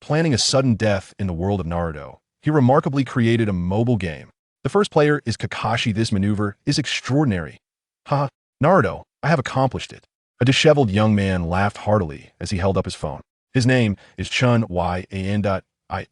planning a sudden death in the world of Naruto, he remarkably created a mobile game. The first player is Kakashi. This maneuver is extraordinary. Haha, Naruto, I have accomplished it. A disheveled young man laughed heartily as he held up his phone. His name is Chun Yan.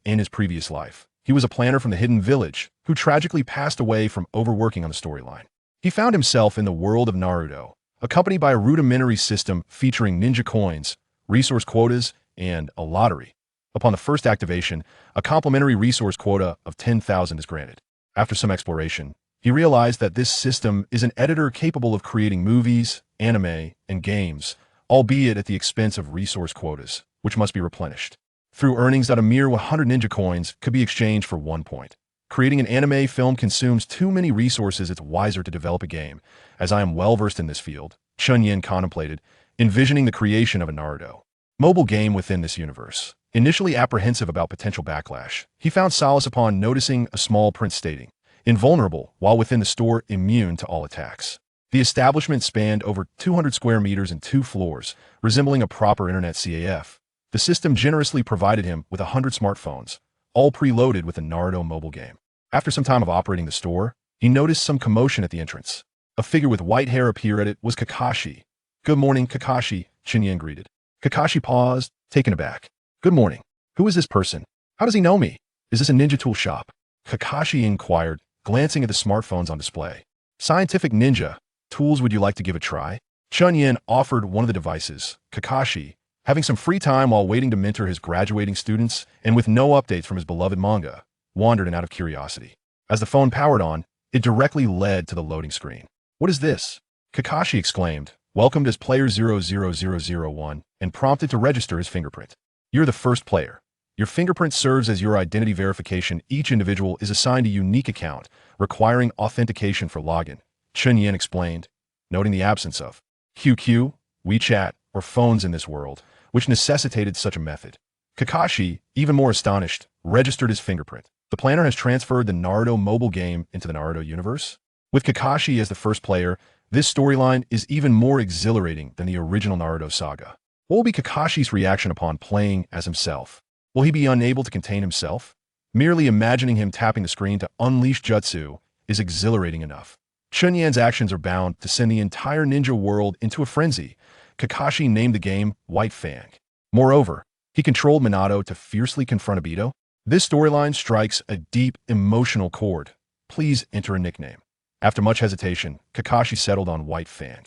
In his previous life, he was a planner from the Hidden Village who tragically passed away from overworking on the storyline. He found himself in the world of Naruto, accompanied by a rudimentary system featuring ninja coins, resource quotas, and a lottery. Upon the first activation, a complimentary resource quota of 10,000 is granted. After some exploration, he realized that this system is an editor capable of creating movies, anime, and games, albeit at the expense of resource quotas, which must be replenished. Through earnings that a mere 100 ninja coins could be exchanged for 1 point. Creating an anime film consumes too many resources. It's wiser to develop a game. As I am well-versed in this field, Chun Yin contemplated, envisioning the creation of a Naruto mobile game within this universe. Initially apprehensive about potential backlash, he found solace upon noticing a small print stating, invulnerable while within the store, immune to all attacks. The establishment spanned over 200 square meters and 2 floors, resembling a proper internet CAF. The system generously provided him with 100 smartphones, all preloaded with a Naruto mobile game. After some time of operating the store, he noticed some commotion at the entrance. A figure with white hair appeared at it. Was Kakashi. "Good morning, Kakashi," Chun Yin greeted. Kakashi paused, taken aback. "Good morning. Who is this person? How does he know me? Is this a ninja tool shop?" Kakashi inquired, glancing at the smartphones on display. "Scientific ninja. Tools would you like to give a try?" Chun Yin offered one of the devices. Kakashi, having some free time while waiting to mentor his graduating students and with no updates from his beloved manga, wandered in out of curiosity. As the phone powered on, it directly led to the loading screen. "What is this?" Kakashi exclaimed, welcomed as player 00001 and prompted to register his fingerprint. "You're the first player. Your fingerprint serves as your identity verification. Each individual is assigned a unique account, requiring authentication for login," Chun Yin explained, noting the absence of QQ, WeChat, or phones in this world, which necessitated such a method. Kakashi, even more astonished, registered his fingerprint. The planner has transferred the Naruto mobile game into the Naruto universe. With Kakashi as the first player, this storyline is even more exhilarating than the original Naruto saga. What will be Kakashi's reaction upon playing as himself? Will he be unable to contain himself? Merely imagining him tapping the screen to unleash jutsu is exhilarating enough. Chun Yan's actions are bound to send the entire ninja world into a frenzy. Kakashi named the game White Fang. Moreover, he controlled Minato to fiercely confront Obito. This storyline strikes a deep emotional chord. Please enter a nickname. After much hesitation, Kakashi settled on White Fang.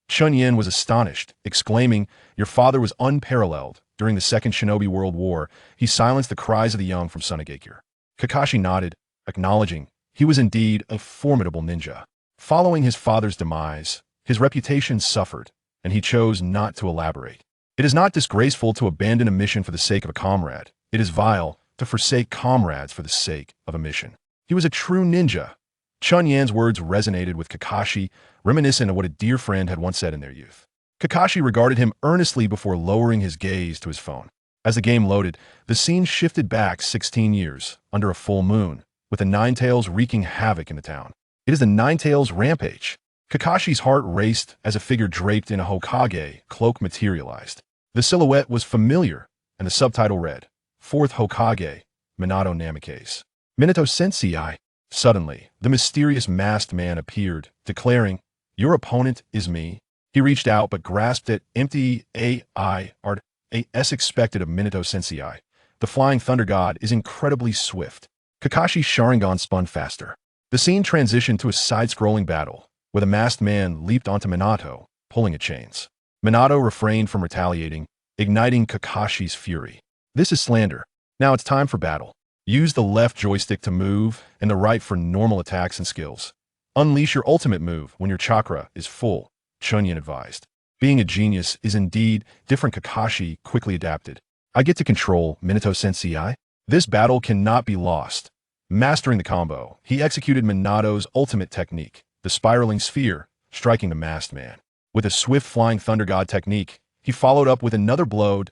Chun Yin was astonished, exclaiming, "Your father was unparalleled. During the Second Shinobi World War, he silenced the cries of the young from Sunagakure." Kakashi nodded, acknowledging he was indeed a formidable ninja. Following his father's demise, his reputation suffered, and he chose not to elaborate. It is not disgraceful to abandon a mission for the sake of a comrade. It is vile to forsake comrades for the sake of a mission. He was a true ninja. Chun Yan's words resonated with Kakashi, reminiscent of what a dear friend had once said in their youth. Kakashi regarded him earnestly before lowering his gaze to his phone. As the game loaded, the scene shifted back 16 years, under a full moon, with the Ninetales wreaking havoc in the town. It is the Ninetales rampage. Kakashi's heart raced as a figure draped in a Hokage cloak materialized. The silhouette was familiar, and the subtitle read, "Fourth Hokage, Minato Namikaze. Minato Sensei." Suddenly, the mysterious masked man appeared, declaring, "Your opponent is me." He reached out but grasped at empty as expected of Minato Sensei. The flying thunder god is incredibly swift. Kakashi's Sharingan spun faster. The scene transitioned to a side-scrolling battle, where the masked man leaped onto Minato, pulling at chains. Minato refrained from retaliating, igniting Kakashi's fury. "This is slander. Now it's time for battle. Use the left joystick to move and the right for normal attacks and skills. Unleash your ultimate move when your chakra is full," Chun Yin advised. Being a genius is indeed different. Kakashi quickly adapted. "I get to control Minato Sensei. This battle cannot be lost." Mastering the combo, he executed Minato's ultimate technique, the spiraling sphere, striking the masked man. With a swift flying thunder god technique, he followed up with another blow.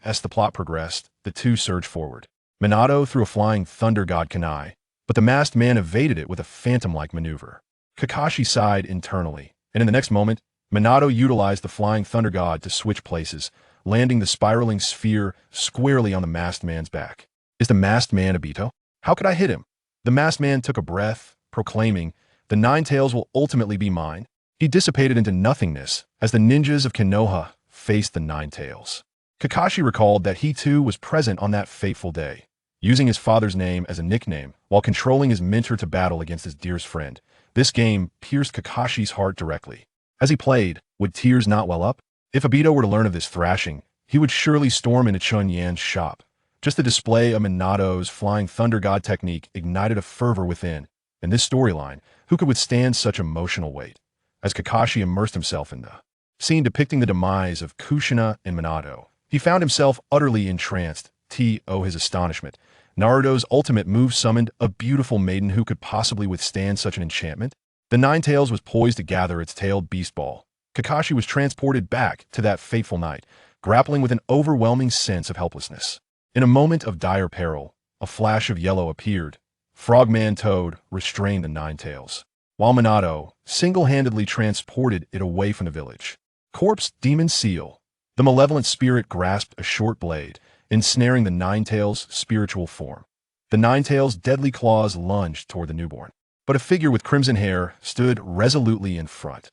As the plot progressed, the two surged forward. Minato threw a flying thunder god kunai, but the masked man evaded it with a phantom-like maneuver. Kakashi sighed internally, and in the next moment, Minato utilized the flying thunder god to switch places, landing the spiraling sphere squarely on the masked man's back. Is the masked man Obito? How could I hit him? The masked man took a breath, proclaiming, "The Nine Tails will ultimately be mine." He dissipated into nothingness as the ninjas of Konoha faced the Nine Tails. Kakashi recalled that he too was present on that fateful day, using his father's name as a nickname while controlling his mentor to battle against his dearest friend. This game pierced Kakashi's heart directly. As he played, would tears not well up? If Obito were to learn of this thrashing, he would surely storm into Chun Yan's shop. Just the display of Minato's flying thunder god technique ignited a fervor within. In this storyline, who could withstand such emotional weight? As Kakashi immersed himself in the scene depicting the demise of Kushina and Minato, he found himself utterly entranced. His astonishment. Naruto's ultimate move summoned a beautiful maiden who could possibly withstand such an enchantment. The Nine Tails was poised to gather its tailed beast ball. Kakashi was transported back to that fateful night, grappling with an overwhelming sense of helplessness. In a moment of dire peril, a flash of yellow appeared. Frogman Toad restrained the Nine Tails, while Minato single-handedly transported it away from the village. Corpse Demon Seal. The malevolent spirit grasped a short blade, ensnaring the Nine Tails' spiritual form. The Nine Tails' deadly claws lunged toward the newborn, but a figure with crimson hair stood resolutely in front.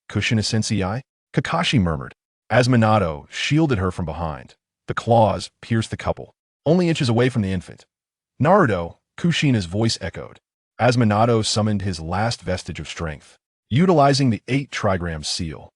"Kushina Sensei?" Kakashi murmured, as Minato shielded her from behind. The claws pierced the couple, only inches away from the infant. "Naruto," Kushina's voice echoed, as Minato summoned his last vestige of strength, utilizing the 8 trigram seal.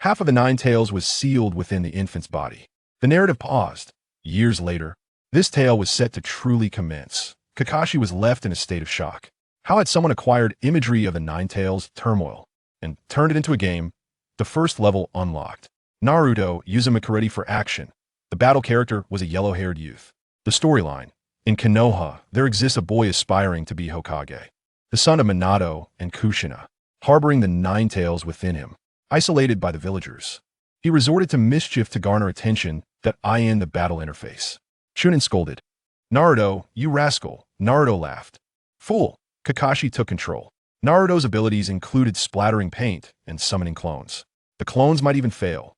Half of the Nine Tails was sealed within the infant's body. The narrative paused. Years later, this tale was set to truly commence. Kakashi was left in a state of shock. How had someone acquired imagery of the Nine Tails' turmoil and turned it into a game? The first level unlocked. Naruto Uzumaki ready for action. The battle character was a yellow-haired youth. The storyline. In Konoha, there exists a boy aspiring to be Hokage, the son of Minato and Kushina, harboring the Nine Tails within him, isolated by the villagers. He resorted to mischief to garner attention that in the battle interface. Chunin scolded, "Naruto, you rascal." Naruto laughed. "Fool." Kakashi took control. Naruto's abilities included splattering paint and summoning clones. The clones might even fail.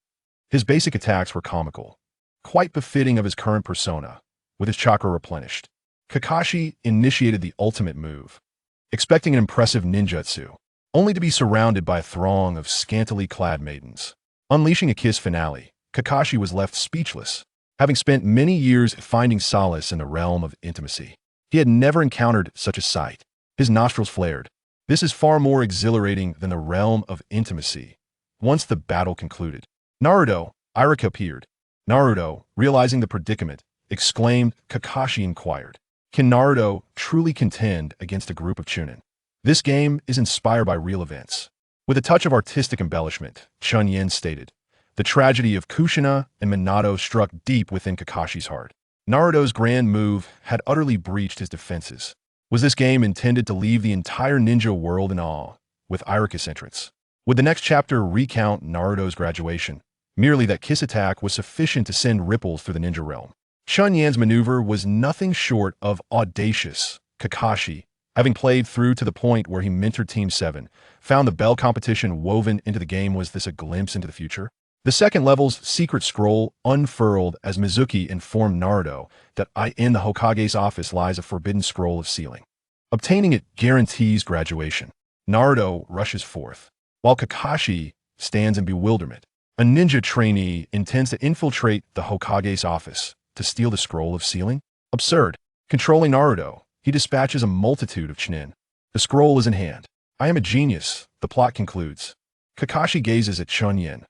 His basic attacks were comical, quite befitting of his current persona, with his chakra replenished. Kakashi initiated the ultimate move, expecting an impressive ninjutsu, only to be surrounded by a throng of scantily clad maidens. Unleashing a kiss finale, Kakashi was left speechless, having spent many years finding solace in the realm of intimacy. He had never encountered such a sight. His nostrils flared. This is far more exhilarating than the realm of intimacy. Once the battle concluded, "Naruto," Irika appeared. Naruto, realizing the predicament, exclaimed. Kakashi inquired, "Can Naruto truly contend against a group of Chunin?" This game is inspired by real events. With a touch of artistic embellishment, Chun Yen stated, "The tragedy of Kushina and Minato struck deep within Kakashi's heart. Naruto's grand move had utterly breached his defenses." Was this game intended to leave the entire ninja world in awe with Irika's entrance? Would the next chapter recount Naruto's graduation? Merely that kiss attack was sufficient to send ripples through the ninja realm. Chun Yan's maneuver was nothing short of audacious. Kakashi, having played through to the point where he mentored Team 7, found the bell competition woven into the game. Was this a glimpse into the future? The second level's secret scroll unfurled as Mizuki informed Naruto that in the Hokage's office lies a forbidden scroll of sealing. Obtaining it guarantees graduation. Naruto rushes forth, while Kakashi stands in bewilderment. A ninja trainee intends to infiltrate the Hokage's office to steal the scroll of sealing? Absurd. Controlling Naruto, he dispatches a multitude of Chunin. The scroll is in hand. "I am a genius," the plot concludes. Kakashi gazes at Chun Yen,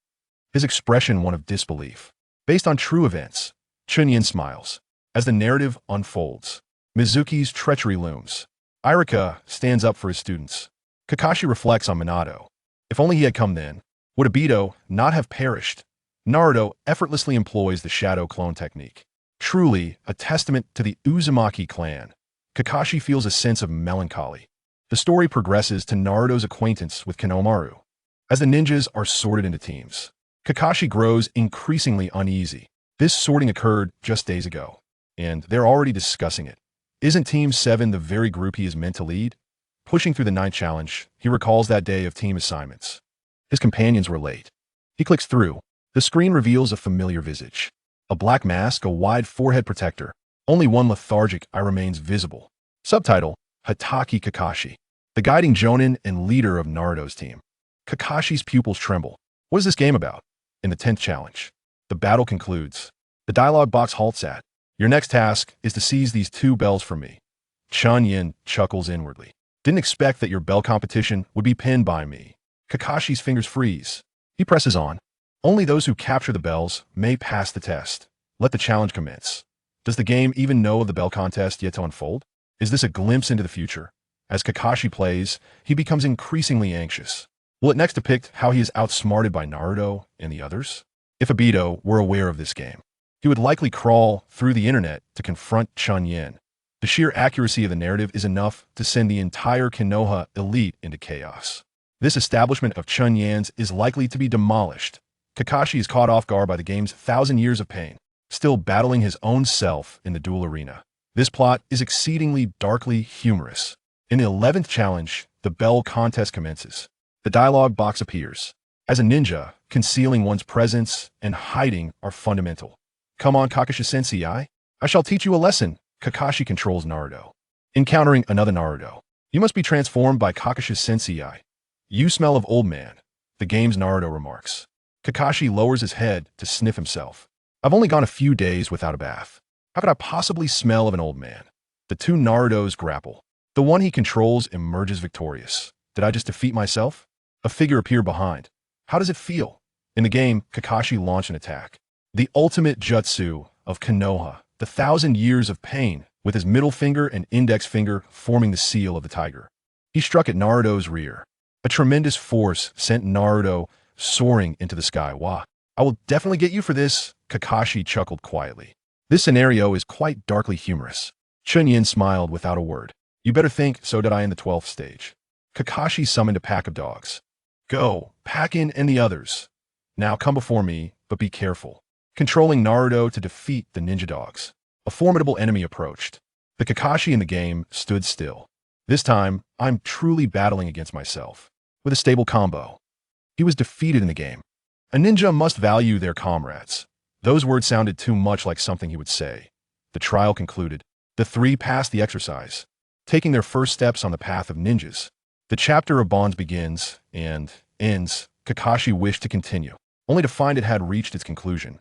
his expression one of disbelief. Based on true events, Chun Yen smiles. As the narrative unfolds, Mizuki's treachery looms. Irika stands up for his students. Kakashi reflects on Minato. If only he had come then, would Obito not have perished? Naruto effortlessly employs the shadow clone technique. Truly a testament to the Uzumaki clan. Kakashi feels a sense of melancholy. The story progresses to Naruto's acquaintance with Konohamaru. As the ninjas are sorted into teams, Kakashi grows increasingly uneasy. This sorting occurred just days ago, and they're already discussing it. Isn't Team 7 the very group he is meant to lead? Pushing through the night challenge, he recalls that day of team assignments. His companions were late. He clicks through, The screen reveals a familiar visage. A black mask, a wide forehead protector. Only one lethargic eye remains visible. Subtitle, Hitaki Kakashi, the guiding jonin and leader of Naruto's team. Kakashi's pupils tremble. What is this game about? In the 10th challenge, the battle concludes. The dialogue box halts at, your next task is to seize these 2 bells from me. Chun Yin chuckles inwardly. Didn't expect that your bell competition would be pinned by me. Kakashi's fingers freeze. He presses on. Only those who capture the bells may pass the test. Let the challenge commence. Does the game even know of the bell contest yet to unfold? Is this a glimpse into the future? As Kakashi plays, he becomes increasingly anxious. Will it next depict how he is outsmarted by Naruto and the others? If Obito were aware of this game, he would likely crawl through the internet to confront Chun Yin. The sheer accuracy of the narrative is enough to send the entire Konoha elite into chaos. This establishment of Chun Yin's is likely to be demolished. Kakashi is caught off guard by the game's 1,000 years of pain, still battling his own self in the duel arena. This plot is exceedingly darkly humorous. In the 11th challenge, the bell contest commences. The dialogue box appears. As a ninja, concealing one's presence and hiding are fundamental. Come on, Kakashi-sensei, I shall teach you a lesson. Kakashi controls Naruto. Encountering another Naruto. You must be transformed by Kakashi-sensei. You smell of old man. The game's Naruto remarks. Kakashi lowers his head to sniff himself. I've only gone a few days without a bath. How could I possibly smell of an old man? The 2 Narutos grapple. The one he controls emerges victorious. Did I just defeat myself? A figure appeared behind. How does it feel? In the game, Kakashi launched an attack. The ultimate jutsu of Konoha, the 1,000 years of pain, with his middle finger and index finger forming the seal of the tiger. He struck at Naruto's rear. A tremendous force sent Naruto soaring into the sky. Wah! I will definitely get you for this, Kakashi chuckled quietly. This scenario is quite darkly humorous. Chun Yin smiled without a word. You better think, so did I in the 12th stage. Kakashi summoned a pack of dogs. Go, Pakin and the others. Now come before me, but be careful. Controlling Naruto to defeat the ninja dogs. A formidable enemy approached. The Kakashi in the game stood still. This time, I'm truly battling against myself. With a stable combo. He was defeated in the game. A ninja must value their comrades. Those words sounded too much like something he would say. The trial concluded. The 3 passed the exercise, taking their first steps on the path of ninjas. The chapter of bonds begins and ends. Kakashi wished to continue, only to find it had reached its conclusion.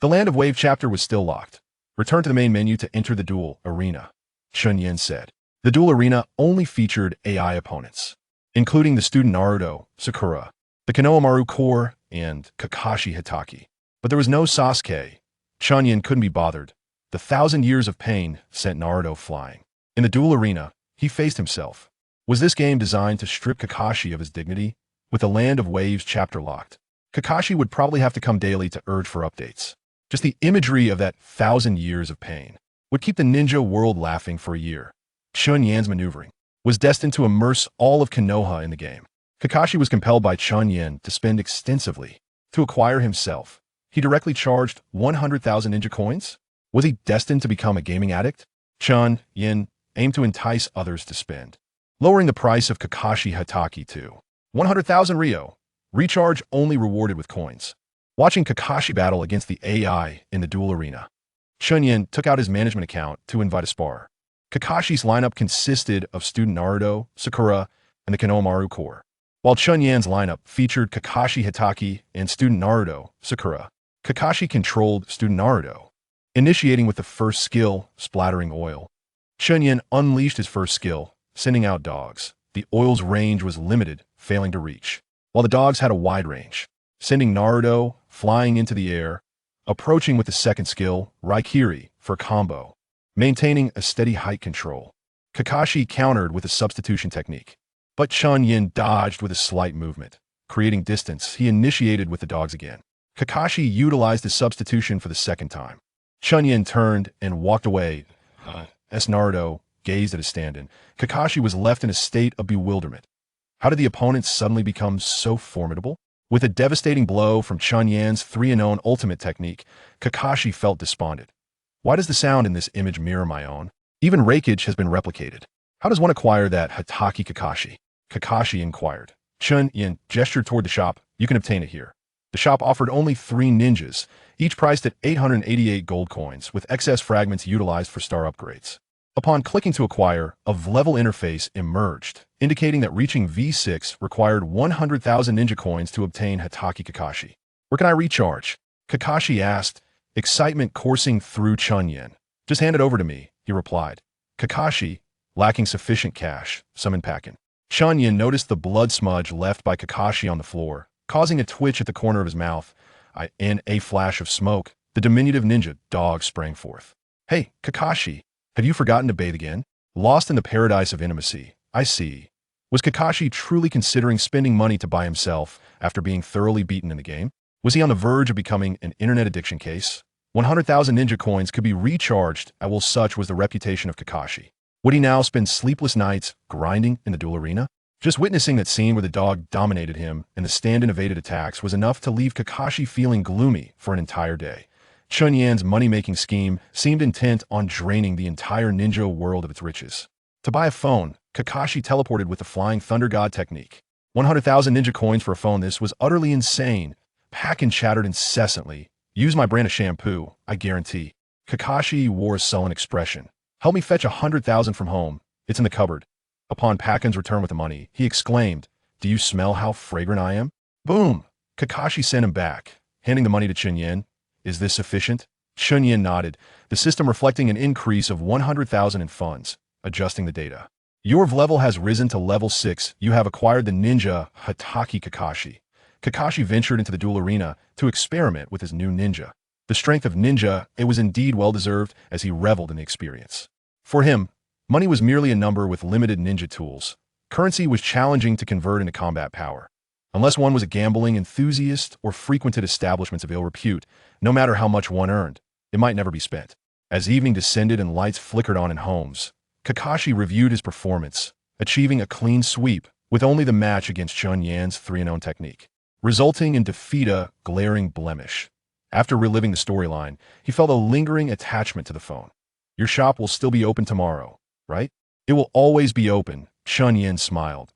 The Land of Wave chapter was still locked. Return to the main menu to enter the duel arena, Chun Yin said. The duel arena only featured AI opponents, including the student Naruto, Sakura, the Konohamaru Core, and Kakashi Hitaki. But there was no Sasuke. Chun Yin couldn't be bothered. The 1,000 years of pain sent Naruto flying. In the duel arena, he faced himself. Was this game designed to strip Kakashi of his dignity? With the Land of Waves chapter locked, Kakashi would probably have to come daily to urge for updates. Just the imagery of that 1,000 years of pain would keep the ninja world laughing for a year. Chun Yin's maneuvering was destined to immerse all of Konoha in the game. Kakashi was compelled by Chun Yin to spend extensively to acquire himself. He directly charged 100,000 ninja coins? Was he destined to become a gaming addict? Chun Yin aimed to entice others to spend, lowering the price of Kakashi Hitaki to 100,000 Ryo. Recharge only rewarded with coins. Watching Kakashi battle against the AI in the duel arena, Chun Yin took out his management account to invite a spar. Kakashi's lineup consisted of student Naruto, Sakura, and the Konohamaru Core, while Chun Yin's lineup featured Kakashi Hitaki and student Naruto, Sakura. Kakashi controlled student Naruto, initiating with the first skill, splattering oil. Chun Yin unleashed his first skill, sending out dogs. The oil's range was limited, failing to reach, while the dogs had a wide range, sending Naruto flying into the air, approaching with the second skill, Raikiri, for combo, maintaining a steady height control. Kakashi countered with a substitution technique, but Chun Yin dodged with a slight movement, creating distance. He initiated with the dogs again. Kakashi utilized his substitution for the second time. Chun Yin turned and walked away. As Naruto gazed at his stand-in, Kakashi was left in a state of bewilderment. How did the opponents suddenly become so formidable? With a devastating blow from Chun Yin's 3-0 ultimate technique, Kakashi felt despondent. Why does the sound in this image mirror my own? Even Reikage has been replicated. How does one acquire that Hitaki Kakashi? Kakashi inquired. Chun Yin gestured toward the shop. You can obtain it here. The shop offered only 3 ninjas, each priced at 888 gold coins, with excess fragments utilized for star upgrades. Upon clicking to acquire, a level interface emerged, indicating that reaching V6 required 100,000 ninja coins to obtain Hatake Kakashi. Where can I recharge? Kakashi asked, excitement coursing through Chunyin. Just hand it over to me, he replied. Kakashi, lacking sufficient cash, summoned Pakin. Chunyin noticed the blood smudge left by Kakashi on the floor, causing a twitch at the corner of his mouth. In a flash of smoke, the diminutive ninja dog sprang forth. Hey, Kakashi, have you forgotten to bathe again? Lost in the paradise of intimacy, I see. Was Kakashi truly considering spending money to buy himself after being thoroughly beaten in the game? Was he on the verge of becoming an internet addiction case? 100,000 ninja coins could be recharged, such was the reputation of Kakashi. Would he now spend sleepless nights grinding in the duel arena? Just witnessing that scene where the dog dominated him and the stand-in evaded attacks was enough to leave Kakashi feeling gloomy for an entire day. Chunyan's money-making scheme seemed intent on draining the entire ninja world of its riches. To buy a phone, Kakashi teleported with the Flying Thunder God technique. 100,000 ninja coins for a phone. This was utterly insane. Pakin chattered incessantly. Use my brand of shampoo, I guarantee. Kakashi wore a sullen expression. Help me fetch 100,000 from home. It's in the cupboard. Upon Pakin's return with the money, he exclaimed, do you smell how fragrant I am? Boom! Kakashi sent him back, handing the money to Chunyin. Is this sufficient? Chunyin nodded, the system reflecting an increase of 100,000 in funds, adjusting the data. Your level has risen to level 6. You have acquired the ninja Hatake Kakashi. Kakashi ventured into the duel arena to experiment with his new ninja. The strength of ninja, it was indeed well-deserved as he reveled in the experience. For him, money was merely a number with limited ninja tools. Currency was challenging to convert into combat power. Unless one was a gambling enthusiast or frequented establishments of ill repute, no matter how much one earned, it might never be spent. As evening descended and lights flickered on in homes, Kakashi reviewed his performance, achieving a clean sweep with only the match against Chunyan's 3-0 technique, resulting in defeat a glaring blemish. After reliving the storyline, he felt a lingering attachment to the phone. Your shop will still be open tomorrow, right? It will always be open, Chunyin smiled.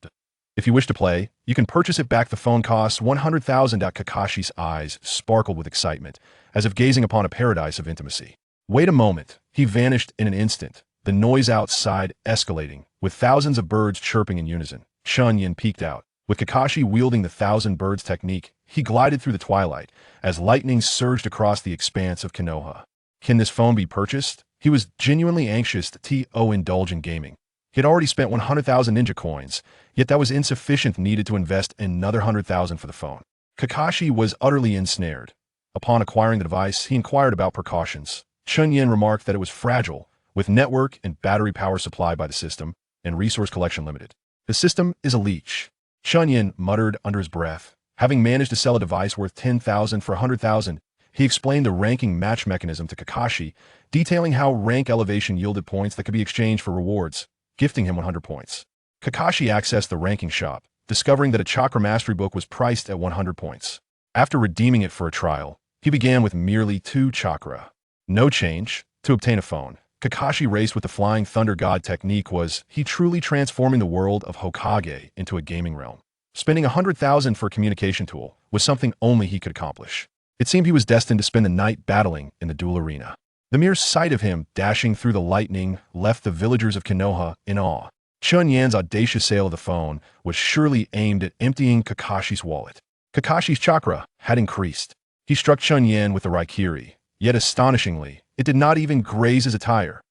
If you wish to play, you can purchase it back. The phone costs 100,000. Kakashi's eyes sparkled with excitement, as if gazing upon a paradise of intimacy. Wait a moment. He vanished in an instant, the noise outside escalating, with thousands of birds chirping in unison. Chunyin peeked out. With Kakashi wielding the 1,000 birds technique, he glided through the twilight, as lightning surged across the expanse of Konoha. Can this phone be purchased? He was genuinely anxious to indulge in gaming. He had already spent 100,000 ninja coins, yet that was insufficient, needed to invest another 100,000 for the phone. Kakashi was utterly ensnared. Upon acquiring the device, he inquired about precautions. Chunyin remarked that it was fragile, with network and battery power supplied by the system, and resource collection limited. The system is a leech. Chunyin muttered under his breath. Having managed to sell a device worth 10,000 for 100,000, he explained the ranking match mechanism to Kakashi, detailing how rank elevation yielded points that could be exchanged for rewards, gifting him 100 points. Kakashi accessed the ranking shop, discovering that a chakra mastery book was priced at 100 points. After redeeming it for a trial, he began with merely 2 chakra. No change. To obtain a phone, Kakashi raced with the Flying Thunder God technique. Was he truly transforming the world of Hokage into a gaming realm? Spending 100,000 for a communication tool was something only he could accomplish. It seemed he was destined to spend the night battling in the duel arena. The mere sight of him dashing through the lightning left the villagers of Konoha in awe. Chunyan's audacious sale of the phone was surely aimed at emptying Kakashi's wallet. Kakashi's chakra had increased. He struck Chunyan with the Raikiri, yet astonishingly, it did not even graze his attire.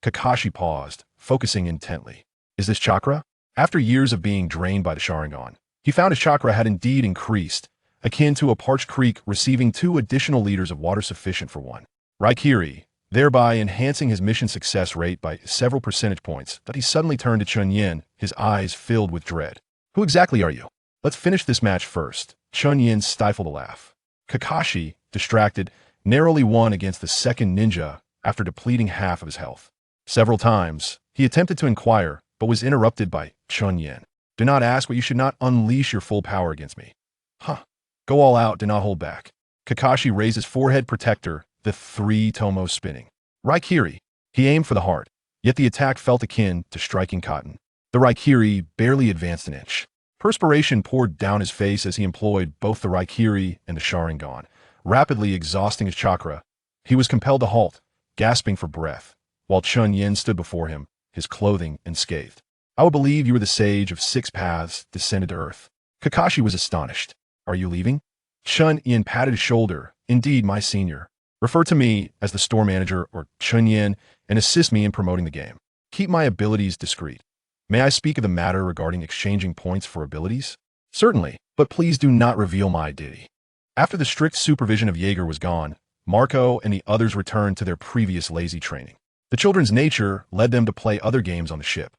Kakashi paused, focusing intently. Is this chakra? After years of being drained by the Sharingan, he found his chakra had indeed increased, akin to a parched creek receiving 2 additional liters of water sufficient for one Raikiri, thereby enhancing his mission success rate by several percentage points. That he suddenly turned to Chunyin, his eyes filled with dread. Who exactly are you? Let's finish this match first. Chunyin stifled a laugh. Kakashi, distracted, narrowly won against the second ninja after depleting half of his health. Several times, he attempted to inquire, but was interrupted by Chunyin. Do not ask what you should not unleash your full power against me. Huh. Go all out, do not hold back. Kakashi raised his forehead protector, the 3 tomos spinning. Raikiri. He aimed for the heart, yet the attack felt akin to striking cotton. The Raikiri barely advanced an inch. Perspiration poured down his face as he employed both the Raikiri and the Sharingan, rapidly exhausting his chakra. He was compelled to halt, gasping for breath, while Chun Yin stood before him, his clothing unscathed. I would believe you were the sage of 6 paths descended to earth. Kakashi was astonished. Are you leaving? Chun Yin patted his shoulder. Indeed, my senior. Refer to me as the store manager or Chun Yin and assist me in promoting the game. Keep my abilities discreet. May I speak of the matter regarding exchanging points for abilities? Certainly, but please do not reveal my identity. After the strict supervision of Jaeger was gone, Marco and the others returned to their previous lazy training. The children's nature led them to play other games on the ship,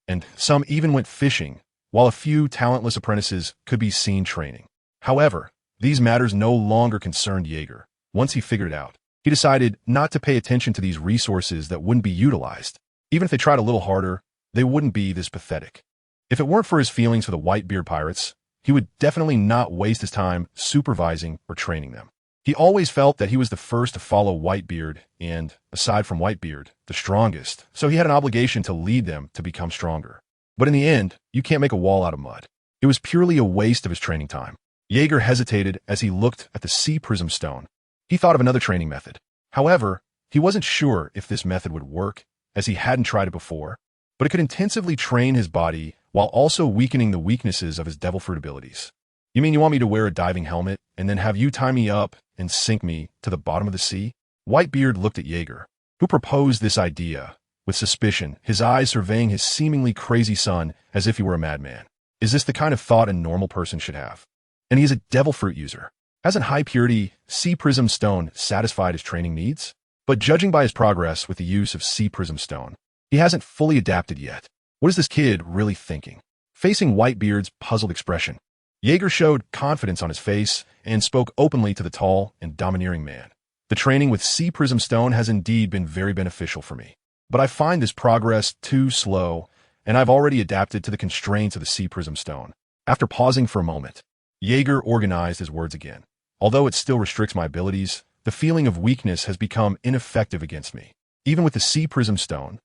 and some even went fishing, while a few talentless apprentices could be seen training. However, these matters no longer concerned Jaeger. Once he figured it out, he decided not to pay attention to these resources that wouldn't be utilized. Even if they tried a little harder, they wouldn't be this pathetic. If it weren't for his feelings for the Whitebeard pirates, he would definitely not waste his time supervising or training them. He always felt that he was the first to follow Whitebeard and, aside from Whitebeard, the strongest, so he had an obligation to lead them to become stronger. But in the end, you can't make a wall out of mud. It was purely a waste of his training time. Jaeger hesitated as he looked at the sea prism stone. He thought of another training method. However, he wasn't sure if this method would work, as he hadn't tried it before, but it could intensively train his body while also weakening the weaknesses of his devil fruit abilities. You mean you want me to wear a diving helmet and then have you tie me up and sink me to the bottom of the sea? Whitebeard looked at Jaeger, who proposed this idea, with suspicion, his eyes surveying his seemingly crazy son as if he were a madman. Is this the kind of thought a normal person should have? And he is a devil fruit user. Hasn't high purity sea prism stone satisfied his training needs? But judging by his progress with the use of sea prism stone, he hasn't fully adapted yet. What is this kid really thinking? Facing Whitebeard's puzzled expression, Jaeger showed confidence on his face and spoke openly to the tall and domineering man. The training with sea prism stone has indeed been very beneficial for me, but I find this progress too slow, and I've already adapted to the constraints of the sea prism stone. After pausing for a moment, Jaeger organized his words again. Although it still restricts my abilities, the feeling of weakness has become ineffective against me. Even with the sea prism stone,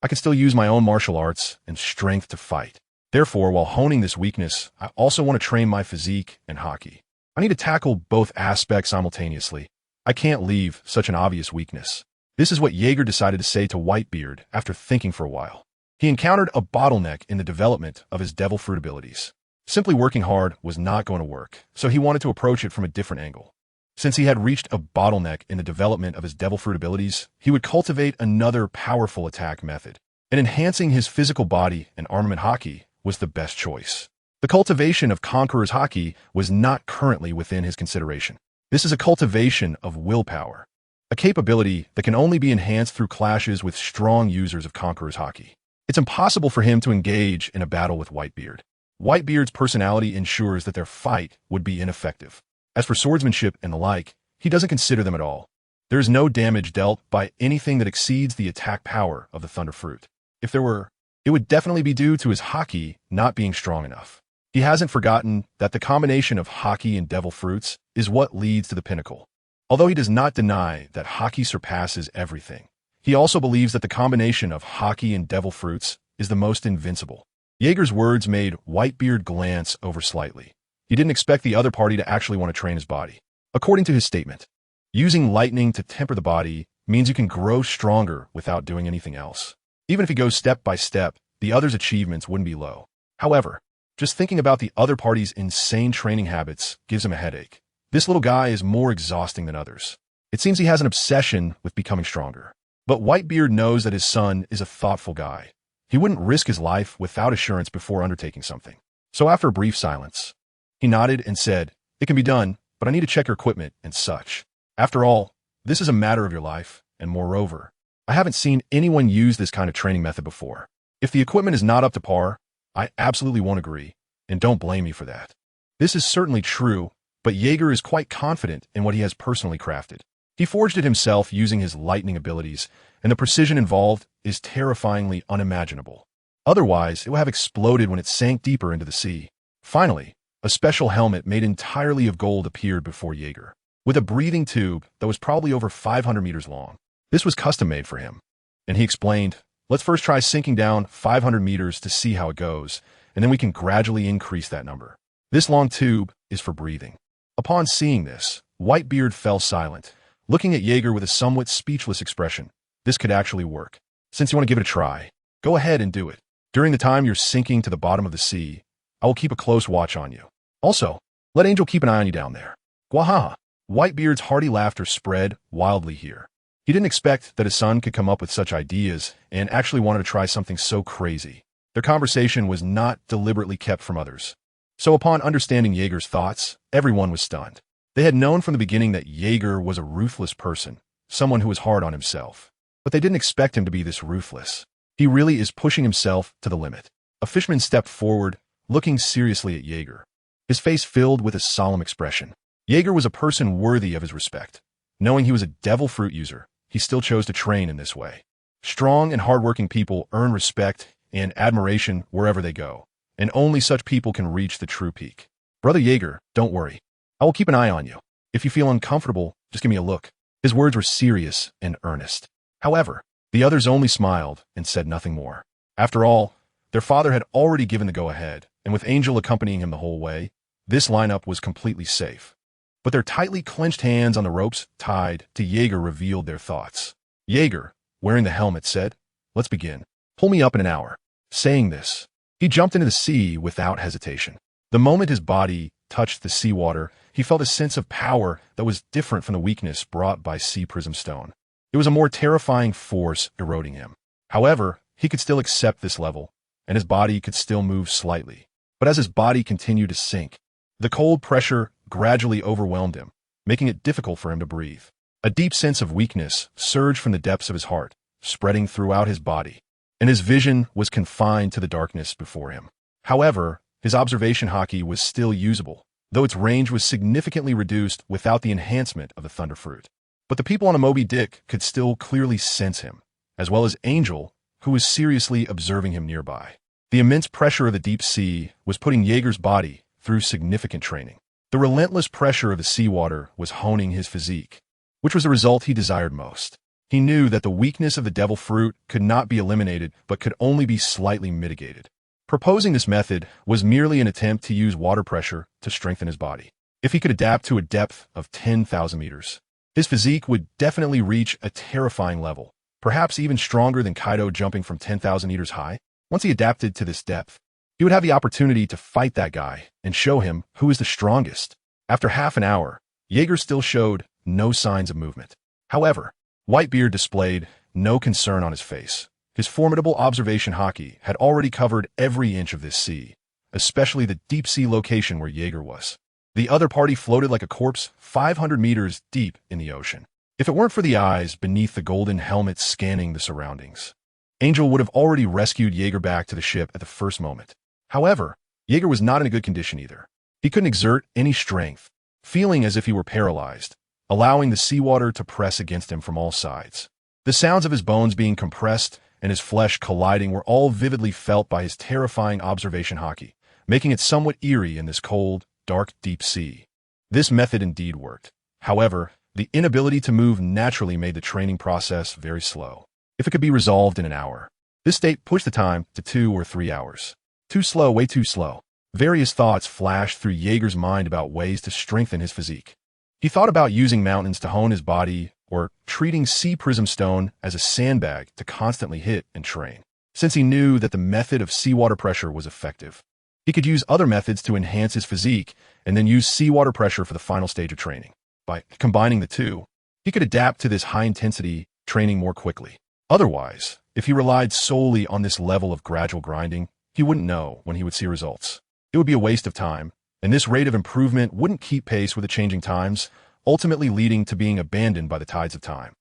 I can still use my own martial arts and strength to fight. Therefore, while honing this weakness, I also want to train my physique and hockey. I need to tackle both aspects simultaneously. I can't leave such an obvious weakness. This is what Jaeger decided to say to Whitebeard after thinking for a while. He encountered a bottleneck in the development of his devil fruit abilities. Simply working hard was not going to work, so he wanted to approach it from a different angle. Since he had reached a bottleneck in the development of his devil fruit abilities, he would cultivate another powerful attack method, and enhancing his physical body and armament hockey was the best choice. The cultivation of Conqueror's hockey was not currently within his consideration. This is a cultivation of willpower, a capability that can only be enhanced through clashes with strong users of Conqueror's hockey. It's impossible for him to engage in a battle with Whitebeard. Whitebeard's personality ensures that their fight would be ineffective. As for swordsmanship and the like, he doesn't consider them at all. There is no damage dealt by anything that exceeds the attack power of the Thunder Fruit. If there were, it would definitely be due to his hockey not being strong enough. He hasn't forgotten that the combination of hockey and devil fruits is what leads to the pinnacle. Although he does not deny that hockey surpasses everything, he also believes that the combination of hockey and devil fruits is the most invincible. Jaeger's words made Whitebeard glance over slightly. He didn't expect the other party to actually want to train his body. According to his statement, using lightning to temper the body means you can grow stronger without doing anything else. Even if he goes step by step, the other's achievements wouldn't be low. However, just thinking about the other party's insane training habits gives him a headache. This little guy is more exhausting than others. It seems he has an obsession with becoming stronger. But Whitebeard knows that his son is a thoughtful guy. He wouldn't risk his life without assurance before undertaking something. So after a brief silence, he nodded and said, "It can be done, but I need to check your equipment and such. After all, this is a matter of your life, and moreover, I haven't seen anyone use this kind of training method before. If the equipment is not up to par, I absolutely won't agree, and don't blame me for that." This is certainly true, but Jaeger is quite confident in what he has personally crafted. He forged it himself using his lightning abilities, and the precision involved is terrifyingly unimaginable. Otherwise, it would have exploded when it sank deeper into the sea. Finally, a special helmet made entirely of gold appeared before Jaeger, with a breathing tube that was probably over 500 meters long. This was custom-made for him, and he explained, "Let's first try sinking down 500 meters to see how it goes, and then we can gradually increase that number. This long tube is for breathing. Upon seeing this, Whitebeard fell silent, looking at Jaeger with a somewhat speechless expression. This could actually work. Since you want to give it a try, go ahead and do it. During the time you're sinking to the bottom of the sea, I will keep a close watch on you. Also, let Angel keep an eye on you down there. Gwahaha! Whitebeard's hearty laughter spread wildly here. He didn't expect that his son could come up with such ideas and actually wanted to try something so crazy. Their conversation was not deliberately kept from others. So upon understanding Jaeger's thoughts, everyone was stunned. They had known from the beginning that Jaeger was a ruthless person, someone who was hard on himself. But they didn't expect him to be this ruthless. He really is pushing himself to the limit. A fisherman stepped forward, looking seriously at Jaeger. His face filled with a solemn expression. Jaeger was a person worthy of his respect. Knowing he was a devil fruit user, he still chose to train in this way. Strong and hardworking people earn respect and admiration wherever they go, and only such people can reach the true peak. Brother Jaeger, don't worry. I will keep an eye on you. If you feel uncomfortable, just give me a look. His words were serious and earnest. However, the others only smiled and said nothing more. After all, their father had already given the go-ahead, and with Angel accompanying him the whole way, this lineup was completely safe. But their tightly clenched hands on the ropes tied to Jaeger revealed their thoughts. Jaeger, wearing the helmet, said, "Let's begin. Pull me up in an hour." Saying this, he jumped into the sea without hesitation. The moment his body touched the seawater, he felt a sense of power that was different from the weakness brought by sea prism stone. It was a more terrifying force eroding him. However, he could still accept this level, and his body could still move slightly. But as his body continued to sink, the cold pressure gradually overwhelmed him, making it difficult for him to breathe. A deep sense of weakness surged from the depths of his heart, spreading throughout his body, and his vision was confined to the darkness before him. However, his observation hockey was still usable, though its range was significantly reduced without the enhancement of the Thunderfruit. But the people on a Moby Dick could still clearly sense him, as well as Angel, who was seriously observing him nearby. The immense pressure of the deep sea was putting Jaeger's body through significant training. The relentless pressure of the seawater was honing his physique, which was the result he desired most. He knew that the weakness of the devil fruit could not be eliminated but could only be slightly mitigated. Proposing this method was merely an attempt to use water pressure to strengthen his body. If he could adapt to a depth of 10,000 meters, his physique would definitely reach a terrifying level, perhaps even stronger than Kaido jumping from 10,000 meters high. Once he adapted to this depth, he would have the opportunity to fight that guy and show him who is the strongest. After half an hour, Jaeger still showed no signs of movement. However, Whitebeard displayed no concern on his face. His formidable observation hockey had already covered every inch of this sea, especially the deep-sea location where Jaeger was. The other party floated like a corpse 500 meters deep in the ocean. If it weren't for the eyes beneath the golden helmet scanning the surroundings, Angel would have already rescued Jaeger back to the ship at the first moment. However, Jaeger was not in a good condition either. He couldn't exert any strength, feeling as if he were paralyzed, allowing the seawater to press against him from all sides. The sounds of his bones being compressed and his flesh colliding were all vividly felt by his terrifying observation hockey, making it somewhat eerie in this cold, dark, deep sea. This method indeed worked. However, the inability to move naturally made the training process very slow. If it could be resolved in an hour, this state pushed the time to 2 or 3 hours. Too slow, way too slow. Various thoughts flashed through Jaeger's mind about ways to strengthen his physique. He thought about using mountains to hone his body or treating sea prism stone as a sandbag to constantly hit and train. Since he knew that the method of seawater pressure was effective, he could use other methods to enhance his physique and then use seawater pressure for the final stage of training. By combining the two, he could adapt to this high-intensity training more quickly. Otherwise, if he relied solely on this level of gradual grinding, he wouldn't know when he would see results. It would be a waste of time, and this rate of improvement wouldn't keep pace with the changing times, ultimately leading to being abandoned by the tides of time.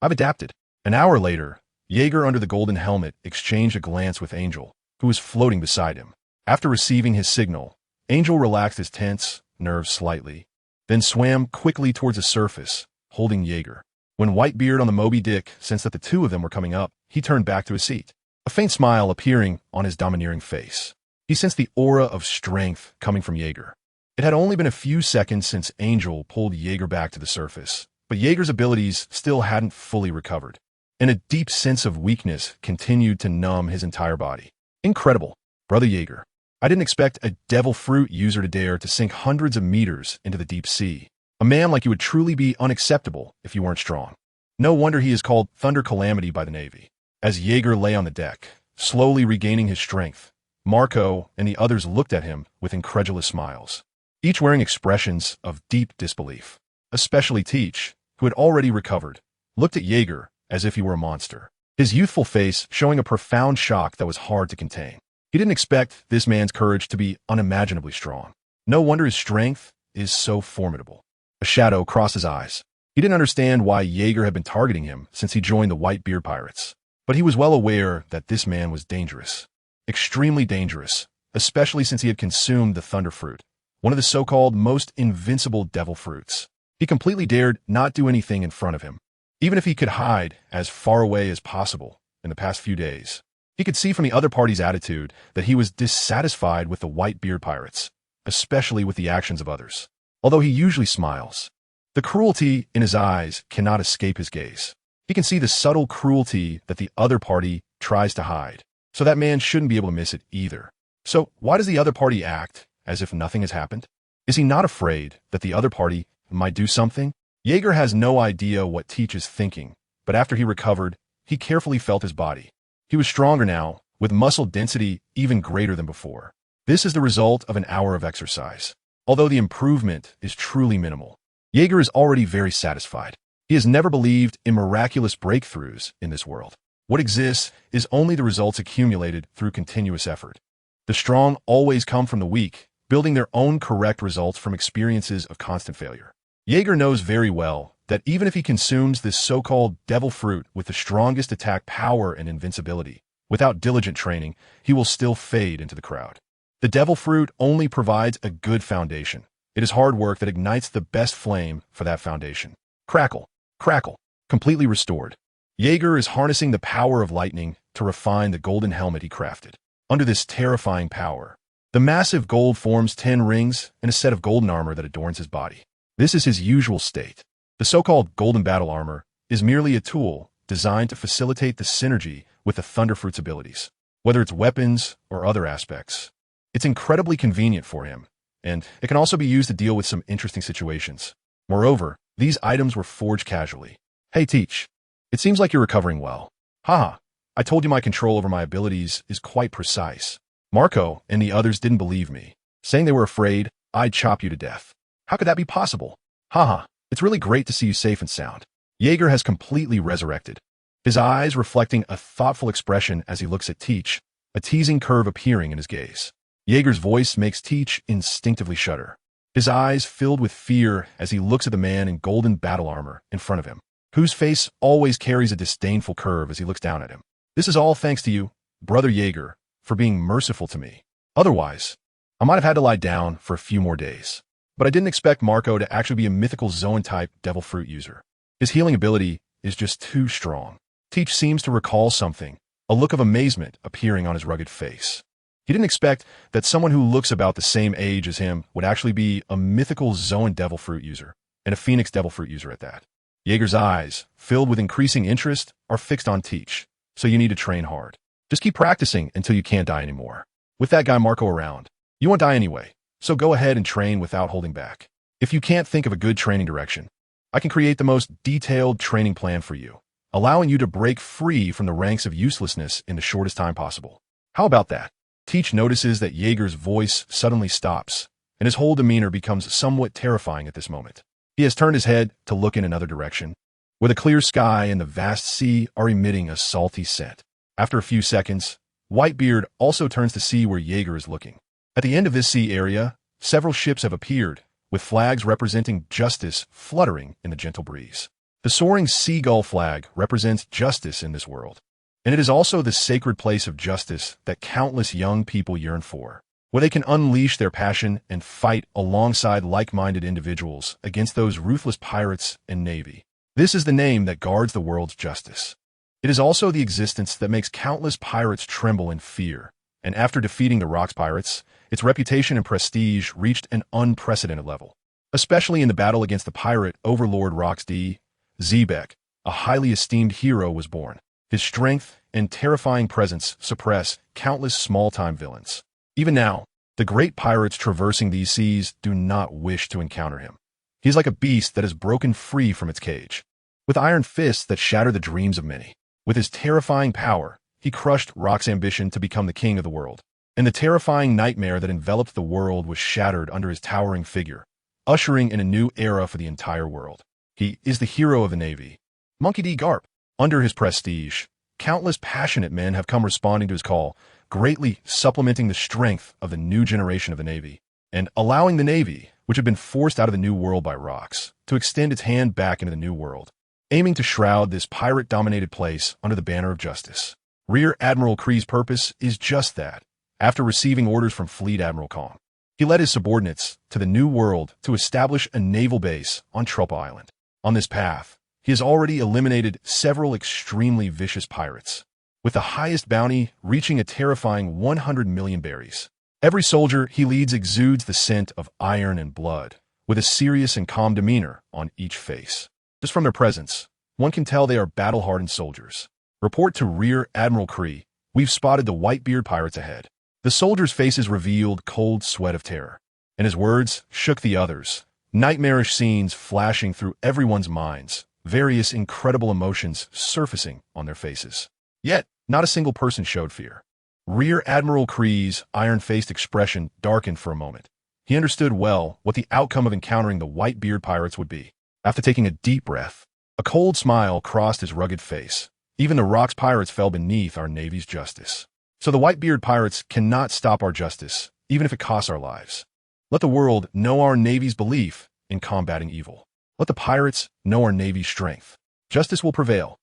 I've adapted. An hour later, Jaeger under the golden helmet exchanged a glance with Angel, who was floating beside him. After receiving his signal, Angel relaxed his tense nerves slightly, then swam quickly towards the surface, holding Jaeger. When Whitebeard on the Moby Dick sensed that the two of them were coming up, he turned back to his seat, a faint smile appearing on his domineering face. He sensed the aura of strength coming from Jaeger. It had only been a few seconds since Angel pulled Jaeger back to the surface, but Jaeger's abilities still hadn't fully recovered, and a deep sense of weakness continued to numb his entire body. Incredible. Brother Jaeger, I didn't expect a devil fruit user to dare to sink hundreds of meters into the deep sea. A man like you would truly be unacceptable if you weren't strong. No wonder he is called Thunder Calamity by the Navy. As Jaeger lay on the deck, slowly regaining his strength, Marco and the others looked at him with incredulous smiles, each wearing expressions of deep disbelief. Especially Teach, who had already recovered, looked at Jaeger as if he were a monster, his youthful face showing a profound shock that was hard to contain. He didn't expect this man's courage to be unimaginably strong. No wonder his strength is so formidable. A shadow crossed his eyes. He didn't understand why Jaeger had been targeting him since he joined the Whitebeard pirates, but he was well aware that this man was dangerous. Extremely dangerous, especially since he had consumed the thunder fruit, one of the so-called most invincible devil fruits. He completely dared not do anything in front of him, even if he could hide as far away as possible in the past few days. He could see from the other party's attitude that he was dissatisfied with the Whitebeard pirates, especially with the actions of others. Although he usually smiles, the cruelty in his eyes cannot escape his gaze. He can see the subtle cruelty that the other party tries to hide, so that man shouldn't be able to miss it either. So why does the other party act as if nothing has happened? Is he not afraid that the other party might do something? Jaeger has no idea what Teach is thinking, but after he recovered, he carefully felt his body. He was stronger now, with muscle density even greater than before. This is the result of an hour of exercise. Although the improvement is truly minimal, Jaeger is already very satisfied. He has never believed in miraculous breakthroughs in this world. What exists is only the results accumulated through continuous effort. The strong always come from the weak, building their own correct results from experiences of constant failure. Jaeger knows very well that even if he consumes this so-called devil fruit with the strongest attack power and invincibility, without diligent training, he will still fade into the crowd. The devil fruit only provides a good foundation. It is hard work that ignites the best flame for that foundation. Crackle, crackle, completely restored. Jaeger is harnessing the power of lightning to refine the golden helmet he crafted. Under this terrifying power, the massive gold forms 10 rings and a set of golden armor that adorns his body. This is his usual state. The so-called golden battle armor is merely a tool designed to facilitate the synergy with the Thunder Fruit's abilities, whether it's weapons or other aspects. It's incredibly convenient for him, and it can also be used to deal with some interesting situations. Moreover, these items were forged casually. Hey Teach, it seems like you're recovering well. Haha, I told you my control over my abilities is quite precise. Marco and the others didn't believe me, saying they were afraid I'd chop you to death. How could that be possible? Haha. It's really great to see you safe and sound. Jaeger has completely resurrected, his eyes reflecting a thoughtful expression as he looks at Teach, a teasing curve appearing in his gaze. Jaeger's voice makes Teach instinctively shudder, his eyes filled with fear as he looks at the man in golden battle armor in front of him, whose face always carries a disdainful curve as he looks down at him. This is all thanks to you, Brother Jaeger, for being merciful to me. Otherwise, I might have had to lie down for a few more days. But I didn't expect Marco to actually be a mythical Zoan-type devil fruit user. His healing ability is just too strong. Teach seems to recall something, a look of amazement appearing on his rugged face. He didn't expect that someone who looks about the same age as him would actually be a mythical Zoan devil fruit user, and a Phoenix devil fruit user at that. Jaeger's eyes, filled with increasing interest, are fixed on Teach, so you need to train hard. Just keep practicing until you can't die anymore. With that guy Marco around, you won't die anyway. So go ahead and train without holding back. If you can't think of a good training direction, I can create the most detailed training plan for you, allowing you to break free from the ranks of uselessness in the shortest time possible. How about that? Teach notices that Jaeger's voice suddenly stops, and his whole demeanor becomes somewhat terrifying at this moment. He has turned his head to look in another direction, where the clear sky and the vast sea are emitting a salty scent. After a few seconds, Whitebeard also turns to see where Jaeger is looking. At the end of this sea area, several ships have appeared, with flags representing justice fluttering in the gentle breeze. The soaring seagull flag represents justice in this world, and it is also the sacred place of justice that countless young people yearn for, where they can unleash their passion and fight alongside like-minded individuals against those ruthless pirates and navy. This is the name that guards the world's justice. It is also the existence that makes countless pirates tremble in fear, and after defeating the Rocks pirates, its reputation and prestige reached an unprecedented level, especially in the battle against the pirate overlord Rocks-The. Zebek, a highly esteemed hero, was born. His strength and terrifying presence suppress countless small-time villains. Even now, the great pirates traversing these seas do not wish to encounter him. He is like a beast that has broken free from its cage. With iron fists that shatter the dreams of many. With his terrifying power, he crushed Rock's ambition to become the king of the world. And the terrifying nightmare that enveloped the world was shattered under his towering figure, ushering in a new era for the entire world. He is the hero of the Navy. Monkey D. Garp. Under his prestige, countless passionate men have come responding to his call, greatly supplementing the strength of the new generation of the Navy, and allowing the Navy, which had been forced out of the New World by rocks, to extend its hand back into the New World, aiming to shroud this pirate-dominated place under the banner of justice. Rear Admiral Kree's purpose is just that. After receiving orders from Fleet Admiral Kong, he led his subordinates to the New World to establish a naval base on Tropa Island. On this path, he has already eliminated several extremely vicious pirates, with the highest bounty reaching a terrifying 100 million berries. Every soldier he leads exudes the scent of iron and blood, with a serious and calm demeanor on each face. Just from their presence, one can tell they are battle-hardened soldiers. Report to Rear Admiral Kree, we've spotted the Whitebeard pirates ahead. The soldiers' faces revealed cold sweat of terror, and his words shook the others. Nightmarish scenes flashing through everyone's minds, various incredible emotions surfacing on their faces. Yet, not a single person showed fear. Rear Admiral Kree's iron-faced expression darkened for a moment. He understood well what the outcome of encountering the Whitebeard pirates would be. After taking a deep breath, a cold smile crossed his rugged face. Even the Rock's pirates fell beneath our Navy's justice. So the Whitebeard pirates cannot stop our justice, even if it costs our lives. Let the world know our Navy's belief in combating evil. Let the pirates know our Navy's strength. Justice will prevail.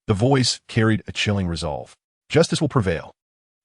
The voice carried a chilling resolve. Justice will prevail.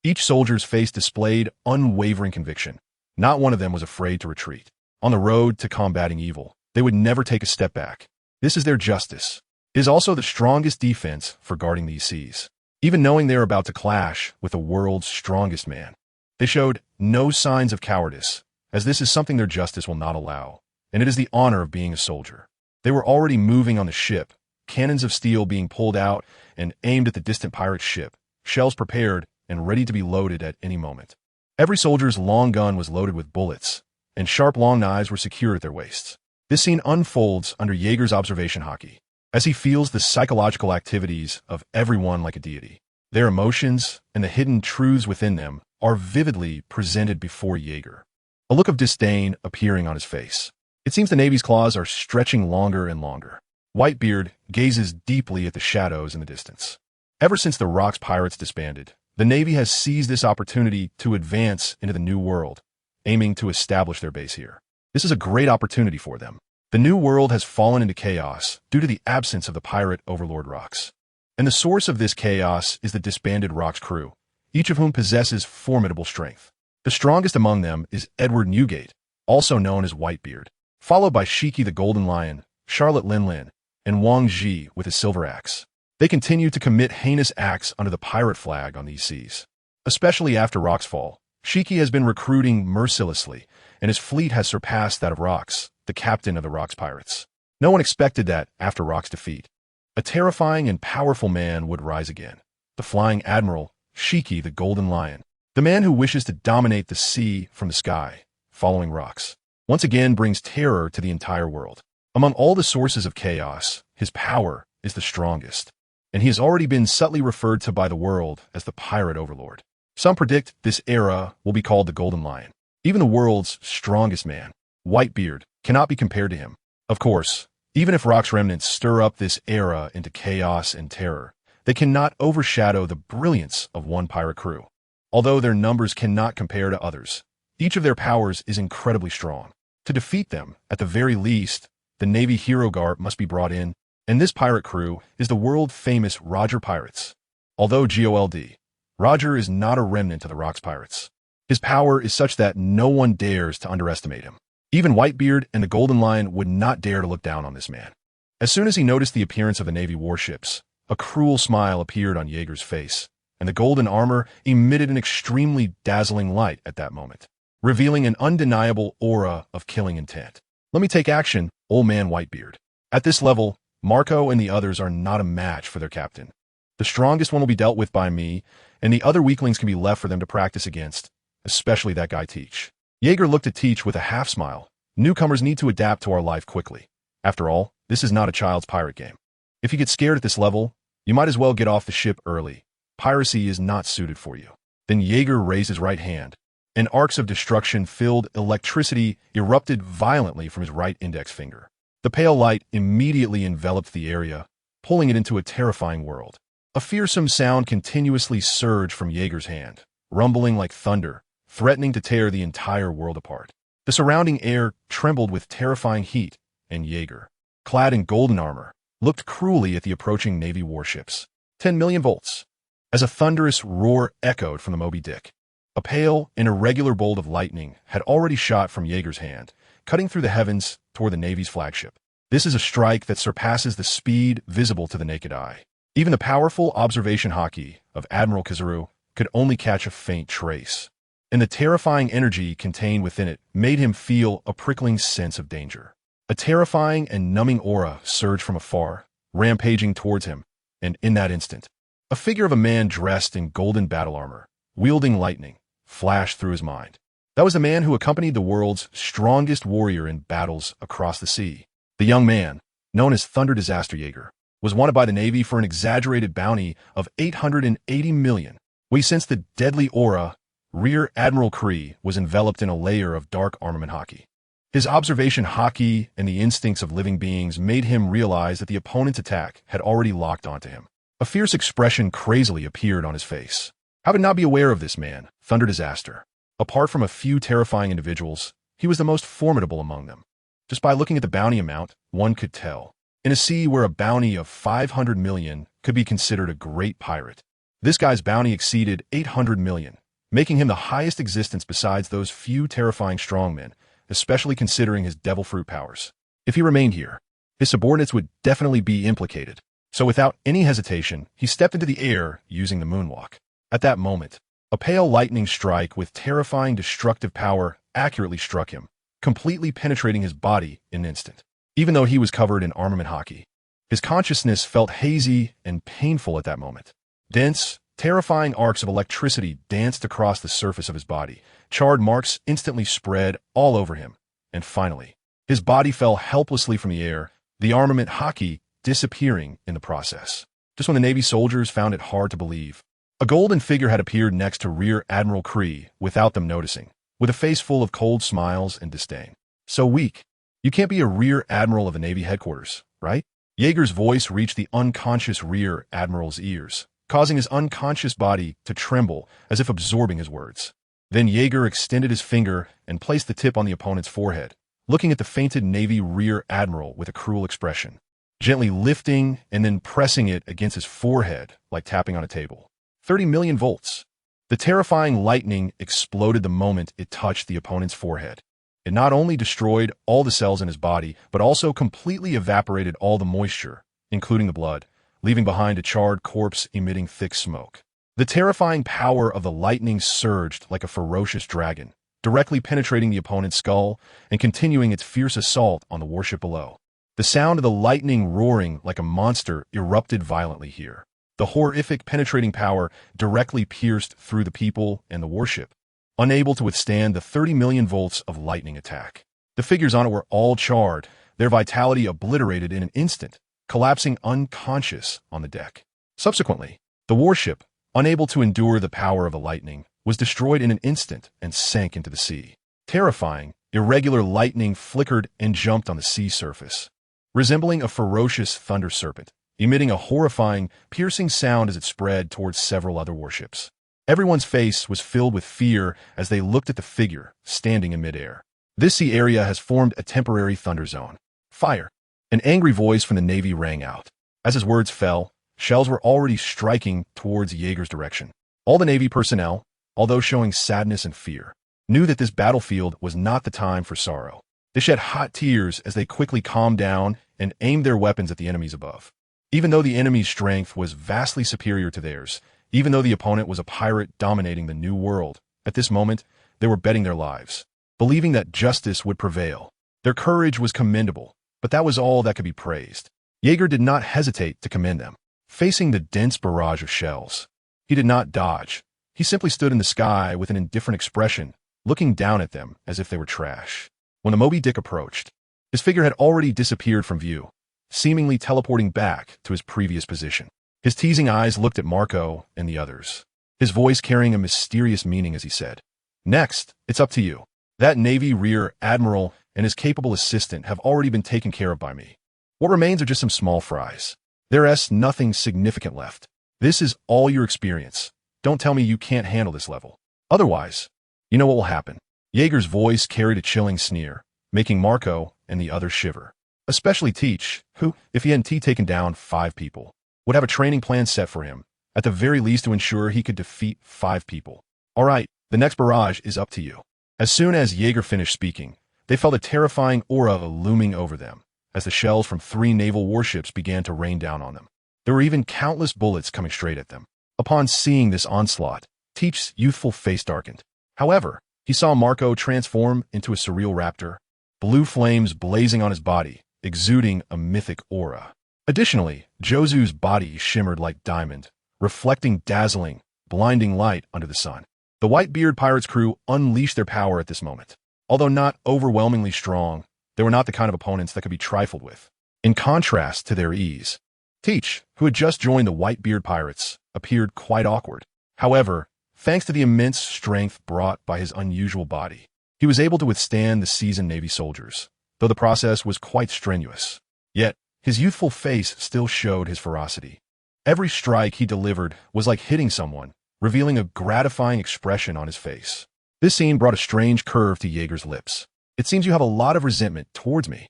Each soldier's face displayed unwavering conviction. Not one of them was afraid to retreat. On the road to combating evil, they would never take a step back. This is their justice. It is also the strongest defense for guarding these seas. Even knowing they are about to clash with the world's strongest man, they showed no signs of cowardice, as this is something their justice will not allow, and it is the honor of being a soldier. They were already moving on the ship, cannons of steel being pulled out and aimed at the distant pirate ship, shells prepared and ready to be loaded at any moment. Every soldier's long gun was loaded with bullets, and sharp long knives were secured at their waists. This scene unfolds under Jaeger's observation hockey, as he feels the psychological activities of everyone like a deity. Their emotions and the hidden truths within them are vividly presented before Jaeger, a look of disdain appearing on his face. It seems the Navy's claws are stretching longer and longer. Whitebeard gazes deeply at the shadows in the distance. Ever since the Rock's pirates disbanded, the Navy has seized this opportunity to advance into the New World, aiming to establish their base here. This is a great opportunity for them. The New World has fallen into chaos due to the absence of the pirate overlord Rocks. And the source of this chaos is the disbanded Rocks crew, each of whom possesses formidable strength. The strongest among them is Edward Newgate, also known as Whitebeard, followed by Shiki the Golden Lion, Charlotte Lin, and Wang Ji with his silver axe. They continue to commit heinous acts under the pirate flag on these seas. Especially after Rock's fall, Shiki has been recruiting mercilessly, and his fleet has surpassed that of Rocks, the captain of the Rock's pirates. No one expected that after Rock's defeat. A terrifying and powerful man would rise again. The Flying Admiral, Shiki the Golden Lion. The man who wishes to dominate the sea from the sky, following Rocks, once again brings terror to the entire world. Among all the sources of chaos, his power is the strongest, and he has already been subtly referred to by the world as the Pirate Overlord. Some predict this era will be called the Golden Lion. Even the world's strongest man, Whitebeard, cannot be compared to him. Of course, even if Rock's remnants stir up this era into chaos and terror, they cannot overshadow the brilliance of one pirate crew. Although their numbers cannot compare to others, each of their powers is incredibly strong. To defeat them, at the very least, the Navy Hero Guard must be brought in, and this pirate crew is the world-famous Roger Pirates. Although GOLD, Roger is not a remnant of the Rock's pirates. His power is such that no one dares to underestimate him. Even Whitebeard and the Golden Lion would not dare to look down on this man. As soon as he noticed the appearance of the Navy warships, a cruel smile appeared on Jaeger's face, and the golden armor emitted an extremely dazzling light at that moment, revealing an undeniable aura of killing intent. Let me take action, old man Whitebeard. At this level, Marco and the others are not a match for their captain. The strongest one will be dealt with by me, and the other weaklings can be left for them to practice against. especially that guy Teach. Jaeger looked at Teach with a half-smile. Newcomers need to adapt to our life quickly. After all, this is not a child's pirate game. If you get scared at this level, you might as well get off the ship early. Piracy is not suited for you. Then Jaeger raised his right hand, and arcs of destruction-filled electricity erupted violently from his right index finger. The pale light immediately enveloped the area, pulling it into a terrifying world. A fearsome sound continuously surged from Jaeger's hand, rumbling like thunder, threatening to tear the entire world apart. The surrounding air trembled with terrifying heat, and Jaeger, clad in golden armor, looked cruelly at the approaching Navy warships. 10 million volts. As a thunderous roar echoed from the Moby Dick, a pale and irregular bolt of lightning had already shot from Jaeger's hand, cutting through the heavens toward the Navy's flagship. This is a strike that surpasses the speed visible to the naked eye. Even the powerful observation haki of Admiral Kizaru could only catch a faint trace, and the terrifying energy contained within it made him feel a prickling sense of danger. A terrifying and numbing aura surged from afar, rampaging towards him, and in that instant, a figure of a man dressed in golden battle armor, wielding lightning, flashed through his mind. That was the man who accompanied the world's strongest warrior in battles across the sea. The young man, known as Thunder Disaster Jaeger, was wanted by the Navy for an exaggerated bounty of 880 million. We sensed the deadly aura. Rear Admiral Kree was enveloped in a layer of dark armament haki. His observation haki and the instincts of living beings made him realize that the opponent's attack had already locked onto him. A fierce expression crazily appeared on his face. How could not be aware of this man, Thunder Disaster? Apart from a few terrifying individuals, he was the most formidable among them. Just by looking at the bounty amount, one could tell. In a sea where a bounty of 500 million could be considered a great pirate, this guy's bounty exceeded 800 million, making him the highest existence besides those few terrifying strongmen, especially considering his devil fruit powers. If he remained here, his subordinates would definitely be implicated. So without any hesitation, he stepped into the air using the moonwalk. At that moment, a pale lightning strike with terrifying destructive power accurately struck him, completely penetrating his body in an instant. Even though he was covered in armament haki, his consciousness felt hazy and painful at that moment. Dense, terrifying arcs of electricity danced across the surface of his body. Charred marks instantly spread all over him. And finally, his body fell helplessly from the air, the armament haki disappearing in the process. Just when the Navy soldiers found it hard to believe, a golden figure had appeared next to Rear Admiral Kree without them noticing, with a face full of cold smiles and disdain. So weak. You can't be a Rear Admiral of a Navy headquarters, right? Jaeger's voice reached the unconscious Rear Admiral's ears, causing his unconscious body to tremble as if absorbing his words. Then Jaeger extended his finger and placed the tip on the opponent's forehead, looking at the fainted Navy Rear Admiral with a cruel expression, gently lifting and then pressing it against his forehead like tapping on a table. 30 million volts. The terrifying lightning exploded the moment it touched the opponent's forehead. It not only destroyed all the cells in his body, but also completely evaporated all the moisture, including the blood, leaving behind a charred corpse emitting thick smoke. The terrifying power of the lightning surged like a ferocious dragon, directly penetrating the opponent's skull and continuing its fierce assault on the warship below. The sound of the lightning roaring like a monster erupted violently here. The horrific penetrating power directly pierced through the people and the warship, unable to withstand the 30 million volts of lightning attack. The figures on it were all charred, their vitality obliterated in an instant, collapsing unconscious on the deck. Subsequently, the warship, unable to endure the power of the lightning, was destroyed in an instant and sank into the sea. Terrifying, irregular lightning flickered and jumped on the sea surface, resembling a ferocious thunder serpent, emitting a horrifying, piercing sound as it spread towards several other warships. Everyone's face was filled with fear as they looked at the figure standing in midair. This sea area has formed a temporary thunder zone. Fire! An angry voice from the Navy rang out. As his words fell, shells were already striking towards Jaeger's direction. All the Navy personnel, although showing sadness and fear, knew that this battlefield was not the time for sorrow. They shed hot tears as they quickly calmed down and aimed their weapons at the enemies above. Even though the enemy's strength was vastly superior to theirs, even though the opponent was a pirate dominating the new world, at this moment, they were betting their lives, believing that justice would prevail. Their courage was commendable, but that was all that could be praised. Jaeger did not hesitate to commend them. Facing the dense barrage of shells, he did not dodge. He simply stood in the sky with an indifferent expression, looking down at them as if they were trash. When the Moby Dick approached, his figure had already disappeared from view, seemingly teleporting back to his previous position. His teasing eyes looked at Marco and the others, his voice carrying a mysterious meaning as he said, "Next, it's up to you. That Navy Rear Admiral and his capable assistant have already been taken care of by me. What remains are just some small fries. There's nothing significant left. This is all your experience. Don't tell me you can't handle this level. Otherwise, you know what will happen." Jaeger's voice carried a chilling sneer, making Marco and the others shiver. Especially Teach, who, if he hadn't taken down 5 people, would have a training plan set for him, at the very least to ensure he could defeat 5 people. All right, the next barrage is up to you. As soon as Jaeger finished speaking, they felt a terrifying aura looming over them, as the shells from 3 naval warships began to rain down on them. There were even countless bullets coming straight at them. Upon seeing this onslaught, Teach's youthful face darkened. However, he saw Marco transform into a surreal raptor, blue flames blazing on his body, exuding a mythic aura. Additionally, Josu's body shimmered like diamond, reflecting dazzling, blinding light under the sun. The Whitebeard pirates' crew unleashed their power at this moment. Although not overwhelmingly strong, they were not the kind of opponents that could be trifled with. In contrast to their ease, Teach, who had just joined the Whitebeard pirates, appeared quite awkward. However, thanks to the immense strength brought by his unusual body, he was able to withstand the seasoned Navy soldiers, though the process was quite strenuous. Yet, his youthful face still showed his ferocity. Every strike he delivered was like hitting someone, revealing a gratifying expression on his face. This scene brought a strange curve to Jaeger's lips. "It seems you have a lot of resentment towards me."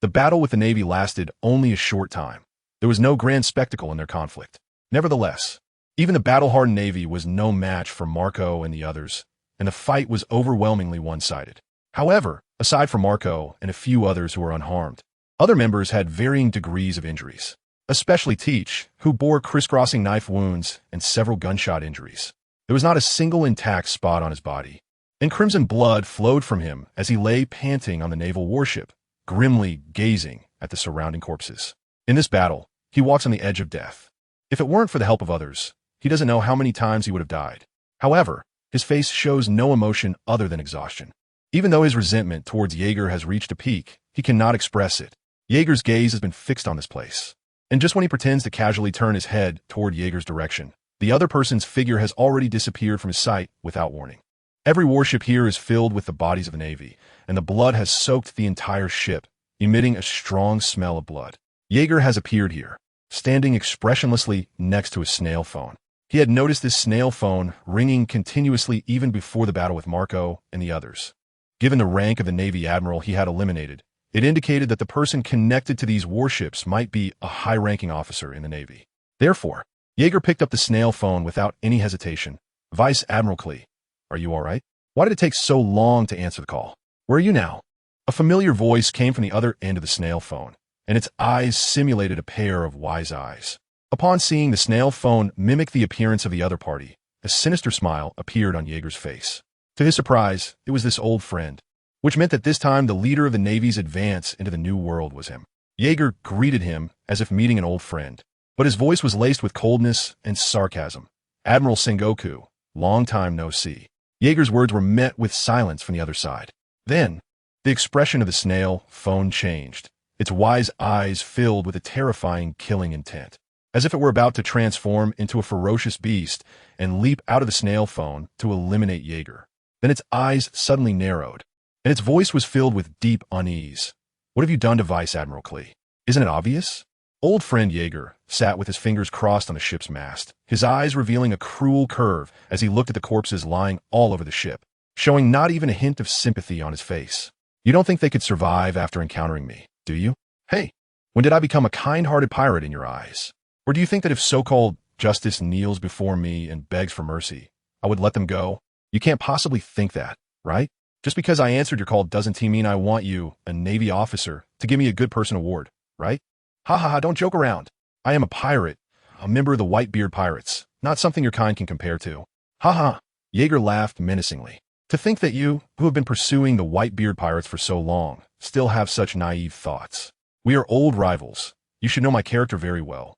The battle with the Navy lasted only a short time. There was no grand spectacle in their conflict. Nevertheless, even the battle-hardened Navy was no match for Marco and the others, and the fight was overwhelmingly one-sided. However, aside from Marco and a few others who were unharmed, other members had varying degrees of injuries, especially Teach, who bore crisscrossing knife wounds and several gunshot injuries. There was not a single intact spot on his body, and crimson blood flowed from him as he lay panting on the naval warship, grimly gazing at the surrounding corpses. In this battle, he walks on the edge of death. If it weren't for the help of others, he doesn't know how many times he would have died. However, his face shows no emotion other than exhaustion. Even though his resentment towards Jaeger has reached a peak, he cannot express it. Jaeger's gaze has been fixed on this place. And just when he pretends to casually turn his head toward Jaeger's direction, the other person's figure has already disappeared from his sight without warning. Every warship here is filled with the bodies of the Navy, and the blood has soaked the entire ship, emitting a strong smell of blood. Jaeger has appeared here, standing expressionlessly next to a snail phone. He had noticed this snail phone ringing continuously even before the battle with Marco and the others. Given the rank of the Navy admiral he had eliminated, it indicated that the person connected to these warships might be a high-ranking officer in the Navy. Therefore, Jaeger picked up the snail phone without any hesitation. "Vice Admiral Klee, are you all right? Why did it take so long to answer the call? Where are you now?" A familiar voice came from the other end of the snail phone, and its eyes simulated a pair of wise eyes. Upon seeing the snail phone mimic the appearance of the other party, a sinister smile appeared on Jaeger's face. To his surprise, it was this old friend, which meant that this time the leader of the Navy's advance into the New World was him. Jaeger greeted him as if meeting an old friend, but his voice was laced with coldness and sarcasm. "Admiral Sengoku, long time no see." Jaeger's words were met with silence from the other side. Then, the expression of the snail phone changed, its wise eyes filled with a terrifying killing intent, as if it were about to transform into a ferocious beast and leap out of the snail phone to eliminate Jaeger. Then its eyes suddenly narrowed, and its voice was filled with deep unease. "What have you done to Vice Admiral Klee? Isn't it obvious?" Old friend Jaeger sat with his fingers crossed on the ship's mast, his eyes revealing a cruel curve as he looked at the corpses lying all over the ship, showing not even a hint of sympathy on his face. "You don't think they could survive after encountering me, do you? Hey, when did I become a kind-hearted pirate in your eyes? Or do you think that if so-called justice kneels before me and begs for mercy, I would let them go? You can't possibly think that, right? Just because I answered your call doesn't mean I want you, a Navy officer, to give me a good person award, right? Ha ha ha, don't joke around. I am a pirate, a member of the Whitebeard pirates, not something your kind can compare to. Ha ha." Jaeger laughed menacingly. "To think that you, who have been pursuing the Whitebeard pirates for so long, still have such naive thoughts. We are old rivals. You should know my character very well.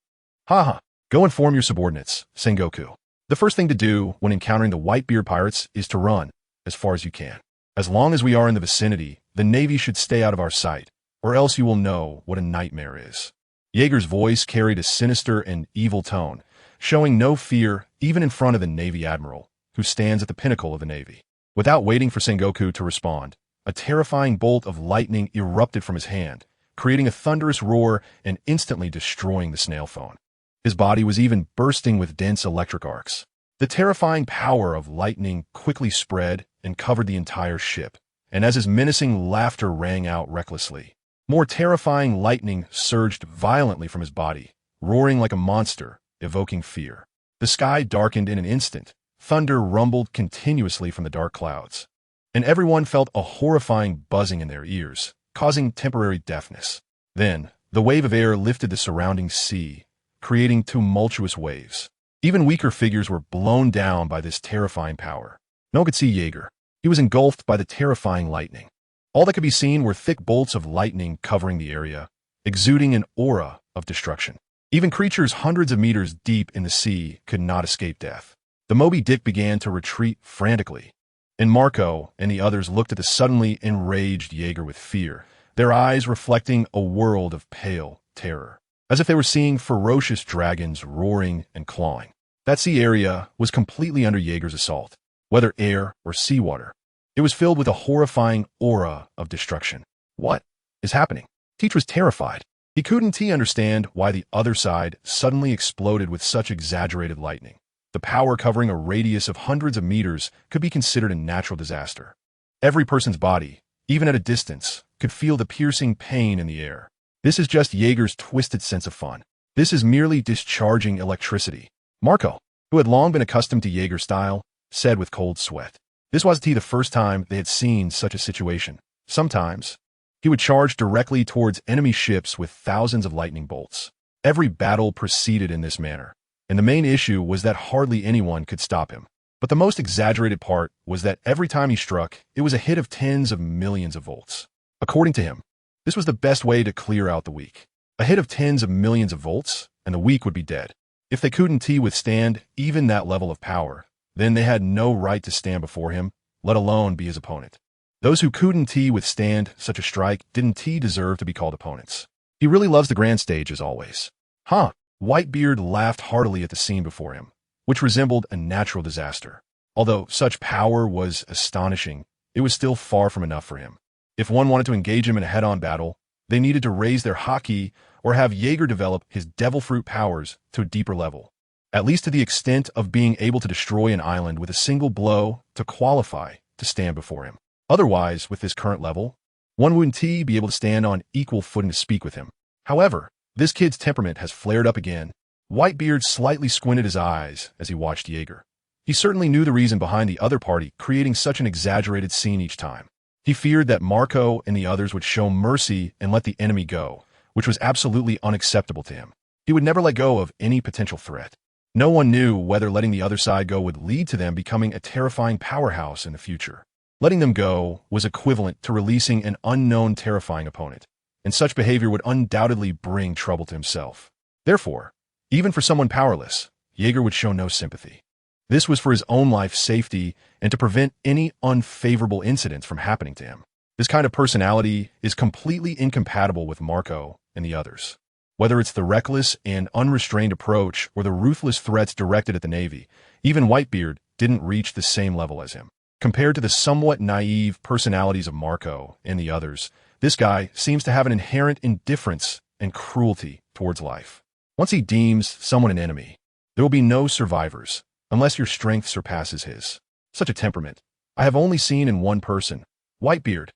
Ha ha. Go inform your subordinates, Sengoku. The first thing to do when encountering the Whitebeard pirates is to run as far as you can. As long as we are in the vicinity, the Navy should stay out of our sight, or else you will know what a nightmare is. Jaeger's voice carried a sinister and evil tone, showing no fear even in front of the Navy Admiral, who stands at the pinnacle of the Navy. Without waiting for Sengoku to respond, a terrifying bolt of lightning erupted from his hand, creating a thunderous roar and instantly destroying the snail phone. His body was even bursting with dense electric arcs. The terrifying power of lightning quickly spread and covered the entire ship, and as his menacing laughter rang out recklessly, more terrifying lightning surged violently from his body, roaring like a monster, evoking fear. The sky darkened in an instant, thunder rumbled continuously from the dark clouds, and everyone felt a horrifying buzzing in their ears, causing temporary deafness. Then, the wave of air lifted the surrounding sea, creating tumultuous waves. Even weaker figures were blown down by this terrifying power. No one could see Jaeger. He was engulfed by the terrifying lightning. All that could be seen were thick bolts of lightning covering the area, exuding an aura of destruction. Even creatures hundreds of meters deep in the sea could not escape death. The Moby Dick began to retreat frantically, and Marco and the others looked at the suddenly enraged Jaeger with fear, their eyes reflecting a world of pale terror, as if they were seeing ferocious dragons roaring and clawing. That sea area was completely under Jaeger's assault, whether air or seawater. It was filled with a horrifying aura of destruction. What is happening? Teach was terrified. He couldn't understand why the other side suddenly exploded with such exaggerated lightning. The power covering a radius of hundreds of meters could be considered a natural disaster. Every person's body, even at a distance, could feel the piercing pain in the air. This is just Jaeger's twisted sense of fun. This is merely discharging electricity. Marco, who had long been accustomed to Jaeger's style, said with cold sweat. This wasn't the first time they had seen such a situation. Sometimes, he would charge directly towards enemy ships with thousands of lightning bolts. Every battle proceeded in this manner, and the main issue was that hardly anyone could stop him. But the most exaggerated part was that every time he struck, it was a hit of tens of millions of volts. According to him, this was the best way to clear out the weak. A hit of tens of millions of volts, and the weak would be dead. If they couldn't withstand even that level of power, then they had no right to stand before him, let alone be his opponent. Those who couldn't withstand such a strike didn't deserve to be called opponents. He really loves the grand stage as always. Huh? Whitebeard laughed heartily at the scene before him, which resembled a natural disaster. Although such power was astonishing, it was still far from enough for him. If one wanted to engage him in a head-on battle, they needed to raise their haki or have Jaeger develop his devil fruit powers to a deeper level, at least to the extent of being able to destroy an island with a single blow to qualify to stand before him. Otherwise, with this current level, one wouldn't be able to stand on equal footing to speak with him. However, this kid's temperament has flared up again. Whitebeard slightly squinted his eyes as he watched Jaeger. He certainly knew the reason behind the other party creating such an exaggerated scene each time. He feared that Marco and the others would show mercy and let the enemy go, which was absolutely unacceptable to him. He would never let go of any potential threat. No one knew whether letting the other side go would lead to them becoming a terrifying powerhouse in the future. Letting them go was equivalent to releasing an unknown terrifying opponent, and such behavior would undoubtedly bring trouble to himself. Therefore, even for someone powerless, Jaeger would show no sympathy. This was for his own life's safety and to prevent any unfavorable incidents from happening to him. This kind of personality is completely incompatible with Marco and the others. Whether it's the reckless and unrestrained approach or the ruthless threats directed at the Navy, even Whitebeard didn't reach the same level as him. Compared to the somewhat naive personalities of Marco and the others, this guy seems to have an inherent indifference and cruelty towards life. Once he deems someone an enemy, there will be no survivors, unless your strength surpasses his. Such a temperament I have only seen in one person, Whitebeard.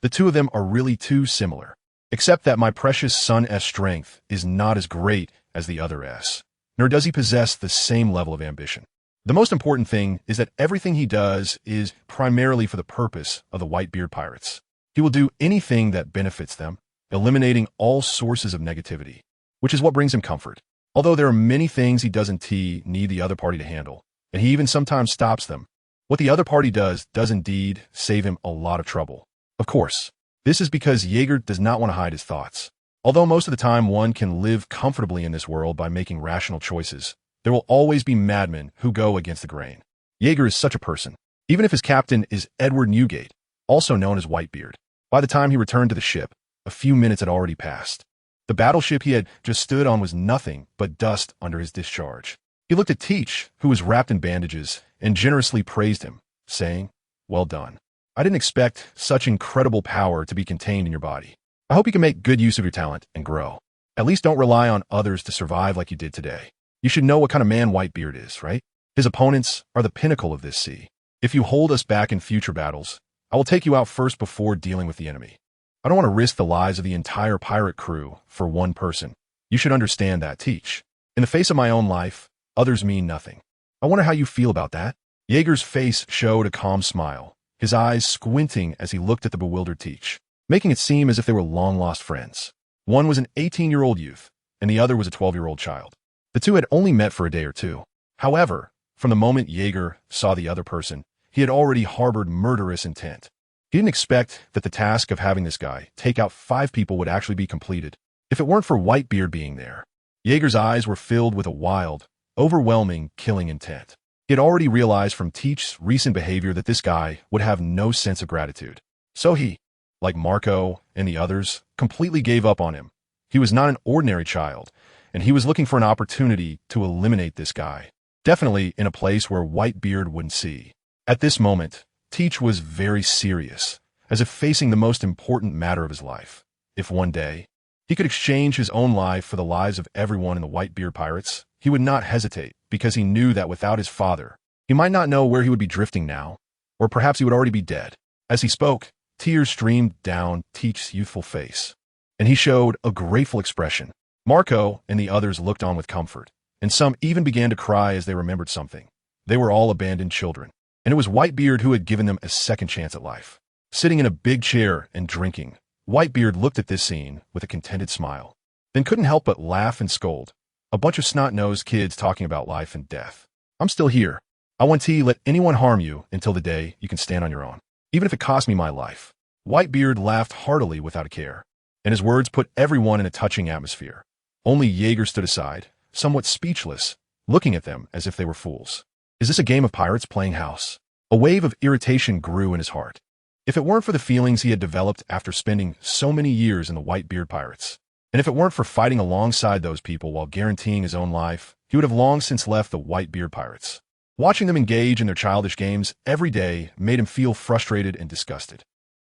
The two of them are really too similar, except that my precious son S strength is not as great as the other S, nor does he possess the same level of ambition. The most important thing is that everything he does is primarily for the purpose of the Whitebeard pirates. He will do anything that benefits them, eliminating all sources of negativity, which is what brings him comfort. Although there are many things he doesn't need the other party to handle, and he even sometimes stops them, what the other party does indeed save him a lot of trouble. Of course, this is because Jaeger does not want to hide his thoughts. Although most of the time one can live comfortably in this world by making rational choices, There will always be madmen who go against the grain. Jaeger is such a person, even if his captain is Edward Newgate, also known as Whitebeard. By the time he returned to the ship, a few minutes had already passed. The battleship he had just stood on was nothing but dust under his discharge. He looked at Teach, who was wrapped in bandages, and generously praised him, saying, "Well done. I didn't expect such incredible power to be contained in your body. I hope you can make good use of your talent and grow. At least don't rely on others to survive like you did today. You should know what kind of man Whitebeard is, right? His opponents are the pinnacle of this sea. If you hold us back in future battles, I will take you out first before dealing with the enemy. I don't want to risk the lives of the entire pirate crew for one person. You should understand that, Teach. In the face of my own life, others mean nothing. I wonder how you feel about that." Jaeger's face showed a calm smile, his eyes squinting as he looked at the bewildered Teach, making it seem as if they were long-lost friends. One was an 18-year-old youth, and the other was a 12-year-old child. The two had only met for a day or two. However, from the moment Jaeger saw the other person, he had already harbored murderous intent. He didn't expect that the task of having this guy take out 5 people would actually be completed, if it weren't for Whitebeard being there. Jaeger's eyes were filled with a wild, overwhelming killing intent. He had already realized from Teach's recent behavior that this guy would have no sense of gratitude. So he, like Marco and the others, completely gave up on him. He was not an ordinary child, and he was looking for an opportunity to eliminate this guy, definitely in a place where Whitebeard wouldn't see. At this moment, Teach was very serious, as if facing the most important matter of his life. If one day he could exchange his own life for the lives of everyone in the Whitebeard pirates, he would not hesitate, because he knew that without his father, he might not know where he would be drifting now, or perhaps he would already be dead. As he spoke, tears streamed down Teach's youthful face, and he showed a grateful expression. Marco and the others looked on with comfort, and some even began to cry as they remembered something. They were all abandoned children, and it was Whitebeard who had given them a second chance at life. Sitting in a big chair and drinking, Whitebeard looked at this scene with a contented smile, then couldn't help but laugh and scold. A bunch of snot-nosed kids talking about life and death. I'm still here. I won't let anyone harm you until the day you can stand on your own, even if it costs me my life. Whitebeard laughed heartily without a care, and his words put everyone in a touching atmosphere. Only Jaeger stood aside, somewhat speechless, looking at them as if they were fools. Is this a game of pirates playing house? A wave of irritation grew in his heart. If it weren't for the feelings he had developed after spending so many years in the Whitebeard pirates, and if it weren't for fighting alongside those people while guaranteeing his own life, he would have long since left the Whitebeard pirates. Watching them engage in their childish games every day made him feel frustrated and disgusted.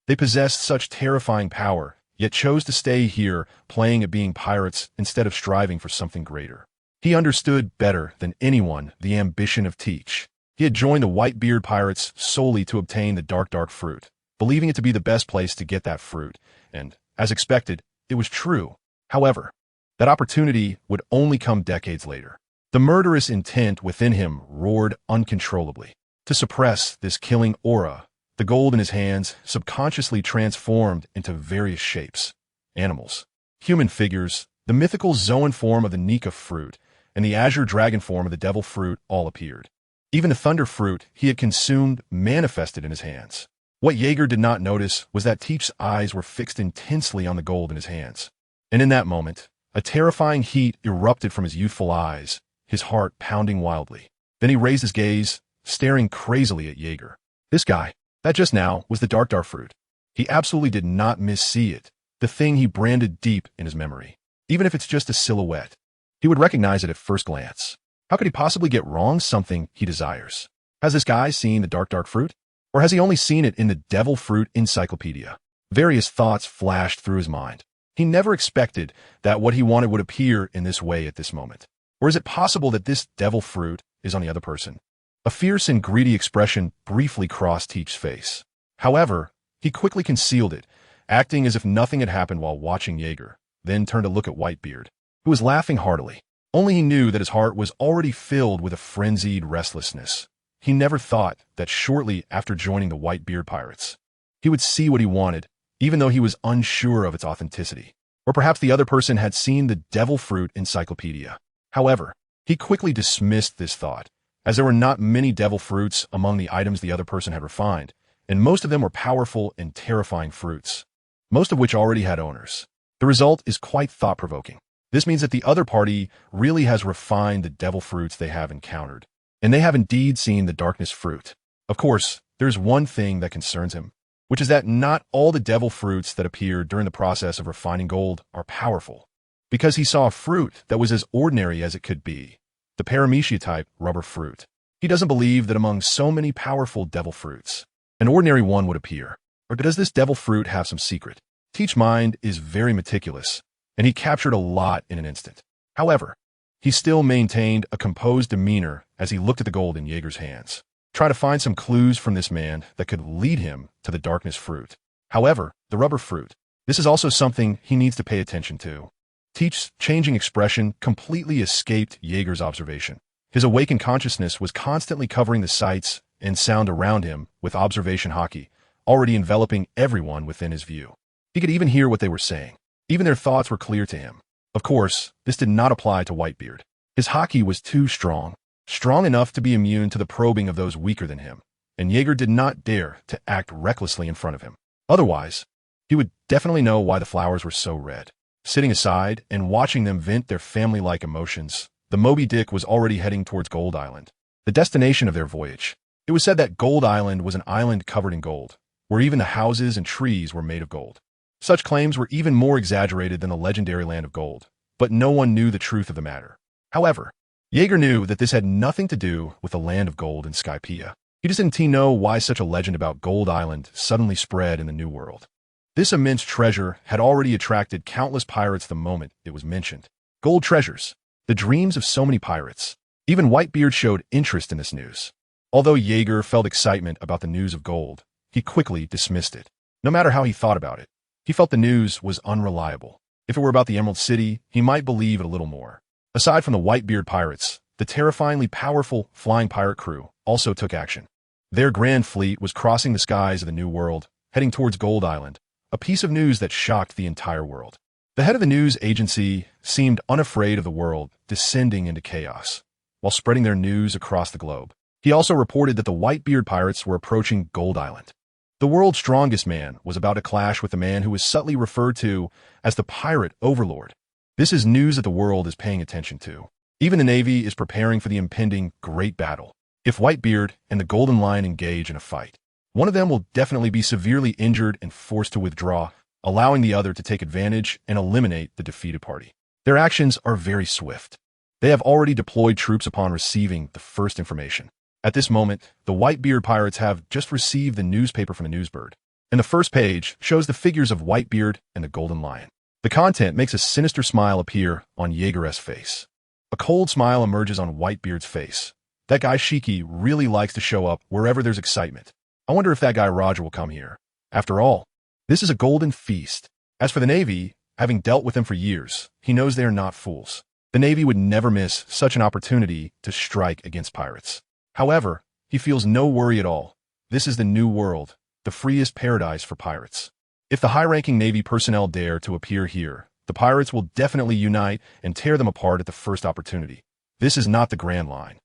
They possessed such terrifying power, yet chose to stay here playing at being pirates instead of striving for something greater. He understood better than anyone the ambition of Teach. He had joined the Whitebeard pirates solely to obtain the dark fruit, believing it to be the best place to get that fruit, and, as expected, it was true. However, that opportunity would only come decades later. The murderous intent within him roared uncontrollably. To suppress this killing aura, the gold in his hands subconsciously transformed into various shapes. Animals, human figures, the mythical Zoan form of the Nika fruit, and the azure dragon form of the devil fruit all appeared. Even the thunder fruit he had consumed manifested in his hands. What Jaeger did not notice was that Teach's eyes were fixed intensely on the gold in his hands. And in that moment, a terrifying heat erupted from his youthful eyes, his heart pounding wildly. Then he raised his gaze, staring crazily at Jaeger. This guy, that just now was the dark fruit. He absolutely did not missee it, the thing he branded deep in his memory. Even if it's just a silhouette, he would recognize it at first glance. How could he possibly get wrong something he desires? Has this guy seen the dark fruit? Or has he only seen it in the devil fruit encyclopedia? Various thoughts flashed through his mind. He never expected that what he wanted would appear in this way at this moment. Or is it possible that this devil fruit is on the other person? A fierce and greedy expression briefly crossed Teach's face. However, he quickly concealed it, acting as if nothing had happened while watching Jaeger, then turned to look at Whitebeard, who was laughing heartily. Only he knew that his heart was already filled with a frenzied restlessness. He never thought that shortly after joining the Whitebeard pirates, he would see what he wanted, even though he was unsure of its authenticity. Or perhaps the other person had seen the devil fruit encyclopedia. However, he quickly dismissed this thought, as there were not many devil fruits among the items the other person had refined, and most of them were powerful and terrifying fruits, most of which already had owners. The result is quite thought-provoking. This means that the other party really has refined the devil fruits they have encountered, and they have indeed seen the darkness fruit. Of course, there's one thing that concerns him, which is that not all the devil fruits that appear during the process of refining gold are powerful, because he saw a fruit that was as ordinary as it could be, the paramecia-type rubber fruit. He doesn't believe that among so many powerful devil fruits, an ordinary one would appear. Or does this devil fruit have some secret? Teach's mind is very meticulous, and he captured a lot in an instant. However, he still maintained a composed demeanor as he looked at the gold in Jaeger's hands, trying to find some clues from this man that could lead him to the darkness fruit. However, the rubber fruit, this is also something he needs to pay attention to. Teach's changing expression completely escaped Jaeger's observation. His awakened consciousness was constantly covering the sights and sound around him with observation hockey, already enveloping everyone within his view. He could even hear what they were saying. Even their thoughts were clear to him. Of course, this did not apply to Whitebeard. His hockey was too strong enough to be immune to the probing of those weaker than him, and Jaeger did not dare to act recklessly in front of him. Otherwise, he would definitely know why the flowers were so red. Sitting aside and watching them vent their family-like emotions, the Moby Dick was already heading towards Gold Island, the destination of their voyage. It was said that Gold Island was an island covered in gold, where even the houses and trees were made of gold. Such claims were even more exaggerated than the legendary land of gold, but no one knew the truth of the matter. However, Jaeger knew that this had nothing to do with the land of gold in Skypiea. He just didn't know why such a legend about Gold Island suddenly spread in the New World. This immense treasure had already attracted countless pirates the moment it was mentioned. Gold treasures, the dreams of so many pirates. Even Whitebeard showed interest in this news. Although Jaeger felt excitement about the news of gold, he quickly dismissed it. No matter how he thought about it, he felt the news was unreliable. If it were about the Emerald City, he might believe it a little more. Aside from the Whitebeard pirates, the terrifyingly powerful flying pirate crew also took action. Their grand fleet was crossing the skies of the New World, heading towards Gold Island, a piece of news that shocked the entire world. The head of the news agency seemed unafraid of the world descending into chaos, while spreading their news across the globe. He also reported that the Whitebeard pirates were approaching Gold Island. The world's strongest man was about to clash with the man who was subtly referred to as the pirate overlord. This is news that the world is paying attention to. Even the Navy is preparing for the impending great battle. If Whitebeard and the Golden Lion engage in a fight, one of them will definitely be severely injured and forced to withdraw, allowing the other to take advantage and eliminate the defeated party. Their actions are very swift. They have already deployed troops upon receiving the first information. At this moment, the Whitebeard pirates have just received the newspaper from the Newsbird, and the first page shows the figures of Whitebeard and the Golden Lion. The content makes a sinister smile appear on Jaeger's face. A cold smile emerges on Whitebeard's face. That guy Shiki really likes to show up wherever there's excitement. I wonder if that guy Roger will come here. After all, this is a golden feast. As for the Navy, having dealt with them for years, he knows they are not fools. The Navy would never miss such an opportunity to strike against pirates. However, he feels no worry at all. This is the New World, the freest paradise for pirates. If the high-ranking Navy personnel dare to appear here, the pirates will definitely unite and tear them apart at the first opportunity. This is not the Grand Line.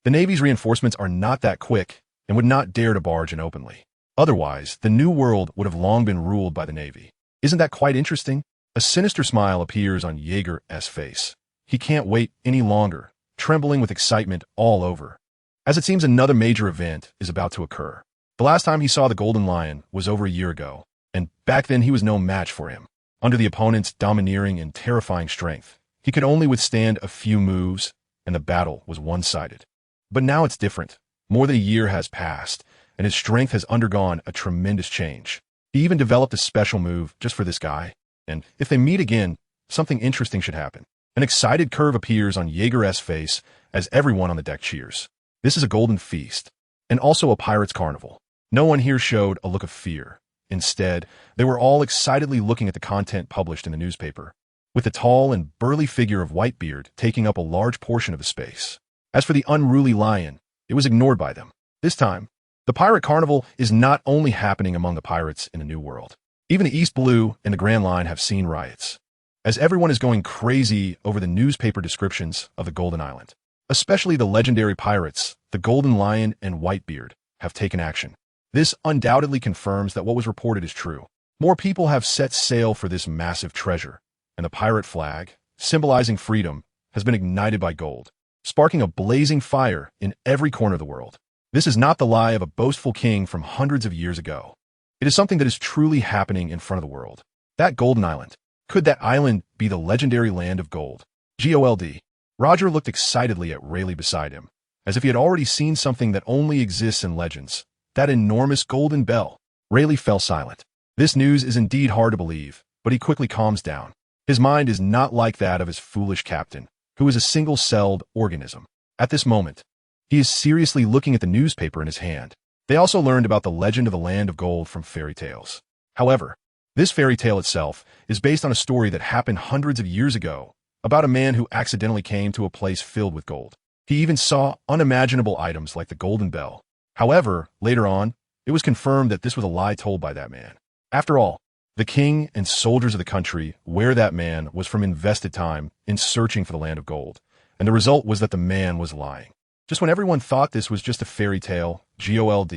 The Navy's reinforcements are not that quick and would not dare to barge in openly. Otherwise, the New World would have long been ruled by the Navy. Isn't that quite interesting? A sinister smile appears on Jaeger's face. He can't wait any longer, trembling with excitement all over, as it seems another major event is about to occur. The last time he saw the Golden Lion was over a year ago, and back then he was no match for him. Under the opponent's domineering and terrifying strength, he could only withstand a few moves, and the battle was one-sided. But now it's different. More than a year has passed, and his strength has undergone a tremendous change. He even developed a special move just for this guy, and if they meet again, something interesting should happen. An excited curve appears on Jaeger's face as everyone on the deck cheers. This is a golden feast, and also a pirate's carnival. No one here showed a look of fear. Instead, they were all excitedly looking at the content published in the newspaper, with the tall and burly figure of Whitebeard taking up a large portion of the space. As for the unruly lion, it was ignored by them. This time, the pirate carnival is not only happening among the pirates in the New World. Even the East Blue and the Grand Line have seen riots, as everyone is going crazy over the newspaper descriptions of the Golden Island. Especially the legendary pirates, the Golden Lion and Whitebeard, have taken action. This undoubtedly confirms that what was reported is true. More people have set sail for this massive treasure, and the pirate flag, symbolizing freedom, has been ignited by gold, sparking a blazing fire in every corner of the world. This is not the lie of a boastful king from hundreds of years ago. It is something that is truly happening in front of the world. That golden island. Could that island be the legendary land of gold? GOLD. Roger looked excitedly at Rayleigh beside him, as if he had already seen something that only exists in legends. That enormous golden bell. Rayleigh fell silent. This news is indeed hard to believe, but he quickly calms down. His mind is not like that of his foolish captain, who is a single-celled organism. At this moment, he is seriously looking at the newspaper in his hand. They also learned about the legend of the land of gold from fairy tales. However, this fairy tale itself is based on a story that happened hundreds of years ago about a man who accidentally came to a place filled with gold. He even saw unimaginable items like the golden bell. However, later on, it was confirmed that this was a lie told by that man. After all, the king and soldiers of the country where that man was from invested time in searching for the land of gold, and the result was that the man was lying. Just when everyone thought this was just a fairy tale, GOLD,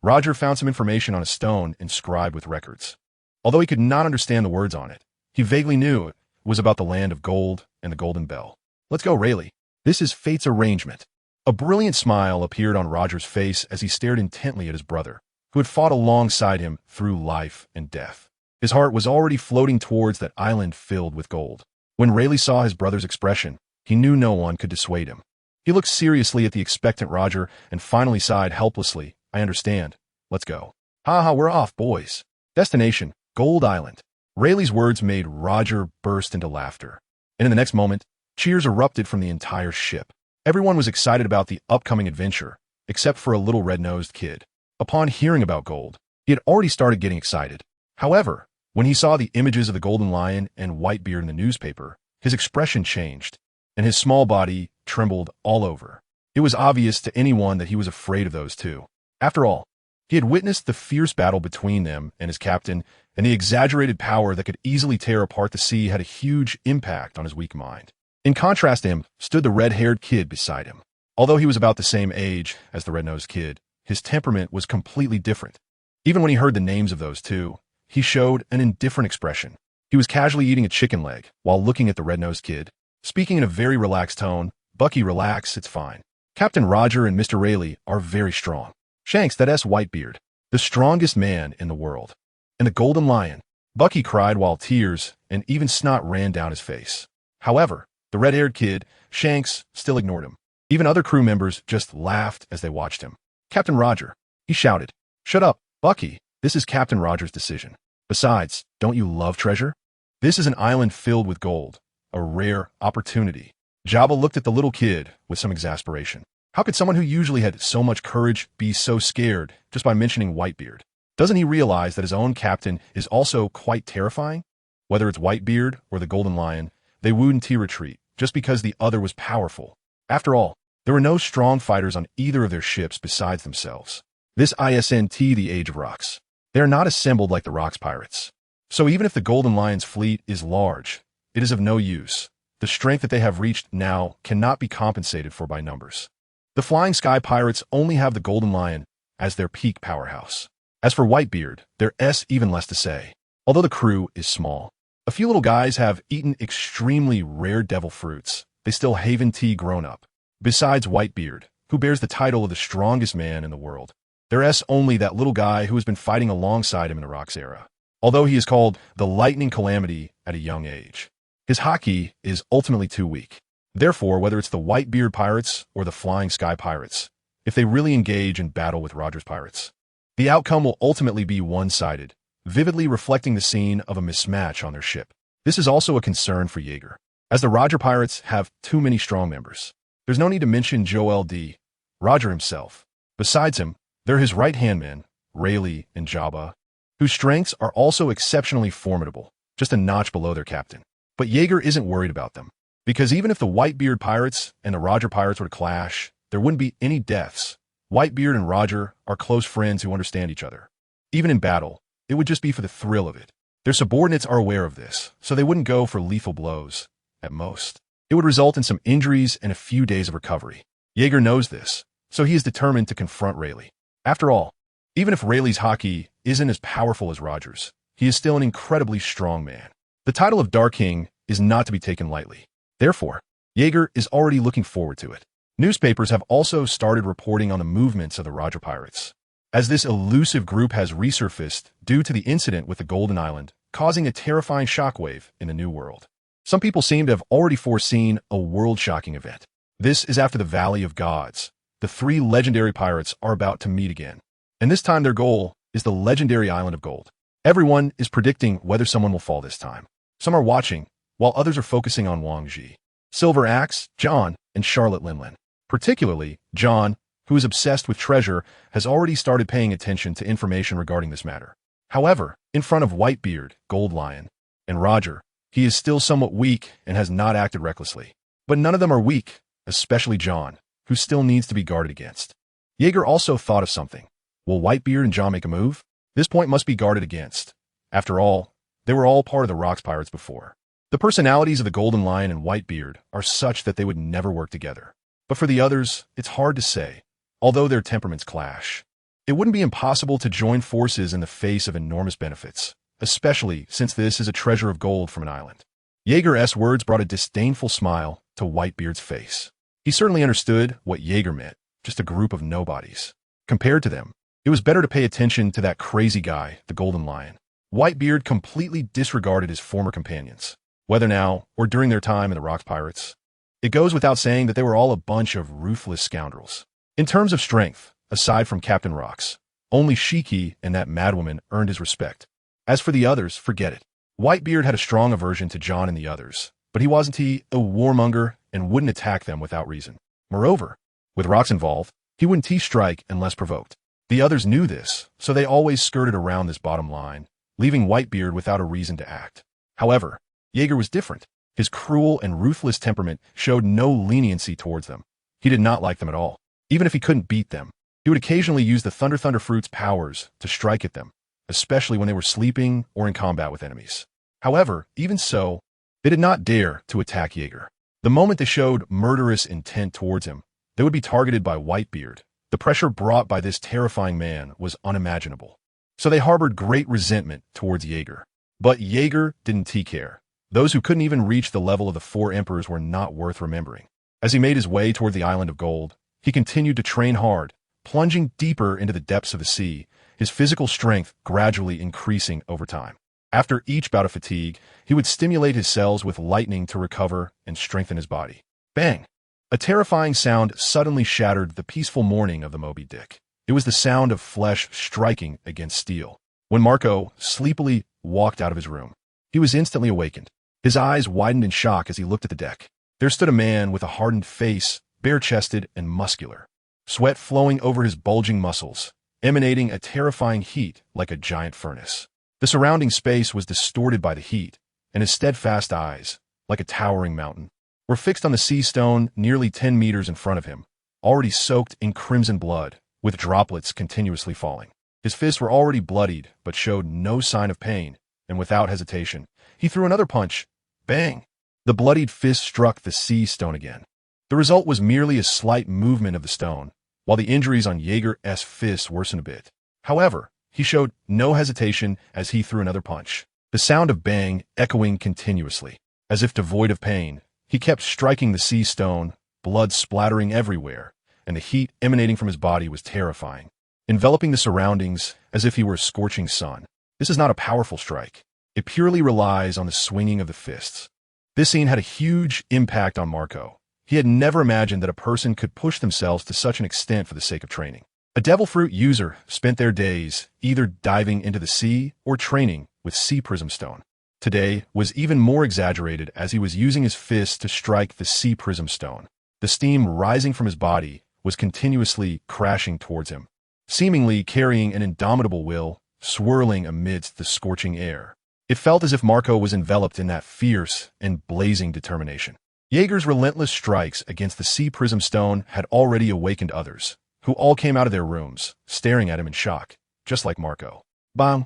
Roger found some information on a stone inscribed with records. Although he could not understand the words on it, he vaguely knew it was about the land of gold and the golden bell. Let's go, Rayleigh. This is fate's arrangement. A brilliant smile appeared on Roger's face as he stared intently at his brother, who had fought alongside him through life and death. His heart was already floating towards that island filled with gold. When Rayleigh saw his brother's expression, he knew no one could dissuade him. He looked seriously at the expectant Roger and finally sighed helplessly. I understand. Let's go. Ha, we're off, boys. Destination, Gold Island. Rayleigh's words made Roger burst into laughter. And in the next moment, cheers erupted from the entire ship. Everyone was excited about the upcoming adventure, except for a little red-nosed kid. Upon hearing about gold, he had already started getting excited. However, when he saw the images of the golden lion and Whitebeard in the newspaper, his expression changed, and his small body trembled all over. It was obvious to anyone that he was afraid of those two. After all, he had witnessed the fierce battle between them and his captain, and the exaggerated power that could easily tear apart the sea had a huge impact on his weak mind. In contrast to him stood the red-haired kid beside him. Although he was about the same age as the red-nosed kid, his temperament was completely different. Even when he heard the names of those two, he showed an indifferent expression. He was casually eating a chicken leg while looking at the red-nosed kid, speaking in a very relaxed tone. Bucky, relax, it's fine. Captain Roger and Mr. Rayleigh are very strong. Shanks, that's Whitebeard, the strongest man in the world. And the golden lion. Bucky cried while tears and even snot ran down his face. However, the red-haired kid, Shanks, still ignored him. Even other crew members just laughed as they watched him. Captain Roger, he shouted. Shut up, Bucky. This is Captain Roger's decision. Besides, don't you love treasure? This is an island filled with gold, a rare opportunity. Jabba looked at the little kid with some exasperation. How could someone who usually had so much courage be so scared just by mentioning Whitebeard? Doesn't he realize that his own captain is also quite terrifying? Whether it's Whitebeard or the Golden Lion, they wouldn't retreat just because the other was powerful. After all, there were no strong fighters on either of their ships besides themselves. This isn't the Age of Rocks. They are not assembled like the Rocks pirates. So even if the Golden Lion's fleet is large, it is of no use. The strength that they have reached now cannot be compensated for by numbers. The Flying Sky Pirates only have the Golden Lion as their peak powerhouse. As for Whitebeard, there's even less to say. Although the crew is small, a few little guys have eaten extremely rare devil fruits. They still haven't grown up. Besides Whitebeard, who bears the title of the strongest man in the world, there's only that little guy who has been fighting alongside him in the Rocks era. Although he is called the Lightning Calamity at a young age, his haki is ultimately too weak. Therefore, whether it's the Whitebeard Pirates or the Flying Sky Pirates, if they really engage in battle with Roger's pirates, the outcome will ultimately be one-sided, vividly reflecting the scene of a mismatch on their ship. This is also a concern for Jaeger, as the Roger Pirates have too many strong members. There's no need to mention GOLD, Roger himself. Besides him, they're his right-hand men, Rayleigh and Jabba, whose strengths are also exceptionally formidable, just a notch below their captain. But Jaeger isn't worried about them, because even if the Whitebeard Pirates and the Roger Pirates were to clash, there wouldn't be any deaths. Whitebeard and Roger are close friends who understand each other. Even in battle, it would just be for the thrill of it. Their subordinates are aware of this, so they wouldn't go for lethal blows, at most. It would result in some injuries and a few days of recovery. Jaeger knows this, so he is determined to confront Rayleigh. After all, even if Rayleigh's haki isn't as powerful as Roger's, he is still an incredibly strong man. The title of Dark King is not to be taken lightly. Therefore, Jaeger is already looking forward to it. Newspapers have also started reporting on the movements of the Roger Pirates, as this elusive group has resurfaced due to the incident with the Golden Island, causing a terrifying shockwave in the New World. Some people seem to have already foreseen a world-shocking event. This is after the Valley of Gods. The three legendary pirates are about to meet again, and this time their goal is the legendary Island of Gold. Everyone is predicting whether someone will fall this time. Some are watching, while others are focusing on Wang Ji, Silver Axe, John, and Charlotte Linlin. Particularly, John, who is obsessed with treasure, has already started paying attention to information regarding this matter. However, in front of Whitebeard, Gold Lion, and Roger, he is still somewhat weak and has not acted recklessly. But none of them are weak, especially John, who still needs to be guarded against. Jaeger also thought of something. Will Whitebeard and John make a move? This point must be guarded against. After all, they were all part of the Rocks Pirates before. The personalities of the Golden Lion and Whitebeard are such that they would never work together. But for the others, it's hard to say, although their temperaments clash. It wouldn't be impossible to join forces in the face of enormous benefits, especially since this is a treasure of gold from an island. Jaeger's words brought a disdainful smile to Whitebeard's face. He certainly understood what Jaeger meant, just a group of nobodies. Compared to them, it was better to pay attention to that crazy guy, the Golden Lion. Whitebeard completely disregarded his former companions, whether now or during their time in the Rocks Pirates. It goes without saying that they were all a bunch of ruthless scoundrels. In terms of strength, aside from Captain Rocks, only Shiki and that madwoman earned his respect. As for the others, forget it. Whitebeard had a strong aversion to John and the others, but he wasn't a warmonger and wouldn't attack them without reason. Moreover, with Rocks involved, he wouldn't strike unless provoked. The others knew this, so they always skirted around this bottom line, leaving Whitebeard without a reason to act. However, Jaeger was different. His cruel and ruthless temperament showed no leniency towards them. He did not like them at all. Even if he couldn't beat them, he would occasionally use the Thunder Fruit's powers to strike at them, especially when they were sleeping or in combat with enemies. However, even so, they did not dare to attack Jaeger. The moment they showed murderous intent towards him, they would be targeted by Whitebeard. The pressure brought by this terrifying man was unimaginable. So they harbored great resentment towards Jaeger. But Jaeger didn't care. Those who couldn't even reach the level of the four emperors were not worth remembering. As he made his way toward the Island of Gold, he continued to train hard, plunging deeper into the depths of the sea, his physical strength gradually increasing over time. After each bout of fatigue, he would stimulate his cells with lightning to recover and strengthen his body. Bang! A terrifying sound suddenly shattered the peaceful morning of the Moby Dick. It was the sound of flesh striking against steel. When Marco sleepily walked out of his room, he was instantly awakened. His eyes widened in shock as he looked at the deck. There stood a man with a hardened face, bare-chested and muscular, sweat flowing over his bulging muscles, emanating a terrifying heat like a giant furnace. The surrounding space was distorted by the heat, and his steadfast eyes, like a towering mountain, were fixed on the sea stone nearly 10 meters in front of him, already soaked in crimson blood, with droplets continuously falling. His fists were already bloodied, but showed no sign of pain, and without hesitation, he threw another punch. Bang! The bloodied fist struck the sea stone again. The result was merely a slight movement of the stone, while the injuries on Jaeger's fists worsened a bit. However, he showed no hesitation as he threw another punch. The sound of bang echoing continuously. As if devoid of pain, he kept striking the sea stone, blood splattering everywhere, and the heat emanating from his body was terrifying, enveloping the surroundings as if he were a scorching sun. This is not a powerful strike. It purely relies on the swinging of the fists. This scene had a huge impact on Marco. He had never imagined that a person could push themselves to such an extent for the sake of training. A Devil Fruit user spent their days either diving into the sea or training with sea prism stone. Today was even more exaggerated as he was using his fists to strike the sea prism stone. The steam rising from his body was continuously crashing towards him, seemingly carrying an indomitable will, swirling amidst the scorching air. It felt as if Marco was enveloped in that fierce and blazing determination. Jaeger's relentless strikes against the sea prism stone had already awakened others, who all came out of their rooms, staring at him in shock, just like Marco. Bang!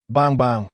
Bang bang!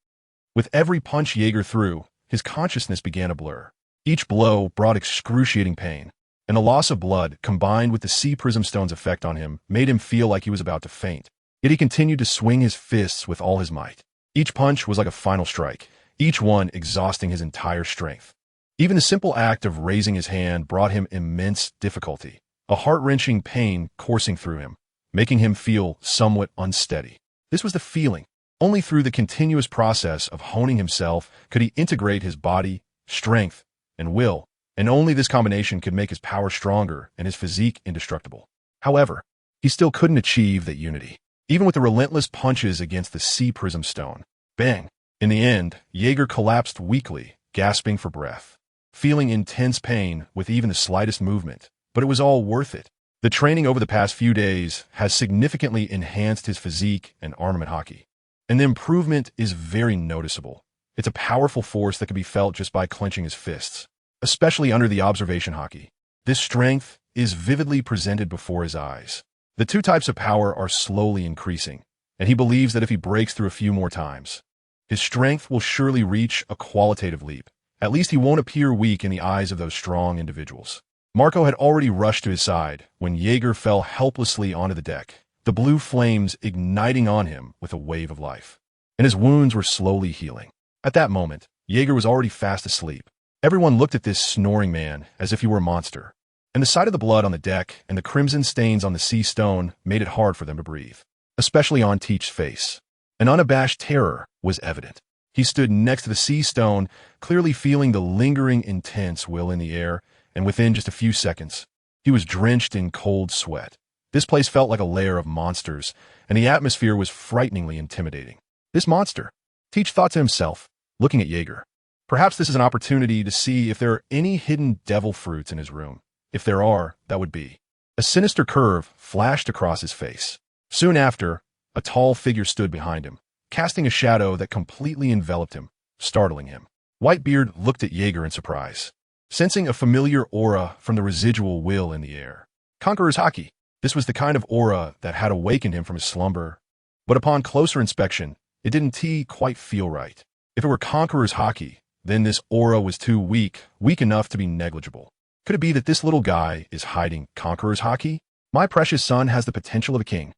With every punch Jaeger threw, his consciousness began to blur. Each blow brought excruciating pain, and the loss of blood, combined with the sea prism stone's effect on him, made him feel like he was about to faint. Yet he continued to swing his fists with all his might. Each punch was like a final strike, each one exhausting his entire strength. Even the simple act of raising his hand brought him immense difficulty, a heart-wrenching pain coursing through him, making him feel somewhat unsteady. This was the feeling. Only through the continuous process of honing himself could he integrate his body, strength, and will, and only this combination could make his power stronger and his physique indestructible. However, he still couldn't achieve that unity, even with the relentless punches against the sea prism stone. Bang! In the end, Jaeger collapsed weakly, gasping for breath, feeling intense pain with even the slightest movement, but it was all worth it. The training over the past few days has significantly enhanced his physique and armament hockey, and the improvement is very noticeable. It's a powerful force that can be felt just by clenching his fists, especially under the observation hockey. This strength is vividly presented before his eyes. The two types of power are slowly increasing, and he believes that if he breaks through a few more times, his strength will surely reach a qualitative leap. At least he won't appear weak in the eyes of those strong individuals. Marco had already rushed to his side when Jaeger fell helplessly onto the deck, the blue flames igniting on him with a wave of life, and his wounds were slowly healing. At that moment, Jaeger was already fast asleep. Everyone looked at this snoring man as if he were a monster, and the sight of the blood on the deck and the crimson stains on the sea stone made it hard for them to breathe, especially on Teach's face. An unabashed terror was evident. He stood next to the sea stone, clearly feeling the lingering intense will in the air, and within just a few seconds, he was drenched in cold sweat. This place felt like a lair of monsters, and the atmosphere was frighteningly intimidating. This monster, Teach thought to himself, looking at Jaeger. Perhaps this is an opportunity to see if there are any hidden devil fruits in his room. If there are, that would be. A sinister curve flashed across his face. Soon after, a tall figure stood behind him, casting a shadow that completely enveloped him, startling him. Whitebeard looked at Jaeger in surprise, sensing a familiar aura from the residual will in the air. Conqueror's hockey. This was the kind of aura that had awakened him from his slumber. But upon closer inspection, it didn't quite feel right. If it were Conqueror's hockey, then this aura was too weak enough to be negligible. Could it be that this little guy is hiding Conqueror's hockey? My precious son has the potential of a king.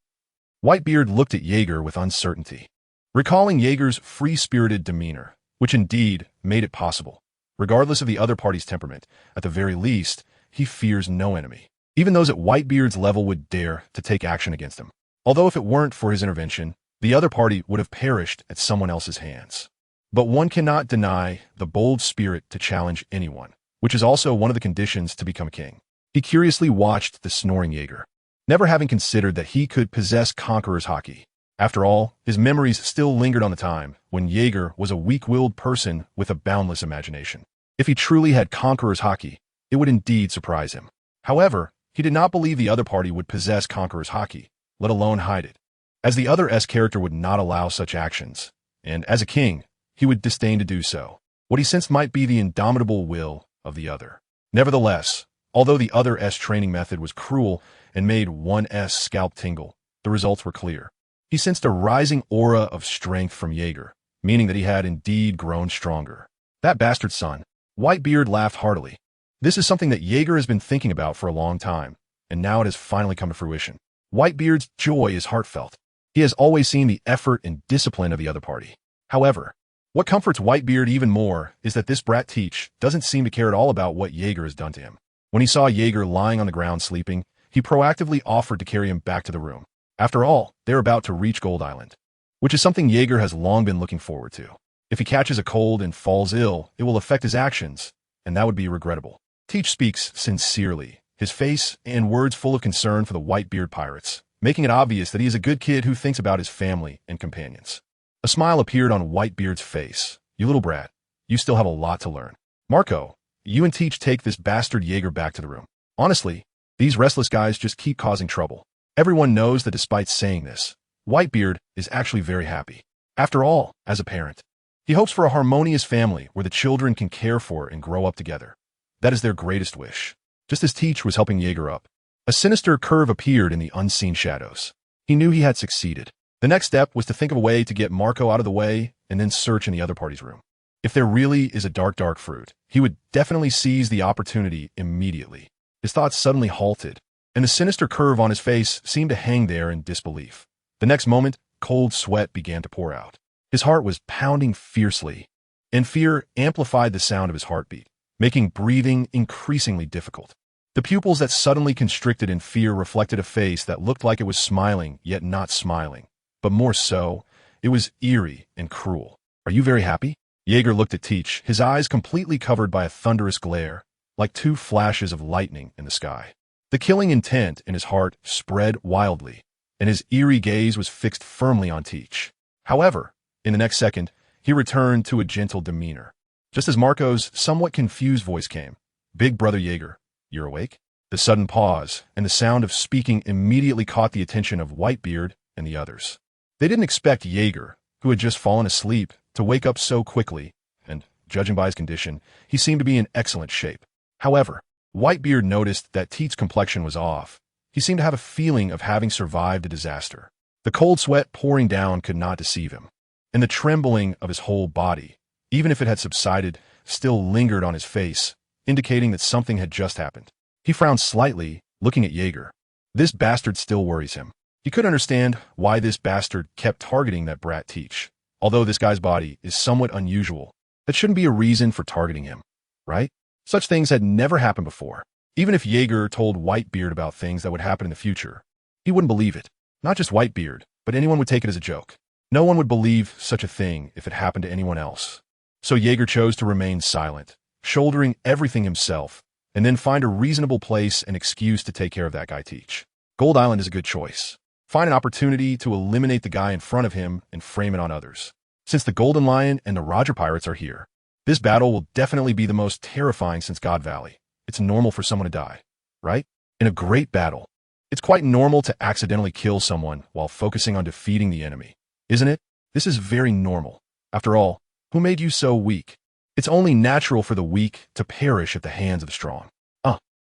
Whitebeard looked at Jaeger with uncertainty, recalling Jaeger's free-spirited demeanor, which indeed made it possible. Regardless of the other party's temperament, at the very least, he fears no enemy. Even those at Whitebeard's level would dare to take action against him. Although if it weren't for his intervention, the other party would have perished at someone else's hands. But one cannot deny the bold spirit to challenge anyone, which is also one of the conditions to become a king. He curiously watched the snoring Jaeger, never having considered that he could possess Conqueror's hockey. After all, his memories still lingered on the time when Jaeger was a weak-willed person with a boundless imagination. If he truly had Conqueror's hockey, it would indeed surprise him. However, he did not believe the other party would possess Conqueror's hockey, let alone hide it, as the other S character would not allow such actions, and as a king, he would disdain to do so. What he sensed might be the indomitable will of the other. Nevertheless, although the other S training method was cruel and made one S scalp tingle, the results were clear. He sensed a rising aura of strength from Jaeger, meaning that he had indeed grown stronger. That bastard son. Whitebeard laughed heartily. This is something that Jaeger has been thinking about for a long time, and now it has finally come to fruition. Whitebeard's joy is heartfelt. He has always seen the effort and discipline of the other party. However, what comforts Whitebeard even more is that this brat Teach doesn't seem to care at all about what Jaeger has done to him. When he saw Jaeger lying on the ground sleeping, he proactively offered to carry him back to the room. After all, they're about to reach Gold Island, which is something Jaeger has long been looking forward to. If he catches a cold and falls ill, it will affect his actions, and that would be regrettable. Teach speaks sincerely, his face and words full of concern for the Whitebeard pirates, making it obvious that he is a good kid who thinks about his family and companions. A smile appeared on Whitebeard's face. You little brat, you still have a lot to learn. Marco, you and Teach take this bastard Jaeger back to the room. Honestly, these restless guys just keep causing trouble. Everyone knows that despite saying this, Whitebeard is actually very happy. After all, as a parent, he hopes for a harmonious family where the children can care for and grow up together. That is their greatest wish. Just as Teach was helping Jaeger up, a sinister curve appeared in the unseen shadows. He knew he had succeeded. The next step was to think of a way to get Marco out of the way and then search in the other party's room. If there really is a dark fruit, he would definitely seize the opportunity immediately. His thoughts suddenly halted, and the sinister curve on his face seemed to hang there in disbelief. The next moment, cold sweat began to pour out. His heart was pounding fiercely, and fear amplified the sound of his heartbeat. making breathing increasingly difficult. The pupils that suddenly constricted in fear reflected a face that looked like it was smiling, yet not smiling. But more so, it was eerie and cruel. Are you very happy? Jaeger looked at Teach, his eyes completely covered by a thunderous glare, like two flashes of lightning in the sky. The killing intent in his heart spread wildly, and his eerie gaze was fixed firmly on Teach. However, in the next second, he returned to a gentle demeanor. Just as Marco's somewhat confused voice came, "Big Brother Jaeger, you're awake?" The sudden pause and the sound of speaking immediately caught the attention of Whitebeard and the others. They didn't expect Jaeger, who had just fallen asleep, to wake up so quickly, and, judging by his condition, he seemed to be in excellent shape. However, Whitebeard noticed that Teach's complexion was off. He seemed to have a feeling of having survived a disaster. The cold sweat pouring down could not deceive him, and the trembling of his whole body, even if it had subsided, still lingered on his face, indicating that something had just happened. He frowned slightly, looking at Jaeger. This bastard still worries him. He could understand why this bastard kept targeting that brat Teach. Although this guy's body is somewhat unusual, that shouldn't be a reason for targeting him, right? Such things had never happened before. Even if Jaeger told Whitebeard about things that would happen in the future, he wouldn't believe it. Not just Whitebeard, but anyone would take it as a joke. No one would believe such a thing if it happened to anyone else. So Jaeger chose to remain silent, shouldering everything himself, and then find a reasonable place and excuse to take care of that guy Teach. Gold Island is a good choice. Find an opportunity to eliminate the guy in front of him and frame it on others. Since the Golden Lion and the Roger Pirates are here, this battle will definitely be the most terrifying since God Valley. It's normal for someone to die, right? In a great battle, it's quite normal to accidentally kill someone while focusing on defeating the enemy, isn't it? This is very normal. After all, who made you so weak? It's only natural for the weak to perish at the hands of the strong.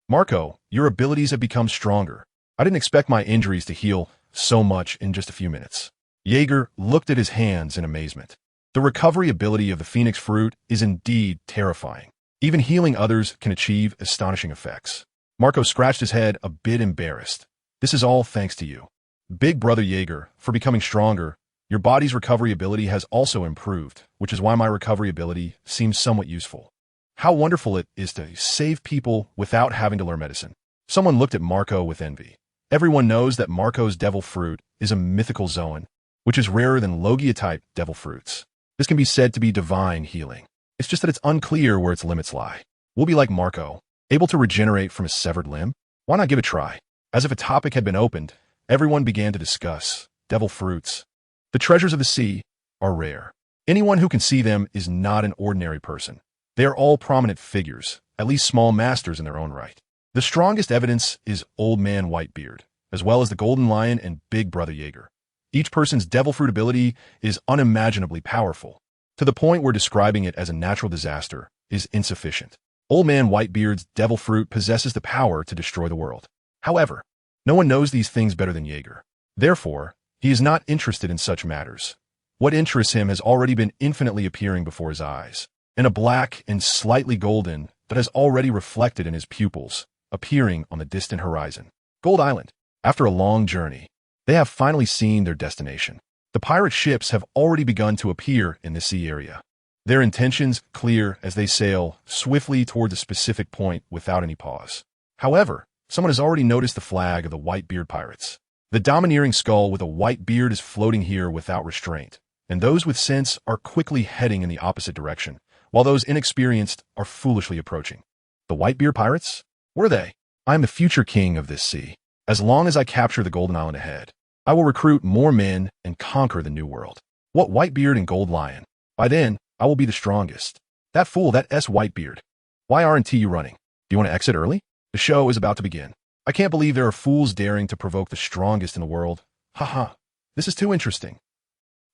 Marco, your abilities have become stronger. I didn't expect my injuries to heal so much in just a few minutes. Jaeger looked at his hands in amazement. The recovery ability of the Phoenix Fruit is indeed terrifying. Even healing others can achieve astonishing effects. Marco scratched his head, a bit embarrassed. This is all thanks to you. Big Brother Jaeger, for becoming stronger, your body's recovery ability has also improved, which is why my recovery ability seems somewhat useful. How wonderful it is to save people without having to learn medicine. Someone looked at Marco with envy. Everyone knows that Marco's devil fruit is a mythical zoan, which is rarer than Logia-type devil fruits. This can be said to be divine healing. It's just that it's unclear where its limits lie. We'll be like Marco, able to regenerate from a severed limb? Why not give it a try? As if a topic had been opened, everyone began to discuss devil fruits. The treasures of the sea are rare. Anyone who can see them is not an ordinary person. They are all prominent figures, at least small masters in their own right. The strongest evidence is Old Man Whitebeard, as well as the Golden Lion and Big Brother Jaeger. Each person's devil fruit ability is unimaginably powerful, to the point where describing it as a natural disaster is insufficient. Old Man Whitebeard's devil fruit possesses the power to destroy the world. However, no one knows these things better than Jaeger. Therefore, he is not interested in such matters. What interests him has already been infinitely appearing before his eyes, in a black and slightly golden that has already reflected in his pupils, appearing on the distant horizon. Gold Island. After a long journey, they have finally seen their destination. The pirate ships have already begun to appear in the sea area. Their intentions clear as they sail swiftly toward a specific point without any pause. However, someone has already noticed the flag of the Whitebeard pirates. The domineering skull with a white beard is floating here without restraint, and those with sense are quickly heading in the opposite direction, while those inexperienced are foolishly approaching. The Whitebeard pirates? Were they? I am the future king of this sea. As long as I capture the Golden Island ahead, I will recruit more men and conquer the New World. What Whitebeard and Gold Lion? By then, I will be the strongest. That fool, that Whitebeard. Why aren't you running? Do you want to exit early? The show is about to begin. I can't believe there are fools daring to provoke the strongest in the world. Haha, this is too interesting.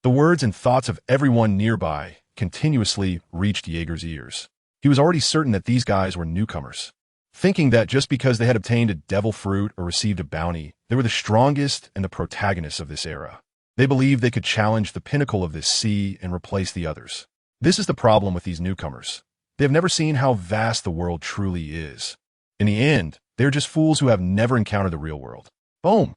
The words and thoughts of everyone nearby continuously reached Jaeger's ears. He was already certain that these guys were newcomers, thinking that just because they had obtained a devil fruit or received a bounty, they were the strongest and the protagonists of this era. They believed they could challenge the pinnacle of this sea and replace the others. This is the problem with these newcomers. They have never seen how vast the world truly is. In the end, they are just fools who have never encountered the real world. Boom!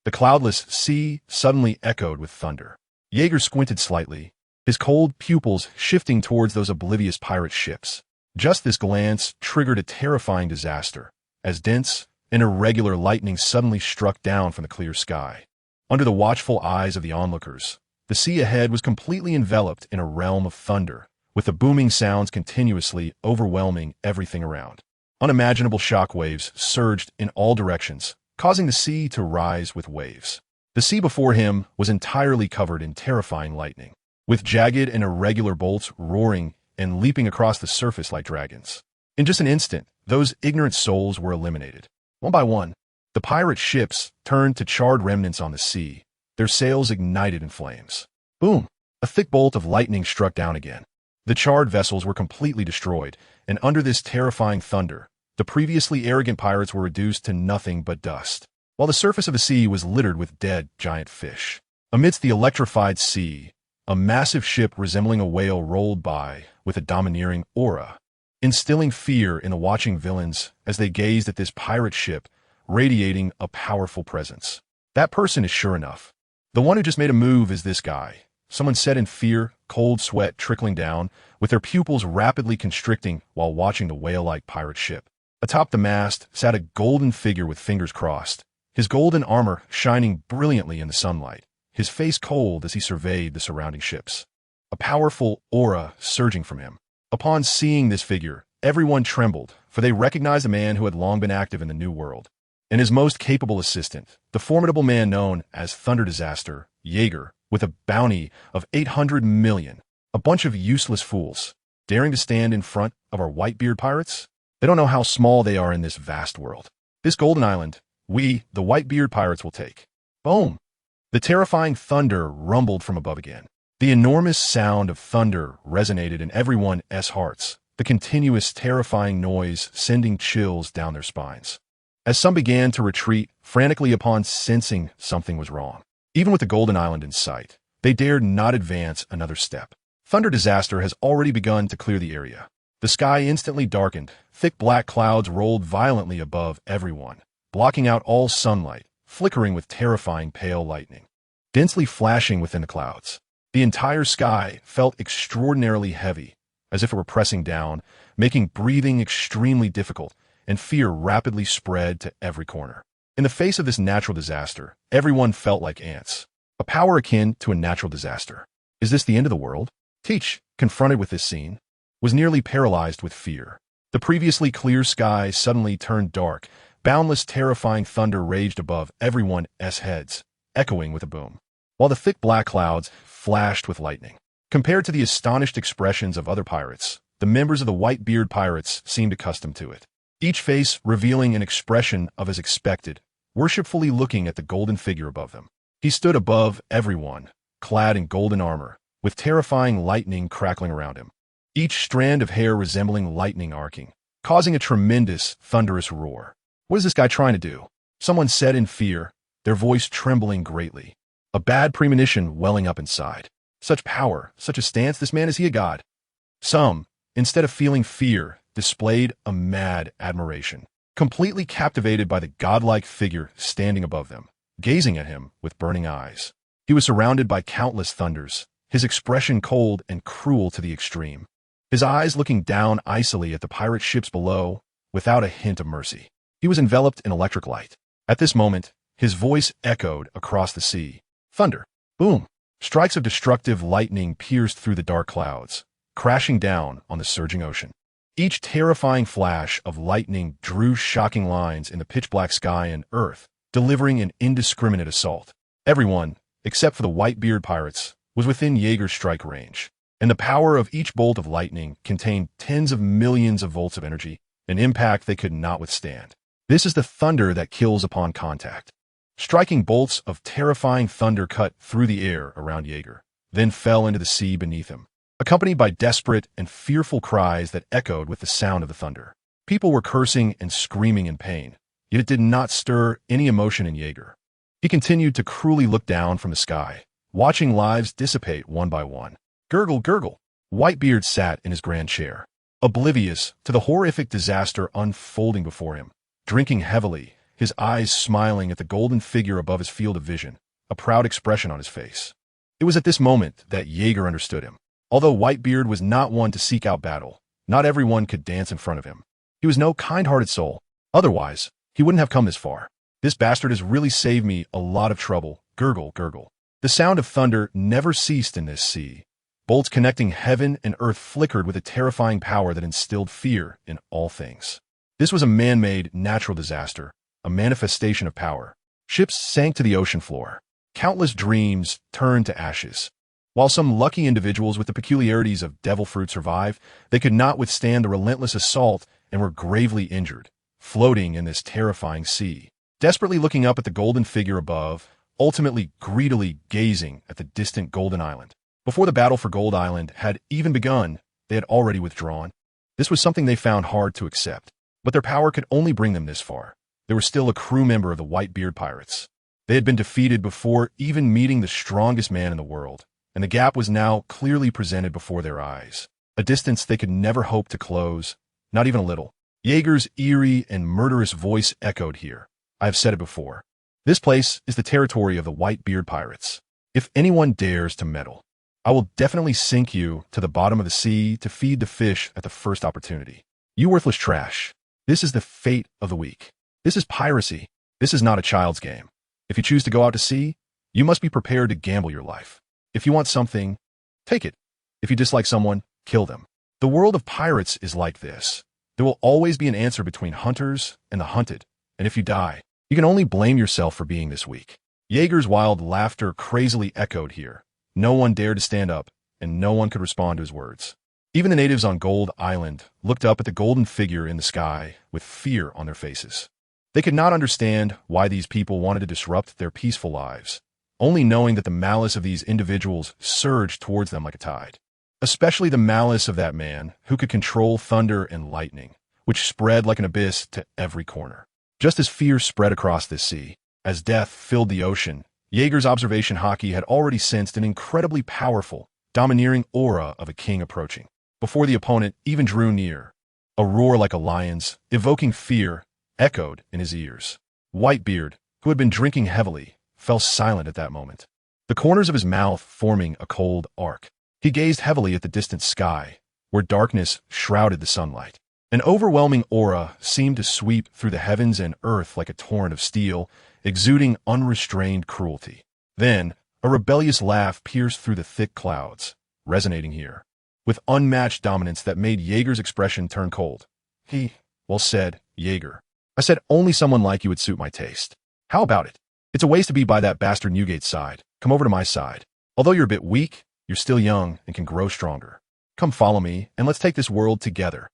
The cloudless sea suddenly echoed with thunder. Jaeger squinted slightly, his cold pupils shifting towards those oblivious pirate ships. Just this glance triggered a terrifying disaster, as dense and irregular lightning suddenly struck down from the clear sky. Under the watchful eyes of the onlookers, the sea ahead was completely enveloped in a realm of thunder, with the booming sounds continuously overwhelming everything around. Unimaginable shockwaves surged in all directions, causing the sea to rise with waves. The sea before him was entirely covered in terrifying lightning, with jagged and irregular bolts roaring and leaping across the surface like dragons. In just an instant, those ignorant souls were eliminated. One by one, the pirate ships turned to charred remnants on the sea, their sails ignited in flames. Boom! A thick bolt of lightning struck down again. The charred vessels were completely destroyed, and under this terrifying thunder, the previously arrogant pirates were reduced to nothing but dust, while the surface of the sea was littered with dead giant fish. Amidst the electrified sea, a massive ship resembling a whale rolled by with a domineering aura, instilling fear in the watching villains as they gazed at this pirate ship radiating a powerful presence. That person is sure enough. The one who just made a move is this guy, someone said in fear, cold sweat trickling down, with their pupils rapidly constricting while watching the whale-like pirate ship. Atop the mast sat a golden figure with fingers crossed, his golden armor shining brilliantly in the sunlight, his face cold as he surveyed the surrounding ships. A powerful aura surging from him. Upon seeing this figure, everyone trembled, for they recognized a man who had long been active in the New World, and his most capable assistant, the formidable man known as Thunder Disaster, Jaeger, with a bounty of 800 million. A bunch of useless fools, daring to stand in front of our Whitebeard pirates? They don't know how small they are in this vast world. This golden island, we, the Whitebeard pirates, will take. Boom! The terrifying thunder rumbled from above again. The enormous sound of thunder resonated in everyone's hearts, the continuous terrifying noise sending chills down their spines. As some began to retreat frantically upon sensing something was wrong, even with the golden island in sight, they dared not advance another step. Thunder Disaster has already begun to clear the area. The sky instantly darkened, thick black clouds rolled violently above everyone, blocking out all sunlight, flickering with terrifying pale lightning. Densely flashing within the clouds, the entire sky felt extraordinarily heavy, as if it were pressing down, making breathing extremely difficult, and fear rapidly spread to every corner. In the face of this natural disaster, everyone felt like ants. A power akin to a natural disaster. Is this the end of the world? Teach, confronted with this scene, was nearly paralyzed with fear. The previously clear sky suddenly turned dark. Boundless, terrifying thunder raged above everyone's heads, echoing with a boom, while the thick black clouds flashed with lightning. Compared to the astonished expressions of other pirates, the members of the Whitebeard pirates seemed accustomed to it, each face revealing an expression of as expected, worshipfully looking at the golden figure above them. He stood above everyone, clad in golden armor, with terrifying lightning crackling around him, each strand of hair resembling lightning arcing, causing a tremendous, thunderous roar. What is this guy trying to do? Someone said in fear, their voice trembling greatly, a bad premonition welling up inside. Such power, such a stance, this man, is he a god? Some, instead of feeling fear, displayed a mad admiration, completely captivated by the godlike figure standing above them, gazing at him with burning eyes. He was surrounded by countless thunders, his expression cold and cruel to the extreme, his eyes looking down icily at the pirate ships below, without a hint of mercy. He was enveloped in electric light. At this moment, his voice echoed across the sea. Thunder. Boom. Strikes of destructive lightning pierced through the dark clouds, crashing down on the surging ocean. Each terrifying flash of lightning drew shocking lines in the pitch-black sky and earth, delivering an indiscriminate assault. Everyone, except for the Whitebeard pirates, was within Jaeger's strike range, and the power of each bolt of lightning contained tens of millions of volts of energy, an impact they could not withstand. This is the thunder that kills upon contact. Striking bolts of terrifying thunder cut through the air around Jaeger, then fell into the sea beneath him, accompanied by desperate and fearful cries that echoed with the sound of the thunder. People were cursing and screaming in pain, yet it did not stir any emotion in Jaeger. He continued to cruelly look down from the sky, watching lives dissipate one by one. Gurgle, gurgle. Whitebeard sat in his grand chair, oblivious to the horrific disaster unfolding before him, drinking heavily, his eyes smiling at the golden figure above his field of vision, a proud expression on his face. It was at this moment that Jaeger understood him. Although Whitebeard was not one to seek out battle, Not everyone could dance in front of him. He was no kind-hearted soul. Otherwise, he wouldn't have come this far. This bastard has really saved me a lot of trouble. Gurgle, gurgle. The sound of thunder never ceased in this sea. Bolts connecting heaven and earth flickered with a terrifying power that instilled fear in all things. This was a man-made natural disaster, a manifestation of power. Ships sank to the ocean floor. Countless dreams turned to ashes. While some lucky individuals with the peculiarities of devil fruit survived, they could not withstand the relentless assault and were gravely injured, floating in this terrifying sea. Desperately looking up at the golden figure above, ultimately greedily gazing at the distant Golden Island. Before the battle for Gold Island had even begun, they had already withdrawn. This was something they found hard to accept, but their power could only bring them this far. They were still a crew member of the Whitebeard pirates. They had been defeated before even meeting the strongest man in the world, and the gap was now clearly presented before their eyes. A distance they could never hope to close, not even a little. Jaeger's eerie and murderous voice echoed here. I have said it before. This place is the territory of the Whitebeard pirates. If anyone dares to meddle, I will definitely sink you to the bottom of the sea to feed the fish at the first opportunity. You worthless trash. This is the fate of the weak. This is piracy. This is not a child's game. If you choose to go out to sea, you must be prepared to gamble your life. If you want something, take it. If you dislike someone, kill them. The world of pirates is like this. There will always be an answer between hunters and the hunted, and if you die, you can only blame yourself for being this weak. Jaeger's wild laughter crazily echoed here. No one dared to stand up, and no one could respond to his words. Even the natives on Gold Island looked up at the golden figure in the sky with fear on their faces. They could not understand why these people wanted to disrupt their peaceful lives, only knowing that the malice of these individuals surged towards them like a tide. Especially the malice of that man who could control thunder and lightning, which spread like an abyss to every corner. Just as fear spread across this sea, as death filled the ocean, Jaeger's observation hockey had already sensed an incredibly powerful, domineering aura of a king approaching. Before the opponent even drew near, a roar like a lion's, evoking fear, echoed in his ears. Whitebeard, who had been drinking heavily, fell silent at that moment, the corners of his mouth forming a cold arc. He gazed heavily at the distant sky, where darkness shrouded the sunlight. An overwhelming aura seemed to sweep through the heavens and earth like a torrent of steel, exuding unrestrained cruelty. Then, a rebellious laugh pierced through the thick clouds, resonating here, with unmatched dominance that made Jaeger's expression turn cold. Well said, Jaeger. I said only someone like you would suit my taste. How about it? It's a waste to be by that bastard Newgate's side. Come over to my side. Although you're a bit weak, you're still young and can grow stronger. Come follow me, and let's take this world together.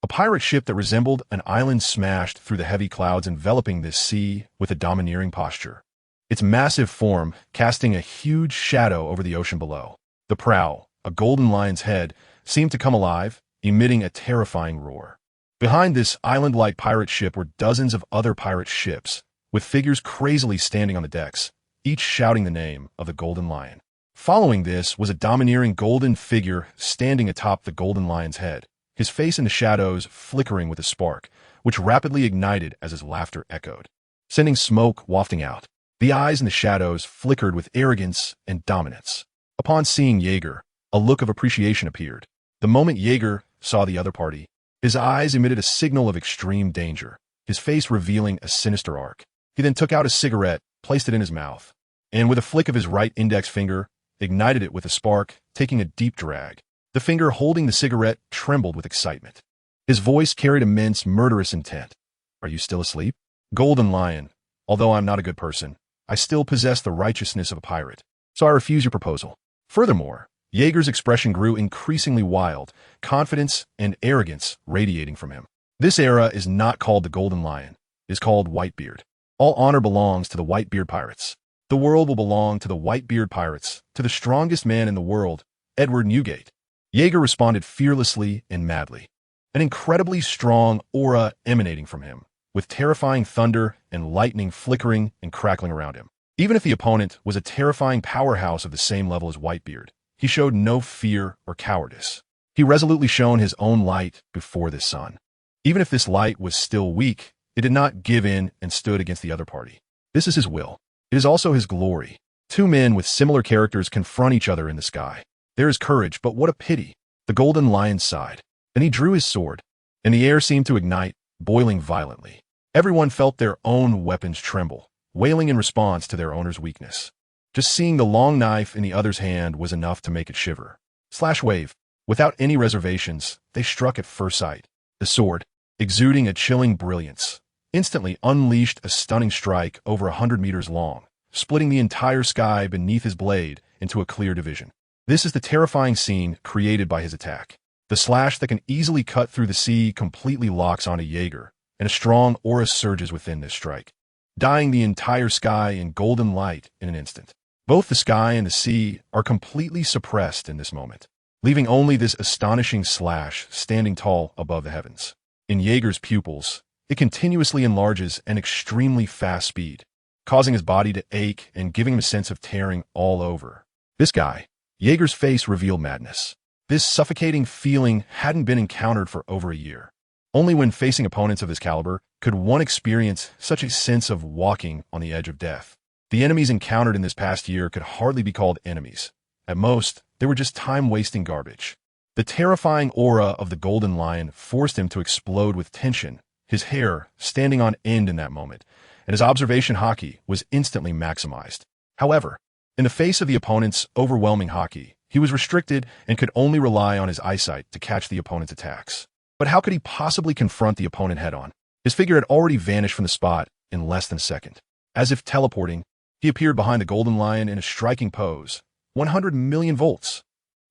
A pirate ship that resembled an island smashed through the heavy clouds enveloping this sea with a domineering posture. Its massive form casting a huge shadow over the ocean below. The prow, a golden lion's head, seemed to come alive, emitting a terrifying roar. Behind this island-like pirate ship were dozens of other pirate ships, with figures crazily standing on the decks, each shouting the name of the Golden Lion. Following this was a domineering golden figure standing atop the Golden Lion's head, his face in the shadows flickering with a spark, which rapidly ignited as his laughter echoed, sending smoke wafting out. The eyes in the shadows flickered with arrogance and dominance. Upon seeing Jaeger, a look of appreciation appeared. The moment Jaeger saw the other party, his eyes emitted a signal of extreme danger, his face revealing a sinister arc. He then took out a cigarette, placed it in his mouth, and with a flick of his right index finger, ignited it with a spark, taking a deep drag. The finger holding the cigarette trembled with excitement. His voice carried immense murderous intent. Are you still asleep? Golden Lion, although I'm not a good person, I still possess the righteousness of a pirate, so I refuse your proposal. Furthermore, Jaeger's expression grew increasingly wild, confidence and arrogance radiating from him. This era is not called the Golden Lion, it is called Whitebeard. All honor belongs to the Whitebeard pirates. The world will belong to the Whitebeard pirates, to the strongest man in the world, Edward Newgate. Jaeger responded fearlessly and madly, an incredibly strong aura emanating from him, with terrifying thunder and lightning flickering and crackling around him. Even if the opponent was a terrifying powerhouse of the same level as Whitebeard, he showed no fear or cowardice. He resolutely shone his own light before the sun. Even if this light was still weak, it did not give in and stood against the other party. This is his will. It is also his glory. Two men with similar characters confront each other in the sky. There is courage, but what a pity. The Golden Lion's side. Then he drew his sword, and the air seemed to ignite, boiling violently. Everyone felt their own weapons tremble, wailing in response to their owner's weakness. Just seeing the long knife in the other's hand was enough to make it shiver. Slash wave. Without any reservations, they struck at first sight. The sword, exuding a chilling brilliance, instantly unleashed a stunning strike over 100 meters long, splitting the entire sky beneath his blade into a clear division. This is the terrifying scene created by his attack. The slash that can easily cut through the sea completely locks onto Jaeger, and a strong aura surges within this strike, dyeing the entire sky in golden light in an instant. Both the sky and the sea are completely suppressed in this moment, leaving only this astonishing slash standing tall above the heavens. In Jaeger's pupils, it continuously enlarges at an extremely fast speed, causing his body to ache and giving him a sense of tearing all over. This guy, Jaeger's face revealed madness. This suffocating feeling hadn't been encountered for over a year. Only when facing opponents of this caliber could one experience such a sense of walking on the edge of death. The enemies encountered in this past year could hardly be called enemies. At most, they were just time-wasting garbage. The terrifying aura of the Golden Lion forced him to explode with tension, his hair standing on end in that moment, and his observation haki was instantly maximized. However, in the face of the opponent's overwhelming haki, he was restricted and could only rely on his eyesight to catch the opponent's attacks. But how could he possibly confront the opponent head-on? His figure had already vanished from the spot in less than a second. As if teleporting, he appeared behind the Golden Lion in a striking pose. 100 million volts.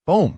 Boom!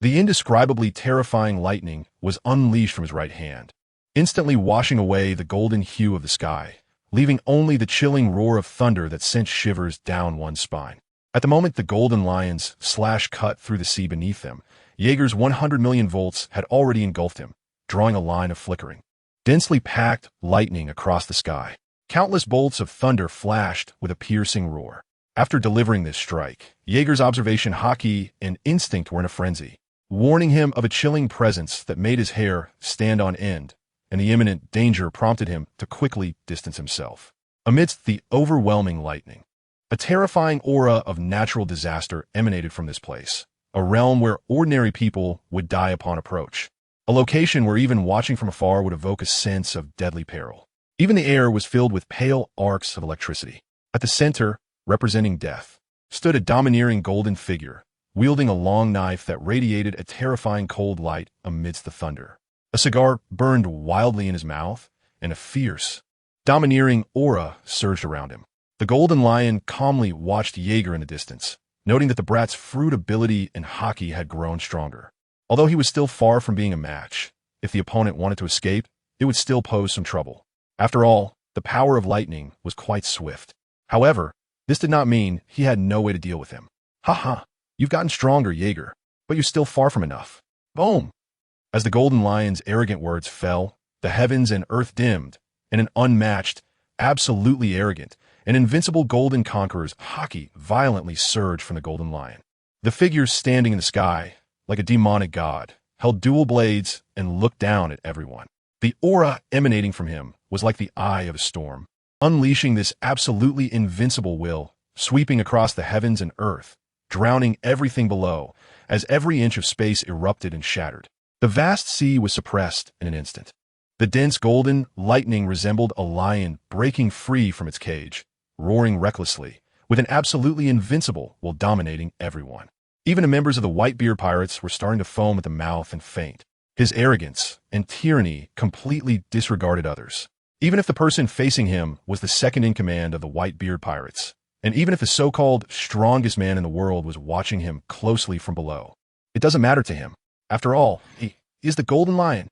The indescribably terrifying lightning was unleashed from his right hand, instantly washing away the golden hue of the sky, leaving only the chilling roar of thunder that sent shivers down one's spine. At the moment the Golden Lion's slash cut through the sea beneath them, Jaeger's 100 million volts had already engulfed him, drawing a line of flickering, densely packed lightning across the sky. Countless bolts of thunder flashed with a piercing roar. After delivering this strike, Jaeger's observation haki and instinct were in a frenzy, warning him of a chilling presence that made his hair stand on end, and the imminent danger prompted him to quickly distance himself. Amidst the overwhelming lightning, a terrifying aura of natural disaster emanated from this place, a realm where ordinary people would die upon approach, a location where even watching from afar would evoke a sense of deadly peril. Even the air was filled with pale arcs of electricity. At the center, representing death, stood a domineering golden figure, wielding a long knife that radiated a terrifying cold light amidst the thunder. A cigar burned wildly in his mouth, and a fierce, domineering aura surged around him. The Golden Lion calmly watched Jaeger in the distance, noting that the brat's fruit ability and haki had grown stronger. Although he was still far from being a match, if the opponent wanted to escape, it would still pose some trouble. After all, the power of lightning was quite swift. However, this did not mean he had no way to deal with him. Ha! You've gotten stronger, Jaeger, but you're still far from enough. Boom! As the Golden Lion's arrogant words fell, the heavens and earth dimmed, and an unmatched, absolutely arrogant, and invincible golden conqueror's haki violently surged from the Golden Lion. The figure standing in the sky, like a demonic god, held dual blades and looked down at everyone. The aura emanating from him was like the eye of a storm, unleashing this absolutely invincible will, sweeping across the heavens and earth, drowning everything below, as every inch of space erupted and shattered. The vast sea was suppressed in an instant. The dense golden lightning resembled a lion breaking free from its cage, roaring recklessly, with an absolutely invincible while dominating everyone. Even the members of the Whitebeard pirates were starting to foam at the mouth and faint. His arrogance and tyranny completely disregarded others. Even if the person facing him was the second in command of the Whitebeard pirates, and even if the so-called strongest man in the world was watching him closely from below, it doesn't matter to him. After all, he is the Golden Lion.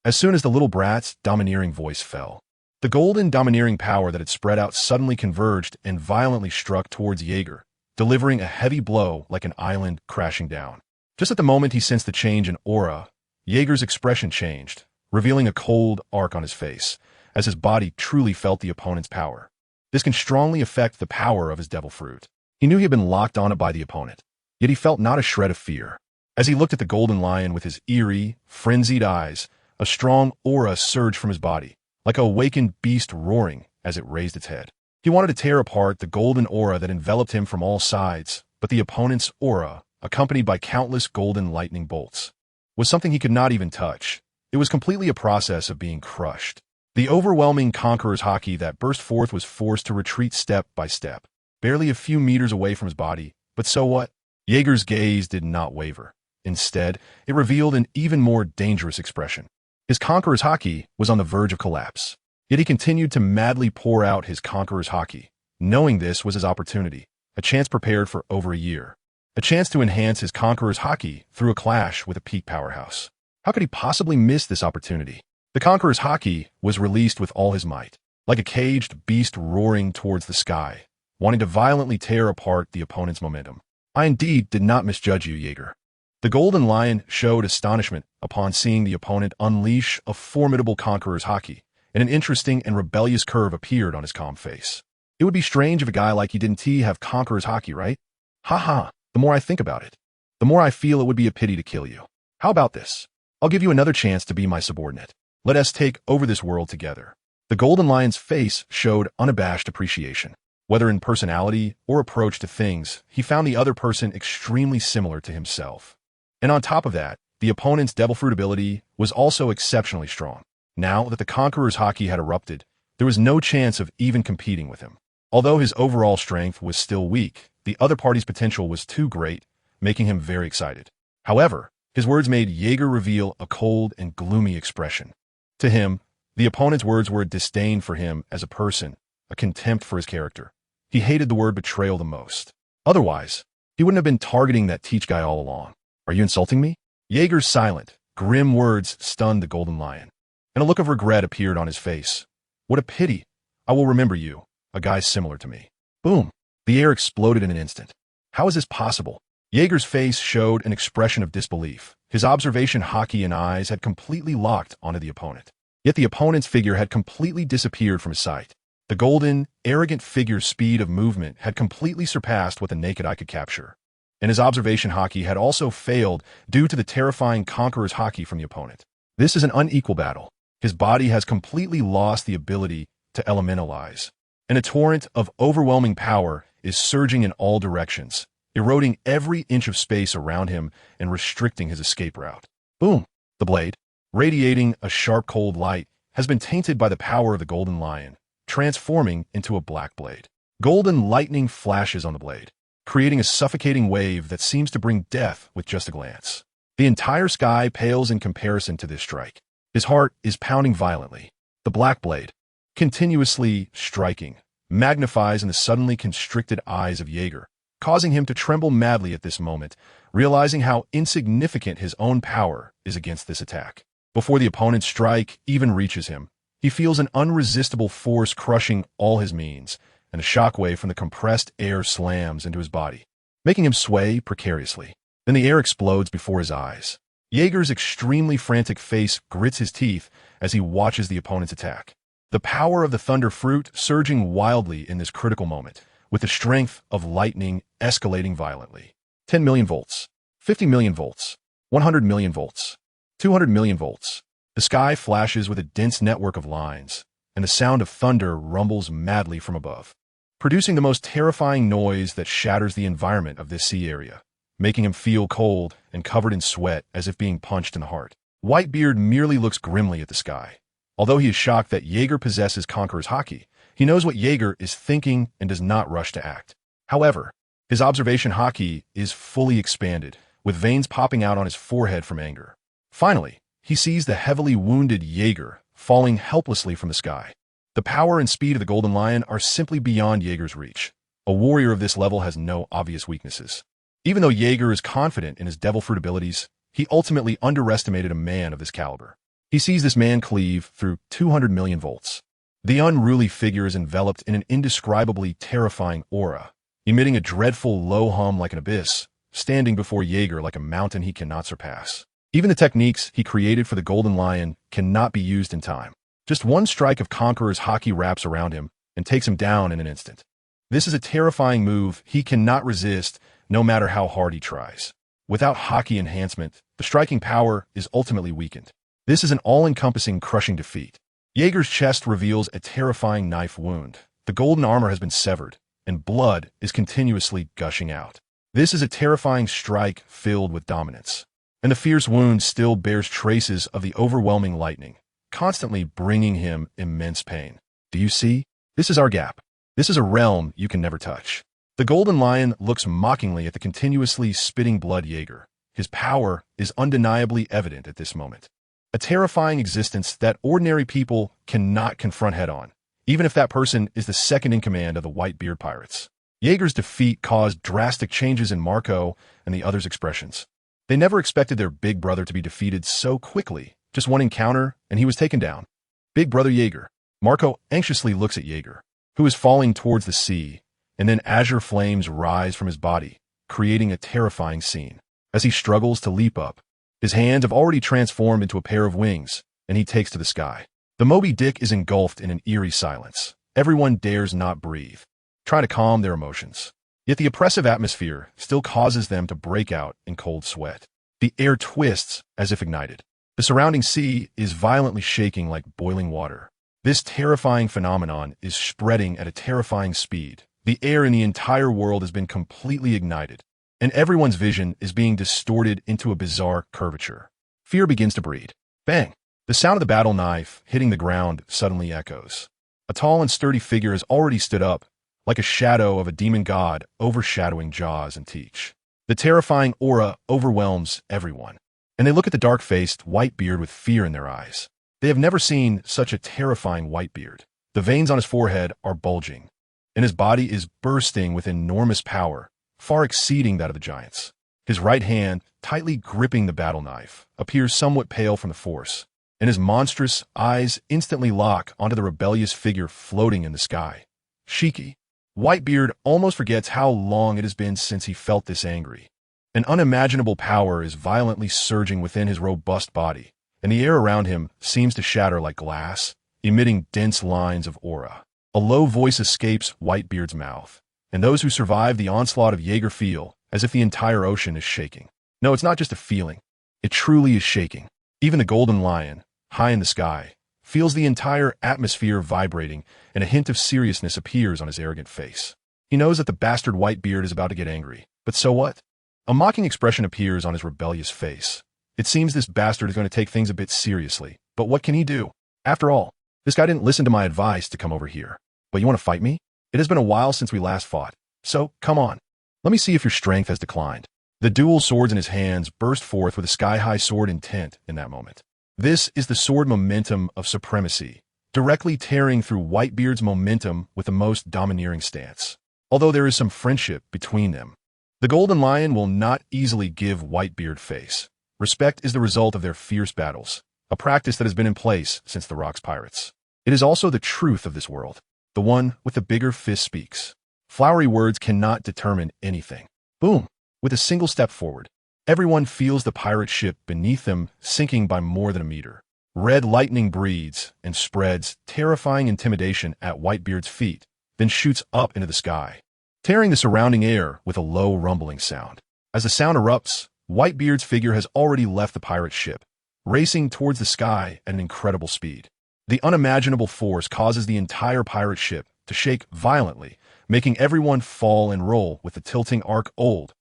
As soon as the little brat's domineering voice fell, the golden domineering power that had spread out suddenly converged and violently struck towards Jaeger, delivering a heavy blow like an island crashing down. Just at the moment he sensed the change in aura, Jaeger's expression changed, revealing a cold arc on his face, as his body truly felt the opponent's power. This can strongly affect the power of his devil fruit. He knew he had been locked on it by the opponent, yet he felt not a shred of fear. As he looked at the Golden Lion with his eerie, frenzied eyes, a strong aura surged from his body, like a awakened beast roaring as it raised its head. He wanted to tear apart the golden aura that enveloped him from all sides, but the opponent's aura, accompanied by countless golden lightning bolts, was something he could not even touch. It was completely a process of being crushed. The overwhelming conqueror's haki that burst forth was forced to retreat step by step, barely a few meters away from his body. But so what? Jaeger's gaze did not waver. Instead, it revealed an even more dangerous expression. His conqueror's haki was on the verge of collapse. Yet he continued to madly pour out his conqueror's haki, knowing this was his opportunity, a chance prepared for over a year. A chance to enhance his conqueror's haki through a clash with a peak powerhouse. How could he possibly miss this opportunity? The conqueror's haki was released with all his might, like a caged beast roaring towards the sky, wanting to violently tear apart the opponent's momentum. I indeed did not misjudge you, Jaeger. The golden lion showed astonishment upon seeing the opponent unleash a formidable conqueror's haki, and an interesting and rebellious curve appeared on his calm face. It would be strange if a guy like you didn't have conqueror's haki, right? Ha. The more I think about it, the more I feel it would be a pity to kill you. How about this? I'll give you another chance to be my subordinate. Let us take over this world together. The golden lion's face showed unabashed appreciation. Whether in personality or approach to things, he found the other person extremely similar to himself. And on top of that, the opponent's devil fruit ability was also exceptionally strong. Now that the conqueror's haki had erupted, there was no chance of even competing with him. Although his overall strength was still weak, the other party's potential was too great, making him very excited. However, his words made Jaeger reveal a cold and gloomy expression. To him, the opponent's words were a disdain for him as a person, a contempt for his character. He hated the word betrayal the most. Otherwise, he wouldn't have been targeting that Teach guy all along. Are you insulting me? Jaeger's silent, grim words stunned the golden lion, and a look of regret appeared on his face. What a pity. I will remember you, a guy similar to me. Boom. The air exploded in an instant. How is this possible? Jaeger's face showed an expression of disbelief. His observation haki and eyes had completely locked onto the opponent. Yet the opponent's figure had completely disappeared from his sight. The golden, arrogant figure's speed of movement had completely surpassed what the naked eye could capture. And his observation haki had also failed due to the terrifying conqueror's haki from the opponent. This is an unequal battle. His body has completely lost the ability to elementalize, and a torrent of overwhelming power is surging in all directions, eroding every inch of space around him and restricting his escape route. Boom! The blade, radiating a sharp cold light, has been tainted by the power of the golden lion, transforming into a black blade. Golden lightning flashes on the blade, creating a suffocating wave that seems to bring death with just a glance. The entire sky pales in comparison to this strike. His heart is pounding violently. The black blade, continuously striking, magnifies in the suddenly constricted eyes of Jaeger, causing him to tremble madly at this moment, realizing how insignificant his own power is against this attack. Before the opponent's strike even reaches him, he feels an unresistible force crushing all his means, and a shockwave from the compressed air slams into his body, making him sway precariously. Then the air explodes before his eyes. Jaeger's extremely frantic face grits his teeth as he watches the opponent's attack. The power of the thunder fruit surging wildly in this critical moment, with the strength of lightning escalating violently. 10 million volts, 50 million volts, 100 million volts, 200 million volts. The sky flashes with a dense network of lines, and the sound of thunder rumbles madly from above, producing the most terrifying noise that shatters the environment of this sea area, making him feel cold and covered in sweat as if being punched in the heart. Whitebeard merely looks grimly at the sky. Although he is shocked that Jaeger possesses conqueror's haki, he knows what Jaeger is thinking and does not rush to act. However, his observation haki is fully expanded, with veins popping out on his forehead from anger. Finally, he sees the heavily wounded Jaeger falling helplessly from the sky. The power and speed of the golden lion are simply beyond Jaeger's reach. A warrior of this level has no obvious weaknesses. Even though Jaeger is confident in his devil fruit abilities, he ultimately underestimated a man of this caliber. He sees this man cleave through 200 million volts. The unruly figure is enveloped in an indescribably terrifying aura, emitting a dreadful low hum like an abyss, standing before Jaeger like a mountain he cannot surpass. Even the techniques he created for the golden lion cannot be used in time. Just one strike of conqueror's haki wraps around him and takes him down in an instant. This is a terrifying move he cannot resist no matter how hard he tries. Without haki enhancement, the striking power is ultimately weakened. This is an all-encompassing crushing defeat. Jaeger's chest reveals a terrifying knife wound. The golden armor has been severed, and blood is continuously gushing out. This is a terrifying strike filled with dominance. and the fierce wound still bears traces of the overwhelming lightning, constantly bringing him immense pain. Do you see? This is our gap. This is a realm you can never touch. The golden lion looks mockingly at the continuously spitting blood Jaeger. His power is undeniably evident at this moment. A terrifying existence that ordinary people cannot confront head-on, even if that person is the second in command of the Whitebeard pirates. Jaeger's defeat caused drastic changes in Marco and the others' expressions. They never expected their big brother to be defeated so quickly. Just one encounter, and he was taken down. Big brother Jaeger. Marco anxiously looks at Jaeger, who is falling towards the sea, and then azure flames rise from his body, creating a terrifying scene. As he struggles to leap up, his hands have already transformed into a pair of wings, and he takes to the sky. The Moby Dick is engulfed in an eerie silence. Everyone dares not breathe, try to calm their emotions. Yet the oppressive atmosphere still causes them to break out in cold sweat. The air twists as if ignited. The surrounding sea is violently shaking like boiling water. This terrifying phenomenon is spreading at a terrifying speed. The air in the entire world has been completely ignited, and everyone's vision is being distorted into a bizarre curvature. Fear begins to breed. Bang! The sound of the battle knife hitting the ground suddenly echoes. A tall and sturdy figure has already stood up, like a shadow of a demon god overshadowing Jaws and Teach. The terrifying aura overwhelms everyone, and they look at the dark-faced Whitebeard with fear in their eyes. They have never seen such a terrifying Whitebeard. The veins on his forehead are bulging, and his body is bursting with enormous power, far exceeding that of the giants. His right hand, tightly gripping the battle knife, appears somewhat pale from the force, and his monstrous eyes instantly lock onto the rebellious figure floating in the sky. Shiki. Whitebeard almost forgets how long it has been since he felt this angry. An unimaginable power is violently surging within his robust body, and the air around him seems to shatter like glass, emitting dense lines of aura. A low voice escapes Whitebeard's mouth, and those who survive the onslaught of Jaeger feel as if the entire ocean is shaking. No, it's not just a feeling. It truly is shaking. Even the golden lion, high in the sky, feels the entire atmosphere vibrating, and a hint of seriousness appears on his arrogant face. He knows that the bastard Whitebeard is about to get angry, but so what? A mocking expression appears on his rebellious face. It seems this bastard is going to take things a bit seriously, but what can he do? After all, this guy didn't listen to my advice to come over here. But you want to fight me? It has been a while since we last fought, so come on. Let me see if your strength has declined. The dual swords in his hands burst forth with a sky-high sword intent in that moment. This is the sword momentum of supremacy, directly tearing through Whitebeard's momentum with the most domineering stance. Although there is some friendship between them, the Golden Lion will not easily give Whitebeard face. Respect is the result of their fierce battles, a practice that has been in place since the Rocks Pirates. It is also the truth of this world. The one with the bigger fist speaks. Flowery words cannot determine anything. Boom! With a single step forward, everyone feels the pirate ship beneath them sinking by more than a meter. Red lightning breeds and spreads terrifying intimidation at Whitebeard's feet, then shoots up into the sky, tearing the surrounding air with a low rumbling sound. As the sound erupts, Whitebeard's figure has already left the pirate ship, racing towards the sky at an incredible speed. The unimaginable force causes the entire pirate ship to shake violently, making everyone fall and roll with the tilting arc. Old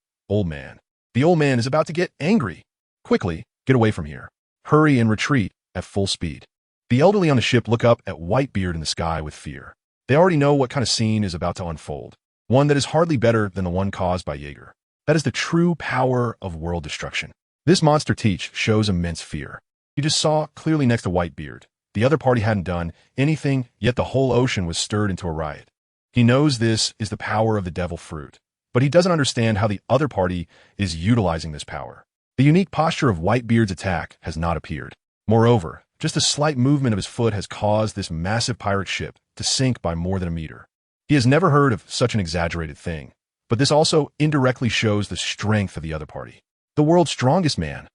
man. The old man is about to get angry. Quickly, get away from here. Hurry and retreat at full speed. The elderly on the ship look up at Whitebeard in the sky with fear. They already know what kind of scene is about to unfold. One that is hardly better than the one caused by Jaeger. That is the true power of world destruction. This monster Teach shows immense fear. He just saw clearly next to Whitebeard. The other party hadn't done anything, yet the whole ocean was stirred into a riot. He knows this is the power of the devil fruit, but he doesn't understand how the other party is utilizing this power. The unique posture of Whitebeard's attack has not appeared. Moreover, just a slight movement of his foot has caused this massive pirate ship to sink by more than a meter. He has never heard of such an exaggerated thing, but this also indirectly shows the strength of the other party. The world's strongest man.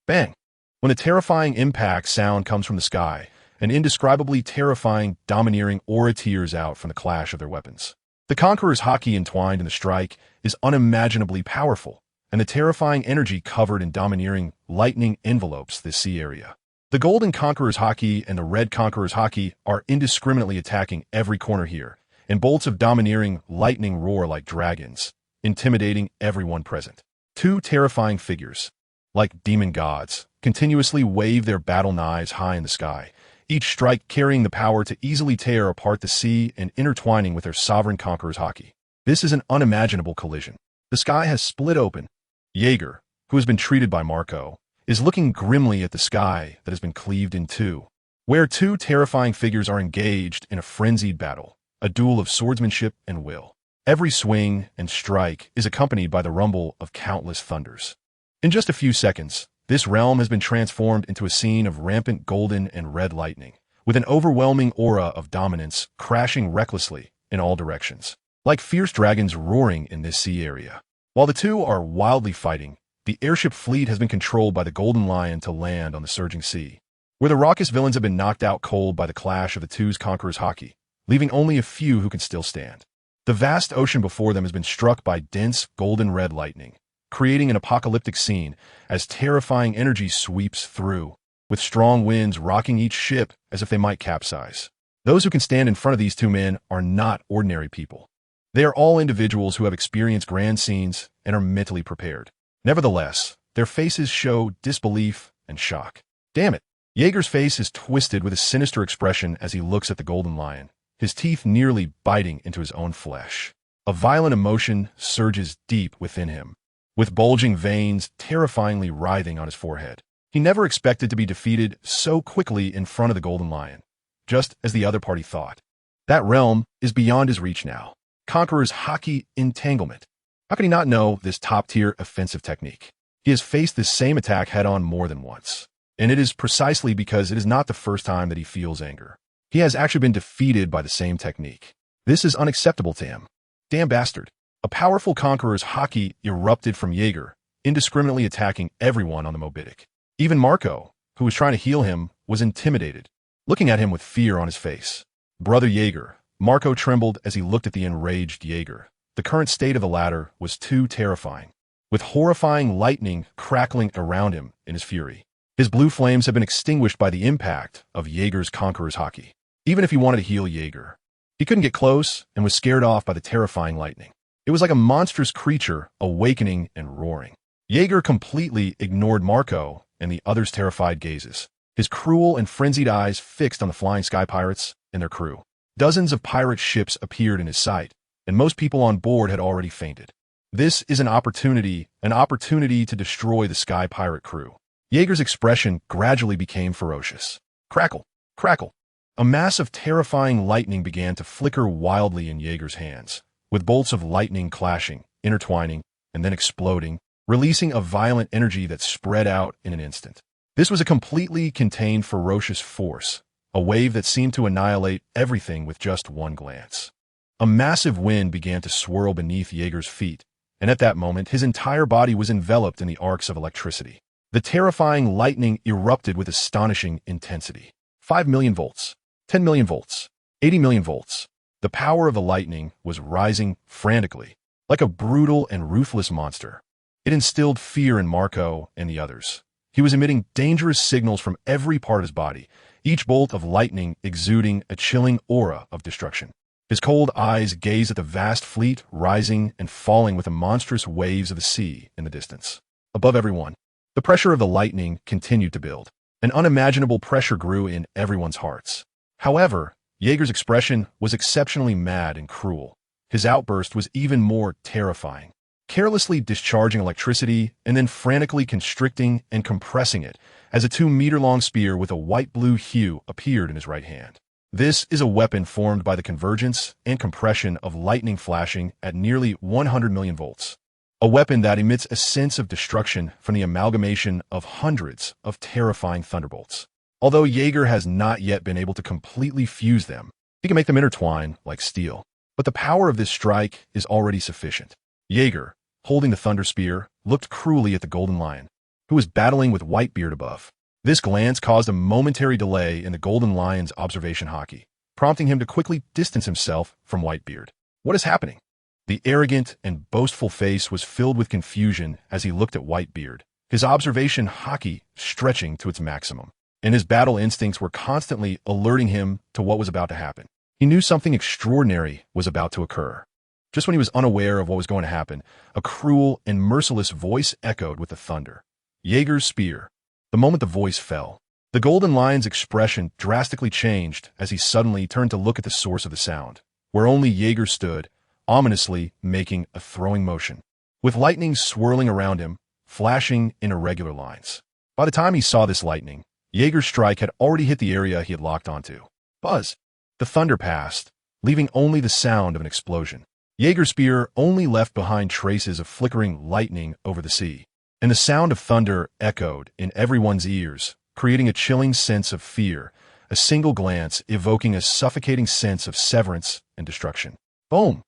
Bang! When the terrifying impact sound comes from the sky, an indescribably terrifying, domineering aura tears out from the clash of their weapons. The Conqueror's haki entwined in the strike is unimaginably powerful, and the terrifying energy covered in domineering lightning envelopes this sea area. The Golden Conqueror's haki and the Red Conqueror's haki are indiscriminately attacking every corner here, and bolts of domineering lightning roar like dragons, intimidating everyone present. Two terrifying figures. like demon gods, continuously wave their battle knives high in the sky, each strike carrying the power to easily tear apart the sea and intertwining with their sovereign conqueror's haki. This is an unimaginable collision. The sky has split open. Jaeger, who has been treated by Marco, is looking grimly at the sky that has been cleaved in two, where two terrifying figures are engaged in a frenzied battle, a duel of swordsmanship and will. Every swing and strike is accompanied by the rumble of countless thunders. In just a few seconds, this realm has been transformed into a scene of rampant golden and red lightning, with an overwhelming aura of dominance crashing recklessly in all directions, like fierce dragons roaring in this sea area. While the two are wildly fighting, the airship fleet has been controlled by the Golden Lion to land on the surging sea, where the raucous villains have been knocked out cold by the clash of the two's conquerors' haki, leaving only a few who can still stand. The vast ocean before them has been struck by dense golden red lightning, creating an apocalyptic scene as terrifying energy sweeps through, with strong winds rocking each ship as if they might capsize. Those who can stand in front of these two men are not ordinary people. They are all individuals who have experienced grand scenes and are mentally prepared. Nevertheless, their faces show disbelief and shock. Damn it! Jaeger's face is twisted with a sinister expression as he looks at the Golden Lion, his teeth nearly biting into his own flesh. A violent emotion surges deep within him, with bulging veins terrifyingly writhing on his forehead. He never expected to be defeated so quickly in front of the Golden Lion, just as the other party thought. That realm is beyond his reach now. Conqueror's haki entanglement. How could he not know this top-tier offensive technique? He has faced this same attack head-on more than once, and it is precisely because it is not the first time that he feels anger. He has actually been defeated by the same technique. This is unacceptable to him. Damn bastard. A powerful conqueror's haki erupted from Jaeger, indiscriminately attacking everyone on the Mobidic. Even Marco, who was trying to heal him, was intimidated, looking at him with fear on his face. Brother Jaeger. Marco trembled as he looked at the enraged Jaeger. The current state of the latter was too terrifying, with horrifying lightning crackling around him in his fury. His blue flames had been extinguished by the impact of Jaeger's conqueror's haki. Even if he wanted to heal Jaeger, he couldn't get close and was scared off by the terrifying lightning. It was like a monstrous creature awakening and roaring. Jaeger completely ignored Marco and the others' terrified gazes, his cruel and frenzied eyes fixed on the flying sky pirates and their crew. Dozens of pirate ships appeared in his sight, and most people on board had already fainted. This is an opportunity to destroy the sky pirate crew. Jaeger's expression gradually became ferocious. Crackle, crackle. A mass of terrifying lightning began to flicker wildly in Jaeger's hands, with bolts of lightning clashing, intertwining, and then exploding, releasing a violent energy that spread out in an instant. This was a completely contained ferocious force, a wave that seemed to annihilate everything with just one glance. A massive wind began to swirl beneath Jaeger's feet, and at that moment his entire body was enveloped in the arcs of electricity. The terrifying lightning erupted with astonishing intensity. 5 million volts, 10 million volts, 80 million volts. The power of the lightning was rising frantically, like a brutal and ruthless monster. It instilled fear in Marco and the others. He was emitting dangerous signals from every part of his body, each bolt of lightning exuding a chilling aura of destruction. His cold eyes gazed at the vast fleet rising and falling with the monstrous waves of the sea in the distance. Above everyone, the pressure of the lightning continued to build. An unimaginable pressure grew in everyone's hearts. However, Jaeger's expression was exceptionally mad and cruel. His outburst was even more terrifying, carelessly discharging electricity and then frantically constricting and compressing it as a 2-meter-long spear with a white-blue hue appeared in his right hand. This is a weapon formed by the convergence and compression of lightning flashing at nearly 100 million volts. A weapon that emits a sense of destruction from the amalgamation of hundreds of terrifying thunderbolts. Although Jaeger has not yet been able to completely fuse them, he can make them intertwine like steel. But the power of this strike is already sufficient. Jaeger, holding the thunder spear, looked cruelly at the Golden Lion, who was battling with Whitebeard above. This glance caused a momentary delay in the Golden Lion's observation haki, prompting him to quickly distance himself from Whitebeard. What is happening? The arrogant and boastful face was filled with confusion as he looked at Whitebeard, his observation haki stretching to its maximum, and his battle instincts were constantly alerting him to what was about to happen. He knew something extraordinary was about to occur. Just when he was unaware of what was going to happen, a cruel and merciless voice echoed with the thunder. Jaeger's spear. The moment the voice fell, the golden lion's expression drastically changed as he suddenly turned to look at the source of the sound, where only Jaeger stood, ominously making a throwing motion, with lightning swirling around him, flashing in irregular lines. By the time he saw this lightning, Jaeger's strike had already hit the area he had locked onto. Buzz! The thunder passed, leaving only the sound of an explosion. Jaeger's spear only left behind traces of flickering lightning over the sea, and the sound of thunder echoed in everyone's ears, creating a chilling sense of fear, a single glance evoking a suffocating sense of severance and destruction. Boom!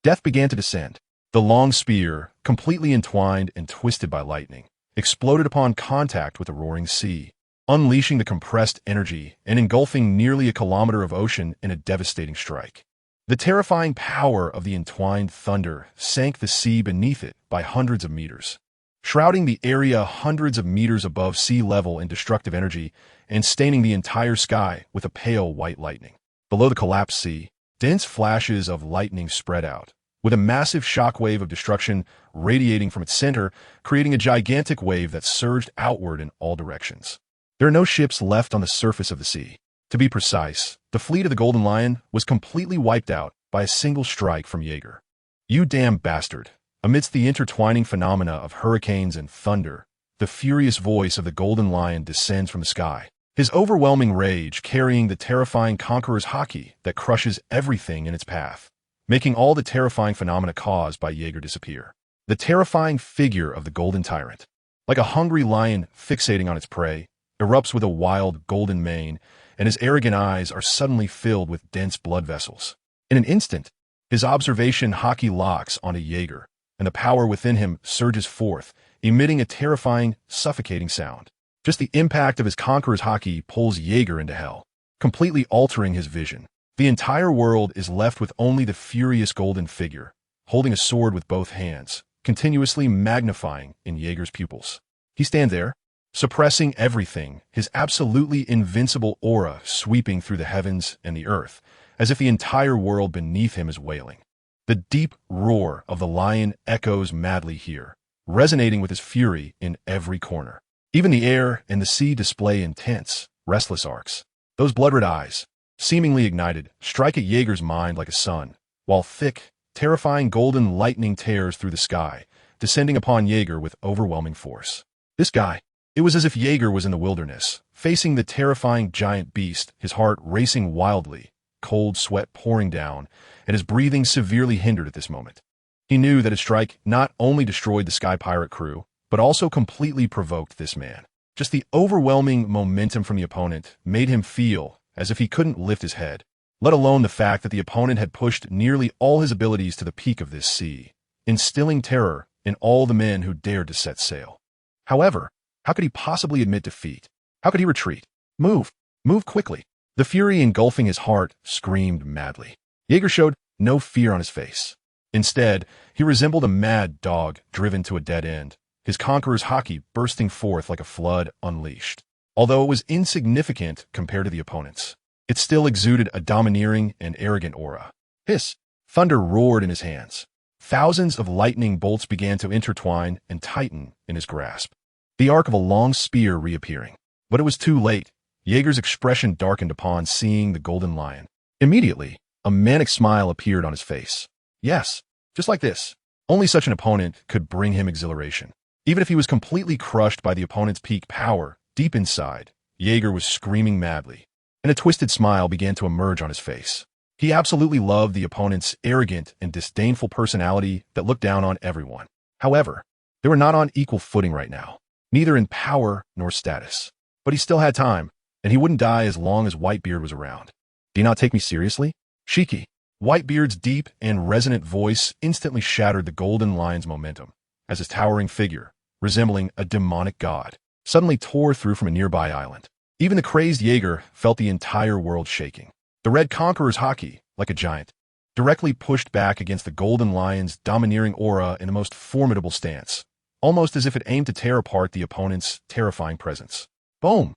Death began to descend. The long spear, completely entwined and twisted by lightning, exploded upon contact with the roaring sea, unleashing the compressed energy and engulfing nearly a kilometer of ocean in a devastating strike. The terrifying power of the entwined thunder sank the sea beneath it by hundreds of meters, shrouding the area hundreds of meters above sea level in destructive energy and staining the entire sky with a pale white lightning. Below the collapsed sea, dense flashes of lightning spread out, with a massive shockwave of destruction radiating from its center, creating a gigantic wave that surged outward in all directions. There are no ships left on the surface of the sea. To be precise, the fleet of the Golden Lion was completely wiped out by a single strike from Jaeger. You damn bastard! Amidst the intertwining phenomena of hurricanes and thunder, the furious voice of the Golden Lion descends from the sky, his overwhelming rage carrying the terrifying conqueror's haki that crushes everything in its path, making all the terrifying phenomena caused by Jaeger disappear. The terrifying figure of the Golden Tyrant, like a hungry lion fixating on its prey, erupts with a wild golden mane, and his arrogant eyes are suddenly filled with dense blood vessels. In an instant, his observation haki locks onto Jaeger, and the power within him surges forth, emitting a terrifying, suffocating sound. Just the impact of his conqueror's haki pulls Jaeger into hell, completely altering his vision. The entire world is left with only the furious golden figure, holding a sword with both hands, continuously magnifying in Jaeger's pupils. He stands there, suppressing everything, his absolutely invincible aura sweeping through the heavens and the earth, as if the entire world beneath him is wailing. The deep roar of the lion echoes madly here, resonating with his fury in every corner. Even the air and the sea display intense, restless arcs. Those blood-red eyes, seemingly ignited, strike at Jaeger's mind like a sun, while thick, terrifying golden lightning tears through the sky, descending upon Jaeger with overwhelming force. This guy, it was as if Jaeger was in the wilderness, facing the terrifying giant beast, his heart racing wildly, cold sweat pouring down, and his breathing severely hindered at this moment. He knew that his strike not only destroyed the Sky Pirate crew, but also completely provoked this man. Just the overwhelming momentum from the opponent made him feel as if he couldn't lift his head, let alone the fact that the opponent had pushed nearly all his abilities to the peak of this sea, instilling terror in all the men who dared to set sail. However, how could he possibly admit defeat? How could he retreat? Move! Move quickly! The fury engulfing his heart screamed madly. Jaeger showed no fear on his face. Instead, he resembled a mad dog driven to a dead end, his conqueror's haki bursting forth like a flood unleashed. Although it was insignificant compared to the opponent's, it still exuded a domineering and arrogant aura. Hiss! Thunder roared in his hands. Thousands of lightning bolts began to intertwine and tighten in his grasp, the arc of a long spear reappearing. But it was too late. Jaeger's expression darkened upon seeing the Golden Lion. Immediately, a manic smile appeared on his face. Yes, just like this. Only such an opponent could bring him exhilaration. Even if he was completely crushed by the opponent's peak power, deep inside, Jaeger was screaming madly, and a twisted smile began to emerge on his face. He absolutely loved the opponent's arrogant and disdainful personality that looked down on everyone. However, they were not on equal footing right now, neither in power nor status. But he still had time, and he wouldn't die as long as Whitebeard was around. Do you not take me seriously? Shiki. Whitebeard's deep and resonant voice instantly shattered the Golden Lion's momentum, as his towering figure, resembling a demonic god, suddenly tore through from a nearby island. Even the crazed Jaeger felt the entire world shaking. The Red Conqueror's haki, like a giant, directly pushed back against the Golden Lion's domineering aura in the most formidable stance, almost as if it aimed to tear apart the opponent's terrifying presence. Boom!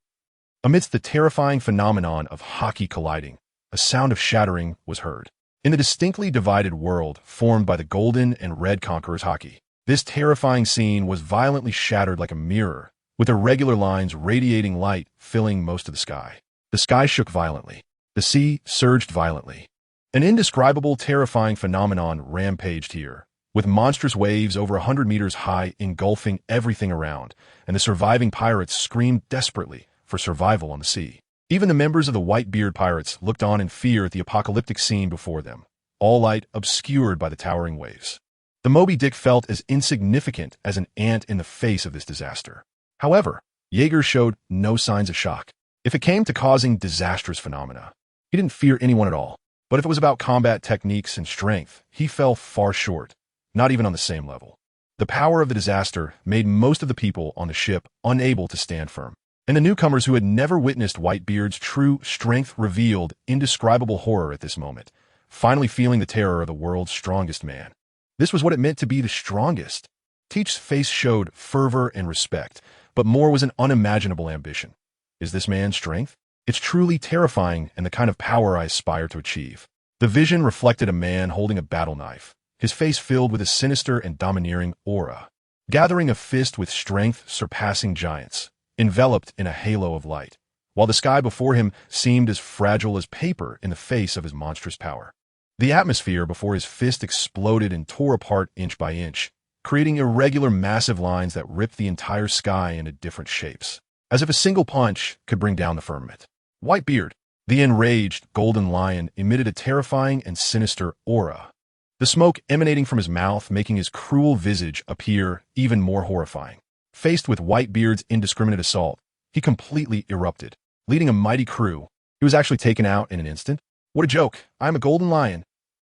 Amidst the terrifying phenomenon of haki colliding, a sound of shattering was heard. In the distinctly divided world formed by the Golden and Red Conqueror's haki, This terrifying scene was violently shattered like a mirror, with irregular lines radiating light filling most of the sky. The sky shook violently. The sea surged violently. An indescribable, terrifying phenomenon rampaged here, with monstrous waves over 100 meters high engulfing everything around, and the surviving pirates screamed desperately for survival on the sea. Even the members of the Whitebeard pirates looked on in fear at the apocalyptic scene before them, all light obscured by the towering waves. The Moby Dick felt as insignificant as an ant in the face of this disaster. However, Jaeger showed no signs of shock. If it came to causing disastrous phenomena, he didn't fear anyone at all. But if it was about combat techniques and strength, he fell far short, not even on the same level. The power of the disaster made most of the people on the ship unable to stand firm, and the newcomers who had never witnessed Whitebeard's true strength revealed indescribable horror at this moment, finally feeling the terror of the world's strongest man. This was what it meant to be the strongest. Teach's face showed fervor and respect, but more was an unimaginable ambition. Is this man's strength? It's truly terrifying and the kind of power I aspire to achieve. The vision reflected a man holding a battle knife, his face filled with a sinister and domineering aura, gathering a fist with strength surpassing giants, enveloped in a halo of light, while the sky before him seemed as fragile as paper in the face of his monstrous power. The atmosphere before his fist exploded and tore apart inch by inch, creating irregular massive lines that ripped the entire sky into different shapes, as if a single punch could bring down the firmament. Whitebeard, the enraged golden lion, emitted a terrifying and sinister aura, the smoke emanating from his mouth making his cruel visage appear even more horrifying. Faced with Whitebeard's indiscriminate assault, he completely erupted, leading a mighty crew. He was actually taken out in an instant. What a joke! I am a golden lion.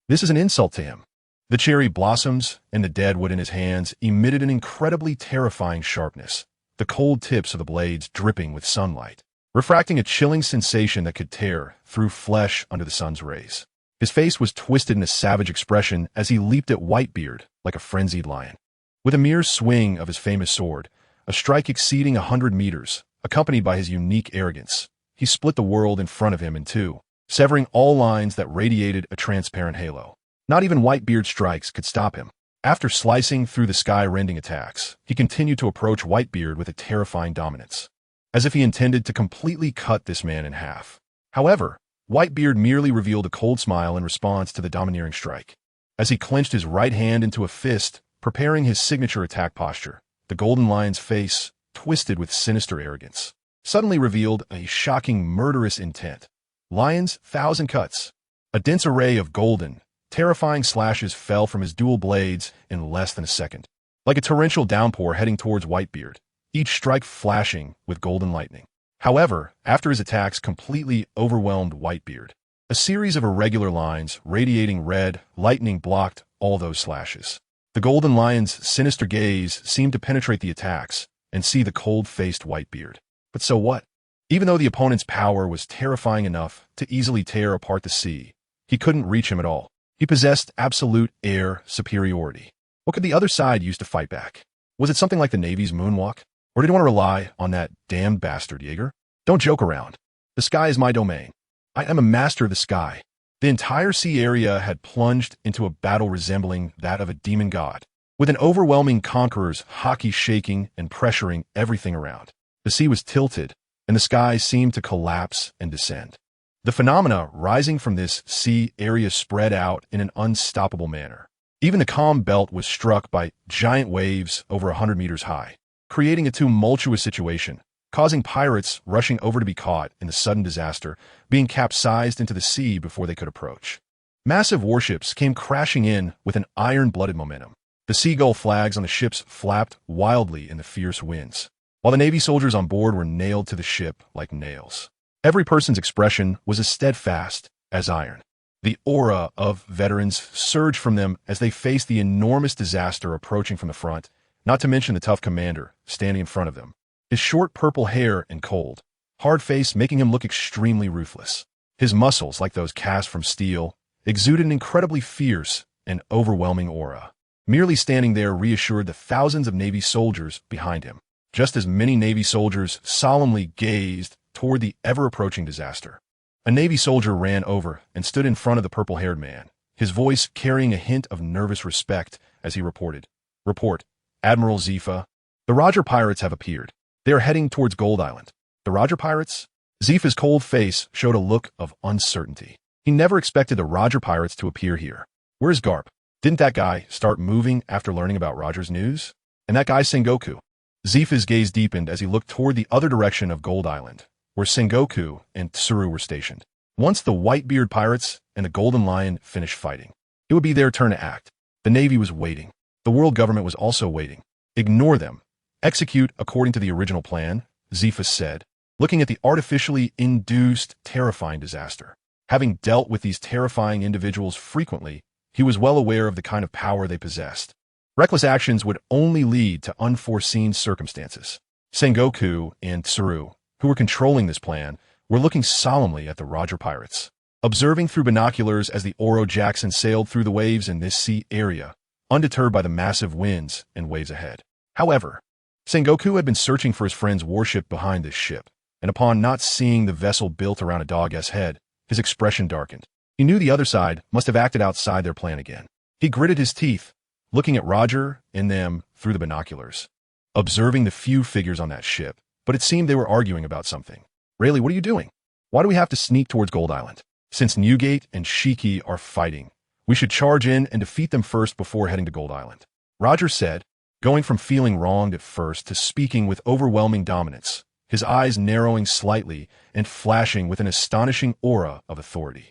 This is an insult to him. The cherry blossoms and the dead wood in his hands emitted an incredibly terrifying sharpness, the cold tips of the blades dripping with sunlight, refracting a chilling sensation that could tear through flesh under the sun's rays. His face was twisted in a savage expression as he leaped at Whitebeard like a frenzied lion. With a mere swing of his famous sword, a strike exceeding 100 meters, accompanied by his unique arrogance, he split the world in front of him in two, severing all lines that radiated a transparent halo. Not even Whitebeard's strikes could stop him. After slicing through the sky-rending attacks, he continued to approach Whitebeard with a terrifying dominance, as if he intended to completely cut this man in half. However, Whitebeard merely revealed a cold smile in response to the domineering strike. As he clenched his right hand into a fist, preparing his signature attack posture, the golden lion's face, twisted with sinister arrogance, suddenly revealed a shocking murderous intent. Lion's 1,000 cuts. A dense array of golden, terrifying slashes fell from his dual blades in less than a second, like a torrential downpour heading towards Whitebeard, each strike flashing with golden lightning. However, after his attacks completely overwhelmed Whitebeard, a series of irregular lines radiating red lightning blocked all those slashes. The golden lion's sinister gaze seemed to penetrate the attacks and see the cold-faced Whitebeard. But so what? Even though the opponent's power was terrifying enough to easily tear apart the sea, he couldn't reach him at all. He possessed absolute air superiority. What could the other side use to fight back? Was it something like the Navy's moonwalk? Or did he want to rely on that damned bastard, Jaeger? Don't joke around. The sky is my domain. I am a master of the sky. The entire sea area had plunged into a battle resembling that of a demon god, with an overwhelming conqueror's hockey shaking and pressuring everything around. The sea was tilted, and the sky seemed to collapse and descend. The phenomena rising from this sea area spread out in an unstoppable manner. Even the calm belt was struck by giant waves over 100 meters high, creating a tumultuous situation, causing pirates rushing over to be caught in the sudden disaster, being capsized into the sea before they could approach. Massive warships came crashing in with an iron-blooded momentum. The seagull flags on the ships flapped wildly in the fierce winds, while the Navy soldiers on board were nailed to the ship like nails. Every person's expression was as steadfast as iron. The aura of veterans surged from them as they faced the enormous disaster approaching from the front, not to mention the tough commander standing in front of them, his short purple hair and cold, hard face making him look extremely ruthless. His muscles, like those cast from steel, exuded an incredibly fierce and overwhelming aura. Merely standing there reassured the thousands of Navy soldiers behind him, just as many Navy soldiers solemnly gazed toward the ever-approaching disaster. A Navy soldier ran over and stood in front of the purple-haired man, his voice carrying a hint of nervous respect as he reported, Report. Admiral Zifa. The Roger pirates have appeared. They are heading towards Gold Island. The Roger pirates? Zifa's cold face showed a look of uncertainty. He never expected the Roger pirates to appear here. Where's Garp? Didn't that guy start moving after learning about Roger's news? And that guy Sengoku? Zifa's gaze deepened as he looked toward the other direction of Gold Island, where Sengoku and Tsuru were stationed. Once the Whitebeard pirates and the Golden Lion finished fighting, it would be their turn to act. The Navy was waiting. The world government was also waiting. Ignore them. Execute according to the original plan, Zifa said, looking at the artificially induced terrifying disaster. Having dealt with these terrifying individuals frequently, he was well aware of the kind of power they possessed. Reckless actions would only lead to unforeseen circumstances. Sengoku and Tsuru, who were controlling this plan, were looking solemnly at the Roger pirates, observing through binoculars as the Oro Jackson sailed through the waves in this sea area, undeterred by the massive winds and waves ahead. However, Sengoku had been searching for his friend's warship behind this ship, and upon not seeing the vessel built around a dog's head, his expression darkened. He knew the other side must have acted outside their plan again. He gritted his teeth, looking at Roger and them through the binoculars, observing the few figures on that ship, but it seemed they were arguing about something. Rayleigh, what are you doing? Why do we have to sneak towards Gold Island? Since Newgate and Shiki are fighting, we should charge in and defeat them first before heading to Gold Island. Roger said, going from feeling wronged at first to speaking with overwhelming dominance, his eyes narrowing slightly and flashing with an astonishing aura of authority.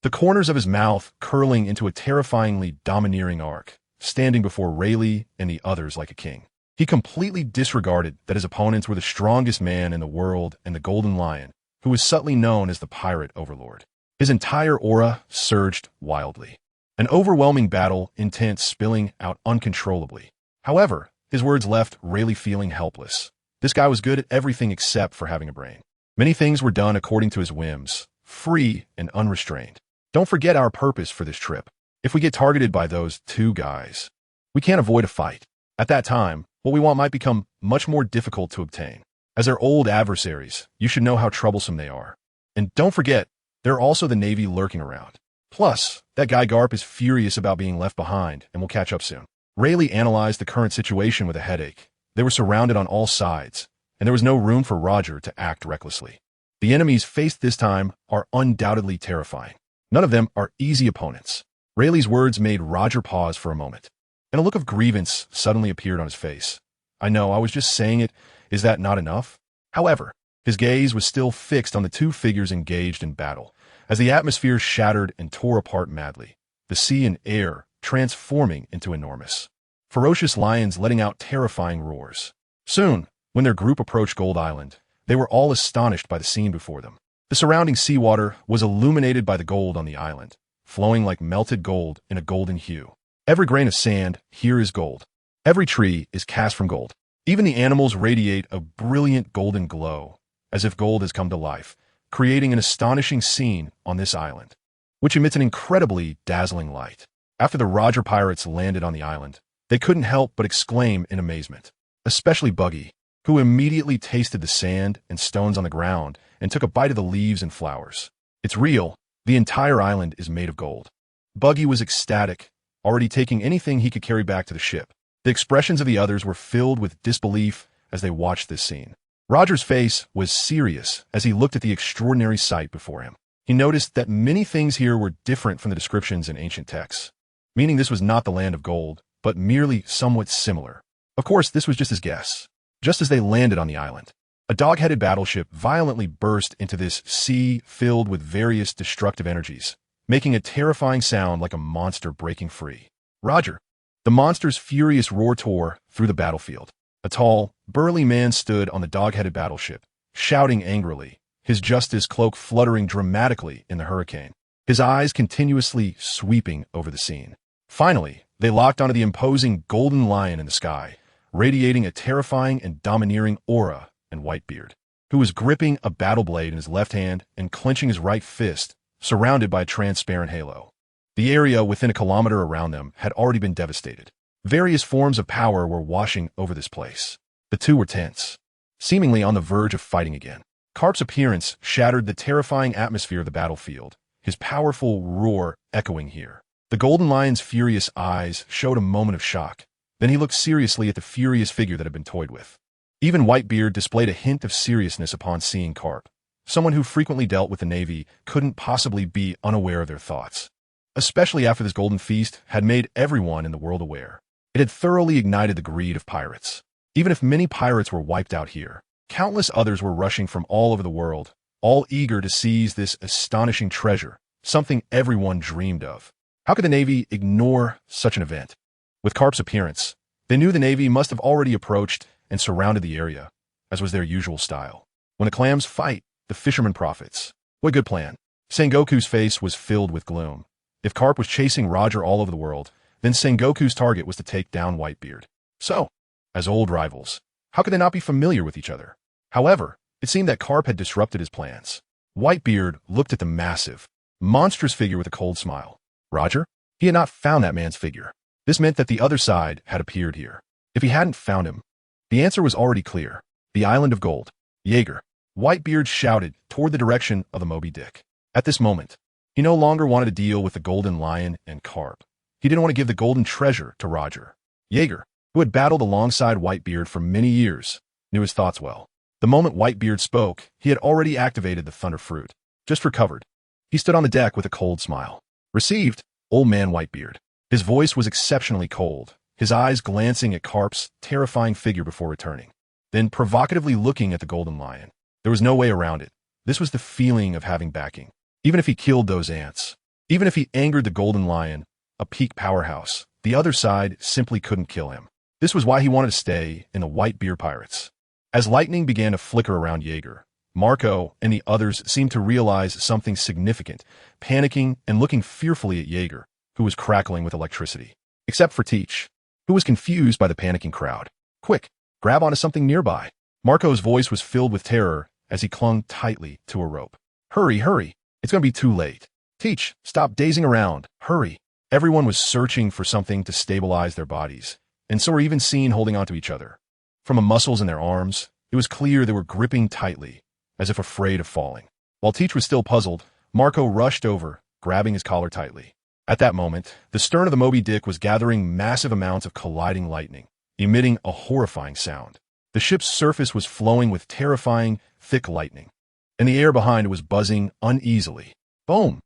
The corners of his mouth curling into a terrifyingly domineering arc, standing before Rayleigh and the others like a king. He completely disregarded that his opponents were the strongest man in the world and the Golden Lion, who was subtly known as the Pirate Overlord. His entire aura surged wildly. An overwhelming battle intent spilling out uncontrollably. However, his words left Rayleigh feeling helpless. This guy was good at everything except for having a brain. Many things were done according to his whims, free and unrestrained. Don't forget our purpose for this trip. If we get targeted by those two guys, we can't avoid a fight. At that time, what we want might become much more difficult to obtain. As their old adversaries, you should know how troublesome they are. And don't forget, there are also the Navy lurking around. Plus, that guy Garp is furious about being left behind and will catch up soon. Rayleigh analyzed the current situation with a headache. They were surrounded on all sides, and there was no room for Roger to act recklessly. The enemies faced this time are undoubtedly terrifying. None of them are easy opponents. Rayleigh's words made Roger pause for a moment, and a look of grievance suddenly appeared on his face. I know, I was just saying it. Is that not enough? However, his gaze was still fixed on the two figures engaged in battle, as the atmosphere shattered and tore apart madly, the sea and air transforming into enormous, ferocious lions letting out terrifying roars. Soon, when their group approached Gold Island, they were all astonished by the scene before them. The surrounding seawater was illuminated by the gold on the island, flowing like melted gold in a golden hue. Every grain of sand here is gold. Every tree is cast from gold. Even the animals radiate a brilliant golden glow, as if gold has come to life, creating an astonishing scene on this island, which emits an incredibly dazzling light. After the Roger pirates landed on the island, they couldn't help but exclaim in amazement, especially Buggy, who immediately tasted the sand and stones on the ground and took a bite of the leaves and flowers. It's real. The entire island is made of gold. Buggy was ecstatic, already taking anything he could carry back to the ship. The expressions of the others were filled with disbelief as they watched this scene. Roger's face was serious as he looked at the extraordinary sight before him. He noticed that many things here were different from the descriptions in ancient texts, meaning this was not the land of gold, but merely somewhat similar. Of course, this was just his guess. Just as they landed on the island, a dog-headed battleship violently burst into this sea filled with various destructive energies, making a terrifying sound like a monster breaking free. Roger. The monster's furious roar tore through the battlefield. A tall, burly man stood on the dog-headed battleship, shouting angrily, his justice cloak fluttering dramatically in the hurricane, his eyes continuously sweeping over the scene. Finally, they locked onto the imposing golden lion in the sky, radiating a terrifying and domineering aura, and Whitebeard, who was gripping a battle blade in his left hand and clenching his right fist, surrounded by a transparent halo. The area within a kilometer around them had already been devastated. Various forms of power were washing over this place. The two were tense, seemingly on the verge of fighting again. Carp's appearance shattered the terrifying atmosphere of the battlefield, his powerful roar echoing here. The Golden Lion's furious eyes showed a moment of shock, Then he looked seriously at the furious figure that had been toyed with. Even Whitebeard displayed a hint of seriousness upon seeing Carp. Someone who frequently dealt with the Navy couldn't possibly be unaware of their thoughts. Especially after this golden feast had made everyone in the world aware. It had thoroughly ignited the greed of pirates. Even if many pirates were wiped out here, countless others were rushing from all over the world, all eager to seize this astonishing treasure, something everyone dreamed of. How could the Navy ignore such an event? With Carp's appearance, they knew the Navy must have already approached and surrounded the area, as was their usual style. When the clams fight, the fisherman profits. What a good plan. Sengoku's face was filled with gloom. If Carp was chasing Roger all over the world, then Sengoku's target was to take down Whitebeard. So, as old rivals, how could they not be familiar with each other? However, it seemed that Carp had disrupted his plans. Whitebeard looked at the massive, monstrous figure with a cold smile. Roger? He had not found that man's figure. This meant that the other side had appeared here. If he hadn't found him, the answer was already clear. The island of gold. Jaeger. Whitebeard shouted toward the direction of the Moby Dick. At this moment, he no longer wanted to deal with the golden lion and Carp. He didn't want to give the golden treasure to Roger. Jaeger, who had battled alongside Whitebeard for many years, knew his thoughts well. The moment Whitebeard spoke, he had already activated the Thunder Fruit. Just recovered. He stood on the deck with a cold smile. Received, old man Whitebeard. His voice was exceptionally cold, his eyes glancing at Carp's terrifying figure before returning, then provocatively looking at the golden lion. There was no way around it. This was the feeling of having backing. Even if he killed those ants, even if he angered the golden lion, a peak powerhouse, the other side simply couldn't kill him. This was why he wanted to stay in the Whitebeard Pirates. As lightning began to flicker around Jaeger, Marco and the others seemed to realize something significant, panicking and looking fearfully at Jaeger, who was crackling with electricity. Except for Teach, who was confused by the panicking crowd. Quick, grab onto something nearby. Marco's voice was filled with terror as he clung tightly to a rope. Hurry, hurry. It's going to be too late. Teach, stop dazing around. Hurry. Everyone was searching for something to stabilize their bodies, and so were even seen holding onto each other. From the muscles in their arms, it was clear they were gripping tightly, as if afraid of falling. While Teach was still puzzled, Marco rushed over, grabbing his collar tightly. At that moment, the stern of the Moby Dick was gathering massive amounts of colliding lightning, emitting a horrifying sound. The ship's surface was flowing with terrifying, thick lightning, and the air behind it was buzzing uneasily. Boom!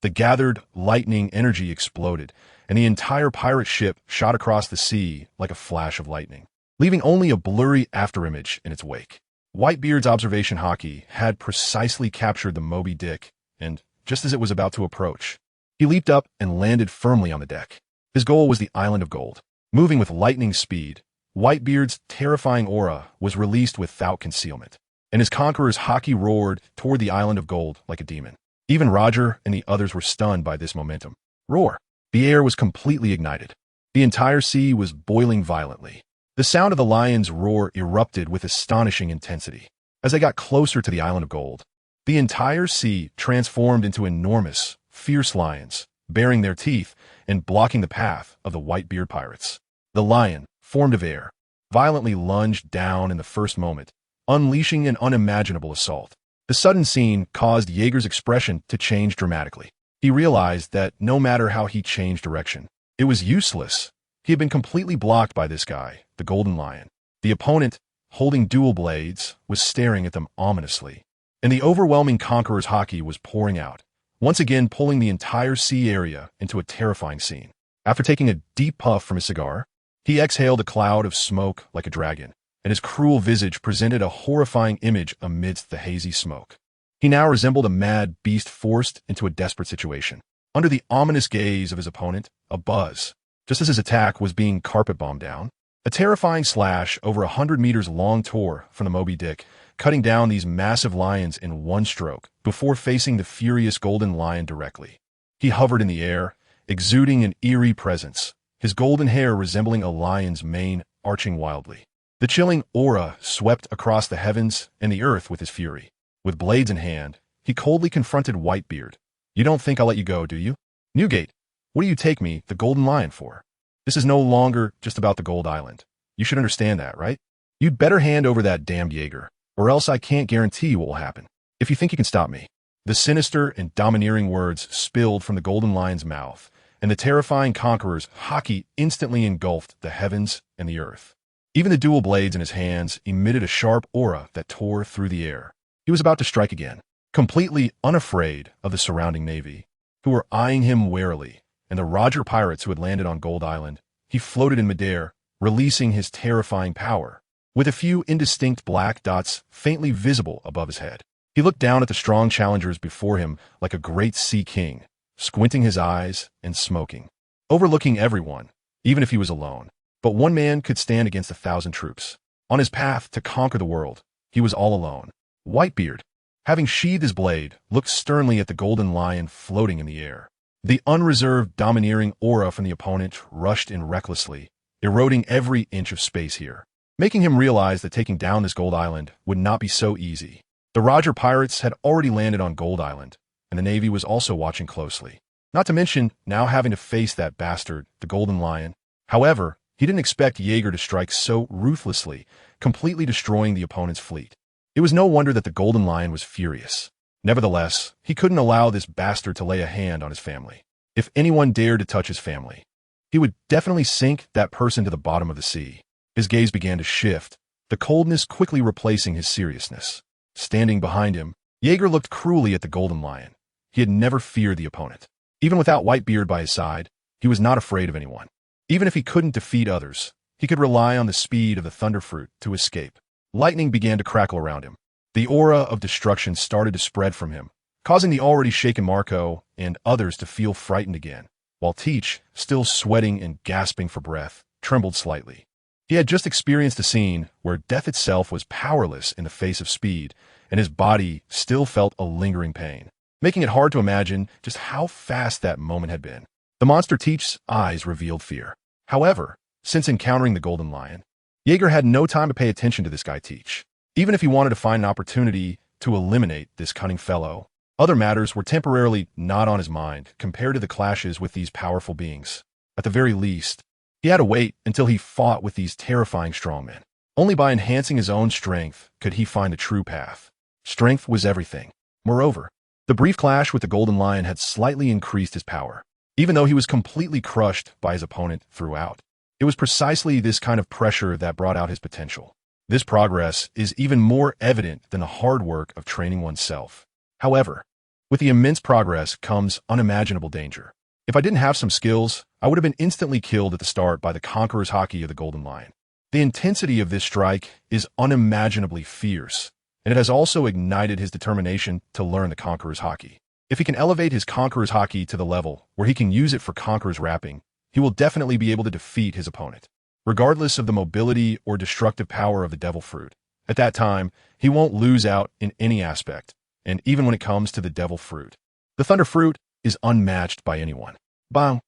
The gathered lightning energy exploded, and the entire pirate ship shot across the sea like a flash of lightning, leaving only a blurry afterimage in its wake. Whitebeard's observation hockey had precisely captured the Moby Dick, and, just as it was about to approach, he leaped up and landed firmly on the deck. His goal was the Island of Gold. Moving with lightning speed, Whitebeard's terrifying aura was released without concealment, and his conqueror's hockey roared toward the Island of Gold like a demon. Even Roger and the others were stunned by this momentum. Roar! The air was completely ignited. The entire sea was boiling violently. The sound of the lion's roar erupted with astonishing intensity. As they got closer to the Island of Gold, the entire sea transformed into enormous, fierce lions, baring their teeth and blocking the path of the Whitebeard pirates. The lion, formed of air, violently lunged down in the first moment, unleashing an unimaginable assault. The sudden scene caused Jaeger's expression to change dramatically. He realized that no matter how he changed direction, it was useless. He had been completely blocked by this guy, the Golden Lion. The opponent, holding dual blades, was staring at them ominously, and the overwhelming conqueror's hockey was pouring out, once again pulling the entire sea area into a terrifying scene. After taking a deep puff from his cigar, he exhaled a cloud of smoke like a dragon, and his cruel visage presented a horrifying image amidst the hazy smoke. He now resembled a mad beast forced into a desperate situation. Under the ominous gaze of his opponent, a buzz, just as his attack was being carpet-bombed down. A terrifying slash over 100 meters long tore from the Moby Dick, cutting down these massive lions in one stroke before facing the furious golden lion directly. He hovered in the air, exuding an eerie presence, his golden hair resembling a lion's mane arching wildly. The chilling aura swept across the heavens and the earth with his fury. With blades in hand, he coldly confronted Whitebeard. You don't think I'll let you go, do you? Newgate, what do you take me, the Golden Lion, for? This is no longer just about the Gold Island. You should understand that, right? You'd better hand over that damned Jaeger, or else I can't guarantee what will happen. If you think you can stop me. The sinister and domineering words spilled from the Golden Lion's mouth, and the terrifying conqueror's haki instantly engulfed the heavens and the earth. Even the dual blades in his hands emitted a sharp aura that tore through the air. He was about to strike again, completely unafraid of the surrounding navy, who were eyeing him warily, and the Roger pirates who had landed on Gold Island. He floated in midair, releasing his terrifying power, with a few indistinct black dots faintly visible above his head. He looked down at the strong challengers before him like a great sea king, squinting his eyes and smoking, overlooking everyone, even if he was alone. But one man could stand against 1,000 troops. On his path to conquer the world, he was all alone. Whitebeard, having sheathed his blade, looked sternly at the golden lion floating in the air. The unreserved, domineering aura from the opponent rushed in recklessly, eroding every inch of space here, making him realize that taking down this Gold Island would not be so easy. The Roger pirates had already landed on Gold Island, and the Navy was also watching closely. Not to mention now having to face that bastard, the Golden Lion. However, he didn't expect Jaeger to strike so ruthlessly, completely destroying the opponent's fleet. It was no wonder that the Golden Lion was furious. Nevertheless, he couldn't allow this bastard to lay a hand on his family. If anyone dared to touch his family, he would definitely sink that person to the bottom of the sea. His gaze began to shift, the coldness quickly replacing his seriousness. Standing behind him, Jaeger looked cruelly at the Golden Lion. He had never feared the opponent. Even without Whitebeard by his side, he was not afraid of anyone. Even if he couldn't defeat others, he could rely on the speed of the Thunderfruit to escape. Lightning began to crackle around him. The aura of destruction started to spread from him, causing the already shaken Marco and others to feel frightened again, while Teach, still sweating and gasping for breath, trembled slightly. He had just experienced a scene where death itself was powerless in the face of speed, and his body still felt a lingering pain, making it hard to imagine just how fast that moment had been. The monster Teach's eyes revealed fear. However, since encountering the Golden Lion, Jaeger had no time to pay attention to this guy Teach. Even if he wanted to find an opportunity to eliminate this cunning fellow, other matters were temporarily not on his mind compared to the clashes with these powerful beings. At the very least, he had to wait until he fought with these terrifying strongmen. Only by enhancing his own strength could he find the true path. Strength was everything. Moreover, the brief clash with the Golden Lion had slightly increased his power, even though he was completely crushed by his opponent throughout. It was precisely this kind of pressure that brought out his potential. This progress is even more evident than the hard work of training oneself. However, with the immense progress comes unimaginable danger. If I didn't have some skills, I would have been instantly killed at the start by the conqueror's haki of the Golden Lion. The intensity of this strike is unimaginably fierce, and it has also ignited his determination to learn the conqueror's haki. If he can elevate his conqueror's haki to the level where he can use it for conqueror's wrapping, he will definitely be able to defeat his opponent, regardless of the mobility or destructive power of the Devil Fruit. At that time, he won't lose out in any aspect, and even when it comes to the Devil Fruit. The Thunder Fruit is unmatched by anyone. Bang!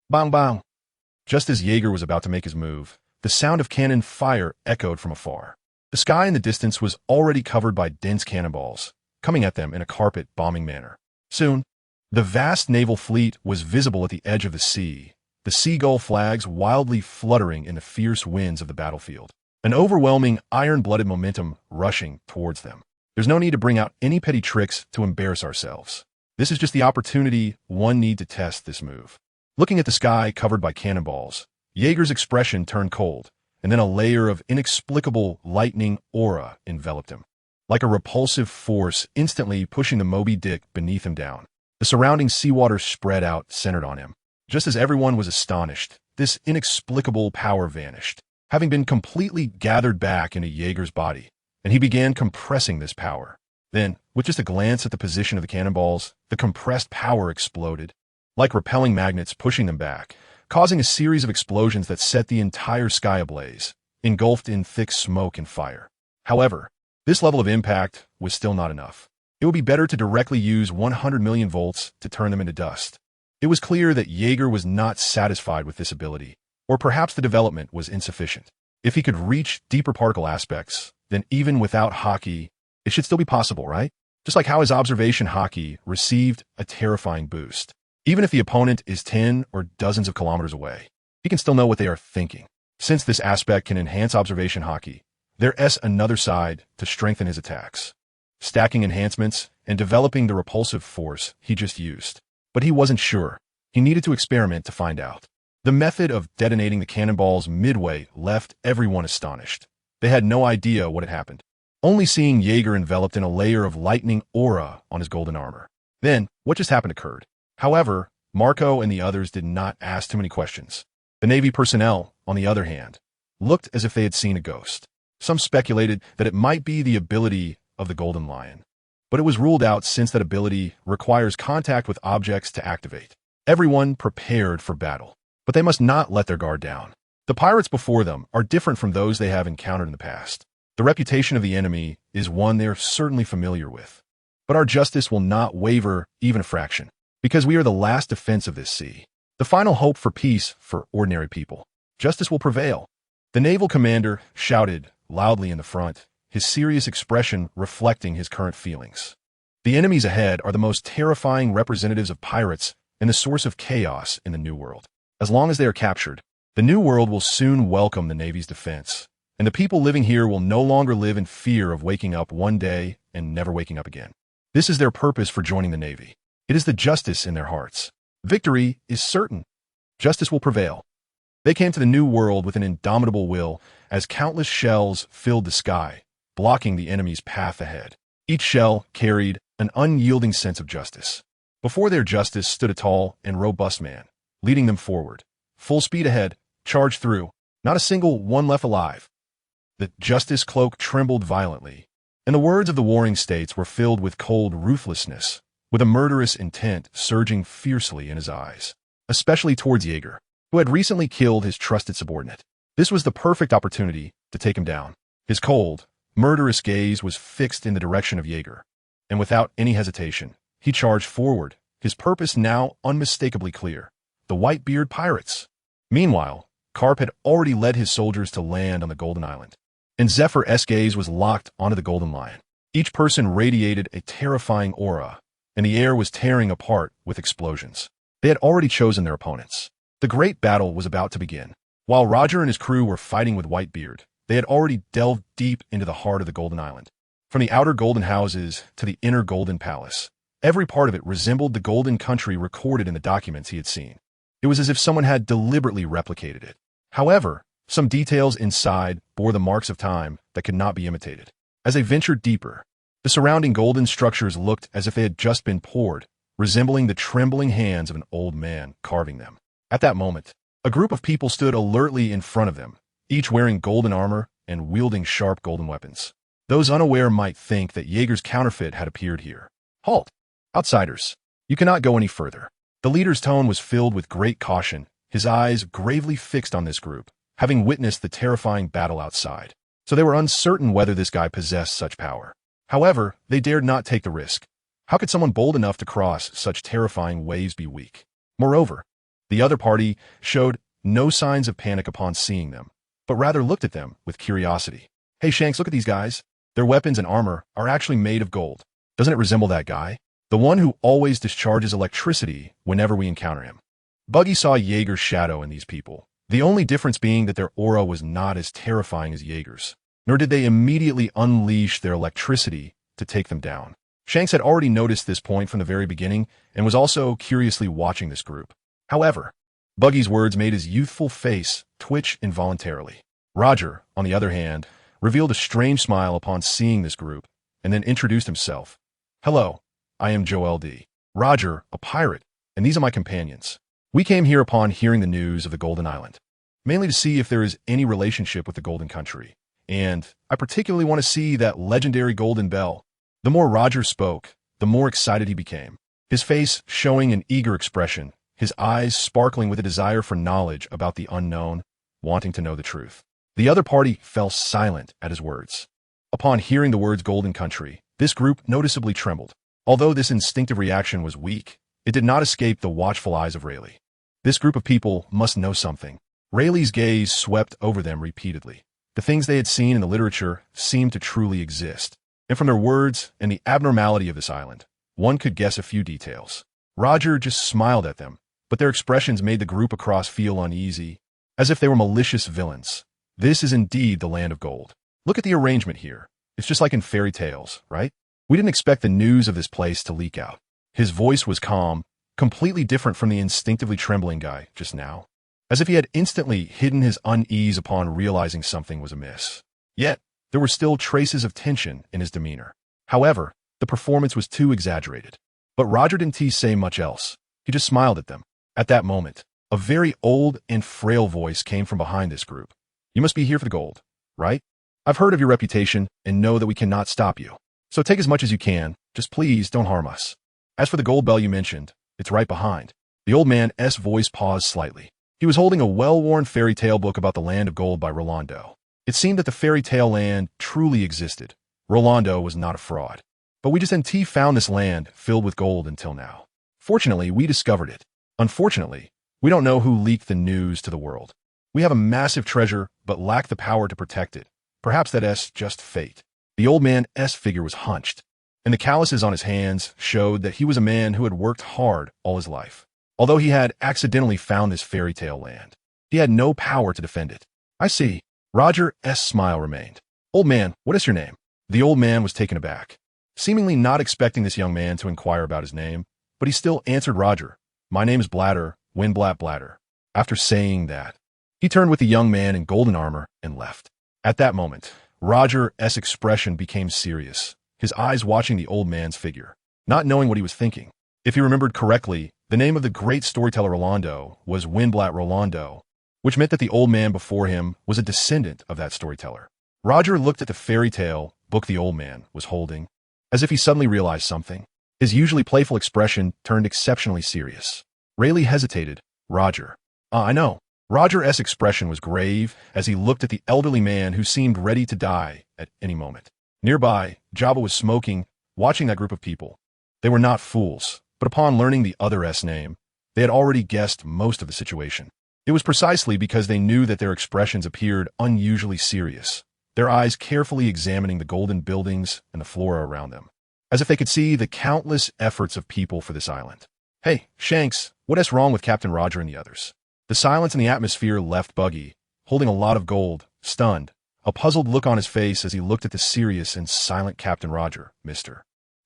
Bang bang! Just as Jaeger was about to make his move, the sound of cannon fire echoed from afar. The sky in the distance was already covered by dense cannonballs, coming at them in a carpet-bombing manner. Soon, the vast naval fleet was visible at the edge of the sea, the seagull flags wildly fluttering in the fierce winds of the battlefield. An overwhelming, iron-blooded momentum rushing towards them. There's no need to bring out any petty tricks to embarrass ourselves. This is just the opportunity one need to test this move. Looking at the sky covered by cannonballs, Jaeger's expression turned cold, and then a layer of inexplicable lightning aura enveloped him, like a repulsive force instantly pushing the Moby Dick beneath him down. The surrounding seawater spread out, centered on him. Just as everyone was astonished, this inexplicable power vanished, having been completely gathered back into Jaeger's body, and he began compressing this power. Then, with just a glance at the position of the cannonballs, the compressed power exploded, like repelling magnets pushing them back, causing a series of explosions that set the entire sky ablaze, engulfed in thick smoke and fire. However, this level of impact was still not enough. It would be better to directly use 100 million volts to turn them into dust. It was clear that Jaeger was not satisfied with this ability, or perhaps the development was insufficient. If he could reach deeper particle aspects, then even without haki, it should still be possible, right? Just like how his observation haki received a terrifying boost. Even if the opponent is 10 or dozens of kilometers away, he can still know what they are thinking. Since this aspect can enhance observation haki, there's another side to strengthen his attacks, stacking enhancements and developing the repulsive force he just used. But he wasn't sure. He needed to experiment to find out. The method of detonating the cannonballs midway left everyone astonished. They had no idea what had happened, only seeing Jaeger enveloped in a layer of lightning aura on his golden armor. Then, what just happened occurred. However, Marco and the others did not ask too many questions. The Navy personnel, on the other hand, looked as if they had seen a ghost. Some speculated that it might be the ability of the Golden Lion, but it was ruled out since that ability requires contact with objects to activate. Everyone prepared for battle, but they must not let their guard down. The pirates before them are different from those they have encountered in the past. The reputation of the enemy is one they are certainly familiar with, but our justice will not waver even a fraction, because we are the last defense of this sea, the final hope for peace for ordinary people. Justice will prevail. The naval commander shouted loudly in the front, his serious expression reflecting his current feelings. The enemies ahead are the most terrifying representatives of pirates and the source of chaos in the New World. As long as they are captured, the New World will soon welcome the Navy's defense, and the people living here will no longer live in fear of waking up one day and never waking up again. This is their purpose for joining the Navy. It is the justice in their hearts. Victory is certain. Justice will prevail. They came to the New World with an indomitable will as countless shells filled the sky, blocking the enemy's path ahead. Each shell carried an unyielding sense of justice. Before their justice stood a tall and robust man, leading them forward. Full speed ahead, charged through, not a single one left alive. The justice cloak trembled violently, and the words of the warring states were filled with cold ruthlessness, with a murderous intent surging fiercely in his eyes, especially towards Jaeger, who had recently killed his trusted subordinate. This was the perfect opportunity to take him down. His cold, murderous gaze was fixed in the direction of Jaeger, and without any hesitation, he charged forward, his purpose now unmistakably clear. The Whitebeard pirates. Meanwhile, Karp had already led his soldiers to land on the Golden Island, and Zephyr's gaze was locked onto the Golden Lion. Each person radiated a terrifying aura, and the air was tearing apart with explosions. They had already chosen their opponents. The great battle was about to begin. While Roger and his crew were fighting with Whitebeard, they had already delved deep into the heart of the Golden Island. From the outer golden houses to the inner golden palace, every part of it resembled the golden country recorded in the documents he had seen. It was as if someone had deliberately replicated it. However, some details inside bore the marks of time that could not be imitated. As they ventured deeper, the surrounding golden structures looked as if they had just been poured, resembling the trembling hands of an old man carving them. At that moment, a group of people stood alertly in front of them, each wearing golden armor and wielding sharp golden weapons. Those unaware might think that Jaeger's counterfeit had appeared here. Halt! Outsiders! You cannot go any further. The leader's tone was filled with great caution, his eyes gravely fixed on this group, having witnessed the terrifying battle outside. So they were uncertain whether this guy possessed such power. However, they dared not take the risk. How could someone bold enough to cross such terrifying waves be weak? Moreover, the other party showed no signs of panic upon seeing them, but rather looked at them with curiosity. Hey Shanks, look at these guys. Their weapons and armor are actually made of gold. Doesn't it resemble that guy? The one who always discharges electricity whenever we encounter him. Buggy saw Jaeger's shadow in these people, the only difference being that their aura was not as terrifying as Jaeger's, nor did they immediately unleash their electricity to take them down. Shanks had already noticed this point from the very beginning and was also curiously watching this group. However, Buggy's words made his youthful face twitch involuntarily. Roger, on the other hand, revealed a strange smile upon seeing this group, and then introduced himself. Hello, I am Joel D. Roger, a pirate, and these are my companions. We came here upon hearing the news of the Golden Island, mainly to see if there is any relationship with the Golden Country, and I particularly want to see that legendary Golden Bell. The more Roger spoke, the more excited he became, his face showing an eager expression, his eyes sparkling with a desire for knowledge about the unknown, wanting to know the truth. The other party fell silent at his words. Upon hearing the words Golden Country, this group noticeably trembled. Although this instinctive reaction was weak, it did not escape the watchful eyes of Rayleigh. This group of people must know something. Rayleigh's gaze swept over them repeatedly. The things they had seen in the literature seemed to truly exist, and from their words and the abnormality of this island, one could guess a few details. Roger just smiled at them, but their expressions made the group across feel uneasy, as if they were malicious villains. This is indeed the land of gold. Look at the arrangement here. It's just like in fairy tales, right? We didn't expect the news of this place to leak out. His voice was calm, completely different from the instinctively trembling guy just now, as if he had instantly hidden his unease upon realizing something was amiss. Yet, there were still traces of tension in his demeanor. However, the performance was too exaggerated. But Roger didn't say much else. He just smiled at them. At that moment, a very old and frail voice came from behind this group. "You must be here for the gold, right? I've heard of your reputation and know that we cannot stop you. So take as much as you can, just please don't harm us. As for the gold bell you mentioned, it's right behind." The old man's voice paused slightly. He was holding a well-worn fairy tale book about the land of gold by Rolando. It seemed that the fairy tale land truly existed. Rolando was not a fraud. "But we just found this land filled with gold until now. Fortunately, we discovered it. Unfortunately, we don't know who leaked the news to the world. We have a massive treasure, but lack the power to protect it. Perhaps that's just fate." The old man's figure was hunched, and the calluses on his hands showed that he was a man who had worked hard all his life. Although he had accidentally found this fairy tale land, he had no power to defend it. "I see." Roger's smile remained. "Old man, what is your name?" The old man was taken aback, seemingly not expecting this young man to inquire about his name, but he still answered Roger. "My name is Bladder, Windblat Bladder." After saying that, he turned with the young man in golden armor and left. At that moment, Roger's expression became serious, his eyes watching the old man's figure, not knowing what he was thinking. If he remembered correctly, the name of the great storyteller Rolando was Windblat Rolando, which meant that the old man before him was a descendant of that storyteller. Roger looked at the fairy tale book the old man was holding, as if he suddenly realized something. His usually playful expression turned exceptionally serious. Rayleigh hesitated. "Roger." I know." Roger's expression was grave as he looked at the elderly man who seemed ready to die at any moment. Nearby, Jabba was smoking, watching that group of people. They were not fools, but upon learning the other's name, they had already guessed most of the situation. It was precisely because they knew that their expressions appeared unusually serious, their eyes carefully examining the golden buildings and the flora around them, as if they could see the countless efforts of people for this island. "Hey, Shanks, what's wrong with Captain Roger and the others?" The silence in the atmosphere left Buggy, holding a lot of gold, stunned, a puzzled look on his face as he looked at the serious and silent Captain Roger, Mr.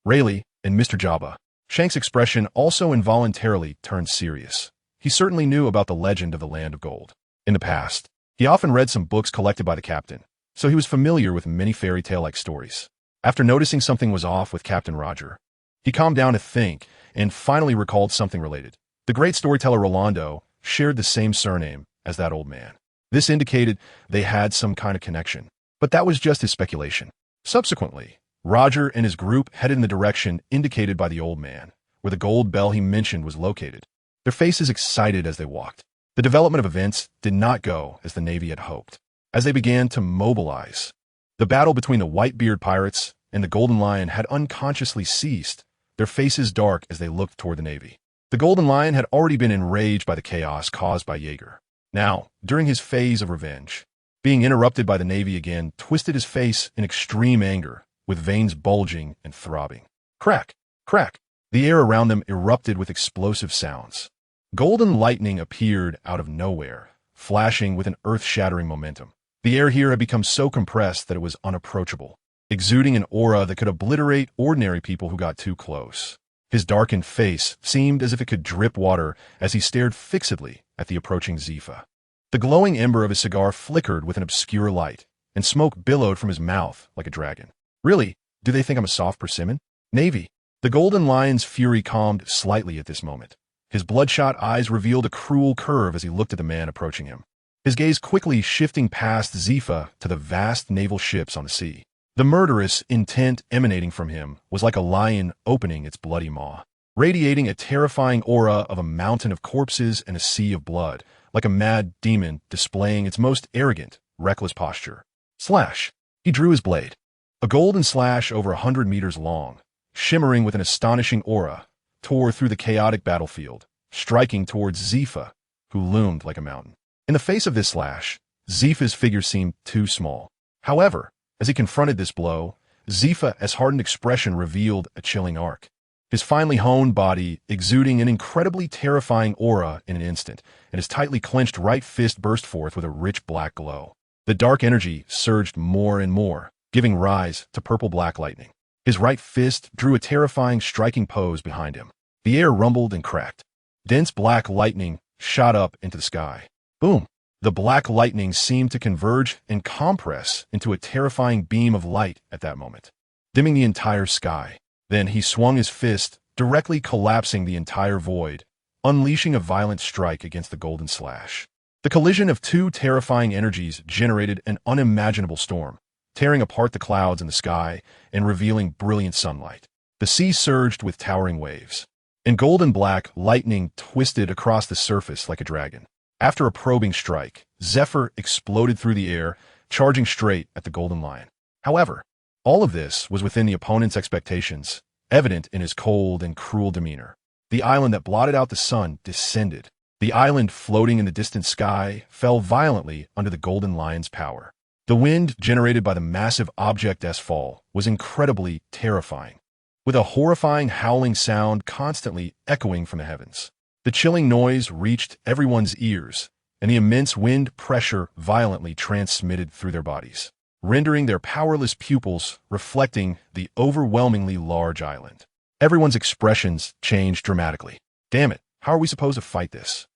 Rayleigh, and Mr. Jabba. Shanks' expression also involuntarily turned serious. He certainly knew about the legend of the Land of Gold. In the past, he often read some books collected by the captain, so he was familiar with many fairy tale-like stories. After noticing something was off with Captain Roger, he calmed down to think and finally recalled something related. The great storyteller Rolando shared the same surname as that old man. This indicated they had some kind of connection, but that was just his speculation. Subsequently, Roger and his group headed in the direction indicated by the old man, where the gold bell he mentioned was located. Their faces excited as they walked. The development of events did not go as the Navy had hoped. As they began to mobilize, the battle between the Whitebeard pirates and the Golden Lion had unconsciously ceased, their faces dark as they looked toward the Navy. The Golden Lion had already been enraged by the chaos caused by Jaeger. Now, during his phase of revenge, being interrupted by the Navy again twisted his face in extreme anger, with veins bulging and throbbing. Crack! Crack! The air around them erupted with explosive sounds. Golden lightning appeared out of nowhere, flashing with an earth-shattering momentum. The air here had become so compressed that it was unapproachable, exuding an aura that could obliterate ordinary people who got too close. His darkened face seemed as if it could drip water as he stared fixedly at the approaching Zifa. The glowing ember of his cigar flickered with an obscure light, and smoke billowed from his mouth like a dragon. Really, do they think I'm a soft persimmon? Navy. The Golden Lion's fury calmed slightly at this moment. His bloodshot eyes revealed a cruel curve as he looked at the man approaching him, his gaze quickly shifting past Zifa to the vast naval ships on the sea. The murderous intent emanating from him was like a lion opening its bloody maw, radiating a terrifying aura of a mountain of corpses and a sea of blood, like a mad demon displaying its most arrogant, reckless posture. Slash! He drew his blade. A golden slash over 100 meters long, shimmering with an astonishing aura, tore through the chaotic battlefield, striking towards Zifa, who loomed like a mountain. In the face of this slash, Zifa's figure seemed too small. However, as he confronted this blow, Zifa's hardened expression revealed a chilling arc, his finely honed body exuding an incredibly terrifying aura in an instant, and his tightly clenched right fist burst forth with a rich black glow. The dark energy surged more and more, giving rise to purple-black lightning. His right fist drew a terrifying striking pose behind him. The air rumbled and cracked. Dense black lightning shot up into the sky. Boom! The black lightning seemed to converge and compress into a terrifying beam of light at that moment, dimming the entire sky. Then he swung his fist, directly collapsing the entire void, unleashing a violent strike against the golden slash. The collision of two terrifying energies generated an unimaginable storm, tearing apart the clouds in the sky and revealing brilliant sunlight. The sea surged with towering waves. In golden black, lightning twisted across the surface like a dragon. After a probing strike, Zephyr exploded through the air, charging straight at the golden lion. However, all of this was within the opponent's expectations, evident in his cold and cruel demeanor. The island that blotted out the sun descended. The island floating in the distant sky fell violently under the golden lion's power. The wind generated by the massive object's fall was incredibly terrifying, with a horrifying howling sound constantly echoing from the heavens. The chilling noise reached everyone's ears, and the immense wind pressure violently transmitted through their bodies, rendering their powerless pupils reflecting the overwhelmingly large island. Everyone's expressions changed dramatically. Damn it, how are we supposed to fight this?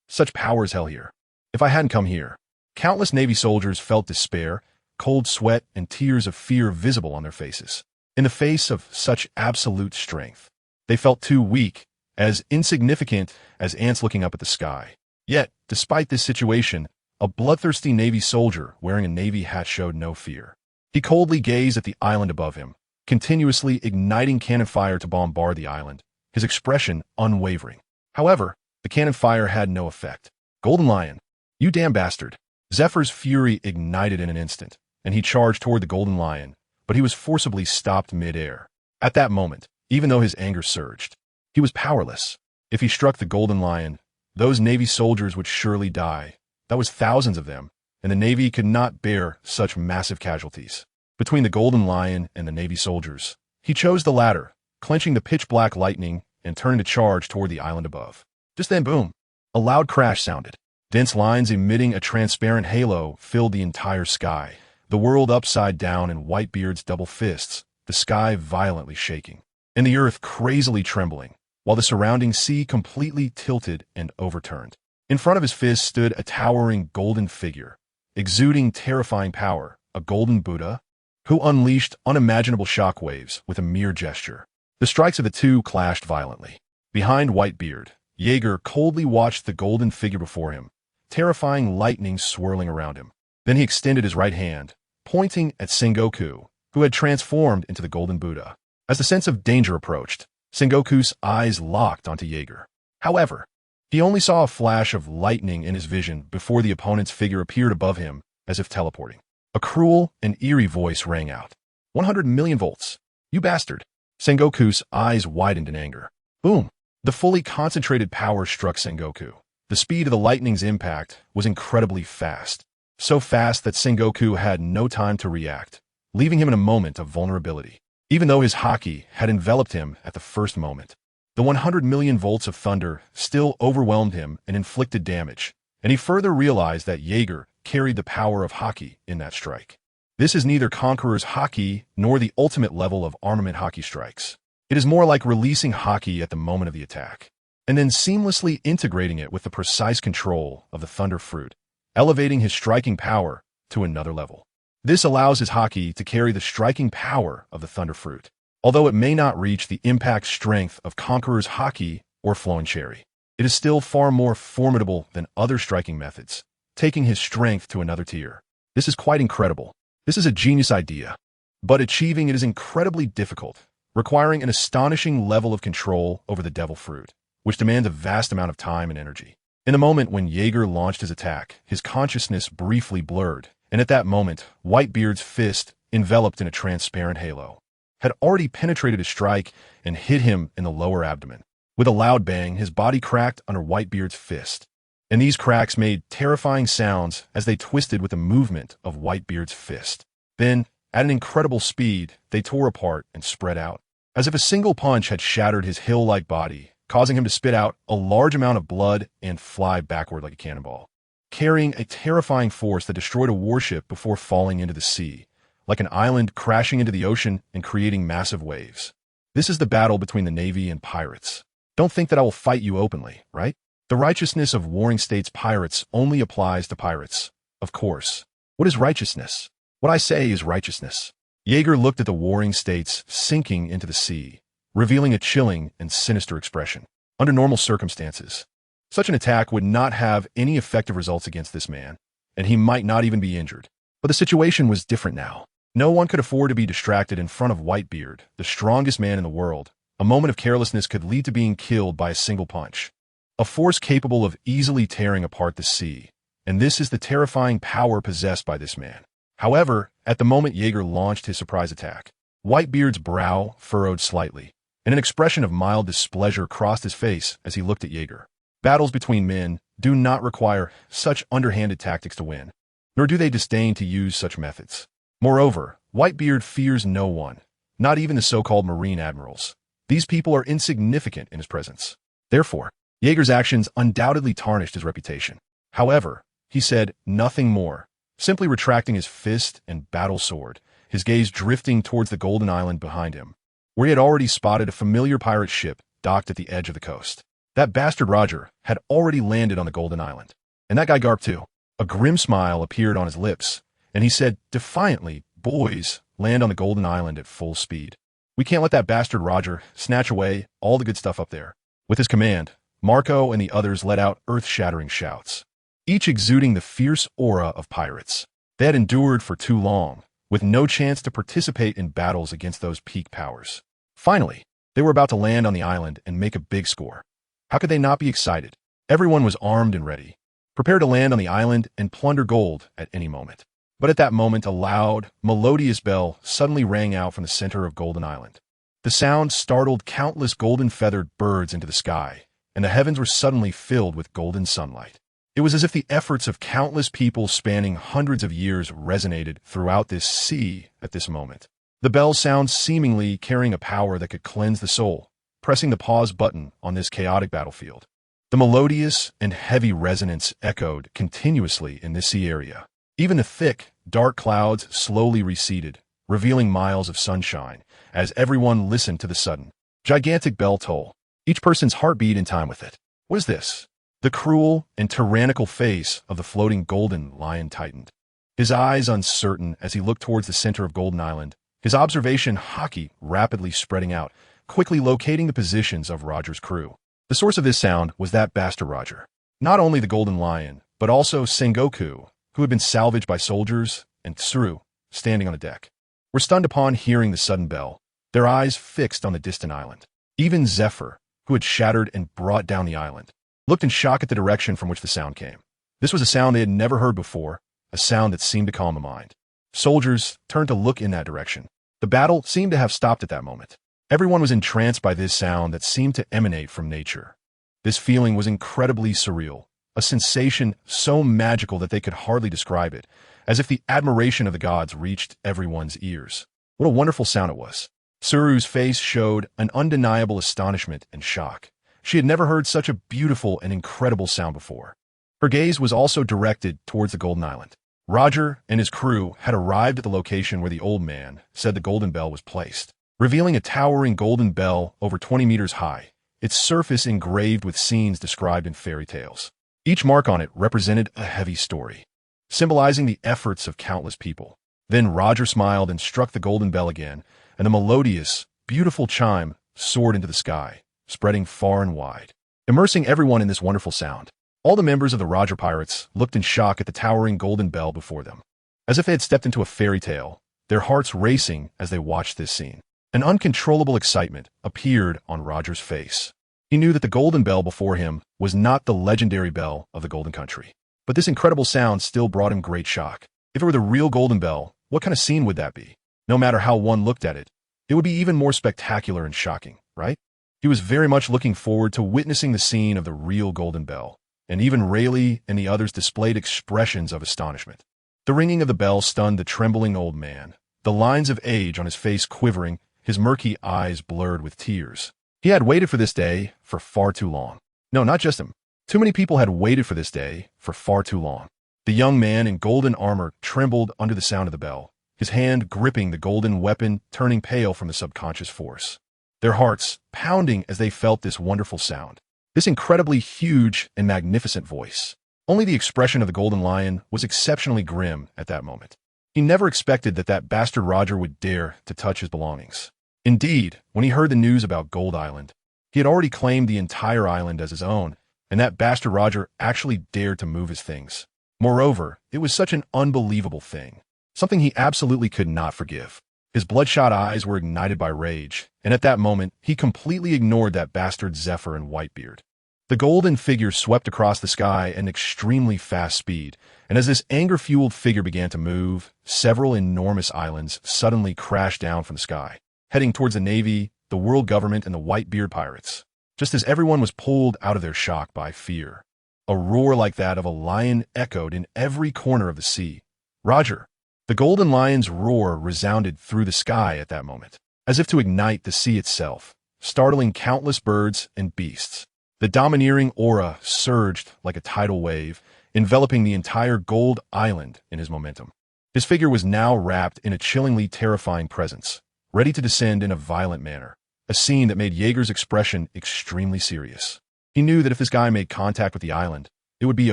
Such power as hell here. If I hadn't come here. Countless Navy soldiers felt despair, cold sweat, and tears of fear visible on their faces. In the face of such absolute strength, they felt too weak, as insignificant as ants looking up at the sky. Yet, despite this situation, a bloodthirsty Navy soldier wearing a Navy hat showed no fear. He coldly gazed at the island above him, continuously igniting cannon fire to bombard the island, his expression unwavering. However, the cannon fire had no effect. Golden Lion, you damn bastard. Zephyr's fury ignited in an instant, and he charged toward the Golden Lion, but he was forcibly stopped mid-air. At that moment, even though his anger surged, he was powerless. If he struck the Golden Lion, those Navy soldiers would surely die. That was thousands of them, and the Navy could not bear such massive casualties. Between the Golden Lion and the Navy soldiers, he chose the latter, clenching the pitch-black lightning and turning to charge toward the island above. Just then, boom, a loud crash sounded. Dense lines emitting a transparent halo filled the entire sky, the world upside down in Whitebeard's double fists, the sky violently shaking, and the earth crazily trembling, while the surrounding sea completely tilted and overturned. In front of his fist stood a towering golden figure, exuding terrifying power, a golden Buddha, who unleashed unimaginable shockwaves with a mere gesture. The strikes of the two clashed violently. Behind Whitebeard, Jaeger coldly watched the golden figure before him, terrifying lightning swirling around him. Then he extended his right hand, pointing at Sengoku, who had transformed into the golden Buddha. As the sense of danger approached, Sengoku's eyes locked onto Jaeger. However, he only saw a flash of lightning in his vision before the opponent's figure appeared above him, as if teleporting. A cruel and eerie voice rang out. 100 million volts. You bastard. Sengoku's eyes widened in anger. Boom. The fully concentrated power struck Sengoku. The speed of the lightning's impact was incredibly fast. So fast that Sengoku had no time to react, leaving him in a moment of vulnerability. Even though his haki had enveloped him at the first moment, the 100 million volts of thunder still overwhelmed him and inflicted damage, and he further realized that Jaeger carried the power of haki in that strike. This is neither Conqueror's haki nor the ultimate level of armament haki strikes. It is more like releasing haki at the moment of the attack, and then seamlessly integrating it with the precise control of the Thunder Fruit, elevating his striking power to another level. This allows his haki to carry the striking power of the Thunder Fruit, although it may not reach the impact strength of Conqueror's haki or Flowing Cherry. It is still far more formidable than other striking methods, taking his strength to another tier. This is quite incredible. This is a genius idea, but achieving it is incredibly difficult, requiring an astonishing level of control over the Devil Fruit, which demands a vast amount of time and energy. In the moment when Jaeger launched his attack, his consciousness briefly blurred, and at that moment, Whitebeard's fist, enveloped in a transparent halo, had already penetrated his strike and hit him in the lower abdomen. With a loud bang, his body cracked under Whitebeard's fist, and these cracks made terrifying sounds as they twisted with the movement of Whitebeard's fist. Then, at an incredible speed, they tore apart and spread out, as if a single punch had shattered his hill-like body, causing him to spit out a large amount of blood and fly backward like a cannonball, carrying a terrifying force that destroyed a warship before falling into the sea, like an island crashing into the ocean and creating massive waves. This is the battle between the Navy and pirates. Don't think that I will fight you openly, right? The righteousness of warring states pirates only applies to pirates. Of course. What is righteousness? What I say is righteousness. Jaeger looked at the warring states sinking into the sea, revealing a chilling and sinister expression. Under normal circumstances, such an attack would not have any effective results against this man, and he might not even be injured. But the situation was different now. No one could afford to be distracted in front of Whitebeard, the strongest man in the world. A moment of carelessness could lead to being killed by a single punch. A force capable of easily tearing apart the sea, and this is the terrifying power possessed by this man. However, at the moment Jaeger launched his surprise attack, Whitebeard's brow furrowed slightly, and an expression of mild displeasure crossed his face as he looked at Jaeger. Battles between men do not require such underhanded tactics to win, nor do they disdain to use such methods. Moreover, Whitebeard fears no one, not even the so-called marine admirals. These people are insignificant in his presence. Therefore, Jaeger's actions undoubtedly tarnished his reputation. However, he said nothing more, simply retracting his fist and battle sword, his gaze drifting towards the Golden Island behind him, where he had already spotted a familiar pirate ship docked at the edge of the coast. That bastard Roger had already landed on the Golden Island. And that guy Garp too. A grim smile appeared on his lips, and he said defiantly, "Boys, land on the Golden Island at full speed. We can't let that bastard Roger snatch away all the good stuff up there." With his command, Marco and the others let out earth-shattering shouts, each exuding the fierce aura of pirates. They had endured for too long, with no chance to participate in battles against those peak powers. Finally, they were about to land on the island and make a big score. How could they not be excited? Everyone was armed and ready, prepared to land on the island and plunder gold at any moment. But at that moment, a loud, melodious bell suddenly rang out from the center of Golden Island. The sound startled countless golden-feathered birds into the sky, and the heavens were suddenly filled with golden sunlight. It was as if the efforts of countless people spanning hundreds of years resonated throughout this sea at this moment. The bell sound seemingly carrying a power that could cleanse the soul, pressing the pause button on this chaotic battlefield. The melodious and heavy resonance echoed continuously in this sea area. Even the thick, dark clouds slowly receded, revealing miles of sunshine, as everyone listened to the sudden, gigantic bell toll, each person's heartbeat in time with it. What is this? The cruel and tyrannical face of the floating golden lion tightened. His eyes uncertain as he looked towards the center of Golden Island, his observation hockey rapidly spreading out, quickly locating the positions of Roger's crew. The source of this sound was that bastard Roger. Not only the Golden Lion, but also Sengoku, who had been salvaged by soldiers, and Tsuru, standing on the deck, were stunned upon hearing the sudden bell, their eyes fixed on the distant island. Even Zephyr, who had shattered and brought down the island, looked in shock at the direction from which the sound came. This was a sound they had never heard before, a sound that seemed to calm the mind. Soldiers turned to look in that direction. The battle seemed to have stopped at that moment. Everyone was entranced by this sound that seemed to emanate from nature. This feeling was incredibly surreal, a sensation so magical that they could hardly describe it, as if the admiration of the gods reached everyone's ears. What a wonderful sound it was. Tsuru's face showed an undeniable astonishment and shock. She had never heard such a beautiful and incredible sound before. Her gaze was also directed towards the Golden Island. Roger and his crew had arrived at the location where the old man said the golden bell was placed, revealing a towering golden bell over 20 meters high, its surface engraved with scenes described in fairy tales. Each mark on it represented a heavy story, symbolizing the efforts of countless people. Then Roger smiled and struck the golden bell again, and the melodious, beautiful chime soared into the sky, spreading far and wide, immersing everyone in this wonderful sound. All the members of the Roger Pirates looked in shock at the towering golden bell before them, as if they had stepped into a fairy tale, their hearts racing as they watched this scene. An uncontrollable excitement appeared on Roger's face. He knew that the golden bell before him was not the legendary bell of the Golden Country, but this incredible sound still brought him great shock. If it were the real golden bell, what kind of scene would that be? No matter how one looked at it, it would be even more spectacular and shocking, right? He was very much looking forward to witnessing the scene of the real golden bell, and even Rayleigh and the others displayed expressions of astonishment. The ringing of the bell stunned the trembling old man, the lines of age on his face quivering, his murky eyes blurred with tears. He had waited for this day for far too long. No, not just him. Too many people had waited for this day for far too long. The young man in golden armor trembled under the sound of the bell, his hand gripping the golden weapon, turning pale from the subconscious force. their hearts pounding as they felt this wonderful sound, this incredibly huge and magnificent voice. Only the expression of the Golden Lion was exceptionally grim at that moment. He never expected that bastard Roger would dare to touch his belongings. Indeed, when he heard the news about Gold Island, he had already claimed the entire island as his own, and that bastard Roger actually dared to move his things. Moreover, it was such an unbelievable thing, something he absolutely could not forgive. His bloodshot eyes were ignited by rage, and at that moment, he completely ignored that bastard Zephyr and Whitebeard. The golden figure swept across the sky at an extremely fast speed, and as this anger-fueled figure began to move, several enormous islands suddenly crashed down from the sky, heading towards the Navy, the world government, and the Whitebeard pirates. Just as everyone was pulled out of their shock by fear, a roar like that of a lion echoed in every corner of the sea. Roger! The Golden Lion's roar resounded through the sky at that moment, as if to ignite the sea itself, startling countless birds and beasts. The domineering aura surged like a tidal wave, enveloping the entire Gold Island in his momentum. His figure was now wrapped in a chillingly terrifying presence, ready to descend in a violent manner, a scene that made Jaeger's expression extremely serious. He knew that if this guy made contact with the island, it would be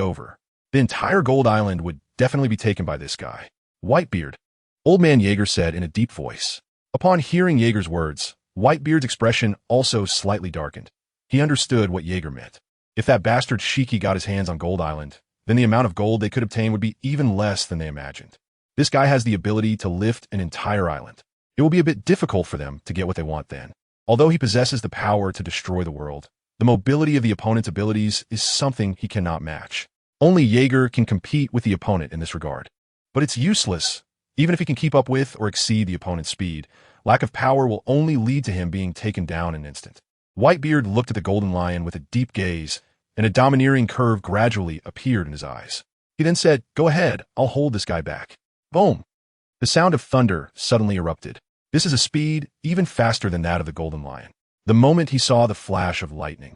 over. The entire Gold Island would definitely be taken by this guy. Whitebeard, Old Man Jaeger said in a deep voice. Upon hearing Jaeger's words, Whitebeard's expression also slightly darkened. He understood what Jaeger meant. If that bastard Shiki got his hands on Gold Island, then the amount of gold they could obtain would be even less than they imagined. This guy has the ability to lift an entire island. It will be a bit difficult for them to get what they want then. Although he possesses the power to destroy the world, the mobility of the opponent's abilities is something he cannot match. Only Jaeger can compete with the opponent in this regard. But it's useless. Even if he can keep up with or exceed the opponent's speed, lack of power will only lead to him being taken down in an instant. Whitebeard looked at the Golden Lion with a deep gaze, and a domineering curve gradually appeared in his eyes. He then said, "Go ahead, I'll hold this guy back." Boom! The sound of thunder suddenly erupted. This is a speed even faster than that of the Golden Lion. The moment he saw the flash of lightning,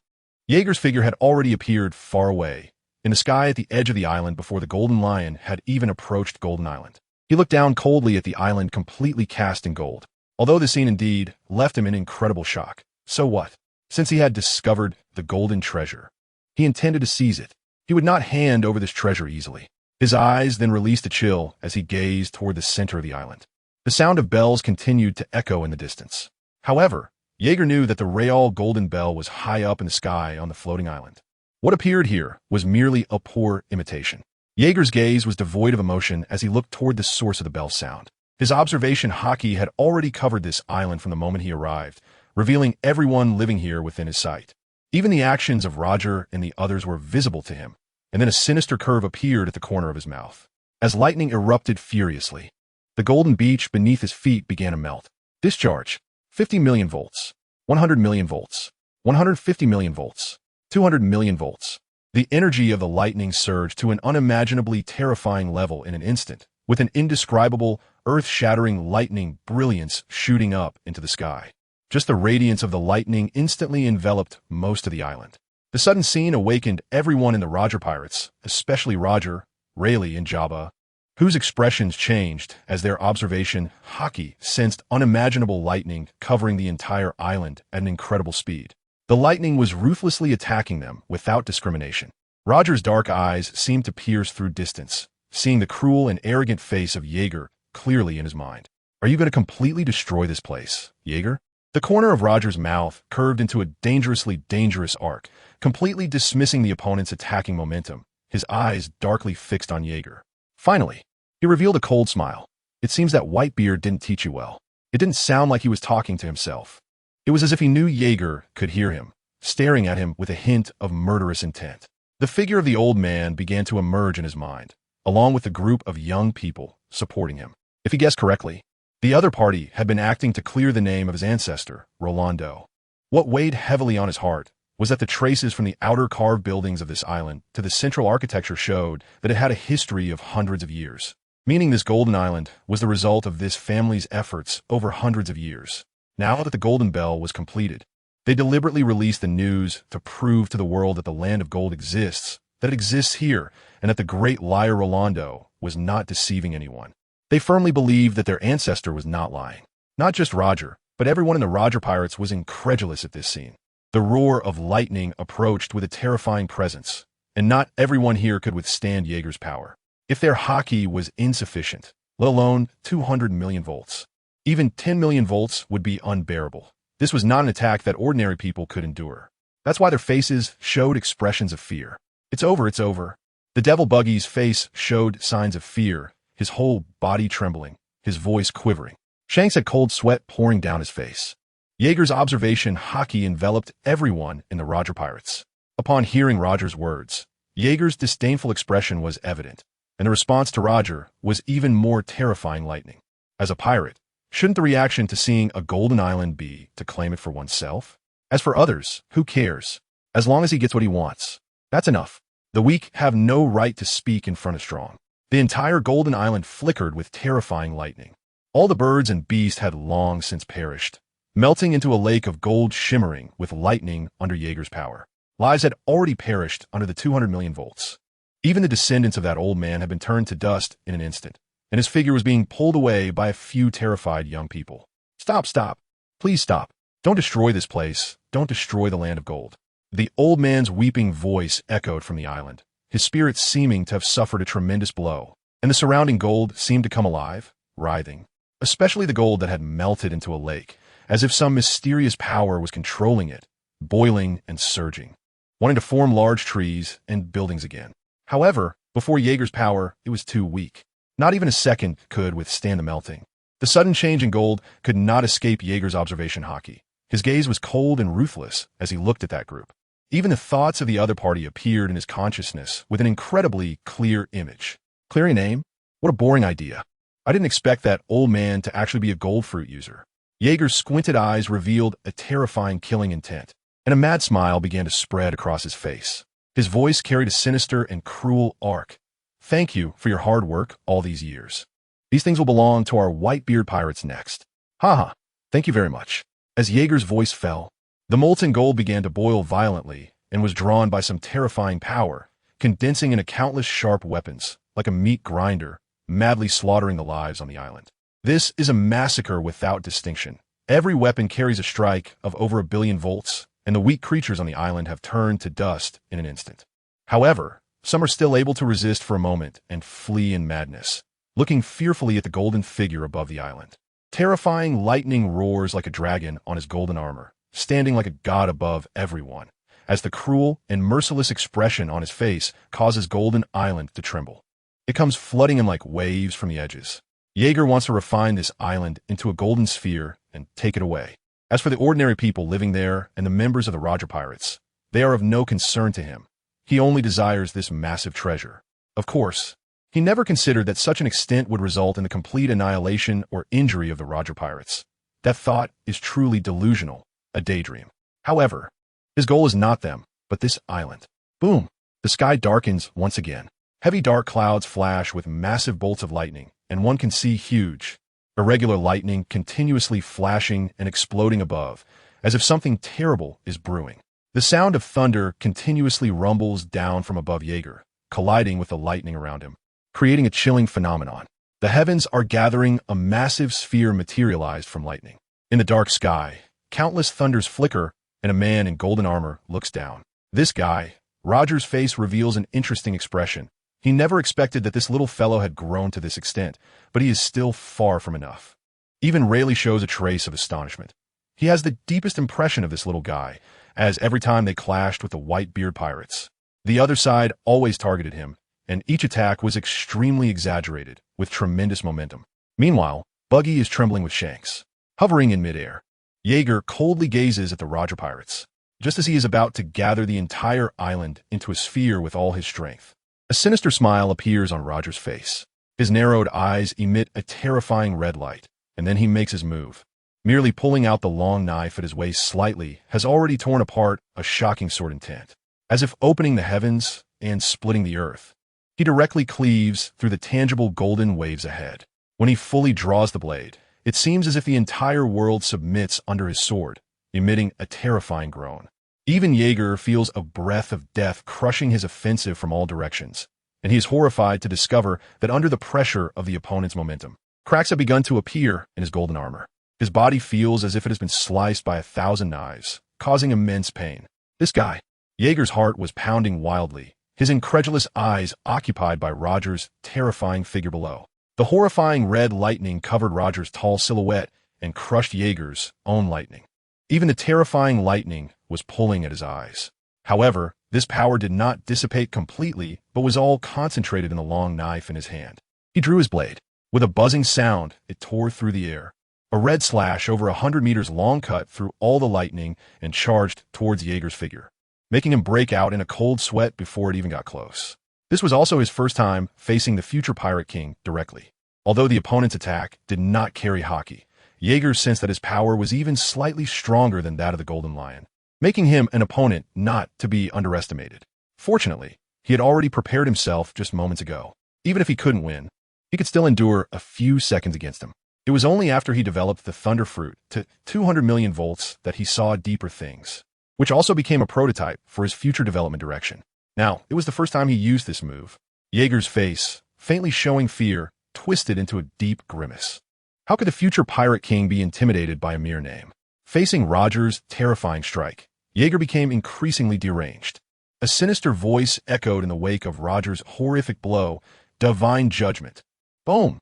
Jaeger's figure had already appeared far away, in the sky at the edge of the island before the Golden Lion had even approached Golden Island. He looked down coldly at the island completely cast in gold. Although the scene indeed left him in incredible shock. So what? Since he had discovered the golden treasure, he intended to seize it. He would not hand over this treasure easily. His eyes then released a chill as he gazed toward the center of the island. The sound of bells continued to echo in the distance. However, Jaeger knew that the Real Golden Bell was high up in the sky on the floating island. What appeared here was merely a poor imitation. Jaeger's gaze was devoid of emotion as he looked toward the source of the bell's sound. His observation hockey had already covered this island from the moment he arrived, revealing everyone living here within his sight. Even the actions of Roger and the others were visible to him, and then a sinister curve appeared at the corner of his mouth. As lightning erupted furiously, the golden beach beneath his feet began to melt. Discharge: 50 million volts, 100 million volts, 150 million volts, 200 million volts. The energy of the lightning surged to an unimaginably terrifying level in an instant, with an indescribable, earth-shattering lightning brilliance shooting up into the sky. Just the radiance of the lightning instantly enveloped most of the island. The sudden scene awakened everyone in the Roger Pirates, especially Roger, Rayleigh, and Jabba, whose expressions changed as their observation hockey sensed unimaginable lightning covering the entire island at an incredible speed. The lightning was ruthlessly attacking them without discrimination. Roger's dark eyes seemed to pierce through distance, seeing the cruel and arrogant face of Jaeger clearly in his mind. "Are you going to completely destroy this place, Jaeger?" The corner of Roger's mouth curved into a dangerously dangerous arc, completely dismissing the opponent's attacking momentum, his eyes darkly fixed on Jaeger. Finally, he revealed a cold smile. "It seems that Whitebeard didn't teach you well." It didn't sound like he was talking to himself. It was as if he knew Jaeger could hear him, staring at him with a hint of murderous intent. The figure of the old man began to emerge in his mind, along with the group of young people supporting him. If he guessed correctly, the other party had been acting to clear the name of his ancestor, Rolando. What weighed heavily on his heart was that the traces from the outer carved buildings of this island to the central architecture showed that it had a history of hundreds of years, meaning this golden island was the result of this family's efforts over hundreds of years. Now that the Golden Bell was completed, they deliberately released the news to prove to the world that the land of gold exists, that it exists here, and that the great liar Rolando was not deceiving anyone. They firmly believed that their ancestor was not lying. Not just Roger, But everyone in the Roger Pirates was incredulous at this scene. The roar of lightning approached with a terrifying presence, and not everyone here could withstand Jaeger's power. If their hockey was insufficient, let alone 200 million volts, even 10 million volts would be unbearable. This was not an attack that ordinary people could endure. That's why their faces showed expressions of fear. It's over, it's over. The Devil Buggy's face showed signs of fear, his whole body trembling, his voice quivering. Shanks had cold sweat pouring down his face. Jaeger's observation hockey enveloped everyone in the Roger Pirates. Upon hearing Roger's words, Jaeger's disdainful expression was evident, and the response to Roger was even more terrifying lightning. As a pirate, shouldn't the reaction to seeing a golden island be to claim it for oneself? As for others, who cares? As long as he gets what he wants. That's enough. The weak have no right to speak in front of strong. The entire golden island flickered with terrifying lightning. All the birds and beasts had long since perished, melting into a lake of gold shimmering with lightning under Jaeger's power. Lives had already perished under the 200 million volts. Even the descendants of that old man had been turned to dust in an instant, and his figure was being pulled away by a few terrified young people. Stop, stop. Please stop. Don't destroy this place. Don't destroy the land of gold. The old man's weeping voice echoed from the island, his spirit seeming to have suffered a tremendous blow, and the surrounding gold seemed to come alive, writhing. Especially the gold that had melted into a lake, as if some mysterious power was controlling it, boiling and surging, wanting to form large trees and buildings again. However, before Jaeger's power, it was too weak. Not even a second could withstand the melting. The sudden change in gold could not escape Jaeger's observation hockey. His gaze was cold and ruthless as he looked at that group. Even the thoughts of the other party appeared in his consciousness with an incredibly clear image. Clearing a name? What a boring idea. I didn't expect that old man to actually be a gold fruit user. Jaeger's squinted eyes revealed a terrifying killing intent, and a mad smile began to spread across his face. His voice carried a sinister and cruel arc. Thank you for your hard work all these years. These things will belong to our Whitebeard pirates next. Haha, thank you very much. As Jaeger's voice fell, the molten gold began to boil violently and was drawn by some terrifying power, condensing into countless sharp weapons, like a meat grinder, madly slaughtering the lives on the island. This is a massacre without distinction. Every weapon carries a strike of over 1 billion volts, and the weak creatures on the island have turned to dust in an instant. However, some are still able to resist for a moment and flee in madness, looking fearfully at the golden figure above the island. Terrifying lightning roars like a dragon on his golden armor, standing like a god above everyone, as the cruel and merciless expression on his face causes Golden Island to tremble. It comes flooding in like waves from the edges. Jaeger wants to refine this island into a golden sphere and take it away. As for the ordinary people living there and the members of the Roger Pirates, they are of no concern to him. He only desires this massive treasure. Of course, he never considered that such an extent would result in the complete annihilation or injury of the Roger Pirates. That thought is truly delusional, a daydream. However, his goal is not them, but this island. Boom! The sky darkens once again. Heavy dark clouds flash with massive bolts of lightning, and one can see huge, irregular lightning continuously flashing and exploding above, as if something terrible is brewing. The sound of thunder continuously rumbles down from above Jaeger, colliding with the lightning around him, creating a chilling phenomenon. The heavens are gathering a massive sphere materialized from lightning. In the dark sky, countless thunders flicker, and a man in golden armor looks down. This guy, Roger's face reveals an interesting expression. He never expected that this little fellow had grown to this extent, but he is still far from enough. Even Rayleigh shows a trace of astonishment. He has the deepest impression of this little guy, as every time they clashed with the Whitebeard pirates, the other side always targeted him, and each attack was extremely exaggerated, with tremendous momentum. Meanwhile, Buggy is trembling with Shanks. Hovering in midair, Jaeger coldly gazes at the Roger Pirates, just as he is about to gather the entire island into a sphere with all his strength. A sinister smile appears on Roger's face. His narrowed eyes emit a terrifying red light, and then he makes his move. Merely pulling out the long knife at his waist slightly has already torn apart a shocking sword intent. As if opening the heavens and splitting the earth, he directly cleaves through the tangible golden waves ahead. When he fully draws the blade, it seems as if the entire world submits under his sword, emitting a terrifying groan. Even Jaeger feels a breath of death crushing his offensive from all directions, and he is horrified to discover that under the pressure of the opponent's momentum, cracks have begun to appear in his golden armor. His body feels as if it has been sliced by 1,000 knives, causing immense pain. This guy. Jaeger's heart was pounding wildly, his incredulous eyes occupied by Roger's terrifying figure below. The horrifying red lightning covered Roger's tall silhouette and crushed Jaeger's own lightning. Even the terrifying lightning was pulling at his eyes. However, this power did not dissipate completely, but was all concentrated in the long knife in his hand. He drew his blade. With a buzzing sound, it tore through the air. A red slash over 100 meters long cut through all the lightning and charged towards Jaeger's figure, making him break out in a cold sweat before it even got close. This was also his first time facing the future Pirate King directly. Although the opponent's attack did not carry hockey, Jaeger sensed that his power was even slightly stronger than that of the Golden Lion, making him an opponent not to be underestimated. Fortunately, he had already prepared himself just moments ago. Even if he couldn't win, he could still endure a few seconds against him. It was only after he developed the Thunder Fruit to 200 million volts that he saw deeper things, which also became a prototype for his future development direction. Now, it was the first time he used this move. Jaeger's face, faintly showing fear, twisted into a deep grimace. How could the future Pirate King be intimidated by a mere name? Facing Roger's terrifying strike, Jaeger became increasingly deranged. A sinister voice echoed in the wake of Roger's horrific blow, "Divine Judgment." Boom!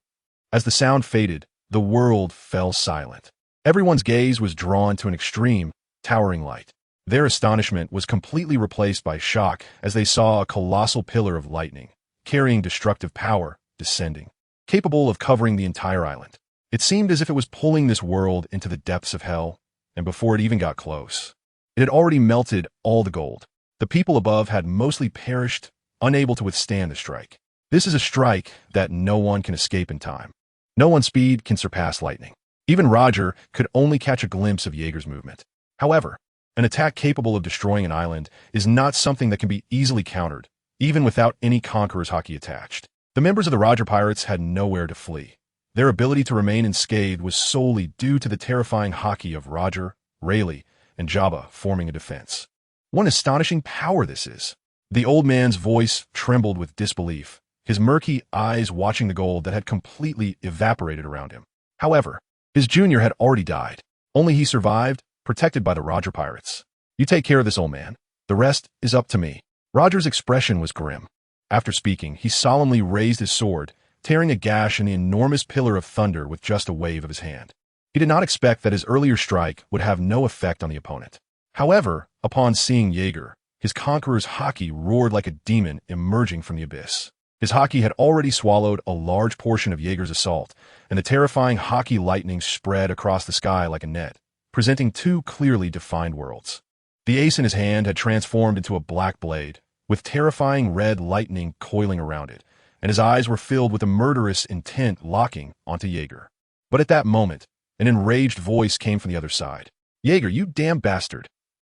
As the sound faded, the world fell silent. Everyone's gaze was drawn to an extreme, towering light. Their astonishment was completely replaced by shock as they saw a colossal pillar of lightning, carrying destructive power, descending, capable of covering the entire island. It seemed as if it was pulling this world into the depths of hell, and before it even got close, it had already melted all the gold. The people above had mostly perished, unable to withstand the strike. This is a strike that no one can escape in time. No one's speed can surpass lightning. Even Roger could only catch a glimpse of Jaeger's movement. However, an attack capable of destroying an island is not something that can be easily countered, even without any Conqueror's hockey attached. The members of the Roger Pirates had nowhere to flee. Their ability to remain unscathed was solely due to the terrifying hockey of Roger, Rayleigh, and Jabba forming a defense. What an astonishing power this is. The old man's voice trembled with disbelief, his murky eyes watching the gold that had completely evaporated around him. However, his junior had already died. Only he survived, protected by the Roger Pirates. You take care of this, old man. The rest is up to me. Roger's expression was grim. After speaking, he solemnly raised his sword, tearing a gash in the enormous pillar of thunder with just a wave of his hand. He did not expect that his earlier strike would have no effect on the opponent. However, upon seeing Jaeger, his conqueror's hockey roared like a demon emerging from the abyss. His hockey had already swallowed a large portion of Jaeger's assault, and the terrifying hockey lightning spread across the sky like a net, presenting two clearly defined worlds. The ace in his hand had transformed into a black blade, with terrifying red lightning coiling around it, and his eyes were filled with a murderous intent locking onto Jaeger. But at that moment, an enraged voice came from the other side. "Jaeger, you damn bastard!"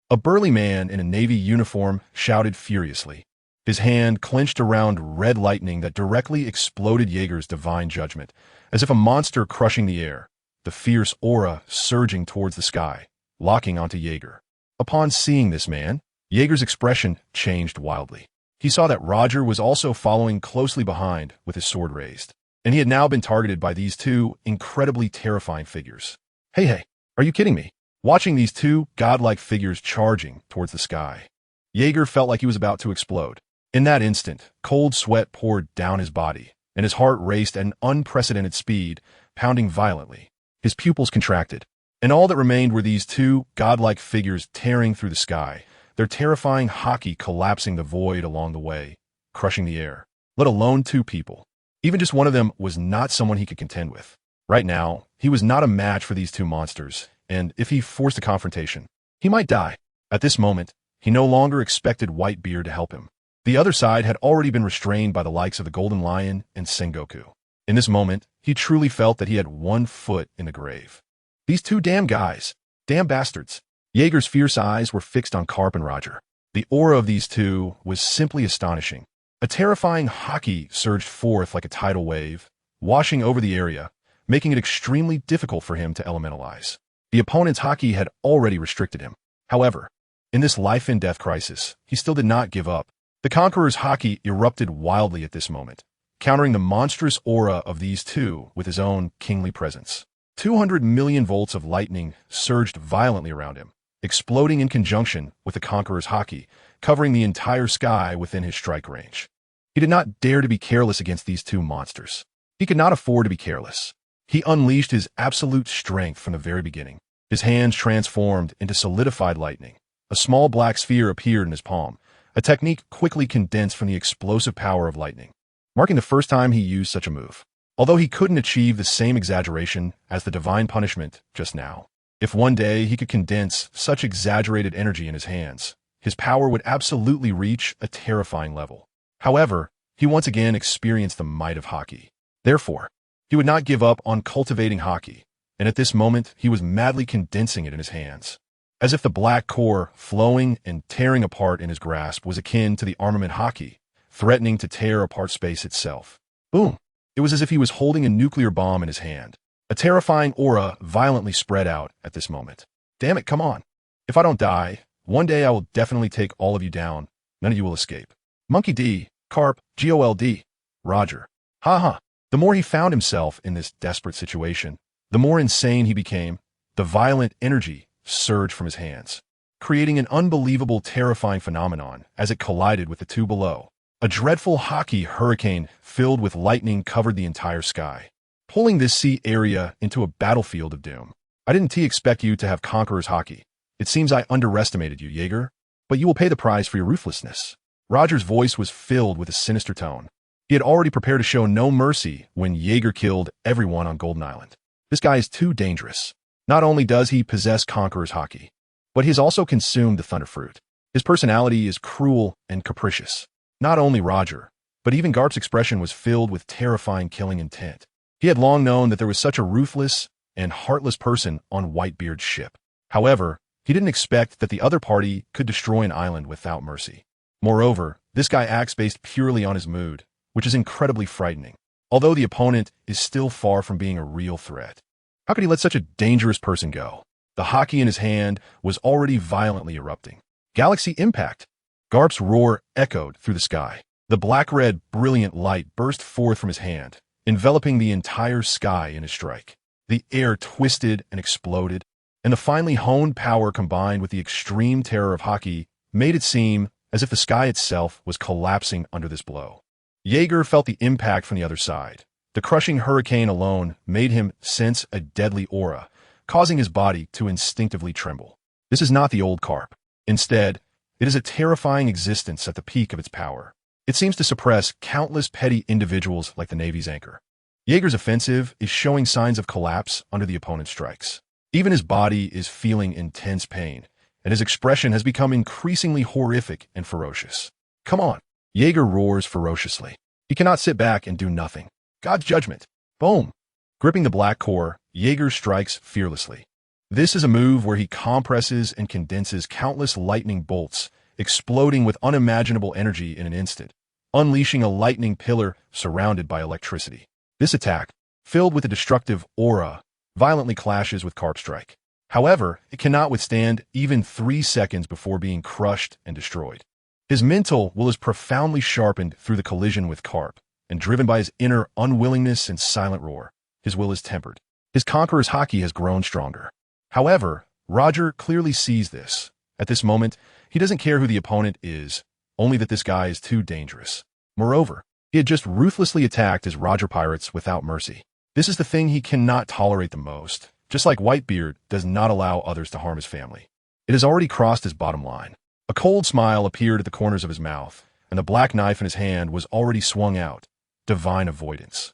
A burly man in a navy uniform shouted furiously. His hand clenched around red lightning that directly exploded Jaeger's divine judgment, as if a monster crushing the air, the fierce aura surging towards the sky, locking onto Jaeger. Upon seeing this man, Jaeger's expression changed wildly. He saw that Roger was also following closely behind with his sword raised, and he had now been targeted by these two incredibly terrifying figures. Hey, are you kidding me? Watching these two godlike figures charging towards the sky, Jaeger felt like he was about to explode. In that instant, cold sweat poured down his body, and his heart raced at an unprecedented speed, pounding violently. His pupils contracted, and all that remained were these two godlike figures tearing through the sky, their terrifying hockey collapsing the void along the way, crushing the air. Let alone two people. Even just one of them was not someone he could contend with. Right now, he was not a match for these two monsters, and if he forced a confrontation, he might die. At this moment, he no longer expected Whitebeard to help him. The other side had already been restrained by the likes of the Golden Lion and Sengoku. In this moment, he truly felt that he had one foot in the grave. These two damn guys. Damn bastards. Jaeger's fierce eyes were fixed on Carp and Roger. The aura of these two was simply astonishing. A terrifying hockey surged forth like a tidal wave, washing over the area, making it extremely difficult for him to elementalize. The opponent's hockey had already restricted him. However, in this life-and-death crisis, he still did not give up. The Conqueror's hockey erupted wildly at this moment, countering the monstrous aura of these two with his own kingly presence. 200 million volts of lightning surged violently around him, exploding in conjunction with the Conqueror's haki, covering the entire sky within his strike range. He did not dare to be careless against these two monsters. He could not afford to be careless. He unleashed his absolute strength from the very beginning. His hands transformed into solidified lightning. A small black sphere appeared in his palm, a technique quickly condensed from the explosive power of lightning, marking the first time he used such a move. Although he couldn't achieve the same exaggeration as the divine punishment just now, if one day he could condense such exaggerated energy in his hands, his power would absolutely reach a terrifying level. However, he once again experienced the might of haki. Therefore, he would not give up on cultivating haki, and at this moment he was madly condensing it in his hands. As if the black core flowing and tearing apart in his grasp was akin to the armament haki, threatening to tear apart space itself. Boom! It was as if he was holding a nuclear bomb in his hand. A terrifying aura violently spread out at this moment. Damn it, come on. If I don't die, one day I will definitely take all of you down. None of you will escape. Monkey D, Carp, GOLD, Roger. Haha. The more he found himself in this desperate situation, the more insane he became. The violent energy surged from his hands, creating an unbelievable, terrifying phenomenon as it collided with the two below. A dreadful haki hurricane filled with lightning covered the entire sky, pulling this sea area into a battlefield of doom. I didn't expect you to have Conqueror's haki. It seems I underestimated you, Jaeger, but you will pay the price for your ruthlessness. Roger's voice was filled with a sinister tone. He had already prepared to show no mercy when Jaeger killed everyone on Golden Island. This guy is too dangerous. Not only does he possess Conqueror's haki, but he has also consumed the Thunder Fruit. His personality is cruel and capricious. Not only Roger, but even Garp's expression was filled with terrifying killing intent. He had long known that there was such a ruthless and heartless person on Whitebeard's ship. However, he didn't expect that the other party could destroy an island without mercy. Moreover, this guy acts based purely on his mood, which is incredibly frightening, although the opponent is still far from being a real threat. How could he let such a dangerous person go? The haki in his hand was already violently erupting. Galaxy impact! Garp's roar echoed through the sky. The black-red, brilliant light burst forth from his hand, enveloping the entire sky in his strike. The air twisted and exploded, and the finely honed power combined with the extreme terror of haki made it seem as if the sky itself was collapsing under this blow. Jaeger felt the impact from the other side. The crushing hurricane alone made him sense a deadly aura, causing his body to instinctively tremble. This is not the old Carp. Instead, it is a terrifying existence at the peak of its power. It seems to suppress countless petty individuals like the Navy's anchor. Jaeger's offensive is showing signs of collapse under the opponent's strikes. Even his body is feeling intense pain, and his expression has become increasingly horrific and ferocious. Come on! Jaeger roars ferociously. He cannot sit back and do nothing. God's judgment. Boom! Gripping the black core, Jaeger strikes fearlessly. This is a move where he compresses and condenses countless lightning bolts, exploding with unimaginable energy in an instant, unleashing a lightning pillar surrounded by electricity. This attack, filled with a destructive aura, violently clashes with Carp's strike. However, it cannot withstand even 3 seconds before being crushed and destroyed. His mental will is profoundly sharpened through the collision with Carp, and driven by his inner unwillingness and silent roar, his will is tempered. His Conqueror's haki has grown stronger. However, Roger clearly sees this. At this moment, he doesn't care who the opponent is, only that this guy is too dangerous. Moreover, he had just ruthlessly attacked his Roger pirates without mercy. This is the thing he cannot tolerate the most, just like Whitebeard does not allow others to harm his family. It has already crossed his bottom line. A cold smile appeared at the corners of his mouth, and the black knife in his hand was already swung out. Divine avoidance.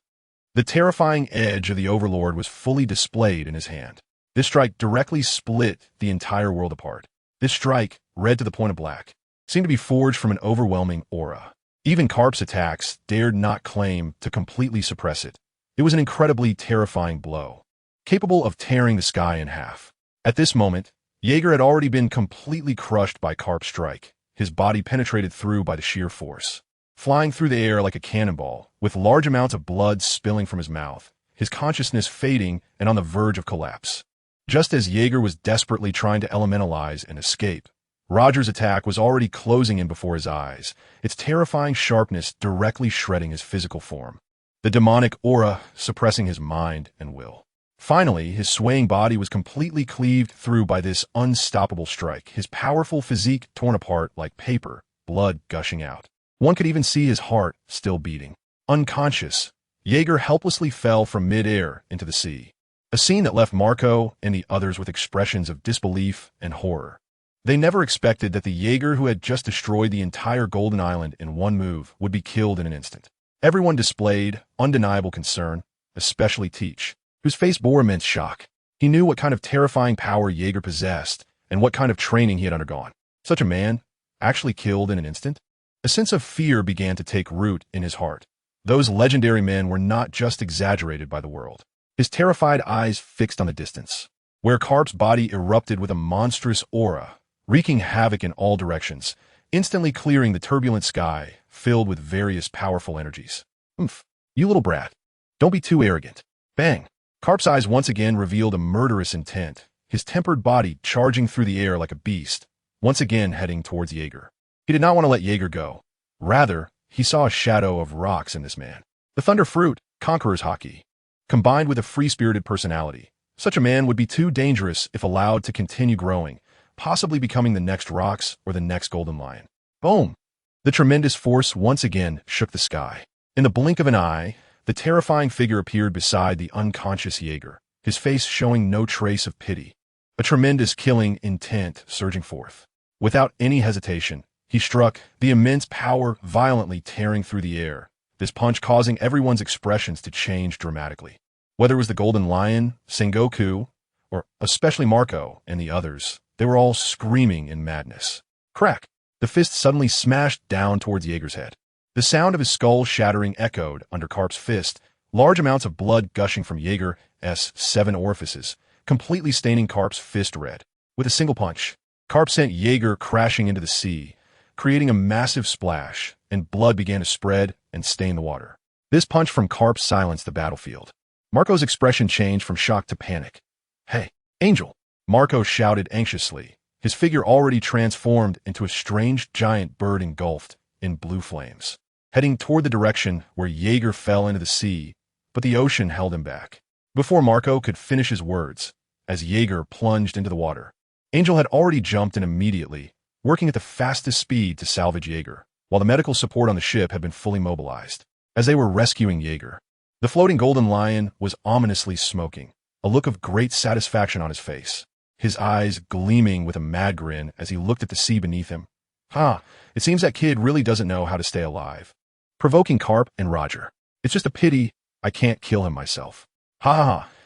The terrifying edge of the Overlord was fully displayed in his hand. This strike directly split the entire world apart. This strike, red to the point of black, seemed to be forged from an overwhelming aura. Even Carp's attacks dared not claim to completely suppress it. It was an incredibly terrifying blow, capable of tearing the sky in half. At this moment, Jaeger had already been completely crushed by Carp's strike, his body penetrated through by the sheer force. Flying through the air like a cannonball, with large amounts of blood spilling from his mouth, his consciousness fading and on the verge of collapse. Just as Jaeger was desperately trying to elementalize and escape, Roger's attack was already closing in before his eyes, its terrifying sharpness directly shredding his physical form. The demonic aura suppressing his mind and will. Finally, his swaying body was completely cleaved through by this unstoppable strike, his powerful physique torn apart like paper, blood gushing out. One could even see his heart still beating. Unconscious, Jaeger helplessly fell from mid-air into the sea. A scene that left Marco and the others with expressions of disbelief and horror. They never expected that the Jaeger who had just destroyed the entire Golden Island in one move would be killed in an instant. Everyone displayed undeniable concern, especially Teach, whose face bore immense shock. He knew what kind of terrifying power Jaeger possessed and what kind of training he had undergone. Such a man, actually killed in an instant? A sense of fear began to take root in his heart. Those legendary men were not just exaggerated by the world. His terrified eyes fixed on the distance, where Karp's body erupted with a monstrous aura, wreaking havoc in all directions, instantly clearing the turbulent sky, filled with various powerful energies. Oomph, you little brat. Don't be too arrogant. Bang. Karp's eyes once again revealed a murderous intent, his tempered body charging through the air like a beast, once again heading towards Jaeger. He did not want to let Jaeger go. Rather, he saw a shadow of rocks in this man. The Thunder Fruit, Conqueror's Haki. Combined with a free-spirited personality, such a man would be too dangerous if allowed to continue growing, possibly becoming the next Rocks or the next Golden Lion. Boom! The tremendous force once again shook the sky. In the blink of an eye, the terrifying figure appeared beside the unconscious Jaeger, his face showing no trace of pity. A tremendous killing intent surging forth. Without any hesitation, he struck, the immense power violently tearing through the air, this punch causing everyone's expressions to change dramatically. Whether it was the Golden Lion, Sengoku, or especially Marco and the others, they were all screaming in madness. Crack! The fist suddenly smashed down towards Jaeger's head. The sound of his skull shattering echoed under Karp's fist, large amounts of blood gushing from Jaeger's 7 orifices, completely staining Karp's fist red. With a single punch, Karp sent Jaeger crashing into the sea, creating a massive splash, and blood began to spread and stain the water. This punch from Karp silenced the battlefield. Marco's expression changed from shock to panic. Hey, Angel! Marco shouted anxiously, his figure already transformed into a strange giant bird engulfed in blue flames, heading toward the direction where Jaeger fell into the sea, but the ocean held him back. Before Marco could finish his words, as Jaeger plunged into the water, Angel had already jumped in immediately, working at the fastest speed to salvage Jaeger, while the medical support on the ship had been fully mobilized. As they were rescuing Jaeger, the floating Golden Lion was ominously smoking, a look of great satisfaction on his face, his eyes gleaming with a mad grin as he looked at the sea beneath him. It seems that kid really doesn't know how to stay alive. Provoking Karp and Roger. It's just a pity I can't kill him myself.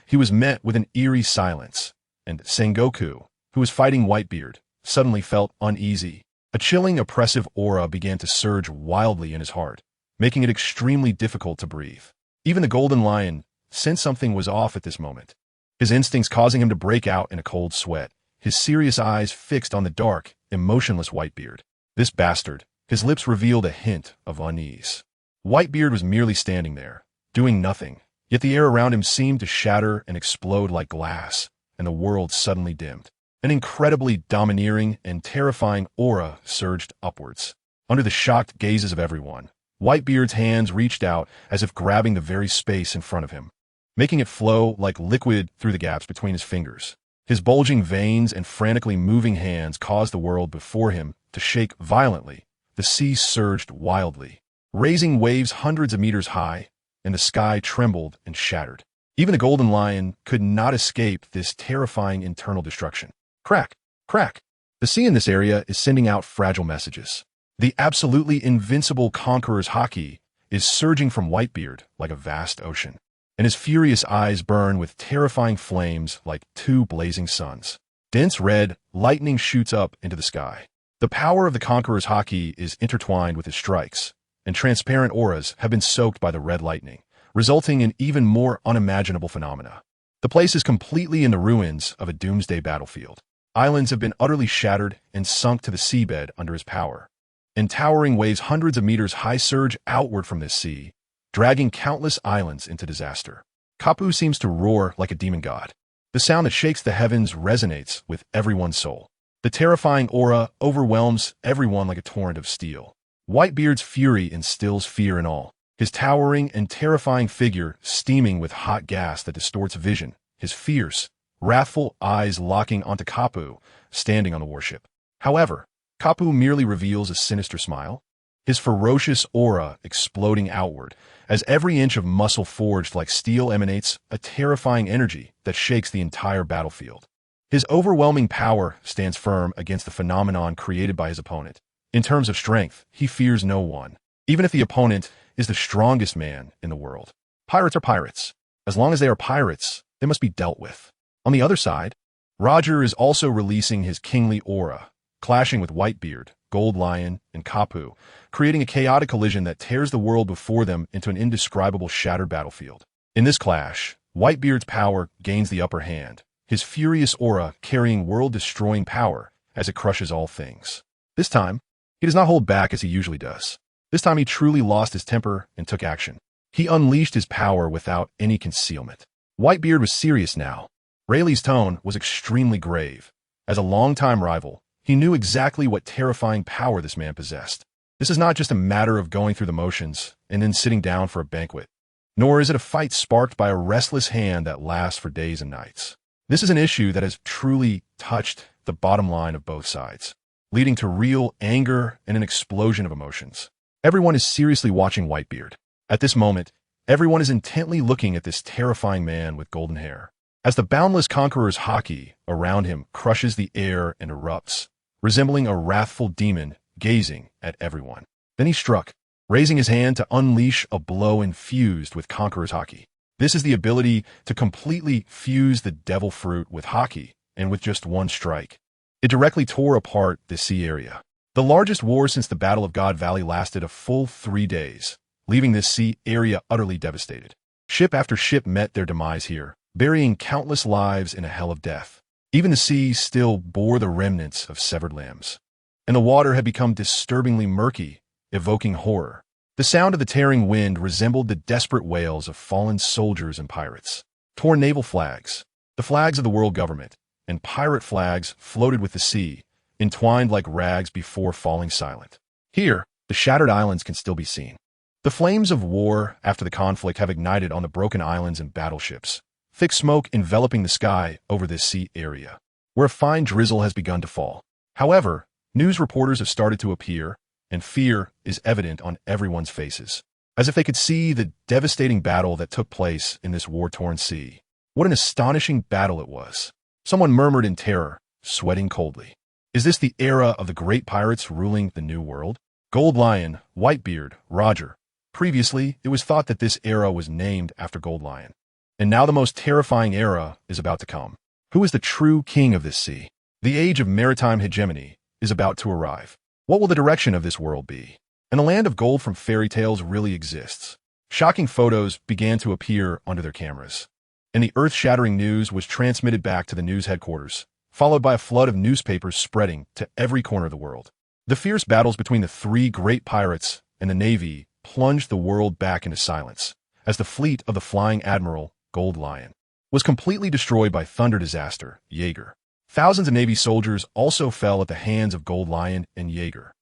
He was met with an eerie silence, and Sengoku, who was fighting Whitebeard, suddenly felt uneasy. A chilling, oppressive aura began to surge wildly in his heart, making it extremely difficult to breathe. Even the Golden Lion sensed something was off at this moment, his instincts causing him to break out in a cold sweat, his serious eyes fixed on the dark, emotionless Whitebeard. This bastard, his lips revealed a hint of unease. Whitebeard was merely standing there, doing nothing, yet the air around him seemed to shatter and explode like glass, and the world suddenly dimmed. An incredibly domineering and terrifying aura surged upwards. Under the shocked gazes of everyone, Whitebeard's hands reached out as if grabbing the very space in front of him, making it flow like liquid through the gaps between his fingers. His bulging veins and frantically moving hands caused the world before him to shake violently. The sea surged wildly, raising waves hundreds of meters high, and the sky trembled and shattered. Even the Golden Lion could not escape this terrifying internal destruction. Crack! Crack! The sea in this area is sending out fragile messages. The absolutely invincible Conqueror's Haki is surging from Whitebeard like a vast ocean, and his furious eyes burn with terrifying flames like 2 blazing suns. Dense red lightning shoots up into the sky. The power of the Conqueror's Haki is intertwined with his strikes, and transparent auras have been soaked by the red lightning, resulting in even more unimaginable phenomena. The place is completely in the ruins of a doomsday battlefield. Islands have been utterly shattered and sunk to the seabed under his power, and towering waves hundreds of meters high surge outward from this sea, dragging countless islands into disaster. Kapu seems to roar like a demon god. The sound that shakes the heavens resonates with everyone's soul. The terrifying aura overwhelms everyone like a torrent of steel. Whitebeard's fury instills fear in all. His towering and terrifying figure steaming with hot gas that distorts vision, his fierce, wrathful eyes locking onto Kapu, standing on the warship. However, Kapu merely reveals a sinister smile, his ferocious aura exploding outward, as every inch of muscle forged like steel emanates a terrifying energy that shakes the entire battlefield. His overwhelming power stands firm against the phenomenon created by his opponent. In terms of strength, he fears no one, even if the opponent is the strongest man in the world. Pirates are pirates. As long as they are pirates, they must be dealt with. On the other side, Roger is also releasing his kingly aura, clashing with Whitebeard, Gold Lion, and Kapu, creating a chaotic collision that tears the world before them into an indescribable shattered battlefield. In this clash, Whitebeard's power gains the upper hand, his furious aura carrying world-destroying power as it crushes all things. This time, he does not hold back as he usually does. This time he truly lost his temper and took action. He unleashed his power without any concealment. Whitebeard was serious now. Rayleigh's tone was extremely grave. As a longtime rival, he knew exactly what terrifying power this man possessed. This is not just a matter of going through the motions and then sitting down for a banquet, nor is it a fight sparked by a restless hand that lasts for days and nights. This is an issue that has truly touched the bottom line of both sides, leading to real anger and an explosion of emotions. Everyone is seriously watching Whitebeard. At this moment, everyone is intently looking at this terrifying man with golden hair. As the boundless conqueror's haki around him crushes the air and erupts, resembling a wrathful demon gazing at everyone. Then he struck, raising his hand to unleash a blow infused with conqueror's haki. This is the ability to completely fuse the devil fruit with haki, and with just one strike. It directly tore apart the sea area. The largest war since the Battle of God Valley lasted a full 3 days, leaving this sea area utterly devastated. Ship after ship met their demise here, burying countless lives in a hell of death. Even the sea still bore the remnants of severed limbs. And the water had become disturbingly murky, evoking horror. The sound of the tearing wind resembled the desperate wails of fallen soldiers and pirates. Torn naval flags, the flags of the world government, and pirate flags floated with the sea, entwined like rags before falling silent. Here, the shattered islands can still be seen. The flames of war after the conflict have ignited on the broken islands and battleships, thick smoke enveloping the sky over this sea area, where a fine drizzle has begun to fall. However, news reporters have started to appear, and fear is evident on everyone's faces, as if they could see the devastating battle that took place in this war-torn sea. What an astonishing battle it was. Someone murmured in terror, sweating coldly. Is this the era of the great pirates ruling the New World? Gold Lion, Whitebeard, Roger. Previously, it was thought that this era was named after Gold Lion. And now the most terrifying era is about to come. Who is the true king of this sea? The age of maritime hegemony is about to arrive. What will the direction of this world be? And the land of gold from fairy tales really exists. Shocking photos began to appear onto their cameras, and the earth-shattering news was transmitted back to the news headquarters, followed by a flood of newspapers spreading to every corner of the world. The fierce battles between the 3 great pirates and the Navy plunged the world back into silence, as the fleet of the flying admiral, Gold Lion, was completely destroyed by thunder disaster, Jaeger. Thousands of Navy soldiers also fell at the hands of Gold Lion and Jaeger.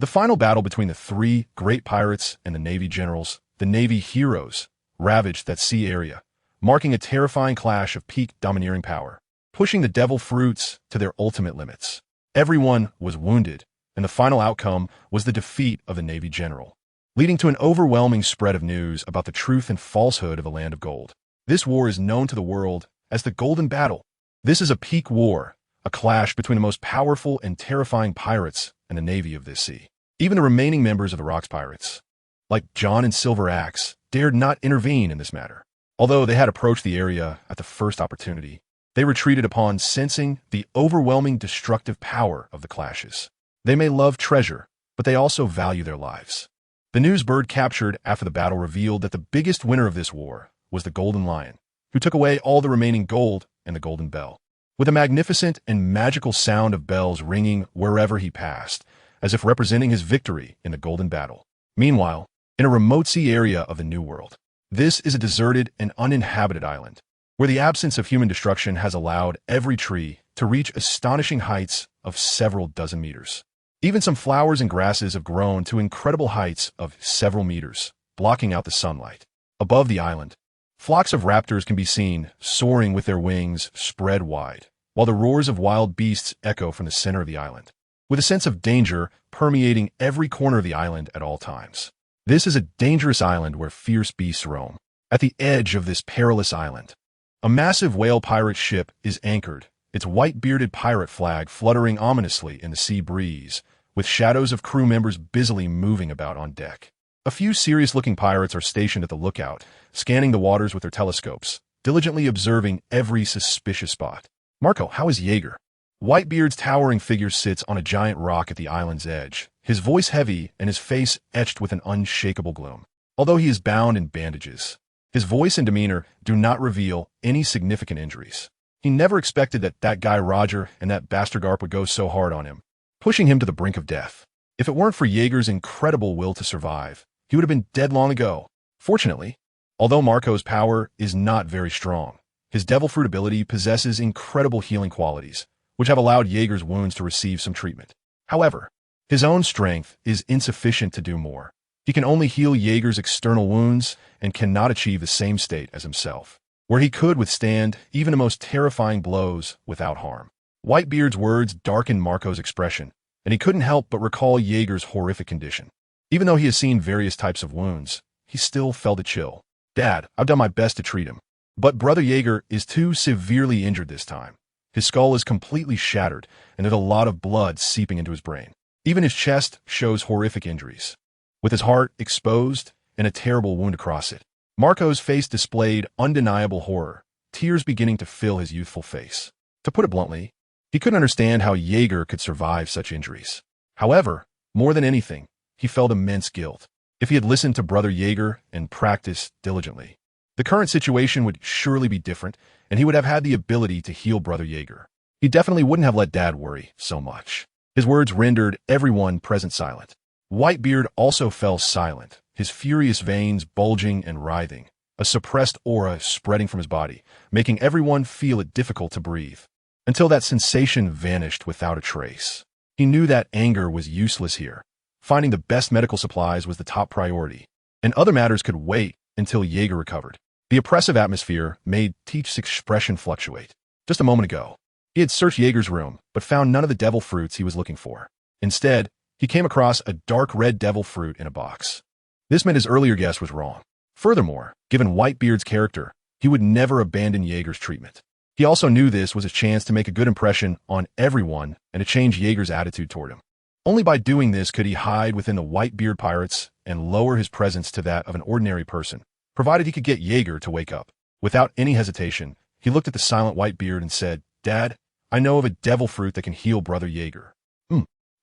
The final battle between the 3 great pirates and the Navy generals, the Navy heroes, ravaged that sea area, marking a terrifying clash of peak domineering power, pushing the devil fruits to their ultimate limits. Everyone was wounded, and the final outcome was the defeat of the Navy general, leading to an overwhelming spread of news about the truth and falsehood of the land of gold. This war is known to the world as the Golden Battle. This is a peak war, a clash between the most powerful and terrifying pirates and the navy of this sea. Even the remaining members of the Rocks Pirates, like John and Silver Axe, dared not intervene in this matter. Although they had approached the area at the first opportunity, they retreated upon sensing the overwhelming destructive power of the clashes. They may love treasure, but they also value their lives. The news bird captured after the battle revealed that the biggest winner of this war was the Golden Lion, who took away all the remaining gold and the Golden Bell. With a magnificent and magical sound of bells ringing wherever he passed, as if representing his victory in the Golden Battle. Meanwhile, in a remote sea area of the New World, this is a deserted and uninhabited island, where the absence of human destruction has allowed every tree to reach astonishing heights of several dozen meters. Even some flowers and grasses have grown to incredible heights of several meters, blocking out the sunlight. Above the island, Flocks of raptors can be seen, soaring with their wings spread wide, while the roars of wild beasts echo from the center of the island, with a sense of danger permeating every corner of the island at all times. This is a dangerous island where fierce beasts roam. At the edge of this perilous island, a massive whale pirate ship is anchored, its white-bearded pirate flag fluttering ominously in the sea breeze, with shadows of crew members busily moving about on deck. A few serious-looking pirates are stationed at the lookout, scanning the waters with their telescopes, diligently observing every suspicious spot. Marco, how is Jaeger? Whitebeard's towering figure sits on a giant rock at the island's edge, his voice heavy and his face etched with an unshakable gloom. Although he is bound in bandages, his voice and demeanor do not reveal any significant injuries. He never expected that guy Roger and that bastard Garp would go so hard on him, pushing him to the brink of death. If it weren't for Jaeger's incredible will to survive, he would have been dead long ago. Fortunately, although Marco's power is not very strong, his devil fruit ability possesses incredible healing qualities, which have allowed Jaeger's wounds to receive some treatment. However, his own strength is insufficient to do more. He can only heal Jaeger's external wounds and cannot achieve the same state as himself, where he could withstand even the most terrifying blows without harm. Whitebeard's words darkened Marco's expression, and he couldn't help but recall Jaeger's horrific condition. Even though he has seen various types of wounds, he still felt a chill. Dad, I've done my best to treat him. But Brother Jaeger is too severely injured this time. His skull is completely shattered, and there's a lot of blood seeping into his brain. Even his chest shows horrific injuries, with his heart exposed and a terrible wound across it. Marco's face displayed undeniable horror, tears beginning to fill his youthful face. To put it bluntly, he couldn't understand how Jaeger could survive such injuries. However, more than anything, he felt immense guilt. If he had listened to Brother Jaeger and practiced diligently, the current situation would surely be different, and he would have had the ability to heal Brother Jaeger. He definitely wouldn't have let Dad worry so much. His words rendered everyone present silent. Whitebeard also fell silent, his furious veins bulging and writhing, a suppressed aura spreading from his body, making everyone feel it difficult to breathe. Until that sensation vanished without a trace. He knew that anger was useless here. Finding the best medical supplies was the top priority, and other matters could wait until Jaeger recovered. The oppressive atmosphere made Teach's expression fluctuate. Just a moment ago, he had searched Jaeger's room, but found none of the devil fruits he was looking for. Instead, he came across a dark red devil fruit in a box. This meant his earlier guess was wrong. Furthermore, given Whitebeard's character, he would never abandon Jaeger's treatment. He also knew this was a chance to make a good impression on everyone and to change Jaeger's attitude toward him. Only by doing this could he hide within the Whitebeard pirates and lower his presence to that of an ordinary person, provided he could get Jaeger to wake up. Without any hesitation, he looked at the silent Whitebeard and said, "Dad, I know of a devil fruit that can heal Brother Jaeger."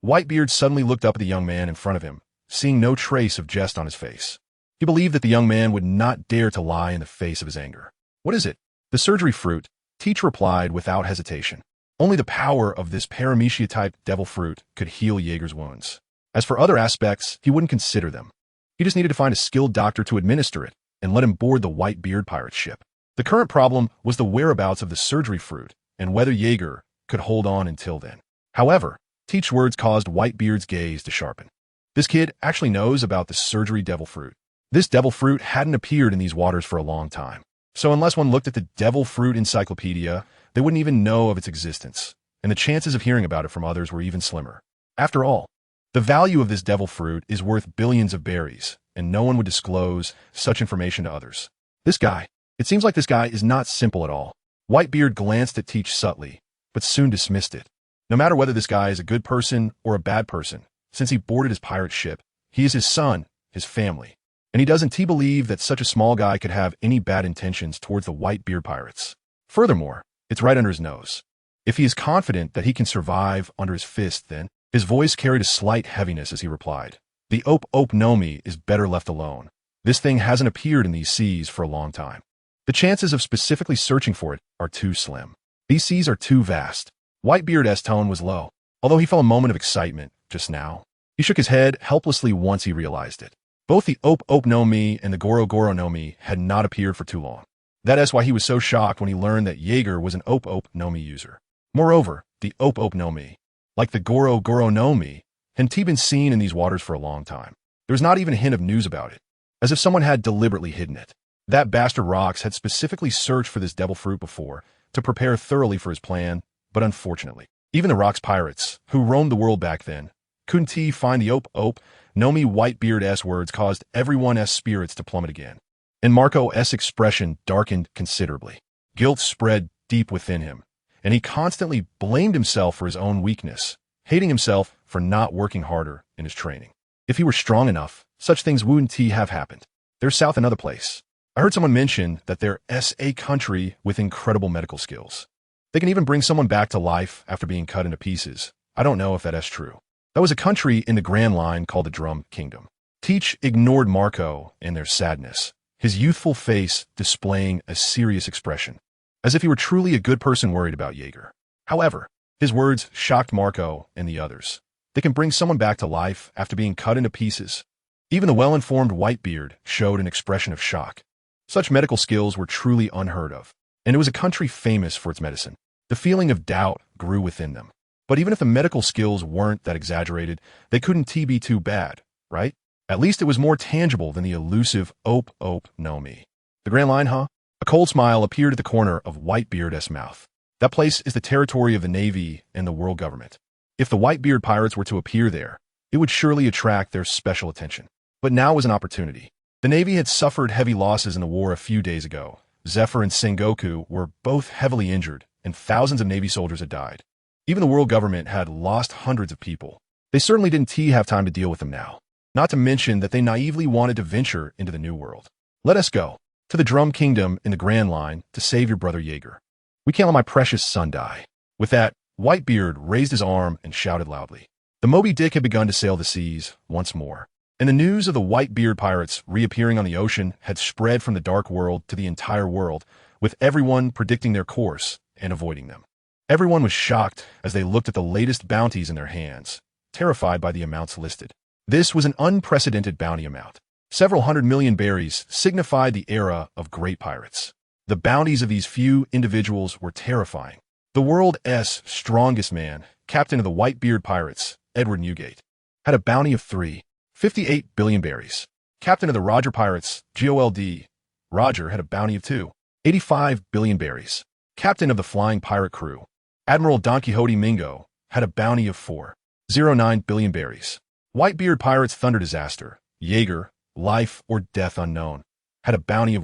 Whitebeard suddenly looked up at the young man in front of him, seeing no trace of jest on his face. He believed that the young man would not dare to lie in the face of his anger. "What is it?" "The surgery fruit," Teach replied without hesitation. Only the power of this paramecia-type devil fruit could heal Jaeger's wounds. As for other aspects, he wouldn't consider them. He just needed to find a skilled doctor to administer it and let him board the Whitebeard pirate ship. The current problem was the whereabouts of the surgery fruit and whether Jaeger could hold on until then. However, Teach's words caused Whitebeard's gaze to sharpen. This kid actually knows about the surgery devil fruit. This devil fruit hadn't appeared in these waters for a long time. So unless one looked at the devil fruit encyclopedia, they wouldn't even know of its existence, and the chances of hearing about it from others were even slimmer. After all, the value of this devil fruit is worth billions of berries, and no one would disclose such information to others. It seems like this guy is not simple at all. Whitebeard glanced at Teach subtly, but soon dismissed it. No matter whether this guy is a good person or a bad person, since he boarded his pirate ship, he is his son, his family. And he doesn't believe that such a small guy could have any bad intentions towards the Whitebeard pirates. Furthermore, it's right under his nose. If he is confident that he can survive under his fist, then his voice carried a slight heaviness as he replied, "The Ope Nomi is better left alone. This thing hasn't appeared in these seas for a long time. The chances of specifically searching for it are too slim. These seas are too vast." Whitebeard's tone was low, although he felt a moment of excitement just now. He shook his head helplessly once he realized it. Both the Ope Nomi and the Goro Nomi had not appeared for too long. That is why he was so shocked when he learned that Jaeger was an Ope Nomi user. Moreover, the Ope Nomi, like the Goro Nomi, hadn't been seen in these waters for a long time. There was not even a hint of news about it, as if someone had deliberately hidden it. That bastard Rox had specifically searched for this devil fruit before to prepare thoroughly for his plan, but unfortunately, even the Rox pirates, who roamed the world back then, couldn't find the Nomi Whitebeard S-words caused everyone's spirits to plummet again. And Marco's expression darkened considerably. Guilt spread deep within him, and he constantly blamed himself for his own weakness, hating himself for not working harder in his training. If he were strong enough, such things wouldn't have happened. There's south another place. I heard someone mention that there's a country with incredible medical skills. They can even bring someone back to life after being cut into pieces. I don't know if that is true. That was a country in the Grand Line called the Drum Kingdom. Teach ignored Marco and their sadness, his youthful face displaying a serious expression, as if he were truly a good person worried about Jaeger. However, his words shocked Marco and the others. They can bring someone back to life after being cut into pieces. Even the well-informed Whitebeard showed an expression of shock. Such medical skills were truly unheard of, and it was a country famous for its medicine. The feeling of doubt grew within them. But even if the medical skills weren't that exaggerated, they couldn't be too bad, right? At least it was more tangible than the elusive Nomi. The Grand Line, huh? A cold smile appeared at the corner of Whitebeard's mouth. That place is the territory of the Navy and the world government. If the Whitebeard pirates were to appear there, it would surely attract their special attention. But now was an opportunity. The Navy had suffered heavy losses in the war a few days ago. Zephyr and Sengoku were both heavily injured, and thousands of Navy soldiers had died. Even the world government had lost hundreds of people. They certainly didn't have time to deal with them now. Not to mention that they naively wanted to venture into the new world. Let us go to the Drum Kingdom in the Grand Line to save your brother Jaeger. We can't let my precious son die. With that, Whitebeard raised his arm and shouted loudly. The Moby Dick had begun to sail the seas once more, and the news of the Whitebeard pirates reappearing on the ocean had spread from the dark world to the entire world, with everyone predicting their course and avoiding them. Everyone was shocked as they looked at the latest bounties in their hands, terrified by the amounts listed. This was an unprecedented bounty amount. Several 100 million berries signified the era of great pirates. The bounties of these few individuals were terrifying. The world's strongest man, captain of the Whitebeard pirates, Edward Newgate, had a bounty of 58 billion berries. Captain of the Roger pirates, GOLD, Roger had a bounty of 85 billion berries. Captain of the Flying Pirate crew, Admiral Don Quixote Mingo, had a bounty of 409 billion berries. Whitebeard pirates Thunder Disaster, Jaeger, Life or Death Unknown, had a bounty of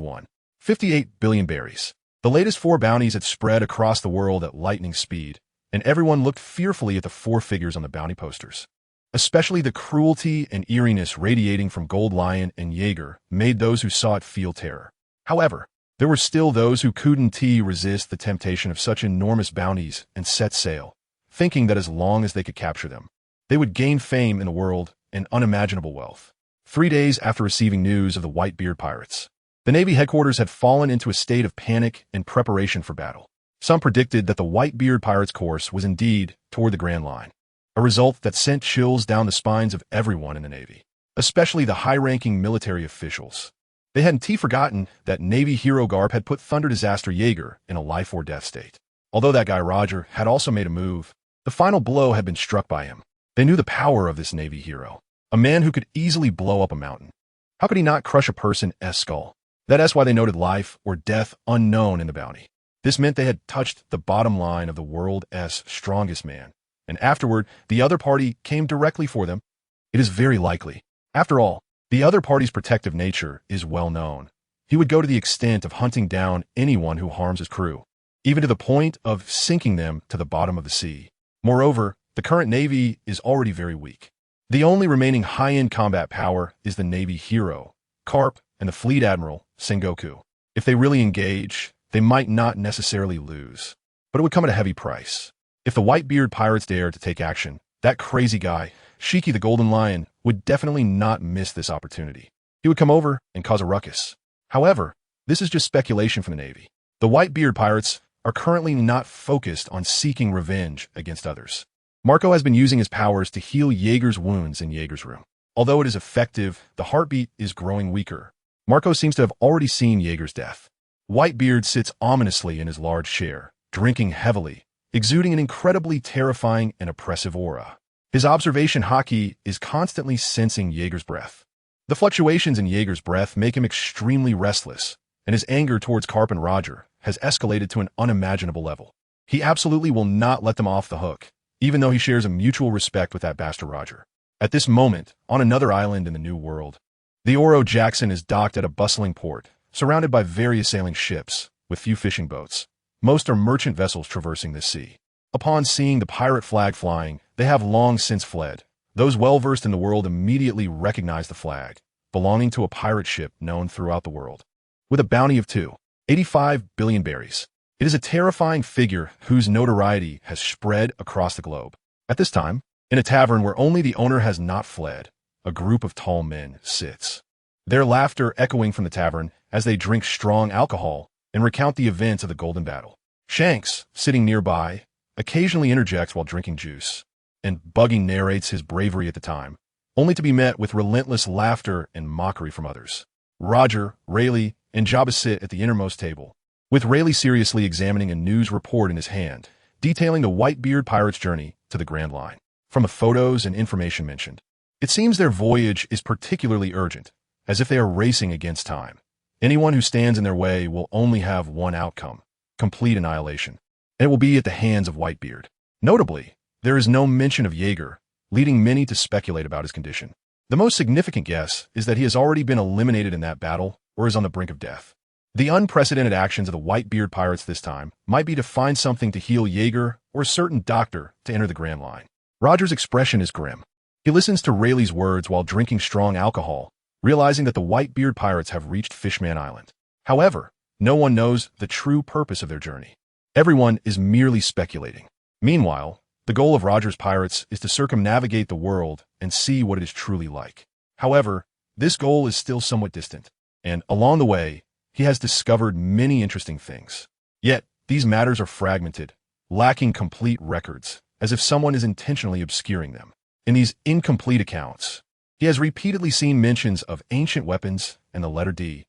58 billion berries. The latest 4 bounties had spread across the world at lightning speed, and everyone looked fearfully at the 4 figures on the bounty posters. Especially the cruelty and eeriness radiating from Gold Lion and Jaeger made those who saw it feel terror. However, there were still those who couldn't resist the temptation of such enormous bounties and set sail, thinking that as long as they could capture them, they would gain fame in the world and unimaginable wealth. 3 days after receiving news of the Whitebeard pirates, the Navy headquarters had fallen into a state of panic and preparation for battle. Some predicted that the Whitebeard pirates' course was indeed toward the Grand Line, a result that sent chills down the spines of everyone in the Navy, especially the high-ranking military officials. They hadn't forgotten that Navy hero Garp had put Thunder Disaster Jaeger in a life-or-death state. Although that guy Roger had also made a move, the final blow had been struck by him. They knew the power of this Navy hero, a man who could easily blow up a mountain. How could he not crush a person's skull? That's why they noted life or death unknown in the bounty. This meant they had touched the bottom line of the world's strongest man, and afterward, the other party came directly for them. It is very likely. After all, the other party's protective nature is well known. He would go to the extent of hunting down anyone who harms his crew, even to the point of sinking them to the bottom of the sea. Moreover, the current Navy is already very weak. The only remaining high-end combat power is the Navy hero, Garp, and the Fleet Admiral, Sengoku. If they really engage, they might not necessarily lose, but it would come at a heavy price. If the Whitebeard pirates dared to take action, that crazy guy, Shiki the Golden Lion, would definitely not miss this opportunity. He would come over and cause a ruckus. However, this is just speculation from the Navy. The Whitebeard pirates are currently not focused on seeking revenge against others. Marco has been using his powers to heal Jaeger's wounds in Jaeger's room. Although it is effective, the heartbeat is growing weaker. Marco seems to have already seen Jaeger's death. Whitebeard sits ominously in his large chair, drinking heavily, exuding an incredibly terrifying and oppressive aura. His observation haki is constantly sensing Jaeger's breath. The fluctuations in Jaeger's breath make him extremely restless, and his anger towards Carp and Roger has escalated to an unimaginable level. He absolutely will not let them off the hook, even though he shares a mutual respect with that bastard Roger. At this moment, on another island in the New World, the Oro Jackson is docked at a bustling port, surrounded by various sailing ships, with few fishing boats. Most are merchant vessels traversing this sea. Upon seeing the pirate flag flying, they have long since fled. Those well-versed in the world immediately recognize the flag, belonging to a pirate ship known throughout the world, with a bounty of 2.85 billion berries. It is a terrifying figure whose notoriety has spread across the globe. At this time, in a tavern where only the owner has not fled, a group of tall men sits, their laughter echoing from the tavern as they drink strong alcohol and recount the events of the Golden Battle. Shanks, sitting nearby, occasionally interjects while drinking juice, and Buggy narrates his bravery at the time, only to be met with relentless laughter and mockery from others. Roger, Rayleigh, and Jabba sit at the innermost table, with Rayleigh seriously examining a news report in his hand, detailing the Whitebeard pirates' journey to the Grand Line. From the photos and information mentioned, it seems their voyage is particularly urgent, as if they are racing against time. Anyone who stands in their way will only have one outcome: complete annihilation, and it will be at the hands of Whitebeard. Notably, there is no mention of Jaeger, leading many to speculate about his condition. The most significant guess is that he has already been eliminated in that battle or is on the brink of death. The unprecedented actions of the Whitebeard pirates this time might be to find something to heal Jaeger or a certain doctor to enter the Grand Line. Roger's expression is grim. He listens to Rayleigh's words while drinking strong alcohol, realizing that the Whitebeard pirates have reached Fishman Island. However, no one knows the true purpose of their journey. Everyone is merely speculating. Meanwhile, the goal of Roger's pirates is to circumnavigate the world and see what it is truly like. However, this goal is still somewhat distant, and along the way, he has discovered many interesting things. Yet, these matters are fragmented, lacking complete records, as if someone is intentionally obscuring them. In these incomplete accounts, he has repeatedly seen mentions of ancient weapons and the letter D.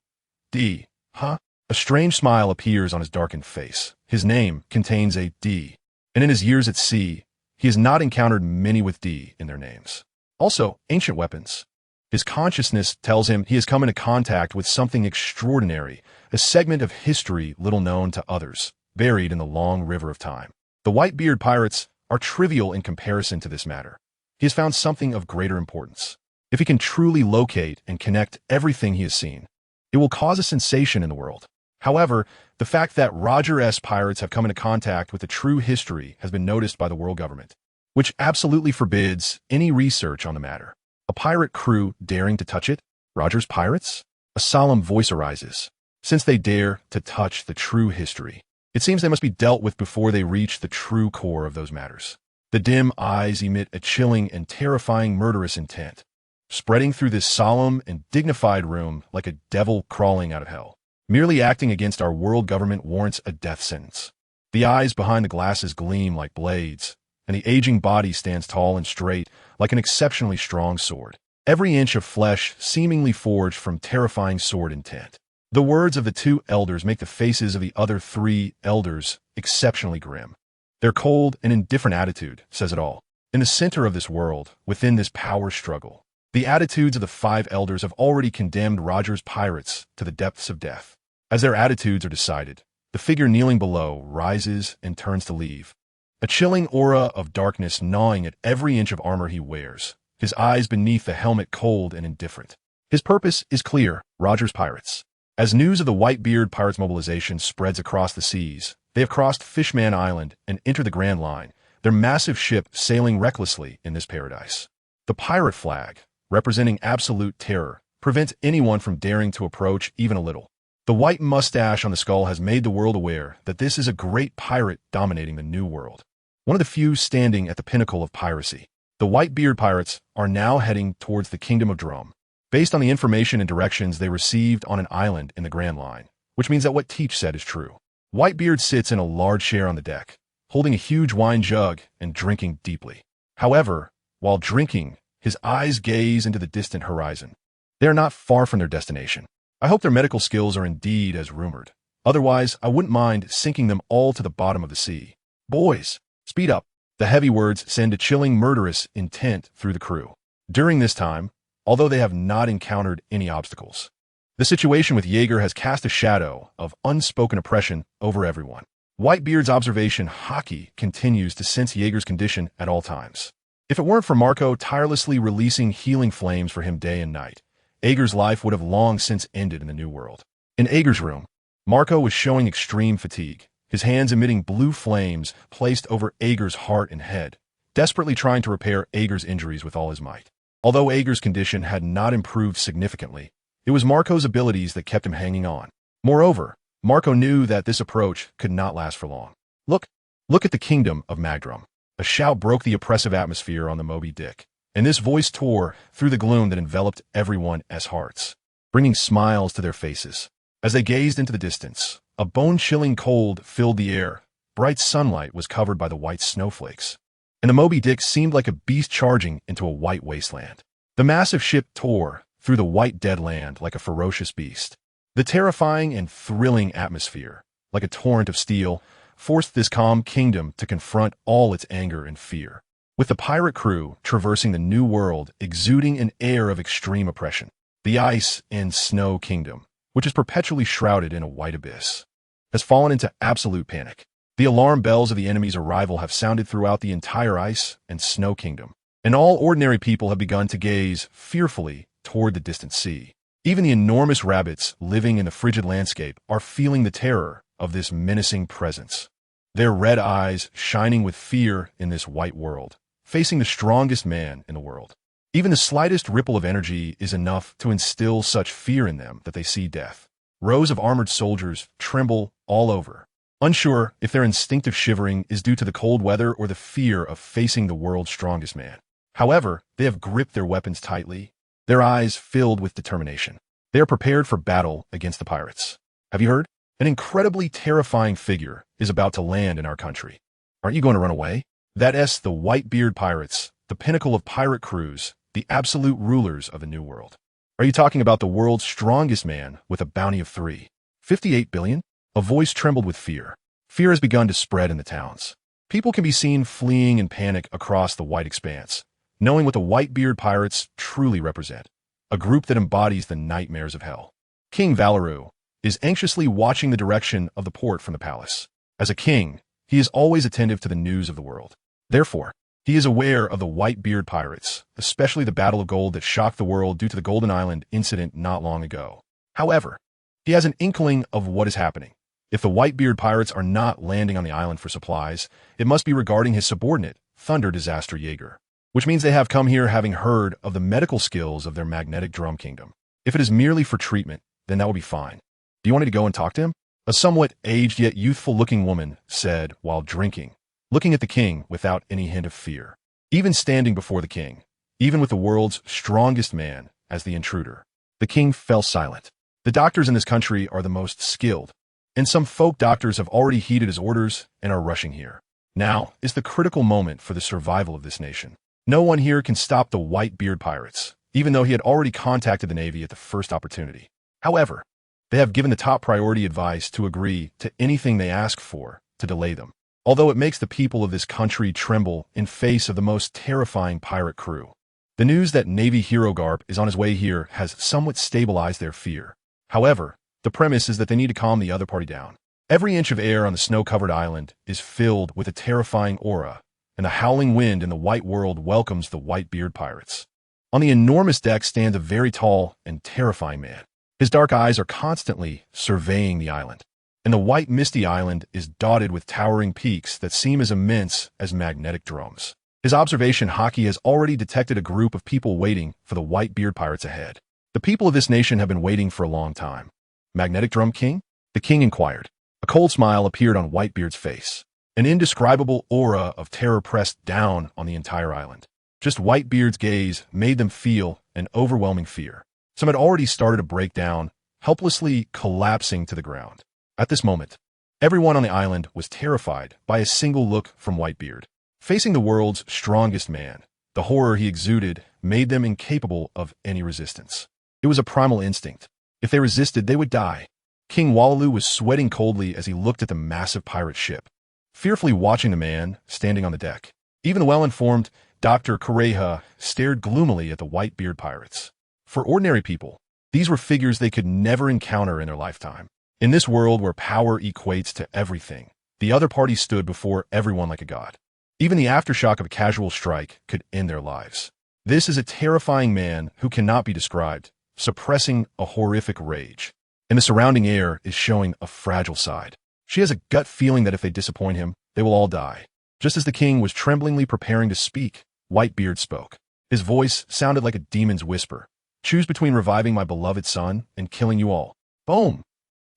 D, huh? A strange smile appears on his darkened face. His name contains a D, and in his years at sea, he has not encountered many with D in their names. Also, ancient weapons. His consciousness tells him he has come into contact with something extraordinary, a segment of history little known to others, buried in the long river of time. The Whitebeard pirates are trivial in comparison to this matter. He has found something of greater importance. If he can truly locate and connect everything he has seen, it will cause a sensation in the world. However, the fact that Roger-S pirates have come into contact with the true history has been noticed by the world government, which absolutely forbids any research on the matter. A pirate crew daring to touch it? Roger's pirates? A solemn voice arises. Since they dare to touch the true history, it seems they must be dealt with before they reach the true core of those matters. The dim eyes emit a chilling and terrifying murderous intent, spreading through this solemn and dignified room like a devil crawling out of hell. Merely acting against our world government warrants a death sentence. The eyes behind the glasses gleam like blades, and the aging body stands tall and straight like an exceptionally strong sword. Every inch of flesh seemingly forged from terrifying sword intent. The words of the two elders make the faces of the other three elders exceptionally grim. Their cold and indifferent attitude says it all. In the center of this world, within this power struggle, the attitudes of the five elders have already condemned Roger's pirates to the depths of death. As their attitudes are decided, the figure kneeling below rises and turns to leave, a chilling aura of darkness gnawing at every inch of armor he wears, his eyes beneath the helmet cold and indifferent. His purpose is clear: Roger's pirates. As news of the Whitebeard pirates' mobilization spreads across the seas, they have crossed Fishman Island and entered the Grand Line, their massive ship sailing recklessly in this paradise. The pirate flag, representing absolute terror, prevents anyone from daring to approach even a little. The white mustache on the skull has made the world aware that this is a great pirate dominating the New World, one of the few standing at the pinnacle of piracy. The Whitebeard pirates are now heading towards the Kingdom of Drum, based on the information and directions they received on an island in the Grand Line, which means that what Teach said is true. Whitebeard sits in a large chair on the deck, holding a huge wine jug and drinking deeply. However, while drinking, his eyes gaze into the distant horizon. They are not far from their destination. I hope their medical skills are indeed as rumored. Otherwise, I wouldn't mind sinking them all to the bottom of the sea. Boys, speed up. The heavy words send a chilling murderous intent through the crew. During this time, although they have not encountered any obstacles, The situation with Jaeger has cast a shadow of unspoken oppression over everyone. Whitebeard's observation hockey continues to sense Jaeger's condition at all times. If it weren't for Marco tirelessly releasing healing flames for him day and night, Jaeger's life would have long since ended in the New World. In Jaeger's room, Marco was showing extreme fatigue, his hands emitting blue flames placed over Jaeger's heart and head, desperately trying to repair Jaeger's injuries with all his might. Although Jaeger's condition had not improved significantly, it was Marco's abilities that kept him hanging on. Moreover, Marco knew that this approach could not last for long. Look at the kingdom of Magdrum. A shout broke the oppressive atmosphere on the Moby Dick, and this voice tore through the gloom that enveloped everyone's hearts, bringing smiles to their faces. As they gazed into the distance, a bone-chilling cold filled the air. Bright sunlight was covered by the white snowflakes, and the Moby Dick seemed like a beast charging into a white wasteland. The massive ship tore through the white dead land like a ferocious beast. The terrifying and thrilling atmosphere, like a torrent of steel, forced this calm kingdom to confront all its anger and fear. With the pirate crew traversing the New World exuding an air of extreme oppression, the ice and snow kingdom, which is perpetually shrouded in a white abyss, has fallen into absolute panic. The alarm bells of the enemy's arrival have sounded throughout the entire ice and snow kingdom, and all ordinary people have begun to gaze fearfully toward the distant sea. Even the enormous rabbits living in the frigid landscape are feeling the terror of this menacing presence, their red eyes shining with fear in this white world, facing the strongest man in the world. Even the slightest ripple of energy is enough to instill such fear in them that they see death. Rows of armored soldiers tremble all over, unsure if their instinctive shivering is due to the cold weather or the fear of facing the world's strongest man. However, they have gripped their weapons tightly, their eyes filled with determination. They are prepared for battle against the pirates. Have you heard? An incredibly terrifying figure is about to land in our country. Aren't you going to run away? That's the Whitebeard pirates, the pinnacle of pirate crews, the absolute rulers of the New World. Are you talking about the world's strongest man with a bounty of 3.58 billion? A voice trembled with fear. Fear has begun to spread in the towns. People can be seen fleeing in panic across the white expanse, knowing what the Whitebeard pirates truly represent, a group that embodies the nightmares of hell. King Valeru is anxiously watching the direction of the port from the palace. As a king, he is always attentive to the news of the world. Therefore, he is aware of the Whitebeard pirates, especially the Battle of Gold that shocked the world due to the Golden Island incident not long ago. However, he has an inkling of what is happening. If the Whitebeard pirates are not landing on the island for supplies, it must be regarding his subordinate, Thunder Disaster Jaeger, which means they have come here having heard of the medical skills of their magnetic drum kingdom. If it is merely for treatment, then that will be fine. Do you want me to go and talk to him? A somewhat aged yet youthful-looking woman said while drinking, looking at the king without any hint of fear. Even standing before the king, even with the world's strongest man as the intruder, the king fell silent. The doctors in this country are the most skilled, and some folk doctors have already heeded his orders and are rushing here. Now is the critical moment for the survival of this nation. No one here can stop the Whitebeard pirates, even though he had already contacted the Navy at the first opportunity. However, they have given the top priority advice to agree to anything they ask for to delay them, although it makes the people of this country tremble in face of the most terrifying pirate crew. The news that Navy hero Garp is on his way here has somewhat stabilized their fear. However, the premise is that they need to calm the other party down. Every inch of air on the snow-covered island is filled with a terrifying aura, and the howling wind in the white world welcomes the Whitebeard pirates. On the enormous deck stands a very tall and terrifying man. His dark eyes are constantly surveying the island, and the white misty island is dotted with towering peaks that seem as immense as magnetic drums. His observation hockey has already detected a group of people waiting for the Whitebeard pirates ahead. The people of this nation have been waiting for a long time. Magnetic Drum King? The king inquired. A cold smile appeared on Whitebeard's face. An indescribable aura of terror pressed down on the entire island. Just Whitebeard's gaze made them feel an overwhelming fear. Some had already started to break down, helplessly collapsing to the ground. At this moment, everyone on the island was terrified by a single look from Whitebeard. Facing the world's strongest man, the horror he exuded made them incapable of any resistance. It was a primal instinct. If they resisted, they would die. King Wallalu was sweating coldly as he looked at the massive pirate ship, fearfully watching the man standing on the deck. Even the well-informed Dr. Correja stared gloomily at the Whitebeard pirates. For ordinary people, These were figures they could never encounter in their lifetime. In this world where power equates to everything, the other party stood before everyone like a god. Even the aftershock of a casual strike could end their lives. This is a terrifying man who cannot be described, suppressing a horrific rage. And the surrounding air is showing a fragile side. She has a gut feeling that if they disappoint him, they will all die. Just as the king was tremblingly preparing to speak, Whitebeard spoke. His voice sounded like a demon's whisper. Choose between reviving my beloved son and killing you all. Boom!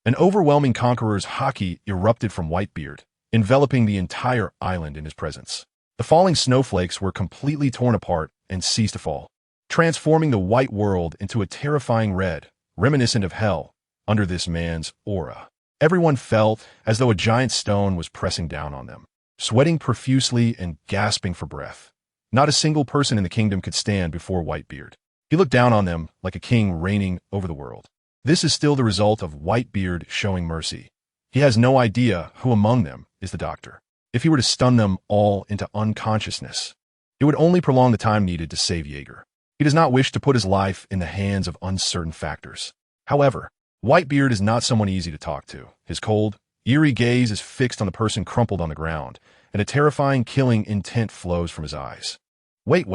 An overwhelming conqueror's haki erupted from Whitebeard, enveloping the entire island in his presence. The falling snowflakes were completely torn apart and ceased to fall, transforming the white world into a terrifying red, reminiscent of hell, under this man's aura. Everyone felt as though a giant stone was pressing down on them, sweating profusely and gasping for breath. Not a single person in the kingdom could stand before Whitebeard. He looked down on them like a king reigning over the world. This is still the result of Whitebeard showing mercy. He has no idea who among them is the doctor. If he were to stun them all into unconsciousness, it would only prolong the time needed to save Jaeger. He does not wish to put his life in the hands of uncertain factors. However, Whitebeard is not someone easy to talk to. His cold, eerie gaze is fixed on the person crumpled on the ground, and a terrifying killing intent flows from his eyes. Wait,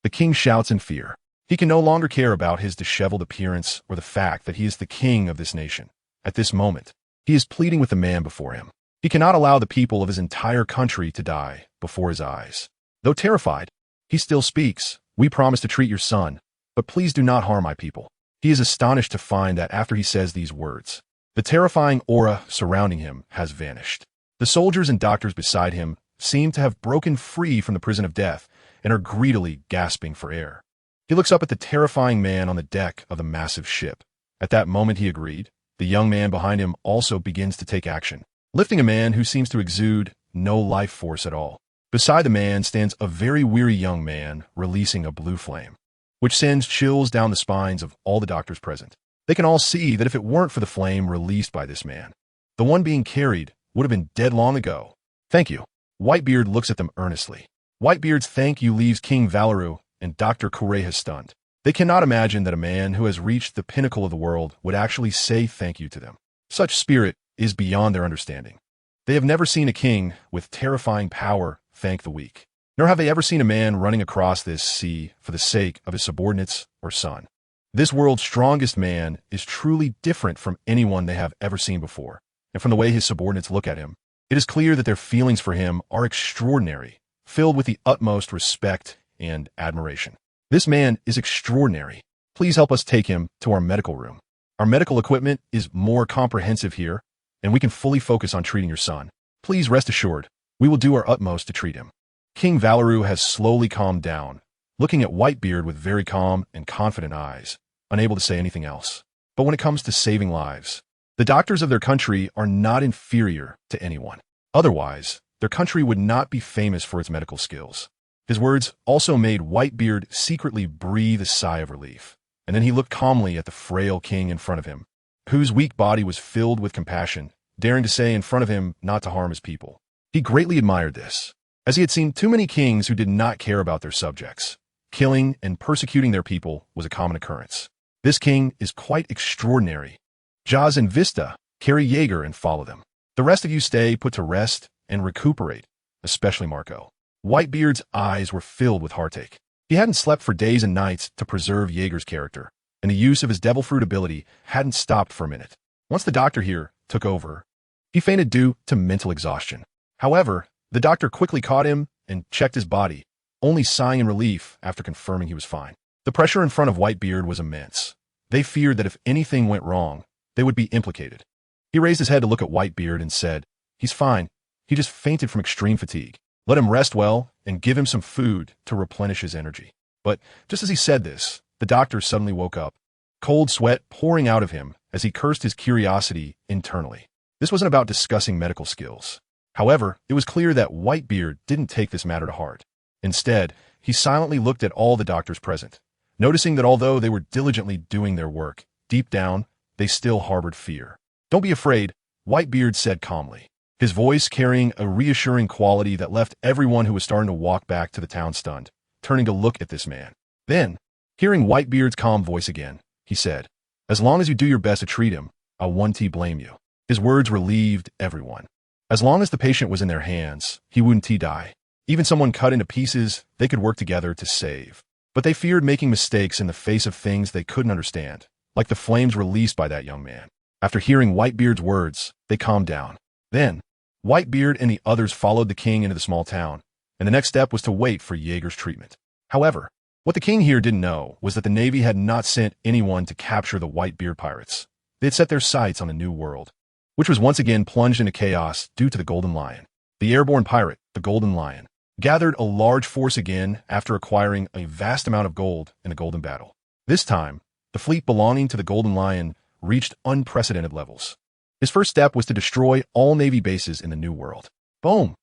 the king shouts in fear. He can no longer care about his disheveled appearance or the fact that he is the king of this nation. At this moment, he is pleading with the man before him. He cannot allow the people of his entire country to die before his eyes. Though terrified, he still speaks. We promise to treat your son, but please do not harm my people. He is astonished to find that after he says these words, the terrifying aura surrounding him has vanished. The soldiers and doctors beside him seem to have broken free from the prison of death and are greedily gasping for air. He looks up at the terrifying man on the deck of the massive ship. At that moment he agreed. The young man behind him also begins to take action, lifting a man who seems to exude no life force at all. Beside the man stands a very weary young man releasing a blue flame, which sends chills down the spines of all the doctors present. They can all see that if it weren't for the flame released by this man, the one being carried would have been dead long ago. Thank you. Whitebeard looks at them earnestly. Whitebeard's thank you leaves King Valeru and Dr. Kureha stunned. They cannot imagine that a man who has reached the pinnacle of the world would actually say thank you to them. Such spirit is beyond their understanding. They have never seen a king with terrifying power thank the weak, nor have they ever seen a man running across this sea for the sake of his subordinates or son. This world's strongest man is truly different from anyone they have ever seen before, and from the way his subordinates look at him, it is clear that their feelings for him are extraordinary, filled with the utmost respect and admiration. This man is extraordinary. Please help us take him to our medical room. Our medical equipment is more comprehensive here, and we can fully focus on treating your son. Please rest assured, we will do our utmost to treat him. King Valeru has slowly calmed down, looking at Whitebeard with very calm and confident eyes, unable to say anything else. But when it comes to saving lives, the doctors of their country are not inferior to anyone. Otherwise, their country would not be famous for its medical skills. His words also made Whitebeard secretly breathe a sigh of relief, and then he looked calmly at the frail king in front of him, whose weak body was filled with compassion, daring to say in front of him not to harm his people. He greatly admired this, as he had seen too many kings who did not care about their subjects. Killing and persecuting their people was a common occurrence. This king is quite extraordinary. Jaz and Vista carry Jaeger and follow them. The rest of you stay put to rest and recuperate, especially Marco. Whitebeard's eyes were filled with heartache. He hadn't slept for days and nights to preserve Jaeger's character, and the use of his devil fruit ability hadn't stopped for a minute. Once the doctor here took over, he fainted due to mental exhaustion. However, the doctor quickly caught him and checked his body, only sighing in relief after confirming he was fine. The pressure in front of Whitebeard was immense. They feared that if anything went wrong, they would be implicated. He raised his head to look at Whitebeard and said, "He's fine. He just fainted from extreme fatigue. Let him rest well and give him some food to replenish his energy." But just as he said this, the doctor suddenly woke up, cold sweat pouring out of him as he cursed his curiosity internally. This wasn't about discussing medical skills. However, it was clear that Whitebeard didn't take this matter to heart. Instead, he silently looked at all the doctors present, noticing that although they were diligently doing their work, deep down, they still harbored fear. "Don't be afraid," Whitebeard said calmly, his voice carrying a reassuring quality that left everyone who was starting to walk back to the town stunned, turning to look at this man. Then, hearing Whitebeard's calm voice again, he said, As long as you do your best to treat him, I won't blame you. His words relieved everyone. As long as the patient was in their hands, he wouldn't die. Even someone cut into pieces, they could work together to save. But they feared making mistakes in the face of things they couldn't understand, like the flames released by that young man. After hearing Whitebeard's words, they calmed down. Then, Whitebeard and the others followed the king into the small town, and the next step was to wait for Jaeger's treatment. However, what the king here didn't know was that the Navy had not sent anyone to capture the Whitebeard pirates. They had set their sights on a new world, which was once again plunged into chaos due to the Golden Lion. The airborne pirate, the Golden Lion, gathered a large force again after acquiring a vast amount of gold in the Golden Battle. This time, the fleet belonging to the Golden Lion reached unprecedented levels. His first step was to destroy all Navy bases in the New World. Boom!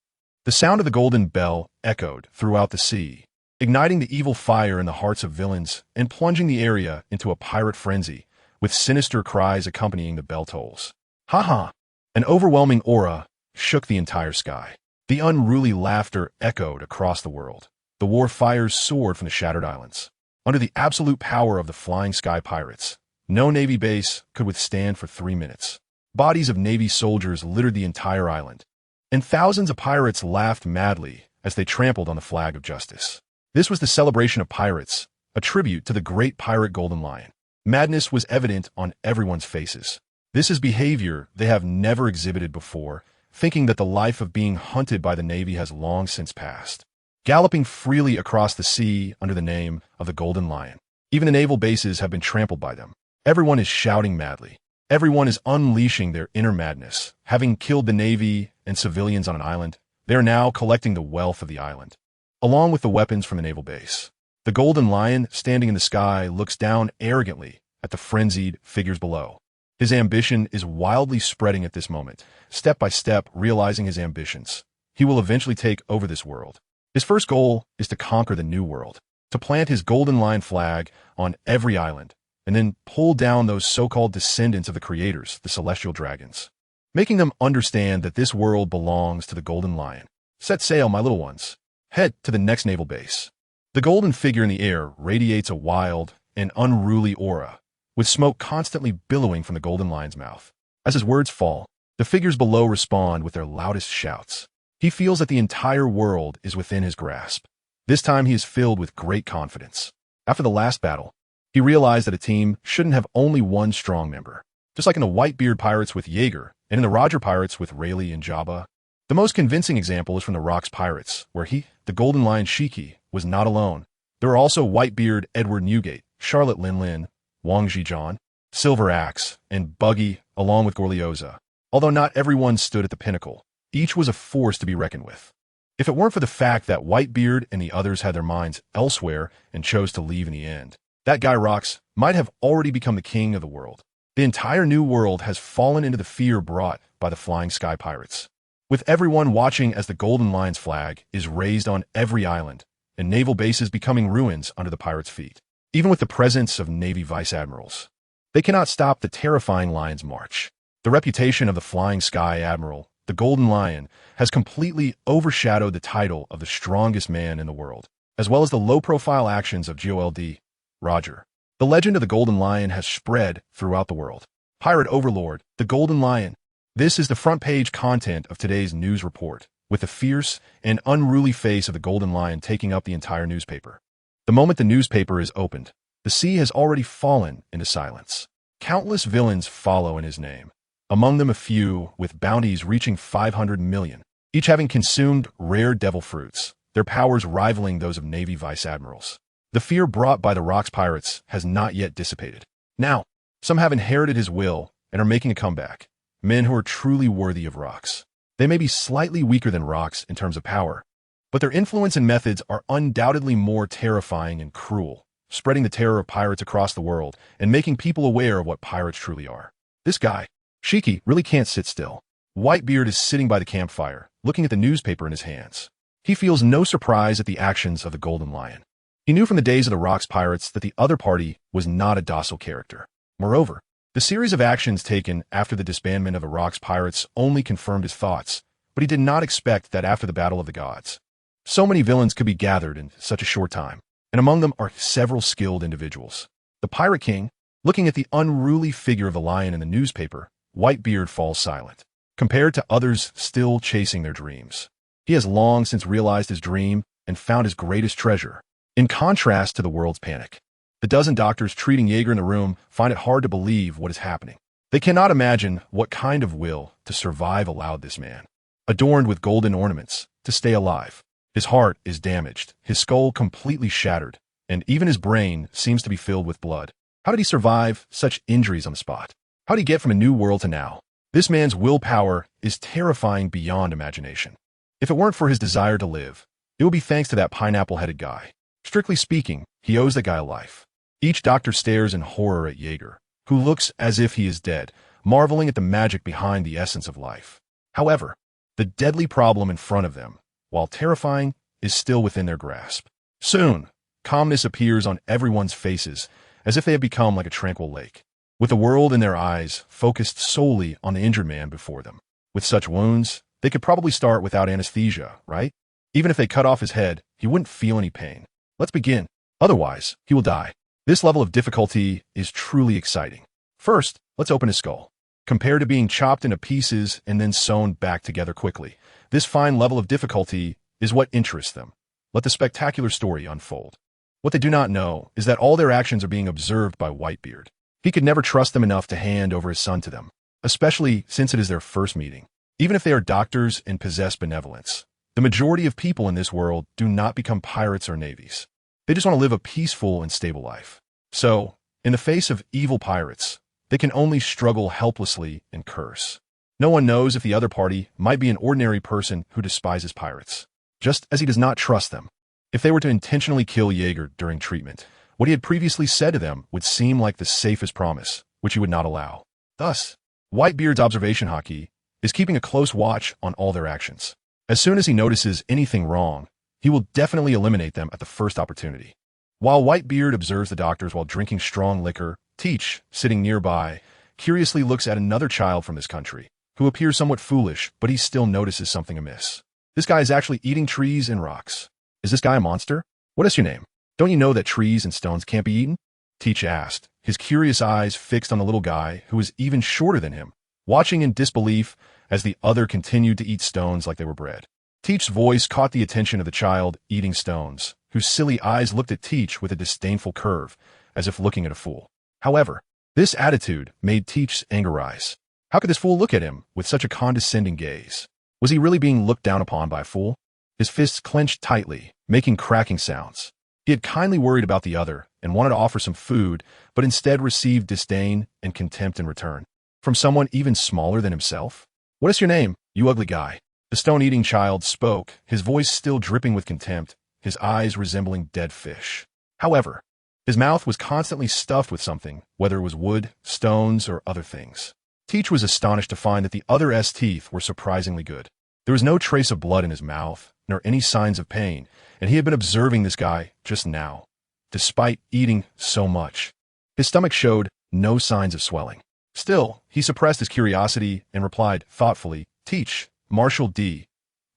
The sound of the golden bell echoed throughout the sea, igniting the evil fire in the hearts of villains and plunging the area into a pirate frenzy, with sinister cries accompanying the bell tolls. Ha ha! An overwhelming aura shook the entire sky. The unruly laughter echoed across the world. The war fires soared from the shattered islands. Under the absolute power of the flying sky pirates, no Navy base could withstand for 3 minutes. Bodies of Navy soldiers littered the entire island, and thousands of pirates laughed madly as they trampled on the flag of justice. This was the celebration of pirates, a tribute to the great pirate Golden Lion. Madness was evident on everyone's faces. This is behavior they have never exhibited before, thinking that the life of being hunted by the Navy has long since passed. Galloping freely across the sea under the name of the Golden Lion. Even the naval bases have been trampled by them. Everyone is shouting madly. Everyone is unleashing their inner madness. Having killed the Navy and civilians on an island, they are now collecting the wealth of the island, along with the weapons from the naval base. The Golden Lion, standing in the sky, looks down arrogantly at the frenzied figures below. His ambition is wildly spreading at this moment, step by step realizing his ambitions. He will eventually take over this world. His first goal is to conquer the New World, to plant his Golden Lion flag on every island, and then pull down those so-called descendants of the creators, the celestial dragons, making them understand that this world belongs to the Golden Lion. Set sail, my little ones. Head to the next naval base. The golden figure in the air radiates a wild and unruly aura, with smoke constantly billowing from the Golden Lion's mouth. As his words fall, the figures below respond with their loudest shouts. He feels that the entire world is within his grasp. This time he is filled with great confidence. After the last battle, he realized that a team shouldn't have only one strong member. Just like in the Whitebeard pirates with Jaeger, and in the Roger pirates with Rayleigh and Jabba. The most convincing example is from the Rocks pirates, where he, the Golden Lion Shiki, was not alone. There were also Whitebeard Edward Newgate, Charlotte Lin, Wang Zhijian, Silver Axe, and Buggy, along with Gorlioza. Although not everyone stood at the pinnacle, each was a force to be reckoned with. If it weren't for the fact that Whitebeard and the others had their minds elsewhere and chose to leave in the end, that guy Rocks might have already become the king of the world. The entire New World has fallen into the fear brought by the Flying Sky Pirates, with everyone watching as the Golden Lion's flag is raised on every island, and naval bases becoming ruins under the pirates' feet. Even with the presence of Navy vice admirals, they cannot stop the terrifying lion's march. The reputation of the Flying Sky Admiral, the Golden Lion, has completely overshadowed the title of the strongest man in the world, as well as the low-profile actions of GOLD, Roger. The legend of the Golden Lion has spread throughout the world. Pirate Overlord, the Golden Lion. This is the front-page content of today's news report, with the fierce and unruly face of the Golden Lion taking up the entire newspaper. The moment the newspaper is opened, the sea has already fallen into silence. Countless villains follow in his name, among them a few with bounties reaching 500 million, each having consumed rare devil fruits, their powers rivaling those of Navy vice admirals. The fear brought by the Rocks pirates has not yet dissipated. Now, some have inherited his will and are making a comeback, men who are truly worthy of Rocks. They may be slightly weaker than Rocks in terms of power, but their influence and methods are undoubtedly more terrifying and cruel, spreading the terror of pirates across the world and making people aware of what pirates truly are. This guy, Shiki, really can't sit still. Whitebeard is sitting by the campfire, looking at the newspaper in his hands. He feels no surprise at the actions of the Golden Lion. He knew from the days of the Rocks pirates that the other party was not a docile character. Moreover, the series of actions taken after the disbandment of the Rocks pirates only confirmed his thoughts, but he did not expect that after the Battle of the Gods, so many villains could be gathered in such a short time, and among them are several skilled individuals. The Pirate King, Looking at the unruly figure of the lion in the newspaper, Whitebeard falls silent. Compared to others still chasing their dreams, he has long since realized his dream and found his greatest treasure. In contrast to the world's panic, the dozen doctors treating Jaeger in the room find it hard to believe what is happening. They cannot imagine what kind of will to survive allowed this man, adorned with golden ornaments, to stay alive. His heart is damaged, his skull completely shattered, and even his brain seems to be filled with blood. How did he survive such injuries on the spot? How did he get from a new world to now? This man's willpower is terrifying beyond imagination. If it weren't for his desire to live, it would be thanks to that pineapple-headed guy. Strictly speaking, he owes that guy a life. Each doctor stares in horror at Jaeger, who looks as if he is dead, marveling at the magic behind the essence of life. However, the deadly problem in front of them, while terrifying, is still within their grasp. Soon, calmness appears on everyone's faces, as if they have become like a tranquil lake, with the world in their eyes focused solely on the injured man before them. With such wounds, they could probably start without anesthesia, right? Even if they cut off his head, he wouldn't feel any pain. Let's begin. Otherwise, he will die. This level of difficulty is truly exciting. First, let's open his skull. Compared to being chopped into pieces and then sewn back together quickly, this fine level of difficulty is what interests them. Let the spectacular story unfold. What they do not know is that all their actions are being observed by Whitebeard. He could never trust them enough to hand over his son to them, especially since it is their first meeting. Even if they are doctors and possess benevolence, the majority of people in this world do not become pirates or navies. They just want to live a peaceful and stable life. So, in the face of evil pirates, they can only struggle helplessly and curse. No one knows if the other party might be an ordinary person who despises pirates, just as he does not trust them. If they were to intentionally kill Jaeger during treatment, what he had previously said to them would seem like the safest promise, which he would not allow. Thus, Whitebeard's observation hockey is keeping a close watch on all their actions. As soon as he notices anything wrong, he will definitely eliminate them at the first opportunity. While Whitebeard observes the doctors while drinking strong liquor, Teach, sitting nearby, curiously looks at another child from this country, who appears somewhat foolish, but he still notices something amiss. This guy is actually eating trees and rocks. Is this guy a monster? What is your name? Don't you know that trees and stones can't be eaten? Teach asked, his curious eyes fixed on the little guy who was even shorter than him, watching in disbelief as the other continued to eat stones like they were bread. Teach's voice caught the attention of the child eating stones, whose silly eyes looked at Teach with a disdainful curve, as if looking at a fool. However, this attitude made Teach's anger rise. How could this fool look at him with such a condescending gaze? Was he really being looked down upon by a fool? His fists clenched tightly, making cracking sounds. He had kindly worried about the other and wanted to offer some food, but instead received disdain and contempt in return. From someone even smaller than himself? What is your name, you ugly guy? The stone-eating child spoke, his voice still dripping with contempt, his eyes resembling dead fish. However, his mouth was constantly stuffed with something, whether it was wood, stones, or other things. Teach was astonished to find that the other's teeth were surprisingly good. There was no trace of blood in his mouth, nor any signs of pain, and he had been observing this guy just now. Despite eating so much, his stomach showed no signs of swelling. Still, he suppressed his curiosity and replied thoughtfully, Teach, Marshal D.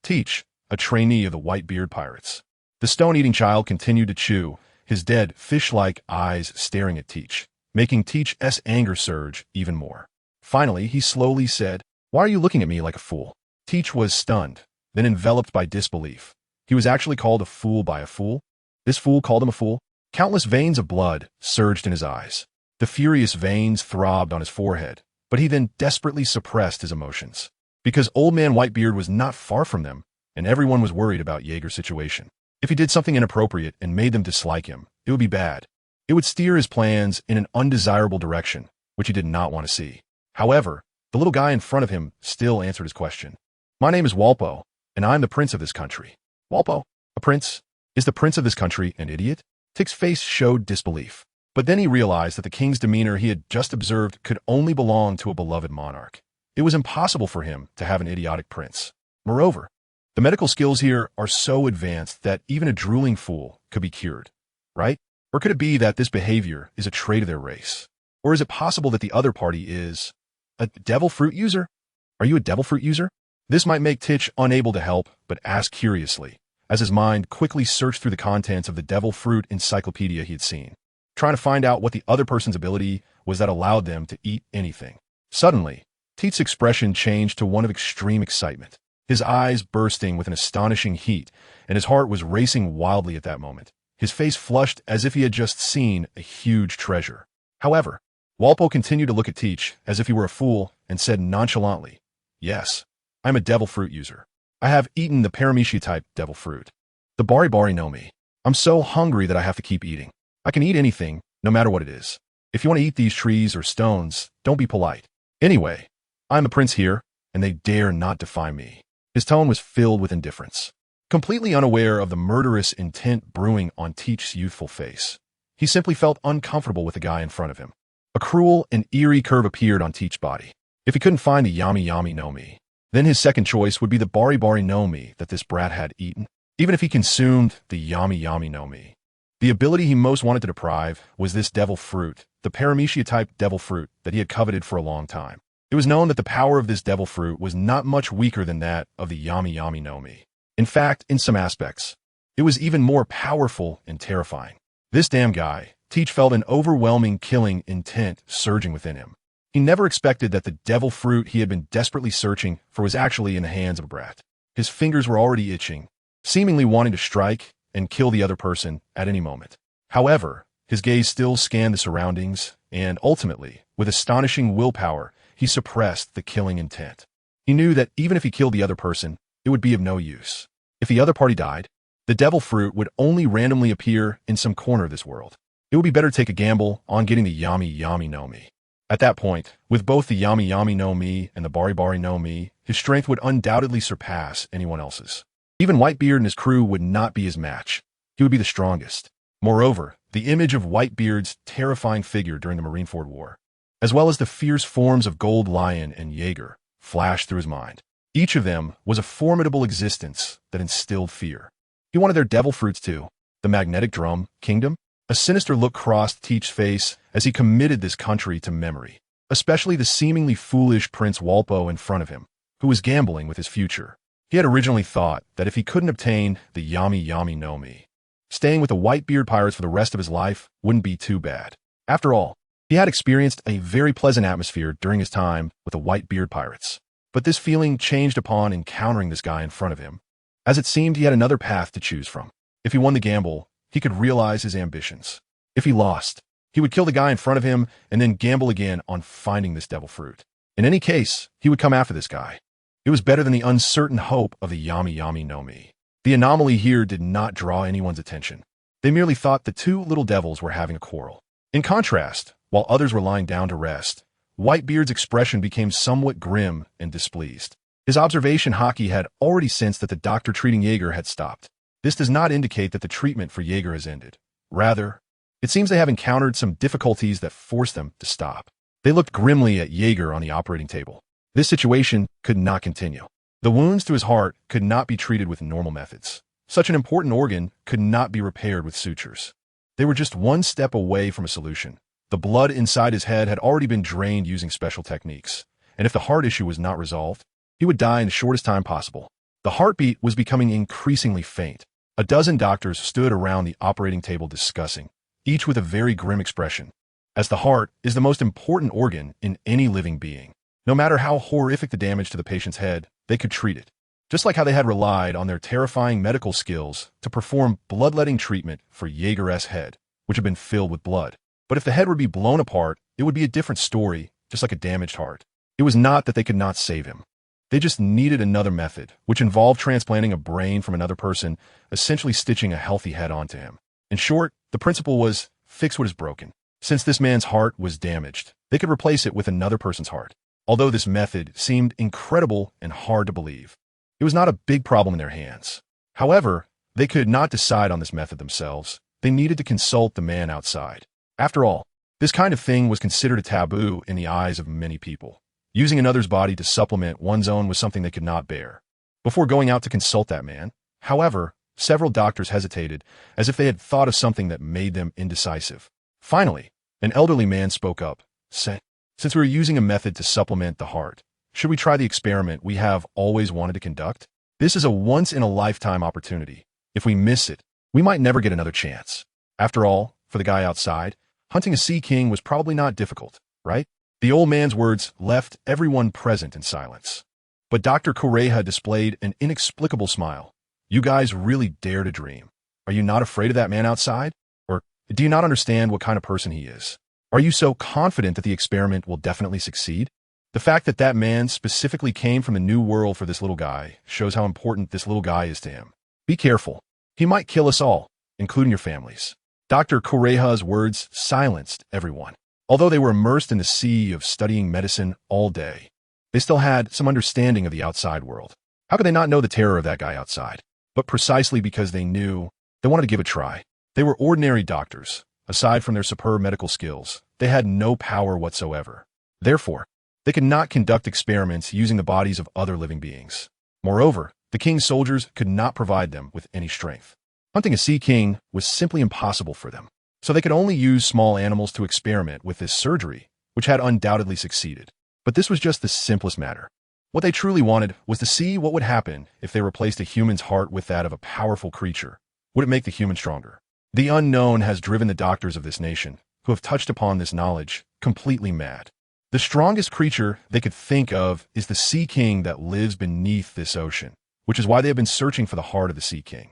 Teach, a trainee of the Whitebeard pirates. The stone-eating child continued to chew, his dead, fish-like eyes staring at Teach, making Teach's anger surge even more. Finally, he slowly said, Why are you looking at me like a fool? Teach was stunned, then enveloped by disbelief. He was actually called a fool by a fool? This fool called him a fool? Countless veins of blood surged in his eyes. The furious veins throbbed on his forehead, but he then desperately suppressed his emotions. Because Old Man Whitebeard was not far from them, and everyone was worried about Jaeger's situation. If he did something inappropriate and made them dislike him, it would be bad. It would steer his plans in an undesirable direction, which he did not want to see. However, the little guy in front of him still answered his question. My name is Walpo, and I'm the prince of this country. Walpo, a prince? Is the prince of this country an idiot? Tick's face showed disbelief. But then he realized that the king's demeanor he had just observed could only belong to a beloved monarch. It was impossible for him to have an idiotic prince. Moreover, the medical skills here are so advanced that even a drooling fool could be cured, right? Or could it be that this behavior is a trait of their race? Or is it possible that the other party is a devil fruit user? Are you a devil fruit user? This might make Titch unable to help, but ask curiously, as his mind quickly searched through the contents of the devil fruit encyclopedia he had seen. trying to find out what the other person's ability was that allowed them to eat anything. Suddenly, Teach's expression changed to one of extreme excitement, his eyes bursting with an astonishing heat, and his heart was racing wildly at that moment. His face flushed as if he had just seen a huge treasure. However, Walpo continued to look at Teach as if he were a fool and said nonchalantly, "Yes, I'm a devil fruit user. I have eaten the paramecia-type devil fruit. The bari know me. I'm so hungry that I have to keep eating. I can eat anything, no matter what it is. If you want to eat these trees or stones, don't be polite. Anyway, I'm the prince here, and they dare not defy me." His tone was filled with indifference. Completely unaware of the murderous intent brewing on Teach's youthful face, he simply felt uncomfortable with the guy in front of him. A cruel and eerie curve appeared on Teach's body. If he couldn't find the yami no mi, then his second choice would be the bari no mi that this brat had eaten. Even if he consumed the yami no mi, the ability he most wanted to deprive was this devil fruit, the paramecia-type devil fruit that he had coveted for a long time. It was known that the power of this devil fruit was not much weaker than that of the yami no mi. In fact, in some aspects, it was even more powerful and terrifying. This damn guy, Teach felt an overwhelming killing intent surging within him. He never expected that the devil fruit he had been desperately searching for was actually in the hands of a brat. His fingers were already itching, seemingly wanting to strike and kill the other person at any moment. However, his gaze still scanned the surroundings, and ultimately, with astonishing willpower, he suppressed the killing intent. He knew that even if he killed the other person, it would be of no use. If the other party died, the devil fruit would only randomly appear in some corner of this world. It would be better to take a gamble on getting the yami no mi. At that point, with both the yami no mi and the bari no mi, his strength would undoubtedly surpass anyone else's. Even Whitebeard and his crew would not be his match. He would be the strongest. Moreover, the image of Whitebeard's terrifying figure during the Marineford War, as well as the fierce forms of Gold Lion and Jaeger, flashed through his mind. Each of them was a formidable existence that instilled fear. He wanted their devil fruits too. The magnetic drum kingdom? A sinister look crossed Teach's face as he committed this country to memory, especially the seemingly foolish Prince Walpo in front of him, who was gambling with his future. He had originally thought that if he couldn't obtain the yami no mi, staying with the Whitebeard pirates for the rest of his life wouldn't be too bad. After all, he had experienced a very pleasant atmosphere during his time with the Whitebeard pirates. But this feeling changed upon encountering this guy in front of him, as it seemed he had another path to choose from. If he won the gamble, he could realize his ambitions. If he lost, he would kill the guy in front of him and then gamble again on finding this devil fruit. In any case, he would come after this guy. It was better than the uncertain hope of the yami no mi. The anomaly here did not draw anyone's attention. They merely thought the two little devils were having a quarrel. In contrast, while others were lying down to rest, Whitebeard's expression became somewhat grim and displeased. His observation hockey had already sensed that the doctor treating Jaeger had stopped. This does not indicate that the treatment for Jaeger has ended. Rather, it seems they have encountered some difficulties that forced them to stop. They looked grimly at Jaeger on the operating table. This situation could not continue. The wounds to his heart could not be treated with normal methods. Such an important organ could not be repaired with sutures. They were just one step away from a solution. The blood inside his head had already been drained using special techniques, and if the heart issue was not resolved, he would die in the shortest time possible. The heartbeat was becoming increasingly faint. A dozen doctors stood around the operating table discussing, each with a very grim expression, as the heart is the most important organ in any living being. No matter how horrific the damage to the patient's head, they could treat it. Just like how they had relied on their terrifying medical skills to perform bloodletting treatment for Jaeger's head, which had been filled with blood. But if the head would be blown apart, it would be a different story, just like a damaged heart. It was not that they could not save him. They just needed another method, which involved transplanting a brain from another person, essentially stitching a healthy head onto him. In short, the principle was, fix what is broken. Since this man's heart was damaged, they could replace it with another person's heart. Although this method seemed incredible and hard to believe, it was not a big problem in their hands. However, they could not decide on this method themselves. They needed to consult the man outside. After all, this kind of thing was considered a taboo in the eyes of many people. Using another's body to supplement one's own was something they could not bear. Before going out to consult that man, however, several doctors hesitated, as if they had thought of something that made them indecisive. Finally, an elderly man spoke up, saying, "Since we are using a method to supplement the heart, should we try the experiment we have always wanted to conduct? This is a once-in-a-lifetime opportunity. If we miss it, we might never get another chance. After all, For the guy outside, hunting a sea king was probably not difficult, right? The old man's words left everyone present in silence. But Dr. Correja displayed an inexplicable smile. You guys really dare to dream. Are you not afraid of that man outside? Or do you not understand what kind of person he is? Are you so confident that the experiment will definitely succeed? The fact that that man specifically came from the new world for this little guy shows how important this little guy is to him. Be careful. He might kill us all, including your families. Dr. Correja's words silenced everyone. Although they were immersed in the sea of studying medicine all day, they still had some understanding of the outside world. How could they not know the terror of that guy outside? But precisely because they knew, they wanted to give it a try. They were ordinary doctors. Aside from their superb medical skills, they had no power whatsoever. Therefore, they could not conduct experiments using the bodies of other living beings. Moreover, the king's soldiers could not provide them with any strength. Hunting a sea king was simply impossible for them, so they could only use small animals to experiment with this surgery, which had undoubtedly succeeded. But this was just the simplest matter. What they truly wanted was to see what would happen if they replaced a human's heart with that of a powerful creature. Would it make the human stronger? The unknown has driven the doctors of this nation, who have touched upon this knowledge, completely mad. The strongest creature they could think of is the Sea King that lives beneath this ocean, which is why they have been searching for the heart of the Sea King.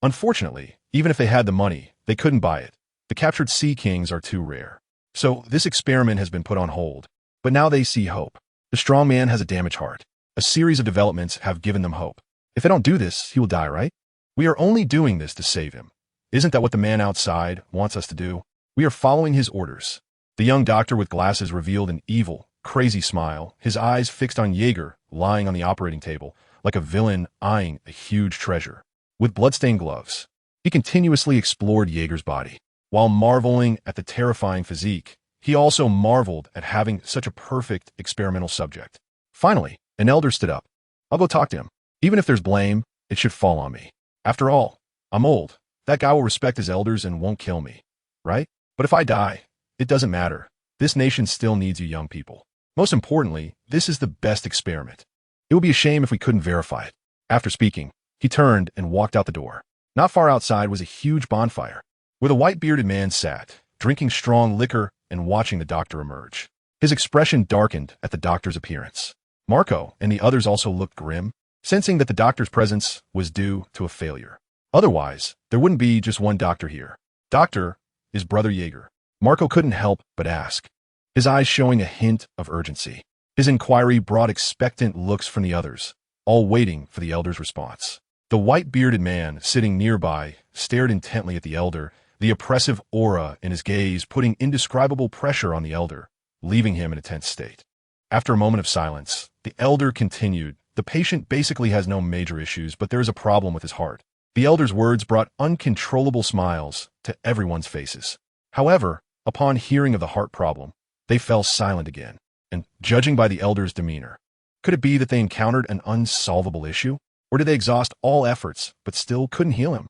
Unfortunately, even if they had the money, they couldn't buy it. The captured Sea Kings are too rare. So this experiment has been put on hold, but now they see hope. The strong man has a damaged heart. A series of developments have given them hope. If they don't do this, he will die, right? We are only doing this to save him. Isn't that what the man outside wants us to do? We are following his orders. The young doctor with glasses revealed an evil, crazy smile, his eyes fixed on Jaeger, lying on the operating table, like a villain eyeing a huge treasure. With bloodstained gloves, he continuously explored Jaeger's body. While marveling at the terrifying physique, he also marveled at having such a perfect experimental subject. Finally, an elder stood up. I'll go talk to him. Even if there's blame, it should fall on me. After all, I'm old. That guy will respect his elders and won't kill me, right? But if I die, it doesn't matter. This nation still needs you young people. Most importantly, this is the best experiment. It would be a shame if we couldn't verify it. After speaking, he turned and walked out the door. Not far outside was a huge bonfire, where the white-bearded man sat, drinking strong liquor and watching the doctor emerge. His expression darkened at the doctor's appearance. Marco and the others also looked grim, sensing that the doctor's presence was due to a failure. Otherwise, there wouldn't be just one doctor here. Doctor is Brother Jaeger. Marco couldn't help but ask, his eyes showing a hint of urgency. His inquiry brought expectant looks from the others, all waiting for the elder's response. The white-bearded man sitting nearby stared intently at the elder, the oppressive aura in his gaze putting indescribable pressure on the elder, leaving him in a tense state. After a moment of silence, the elder continued, the patient basically has no major issues, but there is a problem with his heart. The elder's words brought uncontrollable smiles to everyone's faces. However, upon hearing of the heart problem, they fell silent again, and judging by the elder's demeanor, could it be that they encountered an unsolvable issue? Or did they exhaust all efforts, but still couldn't heal him?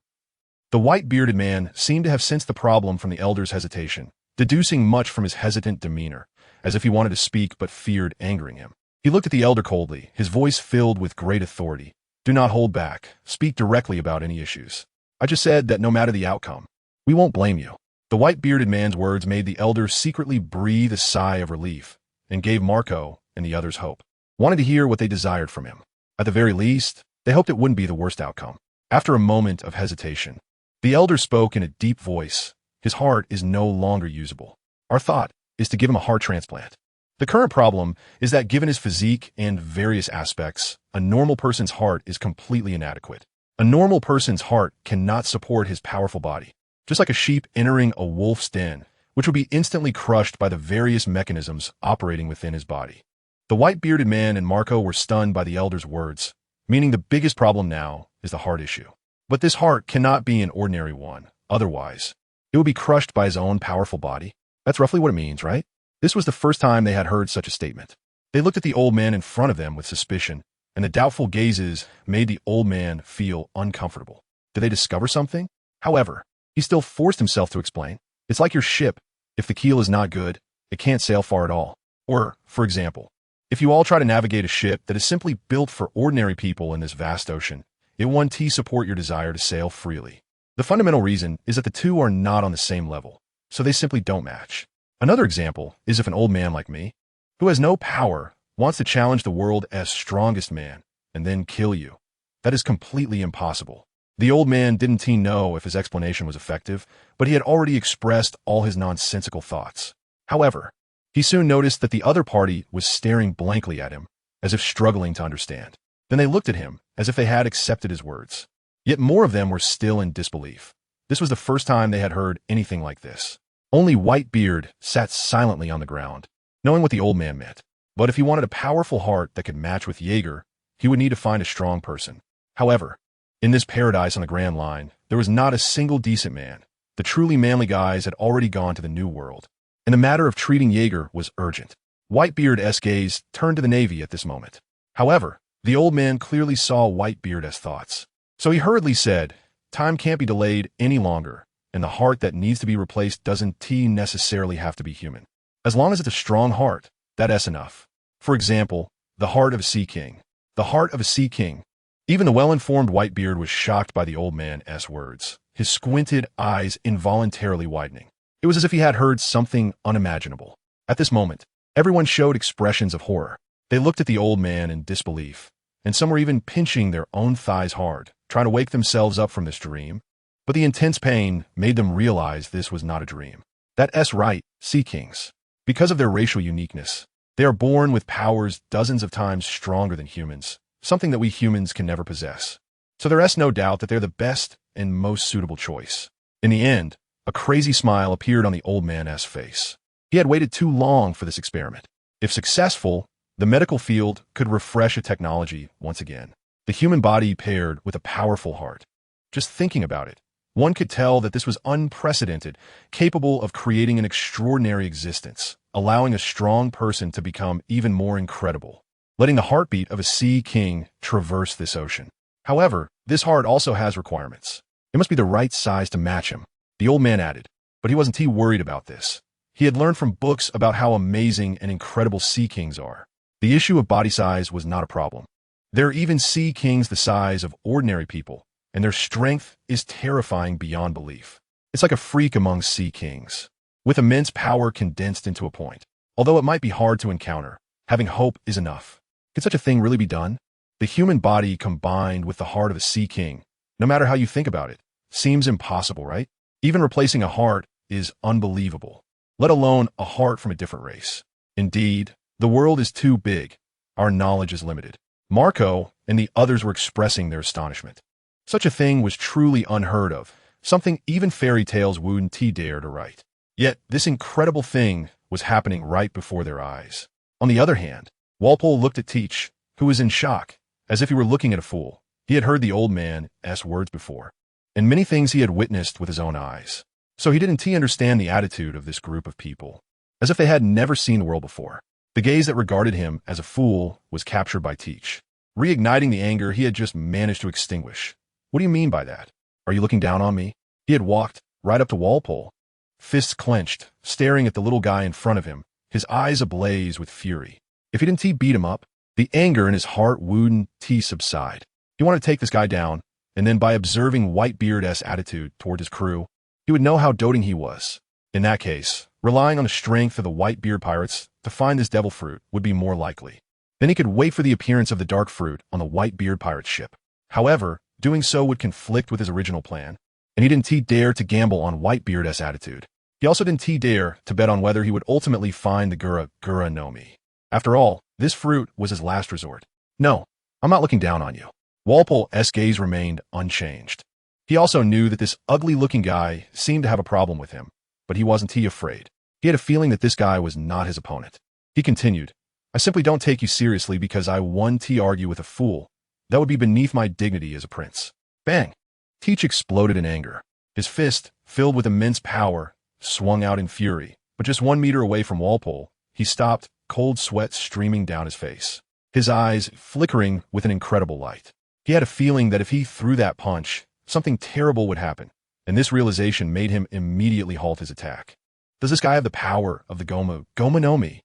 The white-bearded man seemed to have sensed the problem from the elder's hesitation, deducing much from his hesitant demeanor, as if he wanted to speak but feared angering him. He looked at the elder coldly, his voice filled with great authority. Do not hold back. Speak directly about any issues. I just said that no matter the outcome, we won't blame you. The white-bearded man's words made the elder secretly breathe a sigh of relief and gave Marco and the others hope. Wanted to hear what they desired from him. At the very least, they hoped it wouldn't be the worst outcome. After a moment of hesitation, the elder spoke in a deep voice. His heart is no longer usable. Our thought is to give him a heart transplant. The current problem is that given his physique and various aspects, a normal person's heart is completely inadequate. A normal person's heart cannot support his powerful body. Just like a sheep entering a wolf's den, which would be instantly crushed by the various mechanisms operating within his body. The white-bearded man and Marco were stunned by the elder's words, meaning the biggest problem now is the heart issue. But this heart cannot be an ordinary one, otherwise, it would be crushed by his own powerful body. That's roughly what it means, right? This was the first time they had heard such a statement. They looked at the old man in front of them with suspicion, and the doubtful gazes made the old man feel uncomfortable. Did they discover something? However, he still forced himself to explain. It's like your ship. If the keel is not good, it can't sail far at all. Or, for example, if you all try to navigate a ship that is simply built for ordinary people in this vast ocean, it won't support your desire to sail freely. The fundamental reason is that the two are not on the same level. so they simply don't match. Another example is if an old man like me, who has no power, wants to challenge the world as strongest man and then kill you. That is completely impossible. The old man didn't know if his explanation was effective, but he had already expressed all his nonsensical thoughts. However, he soon noticed that the other party was staring blankly at him, as if struggling to understand. Then they looked at him, as if they had accepted his words. Yet more of them were still in disbelief. This was the first time they had heard anything like this. Only Whitebeard sat silently on the ground, knowing what the old man meant. But if he wanted a powerful heart that could match with Jaeger, he would need to find a strong person. However, in this paradise on the Grand Line, there was not a single decent man. The truly manly guys had already gone to the New World, and the matter of treating Jaeger was urgent. Whitebeard's gaze turned to the Navy at this moment. However, the old man clearly saw Whitebeard's thoughts. So he hurriedly said, "Time can't be delayed any longer, and the heart that needs to be replaced doesn't necessarily have to be human. As long as it's a strong heart, that's enough. For example, the heart of a sea king. The heart of a sea king." Even the well-informed Whitebeard was shocked by the old man's words, his squinted eyes involuntarily widening. It was as if he had heard something unimaginable. At this moment, everyone showed expressions of horror. They looked at the old man in disbelief, and some were even pinching their own thighs hard, trying to wake themselves up from this dream. But the intense pain made them realize this was not a dream. That's right, sea kings. Because of their racial uniqueness, they are born with powers dozens of times stronger than humans, something that we humans can never possess. So there's no doubt that they're the best and most suitable choice. In the end, a crazy smile appeared on the old man's face. He had waited too long for this experiment. If successful, the medical field could refresh a technology once again. The human body paired with a powerful heart. Just thinking about it, one could tell that this was unprecedented, capable of creating an extraordinary existence, allowing a strong person to become even more incredible, letting the heartbeat of a sea king traverse this ocean. However, this heart also has requirements. It must be the right size to match him, the old man added, but he wasn't too worried about this. He had learned from books about how amazing and incredible sea kings are. The issue of body size was not a problem. There are even sea kings the size of ordinary people, and their strength is terrifying beyond belief. It's like a freak among sea kings, with immense power condensed into a point. Although it might be hard to encounter, having hope is enough. Could such a thing really be done? The human body combined with the heart of a sea king, no matter how you think about it, seems impossible, right? Even replacing a heart is unbelievable, let alone a heart from a different race. Indeed, the world is too big. Our knowledge is limited. Marco and the others were expressing their astonishment. Such a thing was truly unheard of, something even fairy tales wouldn't dare to write. Yet this incredible thing was happening right before their eyes. On the other hand, Walpole looked at Teach, who was in shock, as if he were looking at a fool. He had heard the old man's words before, and many things he had witnessed with his own eyes. So he didn't understand the attitude of this group of people, as if they had never seen the world before. The gaze that regarded him as a fool was captured by Teach, reigniting the anger he had just managed to extinguish. What do you mean by that? Are you looking down on me? He had walked right up to Walpole, fists clenched, staring at the little guy in front of him, his eyes ablaze with fury. If he didn't beat him up, the anger in his heart wouldn't subside. He wanted to take this guy down, and then by observing Whitebeard's attitude toward his crew, he would know how doting he was. In that case, relying on the strength of the Whitebeard pirates to find this devil fruit would be more likely. Then he could wait for the appearance of the dark fruit on the Whitebeard pirate ship. However, doing so would conflict with his original plan, and he didn't dare to gamble on Whitebeard's attitude. He also didn't dare to bet on whether he would ultimately find the Gura no Mi. After all, this fruit was his last resort. No, I'm not looking down on you. Walpole's gaze remained unchanged. He also knew that this ugly-looking guy seemed to have a problem with him, but he wasn't afraid. He had a feeling that this guy was not his opponent. He continued, "I simply don't take you seriously because I won to argue with a fool. That would be beneath my dignity as a prince." Bang! Teach exploded in anger. His fist, filled with immense power, swung out in fury, but just 1 meter away from Walpole, he stopped, cold sweat streaming down his face, his eyes flickering with an incredible light. He had a feeling that if he threw that punch, something terrible would happen, and this realization made him immediately halt his attack. Does this guy have the power of the Goma no Mi?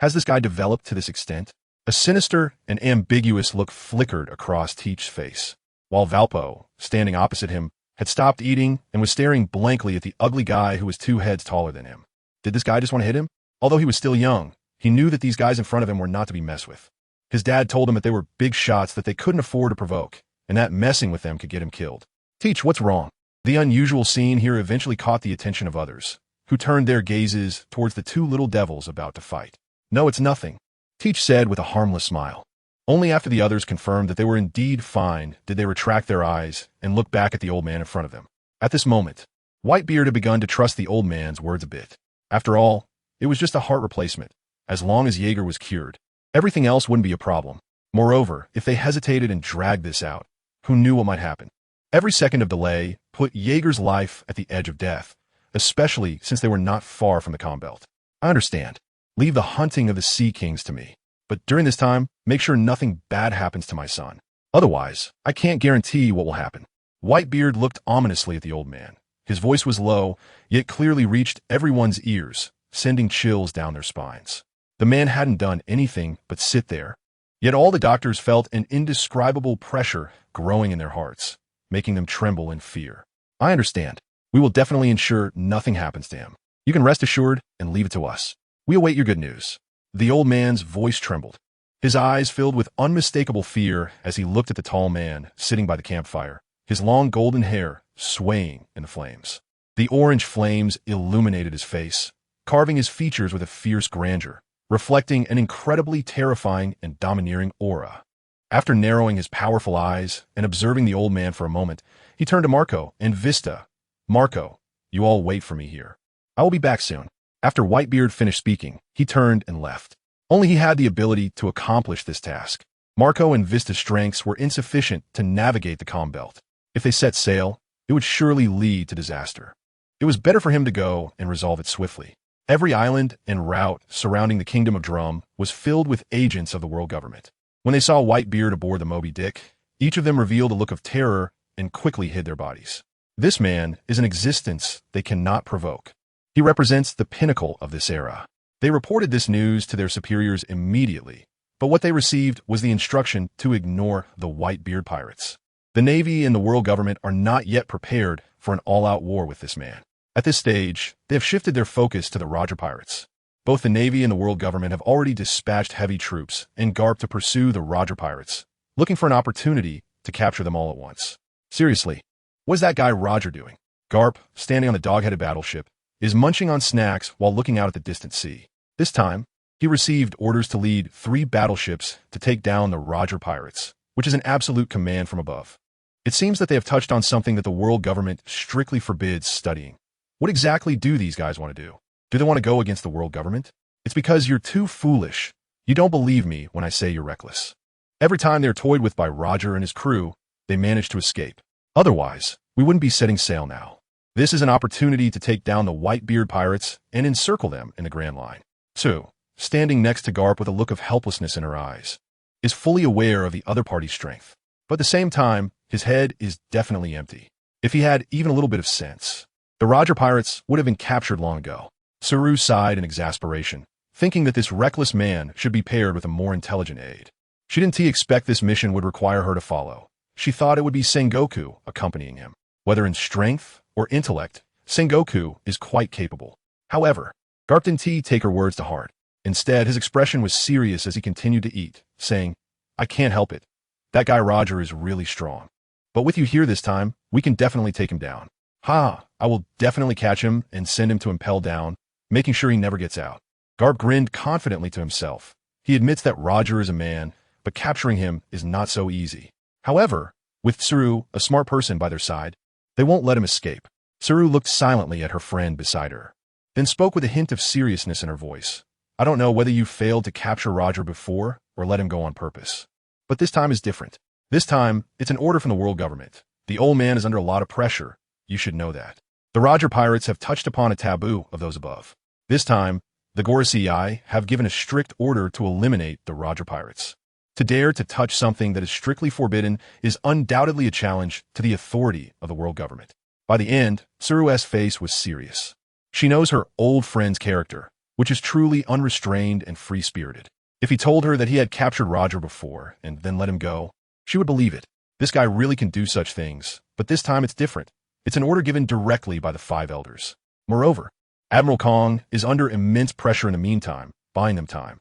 Has this guy developed to this extent? A sinister and ambiguous look flickered across Teach's face, while Valpo, standing opposite him, had stopped eating and was staring blankly at the ugly guy who was 2 heads taller than him. Did this guy just want to hit him? Although he was still young, he knew that these guys in front of him were not to be messed with. His dad told him that they were big shots that they couldn't afford to provoke, and that messing with them could get him killed. Teach, what's wrong? The unusual scene here eventually caught the attention of others, who turned their gazes towards the 2 little devils about to fight. No, it's nothing, Teach said with a harmless smile. Only after the others confirmed that they were indeed fine did they retract their eyes and look back at the old man in front of them. At this moment, Whitebeard had begun to trust the old man's words a bit. After all, it was just a heart replacement. As long as Jaeger was cured, everything else wouldn't be a problem. Moreover, if they hesitated and dragged this out, who knew what might happen? Every second of delay put Jaeger's life at the edge of death, especially since they were not far from the calm belt. I understand. Leave the hunting of the Sea Kings to me. But during this time, make sure nothing bad happens to my son. Otherwise, I can't guarantee what will happen. Whitebeard looked ominously at the old man. His voice was low, yet clearly reached everyone's ears, sending chills down their spines. The man hadn't done anything but sit there. Yet all the doctors felt an indescribable pressure growing in their hearts, making them tremble in fear. I understand. We will definitely ensure nothing happens to him. You can rest assured and leave it to us. We await your good news. The old man's voice trembled. His eyes filled with unmistakable fear as he looked at the tall man sitting by the campfire, his long golden hair swaying in the flames. The orange flames illuminated his face, carving his features with a fierce grandeur, reflecting an incredibly terrifying and domineering aura. After narrowing his powerful eyes and observing the old man for a moment, he turned to Marco and Vista. Marco, you all wait for me here. I will be back soon. After Whitebeard finished speaking, he turned and left. Only he had the ability to accomplish this task. Marco and Vista's strengths were insufficient to navigate the calm belt. If they set sail, it would surely lead to disaster. It was better for him to go and resolve it swiftly. Every island and route surrounding the Kingdom of Drum was filled with agents of the world government. When they saw Whitebeard aboard the Moby Dick, each of them revealed a look of terror and quickly hid their bodies. This man is an existence they cannot provoke. He represents the pinnacle of this era. They reported this news to their superiors immediately, but what they received was the instruction to ignore the Whitebeard pirates. The Navy and the world government are not yet prepared for an all-out war with this man. At this stage, they have shifted their focus to the Roger pirates. Both the Navy and the world government have already dispatched heavy troops and Garp to pursue the Roger pirates, looking for an opportunity to capture them all at once. Seriously, what is that guy Roger doing? Garp, standing on the dog-headed battleship, is munching on snacks while looking out at the distant sea. This time, he received orders to lead 3 battleships to take down the Roger pirates, which is an absolute command from above. It seems that they have touched on something that the world government strictly forbids studying. What exactly do these guys want to do? Do they want to go against the world government? It's because you're too foolish. You don't believe me when I say you're reckless. Every time they're toyed with by Roger and his crew, they manage to escape. Otherwise, we wouldn't be setting sail now. This is an opportunity to take down the Whitebeard pirates and encircle them in the Grand Line. Sue, standing next to Garp with a look of helplessness in her eyes, is fully aware of the other party's strength. But at the same time, his head is definitely empty. If he had even a little bit of sense, the Roger pirates would have been captured long ago. Saru sighed in exasperation, thinking that this reckless man should be paired with a more intelligent aide. She didn't expect this mission would require her to follow. She thought it would be Sengoku accompanying him. Whether in strength or intellect, Sengoku is quite capable. However, Garp didn't take her words to heart. Instead, his expression was serious as he continued to eat, saying, I can't help it. That guy Roger is really strong. But with you here this time, we can definitely take him down. Ha! I will definitely catch him and send him to impel down, making sure he never gets out. Garp grinned confidently to himself. He admits that Roger is a man, but capturing him is not so easy. However, with Saru, a smart person by their side, they won't let him escape. Saru looked silently at her friend beside her, then spoke with a hint of seriousness in her voice. I don't know whether you failed to capture Roger before or let him go on purpose. But this time is different. This time, it's an order from the world government. The old man is under a lot of pressure. You should know that. The Roger pirates have touched upon a taboo of those above. This time, the Gorosei have given a strict order to eliminate the Roger pirates. To dare to touch something that is strictly forbidden is undoubtedly a challenge to the authority of the world government. By the end, Saru's face was serious. She knows her old friend's character, which is truly unrestrained and free-spirited. If he told her that he had captured Roger before and then let him go, she would believe it. This guy really can do such things, but this time it's different. It's an order given directly by the five elders. Moreover, Admiral Kong is under immense pressure in the meantime, buying them time.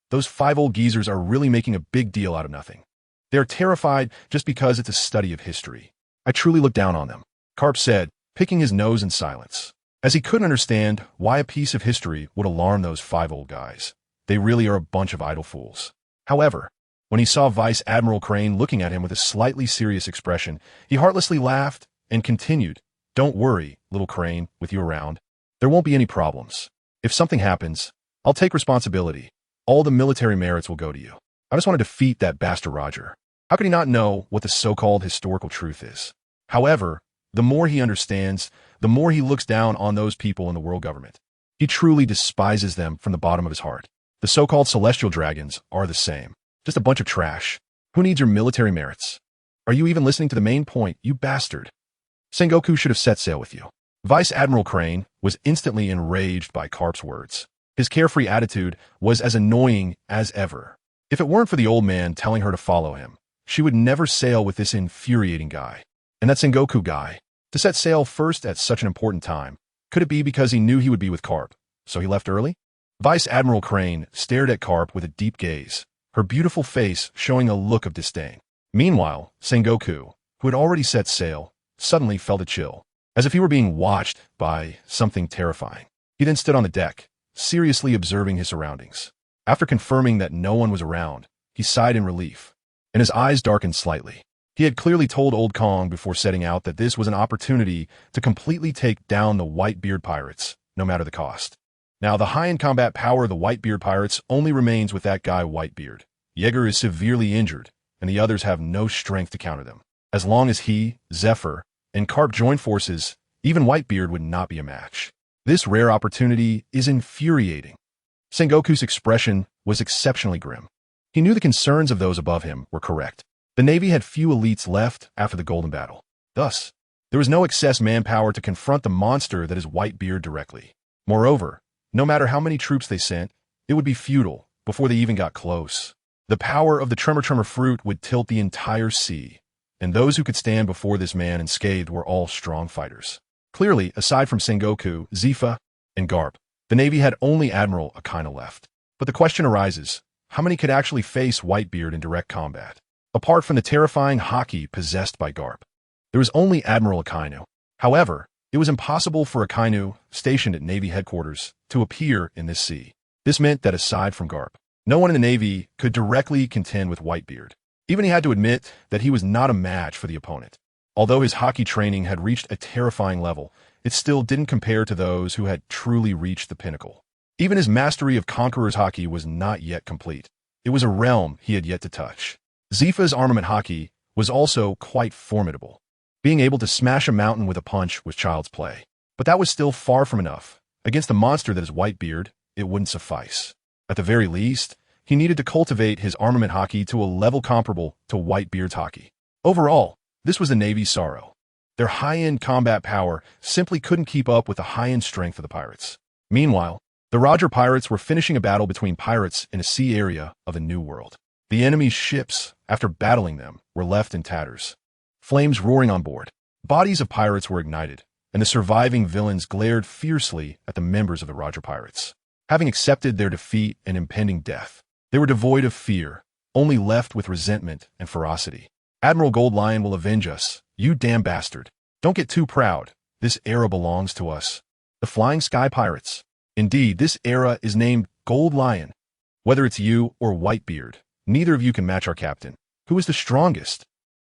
Those five old geezers are really making a big deal out of nothing. They are terrified just because it's a study of history. I truly look down on them, Carp said, picking his nose in silence, as he couldn't understand why a piece of history would alarm those five old guys. They really are a bunch of idle fools. However, when he saw Vice Admiral Crane looking at him with a slightly serious expression, he heartlessly laughed and continued, "Don't worry, little Crane, with you around. There won't be any problems. If something happens, I'll take responsibility. All the military merits will go to you. I just want to defeat that bastard Roger." How could he not know what the so-called historical truth is? However, the more he understands, the more he looks down on those people in the world government. He truly despises them from the bottom of his heart. The so-called celestial dragons are the same. Just a bunch of trash. Who needs your military merits? Are you even listening to the main point, you bastard? Sengoku should have set sail with you. Vice Admiral Crane was instantly enraged by Carp's words. His carefree attitude was as annoying as ever. If it weren't for the old man telling her to follow him, she would never sail with this infuriating guy. And that Sengoku guy, to set sail first at such an important time, could it be because he knew he would be with Carp, so he left early? Vice Admiral Crane stared at Carp with a deep gaze, her beautiful face showing a look of disdain. Meanwhile, Sengoku, who had already set sail, suddenly felt a chill, as if he were being watched by something terrifying. He then stood on the deck, seriously observing his surroundings. After confirming that no one was around, he sighed in relief, and his eyes darkened slightly. He had clearly told Old Kong before setting out that this was an opportunity to completely take down the Whitebeard pirates, no matter the cost. Now, the high-end combat power of the Whitebeard pirates only remains with that guy Whitebeard. Yeager is severely injured, and the others have no strength to counter them. As long as he, Zephyr, and Carp join forces, even Whitebeard would not be a match. This rare opportunity is infuriating. Sengoku's expression was exceptionally grim. He knew the concerns of those above him were correct. The Navy had few elites left after the Golden Battle. Thus, there was no excess manpower to confront the monster that is Whitebeard directly. Moreover, no matter how many troops they sent, it would be futile before they even got close. The power of the Tremor fruit would tilt the entire sea, and those who could stand before this man unscathed were all strong fighters. Clearly, aside from Sengoku, Zifa, and Garp, the Navy had only Admiral Akainu left. But the question arises, how many could actually face Whitebeard in direct combat? Apart from the terrifying haki possessed by Garp, there was only Admiral Akainu. However, it was impossible for Akainu, stationed at Navy headquarters, to appear in this sea. This meant that aside from Garp, no one in the Navy could directly contend with Whitebeard. Even he had to admit that he was not a match for the opponent. Although his haki training had reached a terrifying level, it still didn't compare to those who had truly reached the pinnacle. Even his mastery of Conqueror's haki was not yet complete. It was a realm he had yet to touch. Zifa's armament haki was also quite formidable. Being able to smash a mountain with a punch was child's play. But that was still far from enough. Against the monster that is Whitebeard, it wouldn't suffice. At the very least, he needed to cultivate his armament haki to a level comparable to Whitebeard's haki. Overall, this was the Navy's sorrow. Their high-end combat power simply couldn't keep up with the high-end strength of the pirates. Meanwhile, the Roger pirates were finishing a battle between pirates in a sea area of a new world. The enemy's ships, after battling them, were left in tatters. Flames roaring on board. Bodies of pirates were ignited, and the surviving villains glared fiercely at the members of the Roger pirates. Having accepted their defeat and impending death, they were devoid of fear, only left with resentment and ferocity. "Admiral Gold Lion will avenge us, you damn bastard. Don't get too proud. This era belongs to us. The Flying Sky Pirates. Indeed, this era is named Gold Lion. Whether it's you or Whitebeard, neither of you can match our captain. Who is the strongest?"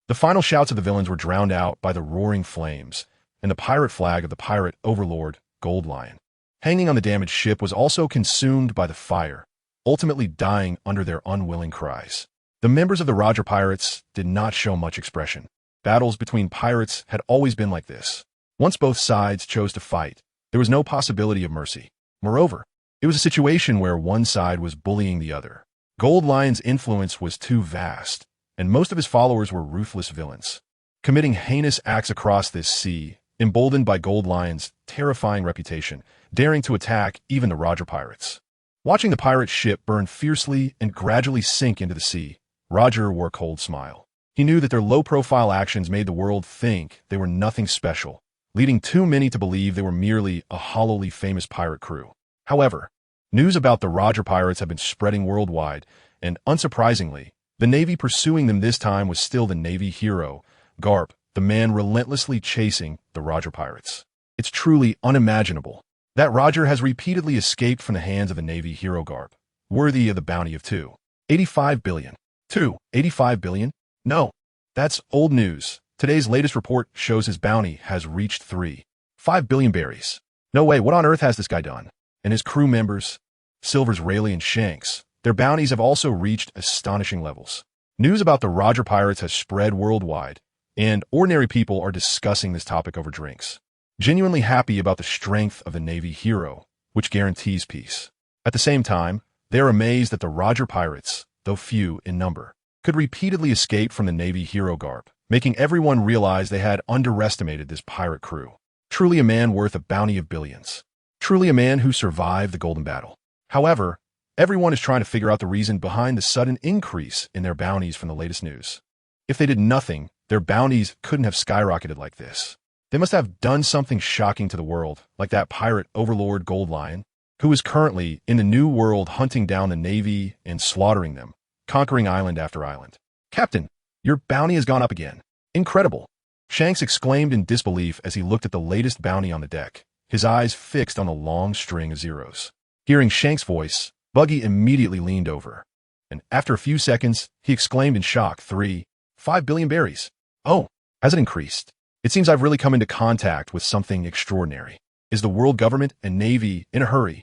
The final shouts of the villains were drowned out by the roaring flames, and the pirate flag of the pirate overlord, Gold Lion, hanging on the damaged ship, was also consumed by the fire, ultimately dying under their unwilling cries. The members of the Roger pirates did not show much expression. Battles between pirates had always been like this. Once both sides chose to fight, there was no possibility of mercy. Moreover, it was a situation where one side was bullying the other. Gold Lion's influence was too vast, and most of his followers were ruthless villains, committing heinous acts across this sea, emboldened by Gold Lion's terrifying reputation, daring to attack even the Roger pirates. Watching the pirate ship burn fiercely and gradually sink into the sea, Roger wore a cold smile. He knew that their low-profile actions made the world think they were nothing special, leading too many to believe they were merely a hollowly famous pirate crew. However, news about the Roger Pirates had been spreading worldwide, and unsurprisingly, the Navy pursuing them this time was still the Navy hero, Garp, the man relentlessly chasing the Roger Pirates. It's truly unimaginable that Roger has repeatedly escaped from the hands of the Navy hero Garp, worthy of the bounty of $2.85 billion. $2.85 billion? No, that's old news. Today's latest report shows his bounty has reached $3.5 billion berries. No way, what on earth has this guy done? And his crew members, Silvers, Rayleigh, and Shanks, their bounties have also reached astonishing levels. News about the Roger Pirates has spread worldwide, and ordinary people are discussing this topic over drinks, genuinely happy about the strength of the Navy hero, which guarantees peace. At the same time, they are amazed that the Roger Pirates, though few in number, could repeatedly escape from the Navy hero Garp, making everyone realize they had underestimated this pirate crew. Truly a man worth a bounty of billions. Truly a man who survived the Golden Battle. However, everyone is trying to figure out the reason behind the sudden increase in their bounties from the latest news. If they did nothing, their bounties couldn't have skyrocketed like this. They must have done something shocking to the world, like that pirate overlord Gold Lion, who is currently in the New World hunting down the Navy and slaughtering them, conquering island after island. Captain, your bounty has gone up again. Incredible. Shanks exclaimed in disbelief as he looked at the latest bounty on the deck, his eyes fixed on a long string of zeros. Hearing Shanks' voice, Buggy immediately leaned over, and after a few seconds, he exclaimed in shock, $3.5 billion berries. Oh, has it increased? It seems I've really come into contact with something extraordinary. Is the world government and Navy in a hurry?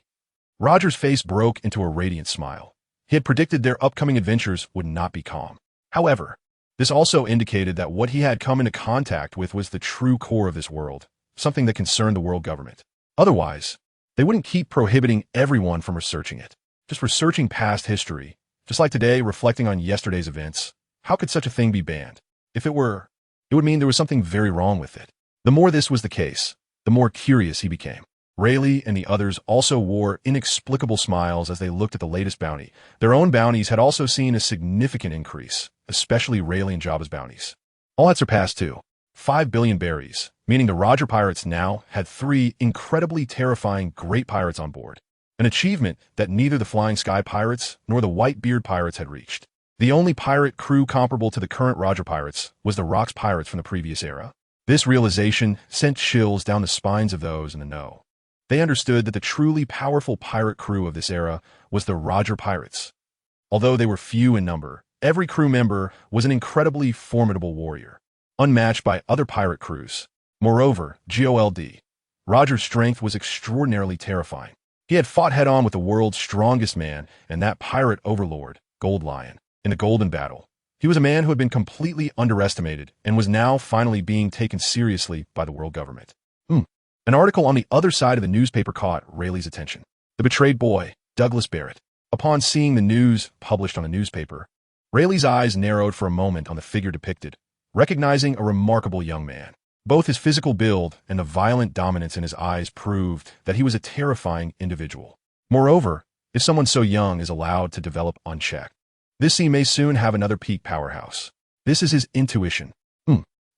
Roger's face broke into a radiant smile. He had predicted their upcoming adventures would not be calm. However, this also indicated that what he had come into contact with was the true core of this world, something that concerned the world government. Otherwise, they wouldn't keep prohibiting everyone from researching it. Just researching past history, just like today reflecting on yesterday's events. How could such a thing be banned? If it were, it would mean there was something very wrong with it. The more this was the case, the more curious he became. Rayleigh and the others also wore inexplicable smiles as they looked at the latest bounty. Their own bounties had also seen a significant increase, especially Rayleigh and Jabba's bounties. All had surpassed $2.5 billion berries, meaning the Roger Pirates now had 3 incredibly terrifying great pirates on board, an achievement that neither the Flying Sky Pirates nor the Whitebeard Pirates had reached. The only pirate crew comparable to the current Roger Pirates was the Rocks Pirates from the previous era. This realization sent chills down the spines of those in the know. They understood that the truly powerful pirate crew of this era was the Roger Pirates. Although they were few in number, every crew member was an incredibly formidable warrior, unmatched by other pirate crews. Moreover, GOLD, Roger's strength was extraordinarily terrifying. He had fought head-on with the world's strongest man and that pirate overlord, Gold Lion, in the Golden Battle. He was a man who had been completely underestimated and was now finally being taken seriously by the world government. An article on the other side of the newspaper caught Rayleigh's attention. The betrayed boy, Douglas Barrett. Upon seeing the news published on the newspaper, Rayleigh's eyes narrowed for a moment on the figure depicted, recognizing a remarkable young man. Both his physical build and the violent dominance in his eyes proved that he was a terrifying individual. Moreover, if someone so young is allowed to develop unchecked, this he may soon have another peak powerhouse. This is his intuition.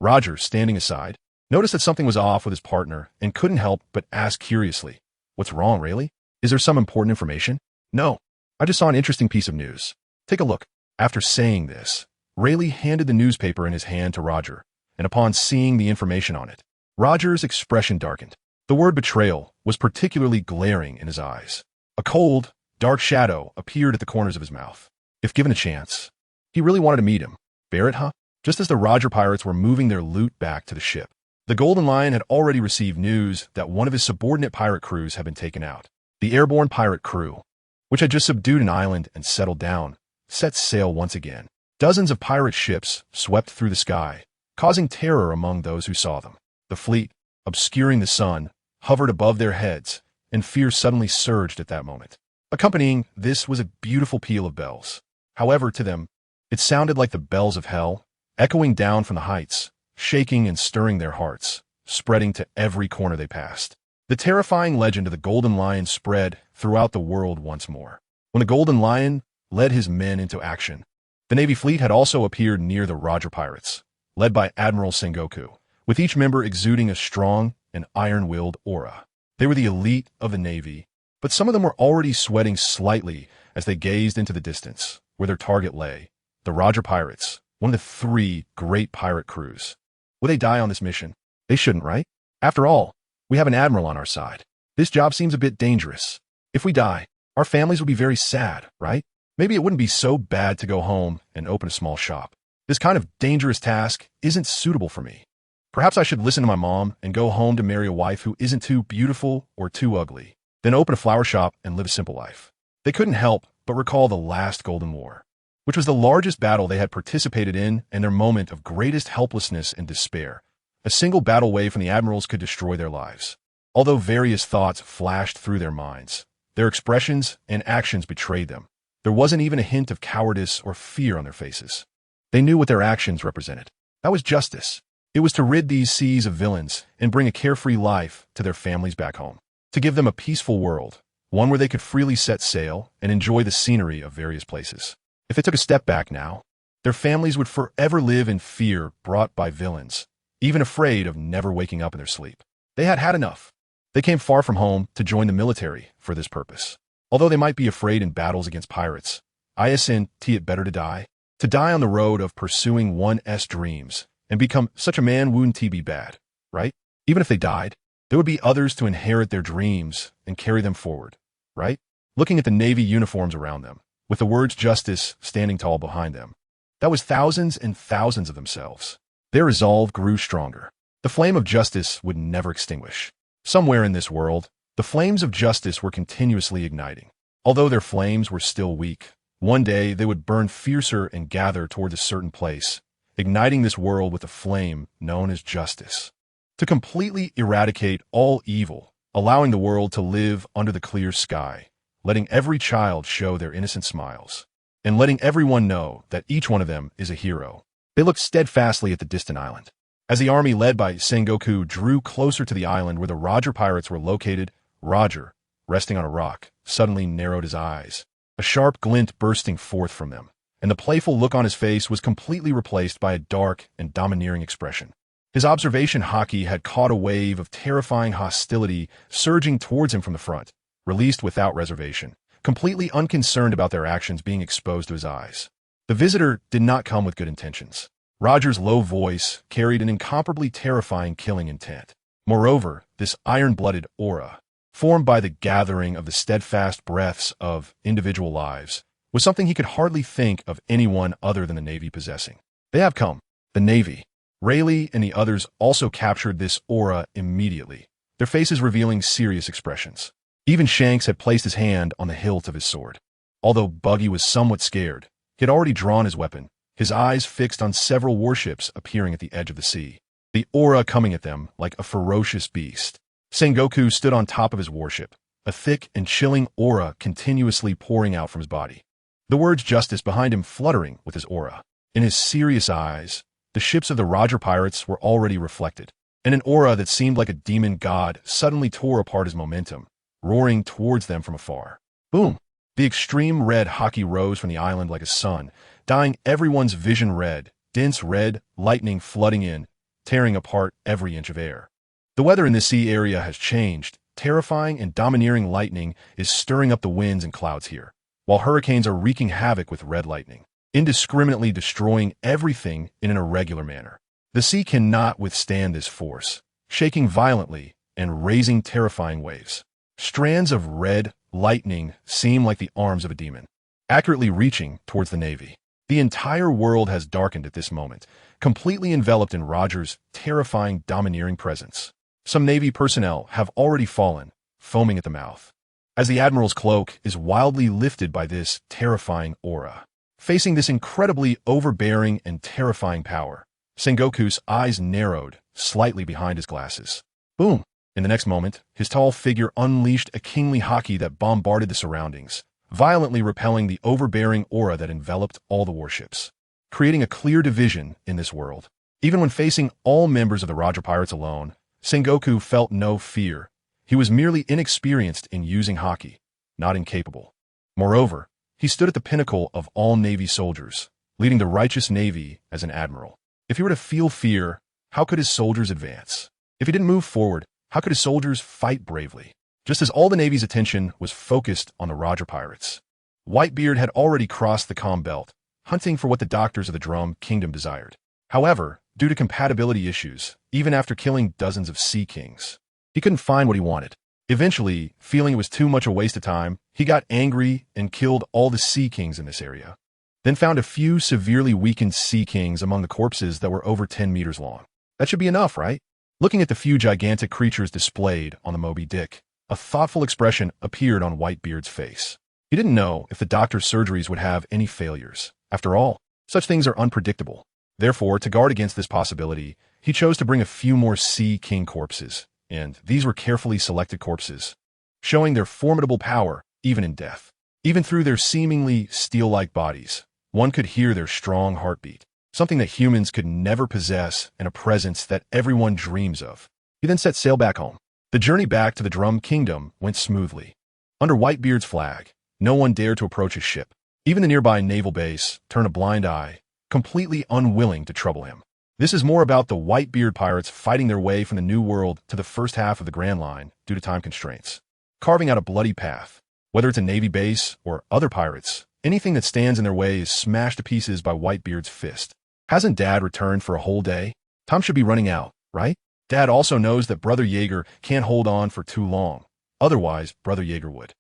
Roger, standing aside, noticed that something was off with his partner and couldn't help but ask curiously, "What's wrong, Rayleigh? Is there some important information?" "No, I just saw an interesting piece of news. Take a look." After saying this, Rayleigh handed the newspaper in his hand to Roger, and upon seeing the information on it, Roger's expression darkened. The word betrayal was particularly glaring in his eyes. A cold, dark shadow appeared at the corners of his mouth. If given a chance, he really wanted to meet him. Barrett, huh? Just as the Roger Pirates were moving their loot back to the ship, the Golden Lion had already received news that one of his subordinate pirate crews had been taken out. The airborne pirate crew, which had just subdued an island and settled down, set sail once again. Dozens of pirate ships swept through the sky, causing terror among those who saw them. The fleet, obscuring the sun, hovered above their heads, and fear suddenly surged at that moment. Accompanying this was a beautiful peal of bells. However, to them, it sounded like the bells of hell, echoing down from the heights, shaking and stirring their hearts, spreading to every corner they passed. The terrifying legend of the Golden Lion spread throughout the world once more. When the Golden Lion led his men into action, The Navy fleet had also appeared near the Roger pirates, led by Admiral Sengoku, with each member exuding a strong and iron-willed aura. They were the elite of the Navy, but some of them were already sweating slightly as they gazed into the distance, where their target lay, the Roger pirates, one of the 3 great pirate crews. Will they die on this mission? They shouldn't, right? After all, we have an admiral on our side. This job seems a bit dangerous. If we die, our families will be very sad, right? Maybe it wouldn't be so bad to go home and open a small shop. This kind of dangerous task isn't suitable for me. Perhaps I should listen to my mom and go home to marry a wife who isn't too beautiful or too ugly, then open a flower shop and live a simple life. They couldn't help but recall the last Golden War, which was the largest battle they had participated in and their moment of greatest helplessness and despair. A single battle wave from the admirals could destroy their lives. Although various thoughts flashed through their minds, their expressions and actions betrayed them. There wasn't even a hint of cowardice or fear on their faces. They knew what their actions represented. That was justice. It was to rid these seas of villains and bring a carefree life to their families back home. To give them a peaceful world, one where they could freely set sail and enjoy the scenery of various places. If they took a step back now, their families would forever live in fear brought by villains, even afraid of never waking up in their sleep. They had had enough. They came far from home to join the military for this purpose. Although they might be afraid in battles against pirates, isn't it better to die? To die on the road of pursuing one's dreams and become such a man wouldn't be bad, right? Even if they died, there would be others to inherit their dreams and carry them forward, right? Looking at the Navy uniforms around them, with the words justice standing tall behind them, that was thousands and thousands of themselves. Their resolve grew stronger. The flame of justice would never extinguish. Somewhere in this world, the flames of justice were continuously igniting. Although their flames were still weak, one day they would burn fiercer and gather toward a certain place, igniting this world with a flame known as justice. To completely eradicate all evil, allowing the world to live under the clear sky, letting every child show their innocent smiles, and letting everyone know that each one of them is a hero. They looked steadfastly at the distant island. As the army led by Sengoku drew closer to the island where the Roger pirates were located, Roger, resting on a rock, suddenly narrowed his eyes, a sharp glint bursting forth from them, and the playful look on his face was completely replaced by a dark and domineering expression. His observation haki had caught a wave of terrifying hostility surging towards him from the front, released without reservation, completely unconcerned about their actions being exposed to his eyes. The visitor did not come with good intentions. Roger's low voice carried an incomparably terrifying killing intent. Moreover, this iron-blooded aura, formed by the gathering of the steadfast breaths of individual lives, was something he could hardly think of anyone other than the Navy possessing. They have come. The Navy. Rayleigh and the others also captured this aura immediately, their faces revealing serious expressions. Even Shanks had placed his hand on the hilt of his sword. Although Buggy was somewhat scared, he had already drawn his weapon, his eyes fixed on several warships appearing at the edge of the sea, the aura coming at them like a ferocious beast. Sengoku stood on top of his warship, a thick and chilling aura continuously pouring out from his body. The words justice behind him fluttering with his aura. In his serious eyes, the ships of the Roger pirates were already reflected, and an aura that seemed like a demon god suddenly tore apart his momentum, roaring towards them from afar. Boom! The extreme red haki rose from the island like a sun, dyeing everyone's vision red, dense red, lightning flooding in, tearing apart every inch of air. The weather in this sea area has changed. Terrifying and domineering lightning is stirring up the winds and clouds here, while hurricanes are wreaking havoc with red lightning, indiscriminately destroying everything in an irregular manner. The sea cannot withstand this force, shaking violently and raising terrifying waves. Strands of red lightning seem like the arms of a demon, accurately reaching towards the Navy. The entire world has darkened at this moment, completely enveloped in Roger's terrifying, domineering presence. Some Navy personnel have already fallen, foaming at the mouth, as the Admiral's cloak is wildly lifted by this terrifying aura. Facing this incredibly overbearing and terrifying power, Sengoku's eyes narrowed slightly behind his glasses. Boom! In the next moment, his tall figure unleashed a kingly haki that bombarded the surroundings, violently repelling the overbearing aura that enveloped all the warships, creating a clear division in this world. Even when facing all members of the Roger Pirates alone, Sengoku felt no fear. He was merely inexperienced in using haki, not incapable. Moreover, he stood at the pinnacle of all Navy soldiers, leading the righteous navy as an admiral. If he were to feel fear, how could his soldiers advance? If he didn't move forward, how could his soldiers fight bravely? Just as all the Navy's attention was focused on the Roger pirates, Whitebeard had already crossed the calm belt, hunting for what the doctors of the Drum Kingdom desired. However, due to compatibility issues, even after killing dozens of sea kings, he couldn't find what he wanted. Eventually, feeling it was too much a waste of time, he got angry and killed all the sea kings in this area, then found a few severely weakened sea kings among the corpses that were over 10 meters long. That should be enough, right? Looking at the few gigantic creatures displayed on the Moby Dick, a thoughtful expression appeared on Whitebeard's face. He didn't know if the doctor's surgeries would have any failures. After all, such things are unpredictable. Therefore, to guard against this possibility, he chose to bring a few more sea king corpses, and these were carefully selected corpses, showing their formidable power even in death. Even through their seemingly steel-like bodies, one could hear their strong heartbeat, something that humans could never possess and a presence that everyone dreams of. He then set sail back home. The journey back to the Drum Kingdom went smoothly. Under Whitebeard's flag, no one dared to approach his ship. Even the nearby naval base turned a blind eye, completely unwilling to trouble him. This is more about the Whitebeard pirates fighting their way from the New World to the first half of the Grand Line due to time constraints, carving out a bloody path. Whether it's a Navy base or other pirates, anything that stands in their way is smashed to pieces by Whitebeard's fist. Hasn't Dad returned for a whole day? Time should be running out, right? Dad also knows that Brother Jaeger can't hold on for too long. Otherwise, Brother Jaeger would.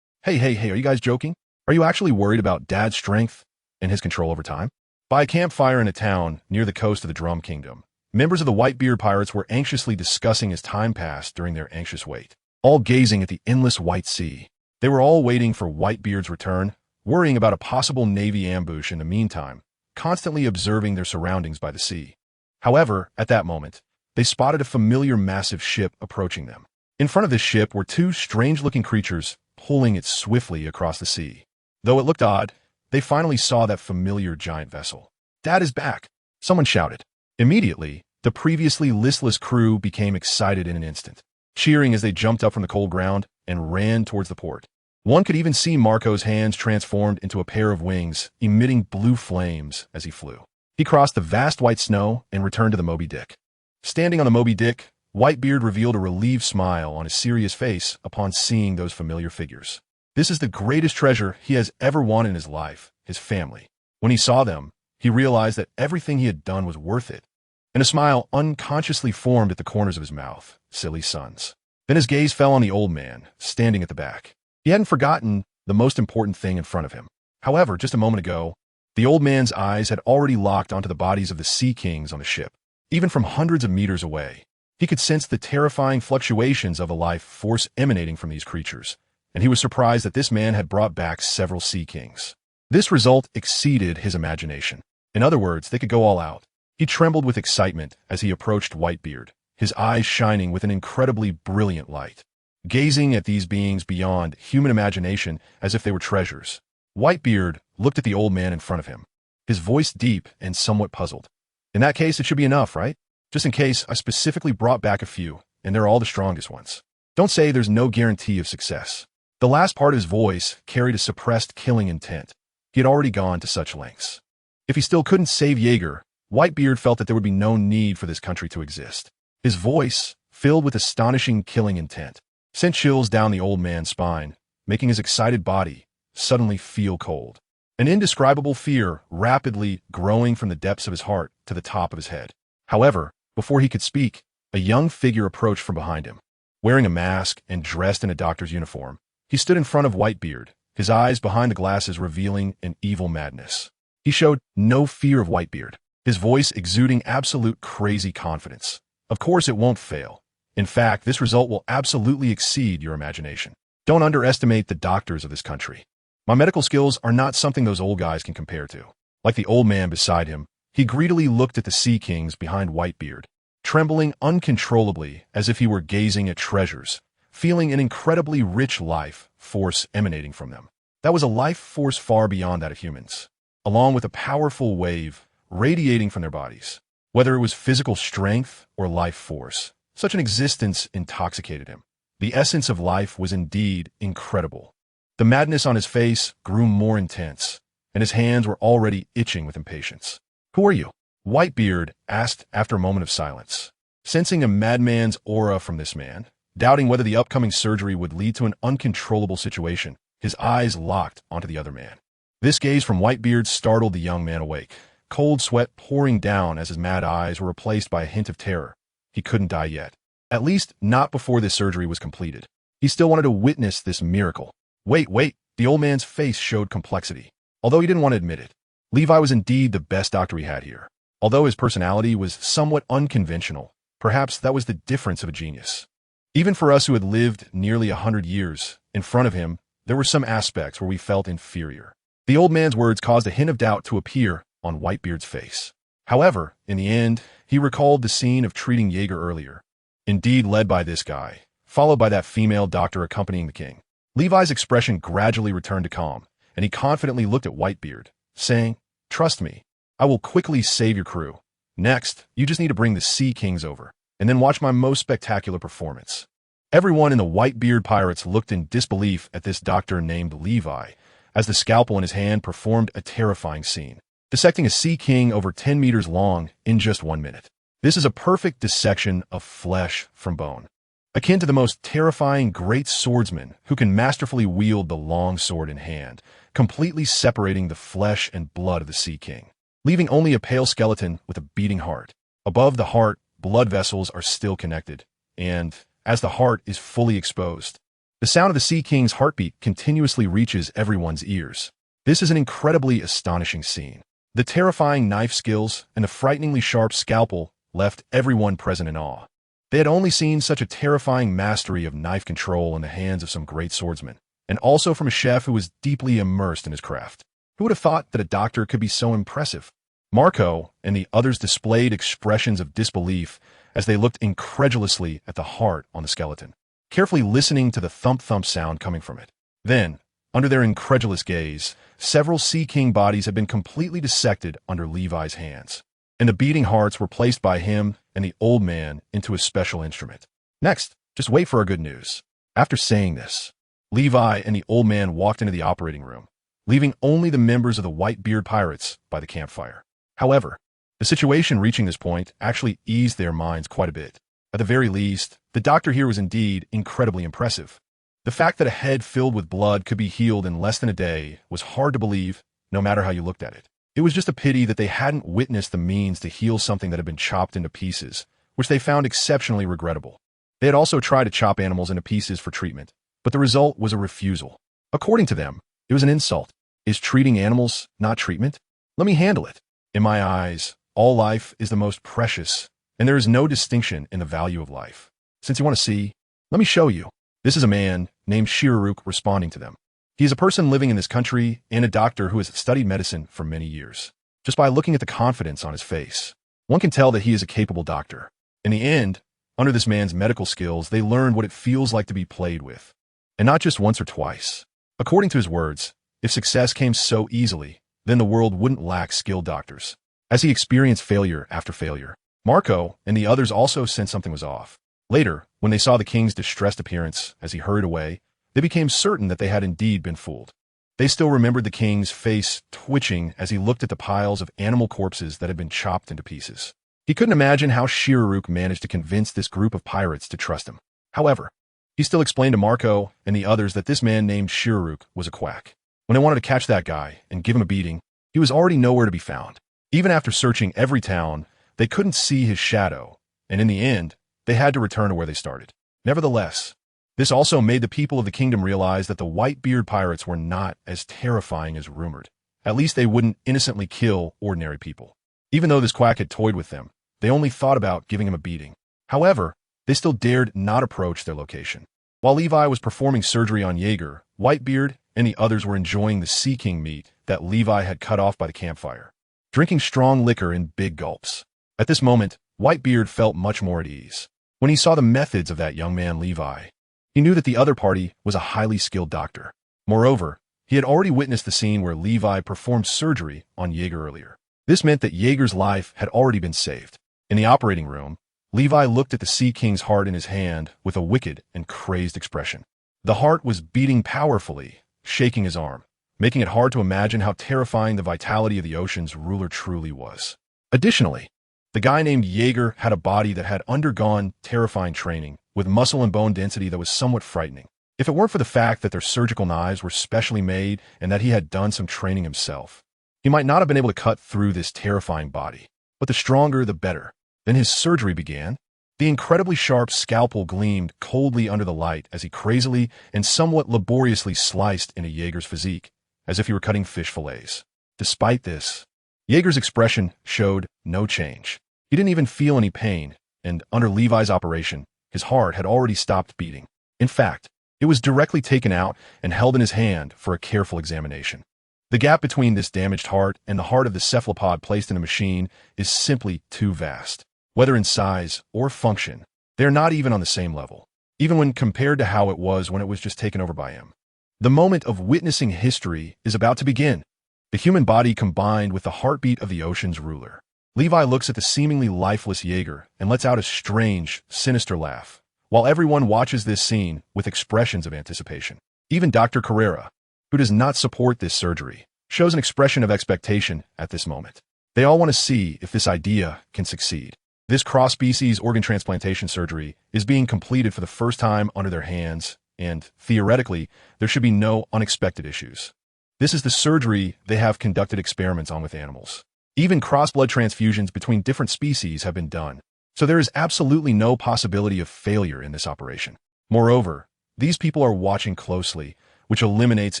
Hey, are you guys joking? Are you actually worried about Dad's strength and his control over time? By a campfire in a town near the coast of the Drum Kingdom, members of the Whitebeard pirates were anxiously discussing as time passed during their anxious wait, all gazing at the endless white sea. They were all waiting for Whitebeard's return, worrying about a possible Navy ambush in the meantime, constantly observing their surroundings by the sea. However, at that moment, they spotted a familiar massive ship approaching them. In front of this ship were two strange-looking creatures pulling it swiftly across the sea. Though it looked odd, they finally saw that familiar giant vessel. Dad is back, someone shouted. Immediately, the previously listless crew became excited in an instant, cheering as they jumped up from the cold ground and ran towards the port. One could even see Marco's hands transformed into a pair of wings, emitting blue flames as he flew. He crossed the vast white snow and returned to the Moby Dick. Standing on the Moby Dick, Whitebeard revealed a relieved smile on his serious face upon seeing those familiar figures. This is the greatest treasure he has ever won in his life, his family. When he saw them, he realized that everything he had done was worth it, and a smile unconsciously formed at the corners of his mouth. Silly sons. Then his gaze fell on the old man, standing at the back. He hadn't forgotten the most important thing in front of him. However, just a moment ago, the old man's eyes had already locked onto the bodies of the sea kings on the ship. Even from hundreds of meters away, he could sense the terrifying fluctuations of a life force emanating from these creatures, and he was surprised that this man had brought back several sea kings. This result exceeded his imagination. In other words, they could go all out. He trembled with excitement as he approached Whitebeard, his eyes shining with an incredibly brilliant light, gazing at these beings beyond human imagination as if they were treasures. Whitebeard looked at the old man in front of him, his voice deep and somewhat puzzled. In that case, it should be enough, right? Just in case, I specifically brought back a few, and they're all the strongest ones. Don't say there's no guarantee of success. The last part of his voice carried a suppressed killing intent. He had already gone to such lengths. If he still couldn't save Jaeger, Whitebeard felt that there would be no need for this country to exist. His voice, filled with astonishing killing intent, sent chills down the old man's spine, making his excited body suddenly feel cold. An indescribable fear rapidly growing from the depths of his heart to the top of his head. However, before he could speak, a young figure approached from behind him. Wearing a mask and dressed in a doctor's uniform, he stood in front of Whitebeard, his eyes behind the glasses revealing an evil madness. He showed no fear of Whitebeard, his voice exuding absolute crazy confidence. Of course it won't fail. In fact, this result will absolutely exceed your imagination. Don't underestimate the doctors of this country. My medical skills are not something those old guys can compare to. Like the old man beside him, he greedily looked at the sea kings behind Whitebeard, trembling uncontrollably as if he were gazing at treasures, feeling an incredibly rich life force emanating from them. That was a life force far beyond that of humans, along with a powerful wave radiating from their bodies. Whether it was physical strength or life force, such an existence intoxicated him. The essence of life was indeed incredible. The madness on his face grew more intense, and his hands were already itching with impatience. "Who are you?" Whitebeard asked after a moment of silence. Sensing a madman's aura from this man, doubting whether the upcoming surgery would lead to an uncontrollable situation, his eyes locked onto the other man. This gaze from Whitebeard startled the young man awake, cold sweat pouring down as his mad eyes were replaced by a hint of terror. He couldn't die yet. At least not before this surgery was completed. He still wanted to witness this miracle. Wait. The old man's face showed complexity, although he didn't want to admit it. Levi was indeed the best doctor he had here. Although his personality was somewhat unconventional, perhaps that was the difference of a genius. Even for us who had lived nearly 100 years in front of him, there were some aspects where we felt inferior. The old man's words caused a hint of doubt to appear on Whitebeard's face. However, in the end, he recalled the scene of treating Jaeger earlier, indeed led by this guy, followed by that female doctor accompanying the king. Levi's expression gradually returned to calm, and he confidently looked at Whitebeard, saying, "Trust me, I will quickly save your crew. Next, you just need to bring the Sea Kings over, and then watch my most spectacular performance." Everyone in the Whitebeard pirates looked in disbelief at this doctor named Levi, as the scalpel in his hand performed a terrifying scene, dissecting a Sea King over 10 meters long in just 1 minute. This is a perfect dissection of flesh from bone, akin to the most terrifying great swordsman who can masterfully wield the long sword in hand, completely separating the flesh and blood of the Sea King, leaving only a pale skeleton with a beating heart. Above the heart, blood vessels are still connected, and, as the heart is fully exposed, the sound of the Sea King's heartbeat continuously reaches everyone's ears. This is an incredibly astonishing scene. The terrifying knife skills and the frighteningly sharp scalpel left everyone present in awe. They had only seen such a terrifying mastery of knife control in the hands of some great swordsman, and also from a chef who was deeply immersed in his craft. Who would have thought that a doctor could be so impressive? Marco and the others displayed expressions of disbelief as they looked incredulously at the heart on the skeleton, carefully listening to the thump-thump sound coming from it. Then, under their incredulous gaze, several Sea King bodies had been completely dissected under Levi's hands, and the beating hearts were placed by him and the old man into a special instrument. Next, just wait for our good news. After saying this, Levi and the old man walked into the operating room, leaving only the members of the Whitebeard pirates by the campfire. However, the situation reaching this point actually eased their minds quite a bit. At the very least, the doctor here was indeed incredibly impressive. The fact that a head filled with blood could be healed in less than a day was hard to believe, no matter how you looked at it. It was just a pity that they hadn't witnessed the means to heal something that had been chopped into pieces, which they found exceptionally regrettable. They had also tried to chop animals into pieces for treatment, but the result was a refusal. According to them, it was an insult. Is treating animals not treatment? Let me handle it. In my eyes, all life is the most precious, and there is no distinction in the value of life. Since you want to see, let me show you. This is a man named Shiraruk responding to them. He is a person living in this country and a doctor who has studied medicine for many years. Just by looking at the confidence on his face, one can tell that he is a capable doctor. In the end, under this man's medical skills, they learned what it feels like to be played with, and not just once or twice. According to his words, if success came so easily, then the world wouldn't lack skilled doctors. As he experienced failure after failure, Marco and the others also sensed something was off. Later, when they saw the king's distressed appearance as he hurried away, they became certain that they had indeed been fooled. They still remembered the king's face twitching as he looked at the piles of animal corpses that had been chopped into pieces. He couldn't imagine how Shiraruk managed to convince this group of pirates to trust him. However, he still explained to Marco and the others that this man named Shiraruk was a quack. When they wanted to catch that guy and give him a beating, he was already nowhere to be found. Even after searching every town, they couldn't see his shadow, and in the end, they had to return to where they started. Nevertheless, this also made the people of the kingdom realize that the Whitebeard pirates were not as terrifying as rumored. At least they wouldn't innocently kill ordinary people. Even though this quack had toyed with them, they only thought about giving him a beating. However, they still dared not approach their location. While Levi was performing surgery on Jaeger, Whitebeard and the others were enjoying the Sea King meat that Levi had cut off by the campfire, drinking strong liquor in big gulps. At this moment, Whitebeard felt much more at ease. When he saw the methods of that young man Levi, he knew that the other party was a highly skilled doctor. Moreover, he had already witnessed the scene where Levi performed surgery on Jaeger earlier. This meant that Jaeger's life had already been saved. In the operating room, Levi looked at the Sea King's heart in his hand with a wicked and crazed expression. The heart was beating powerfully, shaking his arm, making it hard to imagine how terrifying the vitality of the ocean's ruler truly was. Additionally, the guy named Jaeger had a body that had undergone terrifying training, with muscle and bone density that was somewhat frightening. If it weren't for the fact that their surgical knives were specially made and that he had done some training himself, he might not have been able to cut through this terrifying body. But the stronger, the better. Then his surgery began. The incredibly sharp scalpel gleamed coldly under the light as he crazily and somewhat laboriously sliced into Jaeger's physique, as if he were cutting fish fillets. Despite this, Jaeger's expression showed no change. He didn't even feel any pain, and under Levi's operation, his heart had already stopped beating. In fact, it was directly taken out and held in his hand for a careful examination. The gap between this damaged heart and the heart of the cephalopod placed in a machine is simply too vast. Whether in size or function, they are not even on the same level, even when compared to how it was when it was just taken over by him. The moment of witnessing history is about to begin. The human body combined with the heartbeat of the ocean's ruler. Levi looks at the seemingly lifeless Jaeger and lets out a strange, sinister laugh, while everyone watches this scene with expressions of anticipation. Even Dr. Carrera, who does not support this surgery, shows an expression of expectation at this moment. They all want to see if this idea can succeed. This cross-species organ transplantation surgery is being completed for the first time under their hands, and, theoretically, there should be no unexpected issues. This is the surgery they have conducted experiments on with animals. Even cross-blood transfusions between different species have been done, so there is absolutely no possibility of failure in this operation. Moreover, these people are watching closely, which eliminates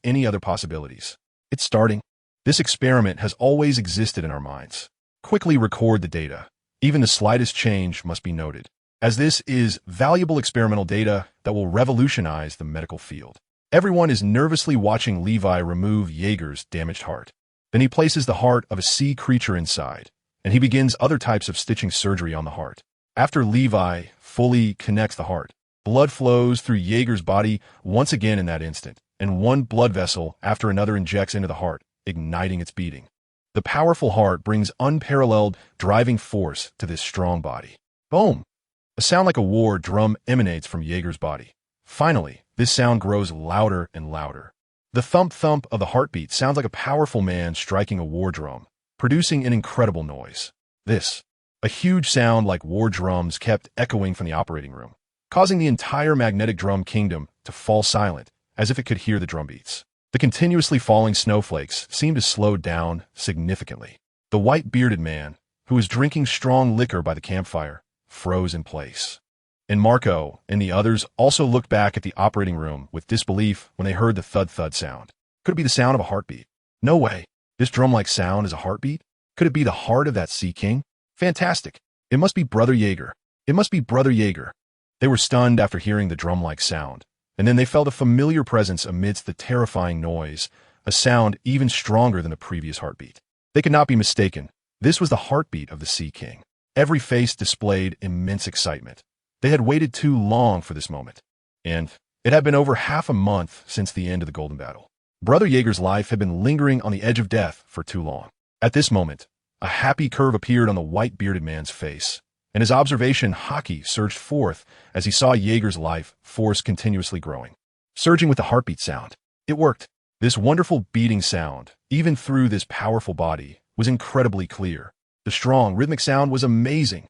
any other possibilities. It's starting. This experiment has always existed in our minds. Quickly record the data. Even the slightest change must be noted, as this is valuable experimental data that will revolutionize the medical field. Everyone is nervously watching Levi remove Jaeger's damaged heart. Then he places the heart of a sea creature inside, and he begins other types of stitching surgery on the heart. After Levi fully connects the heart, blood flows through Jaeger's body once again in that instant, and one blood vessel after another injects into the heart, igniting its beating. The powerful heart brings unparalleled driving force to this strong body. Boom! A sound like a war drum emanates from Jaeger's body. Finally, this sound grows louder and louder. The thump-thump of the heartbeat sounds like a powerful man striking a war drum, producing an incredible noise. This, a huge sound like war drums, kept echoing from the operating room, causing the entire magnetic drum kingdom to fall silent, as if it could hear the drum beats. The continuously falling snowflakes seemed to slow down significantly. The white-bearded man, who was drinking strong liquor by the campfire, froze in place. And Marco and the others also looked back at the operating room with disbelief when they heard the thud-thud sound. Could it be the sound of a heartbeat? No way. This drum-like sound is a heartbeat? Could it be the heart of that Sea King? Fantastic. It must be Brother Jaeger. It must be Brother Jaeger. They were stunned after hearing the drum-like sound, and then they felt a familiar presence amidst the terrifying noise, a sound even stronger than the previous heartbeat. They could not be mistaken. This was the heartbeat of the Sea King. Every face displayed immense excitement. They had waited too long for this moment, and it had been over half a month since the end of the Golden Battle. Brother Jaeger's life had been lingering on the edge of death for too long. At this moment, a happy curve appeared on the white-bearded man's face, and his observation hockey surged forth as he saw Jaeger's life force continuously growing, surging with the heartbeat sound. It worked. This wonderful beating sound, even through this powerful body, was incredibly clear. The strong, rhythmic sound was amazing.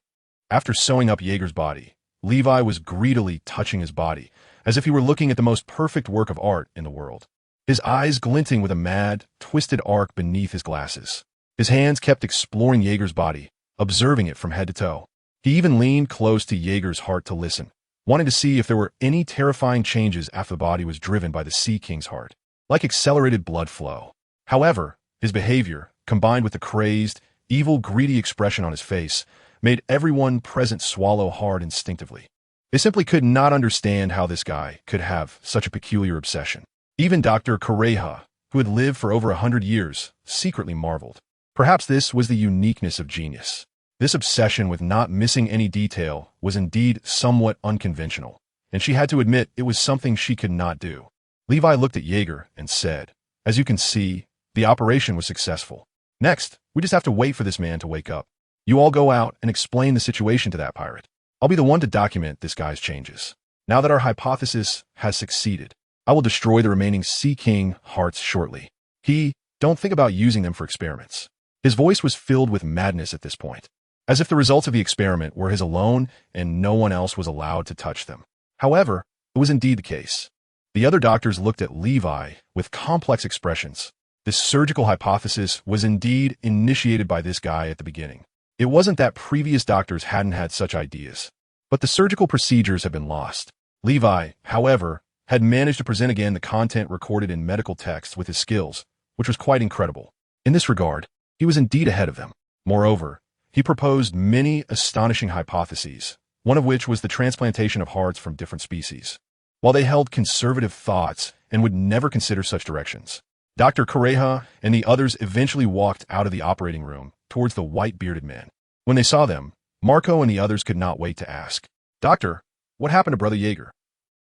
After sewing up Jaeger's body, Levi was greedily touching his body, as if he were looking at the most perfect work of art in the world. His eyes glinting with a mad, twisted arc beneath his glasses. His hands kept exploring Jaeger's body, observing it from head to toe. He even leaned close to Jaeger's heart to listen, wanting to see if there were any terrifying changes after the body was driven by the Sea King's heart, like accelerated blood flow. However, his behavior, combined with the crazed, evil, greedy expression on his face, made everyone present swallow hard instinctively. They simply could not understand how this guy could have such a peculiar obsession. Even Dr. Correja, who had lived for over 100 years, secretly marveled. Perhaps this was the uniqueness of genius. This obsession with not missing any detail was indeed somewhat unconventional, and she had to admit it was something she could not do. Levi looked at Jaeger and said, "As you can see, the operation was successful. Next, we just have to wait for this man to wake up. You all go out and explain the situation to that pirate. I'll be the one to document this guy's changes. Now that our hypothesis has succeeded, I will destroy the remaining Sea King hearts shortly." Don't think about using them for experiments. His voice was filled with madness at this point, as if the results of the experiment were his alone and no one else was allowed to touch them. However, it was indeed the case. The other doctors looked at Levi with complex expressions. This surgical hypothesis was indeed initiated by this guy at the beginning. It wasn't that previous doctors hadn't had such ideas, but the surgical procedures had been lost. Levi, however, had managed to present again the content recorded in medical texts with his skills, which was quite incredible. In this regard, he was indeed ahead of them. Moreover, he proposed many astonishing hypotheses, one of which was the transplantation of hearts from different species. While they held conservative thoughts and would never consider such directions, Dr. Correja and the others eventually walked out of the operating room towards the white-bearded men. When they saw them, Marco and the others could not wait to ask, "Doctor, what happened to Brother Jaeger?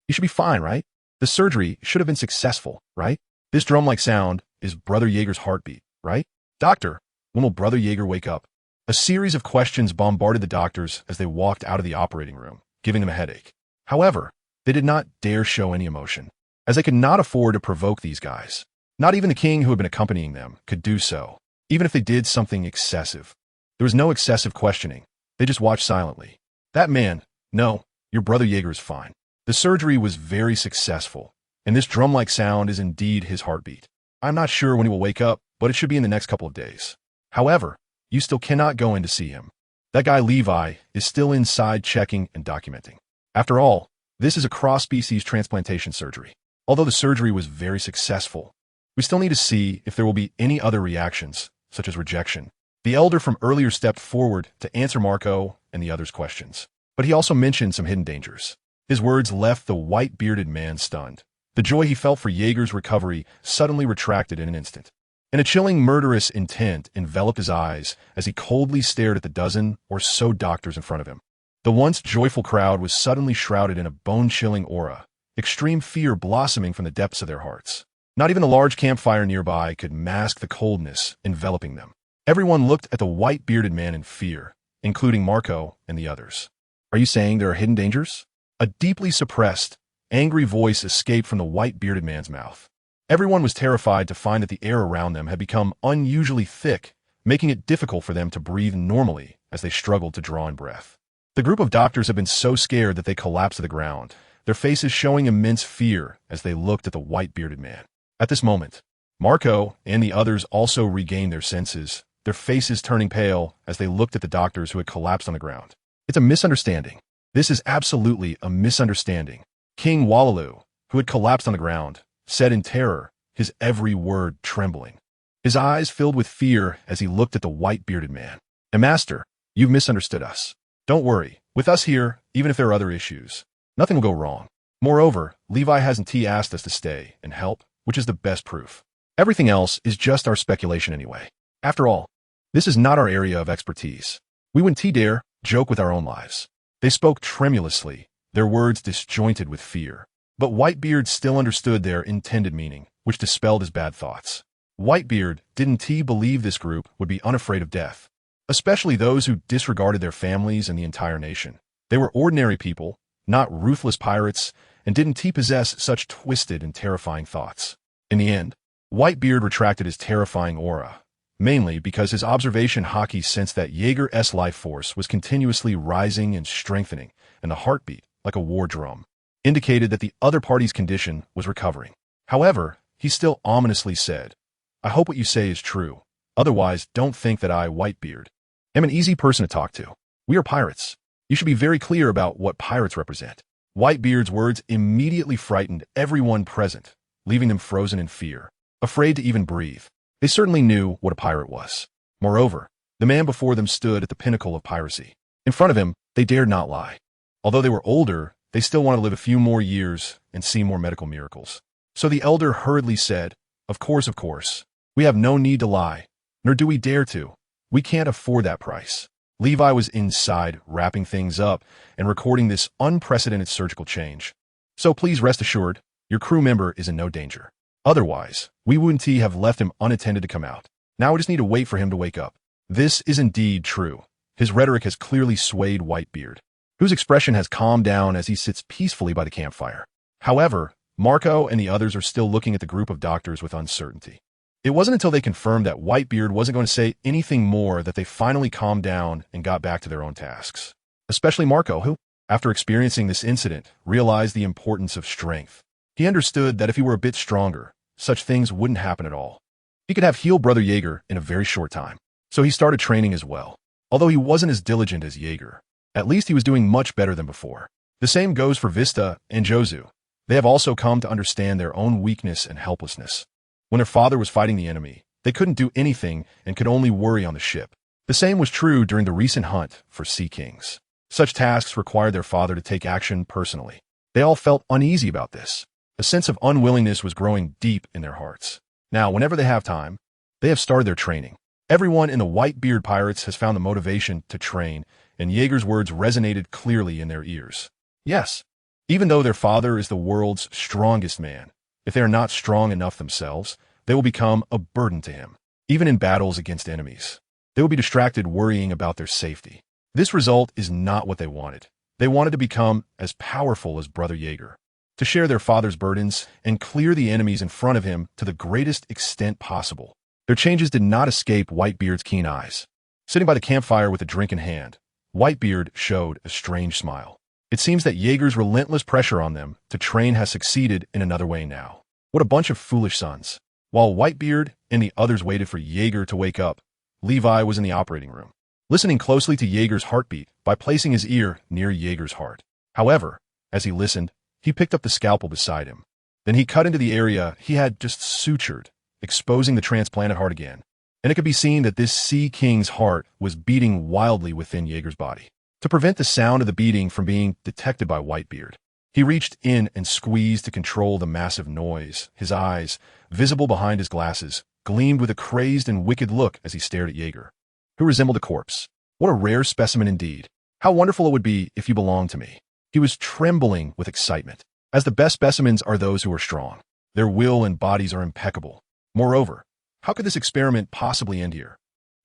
He should be fine, right? The surgery should have been successful, right? This drum-like sound is Brother Jaeger's heartbeat, right? Doctor, when will Brother Jaeger wake up?" A series of questions bombarded the doctors as they walked out of the operating room, giving them a headache. However, they did not dare show any emotion, as they could not afford to provoke these guys. Not even the king who had been accompanying them could do so, even if they did something excessive. There was no excessive questioning. They just watched silently. "That man, no, your Brother Jaeger is fine. The surgery was very successful, and this drum-like sound is indeed his heartbeat. I'm not sure when he will wake up, but it should be in the next couple of days. However, you still cannot go in to see him. That guy Levi is still inside checking and documenting. After all, this is a cross-species transplantation surgery. Although the surgery was very successful, we still need to see if there will be any other reactions, such as rejection." The elder from earlier stepped forward to answer Marco and the others' questions, but he also mentioned some hidden dangers. His words left the white-bearded man stunned. The joy he felt for Jaeger's recovery suddenly retracted in an instant, and a chilling murderous intent enveloped his eyes as he coldly stared at the dozen or so doctors in front of him. The once joyful crowd was suddenly shrouded in a bone-chilling aura, extreme fear blossoming from the depths of their hearts. Not even the large campfire nearby could mask the coldness enveloping them. Everyone looked at the white-bearded man in fear, including Marco and the others. "Are you saying there are hidden dangers?" A deeply suppressed, angry voice escaped from the white-bearded man's mouth. Everyone was terrified to find that the air around them had become unusually thick, making it difficult for them to breathe normally as they struggled to draw in breath. The group of doctors had been so scared that they collapsed to the ground, their faces showing immense fear as they looked at the white-bearded man. At this moment, Marco and the others also regained their senses, their faces turning pale as they looked at the doctors who had collapsed on the ground. "It's a misunderstanding. This is absolutely a misunderstanding," King Wallalu, who had collapsed on the ground, said in terror, his every word trembling. His eyes filled with fear as he looked at the white-bearded man. "And Master, you've misunderstood us. Don't worry, with us here, even if there are other issues, nothing will go wrong. Moreover, Levi hasn't asked us to stay and help, which is the best proof. Everything else is just our speculation anyway. After all, this is not our area of expertise. We wouldn't dare joke with our own lives." They spoke tremulously, their words disjointed with fear. But Whitebeard still understood their intended meaning, which dispelled his bad thoughts. Whitebeard didn't believe this group would be unafraid of death, especially those who disregarded their families and the entire nation. They were ordinary people, not ruthless pirates, and didn't possess such twisted and terrifying thoughts. In the end, Whitebeard retracted his terrifying aura, mainly because his observation hockey sensed that Jaeger's life force was continuously rising and strengthening, and the heartbeat, like a war drum, indicated that the other party's condition was recovering. However, he still ominously said, "I hope what you say is true. Otherwise, don't think that I, Whitebeard, am an easy person to talk to. We are pirates. You should be very clear about what pirates represent." Whitebeard's words immediately frightened everyone present, leaving them frozen in fear, afraid to even breathe. They certainly knew what a pirate was. Moreover, the man before them stood at the pinnacle of piracy. In front of him, they dared not lie. Although they were older, they still wanted to live a few more years and see more medical miracles. So the elder hurriedly said, of course, we have no need to lie, nor do we dare to. We can't afford that price." Levi was inside, wrapping things up and recording this unprecedented surgical change. "So please rest assured, your crew member is in no danger. Otherwise, we wouldn't have left him unattended to come out. Now we just need to wait for him to wake up." This is indeed true. His rhetoric has clearly swayed Whitebeard, whose expression has calmed down as he sits peacefully by the campfire. However, Marco and the others are still looking at the group of doctors with uncertainty. It wasn't until they confirmed that Whitebeard wasn't going to say anything more that they finally calmed down and got back to their own tasks. Especially Marco, who, after experiencing this incident, realized the importance of strength. He understood that if he were a bit stronger, such things wouldn't happen at all. He could have healed Brother Jaeger in a very short time. So he started training as well. Although he wasn't as diligent as Jaeger, at least he was doing much better than before. The same goes for Vista and Jozu. They have also come to understand their own weakness and helplessness. When their father was fighting the enemy, they couldn't do anything and could only worry on the ship. The same was true during the recent hunt for Sea Kings. Such tasks required their father to take action personally. They all felt uneasy about this. A sense of unwillingness was growing deep in their hearts. Now, whenever they have time, they have started their training. Everyone in the Whitebeard Pirates has found the motivation to train, and Jaeger's words resonated clearly in their ears. Yes, even though their father is the world's strongest man, if they are not strong enough themselves, they will become a burden to him. Even in battles against enemies, they will be distracted worrying about their safety. This result is not what they wanted. They wanted to become as powerful as Brother Jaeger, to share their father's burdens and clear the enemies in front of him to the greatest extent possible. Their changes did not escape Whitebeard's keen eyes. Sitting by the campfire with a drink in hand, Whitebeard showed a strange smile. It seems that Jaeger's relentless pressure on them to train has succeeded in another way now. What a bunch of foolish sons. While Whitebeard and the others waited for Jaeger to wake up, Levi was in the operating room, listening closely to Jaeger's heartbeat by placing his ear near Jaeger's heart. However, as he listened, he picked up the scalpel beside him. Then he cut into the area he had just sutured, exposing the transplanted heart again. And it could be seen that this Sea King's heart was beating wildly within Jaeger's body. To prevent the sound of the beating from being detected by Whitebeard, he reached in and squeezed to control the massive noise. His eyes, visible behind his glasses, gleamed with a crazed and wicked look as he stared at Jaeger, who resembled a corpse. What a rare specimen indeed. How wonderful it would be if you belonged to me. He was trembling with excitement, as the best specimens are those who are strong. Their will and bodies are impeccable. Moreover, how could this experiment possibly end here?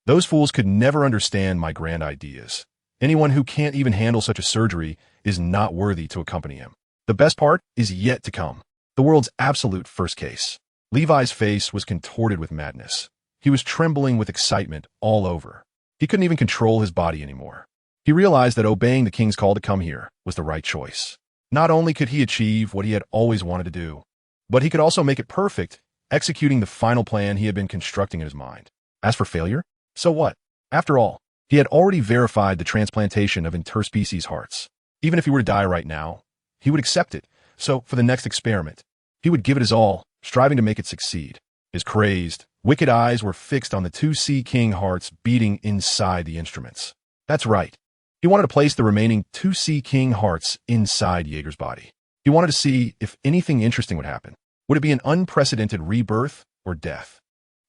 Those fools could never understand my grand ideas. Anyone who can't even handle such a surgery is not worthy to accompany him. The best part is yet to come. The world's absolute first case. Levi's face was contorted with madness. He was trembling with excitement all over. He couldn't even control his body anymore. He realized that obeying the king's call to come here was the right choice. Not only could he achieve what he had always wanted to do, but he could also make it perfect, executing the final plan he had been constructing in his mind. As for failure, so what? After all, he had already verified the transplantation of interspecies hearts. Even if he were to die right now, he would accept it. So, for the next experiment, he would give it his all, striving to make it succeed. His crazed, wicked eyes were fixed on the two Sea King hearts beating inside the instruments. That's right. He wanted to place the remaining two Sea King hearts inside Jaeger's body. He wanted to see if anything interesting would happen. Would it be an unprecedented rebirth or death?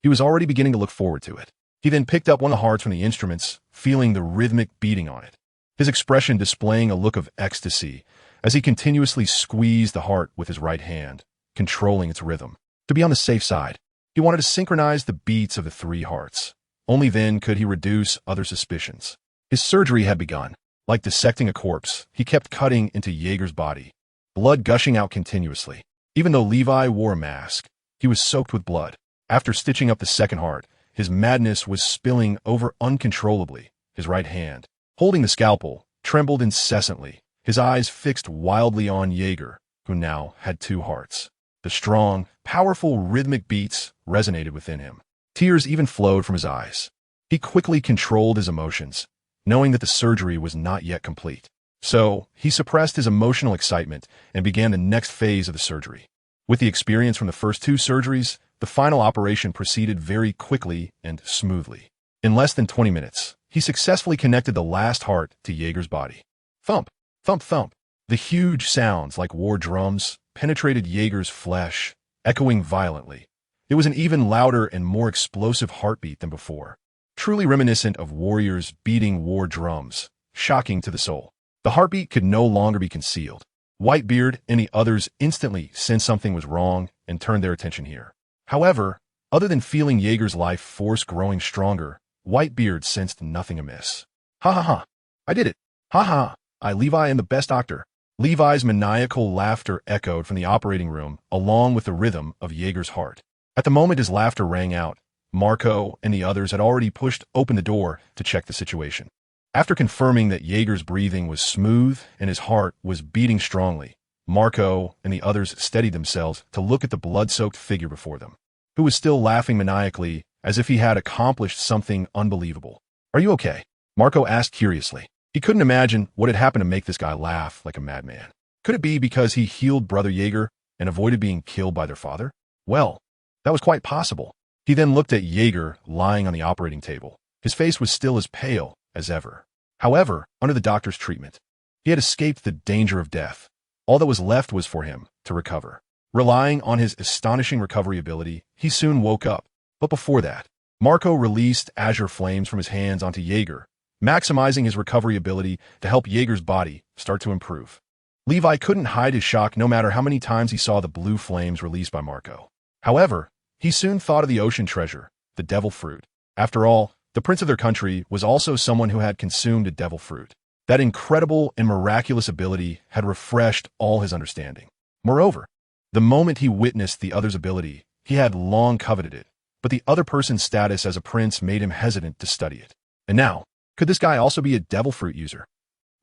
He was already beginning to look forward to it. He then picked up one of the hearts from the instruments, feeling the rhythmic beating on it, his expression displaying a look of ecstasy as he continuously squeezed the heart with his right hand, controlling its rhythm. To be on the safe side, he wanted to synchronize the beats of the three hearts. Only then could he reduce other suspicions. His surgery had begun. Like dissecting a corpse, he kept cutting into Jaeger's body, blood gushing out continuously. Even though Levi wore a mask, he was soaked with blood. After stitching up the second heart, his madness was spilling over uncontrollably. His right hand, holding the scalpel, trembled incessantly, his eyes fixed wildly on Jaeger, who now had two hearts. The strong, powerful rhythmic beats resonated within him. Tears even flowed from his eyes. He quickly controlled his emotions, knowing that the surgery was not yet complete. So, he suppressed his emotional excitement and began the next phase of the surgery. With the experience from the first two surgeries, the final operation proceeded very quickly and smoothly. In less than 20 minutes, he successfully connected the last heart to Jaeger's body. Thump, thump, thump. The huge sounds like war drums penetrated Jaeger's flesh, echoing violently. It was an even louder and more explosive heartbeat than before, truly reminiscent of warriors beating war drums, shocking to the soul. The heartbeat could no longer be concealed. Whitebeard and the others instantly sensed something was wrong and turned their attention here. However, other than feeling Jaeger's life force growing stronger, Whitebeard sensed nothing amiss. Ha ha ha! I did it! Ha ha! Levi am the best doctor. Levi's maniacal laughter echoed from the operating room along with the rhythm of Jaeger's heart. At the moment his laughter rang out, Marco and the others had already pushed open the door to check the situation. After confirming that Jaeger's breathing was smooth and his heart was beating strongly, Marco and the others steadied themselves to look at the blood-soaked figure before them, who was still laughing maniacally as if he had accomplished something unbelievable. "Are you okay?" Marco asked curiously. He couldn't imagine what had happened to make this guy laugh like a madman. Could it be because he healed Brother Jaeger and avoided being killed by their father? Well, that was quite possible. He then looked at Jaeger lying on the operating table. His face was still as pale as ever. However, under the doctor's treatment, he had escaped the danger of death. All that was left was for him to recover. Relying on his astonishing recovery ability, he soon woke up. But before that, Marco released azure flames from his hands onto Jaeger, maximizing his recovery ability to help Jaeger's body start to improve. Levi couldn't hide his shock no matter how many times he saw the blue flames released by Marco. However, he soon thought of the ocean treasure, the devil fruit. After all, the prince of their country was also someone who had consumed a devil fruit. That incredible and miraculous ability had refreshed all his understanding. Moreover, the moment he witnessed the other's ability, he had long coveted it, but the other person's status as a prince made him hesitant to study it. And now, could this guy also be a devil fruit user?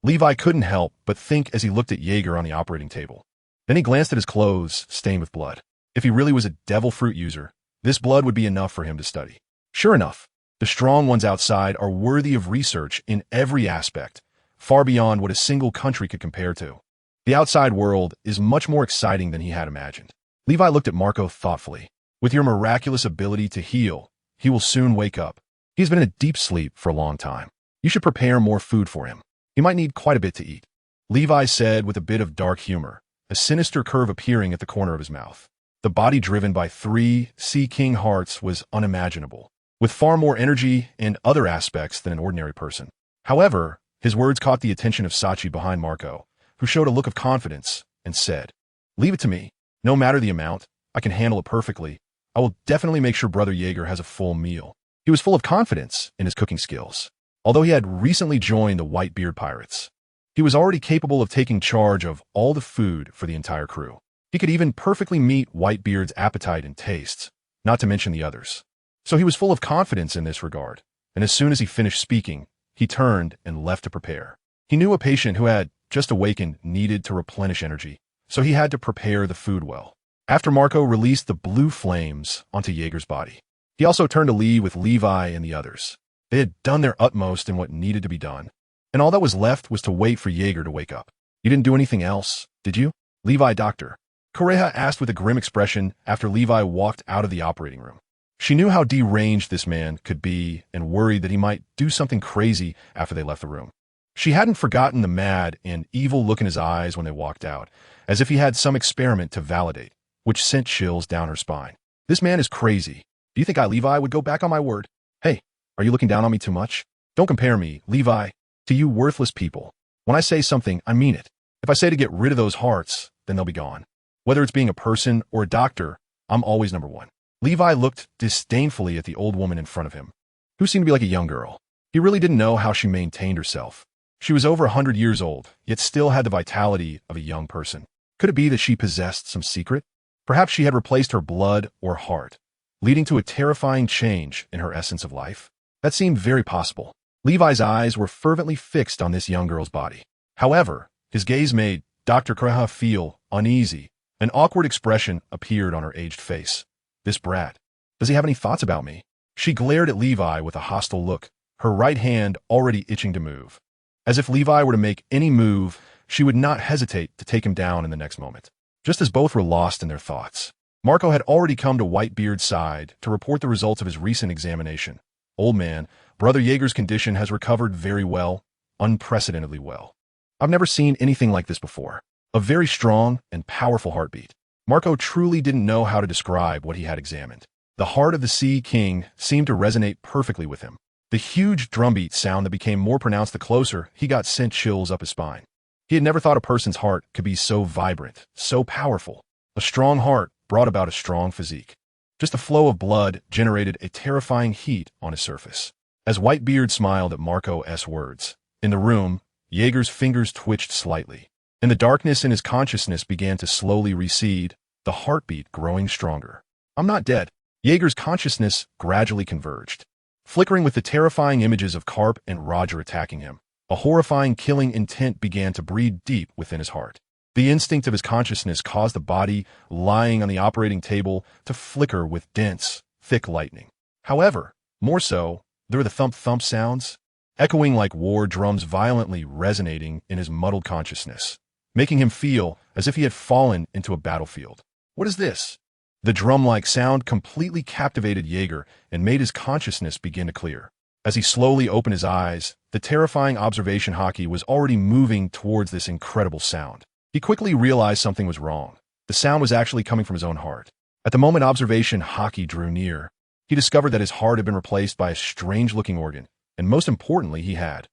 Levi couldn't help but think as he looked at Jaeger on the operating table. Then he glanced at his clothes, stained with blood. If he really was a devil fruit user, this blood would be enough for him to study. Sure enough, the strong ones outside are worthy of research in every aspect, far beyond what a single country could compare to. The outside world is much more exciting than he had imagined. Levi looked at Marco thoughtfully. With your miraculous ability to heal, he will soon wake up. He's been in a deep sleep for a long time. You should prepare more food for him. He might need quite a bit to eat. Levi said with a bit of dark humor, a sinister curve appearing at the corner of his mouth. The body driven by 3 Sea King hearts was unimaginable, with far more energy and other aspects than an ordinary person. However, his words caught the attention of Sachi behind Marco, who showed a look of confidence and said, "Leave it to me. No matter the amount, I can handle it perfectly. I will definitely make sure Brother Jaeger has a full meal." He was full of confidence in his cooking skills. Although he had recently joined the Whitebeard pirates, he was already capable of taking charge of all the food for the entire crew. He could even perfectly meet Whitebeard's appetite and tastes, not to mention the others. So he was full of confidence in this regard, and as soon as he finished speaking, he turned and left to prepare. He knew a patient who had just awakened needed to replenish energy, so he had to prepare the food well. After Marco released the blue flames onto Jaeger's body, he also turned to leave with Levi and the others. They had done their utmost in what needed to be done, and all that was left was to wait for Jaeger to wake up. "You didn't do anything else, did you, Levi, doctor?" Correa asked with a grim expression after Levi walked out of the operating room. She knew how deranged this man could be and worried that he might do something crazy after they left the room. She hadn't forgotten the mad and evil look in his eyes when they walked out, as if he had some experiment to validate, which sent chills down her spine. "This man is crazy. Do you think Levi, would go back on my word? Hey, are you looking down on me too much? Don't compare me, Levi, to you worthless people. When I say something, I mean it. If I say to get rid of those hearts, then they'll be gone. Whether it's being a person or a doctor, I'm always number one." Levi looked disdainfully at the old woman in front of him, who seemed to be like a young girl. He really didn't know how she maintained herself. She was over 100 years old, yet still had the vitality of a young person. Could it be that she possessed some secret? Perhaps she had replaced her blood or heart, leading to a terrifying change in her essence of life? That seemed very possible. Levi's eyes were fervently fixed on this young girl's body. However, his gaze made Dr. Kreha feel uneasy. An awkward expression appeared on her aged face. "This brat. Does he have any thoughts about me?" She glared at Levi with a hostile look, her right hand already itching to move. As if Levi were to make any move, she would not hesitate to take him down in the next moment. Just as both were lost in their thoughts, Marco had already come to Whitebeard's side to report the results of his recent examination. "Old man, Brother Jaeger's condition has recovered very well, unprecedentedly well. I've never seen anything like this before. A very strong and powerful heartbeat." Marco truly didn't know how to describe what he had examined. The heart of the Sea King seemed to resonate perfectly with him. The huge drumbeat sound that became more pronounced the closer he got sent chills up his spine. He had never thought a person's heart could be so vibrant, so powerful. A strong heart brought about a strong physique. Just a flow of blood generated a terrifying heat on his surface. As Whitebeard smiled at Marco's words, in the room, Jaeger's fingers twitched slightly, and the darkness in his consciousness began to slowly recede, the heartbeat growing stronger. "I'm not dead. Jaeger's consciousness gradually converged, flickering with the terrifying images of Carp and Roger attacking him. A horrifying killing intent began to breed deep within his heart. The instinct of his consciousness caused the body lying on the operating table to flicker with dense, thick lightning. However, more so, there were the thump-thump sounds, echoing like war drums violently resonating in his muddled consciousness, making him feel as if he had fallen into a battlefield. What is this? The drum-like sound completely captivated Jaeger and made his consciousness begin to clear. As he slowly opened his eyes, the terrifying observation hockey was already moving towards this incredible sound. He quickly realized something was wrong. The sound was actually coming from his own heart. At the moment observation hockey drew near, he discovered that his heart had been replaced by a strange-looking organ, and most importantly, he had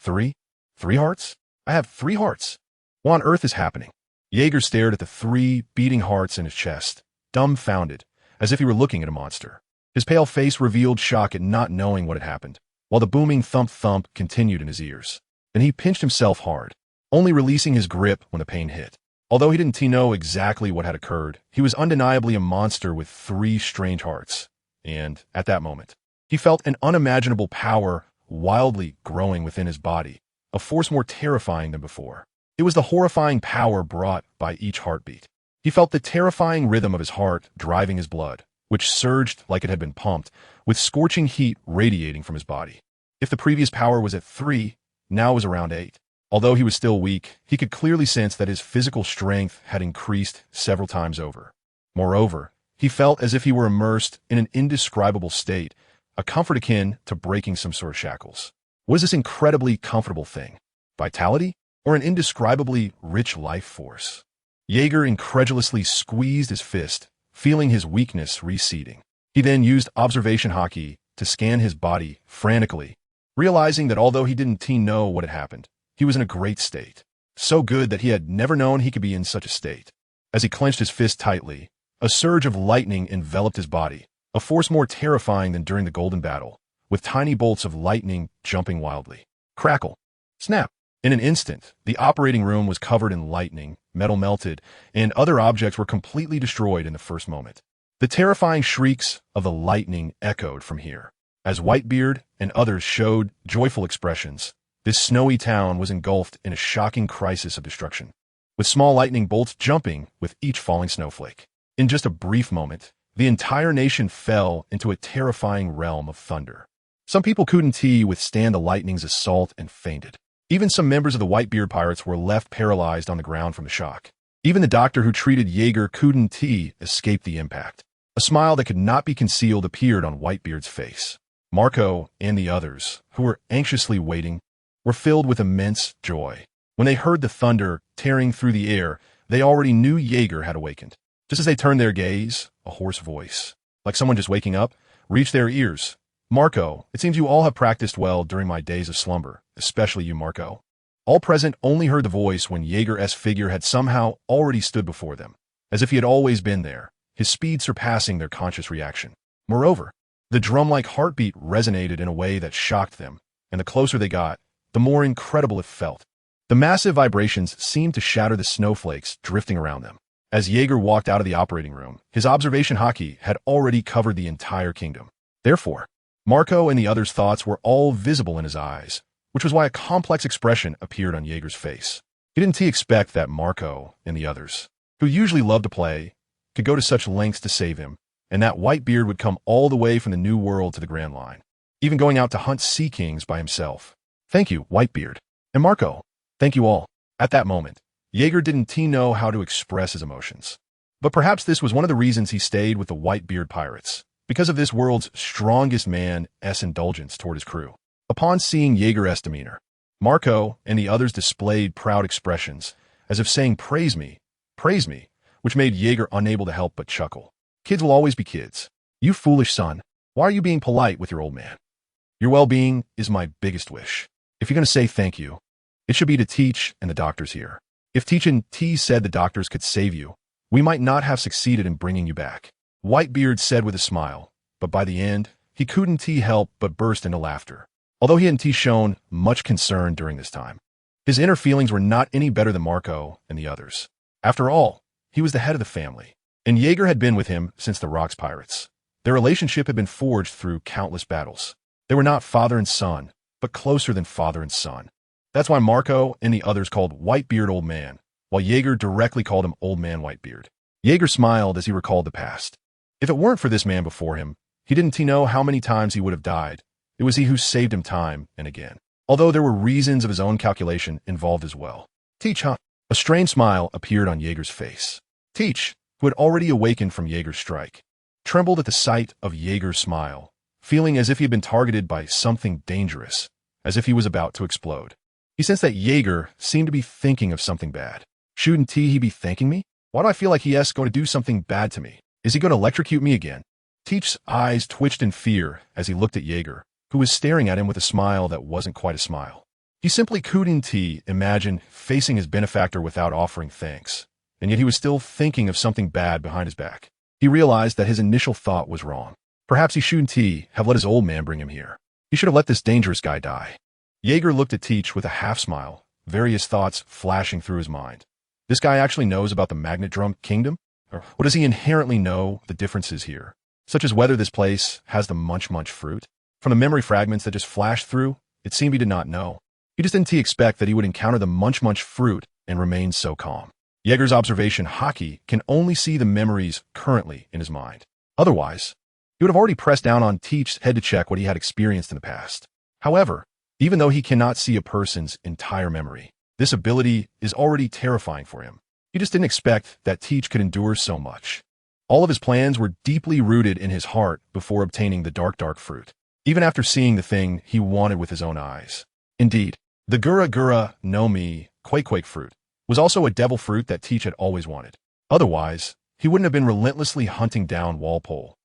three hearts? I have 3 hearts. What on earth is happening? Jaeger stared at the 3 beating hearts in his chest, dumbfounded, as if he were looking at a monster. His pale face revealed shock at not knowing what had happened, while the booming thump-thump continued in his ears. And he pinched himself hard, only releasing his grip when the pain hit. Although he didn't know exactly what had occurred, he was undeniably a monster with 3 strange hearts. And, at that moment, he felt an unimaginable power wildly growing within his body, a force more terrifying than before. It was the horrifying power brought by each heartbeat. He felt the terrifying rhythm of his heart driving his blood, which surged like it had been pumped, with scorching heat radiating from his body. If the previous power was at 3, now it was around 8. Although he was still weak, he could clearly sense that his physical strength had increased several times over. Moreover, he felt as if he were immersed in an indescribable state, a comfort akin to breaking some sort of shackles. What is this incredibly comfortable thing? Vitality? Or an indescribably rich life force? Jaeger incredulously squeezed his fist, feeling his weakness receding. He then used observation hockey to scan his body frantically, realizing that although he didn't know what had happened, he was in a great state. So good that he had never known he could be in such a state. As he clenched his fist tightly, a surge of lightning enveloped his body, a force more terrifying than during the Golden Battle, with tiny bolts of lightning jumping wildly. Crackle. Snap. In an instant, the operating room was covered in lightning, metal melted, and other objects were completely destroyed in the first moment. The terrifying shrieks of the lightning echoed from here. As Whitebeard and others showed joyful expressions, this snowy town was engulfed in a shocking crisis of destruction, with small lightning bolts jumping with each falling snowflake. In just a brief moment, the entire nation fell into a terrifying realm of thunder. Some people couldn't withstand the lightning's assault and fainted. Even some members of the Whitebeard pirates were left paralyzed on the ground from the shock. Even the doctor who treated Jaeger couldn't escape the impact. A smile that could not be concealed appeared on Whitebeard's face. Marco and the others, who were anxiously waiting, were filled with immense joy. When they heard the thunder tearing through the air, they already knew Jaeger had awakened. Just as they turned their gaze, a hoarse voice, like someone just waking up, reached their ears. Marco, it seems you all have practiced well during my days of slumber, especially you, Marco. All present only heard the voice when Jaeger's figure had somehow already stood before them, as if he had always been there, his speed surpassing their conscious reaction. Moreover, the drum-like heartbeat resonated in a way that shocked them, and the closer they got, the more incredible it felt. The massive vibrations seemed to shatter the snowflakes drifting around them. As Jaeger walked out of the operating room, his observation hockey had already covered the entire kingdom. Therefore, Marco and the others' thoughts were all visible in his eyes, which was why a complex expression appeared on Jaeger's face. He didn't expect that Marco and the others, who usually loved to play, could go to such lengths to save him, and that Whitebeard would come all the way from the New World to the Grand Line, even going out to hunt sea kings by himself. Thank you, Whitebeard. And Marco, thank you all. At that moment, Jaeger didn't know how to express his emotions. But perhaps this was one of the reasons he stayed with the Whitebeard pirates, because of this world's strongest man's indulgence toward his crew. Upon seeing Jaeger's demeanor, Marco and the others displayed proud expressions, as if saying, praise me, which made Jaeger unable to help but chuckle. Kids will always be kids. You foolish son, why are you being polite with your old man? Your well-being is my biggest wish. If you're going to say thank you, it should be to Teach and the doctors here. If Teach and T said the doctors could save you, we might not have succeeded in bringing you back. Whitebeard said with a smile, but by the end, he couldn't help but burst into laughter. Although he hadn't shown much concern during this time, his inner feelings were not any better than Marco and the others. After all, he was the head of the family, and Jaeger had been with him since the Rocks Pirates. Their relationship had been forged through countless battles. They were not father and son, but closer than father and son. That's why Marco and the others called Whitebeard Old Man, while Jaeger directly called him Old Man Whitebeard. Jaeger smiled as he recalled the past. If it weren't for this man before him, he didn't know how many times he would have died. It was he who saved him time and again. Although there were reasons of his own calculation involved as well. Teach, huh? A strange smile appeared on Jaeger's face. Teach, who had already awakened from Jaeger's strike, trembled at the sight of Jaeger's smile, feeling as if he had been targeted by something dangerous, as if he was about to explode. He sensed that Jaeger seemed to be thinking of something bad. Shouldn't he be thanking me? Why do I feel like he is going to do something bad to me? Is he going to electrocute me again? Teach's eyes twitched in fear as he looked at Jaeger, who was staring at him with a smile that wasn't quite a smile. He simply couldn't imagine facing his benefactor without offering thanks, and yet he was still thinking of something bad behind his back. He realized that his initial thought was wrong. Perhaps he shouldn't have let his old man bring him here. He should have let this dangerous guy die. Jaeger looked at Teach with a half-smile, various thoughts flashing through his mind. This guy actually knows about the Magnet Drum Kingdom? Or does he inherently know the differences here, such as whether this place has the Munch fruit? From the memory fragments that just flashed through, it seemed he did not know. He just didn't expect that he would encounter the Munch fruit and remain so calm. Jaeger's observation hockey can only see the memories currently in his mind. Otherwise, he would have already pressed down on Teach's head to check what he had experienced in the past. However, even though he cannot see a person's entire memory, this ability is already terrifying for him. He just didn't expect that Teach could endure so much. All of his plans were deeply rooted in his heart before obtaining the dark fruit, even after seeing the thing he wanted with his own eyes. Indeed, the Gura no Mi Quake fruit was also a devil fruit that Teach had always wanted. Otherwise, he wouldn't have been relentlessly hunting down Walpole,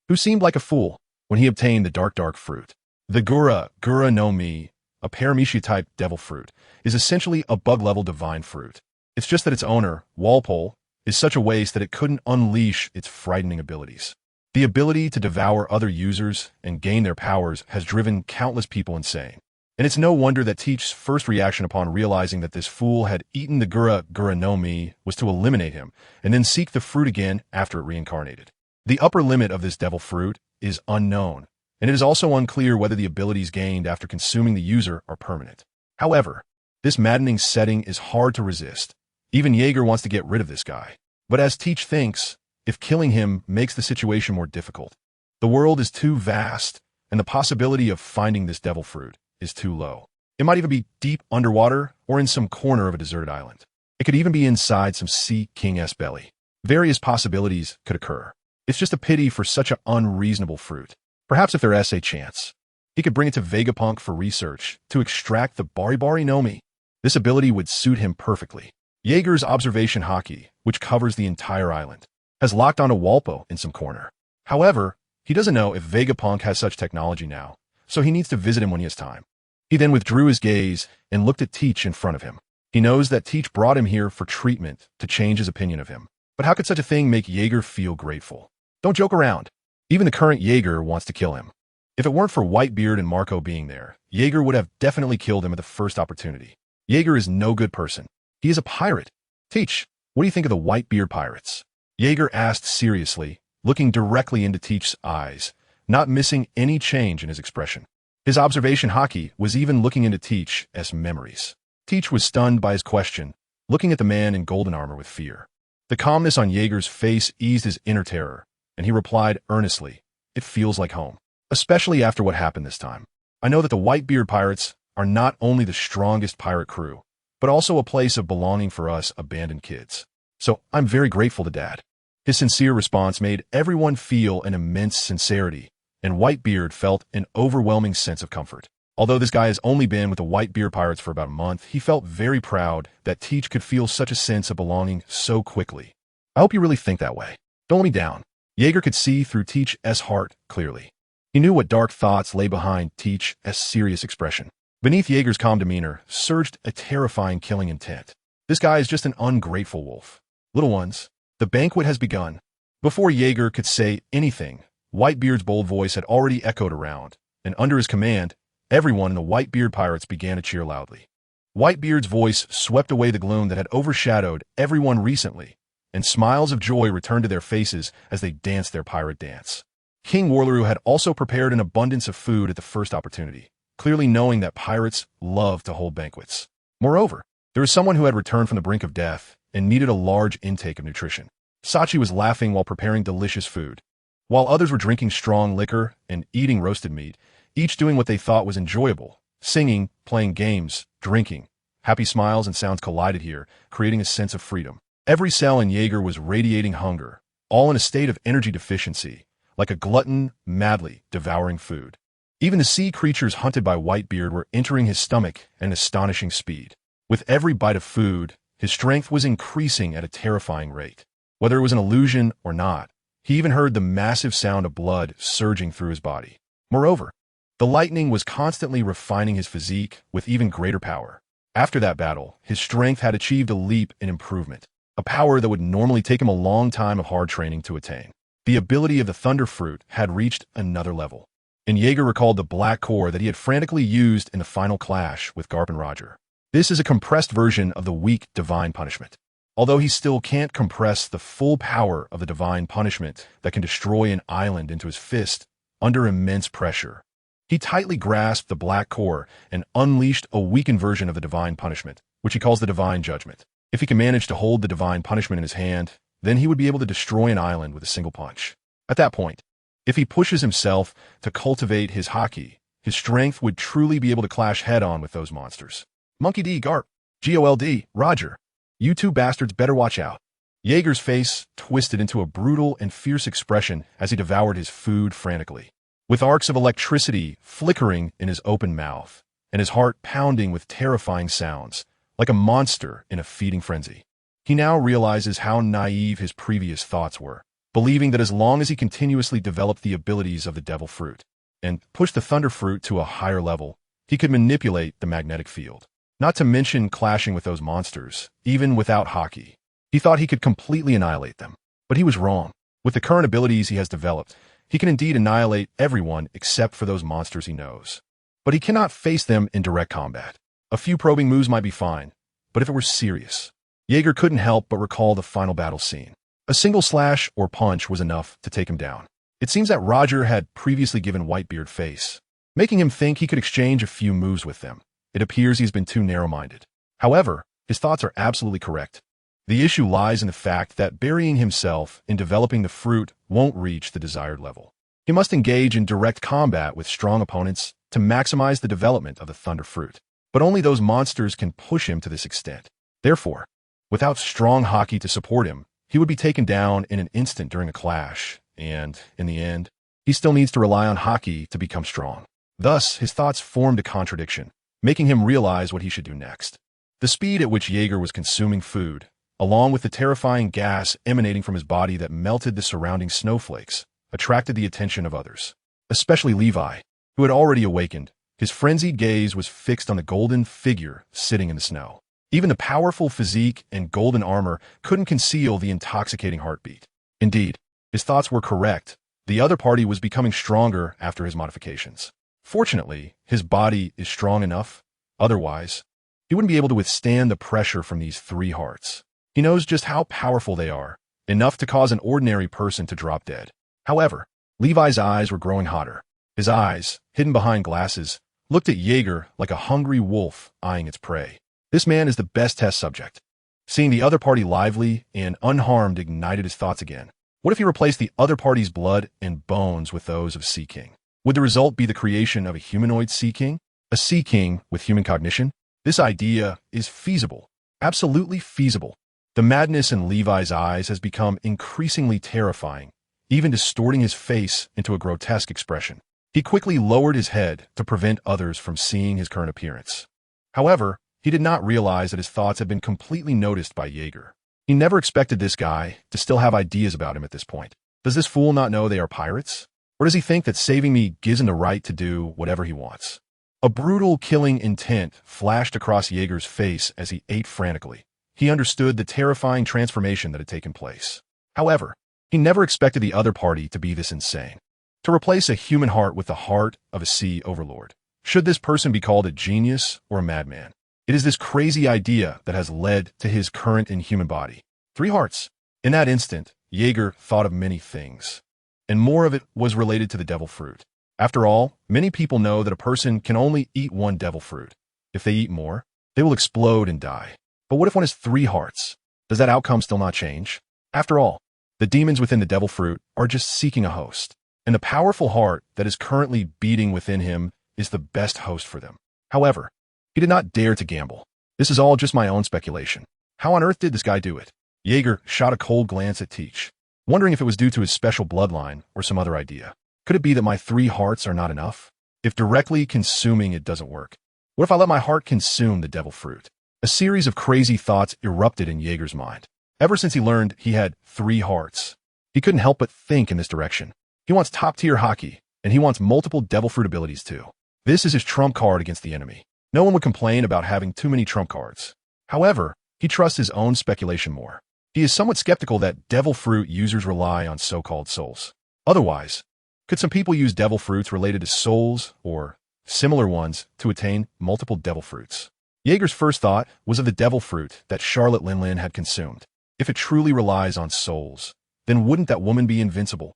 who seemed like a fool when he obtained the dark fruit. The Gura no Mi, a Paramecia-type devil fruit, is essentially a bug-level divine fruit. It's just that its owner, Walpole, is such a waste that it couldn't unleash its frightening abilities. The ability to devour other users and gain their powers has driven countless people insane. And it's no wonder that Teach's first reaction upon realizing that this fool had eaten the Gura no Mi was to eliminate him, and then seek the fruit again after it reincarnated. The upper limit of this devil fruit is unknown, and it is also unclear whether the abilities gained after consuming the user are permanent. However, this maddening setting is hard to resist. Even Jaeger wants to get rid of this guy. But as Teach thinks, if killing him makes the situation more difficult, the world is too vast, and the possibility of finding this devil fruit is too low. It might even be deep underwater or in some corner of a deserted island. It could even be inside some sea king's belly. Various possibilities could occur. It's just a pity for such an unreasonable fruit. Perhaps if there is a chance, he could bring it to Vegapunk for research to extract the Bari no Mi. This ability would suit him perfectly. Jaeger's observation hockey, which covers the entire island, has locked onto Walpo in some corner. However, he doesn't know if Vegapunk has such technology now, so he needs to visit him when he has time. He then withdrew his gaze and looked at Teach in front of him. He knows that Teach brought him here for treatment to change his opinion of him. But how could such a thing make Jaeger feel grateful? Don't joke around. Even the current Jaeger wants to kill him. If it weren't for Whitebeard and Marco being there, Jaeger would have definitely killed him at the first opportunity. Jaeger is no good person. He is a pirate. Teach, what do you think of the Whitebeard pirates? Jaeger asked seriously, looking directly into Teach's eyes, not missing any change in his expression. His observation hockey was even looking into Teach's memories. Teach was stunned by his question, looking at the man in golden armor with fear. The calmness on Jaeger's face eased his inner terror, and he replied earnestly, "It feels like home, especially after what happened this time. I know that the Whitebeard pirates are not only the strongest pirate crew, but also a place of belonging for us abandoned kids. So I'm very grateful to Dad." His sincere response made everyone feel an immense sincerity, and Whitebeard felt an overwhelming sense of comfort. Although this guy has only been with the Whitebeard pirates for about a month, he felt very proud that Teach could feel such a sense of belonging so quickly. I hope you really think that way. Don't let me down. Jaeger could see through Teach's heart clearly. He knew what dark thoughts lay behind Teach's serious expression. Beneath Jaeger's calm demeanor surged a terrifying killing intent. This guy is just an ungrateful wolf. Little ones, the banquet has begun. Before Jaeger could say anything, Whitebeard's bold voice had already echoed around, and under his command, everyone in the Whitebeard pirates began to cheer loudly. Whitebeard's voice swept away the gloom that had overshadowed everyone recently, and smiles of joy returned to their faces as they danced their pirate dance. King Warleru had also prepared an abundance of food at the first opportunity, clearly knowing that pirates love to hold banquets. Moreover, there was someone who had returned from the brink of death and needed a large intake of nutrition. Sachi was laughing while preparing delicious food, while others were drinking strong liquor and eating roasted meat, each doing what they thought was enjoyable, singing, playing games, drinking. Happy smiles and sounds collided here, creating a sense of freedom. Every cell in Jaeger was radiating hunger, all in a state of energy deficiency, like a glutton madly devouring food. Even the sea creatures hunted by Whitebeard were entering his stomach at an astonishing speed. With every bite of food, his strength was increasing at a terrifying rate. Whether it was an illusion or not, he even heard the massive sound of blood surging through his body. Moreover, the lightning was constantly refining his physique with even greater power. After that battle, his strength had achieved a leap in improvement, a power that would normally take him a long time of hard training to attain. The ability of the Thunder Fruit had reached another level, and Jaeger recalled the black core that he had frantically used in the final clash with Garp and Roger. This is a compressed version of the weak Divine Punishment. Although he still can't compress the full power of the Divine Punishment that can destroy an island into his fist under immense pressure, he tightly grasped the black core and unleashed a weakened version of the Divine Punishment, which he calls the Divine Judgment. If he can manage to hold the Divine Punishment in his hand, then he would be able to destroy an island with a single punch. At that point, if he pushes himself to cultivate his haki, his strength would truly be able to clash head-on with those monsters. Monkey D. Garp, GOLD, Roger. You two bastards better watch out. Jaeger's face twisted into a brutal and fierce expression as he devoured his food frantically, with arcs of electricity flickering in his open mouth, and his heart pounding with terrifying sounds, like a monster in a feeding frenzy. He now realizes how naive his previous thoughts were, believing that as long as he continuously developed the abilities of the Devil Fruit and pushed the Thunder Fruit to a higher level, he could manipulate the magnetic field. Not to mention clashing with those monsters, even without haki. He thought he could completely annihilate them, but he was wrong. With the current abilities he has developed, he can indeed annihilate everyone except for those monsters he knows. But he cannot face them in direct combat. A few probing moves might be fine, but if it were serious, Jaeger couldn't help but recall the final battle scene. A single slash or punch was enough to take him down. It seems that Roger had previously given Whitebeard face, making him think he could exchange a few moves with them. It appears he's been too narrow-minded. However, his thoughts are absolutely correct. The issue lies in the fact that burying himself in developing the fruit won't reach the desired level. He must engage in direct combat with strong opponents to maximize the development of the Thunder Fruit. But only those monsters can push him to this extent. Therefore, without strong haki to support him, he would be taken down in an instant during a clash, and, in the end, he still needs to rely on haki to become strong. Thus, his thoughts formed a contradiction, making him realize what he should do next. The speed at which Jaeger was consuming food, along with the terrifying gas emanating from his body that melted the surrounding snowflakes, attracted the attention of others, especially Levi, who had already awakened. His frenzied gaze was fixed on the golden figure sitting in the snow. Even the powerful physique and golden armor couldn't conceal the intoxicating heartbeat. Indeed, his thoughts were correct. The other party was becoming stronger after his modifications. Fortunately, his body is strong enough. Otherwise, he wouldn't be able to withstand the pressure from these three hearts. He knows just how powerful they are, enough to cause an ordinary person to drop dead. However, Levi's eyes were growing hotter. His eyes, hidden behind glasses, looked at Jaeger like a hungry wolf eyeing its prey. This man is the best test subject. Seeing the other party lively and unharmed ignited his thoughts again. What if he replaced the other party's blood and bones with those of Sea King? Would the result be the creation of a humanoid Sea King? A Sea King with human cognition? This idea is feasible. Absolutely feasible. The madness in Levi's eyes has become increasingly terrifying, even distorting his face into a grotesque expression. He quickly lowered his head to prevent others from seeing his current appearance. However, he did not realize that his thoughts had been completely noticed by Jaeger. He never expected this guy to still have ideas about him at this point. Does this fool not know they are pirates? Or does he think that saving me gives him the right to do whatever he wants? A brutal killing intent flashed across Jaeger's face as he ate frantically. He understood the terrifying transformation that had taken place. However, he never expected the other party to be this insane. To replace a human heart with the heart of a sea overlord. Should this person be called a genius or a madman? It is this crazy idea that has led to his current inhuman body. 3 hearts. In that instant, Jaeger thought of many things. and more of it was related to the devil fruit. After all, many people know that a person can only eat one devil fruit. If they eat more, they will explode and die. But what if one has 3 hearts? Does that outcome still not change? After all, the demons within the devil fruit are just seeking a host, and the powerful heart that is currently beating within him is the best host for them. However, he did not dare to gamble. This is all just my own speculation. How on earth did this guy do it? Jaeger shot a cold glance at Teach, wondering if it was due to his special bloodline or some other idea. Could it be that my 3 hearts are not enough? If directly consuming it doesn't work, what if I let my heart consume the devil fruit? A series of crazy thoughts erupted in Jaeger's mind. Ever since he learned he had 3 hearts, he couldn't help but think in this direction. He wants top-tier hockey, and he wants multiple devil fruit abilities too. This is his trump card against the enemy. No one would complain about having too many trump cards. However, he trusts his own speculation more. He is somewhat skeptical that devil fruit users rely on so-called souls. Otherwise, could some people use devil fruits related to souls or similar ones to attain multiple devil fruits? Jaeger's first thought was of the devil fruit that Charlotte Linlin had consumed. If it truly relies on souls, then wouldn't that woman be invincible?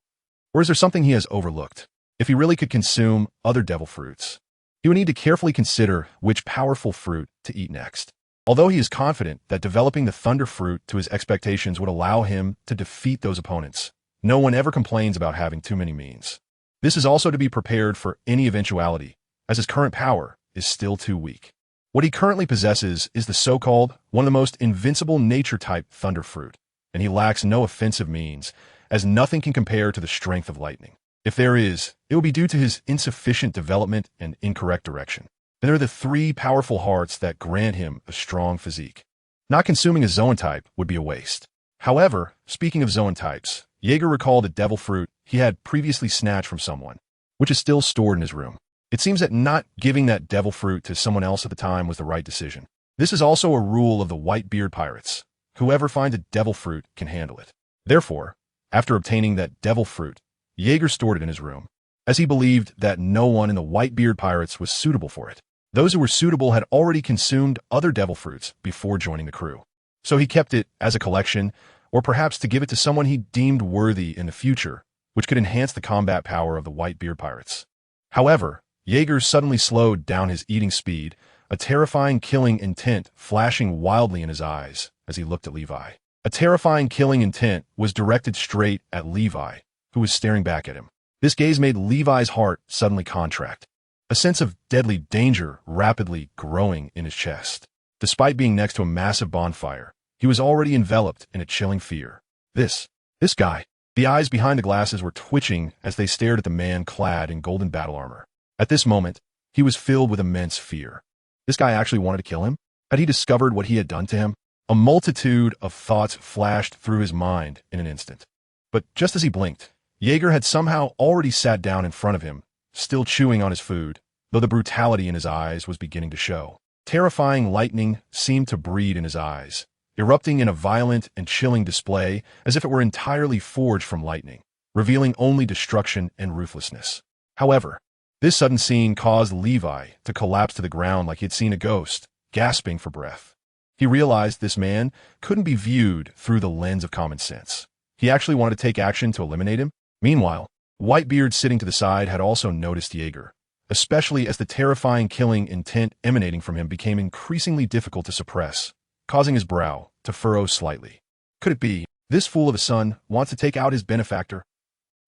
Or is there something he has overlooked? If he really could consume other devil fruits, he would need to carefully consider which powerful fruit to eat next. Although he is confident that developing the thunder fruit to his expectations would allow him to defeat those opponents, no one ever complains about having too many means. This is also to be prepared for any eventuality, as his current power is still too weak. What he currently possesses is the so-called one of the most invincible nature-type thunder fruit, and he lacks no offensive means, as nothing can compare to the strength of lightning. If there is, it will be due to his insufficient development and incorrect direction. Then there are the 3 powerful hearts that grant him a strong physique. Not consuming a Zoan type would be a waste. However, speaking of Zoan types, Jaeger recalled a devil fruit he had previously snatched from someone, which is still stored in his room. It seems that not giving that devil fruit to someone else at the time was the right decision. This is also a rule of the Whitebeard pirates. Whoever finds a devil fruit can handle it. Therefore, after obtaining that devil fruit, Jaeger stored it in his room, as he believed that no one in the Whitebeard pirates was suitable for it. Those who were suitable had already consumed other devil fruits before joining the crew. So he kept it as a collection, or perhaps to give it to someone he deemed worthy in the future, which could enhance the combat power of the Whitebeard pirates. However, Jaeger suddenly slowed down his eating speed, a terrifying killing intent flashing wildly in his eyes as he looked at Levi. A terrifying killing intent was directed straight at Levi, who was staring back at him. This gaze made Levi's heart suddenly contract, a sense of deadly danger rapidly growing in his chest. Despite being next to a massive bonfire, he was already enveloped in a chilling fear. This guy. The eyes behind the glasses were twitching as they stared at the man clad in golden battle armor. At this moment, he was filled with immense fear. This guy actually wanted to kill him? Had he discovered what he had done to him? A multitude of thoughts flashed through his mind in an instant. But just as he blinked, Jaeger had somehow already sat down in front of him, still chewing on his food, though the brutality in his eyes was beginning to show. Terrifying lightning seemed to breed in his eyes, erupting in a violent and chilling display as if it were entirely forged from lightning, revealing only destruction and ruthlessness. However, this sudden scene caused Levi to collapse to the ground like he had seen a ghost, gasping for breath. He realized this man couldn't be viewed through the lens of common sense. He actually wanted to take action to eliminate him. Meanwhile, Whitebeard sitting to the side had also noticed Jaeger, especially as the terrifying killing intent emanating from him became increasingly difficult to suppress, causing his brow to furrow slightly. Could it be, this fool of a son wants to take out his benefactor?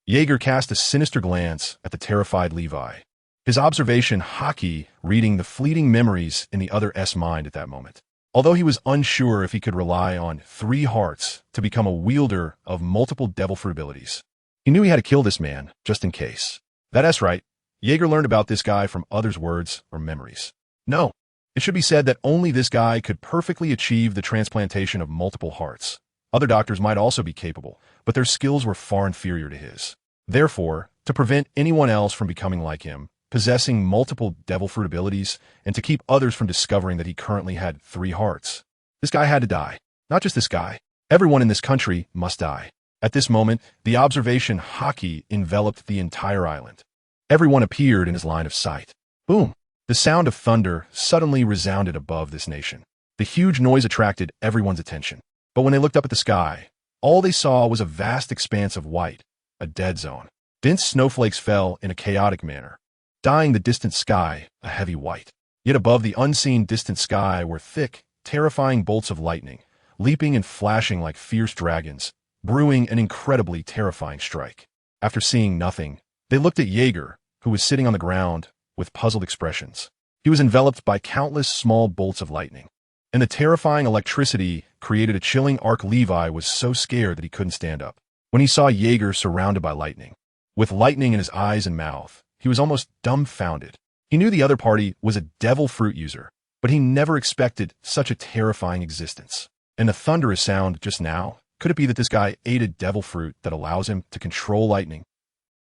Jaeger cast a sinister glance at the terrified Levi, his observation hockey reading the fleeting memories in the other's mind at that moment. Although he was unsure if he could rely on 3 hearts to become a wielder of multiple devil fruit abilities, he knew he had to kill this man, just in case. That's right, Jaeger learned about this guy from others' words or memories. No, it should be said that only this guy could perfectly achieve the transplantation of multiple hearts. Other doctors might also be capable, but their skills were far inferior to his. Therefore, to prevent anyone else from becoming like him, possessing multiple devil fruit abilities, and to keep others from discovering that he currently had 3 hearts, this guy had to die. Not just this guy. Everyone in this country must die. At this moment, the observation hockey enveloped the entire island. Everyone appeared in his line of sight. Boom! The sound of thunder suddenly resounded above this nation. The huge noise attracted everyone's attention. But when they looked up at the sky, all they saw was a vast expanse of white, a dead zone. Dense snowflakes fell in a chaotic manner, dyeing the distant sky a heavy white. Yet above the unseen distant sky were thick, terrifying bolts of lightning, leaping and flashing like fierce dragons, brewing an incredibly terrifying strike. After seeing nothing, they looked at Jaeger, who was sitting on the ground, with puzzled expressions. He was enveloped by countless small bolts of lightning, and the terrifying electricity created a chilling arc. Levi was so scared that he couldn't stand up. When he saw Jaeger surrounded by lightning, with lightning in his eyes and mouth, he was almost dumbfounded. He knew the other party was a devil fruit user, but he never expected such a terrifying existence. And the thunderous sound just now, could it be that this guy ate a devil fruit that allows him to control lightning?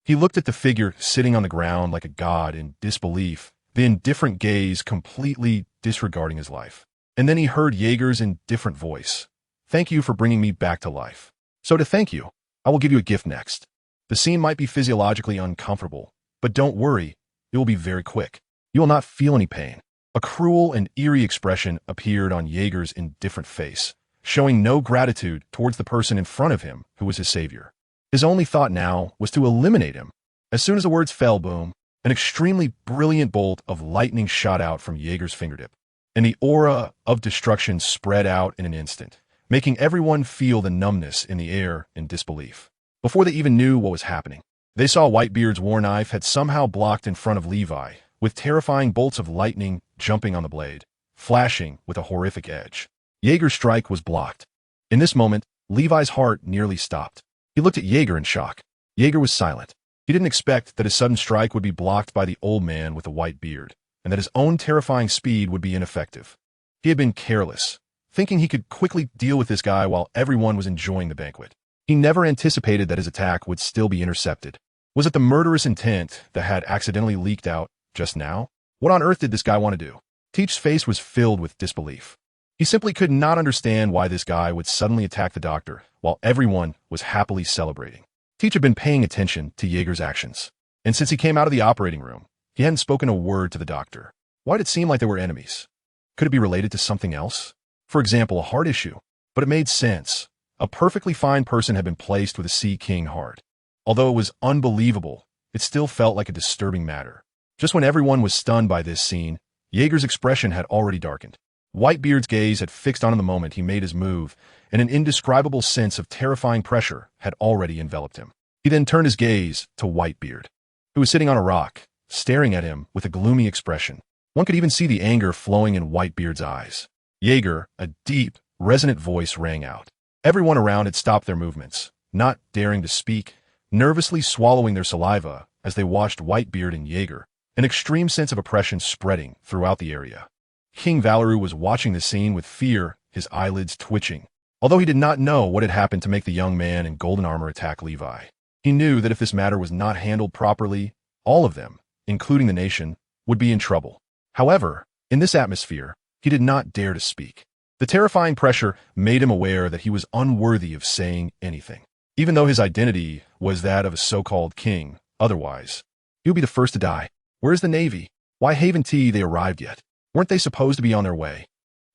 He looked at the figure sitting on the ground like a god in disbelief, the indifferent gaze completely disregarding his life. And then he heard Jaeger's indifferent voice. "Thank you for bringing me back to life. So to thank you, I will give you a gift next. The scene might be physiologically uncomfortable, but don't worry, it will be very quick. You will not feel any pain." A cruel and eerie expression appeared on Jaeger's indifferent face, showing no gratitude towards the person in front of him who was his savior. His only thought now was to eliminate him. As soon as the words fell, boom, an extremely brilliant bolt of lightning shot out from Jaeger's fingertip, and the aura of destruction spread out in an instant, making everyone feel the numbness in the air in disbelief. Before they even knew what was happening, they saw Whitebeard's war knife had somehow blocked in front of Levi, with terrifying bolts of lightning jumping on the blade, flashing with a horrific edge. Jaeger's strike was blocked. In this moment, Levi's heart nearly stopped. He looked at Jaeger in shock. Jaeger was silent. He didn't expect that his sudden strike would be blocked by the old man with the white beard, and that his own terrifying speed would be ineffective. He had been careless, thinking he could quickly deal with this guy while everyone was enjoying the banquet. He never anticipated that his attack would still be intercepted. Was it the murderous intent that had accidentally leaked out just now? What on earth did this guy want to do? Teach's face was filled with disbelief. He simply could not understand why this guy would suddenly attack the doctor while everyone was happily celebrating. Teach had been paying attention to Jaeger's actions, and since he came out of the operating room, he hadn't spoken a word to the doctor. Why did it seem like they were enemies? Could it be related to something else? For example, a heart issue? But it made sense. A perfectly fine person had been placed with a Sea King heart. Although it was unbelievable, it still felt like a disturbing matter. Just when everyone was stunned by this scene, Jaeger's expression had already darkened. Whitebeard's gaze had fixed on him the moment he made his move, and an indescribable sense of terrifying pressure had already enveloped him. He then turned his gaze to Whitebeard, who was sitting on a rock, staring at him with a gloomy expression. One could even see the anger flowing in Whitebeard's eyes. Jaeger, a deep, resonant voice rang out. Everyone around had stopped their movements, not daring to speak, nervously swallowing their saliva as they watched Whitebeard and Jaeger, an extreme sense of oppression spreading throughout the area. King Valeru was watching the scene with fear, his eyelids twitching. Although he did not know what had happened to make the young man in golden armor attack Levi, he knew that if this matter was not handled properly, all of them, including the nation, would be in trouble. However, in this atmosphere, he did not dare to speak. The terrifying pressure made him aware that he was unworthy of saying anything. Even though his identity was that of a so-called king, otherwise, he would be the first to die. Where's the Navy? Why haven't they arrived yet? Weren't they supposed to be on their way?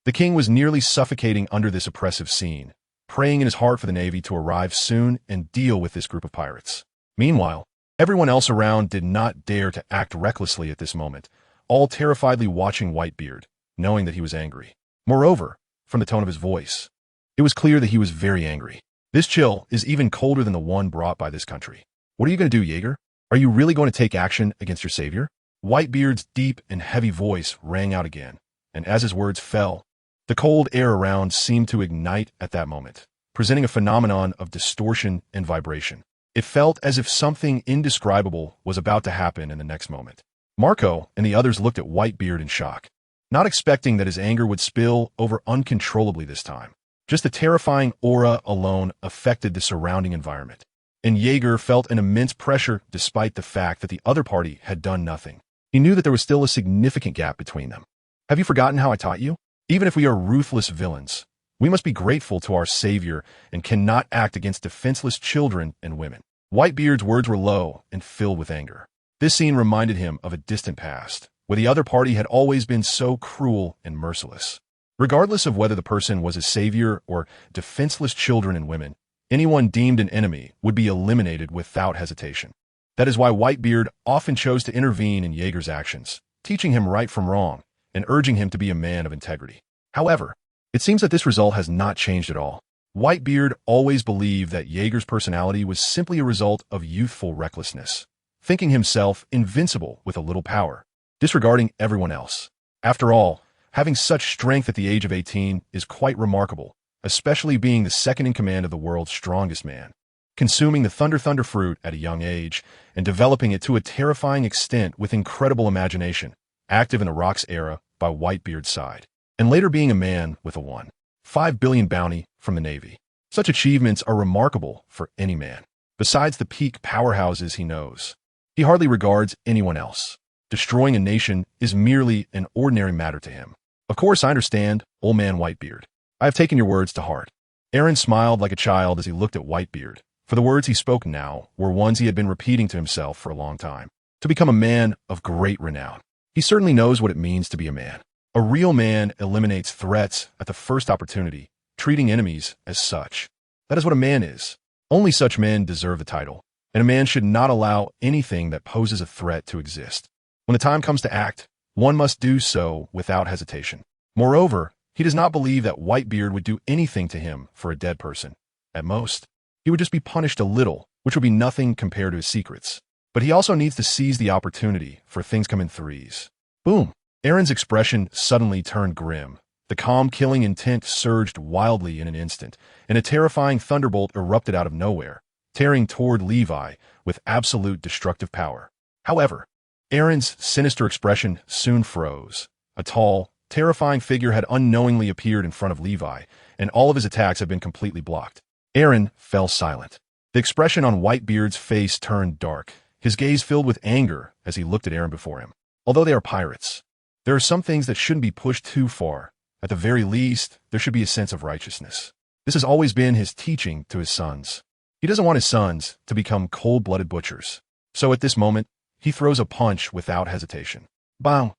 The king was nearly suffocating under this oppressive scene, praying in his heart for the Navy to arrive soon and deal with this group of pirates. Meanwhile, everyone else around did not dare to act recklessly at this moment, all terrifiedly watching Whitebeard, knowing that he was angry. Moreover, from the tone of his voice, it was clear that he was very angry. This chill is even colder than the one brought by this country. What are you going to do, Jaeger? Are you really going to take action against your savior? Whitebeard's deep and heavy voice rang out again, and as his words fell, the cold air around seemed to ignite at that moment, presenting a phenomenon of distortion and vibration. It felt as if something indescribable was about to happen in the next moment. Marco and the others looked at Whitebeard in shock, not expecting that his anger would spill over uncontrollably this time. Just the terrifying aura alone affected the surrounding environment, and Jaeger felt an immense pressure despite the fact that the other party had done nothing. He knew that there was still a significant gap between them. Have you forgotten how I taught you? Even if we are ruthless villains, we must be grateful to our savior and cannot act against defenseless children and women. Whitebeard's words were low and filled with anger. This scene reminded him of a distant past, where the other party had always been so cruel and merciless. Regardless of whether the person was a savior or defenseless children and women, anyone deemed an enemy would be eliminated without hesitation. That is why Whitebeard often chose to intervene in Jaeger's actions, teaching him right from wrong and urging him to be a man of integrity. However, it seems that this result has not changed at all. Whitebeard always believed that Jaeger's personality was simply a result of youthful recklessness, thinking himself invincible with a little power, disregarding everyone else. After all, having such strength at the age of 18 is quite remarkable, especially being the second in command of the world's strongest man. Consuming the Thunder fruit at a young age and developing it to a terrifying extent with incredible imagination, active in the Rocks era by Whitebeard's side, and later being a man with a 1.5 billion bounty from the Navy. Such achievements are remarkable for any man. Besides the peak powerhouses he knows, he hardly regards anyone else. Destroying a nation is merely an ordinary matter to him. Of course, I understand, old man Whitebeard. I have taken your words to heart. Aaron smiled like a child as he looked at Whitebeard, for the words he spoke now were ones he had been repeating to himself for a long time. To become a man of great renown. He certainly knows what it means to be a man. A real man eliminates threats at the first opportunity, treating enemies as such. That is what a man is. Only such men deserve the title, and a man should not allow anything that poses a threat to exist. When the time comes to act, one must do so without hesitation. Moreover, he does not believe that Whitebeard would do anything to him for a dead person. At most, he would just be punished a little, which would be nothing compared to his secrets. But he also needs to seize the opportunity, for things come in threes. Boom! Aaron's expression suddenly turned grim. The calm killing intent surged wildly in an instant, and a terrifying thunderbolt erupted out of nowhere, tearing toward Levi with absolute destructive power. However, Aaron's sinister expression soon froze. A tall, terrifying figure had unknowingly appeared in front of Levi, and all of his attacks had been completely blocked. Aaron fell silent. The expression on Whitebeard's face turned dark, his gaze filled with anger as he looked at Aaron before him. Although they are pirates, there are some things that shouldn't be pushed too far. At the very least, there should be a sense of righteousness. This has always been his teaching to his sons. He doesn't want his sons to become cold-blooded butchers. So at this moment, he throws a punch without hesitation. Bang!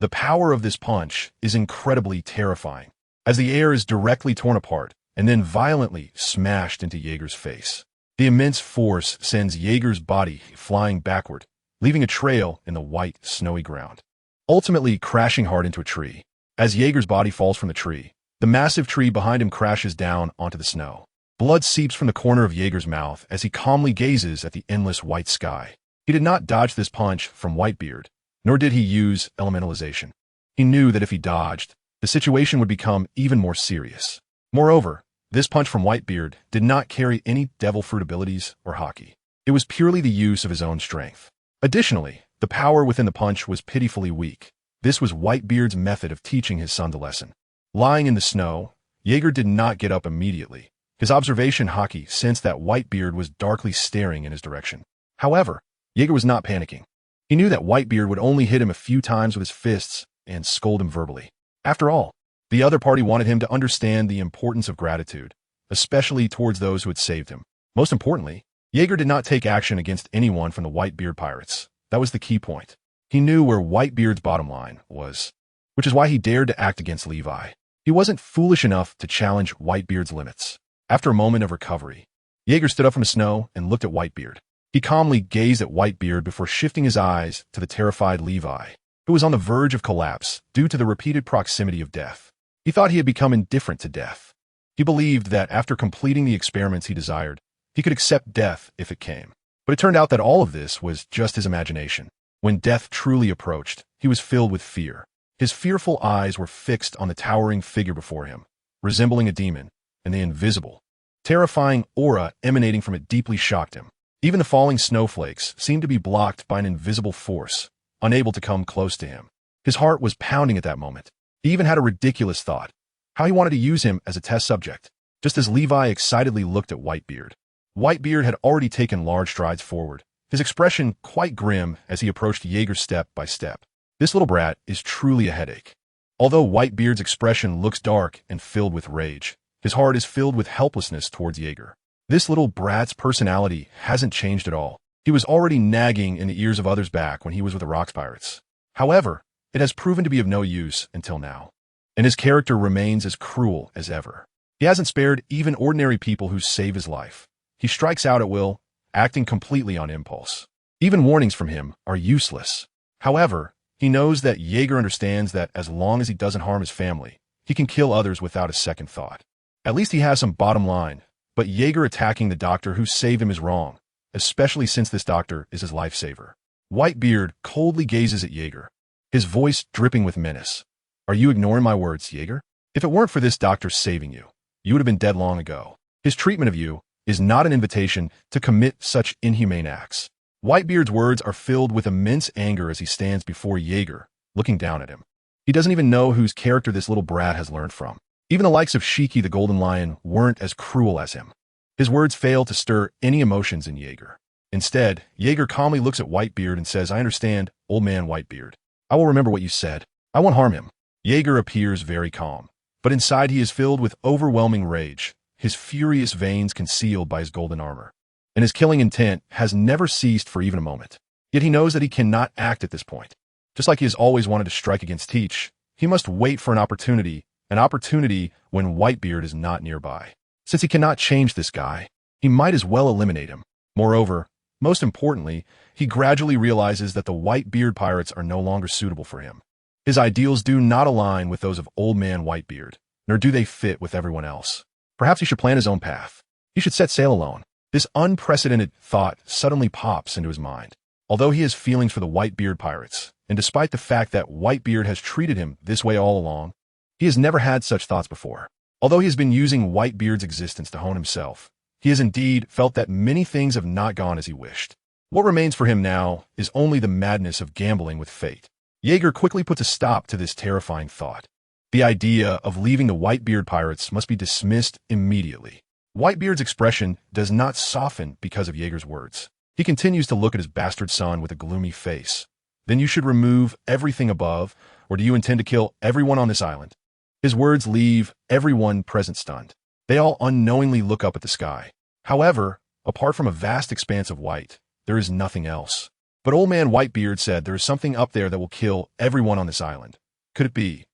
The power of this punch is incredibly terrifying, as the air is directly torn apart and then violently smashed into Jaeger's face. The immense force sends Jaeger's body flying backward, leaving a trail in the white, snowy ground, ultimately crashing hard into a tree. As Jaeger's body falls from the tree, the massive tree behind him crashes down onto the snow. Blood seeps from the corner of Jaeger's mouth as he calmly gazes at the endless white sky. He did not dodge this punch from Whitebeard, nor did he use elementalization. He knew that if he dodged, the situation would become even more serious. Moreover, this punch from Whitebeard did not carry any devil fruit abilities or hockey. It was purely the use of his own strength. Additionally, the power within the punch was pitifully weak. This was Whitebeard's method of teaching his son the lesson. Lying in the snow, Jaeger did not get up immediately. His observation hockey sensed that Whitebeard was darkly staring in his direction. However, Jaeger was not panicking. He knew that Whitebeard would only hit him a few times with his fists and scold him verbally. After all, the other party wanted him to understand the importance of gratitude, especially towards those who had saved him. Most importantly, Jaeger did not take action against anyone from the Whitebeard pirates. That was the key point. He knew where Whitebeard's bottom line was, which is why he dared to act against Levi. He wasn't foolish enough to challenge Whitebeard's limits. After a moment of recovery, Jaeger stood up from the snow and looked at Whitebeard. He calmly gazed at Whitebeard before shifting his eyes to the terrified Levi, who was on the verge of collapse due to the repeated proximity of death. He thought he had become indifferent to death. He believed that after completing the experiments he desired, he could accept death if it came. But it turned out that all of this was just his imagination. When death truly approached, he was filled with fear. His fearful eyes were fixed on the towering figure before him, resembling a demon, and the invisible, terrifying aura emanating from it deeply shocked him. Even the falling snowflakes seemed to be blocked by an invisible force, unable to come close to him. His heart was pounding at that moment. He even had a ridiculous thought, how he wanted to use him as a test subject, just as Levi excitedly looked at Whitebeard. Whitebeard had already taken large strides forward, his expression quite grim as he approached Jaeger step by step. This little brat is truly a headache. Although Whitebeard's expression looks dark and filled with rage, his heart is filled with helplessness towards Jaeger. This little brat's personality hasn't changed at all. He was already nagging in the ears of others back when he was with the Rocks Pirates. However, it has proven to be of no use until now, and his character remains as cruel as ever. He hasn't spared even ordinary people who save his life. He strikes out at will, acting completely on impulse. Even warnings from him are useless. However, he knows that Jaeger understands that as long as he doesn't harm his family, he can kill others without a second thought. At least he has some bottom line, but Jaeger attacking the doctor who saved him is wrong, especially since this doctor is his lifesaver. Whitebeard coldly gazes at Jaeger, his voice dripping with menace. Are you ignoring my words, Jaeger? If it weren't for this doctor saving you, you would have been dead long ago. His treatment of you is not an invitation to commit such inhumane acts. Whitebeard's words are filled with immense anger as he stands before Jaeger, looking down at him. He doesn't even know whose character this little brat has learned from. Even the likes of Shiki the Golden Lion weren't as cruel as him. His words fail to stir any emotions in Jaeger. Instead, Jaeger calmly looks at Whitebeard and says, I understand, old man Whitebeard. I will remember what you said. I won't harm him. Jaeger appears very calm, but inside he is filled with overwhelming rage, his furious veins concealed by his golden armor. And his killing intent has never ceased for even a moment. Yet he knows that he cannot act at this point. Just like he has always wanted to strike against Teach, he must wait for an opportunity when Whitebeard is not nearby. Since he cannot change this guy, he might as well eliminate him. Moreover, most importantly, he gradually realizes that the Whitebeard pirates are no longer suitable for him. His ideals do not align with those of old man Whitebeard, nor do they fit with everyone else. Perhaps he should plan his own path. He should set sail alone. This unprecedented thought suddenly pops into his mind. Although he has feelings for the Whitebeard pirates, and despite the fact that Whitebeard has treated him this way all along, he has never had such thoughts before. Although he has been using Whitebeard's existence to hone himself, he has indeed felt that many things have not gone as he wished. What remains for him now is only the madness of gambling with fate. Jaeger quickly puts a stop to this terrifying thought. The idea of leaving the Whitebeard pirates must be dismissed immediately. Whitebeard's expression does not soften because of Jaeger's words. He continues to look at his bastard son with a gloomy face. Then you should remove everything above, or do you intend to kill everyone on this island? His words leave everyone present stunned. They all unknowingly look up at the sky. However, apart from a vast expanse of white, there is nothing else. But old man Whitebeard said there is something up there that will kill everyone on this island. Could it be?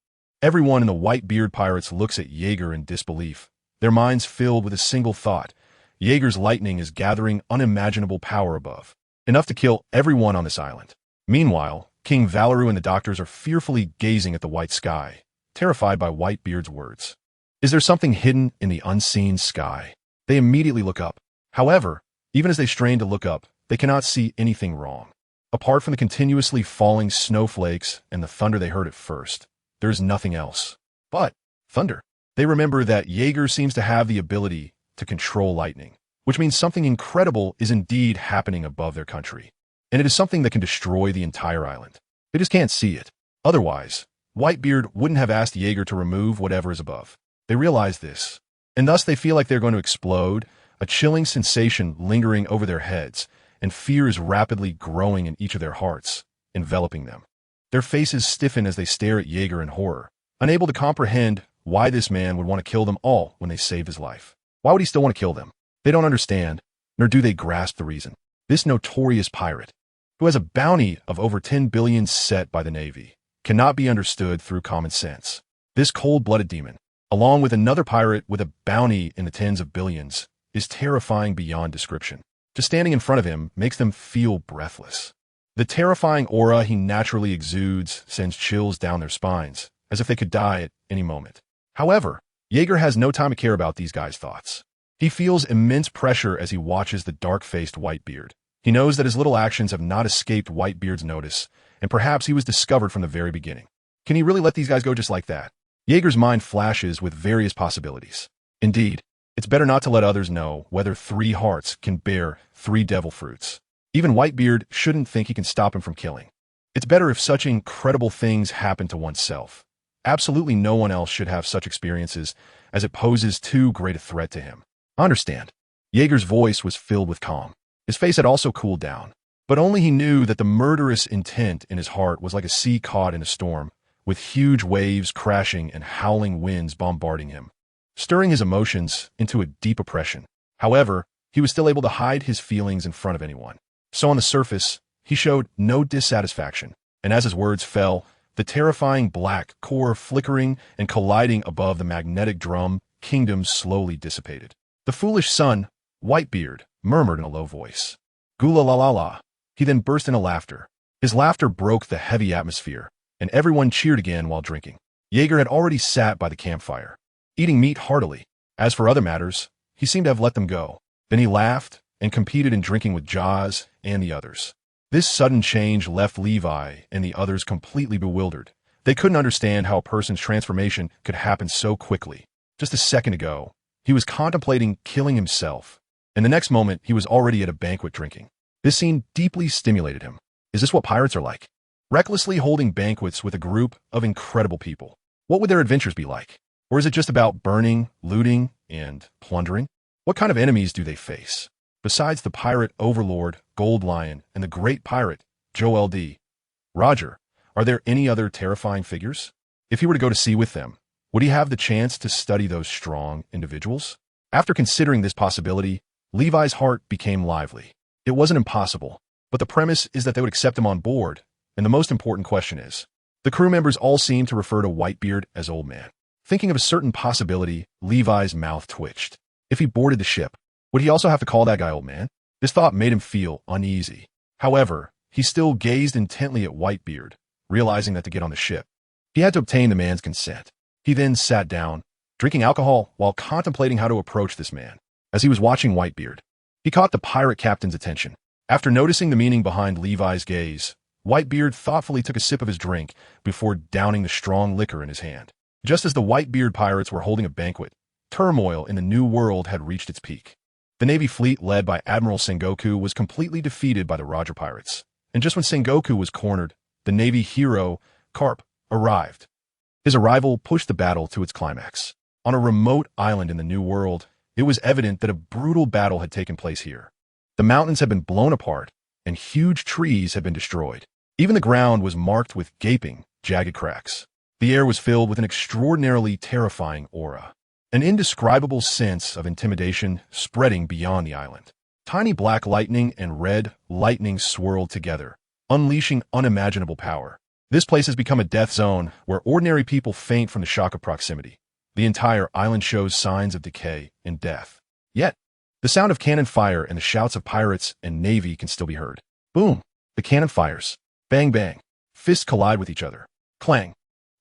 Everyone in the Whitebeard pirates looks at Jaeger in disbelief, their minds filled with a single thought. Jaeger's lightning is gathering unimaginable power above, enough to kill everyone on this island. Meanwhile, King Valeru and the doctors are fearfully gazing at the white sky, terrified by Whitebeard's words. Is there something hidden in the unseen sky? They immediately look up. However, even as they strain to look up, they cannot see anything wrong. Apart from the continuously falling snowflakes and the thunder they heard at first, there is nothing else. But thunder. They remember that Jaeger seems to have the ability to control lightning, which means something incredible is indeed happening above their country. And it is something that can destroy the entire island. They just can't see it. Otherwise, Whitebeard wouldn't have asked Jaeger to remove whatever is above. They realize this, and thus they feel like they're going to explode, a chilling sensation lingering over their heads, and fear is rapidly growing in each of their hearts, enveloping them. Their faces stiffen as they stare at Jaeger in horror, unable to comprehend why this man would want to kill them all when they saved his life. Why would he still want to kill them? They don't understand, nor do they grasp the reason. This notorious pirate, who has a bounty of over 10 billion set by the Navy, cannot be understood through common sense. This cold-blooded demon, along with another pirate with a bounty in the tens of billions, is terrifying beyond description. Just standing in front of him makes them feel breathless. The terrifying aura he naturally exudes sends chills down their spines, as if they could die at any moment. However, Jaeger has no time to care about these guys' thoughts. He feels immense pressure as he watches the dark-faced Whitebeard. He knows that his little actions have not escaped Whitebeard's notice, and perhaps he was discovered from the very beginning. Can he really let these guys go just like that? Jaeger's mind flashes with various possibilities. Indeed, it's better not to let others know whether 3 hearts can bear 3 devil fruits. Even Whitebeard shouldn't think he can stop him from killing. It's better if such incredible things happen to oneself. Absolutely no one else should have such experiences, as it poses too great a threat to him. I understand. Jaeger's voice was filled with calm. His face had also cooled down, but only he knew that the murderous intent in his heart was like a sea caught in a storm, with huge waves crashing and howling winds bombarding him, stirring his emotions into a deep oppression. However, he was still able to hide his feelings in front of anyone. So on the surface, he showed no dissatisfaction, and as his words fell, the terrifying black core flickering and colliding above the magnetic drum kingdom slowly dissipated. The foolish son, Whitebeard, murmured in a low voice, "Gula la la la." He then burst into laughter. His laughter broke the heavy atmosphere, and everyone cheered again while drinking. Jaeger had already sat by the campfire, eating meat heartily. As for other matters, he seemed to have let them go. Then he laughed and competed in drinking with Jaws and the others. This sudden change left Levi and the others completely bewildered. They couldn't understand how a person's transformation could happen so quickly. Just a second ago, he was contemplating killing himself, and the next moment he was already at a banquet drinking. This scene deeply stimulated him. Is this what pirates are like? Recklessly holding banquets with a group of incredible people. What would their adventures be like? Or is it just about burning, looting, and plundering? What kind of enemies do they face? Besides the pirate overlord, Gold Lion, and the great pirate, Joel-D. Roger, are there any other terrifying figures? If he were to go to sea with them, would he have the chance to study those strong individuals? After considering this possibility, Levi's heart became lively. It wasn't impossible, but the premise is that they would accept him on board, and the most important question is, the crew members all seem to refer to Whitebeard as Old Man. Thinking of a certain possibility, Levi's mouth twitched. If he boarded the ship, would he also have to call that guy Old Man? This thought made him feel uneasy. However, he still gazed intently at Whitebeard, realizing that to get on the ship, he had to obtain the man's consent. He then sat down, drinking alcohol while contemplating how to approach this man. As he was watching Whitebeard, he caught the pirate captain's attention. After noticing the meaning behind Levi's gaze, Whitebeard thoughtfully took a sip of his drink before downing the strong liquor in his hand. Just as the Whitebeard pirates were holding a banquet, turmoil in the New World had reached its peak. The Navy fleet led by Admiral Sengoku was completely defeated by the Roger pirates. And just when Sengoku was cornered, the Navy hero, Carp, arrived. His arrival pushed the battle to its climax. On a remote island in the New World, it was evident that a brutal battle had taken place here. The mountains had been blown apart, and huge trees had been destroyed. Even the ground was marked with gaping, jagged cracks. The air was filled with an extraordinarily terrifying aura, an indescribable sense of intimidation spreading beyond the island. Tiny black lightning and red lightning swirled together, unleashing unimaginable power. This place has become a death zone where ordinary people faint from the shock of proximity. The entire island shows signs of decay and death. Yet, the sound of cannon fire and the shouts of pirates and navy can still be heard. Boom! The cannon fires. Bang bang. Fists collide with each other. Clang.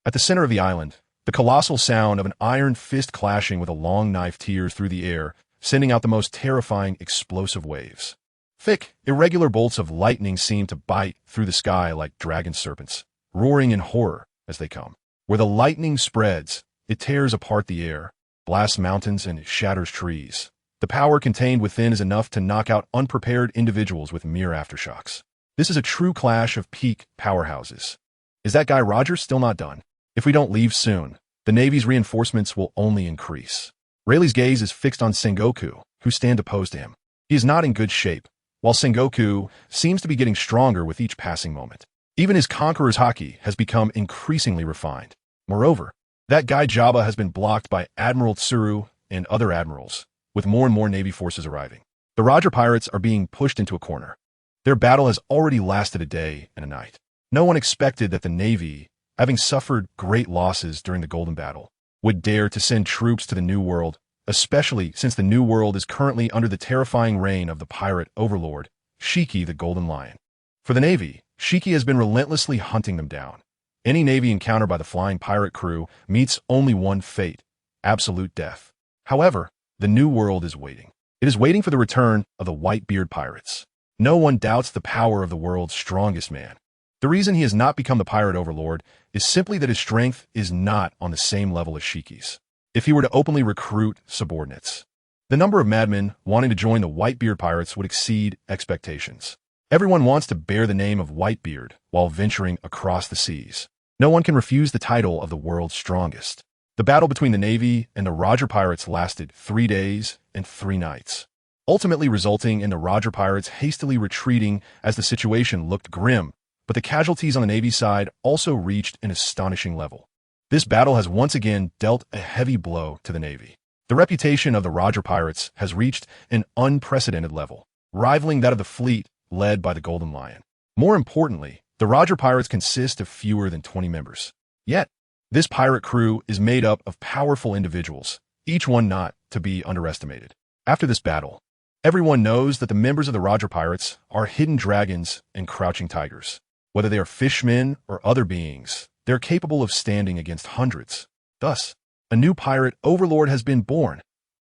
At the center of the island, the colossal sound of an iron fist clashing with a long knife tears through the air, sending out the most terrifying explosive waves. Thick, irregular bolts of lightning seem to bite through the sky like dragon serpents, roaring in horror as they come. Where the lightning spreads, it tears apart the air, blasts mountains, and shatters trees. The power contained within is enough to knock out unprepared individuals with mere aftershocks. This is a true clash of peak powerhouses. Is that guy Roger still not done? If we don't leave soon, the Navy's reinforcements will only increase. Rayleigh's gaze is fixed on Sengoku, who stands opposed to him. He is not in good shape, while Sengoku seems to be getting stronger with each passing moment. Even his conqueror's haki has become increasingly refined. Moreover, that guy Jabba has been blocked by Admiral Tsuru and other admirals, with more and more Navy forces arriving. The Roger pirates are being pushed into a corner. Their battle has already lasted a day and a night. No one expected that the Navy, having suffered great losses during the Golden Battle, would dare to send troops to the New World, especially since the New World is currently under the terrifying reign of the pirate overlord, Shiki the Golden Lion. For the Navy, Shiki has been relentlessly hunting them down. Any Navy encountered by the flying pirate crew meets only one fate, absolute death. However, the New World is waiting. It is waiting for the return of the Whitebeard pirates. No one doubts the power of the world's strongest man. The reason he has not become the pirate overlord is simply that his strength is not on the same level as Shiki's. If he were to openly recruit subordinates, the number of madmen wanting to join the Whitebeard pirates would exceed expectations. Everyone wants to bear the name of Whitebeard while venturing across the seas. No one can refuse the title of the world's strongest. The battle between the Navy and the Roger pirates lasted 3 days and 3 nights, ultimately resulting in the Roger pirates hastily retreating as the situation looked grim, but the casualties on the Navy side also reached an astonishing level. This battle has once again dealt a heavy blow to the Navy. The reputation of the Roger pirates has reached an unprecedented level, rivaling that of the fleet led by the Golden Lion. More importantly, the Roger pirates consist of fewer than 20 members. Yet, this pirate crew is made up of powerful individuals, each one not to be underestimated. After this battle, Everyone knows that the members of the Roger Pirates are hidden dragons and crouching tigers. Whether they are fishmen or other beings, they're capable of standing against hundreds. Thus, a new pirate overlord has been born.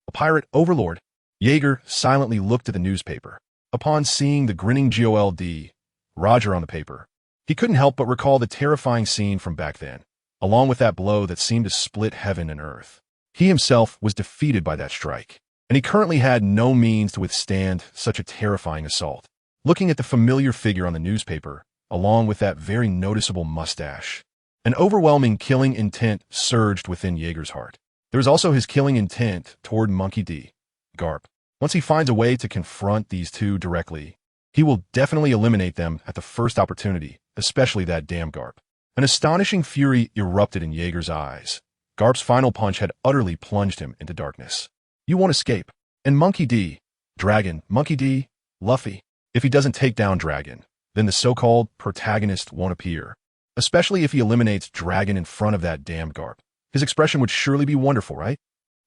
A pirate overlord? Jaeger silently looked at the newspaper. Upon seeing the grinning GOLD, Roger on the paper, he couldn't help but recall the terrifying scene from back then, along with that blow that seemed to split heaven and earth. He himself was defeated by that strike, and he currently had no means to withstand such a terrifying assault. Looking at the familiar figure on the newspaper, along with that very noticeable mustache, an overwhelming killing intent surged within Jaeger's heart. There was also his killing intent toward Monkey D. Garp. Once he finds a way to confront these two directly, he will definitely eliminate them at the first opportunity, especially that damn Garp. An astonishing fury erupted in Jaeger's eyes. Garp's final punch had utterly plunged him into darkness. You won't escape. And Monkey D, Dragon, Monkey D, Luffy. If he doesn't take down Dragon, then the so-called protagonist won't appear. Especially if he eliminates Dragon in front of that damned Garp. His expression would surely be wonderful, right?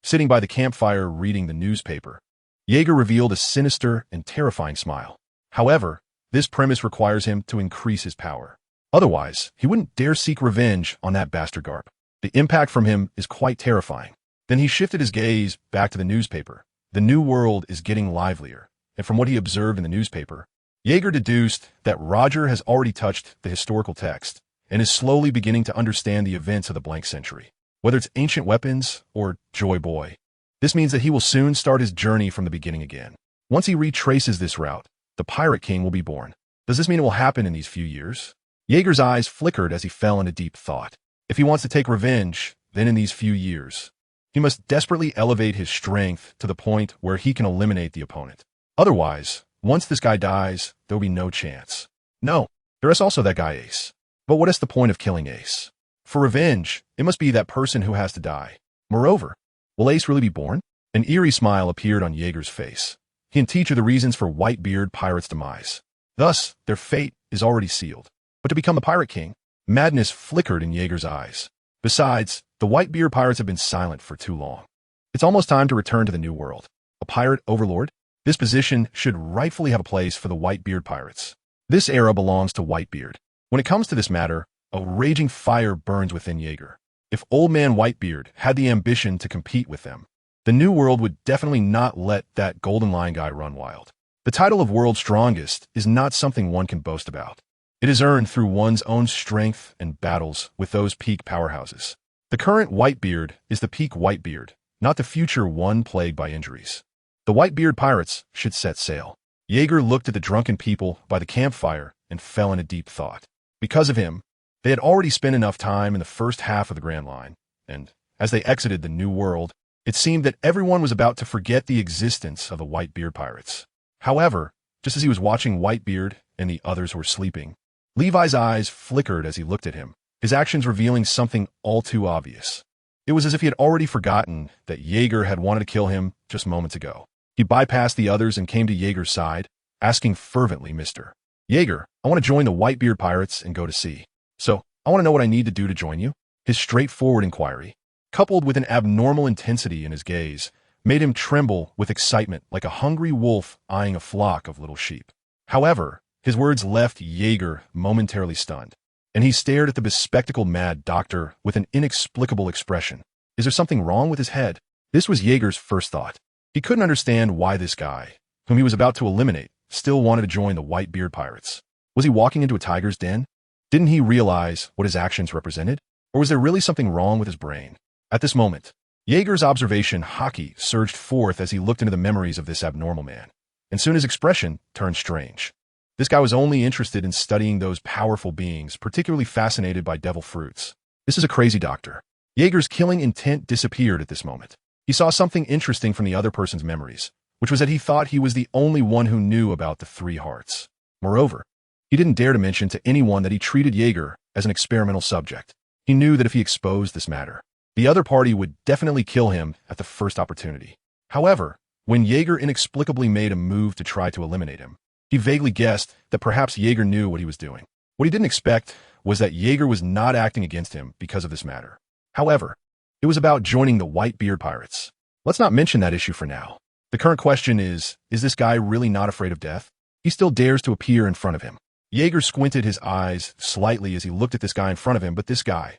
Sitting by the campfire reading the newspaper, Jaeger revealed a sinister and terrifying smile. However, this premise requires him to increase his power. Otherwise, he wouldn't dare seek revenge on that bastard Garp. The impact from him is quite terrifying. Then he shifted his gaze back to the newspaper. The new world is getting livelier, and from what he observed in the newspaper, Jaeger deduced that Roger has already touched the historical text and is slowly beginning to understand the events of the blank century, whether it's ancient weapons or Joy Boy. This means that he will soon start his journey from the beginning again. Once he retraces this route, the Pirate King will be born. Does this mean it will happen in these few years? Jaeger's eyes flickered as he fell into deep thought. If he wants to take revenge, then in these few years, he must desperately elevate his strength to the point where he can eliminate the opponent. Otherwise, once this guy dies, there will be no chance. No, there is also that guy Ace. But what is the point of killing Ace? For revenge, it must be that person who has to die. Moreover, will Ace really be born? An eerie smile appeared on Jaeger's face. He and Teach are the reasons for Whitebeard Pirate's demise. Thus, their fate is already sealed. But to become the Pirate King, madness flickered in Jaeger's eyes. Besides, the Whitebeard Pirates have been silent for too long. It's almost time to return to the New World. A pirate overlord? This position should rightfully have a place for the Whitebeard Pirates. This era belongs to Whitebeard. When it comes to this matter, a raging fire burns within Jaeger. If Old Man Whitebeard had the ambition to compete with them, the New World would definitely not let that Golden Lion guy run wild. The title of World's Strongest is not something one can boast about. It is earned through one's own strength and battles with those peak powerhouses. The current Whitebeard is the peak Whitebeard, not the future one plagued by injuries. The Whitebeard Pirates should set sail. Jaeger looked at the drunken people by the campfire and fell into deep thought. Because of him, they had already spent enough time in the first half of the Grand Line, and as they exited the New World, it seemed that everyone was about to forget the existence of the Whitebeard Pirates. However, just as he was watching Whitebeard and the others were sleeping, Levi's eyes flickered as he looked at him, his actions revealing something all too obvious. It was as if he had already forgotten that Jaeger had wanted to kill him just moments ago. He bypassed the others and came to Jaeger's side, asking fervently, Mr. Jaeger, I want to join the Whitebeard Pirates and go to sea. So, I want to know what I need to do to join you? His straightforward inquiry, coupled with an abnormal intensity in his gaze, made him tremble with excitement like a hungry wolf eyeing a flock of little sheep. However, his words left Jaeger momentarily stunned, and he stared at the bespectacled mad doctor with an inexplicable expression. Is there something wrong with his head? This was Jaeger's first thought. He couldn't understand why this guy, whom he was about to eliminate, still wanted to join the Whitebeard Pirates. Was he walking into a tiger's den? Didn't he realize what his actions represented? Or was there really something wrong with his brain? At this moment, Jaeger's observation hockey surged forth as he looked into the memories of this abnormal man, and soon his expression turned strange. This guy was only interested in studying those powerful beings, particularly fascinated by devil fruits. This is a crazy doctor. Jaeger's killing intent disappeared at this moment. He saw something interesting from the other person's memories, which was that he thought he was the only one who knew about the three hearts. Moreover, he didn't dare to mention to anyone that he treated Jaeger as an experimental subject. He knew that if he exposed this matter, the other party would definitely kill him at the first opportunity. However, when Jaeger inexplicably made a move to try to eliminate him, he vaguely guessed that perhaps Jaeger knew what he was doing. What he didn't expect was that Jaeger was not acting against him because of this matter. However, it was about joining the Whitebeard Pirates. Let's not mention that issue for now. The current question is this guy really not afraid of death? He still dares to appear in front of him. Jaeger squinted his eyes slightly as he looked at this guy in front of him, but this guy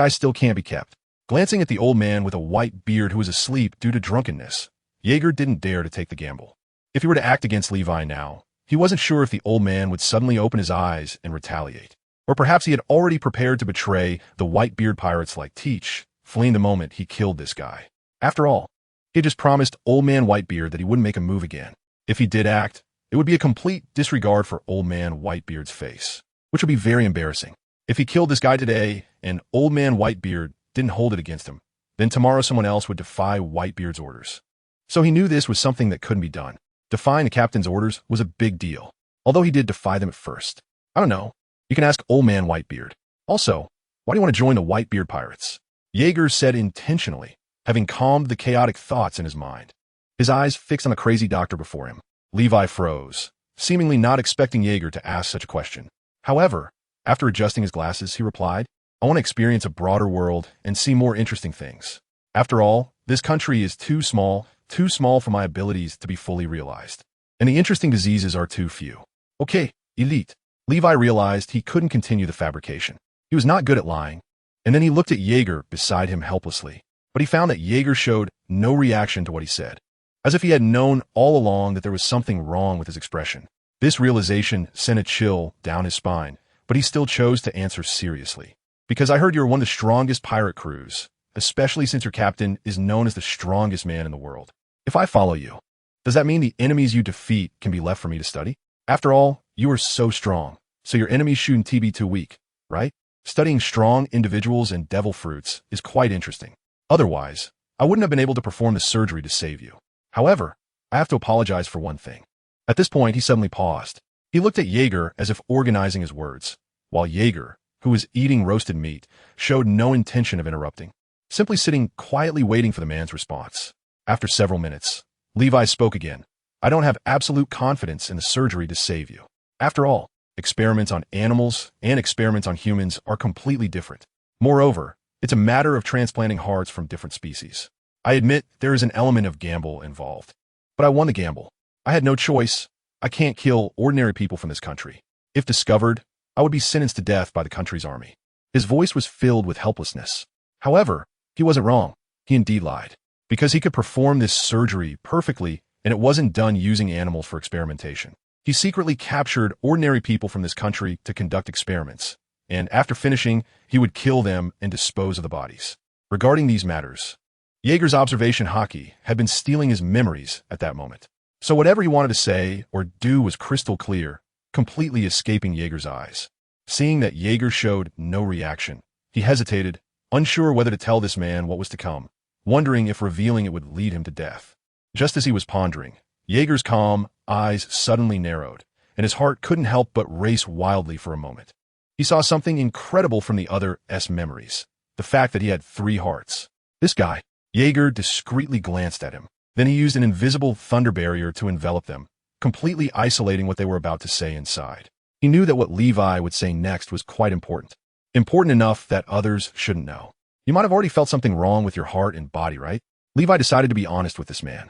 still can't be kept. Glancing at the old man with a white beard who was asleep due to drunkenness, Jaeger didn't dare to take the gamble. If he were to act against Levi now, he wasn't sure if the old man would suddenly open his eyes and retaliate. Or perhaps he had already prepared to betray the Whitebeard pirates like Teach, fleeing the moment he killed this guy. After all, he had just promised Old Man Whitebeard that he wouldn't make a move again. If he did act, it would be a complete disregard for Old Man Whitebeard's face, which would be very embarrassing. If he killed this guy today and Old Man Whitebeard didn't hold it against him, then tomorrow someone else would defy Whitebeard's orders. So he knew this was something that couldn't be done. Defying the captain's orders was a big deal, although he did defy them at first. I don't know. You can ask Old Man Whitebeard. Also, why do you want to join the Whitebeard pirates? Jaeger said intentionally, having calmed the chaotic thoughts in his mind. His eyes fixed on the crazy doctor before him. Levi froze, seemingly not expecting Jaeger to ask such a question. However, after adjusting his glasses, he replied, I want to experience a broader world and see more interesting things. After all, this country is too small for my abilities to be fully realized. And the interesting diseases are too few. Okay, elite. Levi realized he couldn't continue the fabrication. He was not good at lying. And then he looked at Jaeger beside him helplessly. But he found that Jaeger showed no reaction to what he said, as if he had known all along that there was something wrong with his expression. This realization sent a chill down his spine, but he still chose to answer seriously. Because I heard you're one of the strongest pirate crews, especially since your captain is known as the strongest man in the world. If I follow you, does that mean the enemies you defeat can be left for me to study? After all, you are so strong, so your enemies shouldn't be too weak, right? Studying strong individuals and devil fruits is quite interesting. Otherwise, I wouldn't have been able to perform the surgery to save you. However, I have to apologize for one thing. At this point, he suddenly paused. He looked at Jaeger as if organizing his words, while Jaeger, who was eating roasted meat, showed no intention of interrupting, simply sitting quietly waiting for the man's response. After several minutes, Levi spoke again. I don't have absolute confidence in the surgery to save you. After all, experiments on animals and experiments on humans are completely different. Moreover, it's a matter of transplanting hearts from different species. I admit there is an element of gamble involved. But I won the gamble. I had no choice. I can't kill ordinary people from this country. If discovered, I would be sentenced to death by the country's army. His voice was filled with helplessness. However, he wasn't wrong. He indeed lied. Because he could perform this surgery perfectly, and it wasn't done using animals for experimentation. He secretly captured ordinary people from this country to conduct experiments, and after finishing, he would kill them and dispose of the bodies. Regarding these matters, Jaeger's observation hockey had been stealing his memories at that moment. So whatever he wanted to say or do was crystal clear, completely escaping Jaeger's eyes. Seeing that Jaeger showed no reaction, he hesitated, unsure whether to tell this man what was to come, wondering if revealing it would lead him to death. Just as he was pondering, Jaeger's calm eyes suddenly narrowed, and his heart couldn't help but race wildly for a moment. He saw something incredible from the other's memories, the fact that he had 3 hearts. This guy, Jaeger discreetly glanced at him. Then he used an invisible thunder barrier to envelop them, completely isolating what they were about to say inside. He knew that what Levi would say next was quite important. Important enough that others shouldn't know. You might have already felt something wrong with your heart and body, right? Levi decided to be honest with this man.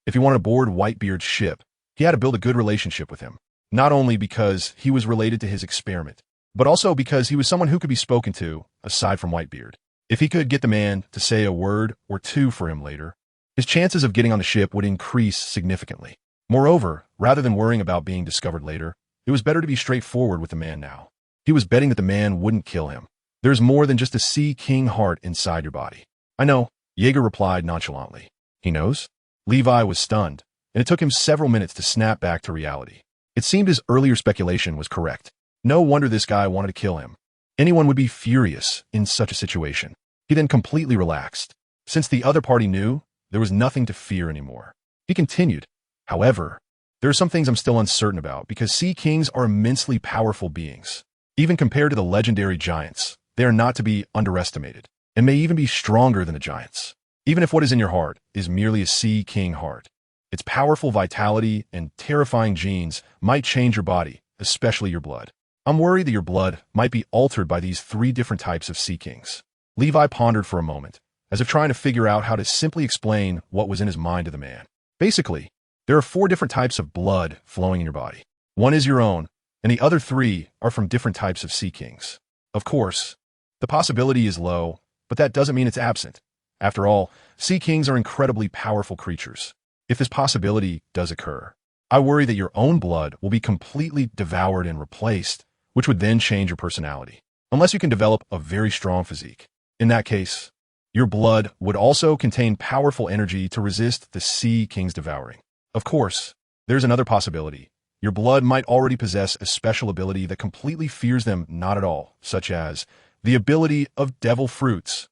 If he wanted to board Whitebeard's ship, he had to build a good relationship with him, not only because he was related to his experiment, but also because he was someone who could be spoken to, aside from Whitebeard. If he could get the man to say a word or two for him later, his chances of getting on the ship would increase significantly. Moreover, rather than worrying about being discovered later, it was better to be straightforward with the man now. He was betting that the man wouldn't kill him. There's more than just a Sea King heart inside your body. I know, Jaeger replied nonchalantly. He knows? Levi was stunned, and it took him several minutes to snap back to reality. It seemed his earlier speculation was correct. No wonder this guy wanted to kill him. Anyone would be furious in such a situation. He then completely relaxed. Since the other party knew, there was nothing to fear anymore. He continued, however, there are some things I'm still uncertain about because Sea Kings are immensely powerful beings. Even compared to the legendary giants, they are not to be underestimated, and may even be stronger than the giants. Even if what is in your heart is merely a Sea King heart, its powerful vitality and terrifying genes might change your body, especially your blood. I'm worried that your blood might be altered by these 3 different types of Sea Kings. Levi pondered for a moment, as if trying to figure out how to simply explain what was in his mind to the man. Basically, there are 4 different types of blood flowing in your body. One is your own, and the other 3 are from different types of sea kings. Of course, the possibility is low, but that doesn't mean it's absent. After all, sea kings are incredibly powerful creatures. If this possibility does occur, I worry that your own blood will be completely devoured and replaced, which would then change your personality. Unless you can develop a very strong physique. In that case, your blood would also contain powerful energy to resist the sea king's devouring. Of course, there's another possibility. Your blood might already possess a special ability that completely fears them not at all, such as the ability of devil fruits.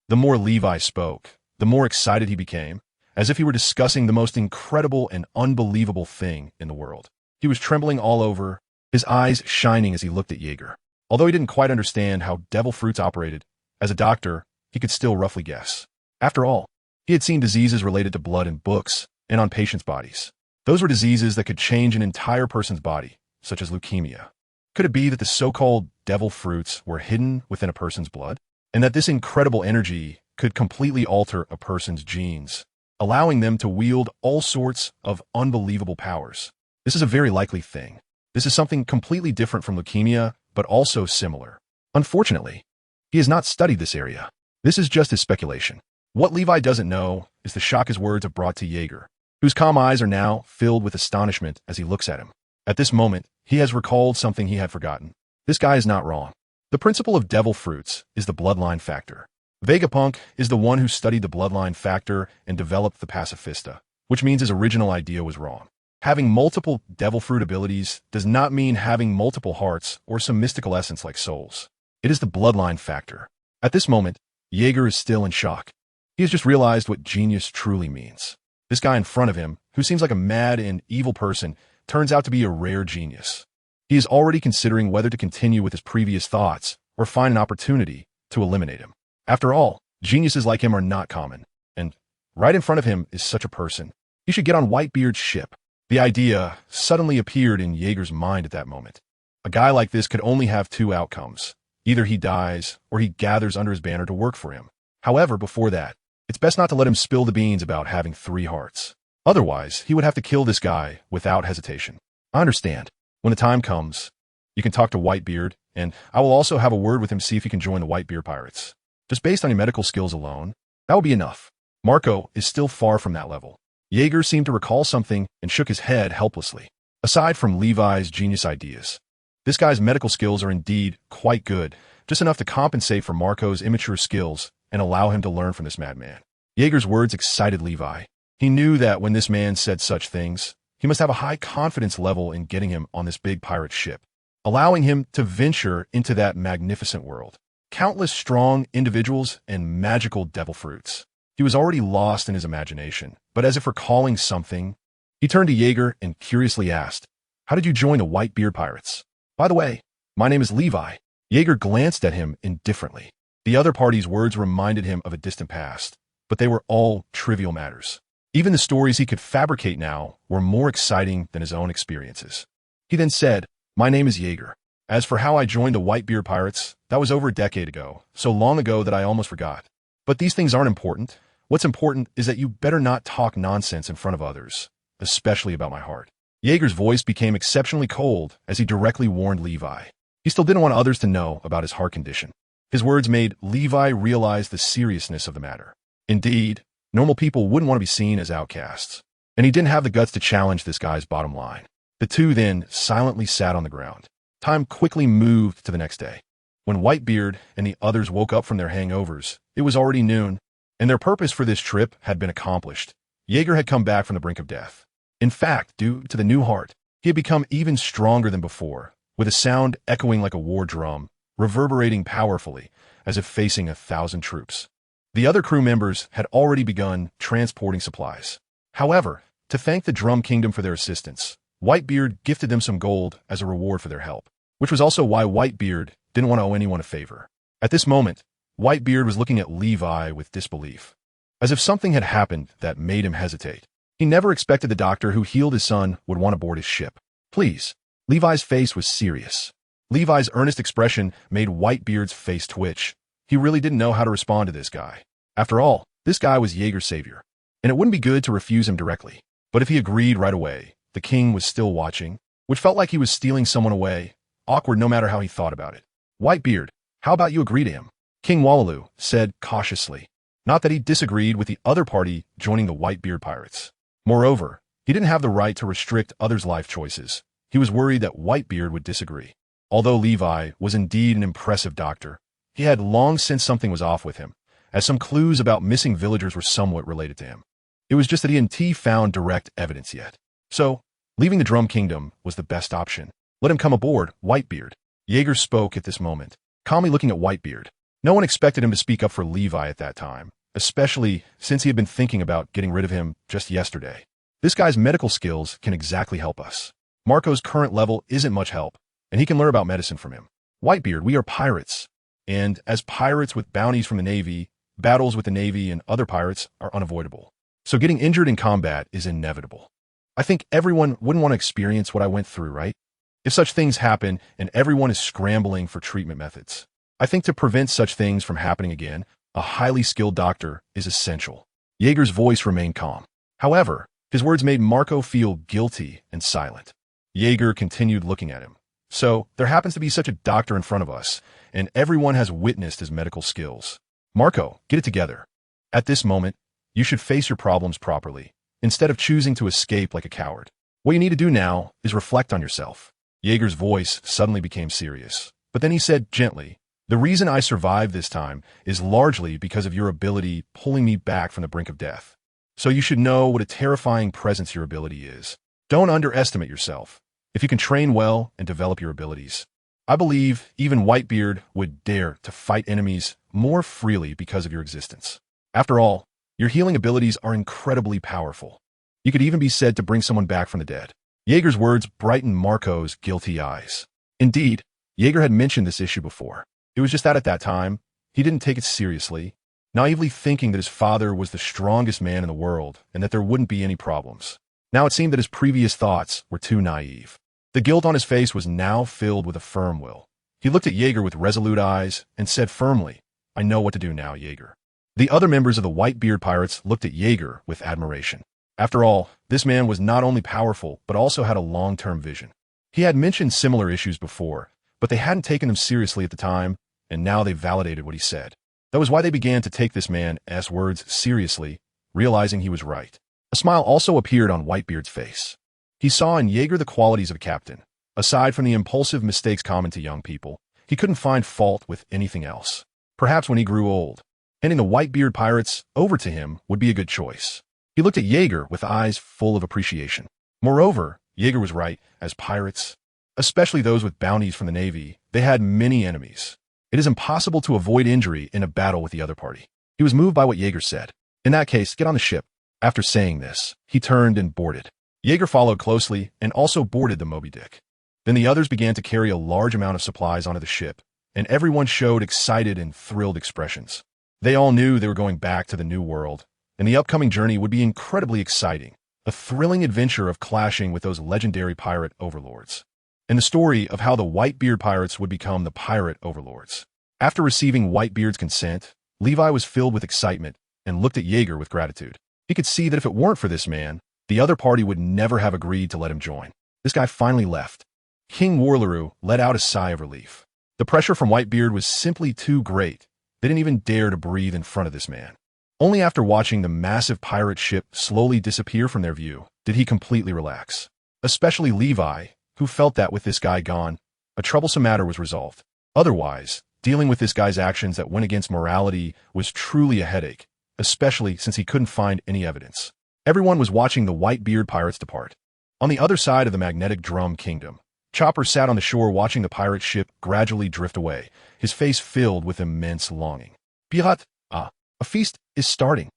The more Levi spoke, the more excited he became, as if he were discussing the most incredible and unbelievable thing in the world. He was trembling all over, his eyes shining as he looked at Jaeger. Although he didn't quite understand how devil fruits operated, as a doctor, he could still roughly guess. After all, he had seen diseases related to blood in books and on patients' bodies. Those were diseases that could change an entire person's body, such as leukemia. Could it be that the so-called devil fruits were hidden within a person's blood, and that this incredible energy could completely alter a person's genes, allowing them to wield all sorts of unbelievable powers? This is a very likely thing. This is something completely different from leukemia, but also similar. Unfortunately, he has not studied this area. This is just his speculation. What Levi doesn't know is the shock his words have brought to Jaeger, whose calm eyes are now filled with astonishment as he looks at him. At this moment, he has recalled something he had forgotten. This guy is not wrong. The principle of devil fruits is the bloodline factor. Vegapunk is the one who studied the bloodline factor and developed the pacifista, which means his original idea was wrong. Having multiple devil fruit abilities does not mean having multiple hearts or some mystical essence like souls. It is the bloodline factor. At this moment, Jaeger is still in shock. He has just realized what genius truly means. This guy in front of him, who seems like a mad and evil person, turns out to be a rare genius. He is already considering whether to continue with his previous thoughts or find an opportunity to eliminate him. After all, geniuses like him are not common, and right in front of him is such a person. He should get on Whitebeard's ship. The idea suddenly appeared in Jaeger's mind at that moment. A guy like this could only have 2 outcomes. Either he dies, or he gathers under his banner to work for him. However, before that, it's best not to let him spill the beans about having 3 hearts. Otherwise, he would have to kill this guy without hesitation. I understand. When the time comes, you can talk to Whitebeard, and I will also have a word with him, see if he can join the Whitebeard pirates. Just based on your medical skills alone, that will be enough. Marco is still far from that level. Jaeger seemed to recall something and shook his head helplessly. Aside from Levi's genius ideas, this guy's medical skills are indeed quite good, just enough to compensate for Marco's immature skills and allow him to learn from this madman. Jaeger's words excited Levi. He knew that when this man said such things, he must have a high confidence level in getting him on this big pirate ship, allowing him to venture into that magnificent world. Countless strong individuals and magical devil fruits. He was already lost in his imagination, but as if recalling something, he turned to Jaeger and curiously asked, "How did you join the Whitebeard pirates? By the way, my name is Levi." Jaeger glanced at him indifferently. The other party's words reminded him of a distant past, but they were all trivial matters. Even the stories he could fabricate now were more exciting than his own experiences. He then said, "My name is Jaeger. As for how I joined the Whitebeard pirates, that was over a decade ago, so long ago that I almost forgot. But these things aren't important. What's important is that you better not talk nonsense in front of others, especially about my heart." Jaeger's voice became exceptionally cold as he directly warned Levi. He still didn't want others to know about his heart condition. His words made Levi realize the seriousness of the matter. Indeed, normal people wouldn't want to be seen as outcasts, and he didn't have the guts to challenge this guy's bottom line. The two then silently sat on the ground. Time quickly moved to the next day. When Whitebeard and the others woke up from their hangovers, it was already noon, and their purpose for this trip had been accomplished. Jaeger had come back from the brink of death. In fact, due to the new heart, he had become even stronger than before, with a sound echoing like a war drum, reverberating powerfully, as if facing 1,000 troops. The other crew members had already begun transporting supplies. However, to thank the Drum Kingdom for their assistance, Whitebeard gifted them some gold as a reward for their help, which was also why Whitebeard didn't want to owe anyone a favor. At this moment, Whitebeard was looking at Levi with disbelief, as if something had happened that made him hesitate. He never expected the doctor who healed his son would want to board his ship. "Please." Levi's face was serious. Levi's earnest expression made Whitebeard's face twitch. He really didn't know how to respond to this guy. After all, this guy was Jaeger's savior, and it wouldn't be good to refuse him directly. But if he agreed right away, the king was still watching, which felt like he was stealing someone away, awkward no matter how he thought about it. Whitebeard, how about you agree to him? King Wallalu said cautiously. Not that he disagreed with the other party joining the Whitebeard pirates. Moreover, he didn't have the right to restrict others' life choices. He was worried that Whitebeard would disagree. Although Levi was indeed an impressive doctor, he had long sensed something was off with him, as some clues about missing villagers were somewhat related to him. It was just that he hadn't found direct evidence yet. So, leaving the Drum Kingdom was the best option. Let him come aboard, Whitebeard. Jaeger spoke at this moment, calmly looking at Whitebeard. No one expected him to speak up for Levi at that time, especially since he had been thinking about getting rid of him just yesterday. This guy's medical skills can exactly help us. Marco's current level isn't much help, and he can learn about medicine from him. Whitebeard, we are pirates. And as pirates with bounties from the Navy, battles with the Navy and other pirates are unavoidable. So getting injured in combat is inevitable. I think everyone wouldn't want to experience what I went through, right? If such things happen and everyone is scrambling for treatment methods, I think to prevent such things from happening again, a highly skilled doctor is essential. Jaeger's voice remained calm. However, his words made Marco feel guilty and silent. Jaeger continued looking at him. So, there happens to be such a doctor in front of us, and everyone has witnessed his medical skills. Marco, get it together. At this moment, you should face your problems properly, instead of choosing to escape like a coward. What you need to do now is reflect on yourself. Jaeger's voice suddenly became serious, but then he said gently, the reason I survived this time is largely because of your ability pulling me back from the brink of death. So you should know what a terrifying presence your ability is. Don't underestimate yourself. If you can train well and develop your abilities, I believe even Whitebeard would dare to fight enemies more freely because of your existence. After all, your healing abilities are incredibly powerful. You could even be said to bring someone back from the dead. Jaeger's words brightened Marco's guilty eyes. Indeed, Jaeger had mentioned this issue before. It was just that at that time, he didn't take it seriously, naively thinking that his father was the strongest man in the world and that there wouldn't be any problems. Now it seemed that his previous thoughts were too naive. The guilt on his face was now filled with a firm will. He looked at Jaeger with resolute eyes and said firmly, I know what to do now, Jaeger. The other members of the Whitebeard pirates looked at Jaeger with admiration. After all, this man was not only powerful, but also had a long-term vision. He had mentioned similar issues before, but they hadn't taken them seriously at the time, and now they validated what he said. That was why they began to take this man's words seriously, realizing he was right. A smile also appeared on Whitebeard's face. He saw in Jaeger the qualities of a captain. Aside from the impulsive mistakes common to young people, he couldn't find fault with anything else. Perhaps when he grew old, handing the Whitebeard pirates over to him would be a good choice. He looked at Jaeger with eyes full of appreciation. Moreover, Jaeger was right, as pirates, especially those with bounties from the Navy, they had many enemies. It is impossible to avoid injury in a battle with the other party. He was moved by what Jaeger said. In that case, get on the ship. After saying this, he turned and boarded. Jaeger followed closely and also boarded the Moby Dick. Then the others began to carry a large amount of supplies onto the ship, and everyone showed excited and thrilled expressions. They all knew they were going back to the New World, and the upcoming journey would be incredibly exciting, a thrilling adventure of clashing with those legendary pirate overlords, and the story of how the Whitebeard pirates would become the pirate overlords. After receiving Whitebeard's consent, Levi was filled with excitement and looked at Jaeger with gratitude. He could see that if it weren't for this man, the other party would never have agreed to let him join. This guy finally left. King Warlaru let out a sigh of relief. The pressure from Whitebeard was simply too great. They didn't even dare to breathe in front of this man. Only after watching the massive pirate ship slowly disappear from their view did he completely relax. Especially Levi, who felt that with this guy gone, a troublesome matter was resolved. Otherwise, dealing with this guy's actions that went against morality was truly a headache, especially since he couldn't find any evidence. Everyone was watching the Whitebeard pirates depart. On the other side of the magnetic drum kingdom, Chopper sat on the shore watching the pirate ship gradually drift away, his face filled with immense longing. Pirate, a feast is starting.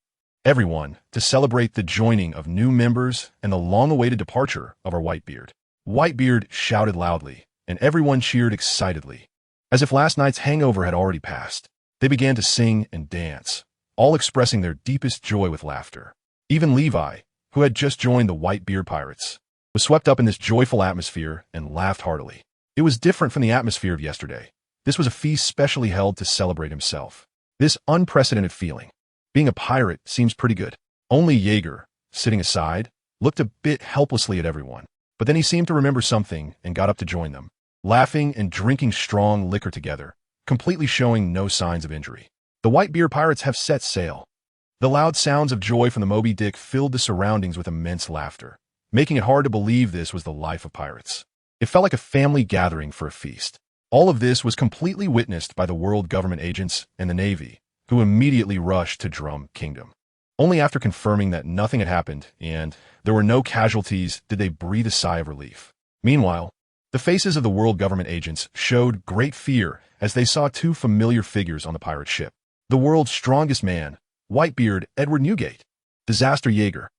Everyone, to celebrate the joining of new members and the long-awaited departure of our Whitebeard. Whitebeard shouted loudly, and everyone cheered excitedly. As if last night's hangover had already passed, they began to sing and dance, all expressing their deepest joy with laughter. Even Levi, who had just joined the Whitebeard pirates, was swept up in this joyful atmosphere and laughed heartily. It was different from the atmosphere of yesterday. This was a feast specially held to celebrate himself. This unprecedented feeling. Being a pirate seems pretty good. Only Jaeger, sitting aside, looked a bit helplessly at everyone. But then he seemed to remember something and got up to join them, laughing and drinking strong liquor together, completely showing no signs of injury. The Whitebeard pirates have set sail. The loud sounds of joy from the Moby Dick filled the surroundings with immense laughter, making it hard to believe this was the life of pirates. It felt like a family gathering for a feast. All of this was completely witnessed by the world government agents and the Navy, who immediately rushed to Drum Kingdom. Only after confirming that nothing had happened and there were no casualties did they breathe a sigh of relief. Meanwhile, the faces of the world government agents showed great fear as they saw two familiar figures on the pirate ship. The world's strongest man, Whitebeard Edward Newgate, Disaster Jaeger.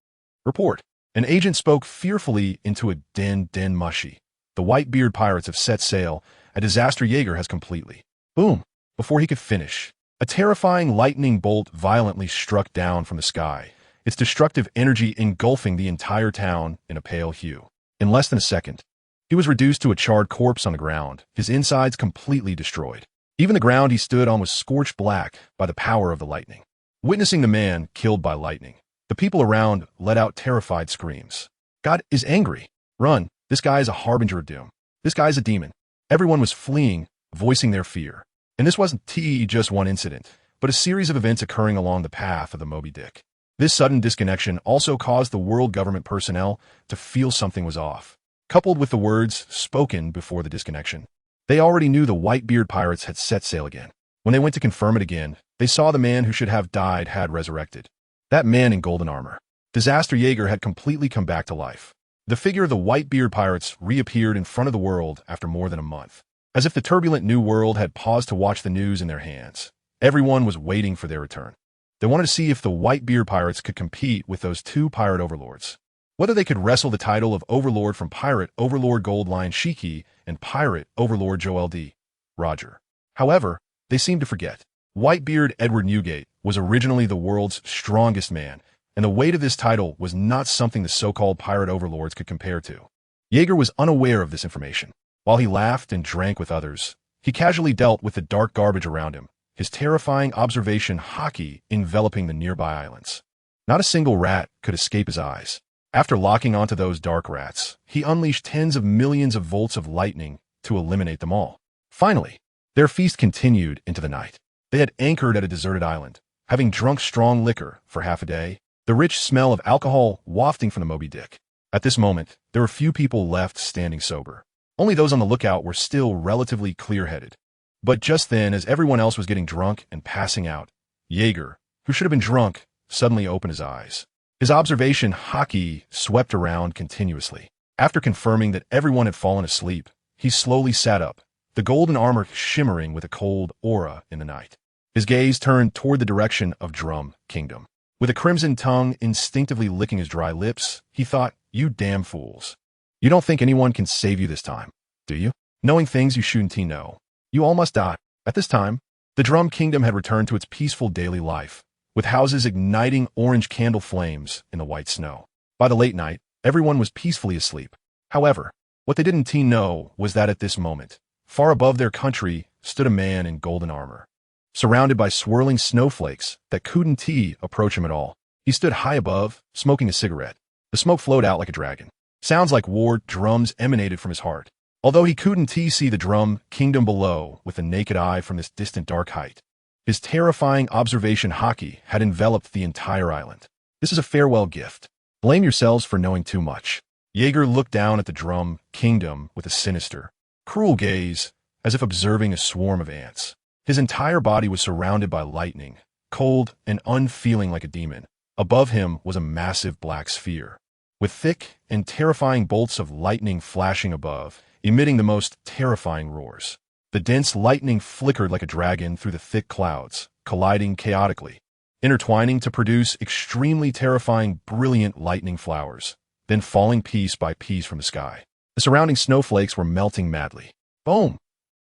Report. An agent spoke fearfully into a den mushy. The Whitebeard pirates have set sail. A Disaster Jaeger has completely. Boom. Before he could finish, a terrifying lightning bolt violently struck down from the sky, its destructive energy engulfing the entire town in a pale hue. In less than a second, he was reduced to a charred corpse on the ground, his insides completely destroyed. Even the ground he stood on was scorched black by the power of the lightning. Witnessing the man killed by lightning, the people around let out terrified screams. God is angry. Run. This guy is a harbinger of doom. This guy is a demon. Everyone was fleeing, voicing their fear. And this wasn't just one incident, but a series of events occurring along the path of the Moby Dick. This sudden disconnection also caused the world government personnel to feel something was off. Coupled with the words spoken before the disconnection, they already knew the Whitebeard pirates had set sail again. When they went to confirm it again, they saw the man who should have died had resurrected. That man in golden armor. Disaster Jaeger had completely come back to life. The figure of the Whitebeard pirates reappeared in front of the world after more than a month. As if the turbulent new world had paused to watch the news in their hands. Everyone was waiting for their return. They wanted to see if the Whitebeard pirates could compete with those two pirate overlords. Whether they could wrestle the title of Overlord from Pirate Overlord Goldline Shiki and Pirate Overlord Joel D. Roger. However, they seemed to forget. Whitebeard Edward Newgate was originally the world's strongest man, and the weight of this title was not something the so-called pirate overlords could compare to. Jaeger was unaware of this information. While he laughed and drank with others, he casually dealt with the dark garbage around him, his terrifying observation hockey enveloping the nearby islands. Not a single rat could escape his eyes. After locking onto those dark rats, he unleashed tens of millions of volts of lightning to eliminate them all. Finally, their feast continued into the night. They had anchored at a deserted island, having drunk strong liquor for half a day, the rich smell of alcohol wafting from the Moby Dick. At this moment, there were few people left standing sober. Only those on the lookout were still relatively clear-headed. But just then, as everyone else was getting drunk and passing out, Jaeger, who should have been drunk, suddenly opened his eyes. His observation hockey swept around continuously. After confirming that everyone had fallen asleep, he slowly sat up, the golden armor shimmering with a cold aura in the night. His gaze turned toward the direction of Drum Kingdom. With a crimson tongue instinctively licking his dry lips, he thought, "You damn fools. You don't think anyone can save you this time, do you? Knowing things you shouldn't know. You all must die." At this time, the Drum Kingdom had returned to its peaceful daily life, with houses igniting orange candle flames in the white snow. By the late night, everyone was peacefully asleep. However, what they didn't know was that at this moment, far above their country stood a man in golden armor. Surrounded by swirling snowflakes that couldn't approach him at all. He stood high above, smoking a cigarette. The smoke flowed out like a dragon. Sounds like war drums emanated from his heart. Although he couldn't see the Drum Kingdom below with the naked eye from this distant dark height, his terrifying observation hockey had enveloped the entire island. This is a farewell gift. Blame yourselves for knowing too much. Jaeger looked down at the Drum Kingdom with a sinister, cruel gaze, as if observing a swarm of ants. His entire body was surrounded by lightning, cold and unfeeling like a demon. Above him was a massive black sphere, with thick and terrifying bolts of lightning flashing above, emitting the most terrifying roars. The dense lightning flickered like a dragon through the thick clouds, colliding chaotically, intertwining to produce extremely terrifying, brilliant lightning flowers, then falling piece by piece from the sky. The surrounding snowflakes were melting madly. Boom!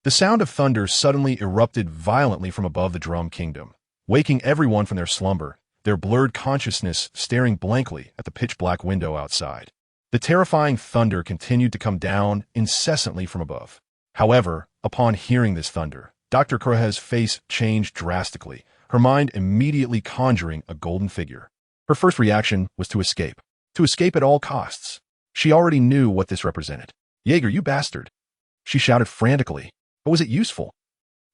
The sound of thunder suddenly erupted violently from above the Drum Kingdom, waking everyone from their slumber, their blurred consciousness staring blankly at the pitch-black window outside. The terrifying thunder continued to come down incessantly from above. However, upon hearing this thunder, Dr. Kurha's face changed drastically, her mind immediately conjuring a golden figure. Her first reaction was to escape. to escape at all costs. She already knew what this represented. "Jaeger, you bastard!" she shouted frantically. But was it useful?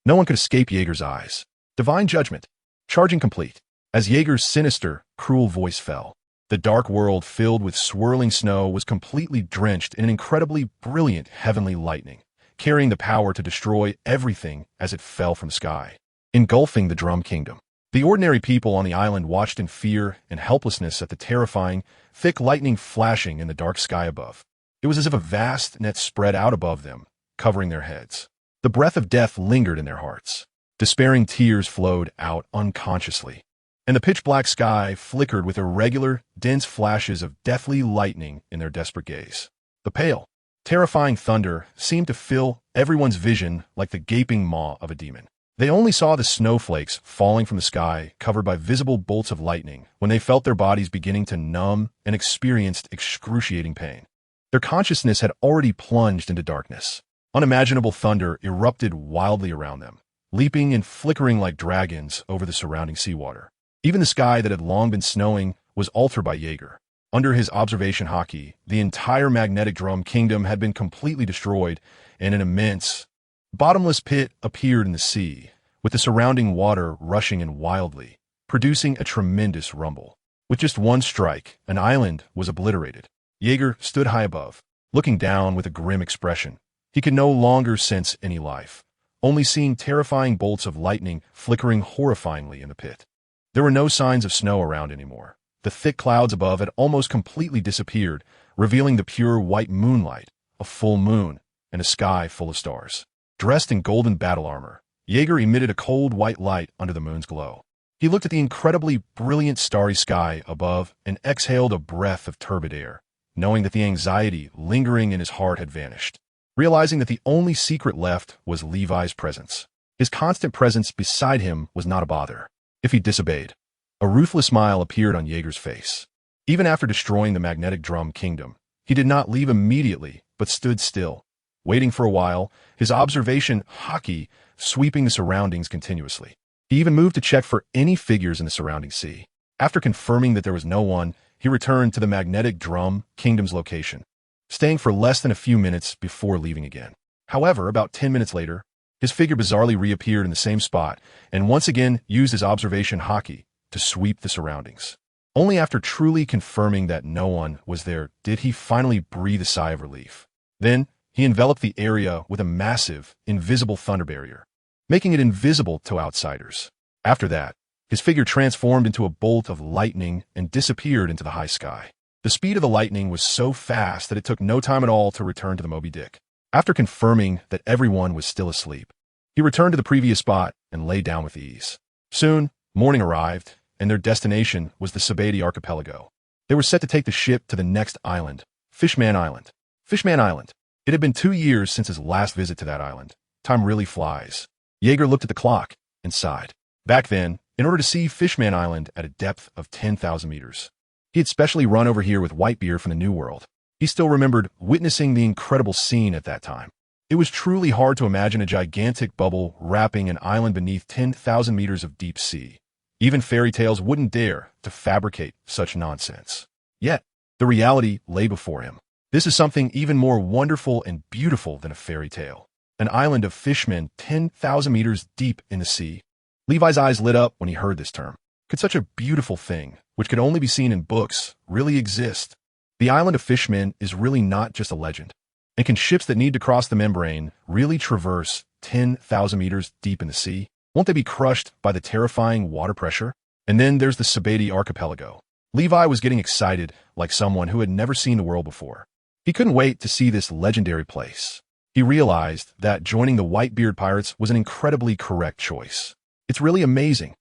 No one could escape Jaeger's eyes. Divine judgment. Charging complete. As Jaeger's sinister, cruel voice fell, the dark world filled with swirling snow was completely drenched in an incredibly brilliant heavenly lightning, carrying the power to destroy everything as it fell from the sky, engulfing the Drum Kingdom. The ordinary people on the island watched in fear and helplessness at the terrifying, thick lightning flashing in the dark sky above. It was as if a vast net spread out above them, covering their heads. The breath of death lingered in their hearts. Despairing tears flowed out unconsciously, and the pitch-black sky flickered with irregular, dense flashes of deathly lightning in their desperate gaze. The pale, terrifying thunder seemed to fill everyone's vision like the gaping maw of a demon. They only saw the snowflakes falling from the sky, covered by visible bolts of lightning, when they felt their bodies beginning to numb and experienced excruciating pain. Their consciousness had already plunged into darkness. Unimaginable thunder erupted wildly around them, leaping and flickering like dragons over the surrounding seawater. Even the sky that had long been snowing was altered by Jaeger. Under his observation hockey, the entire magnetic drum kingdom had been completely destroyed, and an immense, bottomless pit appeared in the sea, with the surrounding water rushing in wildly, producing a tremendous rumble. With just one strike, an island was obliterated. Jaeger stood high above, looking down with a grim expression. He could no longer sense any life, only seeing terrifying bolts of lightning flickering horrifyingly in the pit. There were no signs of snow around anymore. The thick clouds above had almost completely disappeared, revealing the pure white moonlight, a full moon, and a sky full of stars. Dressed in golden battle armor, Jaeger emitted a cold white light under the moon's glow. He looked at the incredibly brilliant starry sky above and exhaled a breath of turbid air, knowing that the anxiety lingering in his heart had vanished. Realizing that the only secret left was Levi's presence. His constant presence beside him was not a bother. If he disobeyed, a ruthless smile appeared on Jaeger's face. Even after destroying the magnetic drum kingdom, he did not leave immediately, but stood still, waiting for a while, his observation hockey sweeping the surroundings continuously. He even moved to check for any figures in the surrounding sea. After confirming that there was no one, he returned to the magnetic drum kingdom's location, staying for less than a few minutes before leaving again. However, about 10 minutes later, his figure bizarrely reappeared in the same spot and once again used his observation hockey to sweep the surroundings. Only after truly confirming that no one was there did he finally breathe a sigh of relief. Then, he enveloped the area with a massive, invisible thunder barrier, making it invisible to outsiders. After that, his figure transformed into a bolt of lightning and disappeared into the high sky. The speed of the lightning was so fast that it took no time at all to return to the Moby Dick. After confirming that everyone was still asleep, he returned to the previous spot and lay down with ease. Soon, morning arrived, and their destination was the The archipelago. They were set to take the ship to the next island, Fishman Island. Fishman Island. It had been 2 years since his last visit to that island. Time really flies. Jaeger looked at the clock and sighed. Back then, in order to see Fishman Island at a depth of 10,000 meters, he had specially run over here with Whitebeard from the New World. He still remembered witnessing the incredible scene at that time. It was truly hard to imagine a gigantic bubble wrapping an island beneath 10,000 meters of deep sea. Even fairy tales wouldn't dare to fabricate such nonsense. Yet, the reality lay before him. This is something even more wonderful and beautiful than a fairy tale. An island of fishmen 10,000 meters deep in the sea. Levi's eyes lit up when he heard this term. Could such a beautiful thing, which could only be seen in books, really exist? The island of Fishmen is really not just a legend. And can ships that need to cross the membrane really traverse 10,000 meters deep in the sea? Won't they be crushed by the terrifying water pressure? And then there's the The archipelago. Levi was getting excited like someone who had never seen the world before. He couldn't wait to see this legendary place. He realized that joining the Whitebeard pirates was an incredibly correct choice. It's really amazing.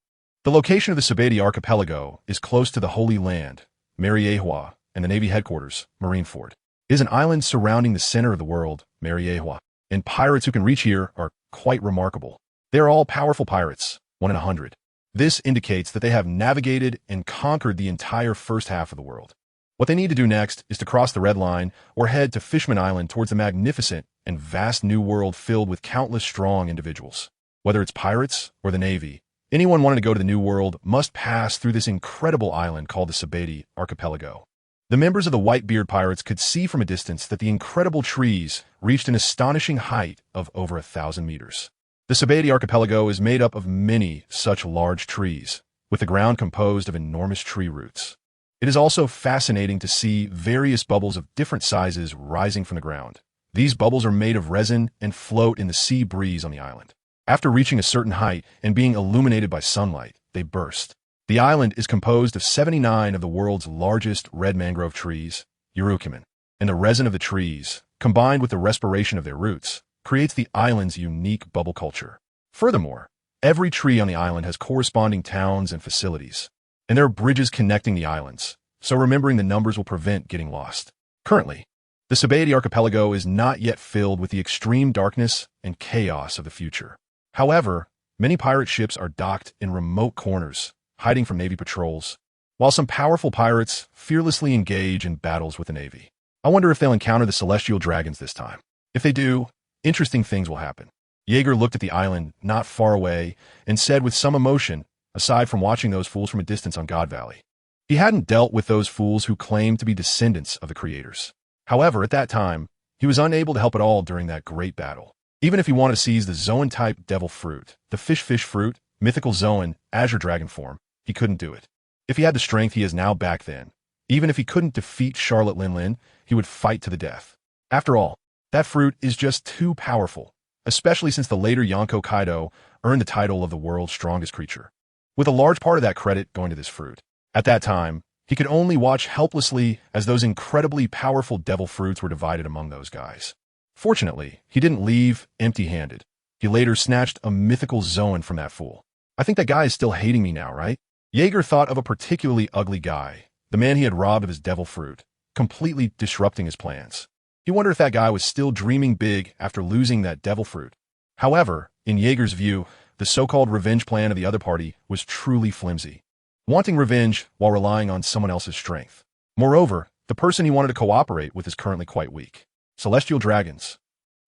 The location of the The archipelago is close to the Holy Land, Mariehua, and the Navy headquarters, Marineford. It is an island surrounding the center of the world, Mariehua, and pirates who can reach here are quite remarkable. They are all powerful pirates, 1 in 100. This indicates that they have navigated and conquered the entire first half of the world. What they need to do next is to cross the Red Line or head to Fishman Island towards the magnificent and vast new world filled with countless strong individuals. Whether it's pirates or the Navy, anyone wanting to go to the New World must pass through this incredible island called the The archipelago. The members of the Whitebeard pirates could see from a distance that the incredible trees reached an astonishing height of over 1,000 meters. The archipelago is made up of many such large trees, with the ground composed of enormous tree roots. It is also fascinating to see various bubbles of different sizes rising from the ground. These bubbles are made of resin and float in the sea breeze on the island. After reaching a certain height and being illuminated by sunlight, they burst. The island is composed of 79 of the world's largest red mangrove trees, urucumin, and the resin of the trees, combined with the respiration of their roots, creates the island's unique bubble culture. Furthermore, every tree on the island has corresponding towns and facilities, and there are bridges connecting the islands, so remembering the numbers will prevent getting lost. Currently, the archipelago is not yet filled with the extreme darkness and chaos of the future. However, many pirate ships are docked in remote corners, hiding from Navy patrols, while some powerful pirates fearlessly engage in battles with the Navy. I wonder if they'll encounter the celestial dragons this time. If they do, interesting things will happen. Jaeger looked at the island not far away and said with some emotion, aside from watching those fools from a distance on God Valley. He hadn't dealt with those fools who claimed to be descendants of the creators. However, at that time, he was unable to help at all during that great battle. Even if he wanted to seize the Zoan-type devil fruit, the fish fruit, mythical Zoan, azure dragon form, he couldn't do it. If he had the strength he has now back then, even if he couldn't defeat Charlotte Linlin, he would fight to the death. After all, that fruit is just too powerful, especially since the later Yonko Kaido earned the title of the world's strongest creature, with a large part of that credit going to this fruit. At that time, he could only watch helplessly as those incredibly powerful devil fruits were divided among those guys. Fortunately, he didn't leave empty-handed. He later snatched a mythical Zoan from that fool. I think that guy is still hating me now, right? Jaeger thought of a particularly ugly guy, the man he had robbed of his devil fruit, completely disrupting his plans. He wondered if that guy was still dreaming big after losing that devil fruit. However, in Jaeger's view, the so-called revenge plan of the other party was truly flimsy, wanting revenge while relying on someone else's strength. Moreover, the person he wanted to cooperate with is currently quite weak. Celestial dragons.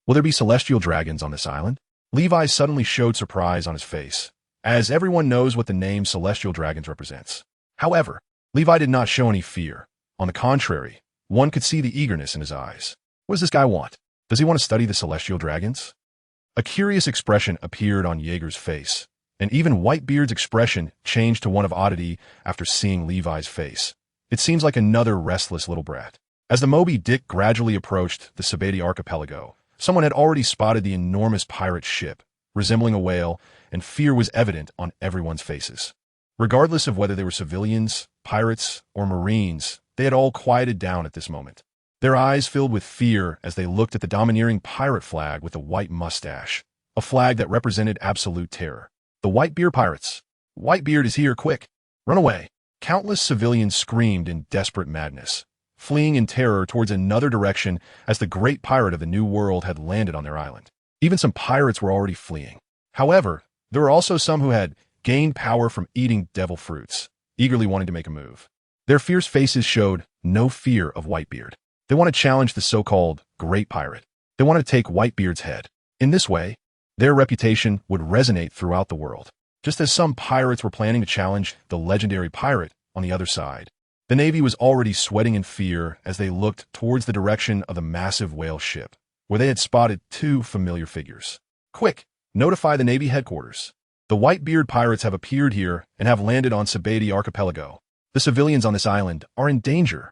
Will there be celestial dragons on this island? Levi suddenly showed surprise on his face, as everyone knows what the name celestial dragons represents. However, Levi did not show any fear. On the contrary, one could see the eagerness in his eyes. What does this guy want? Does he want to study the celestial dragons? A curious expression appeared on Jaeger's face, and even Whitebeard's expression changed to one of oddity after seeing Levi's face. It seems like another restless little brat. As the Moby Dick gradually approached the archipelago, someone had already spotted the enormous pirate ship, resembling a whale, and fear was evident on everyone's faces. Regardless of whether they were civilians, pirates, or marines, they had all quieted down at this moment. Their eyes filled with fear as they looked at the domineering pirate flag with the white mustache, a flag that represented absolute terror. The Whitebeard pirates. Whitebeard is here, quick! Run away! Countless civilians screamed in desperate madness, fleeing in terror towards another direction as the great pirate of the New World had landed on their island. Even some pirates were already fleeing. However, there were also some who had gained power from eating devil fruits, eagerly wanting to make a move. Their fierce faces showed no fear of Whitebeard. They want to challenge the so-called Great Pirate. They want to take Whitebeard's head. In this way, their reputation would resonate throughout the world. Just as some pirates were planning to challenge the legendary pirate on the other side, the Navy was already sweating in fear as they looked towards the direction of the massive whale ship, where they had spotted two familiar figures. Quick, notify the Navy headquarters. The Whitebeard pirates have appeared here and have landed on the archipelago. The civilians on this island are in danger.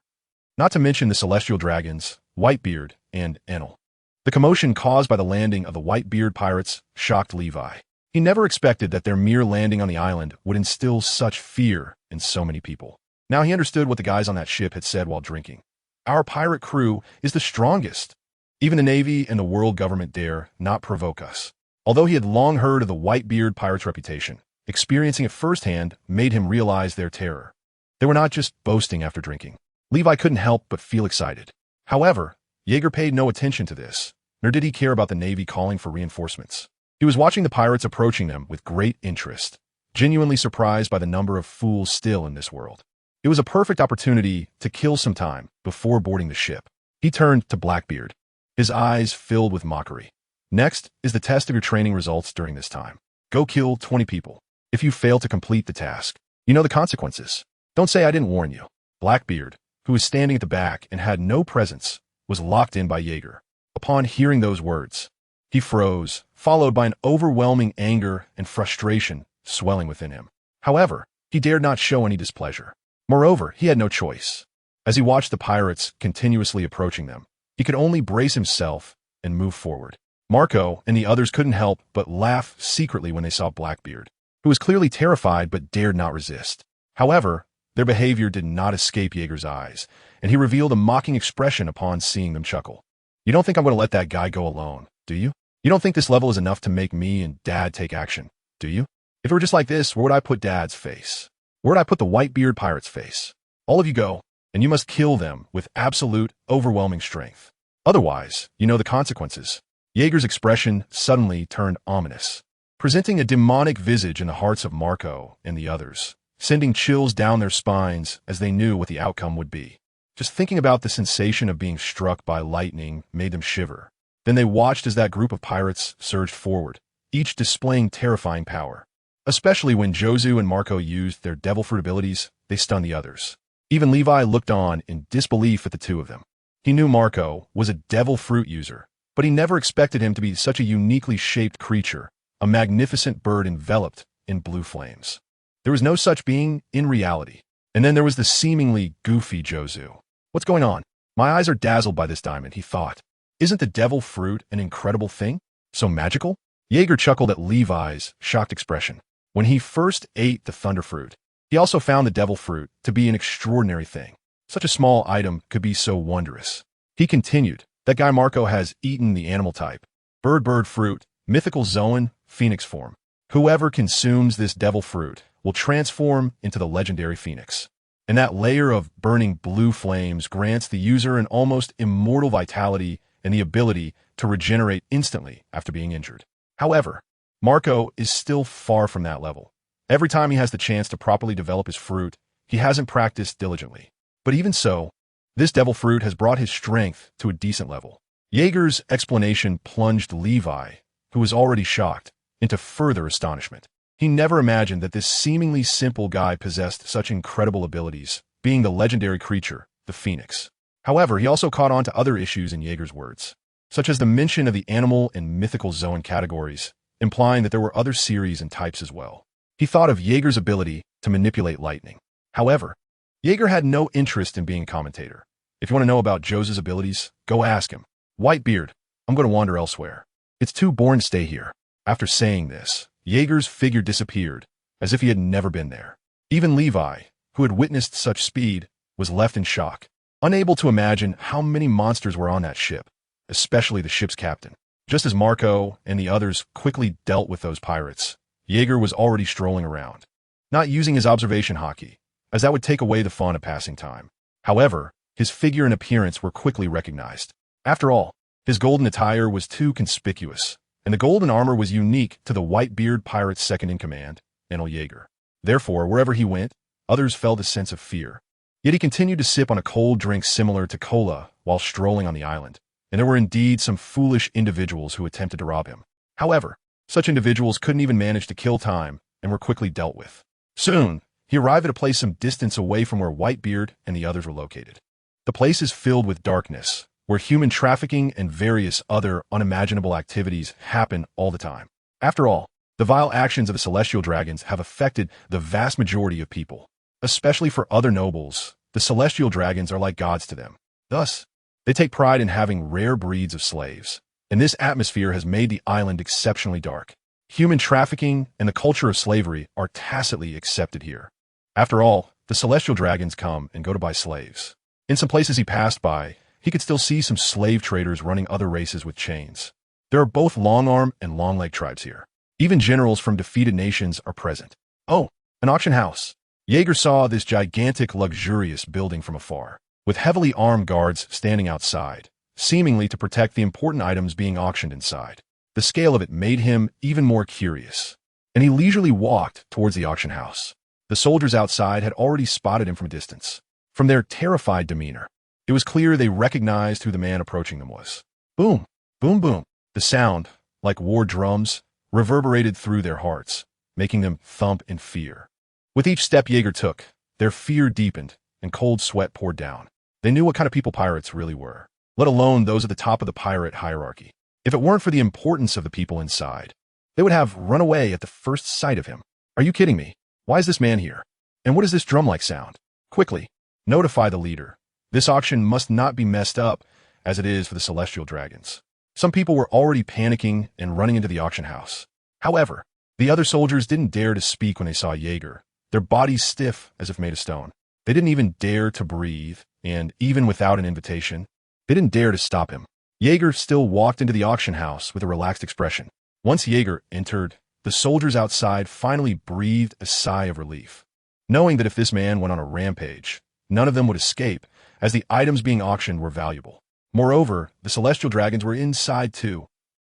Not to mention the celestial dragons, Whitebeard, and Enel. The commotion caused by the landing of the Whitebeard pirates shocked Levi. He never expected that their mere landing on the island would instill such fear in so many people. Now he understood what the guys on that ship had said while drinking. Our pirate crew is the strongest. Even the Navy and the world government dare not provoke us. Although he had long heard of the Whitebeard pirates' reputation, experiencing it firsthand made him realize their terror. They were not just boasting after drinking. Levi couldn't help but feel excited. However, Jaeger paid no attention to this, nor did he care about the Navy calling for reinforcements. He was watching the pirates approaching them with great interest, genuinely surprised by the number of fools still in this world. It was a perfect opportunity to kill some time before boarding the ship. He turned to Blackbeard, his eyes filled with mockery. Next is the test of your training results during this time. Go kill 20 people. If you fail to complete the task, you know the consequences. Don't say I didn't warn you. Blackbeard, who was standing at the back and had no presence, was locked in by Jaeger. Upon hearing those words, he froze, followed by an overwhelming anger and frustration swelling within him. However, he dared not show any displeasure. Moreover, he had no choice. As he watched the pirates continuously approaching them, he could only brace himself and move forward. Marco and the others couldn't help but laugh secretly when they saw Blackbeard, who was clearly terrified but dared not resist. However, their behavior did not escape Jaeger's eyes, and he revealed a mocking expression upon seeing them chuckle. "You don't think I'm going to let that guy go alone, do you? You don't think this level is enough to make me and Dad take action, do you? If it were just like this, where would I put Dad's face? Where would I put the Whitebeard pirate's face? All of you go, and you must kill them with absolute, overwhelming strength. Otherwise, you know the consequences." Jaeger's expression suddenly turned ominous, presenting a demonic visage in the hearts of Marco and the others, sending chills down their spines as they knew what the outcome would be. Just thinking about the sensation of being struck by lightning made them shiver. Then they watched as that group of pirates surged forward, each displaying terrifying power. Especially when Josu and Marco used their devil fruit abilities, they stunned the others. Even Levi looked on in disbelief at the two of them. He knew Marco was a devil fruit user, but he never expected him to be such a uniquely shaped creature, a magnificent bird enveloped in blue flames. There was no such being in reality. And then there was the seemingly goofy Josu. "What's going on? My eyes are dazzled by this diamond," he thought. "Isn't the devil fruit an incredible thing? So magical?" Jaeger chuckled at Levi's shocked expression. When he first ate the thunder fruit, he also found the devil fruit to be an extraordinary thing. Such a small item could be so wondrous. He continued, "That guy Marco has eaten the animal type. Bird fruit, mythical zoan, phoenix form. Whoever consumes this devil fruit will transform into the legendary phoenix. And that layer of burning blue flames grants the user an almost immortal vitality and the ability to regenerate instantly after being injured." However, Marco is still far from that level. Every time he has the chance to properly develop his fruit, he hasn't practiced diligently. But even so, this devil fruit has brought his strength to a decent level. Jaeger's explanation plunged Levi, who was already shocked, into further astonishment. He never imagined that this seemingly simple guy possessed such incredible abilities, being the legendary creature, the Phoenix. However, he also caught on to other issues in Jaeger's words, such as the mention of the animal and mythical zoan categories, implying that there were other series and types as well. He thought of Jaeger's ability to manipulate lightning. However, Jaeger had no interest in being a commentator. If you want to know about Josu's abilities, go ask him. "Whitebeard, I'm going to wander elsewhere. It's too boring to stay here." After saying this, Jaeger's figure disappeared, as if he had never been there. Even Levi, who had witnessed such speed, was left in shock, unable to imagine how many monsters were on that ship, especially the ship's captain. Just as Marco and the others quickly dealt with those pirates, Jaeger was already strolling around, not using his observation hockey, as that would take away the fun of passing time. However, his figure and appearance were quickly recognized. After all, his golden attire was too conspicuous, and the golden armor was unique to the Whitebeard pirate's second-in-command, Enel Jaeger. Therefore, wherever he went, others felt a sense of fear. Yet he continued to sip on a cold drink similar to cola while strolling on the island, and there were indeed some foolish individuals who attempted to rob him. However, such individuals couldn't even manage to kill time and were quickly dealt with. Soon, he arrived at a place some distance away from where Whitebeard and the others were located. The place is filled with darkness, where human trafficking and various other unimaginable activities happen all the time. After all, the vile actions of the celestial dragons have affected the vast majority of people. Especially for other nobles, the celestial dragons are like gods to them. Thus, they take pride in having rare breeds of slaves, and this atmosphere has made the island exceptionally dark. Human trafficking and the culture of slavery are tacitly accepted here. After all, the celestial dragons come and go to buy slaves. In some places he passed by, he could still see some slave traders running other races with chains. There are both long-arm and long-leg tribes here. Even generals from defeated nations are present. Oh, an auction house. Jaeger saw this gigantic, luxurious building from afar, with heavily armed guards standing outside, seemingly to protect the important items being auctioned inside. The scale of it made him even more curious, and he leisurely walked towards the auction house. The soldiers outside had already spotted him from a distance. From their terrified demeanor, it was clear they recognized who the man approaching them was. Boom, boom, boom. The sound, like war drums, reverberated through their hearts, making them thump in fear. With each step Jaeger took, their fear deepened, and cold sweat poured down. They knew what kind of people pirates really were, let alone those at the top of the pirate hierarchy. If it weren't for the importance of the people inside, they would have run away at the first sight of him. Are you kidding me? Why is this man here? And what does this drum-like sound? Quickly, notify the leader. This auction must not be messed up as it is for the celestial dragons. Some people were already panicking and running into the auction house. However, the other soldiers didn't dare to speak when they saw Jaeger, their bodies stiff as if made of stone. They didn't even dare to breathe, and even without an invitation, they didn't dare to stop him. Jaeger still walked into the auction house with a relaxed expression. Once Jaeger entered, the soldiers outside finally breathed a sigh of relief, knowing that if this man went on a rampage, none of them would escape, as the items being auctioned were valuable. Moreover, the celestial dragons were inside too.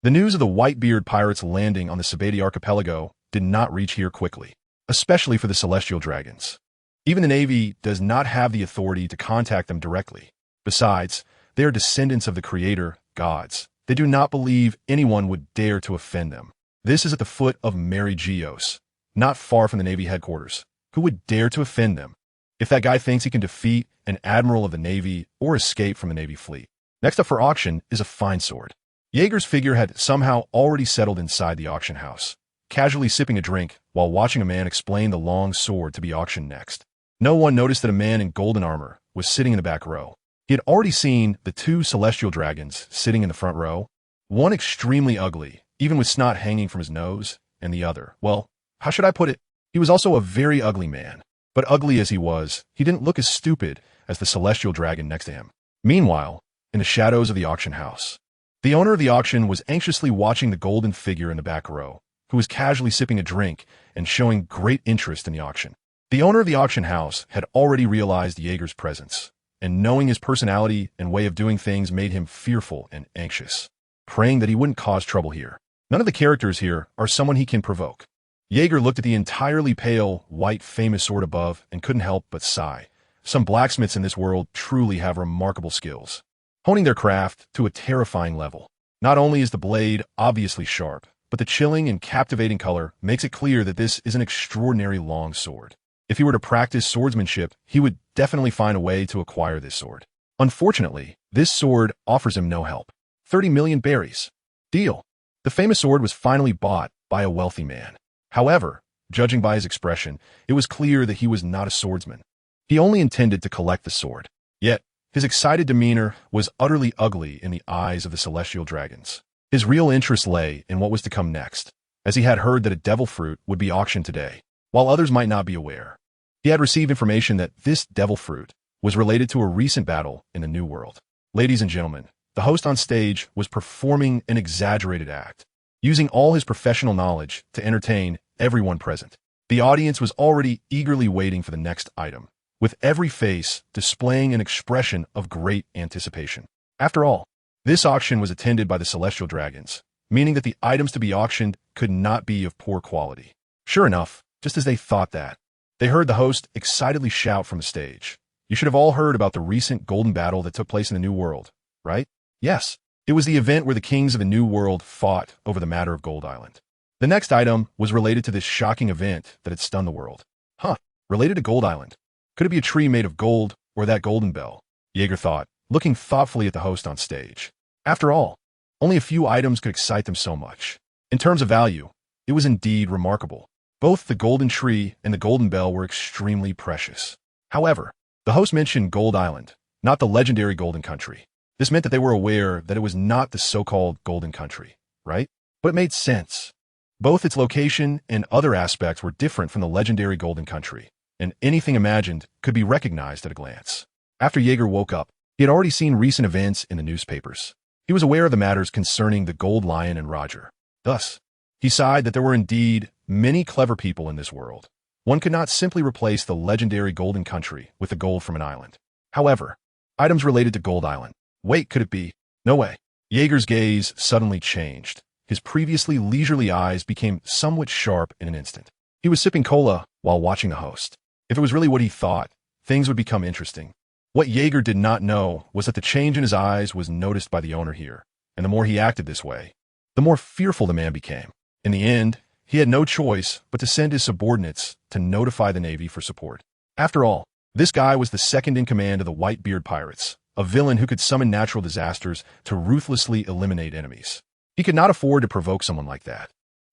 The news of the Whitebeard pirates landing on the Sabati archipelago did not reach here quickly, especially for the celestial dragons. Even the Navy does not have the authority to contact them directly. Besides, they are descendants of the Creator, gods. They do not believe anyone would dare to offend them. This is at the foot of Mary Geos, not far from the Navy headquarters. Who would dare to offend them? If that guy thinks he can defeat an admiral of the Navy or escape from the Navy fleet. Next up for auction is a fine sword. Jaeger's figure had somehow already settled inside the auction house, casually sipping a drink while watching a man explain the long sword to be auctioned next. No one noticed that a man in golden armor was sitting in the back row. He had already seen the two celestial dragons sitting in the front row, one extremely ugly, even with snot hanging from his nose, and the other, well, how should I put it? He was also a very ugly man. But ugly as he was, he didn't look as stupid as the celestial dragon next to him. Meanwhile, in the shadows of the auction house, the owner of the auction was anxiously watching the golden figure in the back row, who was casually sipping a drink and showing great interest in the auction. The owner of the auction house had already realized Jaeger's presence, and knowing his personality and way of doing things made him fearful and anxious, praying that he wouldn't cause trouble here. None of the characters here are someone he can provoke. Jaeger looked at the entirely pale, white famous sword above and couldn't help but sigh. Some blacksmiths in this world truly have remarkable skills, honing their craft to a terrifying level. Not only is the blade obviously sharp, but the chilling and captivating color makes it clear that this is an extraordinary long sword. If he were to practice swordsmanship, he would definitely find a way to acquire this sword. Unfortunately, this sword offers him no help. 30 million berries. Deal. The famous sword was finally bought by a wealthy man. However, judging by his expression, it was clear that he was not a swordsman. He only intended to collect the sword. Yet, his excited demeanor was utterly ugly in the eyes of the celestial dragons. His real interest lay in what was to come next, as he had heard that a devil fruit would be auctioned today. While others might not be aware, he had received information that this devil fruit was related to a recent battle in the New World. Ladies and gentlemen, the host on stage was performing an exaggerated act, using all his professional knowledge to entertain everyone present. The audience was already eagerly waiting for the next item, with every face displaying an expression of great anticipation. After all, this auction was attended by the celestial dragons, meaning that the items to be auctioned could not be of poor quality. Sure enough, just as they thought that, they heard the host excitedly shout from the stage. You should have all heard about the recent golden battle that took place in the New World, right? Yes, it was the event where the kings of the New World fought over the matter of Gold Island. The next item was related to this shocking event that had stunned the world. Huh, related to Gold Island. Could it be a tree made of gold or that golden bell? Jaeger thought, looking thoughtfully at the host on stage. After all, only a few items could excite them so much. In terms of value, it was indeed remarkable. Both the golden tree and the golden bell were extremely precious. However, the host mentioned Gold Island, not the legendary Golden Country. This meant that they were aware that it was not the so-called Golden Country, right? But it made sense. Both its location and other aspects were different from the legendary Golden Country, and anything imagined could be recognized at a glance. After Jaeger woke up, he had already seen recent events in the newspapers. He was aware of the matters concerning the Gold Lion and Roger. Thus, he sighed that there were indeed many clever people in this world. One could not simply replace the legendary Golden Country with the gold from an island. However, items related to Gold Island. Wait, could it be? No way. Jaeger's gaze suddenly changed. His previously leisurely eyes became somewhat sharp in an instant. He was sipping cola while watching the host. If it was really what he thought, things would become interesting. What Jaeger did not know was that the change in his eyes was noticed by the owner here, and the more he acted this way, the more fearful the man became. In the end, he had no choice but to send his subordinates to notify the Navy for support. After all, This guy was the second in command of the Whitebeard pirates, a villain who could summon natural disasters to ruthlessly eliminate enemies. He could not afford to provoke someone like that.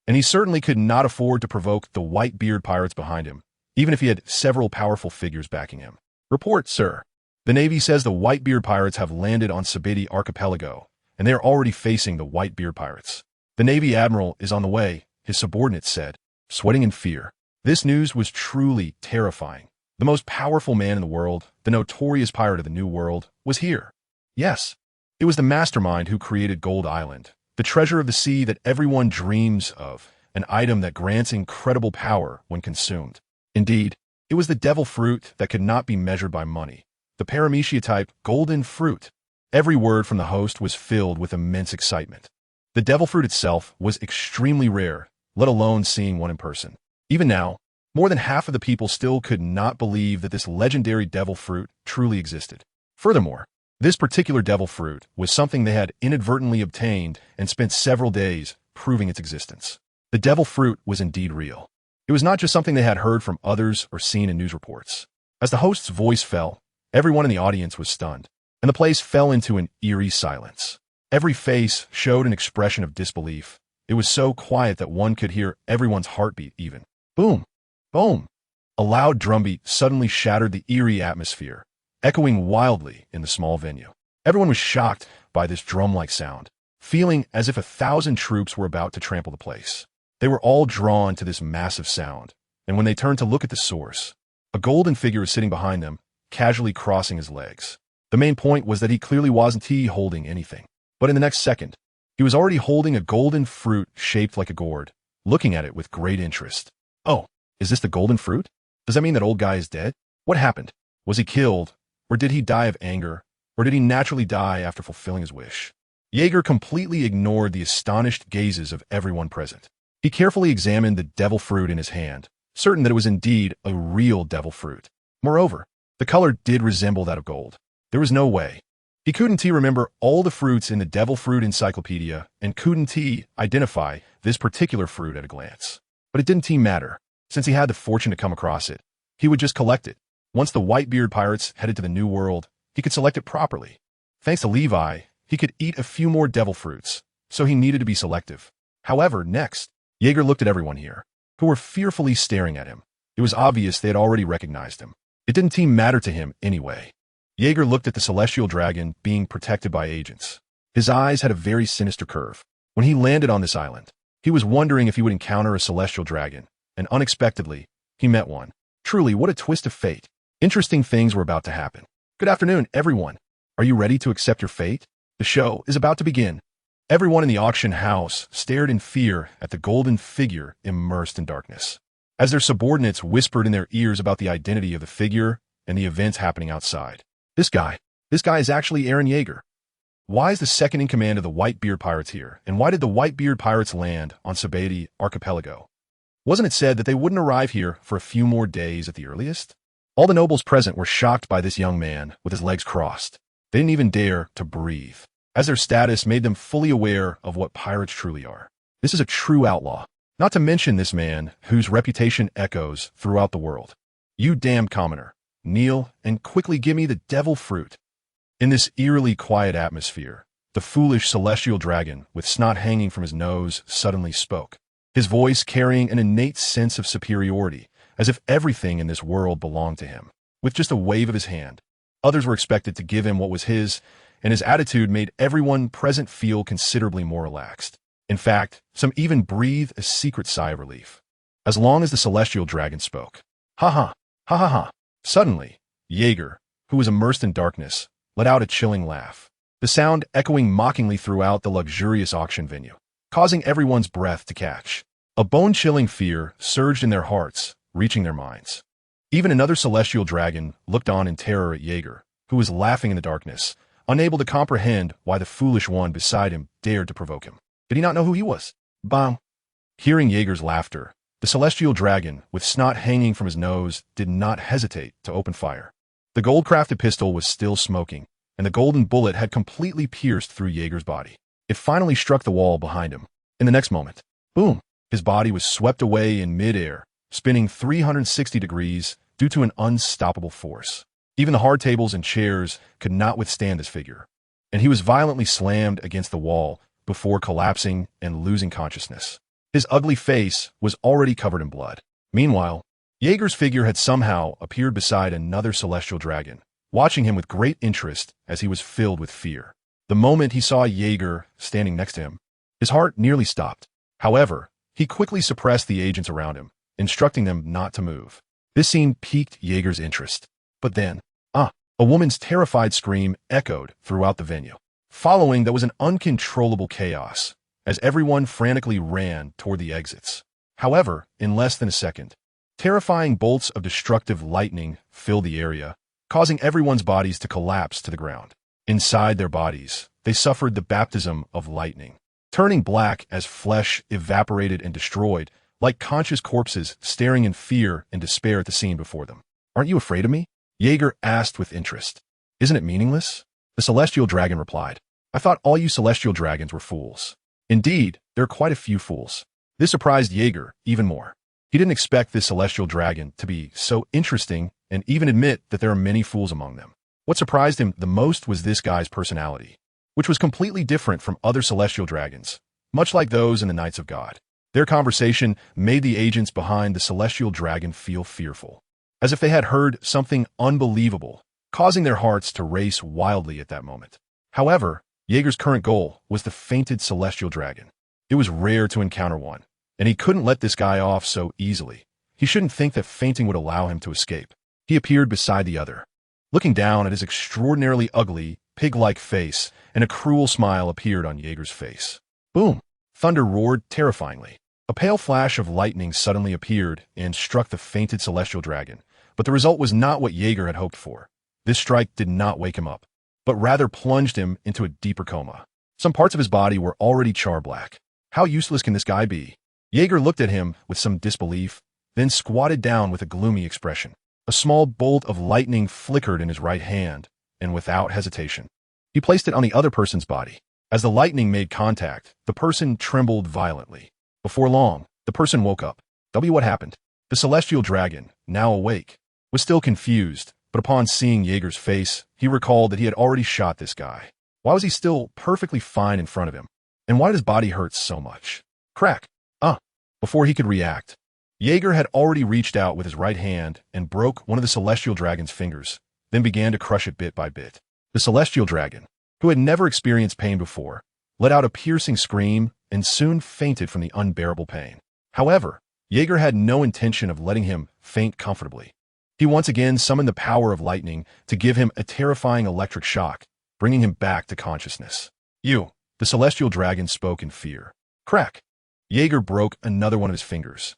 And he certainly could not afford to provoke the Whitebeard pirates behind him, even if he had several powerful figures backing him. Report, sir. The Navy says the Whitebeard pirates have landed on The archipelago, and they are already facing the Whitebeard pirates. The Navy admiral is on the way, his subordinates said, sweating in fear. This news was truly terrifying. The most powerful man in the world, the notorious pirate of the New World, was here. Yes, it was the mastermind who created Gold Island, the treasure of the sea that everyone dreams of, an item that grants incredible power when consumed. Indeed, it was the devil fruit that could not be measured by money, the paramecia-type golden fruit. Every word from the host was filled with immense excitement. The devil fruit itself was extremely rare, let alone seeing one in person. Even now, more than half of the people still could not believe that this legendary devil fruit truly existed. Furthermore, this particular devil fruit was something they had inadvertently obtained and spent several days proving its existence. The devil fruit was indeed real. It was not just something they had heard from others or seen in news reports. As the host's voice fell, everyone in the audience was stunned, and the place fell into an eerie silence. Every face showed an expression of disbelief. It was so quiet that one could hear everyone's heartbeat even. Boom! Boom! A loud drumbeat suddenly shattered the eerie atmosphere, echoing wildly in the small venue. Everyone was shocked by this drum-like sound, feeling as if 1,000 troops were about to trample the place. They were all drawn to this massive sound, and when they turned to look at the source, a golden figure was sitting behind them, casually crossing his legs. The main point was that he clearly wasn't holding anything. But in the next second, he was already holding a golden fruit shaped like a gourd, looking at it with great interest. Oh, is this the golden fruit? Does that mean that old guy is dead? What happened? Was he killed? Or did he die of anger? Or did he naturally die after fulfilling his wish? Jaeger completely ignored the astonished gazes of everyone present. He carefully examined the devil fruit in his hand, certain that it was indeed a real devil fruit. Moreover, the color did resemble that of gold. There was no way. He couldn't remember all the fruits in the devil fruit encyclopedia and couldn't identify this particular fruit at a glance. But it didn't matter. Since he had the fortune to come across it, he would just collect it. Once the Whitebeard pirates headed to the New World, he could select it properly. Thanks to Levi, he could eat a few more devil fruits, so he needed to be selective. However, next, Jaeger looked at everyone here, who were fearfully staring at him. It was obvious they had already recognized him. It didn't matter to him anyway. Jaeger looked at the celestial dragon being protected by agents. His eyes had a very sinister curve. When he landed on this island, he was wondering if he would encounter a celestial dragon, and unexpectedly, he met one. Truly, what a twist of fate. Interesting things were about to happen. Good afternoon, everyone. Are you ready to accept your fate? The show is about to begin. Everyone in the auction house stared in fear at the golden figure immersed in darkness, as their subordinates whispered in their ears about the identity of the figure and the events happening outside. This guy is actually Aaron Jaeger. Why is the second in command of the Whitebeard pirates here, and why did the Whitebeard pirates land on The archipelago? Wasn't it said that they wouldn't arrive here for a few more days at the earliest? All the nobles present were shocked by this young man with his legs crossed. They didn't even dare to breathe, as their status made them fully aware of what pirates truly are. This is a true outlaw, not to mention this man whose reputation echoes throughout the world. You damned commoner, kneel and quickly give me the devil fruit. In this eerily quiet atmosphere, the foolish celestial dragon with snot hanging from his nose suddenly spoke, his voice carrying an innate sense of superiority, as if everything in this world belonged to him. With just a wave of his hand, others were expected to give him what was his, and his attitude made everyone present feel considerably more relaxed. In fact, some even breathed a secret sigh of relief. As long as the celestial dragon spoke. Ha ha, ha ha ha. Suddenly, Jaeger, who was immersed in darkness, let out a chilling laugh, the sound echoing mockingly throughout the luxurious auction venue, causing everyone's breath to catch. A bone-chilling fear surged in their hearts, reaching their minds. Even another celestial dragon looked on in terror at Jaeger, who was laughing in the darkness, unable to comprehend why the foolish one beside him dared to provoke him. Did he not know who he was? Bang! Hearing Jaeger's laughter, the celestial dragon, with snot hanging from his nose, did not hesitate to open fire. The gold-crafted pistol was still smoking, and the golden bullet had completely pierced through Jaeger's body. It finally struck the wall behind him. In the next moment, boom! His body was swept away in mid-air, spinning 360 degrees due to an unstoppable force. Even the hard tables and chairs could not withstand this figure, and he was violently slammed against the wall before collapsing and losing consciousness. His ugly face was already covered in blood. Meanwhile, Jaeger's figure had somehow appeared beside another celestial dragon, watching him with great interest as he was filled with fear. The moment he saw Jaeger standing next to him, his heart nearly stopped. However, he quickly suppressed the agents around him, instructing them not to move. This scene piqued Jaeger's interest. But then, a woman's terrified scream echoed throughout the venue. Following that was an uncontrollable chaos, as everyone frantically ran toward the exits. However, in less than a second, terrifying bolts of destructive lightning filled the area, causing everyone's bodies to collapse to the ground. Inside their bodies, they suffered the baptism of lightning, turning black as flesh evaporated and destroyed, like conscious corpses staring in fear and despair at the scene before them. "Aren't you afraid of me?" Jaeger asked with interest. "Isn't it meaningless?" The celestial dragon replied. "I thought all you celestial dragons were fools." Indeed, there are quite a few fools. This surprised Jaeger even more. He didn't expect this celestial dragon to be so interesting and even admit that there are many fools among them. What surprised him the most was this guy's personality, which was completely different from other celestial dragons, much like those in the Knights of God. Their conversation made the agents behind the celestial dragon feel fearful, as if they had heard something unbelievable, causing their hearts to race wildly at that moment. However, Jaeger's current goal was the fainted celestial dragon. It was rare to encounter one, and he couldn't let this guy off so easily. He shouldn't think that fainting would allow him to escape. He appeared beside the other. Looking down at his extraordinarily ugly, pig-like face, and a cruel smile appeared on Jaeger's face. Boom! Thunder roared terrifyingly. A pale flash of lightning suddenly appeared and struck the fainted celestial dragon, but the result was not what Jaeger had hoped for. This strike did not wake him up, but rather plunged him into a deeper coma. Some parts of his body were already char-black. How useless can this guy be? Jaeger looked at him with some disbelief, then squatted down with a gloomy expression. A small bolt of lightning flickered in his right hand, and without hesitation, he placed it on the other person's body. As the lightning made contact, the person trembled violently. Before long, the person woke up. What happened? The celestial dragon, now awake, was still confused, but upon seeing Jaeger's face, he recalled that he had already shot this guy. Why was he still perfectly fine in front of him? And why did his body hurt so much? Crack! Before he could react, Jaeger had already reached out with his right hand and broke one of the celestial dragon's fingers, then began to crush it bit by bit. The celestial dragon, who had never experienced pain before, let out a piercing scream and soon fainted from the unbearable pain. However, Jaeger had no intention of letting him faint comfortably. He once again summoned the power of lightning to give him a terrifying electric shock, bringing him back to consciousness. "You," the celestial dragon spoke in fear. Crack! Jaeger broke another one of his fingers.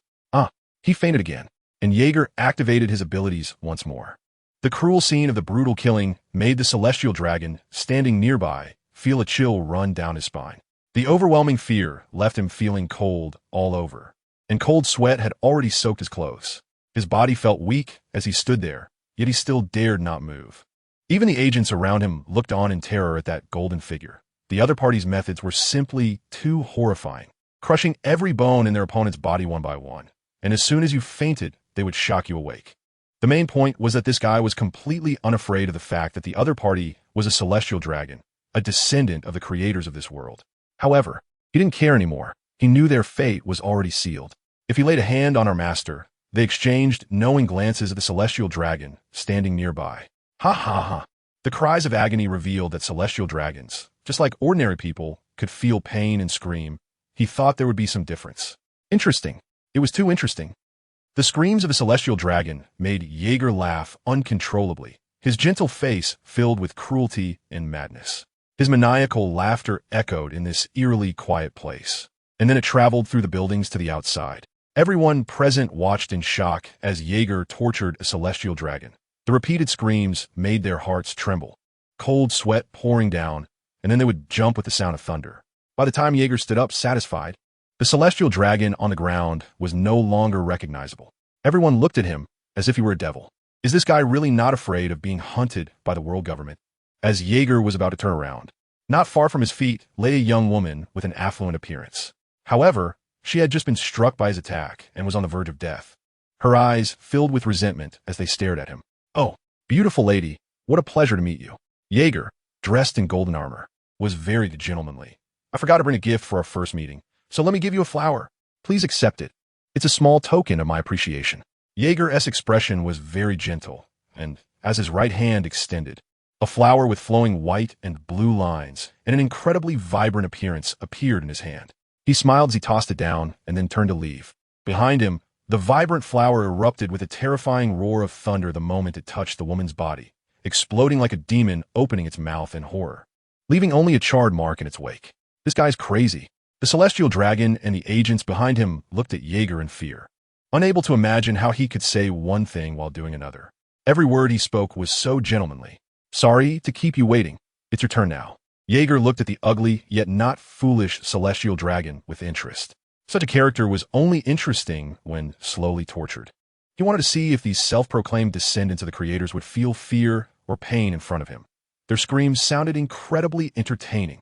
He fainted again, and Jaeger activated his abilities once more. The cruel scene of the brutal killing made the celestial dragon, standing nearby, feel a chill run down his spine. The overwhelming fear left him feeling cold all over, and cold sweat had already soaked his clothes. His body felt weak as he stood there, yet he still dared not move. Even the agents around him looked on in terror at that golden figure. The other party's methods were simply too horrifying, crushing every bone in their opponent's body one by one, and as soon as you fainted, they would shock you awake. The main point was that this guy was completely unafraid of the fact that the other party was a celestial dragon, a descendant of the creators of this world. However, he didn't care anymore. He knew their fate was already sealed. If he laid a hand on our master, they exchanged knowing glances at the celestial dragon standing nearby. Ha ha ha. The cries of agony revealed that celestial dragons, just like ordinary people, could feel pain and scream. He thought there would be some difference. Interesting. It was too interesting. The screams of a celestial dragon made Jaeger laugh uncontrollably, his gentle face filled with cruelty and madness. His maniacal laughter echoed in this eerily quiet place, and then it traveled through the buildings to the outside. Everyone present watched in shock as Jaeger tortured a celestial dragon. The repeated screams made their hearts tremble, cold sweat pouring down, and then they would jump with the sound of thunder. By the time Jaeger stood up satisfied, the celestial dragon on the ground was no longer recognizable. Everyone looked at him as if he were a devil. Is this guy really not afraid of being hunted by the world government? As Jaeger was about to turn around, not far from his feet lay a young woman with an affluent appearance. However, she had just been struck by his attack and was on the verge of death. her eyes filled with resentment as they stared at him. "Oh, beautiful lady, what a pleasure to meet you." Jaeger, dressed in golden armor, was very gentlemanly. "I forgot to bring a gift for our first meeting, so let me give you a flower. Please accept it. It's a small token of my appreciation." Jaeger's expression was very gentle, and as his right hand extended, a flower with flowing white and blue lines and an incredibly vibrant appearance appeared in his hand. He smiled as he tossed it down and then turned to leave. Behind him, the vibrant flower erupted with a terrifying roar of thunder the moment it touched the woman's body, exploding like a demon opening its mouth in horror, leaving only a charred mark in its wake. "This guy's crazy." The celestial dragon and the agents behind him looked at Jaeger in fear, unable to imagine how he could say one thing while doing another. Every word he spoke was so gentlemanly. "Sorry to keep you waiting. It's your turn now." Jaeger looked at the ugly, yet not foolish celestial dragon with interest. Such a character was only interesting when slowly tortured. He wanted to see if these self-proclaimed descendants of the creators would feel fear or pain in front of him. Their screams sounded incredibly entertaining.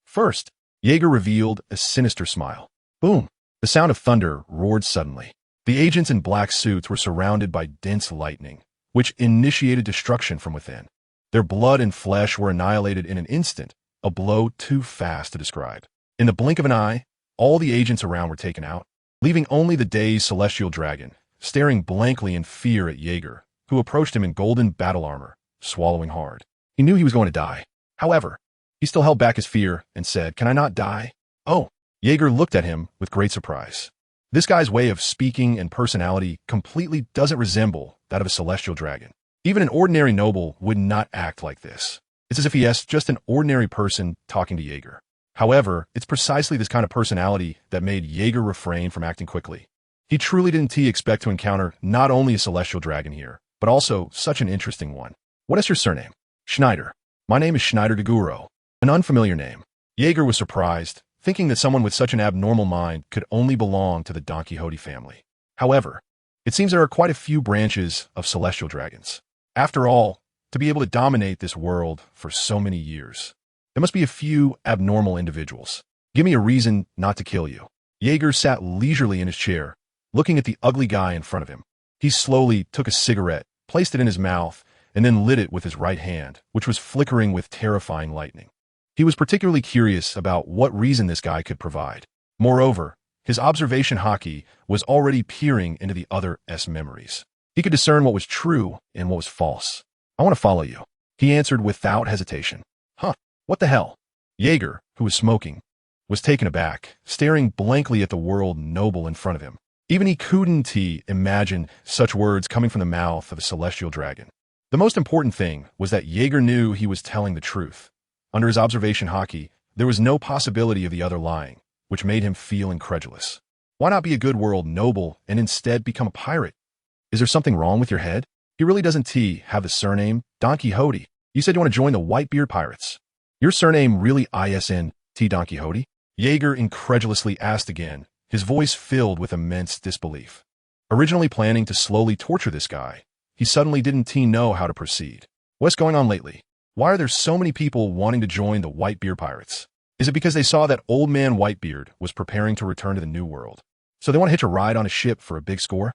First, Jaeger revealed a sinister smile. Boom! The sound of thunder roared suddenly. The agents in black suits were surrounded by dense lightning, which initiated destruction from within. Their blood and flesh were annihilated in an instant, a blow too fast to describe. In the blink of an eye, all the agents around were taken out, leaving only the dazed celestial dragon, staring blankly in fear at Jaeger, who approached him in golden battle armor, swallowing hard. He knew he was going to die. However, he still held back his fear and said, "Can I not die?" "Oh." Jaeger looked at him with great surprise. This guy's way of speaking and personality completely doesn't resemble that of a celestial dragon. Even an ordinary noble would not act like this. It's as if he is just an ordinary person talking to Jaeger. However, it's precisely this kind of personality that made Jaeger refrain from acting quickly. He truly didn't expect to encounter not only a celestial dragon here, but also such an interesting one. "What is your surname?" "Schneider. My name is Schneider Gaguro." An unfamiliar name. Jaeger was surprised, thinking that someone with such an abnormal mind could only belong to the Don Quixote family. However, it seems there are quite a few branches of celestial dragons. After all, to be able to dominate this world for so many years, there must be a few abnormal individuals. "Give me a reason not to kill you." Jaeger sat leisurely in his chair, looking at the ugly guy in front of him. He slowly took a cigarette, placed it in his mouth, and then lit it with his right hand, which was flickering with terrifying lightning. He was particularly curious about what reason this guy could provide. Moreover, his observation hockey was already peering into the other's memories. He could discern what was true and what was false. "I want to follow you," he answered without hesitation. "Huh, what the hell?" Jaeger, who was smoking, was taken aback, staring blankly at the world noble in front of him. Even he couldn't imagine such words coming from the mouth of a celestial dragon. The most important thing was that Jaeger knew he was telling the truth. Under his observation hockey, there was no possibility of the other lying, which made him feel incredulous. Why not be a good world noble and instead become a pirate? Is there something wrong with your head? He really doesn't have the surname Don Quixote. You said you want to join the Whitebeard pirates. Your surname really isn't Don Quixote? Jaeger incredulously asked again, his voice filled with immense disbelief. Originally planning to slowly torture this guy, he suddenly didn't know how to proceed. What's going on lately? Why are there so many people wanting to join the Whitebeard pirates? Is it because they saw that old man Whitebeard was preparing to return to the New World, so they want to hitch a ride on a ship for a big score?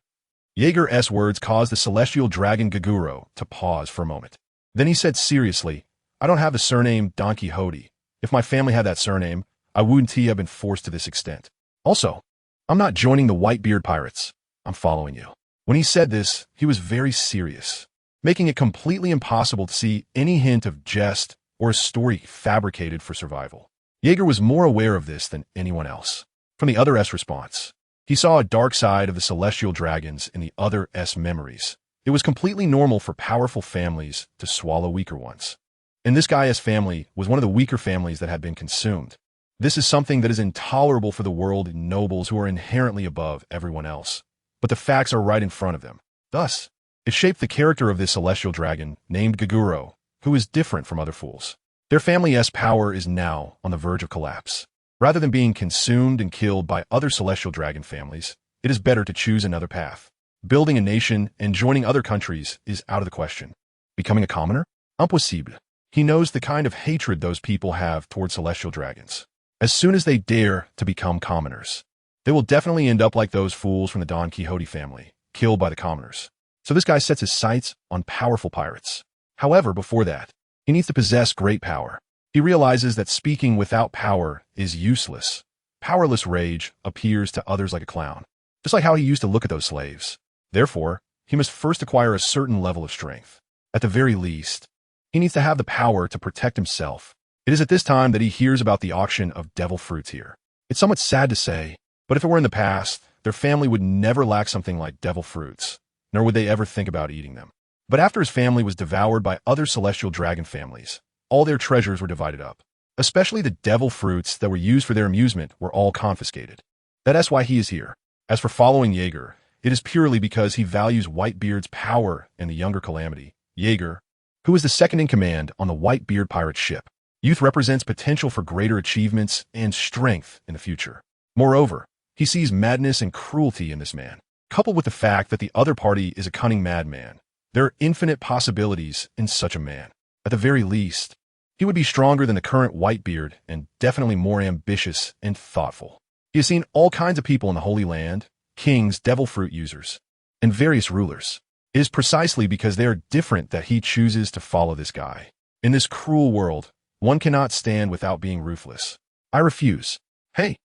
Jaeger's words caused the celestial dragon Gaguro to pause for a moment. Then he said seriously, "I don't have the surname Don Quixote. If my family had that surname, I wouldn't have been forced to this extent. Also, I'm not joining the Whitebeard pirates. I'm following you." When he said this, he was very serious, making it completely impossible to see any hint of jest or a story fabricated for survival. Jaeger was more aware of this than anyone else. From the other's response, he saw a dark side of the celestial dragons in the other's memories. It was completely normal for powerful families to swallow weaker ones. And this guy's family was one of the weaker families that had been consumed. This is something that is intolerable for the world nobles who are inherently above everyone else. But the facts are right in front of them. Thus, it shaped the character of this celestial dragon named Gaguro, who is different from other fools. Their family's power is now on the verge of collapse. Rather than being consumed and killed by other celestial dragon families, it is better to choose another path. Building a nation and joining other countries is out of the question. Becoming a commoner? Impossible. He knows the kind of hatred those people have toward celestial dragons. As soon as they dare to become commoners, they will definitely end up like those fools from the Don Quixote family, killed by the commoners. So this guy sets his sights on powerful pirates. However, before that, he needs to possess great power. He realizes that speaking without power is useless. Powerless rage appears to others like a clown, just like how he used to look at those slaves. Therefore, he must first acquire a certain level of strength. At the very least, he needs to have the power to protect himself. It is at this time that he hears about the auction of devil fruits here. It's somewhat sad to say, but if it were in the past, their family would never lack something like devil fruits, nor would they ever think about eating them. But after his family was devoured by other celestial dragon families, all their treasures were divided up. Especially the devil fruits that were used for their amusement were all confiscated. That's why he is here. As for following Jaeger, it is purely because he values Whitebeard's power and the younger Calamity, Jaeger, who is the second in command on the Whitebeard pirate ship. Youth represents potential for greater achievements and strength in the future. Moreover, he sees madness and cruelty in this man. Coupled with the fact that the other party is a cunning madman, there are infinite possibilities in such a man. At the very least, he would be stronger than the current Whitebeard and definitely more ambitious and thoughtful. He has seen all kinds of people in the Holy Land, kings, devil fruit users, and various rulers. It is precisely because they are different that he chooses to follow this guy. In this cruel world, one cannot stand without being ruthless. I refuse. Hey,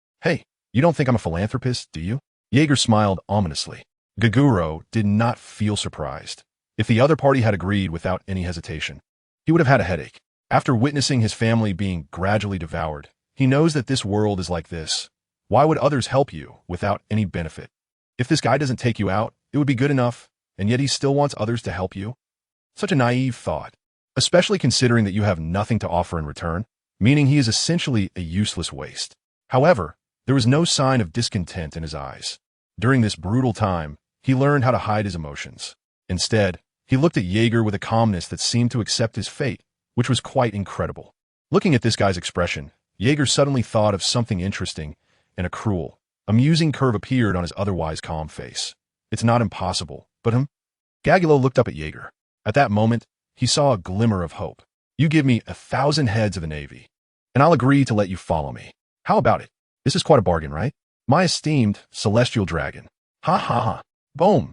you don't think I'm a philanthropist, do you? Jaeger smiled ominously. Gaguro did not feel surprised. If the other party had agreed without any hesitation, he would have had a headache. After witnessing his family being gradually devoured, he knows that this world is like this. Why would others help you without any benefit? If this guy doesn't take you out, it would be good enough, and yet he still wants others to help you? Such a naive thought, especially considering that you have nothing to offer in return, meaning he is essentially a useless waste. However, there was no sign of discontent in his eyes. During this brutal time, he learned how to hide his emotions. Instead, he looked at Jaeger with a calmness that seemed to accept his fate, which was quite incredible. Looking at this guy's expression, Jaeger suddenly thought of something interesting, and a cruel, amusing curve appeared on his otherwise calm face. It's not impossible, but Gagolo looked up at Jaeger. At that moment, he saw a glimmer of hope. You give me 1,000 heads of the Navy, and I'll agree to let you follow me. How about it? This is quite a bargain, right? My esteemed celestial dragon. Ha ha ha. Boom.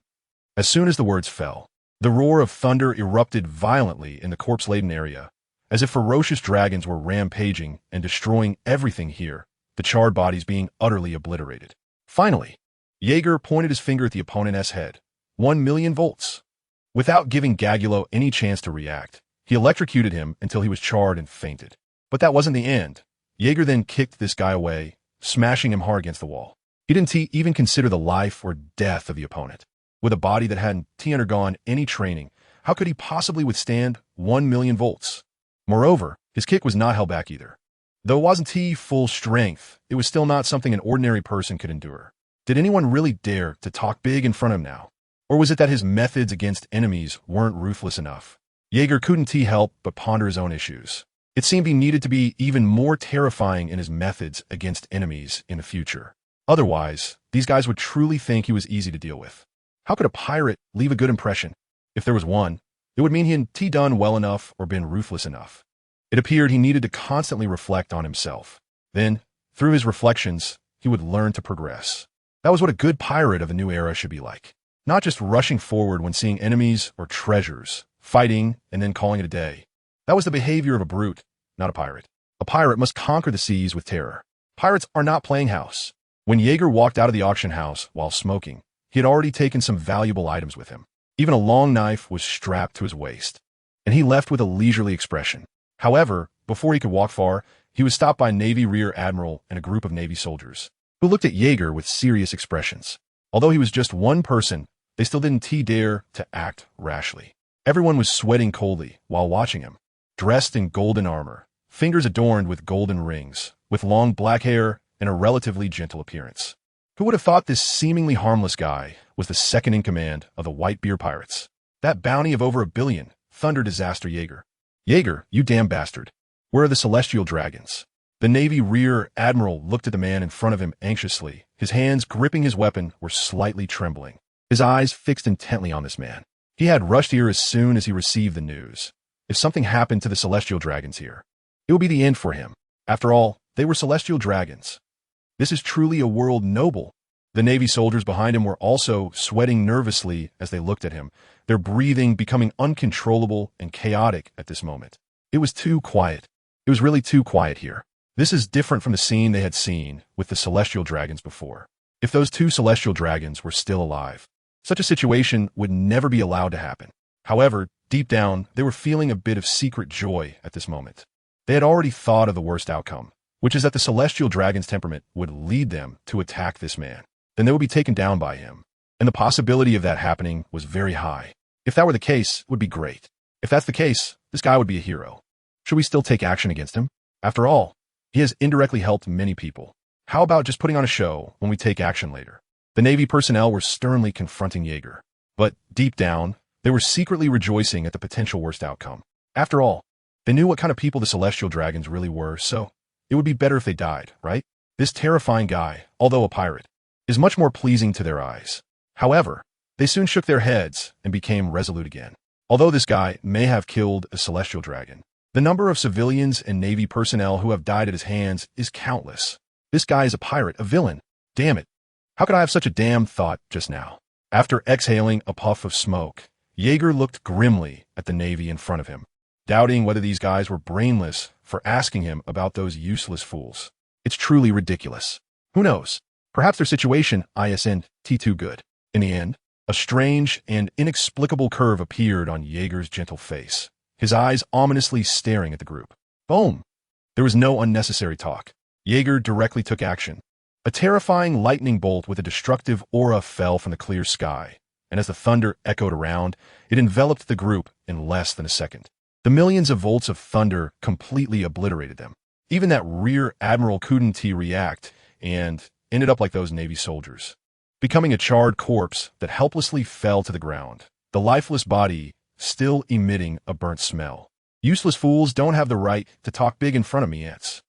As soon as the words fell, the roar of thunder erupted violently in the corpse-laden area, as if ferocious dragons were rampaging and destroying everything here, the charred bodies being utterly obliterated. Finally, Jaeger pointed his finger at the opponent's head. 1,000,000 volts. Without giving Gagolo any chance to react, he electrocuted him until he was charred and fainted. But that wasn't the end. Jaeger then kicked this guy away, smashing him hard against the wall. He didn't even consider the life or death of the opponent. With a body that hadn't undergone any training, how could he possibly withstand 1,000,000 volts? Moreover, his kick was not held back either. Though it wasn't full strength, it was still not something an ordinary person could endure. Did anyone really dare to talk big in front of him now? Or was it that his methods against enemies weren't ruthless enough? Jaeger couldn't help but ponder his own issues. It seemed he needed to be even more terrifying in his methods against enemies in the future. Otherwise, these guys would truly think he was easy to deal with. How could a pirate leave a good impression? If there was one, it would mean he hadn't done well enough or been ruthless enough. It appeared he needed to constantly reflect on himself. Then, through his reflections, he would learn to progress. That was what a good pirate of a new era should be like. Not just rushing forward when seeing enemies or treasures, fighting and then calling it a day. That was the behavior of a brute, not a pirate. A pirate must conquer the seas with terror. Pirates are not playing house. When Jaeger walked out of the auction house while smoking, he had already taken some valuable items with him. Even a long knife was strapped to his waist, and he left with a leisurely expression. However, before he could walk far, he was stopped by Navy Rear Admiral and a group of Navy soldiers, who looked at Jaeger with serious expressions. Although he was just one person, they still didn't dare to act rashly. Everyone was sweating coldly while watching him, dressed in golden armor, fingers adorned with golden rings, with long black hair and a relatively gentle appearance. Who would have thought this seemingly harmless guy was the second in command of the Whitebeard pirates? That bounty of over 1 billion, thundered Disaster Jaeger. Jaeger, you damn bastard. Where are the celestial dragons? The Navy Rear Admiral looked at the man in front of him anxiously. His hands gripping his weapon were slightly trembling, his eyes fixed intently on this man. He had rushed here as soon as he received the news. If something happened to the celestial dragons here, it would be the end for him. After all, they were celestial dragons. This is truly a world noble. The Navy soldiers behind him were also sweating nervously as they looked at him, their breathing becoming uncontrollable and chaotic at this moment. It was too quiet. It was really too quiet here. This is different from the scene they had seen with the celestial dragons before. If those two celestial dragons were still alive, such a situation would never be allowed to happen. However, deep down, they were feeling a bit of secret joy at this moment. They had already thought of the worst outcome, which is that the celestial dragon's temperament would lead them to attack this man. Then they would be taken down by him. And the possibility of that happening was very high. If that were the case, it would be great. If that's the case, this guy would be a hero. Should we still take action against him? After all, he has indirectly helped many people. How about just putting on a show when we take action later? The Navy personnel were sternly confronting Jaeger. But deep down, they were secretly rejoicing at the potential worst outcome. After all, they knew what kind of people the celestial dragons really were, so it would be better if they died, right? This terrifying guy, although a pirate, is much more pleasing to their eyes. However, they soon shook their heads and became resolute again. Although this guy may have killed a celestial dragon, the number of civilians and Navy personnel who have died at his hands is countless. This guy is a pirate, a villain. Damn it. How could I have such a damn thought just now? After exhaling a puff of smoke, Jaeger looked grimly at the Navy in front of him, doubting whether these guys were brainless for asking him about those useless fools. It's truly ridiculous. Who knows? Perhaps their situation isn't too good. In the end, a strange and inexplicable curve appeared on Jaeger's gentle face, his eyes ominously staring at the group. Boom! There was no unnecessary talk. Jaeger directly took action. A terrifying lightning bolt with a destructive aura fell from the clear sky, and as the thunder echoed around, it enveloped the group in less than a second. The millions of volts of thunder completely obliterated them. Even that rear admiral couldn't react and ended up like those Navy soldiers, becoming a charred corpse that helplessly fell to the ground, the lifeless body still emitting a burnt smell. Useless fools don't have the right to talk big in front of me, ants.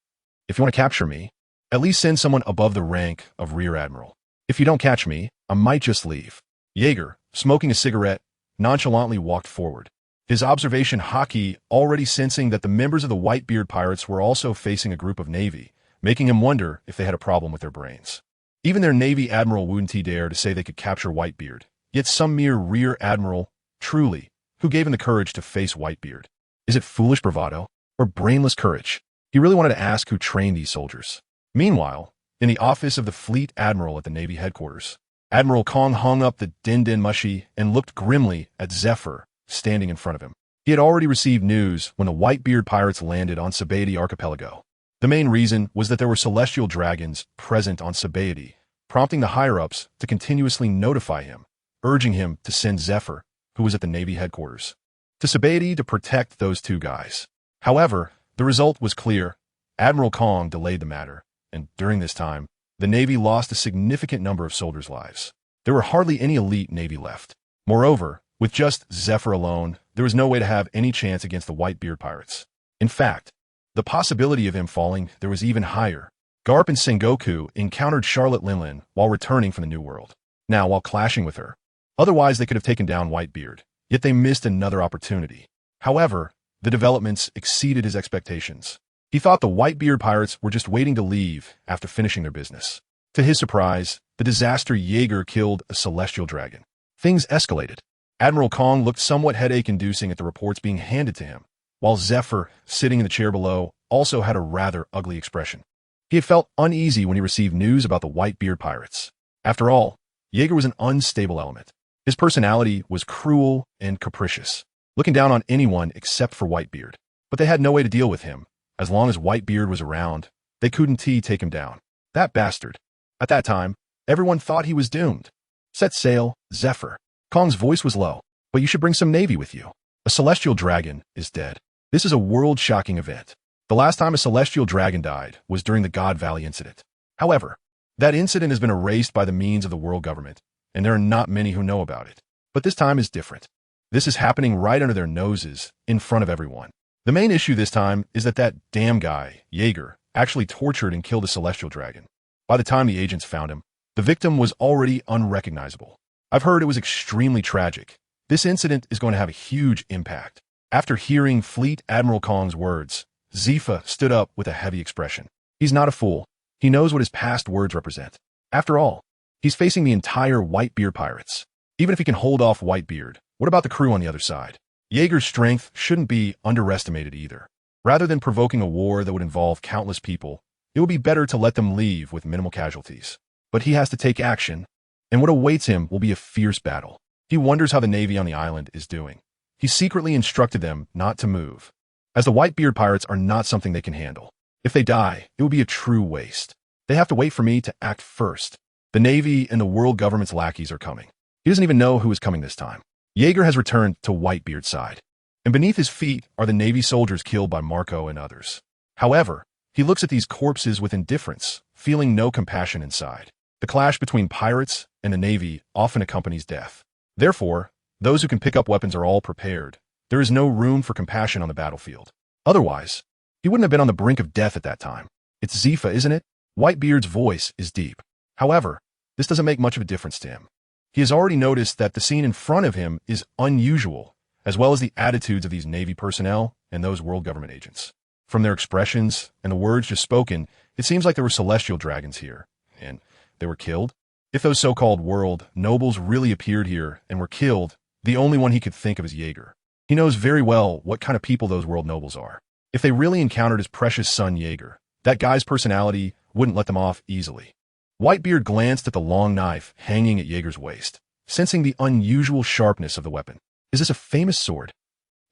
If you want to capture me, at least send someone above the rank of rear admiral. If you don't catch me, I might just leave. Jaeger, smoking a cigarette, nonchalantly walked forward, his observation haki already sensing that the members of the Whitebeard pirates were also facing a group of Navy, making him wonder if they had a problem with their brains. Even their Navy admiral wouldn't dare to say they could capture Whitebeard, yet some mere rear admiral, truly, who gave him the courage to face Whitebeard. Is it foolish bravado or brainless courage? He really wanted to ask who trained these soldiers. Meanwhile, in the office of the fleet admiral at the Navy headquarters, Admiral Kong hung up the din-din mushi and looked grimly at Zephyr standing in front of him. He had already received news when the Whitebeard pirates landed on Sabaody Archipelago. The main reason was that there were celestial dragons present on Sabaody, prompting the higher-ups to continuously notify him, urging him to send Zephyr, who was at the Navy headquarters, to Sabaody to protect those two guys. However, the result was clear. Admiral Kong delayed the matter, and during this time, the Navy lost a significant number of soldiers' lives. There were hardly any elite Navy left. Moreover, with just Zephyr alone, there was no way to have any chance against the Whitebeard pirates. In fact, the possibility of him falling there was even higher. Garp and Sengoku encountered Charlotte Linlin while returning from the New World. Now, while clashing with her. Otherwise, they could have taken down Whitebeard, yet they missed another opportunity. However, the developments exceeded his expectations. He thought the Whitebeard pirates were just waiting to leave after finishing their business. To his surprise, the disaster Jaeger killed a celestial dragon. Things escalated. Admiral Kong looked somewhat headache-inducing at the reports being handed to him, while Zephyr, sitting in the chair below, also had a rather ugly expression. He had felt uneasy when he received news about the Whitebeard pirates. After all, Jaeger was an unstable element. His personality was cruel and capricious, looking down on anyone except for Whitebeard. But they had no way to deal with him. As long as Whitebeard was around, they couldn't take him down. That bastard. At that time, everyone thought he was doomed. Set sail, Zephyr. Kong's voice was low, but you should bring some Navy with you. A celestial dragon is dead. This is a world-shocking event. The last time a celestial dragon died was during the God Valley incident. However, that incident has been erased by the means of the world government, and there are not many who know about it. But this time is different. This is happening right under their noses, in front of everyone. The main issue this time is that damn guy, Jaeger, actually tortured and killed a celestial dragon. By the time the agents found him, the victim was already unrecognizable. I've heard it was extremely tragic. This incident is going to have a huge impact. After hearing Fleet Admiral Kong's words, Zifa stood up with a heavy expression. He's not a fool. He knows what his past words represent. After all, He's facing the entire Whitebeard pirates. Even if he can hold off Whitebeard, what about the crew on the other side? Jaeger's strength shouldn't be underestimated either. Rather than provoking a war that would involve countless people, it would be better to let them leave with minimal casualties. But he has to take action, and what awaits him will be a fierce battle. He wonders how the Navy on the island is doing. He secretly instructed them not to move, as the Whitebeard pirates are not something they can handle. If they die, it would be a true waste. They have to wait for me to act first. The Navy and the world government's lackeys are coming. He doesn't even know who is coming this time. Jaeger has returned to Whitebeard's side, and beneath his feet are the Navy soldiers killed by Marco and others. However, he looks at these corpses with indifference, feeling no compassion inside. The clash between pirates and the Navy often accompanies death. Therefore, those who can pick up weapons are all prepared. There is no room for compassion on the battlefield. Otherwise, he wouldn't have been on the brink of death at that time. It's Zifa, isn't it? Whitebeard's voice is deep. However, this doesn't make much of a difference to him. He has already noticed that the scene in front of him is unusual, as well as the attitudes of these Navy personnel and those world government agents. From their expressions and the words just spoken, it seems like there were celestial dragons here, and they were killed. If those so-called world nobles really appeared here and were killed, the only one he could think of is Jaeger. He knows very well what kind of people those world nobles are. If they really encountered his precious son Jaeger, that guy's personality wouldn't let them off easily. Whitebeard glanced at the long knife hanging at Jaeger's waist, sensing the unusual sharpness of the weapon. Is this a famous sword?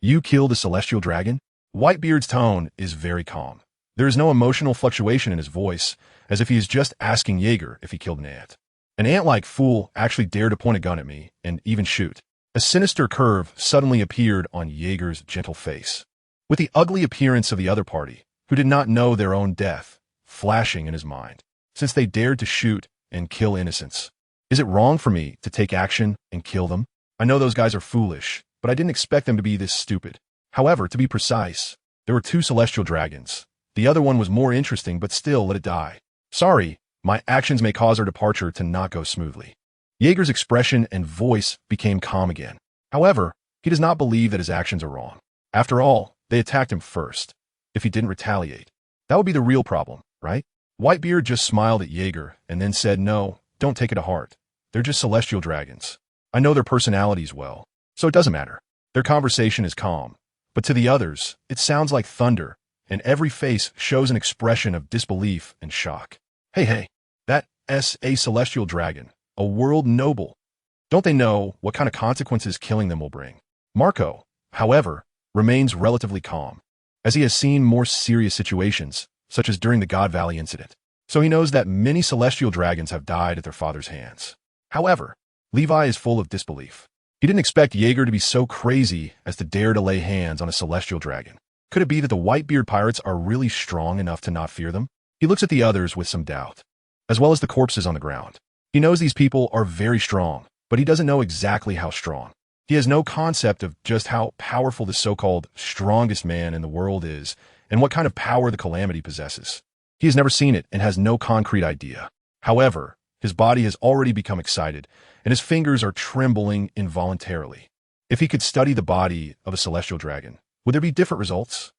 You killed a celestial dragon? Whitebeard's tone is very calm. There is no emotional fluctuation in his voice, as if he is just asking Jaeger if he killed an ant. An ant-like fool actually dared to point a gun at me and even shoot. A sinister curve suddenly appeared on Jaeger's gentle face, with the ugly appearance of the other party, who did not know their own death, flashing in his mind, since they dared to shoot and kill innocents. Is it wrong for me to take action and kill them? I know those guys are foolish, but I didn't expect them to be this stupid. However, to be precise, there were 2 celestial dragons. The other one was more interesting, but still, let it die. Sorry, my actions may cause our departure to not go smoothly. Jaeger's expression and voice became calm again. However, he does not believe that his actions are wrong. After all, they attacked him first. If he didn't retaliate, that would be the real problem, right? Whitebeard just smiled at Jaeger and then said, "No, don't take it to heart. They're just celestial dragons. I know their personalities well, so it doesn't matter." Their conversation is calm, but to the others, it sounds like thunder, and every face shows an expression of disbelief and shock. Hey, that's a celestial dragon, a world noble. Don't they know what kind of consequences killing them will bring? Marco, however, remains relatively calm, as he has seen more serious situations, such as during the God Valley incident. So he knows that many celestial dragons have died at their father's hands. However, Levi is full of disbelief. He didn't expect Jaeger to be so crazy as to dare to lay hands on a celestial dragon. Could it be that the Whitebeard pirates are really strong enough to not fear them? He looks at the others with some doubt, as well as the corpses on the ground. He knows these people are very strong, but he doesn't know exactly how strong. He has no concept of just how powerful the so-called strongest man in the world is, and what kind of power the Calamity possesses. He has never seen it and has no concrete idea. However, his body has already become excited, and his fingers are trembling involuntarily. If he could study the body of a celestial dragon, would there be different results?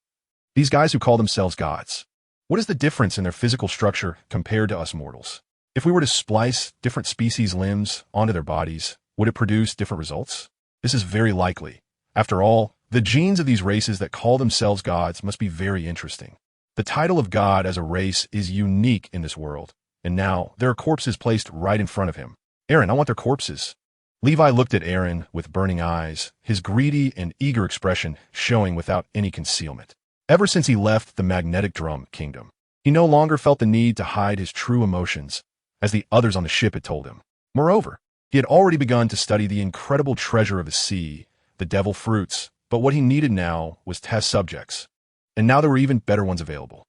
These guys who call themselves gods, what is the difference in their physical structure compared to us mortals? If we were to splice different species' limbs onto their bodies, would it produce different results? This is very likely. After all, the genes of these races that call themselves gods must be very interesting. The title of God as a race is unique in this world, and now there are corpses placed right in front of him. Aaron, I want their corpses. Levi looked at Aaron with burning eyes, his greedy and eager expression showing without any concealment. Ever since he left the magnetic drum kingdom, he no longer felt the need to hide his true emotions, as the others on the ship had told him. Moreover, he had already begun to study the incredible treasure of the sea, the devil fruits, but what he needed now was test subjects. And now there were even better ones available.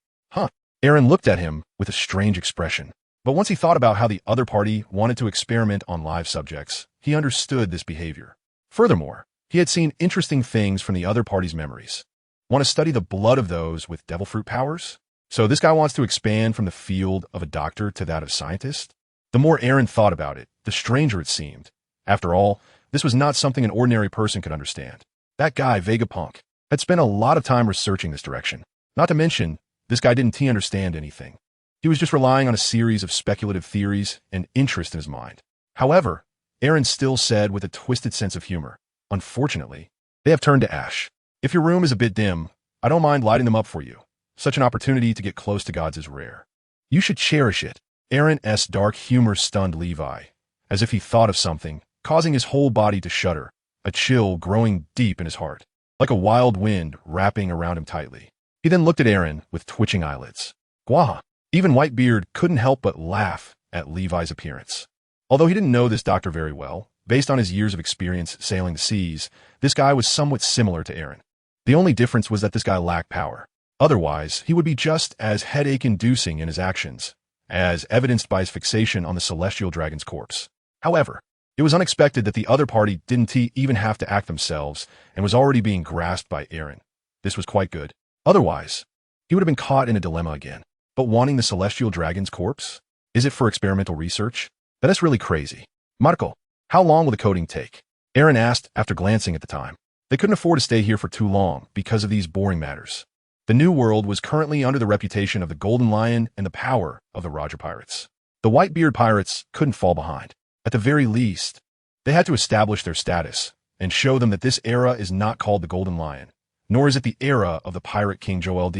Aaron looked at him with a strange expression. But once he thought about how the other party wanted to experiment on live subjects, he understood this behavior. Furthermore, he had seen interesting things from the other party's memories. Want to study the blood of those with devil fruit powers? So this guy wants to expand from the field of a doctor to that of scientist? The more Aaron thought about it, the stranger it seemed. After all, this was not something an ordinary person could understand. That guy, Vegapunk, had spent a lot of time researching this direction. Not to mention, this guy didn't understand anything. He was just relying on a series of speculative theories and interest in his mind. However, Aaron still said with a twisted sense of humor, "Unfortunately, they have turned to ash. If your room is a bit dim, I don't mind lighting them up for you. Such an opportunity to get close to gods is rare. You should cherish it." Aaron's dark humor stunned Levi, as if he thought of something, causing his whole body to shudder, a chill growing deep in his heart, like a wild wind wrapping around him tightly. He then looked at Aaron with twitching eyelids. Gwaha! Even Whitebeard couldn't help but laugh at Levi's appearance. Although he didn't know this doctor very well, based on his years of experience sailing the seas, this guy was somewhat similar to Aaron. The only difference was that this guy lacked power. Otherwise, he would be just as headache-inducing in his actions, as evidenced by his fixation on the celestial dragon's corpse. However, it was unexpected that the other party didn't even have to act themselves and was already being grasped by Aaron. This was quite good. Otherwise, he would have been caught in a dilemma again. But wanting the celestial dragon's corpse? Is it for experimental research? That's really crazy. Marco, how long will the coding take? Aaron asked after glancing at the time. They couldn't afford to stay here for too long because of these boring matters. The New World was currently under the reputation of the Golden Lion and the power of the Roger Pirates. The Whitebeard pirates couldn't fall behind. At the very least, they had to establish their status and show them that this era is not called the Golden Lion, nor is it the era of the Pirate King Joel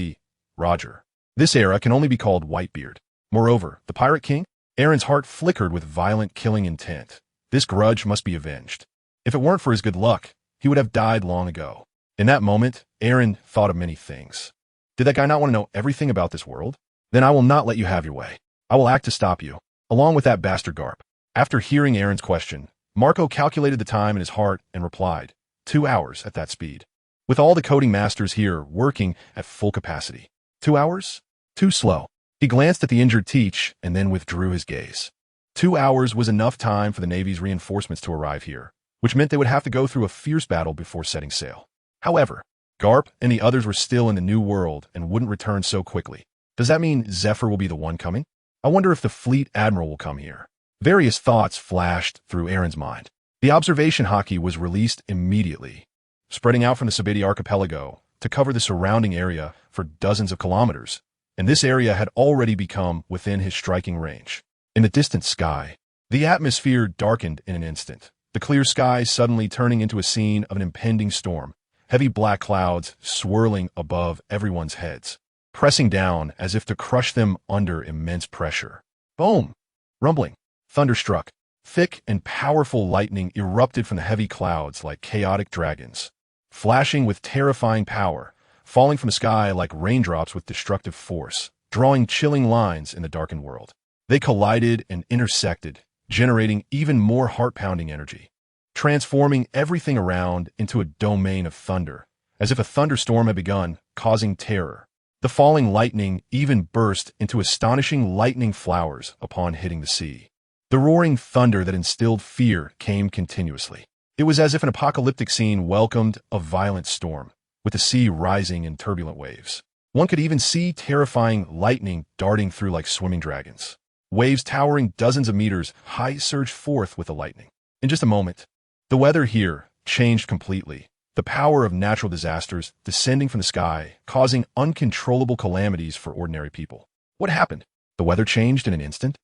Roger. This era can only be called Whitebeard. Moreover, the Pirate King? Aaron's heart flickered with violent killing intent. This grudge must be avenged. If it weren't for his good luck, he would have died long ago. In that moment, Aaron thought of many things. Did that guy not want to know everything about this world? Then I will not let you have your way. I will act to stop you, along with that bastard Garp. After hearing Aaron's question, Marco calculated the time in his heart and replied, 2 hours at that speed. With all the coding masters here working at full capacity. 2 hours? Too slow. He glanced at the injured Teach and then withdrew his gaze. 2 hours was enough time for the Navy's reinforcements to arrive here, which meant they would have to go through a fierce battle before setting sail. However, Garp and the others were still in the New World and wouldn't return so quickly. Does that mean Zephyr will be the one coming? I wonder if the fleet admiral will come here. Various thoughts flashed through Aaron's mind. The observation hockey was released immediately, spreading out from the Sabedi archipelago to cover the surrounding area for dozens of kilometers, and this area had already become within his striking range. In the distant sky, the atmosphere darkened in an instant, the clear sky suddenly turning into a scene of an impending storm, heavy black clouds swirling above everyone's heads, pressing down as if to crush them under immense pressure. Boom! Rumbling. Thunderstruck. Thick and powerful lightning erupted from the heavy clouds like chaotic dragons, flashing with terrifying power, falling from the sky like raindrops with destructive force, drawing chilling lines in the darkened world. They collided and intersected, generating even more heart-pounding energy, transforming everything around into a domain of thunder, as if a thunderstorm had begun, causing terror. The falling lightning even burst into astonishing lightning flowers upon hitting the sea. The roaring thunder that instilled fear came continuously. It was as if an apocalyptic scene welcomed a violent storm, with the sea rising in turbulent waves. One could even see terrifying lightning darting through like swimming dragons. Waves towering dozens of meters high surged forth with the lightning. In just a moment, the weather here changed completely. The power of natural disasters descending from the sky, causing uncontrollable calamities for ordinary people. What happened? The weather changed in an instant?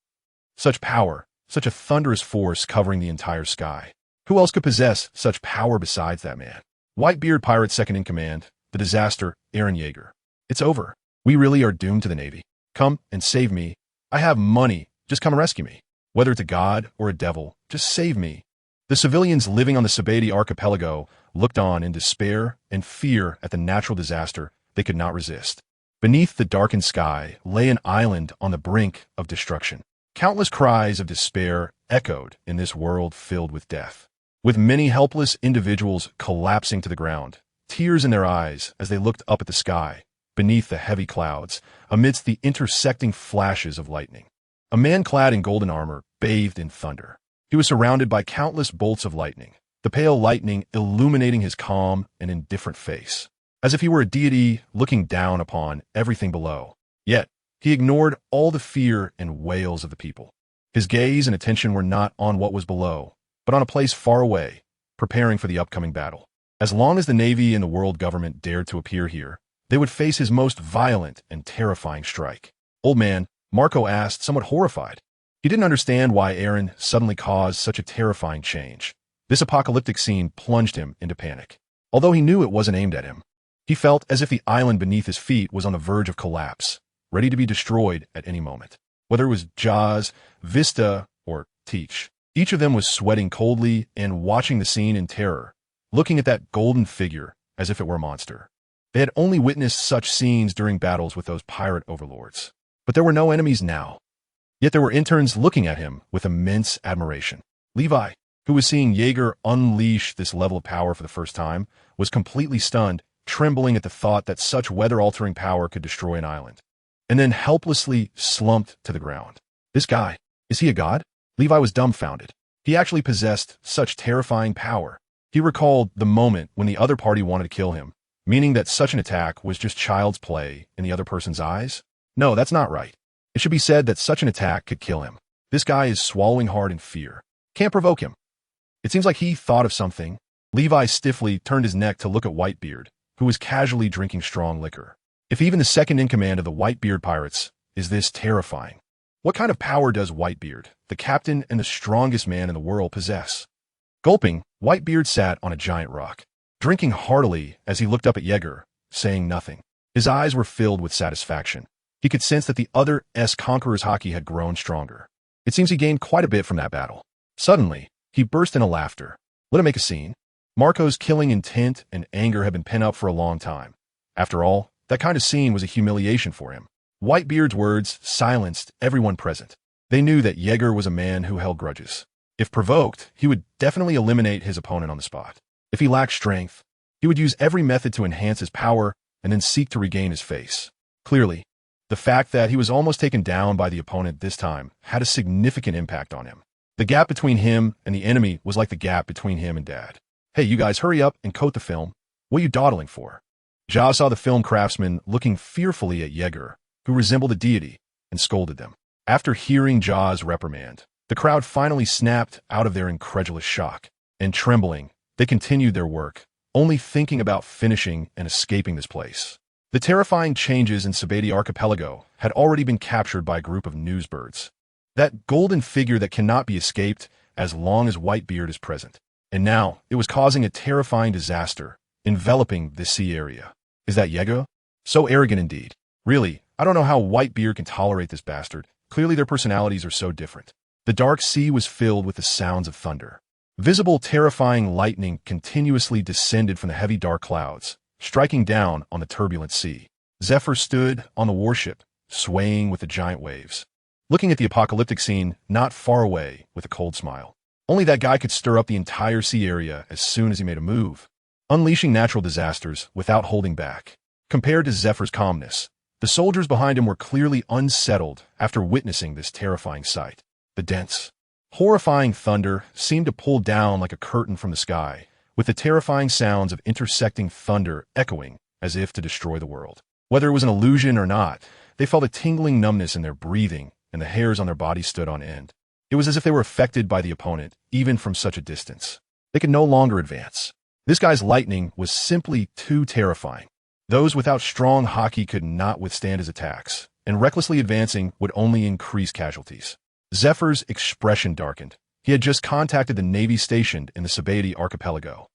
Such power, such a thunderous force covering the entire sky. Who else could possess such power besides that man? Whitebeard pirate second in command, the disaster, Aaron Yeager. It's over. We really are doomed to the Navy. Come and save me. I have money. Just come and rescue me. Whether it's a god or a devil, just save me. The civilians living on the Sabedi archipelago looked on in despair and fear at the natural disaster they could not resist. Beneath the darkened sky lay an island on the brink of destruction. Countless cries of despair echoed in this world filled with death, with many helpless individuals collapsing to the ground, tears in their eyes as they looked up at the sky, beneath the heavy clouds, amidst the intersecting flashes of lightning. A man clad in golden armor bathed in thunder. He was surrounded by countless bolts of lightning, the pale lightning illuminating his calm and indifferent face, as if he were a deity looking down upon everything below. Yet, he ignored all the fear and wails of the people. His gaze and attention were not on what was below, but on a place far away, preparing for the upcoming battle. As long as the Navy and the world government dared to appear here, they would face his most violent and terrifying strike. Old man, Marco asked, somewhat horrified. He didn't understand why Aaron suddenly caused such a terrifying change. This apocalyptic scene plunged him into panic. Although he knew it wasn't aimed at him, he felt as if the island beneath his feet was on the verge of collapse, ready to be destroyed at any moment. Whether it was Jaws, Vista, or Teach, each of them was sweating coldly and watching the scene in terror, looking at that golden figure as if it were a monster. They had only witnessed such scenes during battles with those pirate overlords. But there were no enemies now. Yet there were interns looking at him with immense admiration. Levi, who was seeing Jaeger unleash this level of power for the first time, was completely stunned, trembling at the thought that such weather-altering power could destroy an island, and then helplessly slumped to the ground. This guy, is he a god? Levi was dumbfounded. He actually possessed such terrifying power. He recalled the moment when the other party wanted to kill him, meaning that such an attack was just child's play in the other person's eyes? No, that's not right. It should be said that such an attack could kill him. This guy is swallowing hard in fear. Can't provoke him. It seems like he thought of something. Levi stiffly turned his neck to look at Whitebeard, who was casually drinking strong liquor. If even the second in command of the Whitebeard pirates is this terrifying, what kind of power does Whitebeard, the captain and the strongest man in the world, possess? Gulping, Whitebeard sat on a giant rock, drinking heartily as he looked up at Jaeger, saying nothing. His eyes were filled with satisfaction. He could sense that the other Conqueror's hockey had grown stronger. It seems he gained quite a bit from that battle. Suddenly, he burst into laughter. Let him make a scene. Marco's killing intent and anger had been pent up for a long time. After all, that kind of scene was a humiliation for him. Whitebeard's words silenced everyone present. They knew that Jaeger was a man who held grudges. If provoked, he would definitely eliminate his opponent on the spot. If he lacked strength, he would use every method to enhance his power and then seek to regain his face. Clearly, the fact that he was almost taken down by the opponent this time had a significant impact on him. The gap between him and the enemy was like the gap between him and Dad. Hey, you guys, hurry up and coat the film. What are you dawdling for? Ja saw the film craftsman looking fearfully at Jaeger, who resembled a deity, and scolded them. After hearing Ja's reprimand, the crowd finally snapped out of their incredulous shock, and trembling, they continued their work, only thinking about finishing and escaping this place. The terrifying changes in The archipelago had already been captured by a group of newsbirds. That golden figure that cannot be escaped as long as Whitebeard is present. And now, it was causing a terrifying disaster, enveloping this sea area. Is that Jaeger? So arrogant indeed. Really, I don't know how Whitebeard can tolerate this bastard. Clearly their personalities are so different. The dark sea was filled with the sounds of thunder. Visible, terrifying lightning continuously descended from the heavy dark clouds, striking down on the turbulent sea. Zephyr stood on the warship, swaying with the giant waves, looking at the apocalyptic scene not far away with a cold smile. Only that guy could stir up the entire sea area as soon as he made a move, unleashing natural disasters without holding back. Compared to Zephyr's calmness, the soldiers behind him were clearly unsettled after witnessing this terrifying sight. The dense, horrifying thunder seemed to pull down like a curtain from the sky, with the terrifying sounds of intersecting thunder echoing as if to destroy the world. Whether it was an illusion or not, they felt a tingling numbness in their breathing, and the hairs on their bodies stood on end. It was as if they were affected by the opponent, even from such a distance. They could no longer advance. This guy's lightning was simply too terrifying. Those without strong hockey could not withstand his attacks, and recklessly advancing would only increase casualties. Zephyr's expression darkened. He had just contacted the Navy stationed in the The archipelago.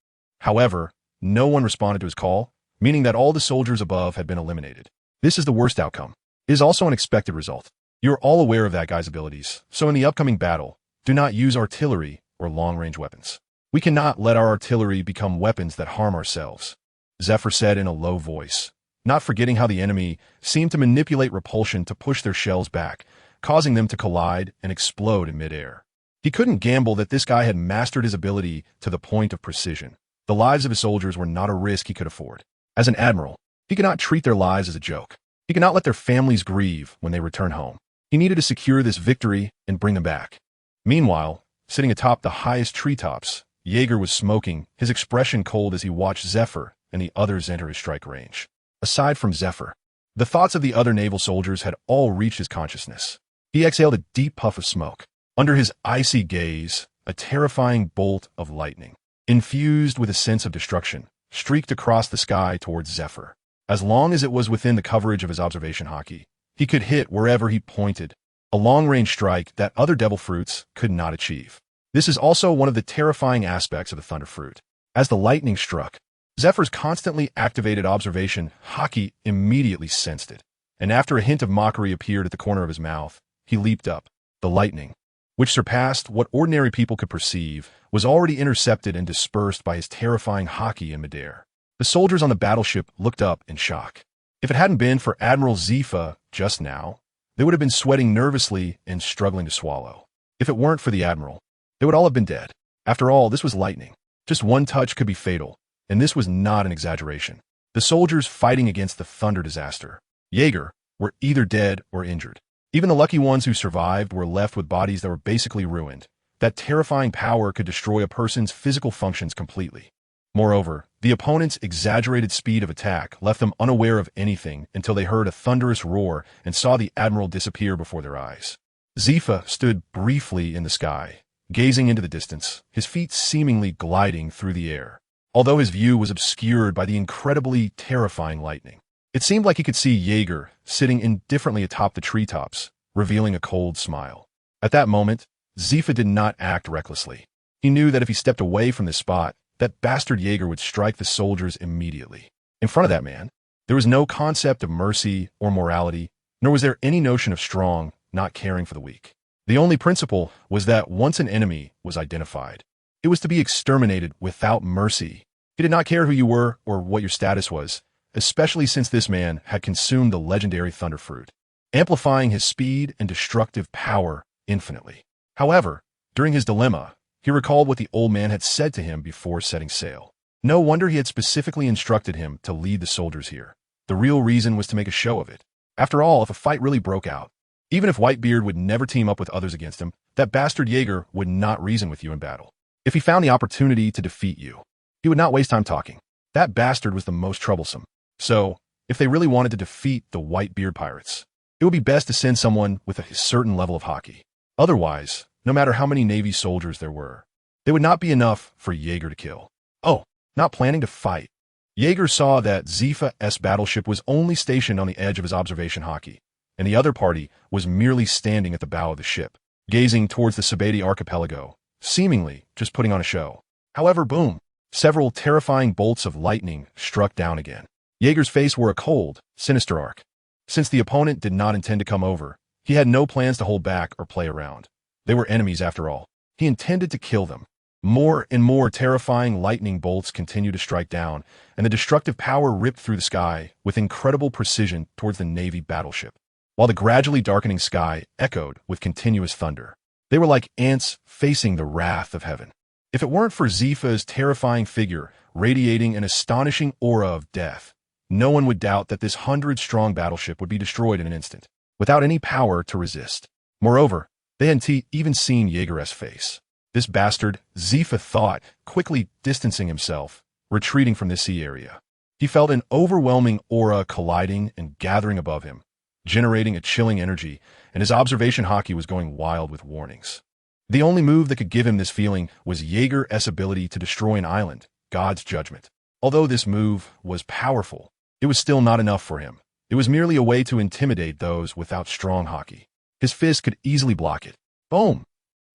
However, no one responded to his call, meaning that all the soldiers above had been eliminated. This is the worst outcome. It is also an expected result. You're all aware of that guy's abilities, so in the upcoming battle, do not use artillery or long-range weapons. We cannot let our artillery become weapons that harm ourselves, Zephyr said in a low voice, not forgetting how the enemy seemed to manipulate repulsion to push their shells back, causing them to collide and explode in midair. He couldn't gamble that this guy had mastered his ability to the point of precision. The lives of his soldiers were not a risk he could afford. As an admiral, he could not treat their lives as a joke. He could not let their families grieve when they return home. He needed to secure this victory and bring them back. Meanwhile, sitting atop the highest treetops, Jaeger was smoking, his expression cold as he watched Zephyr and the others enter his strike range. Aside from Zephyr, the thoughts of the other naval soldiers had all reached his consciousness. He exhaled a deep puff of smoke. Under his icy gaze, a terrifying bolt of lightning, infused with a sense of destruction, streaked across the sky towards Zephyr. As long as it was within the coverage of his observation hockey, He could hit wherever he pointed, a long-range strike that other devil fruits could not achieve. This is also one of the terrifying aspects of the thunder fruit. As the lightning struck, Zephyr's constantly activated observation Haki immediately sensed it, and after a hint of mockery appeared at the corner of his mouth, he leaped up. The lightning, which surpassed what ordinary people could perceive, was already intercepted and dispersed by his terrifying Haki in midair. The soldiers on the battleship looked up in shock. If it hadn't been for Admiral Zifa just now, they would have been sweating nervously and struggling to swallow. If it weren't for the Admiral, they would all have been dead. After all, this was lightning. Just one touch could be fatal, and this was not an exaggeration. The soldiers fighting against the thunder disaster, Jaeger, were either dead or injured. Even the lucky ones who survived were left with bodies that were basically ruined. That terrifying power could destroy a person's physical functions completely. Moreover, the opponent's exaggerated speed of attack left them unaware of anything until they heard a thunderous roar and saw the Admiral disappear before their eyes. Zifa stood briefly in the sky, gazing into the distance, his feet seemingly gliding through the air, although his view was obscured by the incredibly terrifying lightning. It seemed like he could see Jaeger sitting indifferently atop the treetops, revealing a cold smile. At that moment, Zifa did not act recklessly. He knew that if he stepped away from this spot, that bastard Jaeger would strike the soldiers immediately. In front of that man, there was no concept of mercy or morality, nor was there any notion of strong not caring for the weak. The only principle was that once an enemy was identified, it was to be exterminated without mercy. He did not care who you were or what your status was, especially since this man had consumed the legendary thunder fruit, amplifying his speed and destructive power infinitely. However, during his dilemma, he recalled what the old man had said to him before setting sail. No wonder he had specifically instructed him to lead the soldiers here. The real reason was to make a show of it. After all, if a fight really broke out, even if Whitebeard would never team up with others against him, that bastard Jaeger would not reason with you in battle. If he found the opportunity to defeat you, he would not waste time talking. That bastard was the most troublesome. So, if they really wanted to defeat the Whitebeard pirates, it would be best to send someone with a certain level of Haki. Otherwise, no matter how many Navy soldiers there were, they would not be enough for Jaeger to kill. Oh, not planning to fight. Jaeger saw that Zifa's battleship was only stationed on the edge of his observation Haki, and the other party was merely standing at the bow of the ship, gazing towards the Sabeti archipelago, seemingly just putting on a show. However, boom, several terrifying bolts of lightning struck down again. Jaeger's face wore a cold, sinister arc. Since the opponent did not intend to come over, he had no plans to hold back or play around. They were enemies after all. He intended to kill them. More and more terrifying lightning bolts continued to strike down, and the destructive power ripped through the sky with incredible precision towards the Navy battleship, while the gradually darkening sky echoed with continuous thunder. They were like ants facing the wrath of heaven. If it weren't for Zifa's terrifying figure radiating an astonishing aura of death, no one would doubt that this 100-strong battleship would be destroyed in an instant, without any power to resist. Moreover, they hadn't even seen Jaeger's face. This bastard, Zifa thought, quickly distancing himself, retreating from the sea area. He felt an overwhelming aura colliding and gathering above him, generating a chilling energy, and his observation Haki was going wild with warnings. The only move that could give him this feeling was Jaeger's ability to destroy an island, God's judgment. Although this move was powerful, it was still not enough for him. It was merely a way to intimidate those without strong Haki. His fist could easily block it. Boom!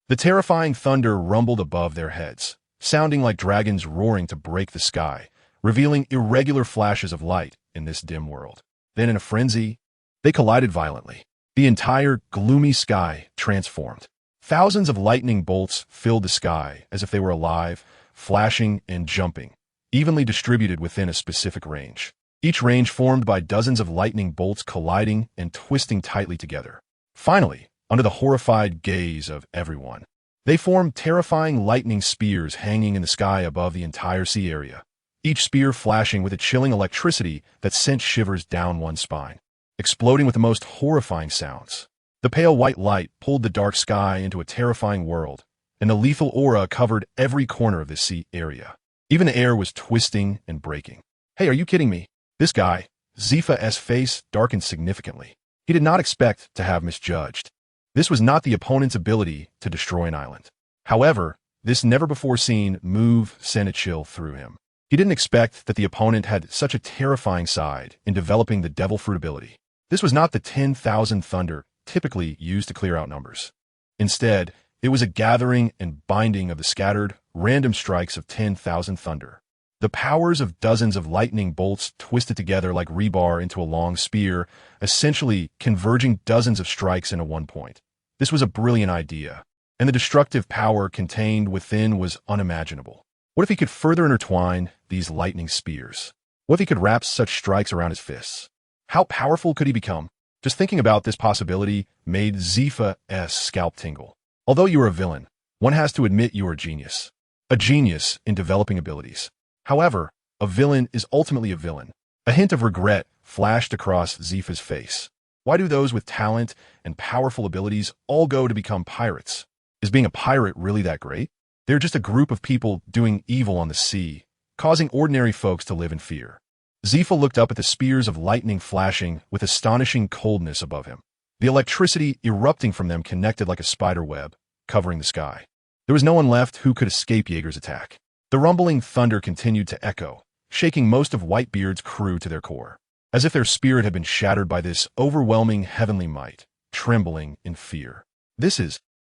The terrifying thunder rumbled above their heads, sounding like dragons roaring to break the sky, revealing irregular flashes of light in this dim world. Then in a frenzy, they collided violently. The entire gloomy sky transformed. Thousands of lightning bolts filled the sky as if they were alive, flashing and jumping, evenly distributed within a specific range. Each range formed by dozens of lightning bolts colliding and twisting tightly together. Finally, under the horrified gaze of everyone, they formed terrifying lightning spears hanging in the sky above the entire sea area, each spear flashing with a chilling electricity that sent shivers down one's spine, exploding with the most horrifying sounds. The pale white light pulled the dark sky into a terrifying world, and the lethal aura covered every corner of this sea area. Even the air was twisting and breaking. Hey, are you kidding me? This guy, Zifa's face darkened significantly. He did not expect to have misjudged. This was not the opponent's ability to destroy an island. However, this never-before-seen move sent a chill through him. He didn't expect that the opponent had such a terrifying side in developing the devil fruit ability. This was not the 10,000 thunder typically used to clear out numbers. Instead, it was a gathering and binding of the scattered, random strikes of 10,000 thunder. The powers of dozens of lightning bolts twisted together like rebar into a long spear, essentially converging dozens of strikes into one point. This was a brilliant idea, and the destructive power contained within was unimaginable. What if he could further intertwine these lightning spears? What if he could wrap such strikes around his fists? How powerful could he become? Just thinking about this possibility made Zifa's scalp tingle. Although you are a villain, one has to admit you are a genius. A genius in developing abilities. However, a villain is ultimately a villain. A hint of regret flashed across Zifa's face. Why do those with talent and powerful abilities all go to become pirates? Is being a pirate really that great? They're just a group of people doing evil on the sea, causing ordinary folks to live in fear. Zifa looked up at the spears of lightning flashing with astonishing coldness above him. The electricity erupting from them connected like a spider web, covering the sky. There was no one left who could escape Jaeger's attack. The rumbling thunder continued to echo, shaking most of Whitebeard's crew to their core, as if their spirit had been shattered by this overwhelming heavenly might, trembling in fear.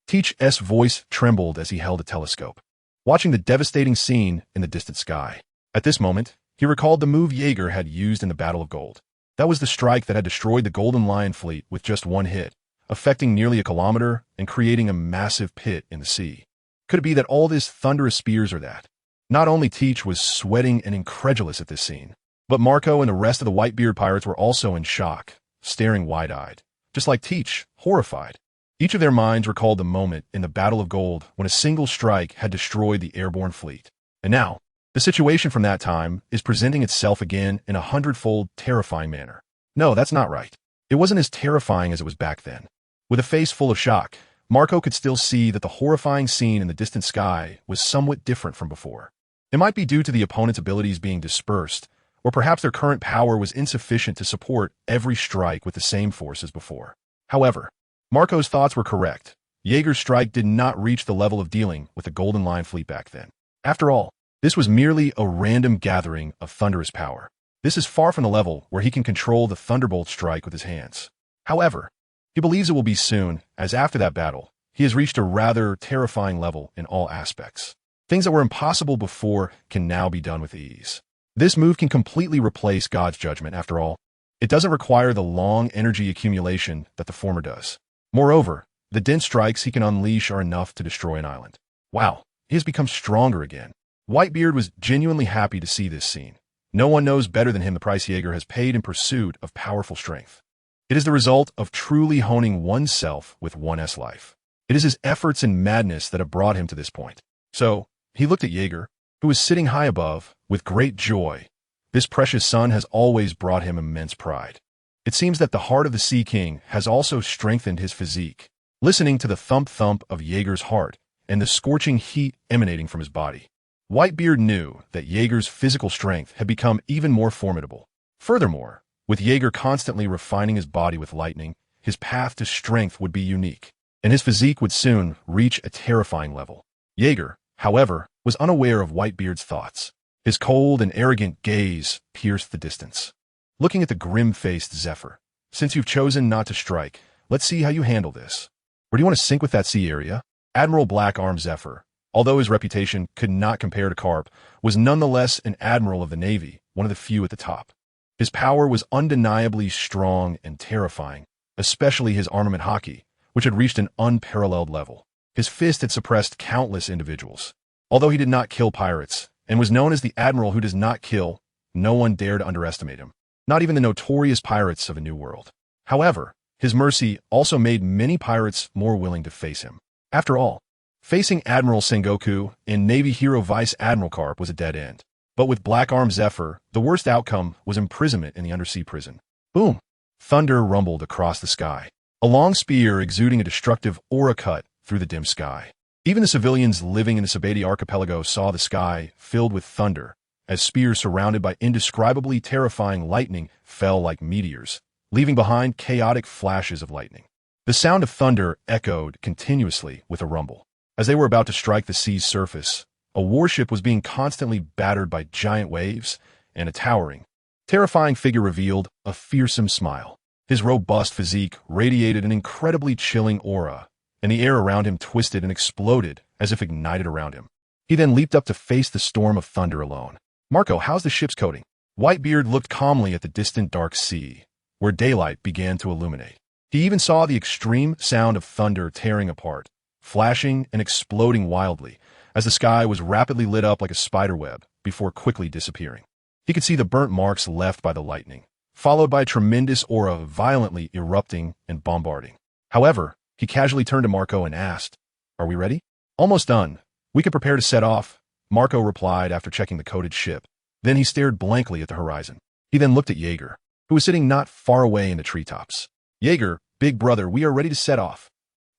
Teach's voice trembled as he held a telescope, watching the devastating scene in the distant sky. At this moment, he recalled the move Jaeger had used in the Battle of Gold. That was the strike that had destroyed the Golden Lion fleet with just one hit, affecting nearly a kilometer and creating a massive pit in the sea. Could it be that all this thunderous spears are that? Not only Teach was sweating and incredulous at this scene, but Marco and the rest of the Whitebeard pirates were also in shock, staring wide-eyed, just like Teach, horrified. Each of their minds recalled the moment in the Battle of Gold when a single strike had destroyed the airborne fleet. And now, the situation from that time is presenting itself again in a hundredfold terrifying manner. No, that's not right. It wasn't as terrifying as it was back then. With a face full of shock, Marco could still see that the horrifying scene in the distant sky was somewhat different from before. It might be due to the opponent's abilities being dispersed, or perhaps their current power was insufficient to support every strike with the same force as before. However, Marco's thoughts were correct. Jaeger's strike did not reach the level of dealing with the Golden Lion fleet back then. After all, this was merely a random gathering of thunderous power. This is far from the level where he can control the thunderbolt strike with his hands. However, he believes it will be soon, as after that battle, he has reached a rather terrifying level in all aspects. Things that were impossible before can now be done with ease. This move can completely replace God's judgment, after all. It doesn't require the long energy accumulation that the former does. Moreover, the dense strikes he can unleash are enough to destroy an island. Wow, he has become stronger again. Whitebeard was genuinely happy to see this scene. No one knows better than him the price Jaeger has paid in pursuit of powerful strength. It is the result of truly honing oneself with one's life. It is his efforts and madness that have brought him to this point. So, he looked at Jaeger, who was sitting high above, with great joy. This precious son has always brought him immense pride. It seems that the heart of the Sea King has also strengthened his physique. Listening to the thump-thump of Jaeger's heart and the scorching heat emanating from his body, Whitebeard knew that Jaeger's physical strength had become even more formidable. Furthermore, with Jaeger constantly refining his body with lightning, his path to strength would be unique, and his physique would soon reach a terrifying level. Jaeger, however, was unaware of Whitebeard's thoughts. His cold and arrogant gaze pierced the distance. Looking at the grim-faced Zephyr, since you've chosen not to strike, let's see how you handle this. Or do you want to sink with that sea area? Admiral Black-Armed Zephyr, although his reputation could not compare to Carp, was nonetheless an admiral of the Navy, one of the few at the top. His power was undeniably strong and terrifying, especially his armament hockey, which had reached an unparalleled level. His fist had suppressed countless individuals. Although he did not kill pirates, and was known as the admiral who does not kill, no one dared underestimate him, not even the notorious pirates of a new world. However, his mercy also made many pirates more willing to face him. After all, facing Admiral Sengoku and Navy hero Vice Admiral Carp was a dead end. But with Black-Armed Zephyr, the worst outcome was imprisonment in the undersea prison. Boom! Thunder rumbled across the sky, a long spear exuding a destructive aura cut through the dim sky. Even the civilians living in the Sabati archipelago saw the sky filled with thunder, as spears surrounded by indescribably terrifying lightning fell like meteors, leaving behind chaotic flashes of lightning. The sound of thunder echoed continuously with a rumble. As they were about to strike the sea's surface, a warship was being constantly battered by giant waves, and a towering, terrifying figure revealed a fearsome smile. His robust physique radiated an incredibly chilling aura, and the air around him twisted and exploded as if ignited around him. He then leaped up to face the storm of thunder alone. "Marco, how's the ship's coating?" Whitebeard looked calmly at the distant dark sea, where daylight began to illuminate. He even saw the extreme sound of thunder tearing apart, flashing and exploding wildly, as the sky was rapidly lit up like a spiderweb before quickly disappearing. He could see the burnt marks left by the lightning, followed by a tremendous aura violently erupting and bombarding. However, he casually turned to Marco and asked, "Are we ready?" "Almost done. We can prepare to set off," Marco replied after checking the coated ship. Then he stared blankly at the horizon. He then looked at Jaeger, who was sitting not far away in the treetops. "Jaeger, big brother, we are ready to set off."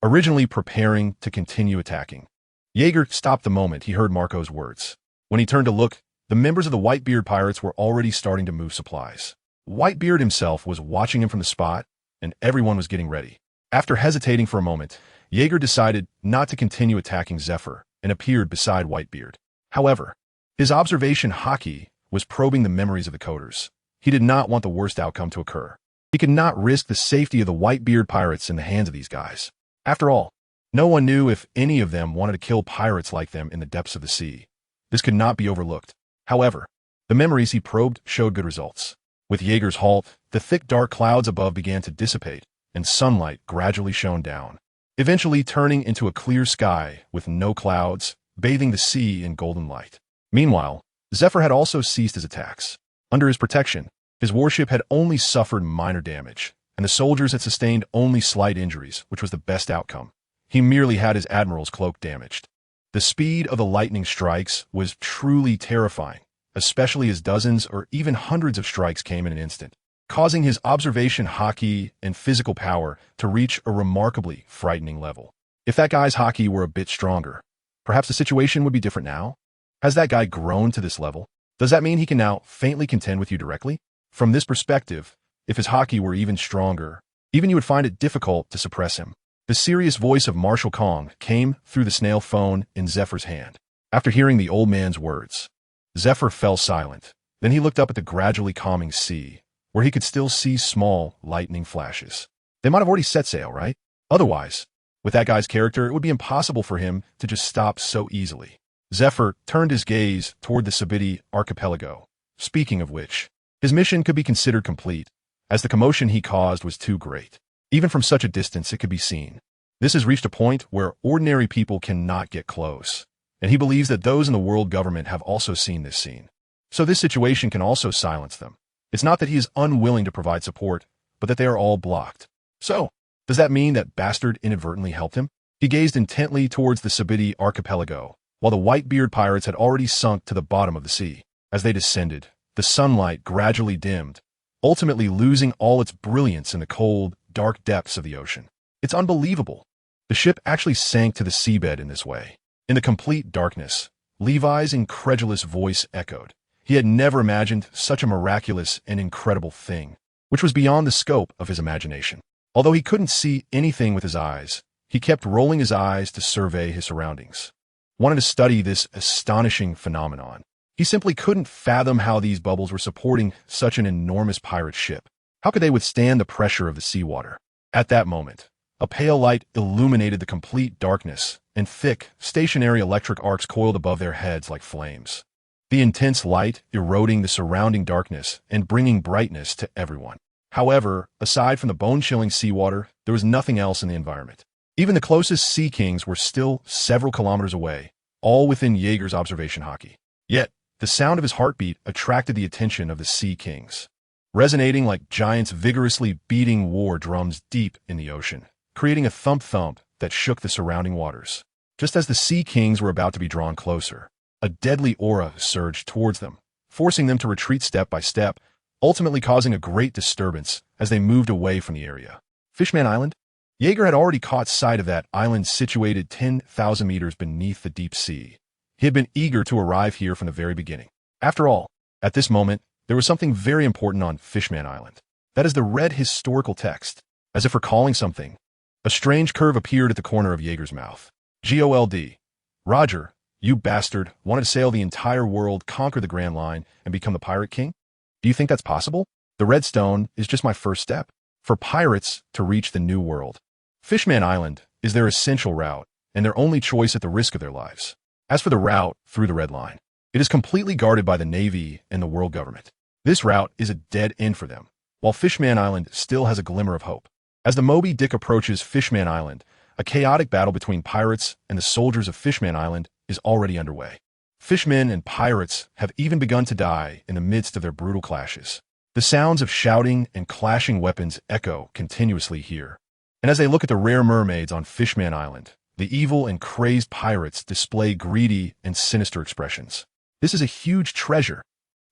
Originally preparing to continue attacking, Jaeger stopped the moment he heard Marco's words. When he turned to look, the members of the Whitebeard pirates were already starting to move supplies. Whitebeard himself was watching him from the spot, and everyone was getting ready. After hesitating for a moment, Jaeger decided not to continue attacking Zephyr and appeared beside Whitebeard. However, his observation hockey was probing the memories of the coders. He did not want the worst outcome to occur. He could not risk the safety of the Whitebeard pirates in the hands of these guys. After all, no one knew if any of them wanted to kill pirates like them in the depths of the sea. This could not be overlooked. However, the memories he probed showed good results. With Jaeger's halt, the thick dark clouds above began to dissipate, and sunlight gradually shone down, eventually turning into a clear sky with no clouds, bathing the sea in golden light. Meanwhile, Zephyr had also ceased his attacks. Under his protection, his warship had only suffered minor damage, and the soldiers had sustained only slight injuries, which was the best outcome. He merely had his admiral's cloak damaged. The speed of the lightning strikes was truly terrifying, especially as dozens or even hundreds of strikes came in an instant, causing his observation hockey and physical power to reach a remarkably frightening level. If that guy's hockey were a bit stronger, perhaps the situation would be different now. Has that guy grown to this level? Does that mean he can now faintly contend with you directly? From this perspective, if his hockey were even stronger, even you would find it difficult to suppress him. The serious voice of Marshal Kong came through the snail phone in Zephyr's hand. After hearing the old man's words, Zephyr fell silent. Then he looked up at the gradually calming sea, where he could still see small lightning flashes. They might have already set sail, right? Otherwise, with that guy's character, it would be impossible for him to just stop so easily. Zephyr turned his gaze toward the Sabidi archipelago. Speaking of which, his mission could be considered complete, as the commotion he caused was too great. Even from such a distance, it could be seen. This has reached a point where ordinary people cannot get close, and he believes that those in the world government have also seen this scene. So this situation can also silence them. It's not that he is unwilling to provide support, but that they are all blocked. So, does that mean that Bastard inadvertently helped him? He gazed intently towards the Sabidi archipelago, while the Whitebeard pirates had already sunk to the bottom of the sea. As they descended, the sunlight gradually dimmed, ultimately losing all its brilliance in the cold, dark depths of the ocean. It's unbelievable. The ship actually sank to the seabed in this way. In the complete darkness, Levi's incredulous voice echoed. He had never imagined such a miraculous and incredible thing, which was beyond the scope of his imagination. Although he couldn't see anything with his eyes, he kept rolling his eyes to survey his surroundings, wanted to study this astonishing phenomenon. He simply couldn't fathom how these bubbles were supporting such an enormous pirate ship. How could they withstand the pressure of the seawater? At that moment, a pale light illuminated the complete darkness, and thick, stationary electric arcs coiled above their heads like flames. The intense light eroding the surrounding darkness and bringing brightness to everyone. However, aside from the bone-chilling seawater, there was nothing else in the environment. Even the closest sea kings were still several kilometers away, all within Jaeger's observation hockey. Yet, the sound of his heartbeat attracted the attention of the sea kings, resonating like giants vigorously beating war drums deep in the ocean, creating a thump-thump that shook the surrounding waters. Just as the sea kings were about to be drawn closer, a deadly aura surged towards them, forcing them to retreat step by step, ultimately causing a great disturbance as they moved away from the area. Fishman Island? Jaeger had already caught sight of that island situated 10,000 meters beneath the deep sea. He had been eager to arrive here from the very beginning. After all, at this moment, there was something very important on Fishman Island. That is the red historical text. As if recalling something, a strange curve appeared at the corner of Jaeger's mouth. GOLD. Roger, you bastard, wanted to sail the entire world, conquer the Grand Line, and become the Pirate King? Do you think that's possible? The redstone is just my first step. for pirates to reach the New World. Fishman Island is their essential route and their only choice at the risk of their lives. As for the route through the Red Line, it is completely guarded by the Navy and the world government. This route is a dead end for them, while Fishman Island still has a glimmer of hope. As the Moby Dick approaches Fishman Island, a chaotic battle between pirates and the soldiers of Fishman Island is already underway. Fishmen and pirates have even begun to die in the midst of their brutal clashes. The sounds of shouting and clashing weapons echo continuously here. And as they look at the rare mermaids on Fishman Island, the evil and crazed pirates display greedy and sinister expressions. This is a huge treasure.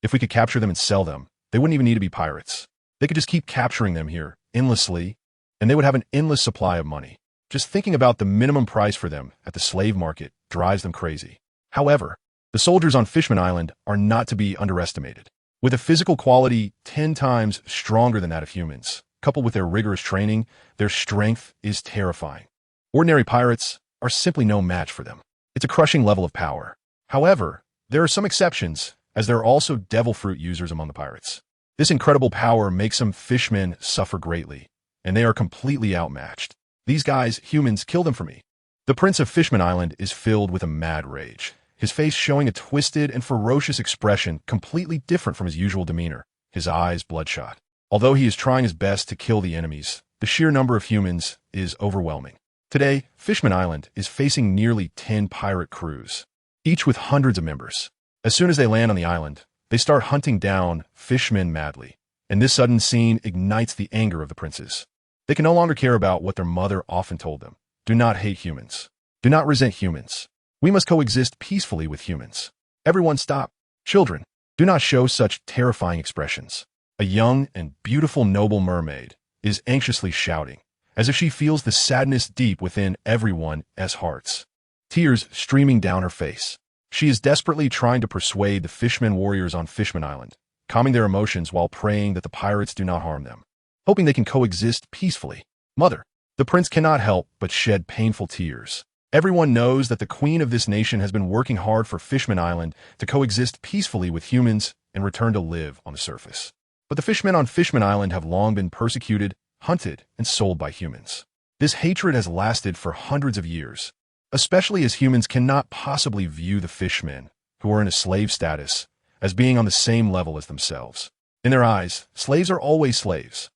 If we could capture them and sell them, they wouldn't even need to be pirates. They could just keep capturing them here endlessly, and they would have an endless supply of money. Just thinking about the minimum price for them at the slave market drives them crazy. However, the soldiers on Fishman Island are not to be underestimated. With a physical quality 10 times stronger than that of humans, coupled with their rigorous training, their strength is terrifying. Ordinary pirates are simply no match for them. It's a crushing level of power. However, there are some exceptions, as there are also devil fruit users among the pirates. This incredible power makes some fishmen suffer greatly, and they are completely outmatched. These guys, humans, kill them for me. The Prince of Fishman Island is filled with a mad rage, his face showing a twisted and ferocious expression completely different from his usual demeanor, his eyes bloodshot. Although he is trying his best to kill the enemies, the sheer number of humans is overwhelming. Today, Fishman Island is facing nearly 10 pirate crews, each with hundreds of members. As soon as they land on the island, they start hunting down fishmen madly, and this sudden scene ignites the anger of the princes. They can no longer care about what their mother often told them. Do not hate humans. Do not resent humans. We must coexist peacefully with humans. Everyone stop. Children, do not show such terrifying expressions. A young and beautiful noble mermaid is anxiously shouting, as if she feels the sadness deep within everyone's hearts. Tears streaming down her face. She is desperately trying to persuade the fishmen warriors on Fishman Island, calming their emotions while praying that the pirates do not harm them, hoping they can coexist peacefully. Mother, the prince cannot help but shed painful tears. Everyone knows that the queen of this nation has been working hard for Fishman Island to coexist peacefully with humans and return to live on the surface. But the fishmen on Fishman Island have long been persecuted, hunted, and sold by humans. This hatred has lasted for hundreds of years, especially as humans cannot possibly view the fishmen, who are in a slave status, as being on the same level as themselves. In their eyes, slaves are always slaves.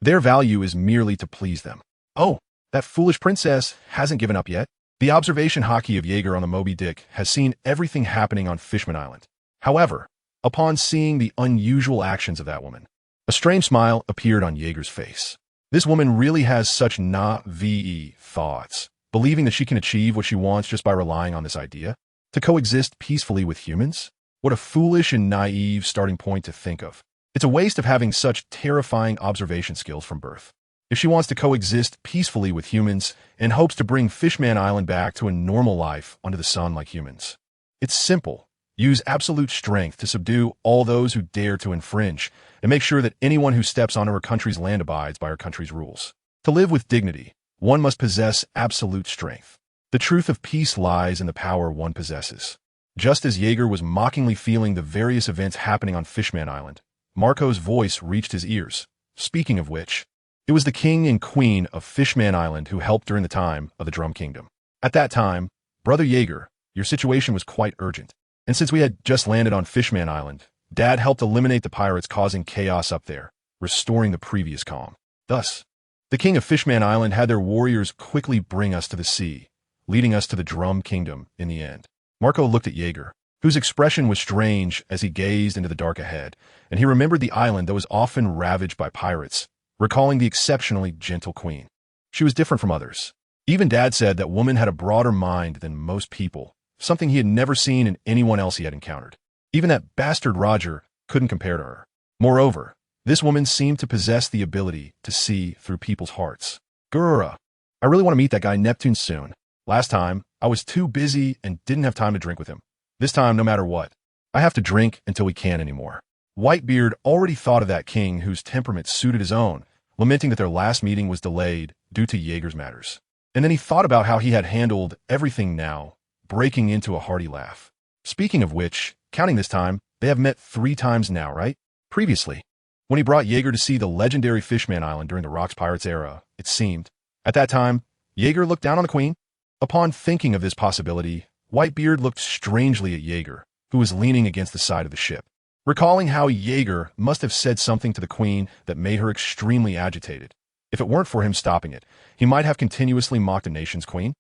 Their value is merely to please them. Oh, that foolish princess hasn't given up yet. The observation hockey of Jaeger on the Moby Dick has seen everything happening on Fishman Island. However, upon seeing the unusual actions of that woman, a strange smile appeared on Jaeger's face. This woman really has such naive thoughts, believing that she can achieve what she wants just by relying on this idea, to coexist peacefully with humans? What a foolish and naive starting point to think of. It's a waste of having such terrifying observation skills from birth. If she wants to coexist peacefully with humans and hopes to bring Fishman Island back to a normal life under the sun like humans, it's simple. Use absolute strength to subdue all those who dare to infringe, and make sure that anyone who steps onto her country's land abides by her country's rules. To live with dignity, one must possess absolute strength. The truth of peace lies in the power one possesses. Just as Jaeger was mockingly feeling the various events happening on Fishman Island, Marco's voice reached his ears. Speaking of which, it was the king and queen of Fishman Island who helped during the time of the Drum Kingdom. At that time, Brother Jaeger, your situation was quite urgent. And since we had just landed on Fishman Island, Dad helped eliminate the pirates causing chaos up there, restoring the previous calm. Thus, the king of Fishman Island had their warriors quickly bring us to the sea, leading us to the Drum Kingdom in the end. Marco looked at Jaeger, whose expression was strange as he gazed into the dark ahead, and he remembered the island that was often ravaged by pirates, recalling the exceptionally gentle queen. She was different from others. Even Dad said that woman had a broader mind than most people, something he had never seen in anyone else he had encountered. Even that bastard Roger couldn't compare to her. Moreover, this woman seemed to possess the ability to see through people's hearts. Grr, I really want to meet that guy Neptune soon. Last time, I was too busy and didn't have time to drink with him. This time, no matter what, I have to drink until we can't anymore. Whitebeard already thought of that king whose temperament suited his own, lamenting that their last meeting was delayed due to Jaeger's matters. And then he thought about how he had handled everything now, breaking into a hearty laugh. Speaking of which, counting this time, they have met 3 times now, right? Previously, When he brought Jaeger to see the legendary Fishman Island during the Rocks Pirates era, it seemed. At that time, Jaeger looked down on the Queen. Upon thinking of this possibility, Whitebeard looked strangely at Jaeger, who was leaning against the side of the ship. Recalling how Jaeger must have said something to the Queen that made her extremely agitated. If it weren't for him stopping it, he might have continuously mocked a nation's queen.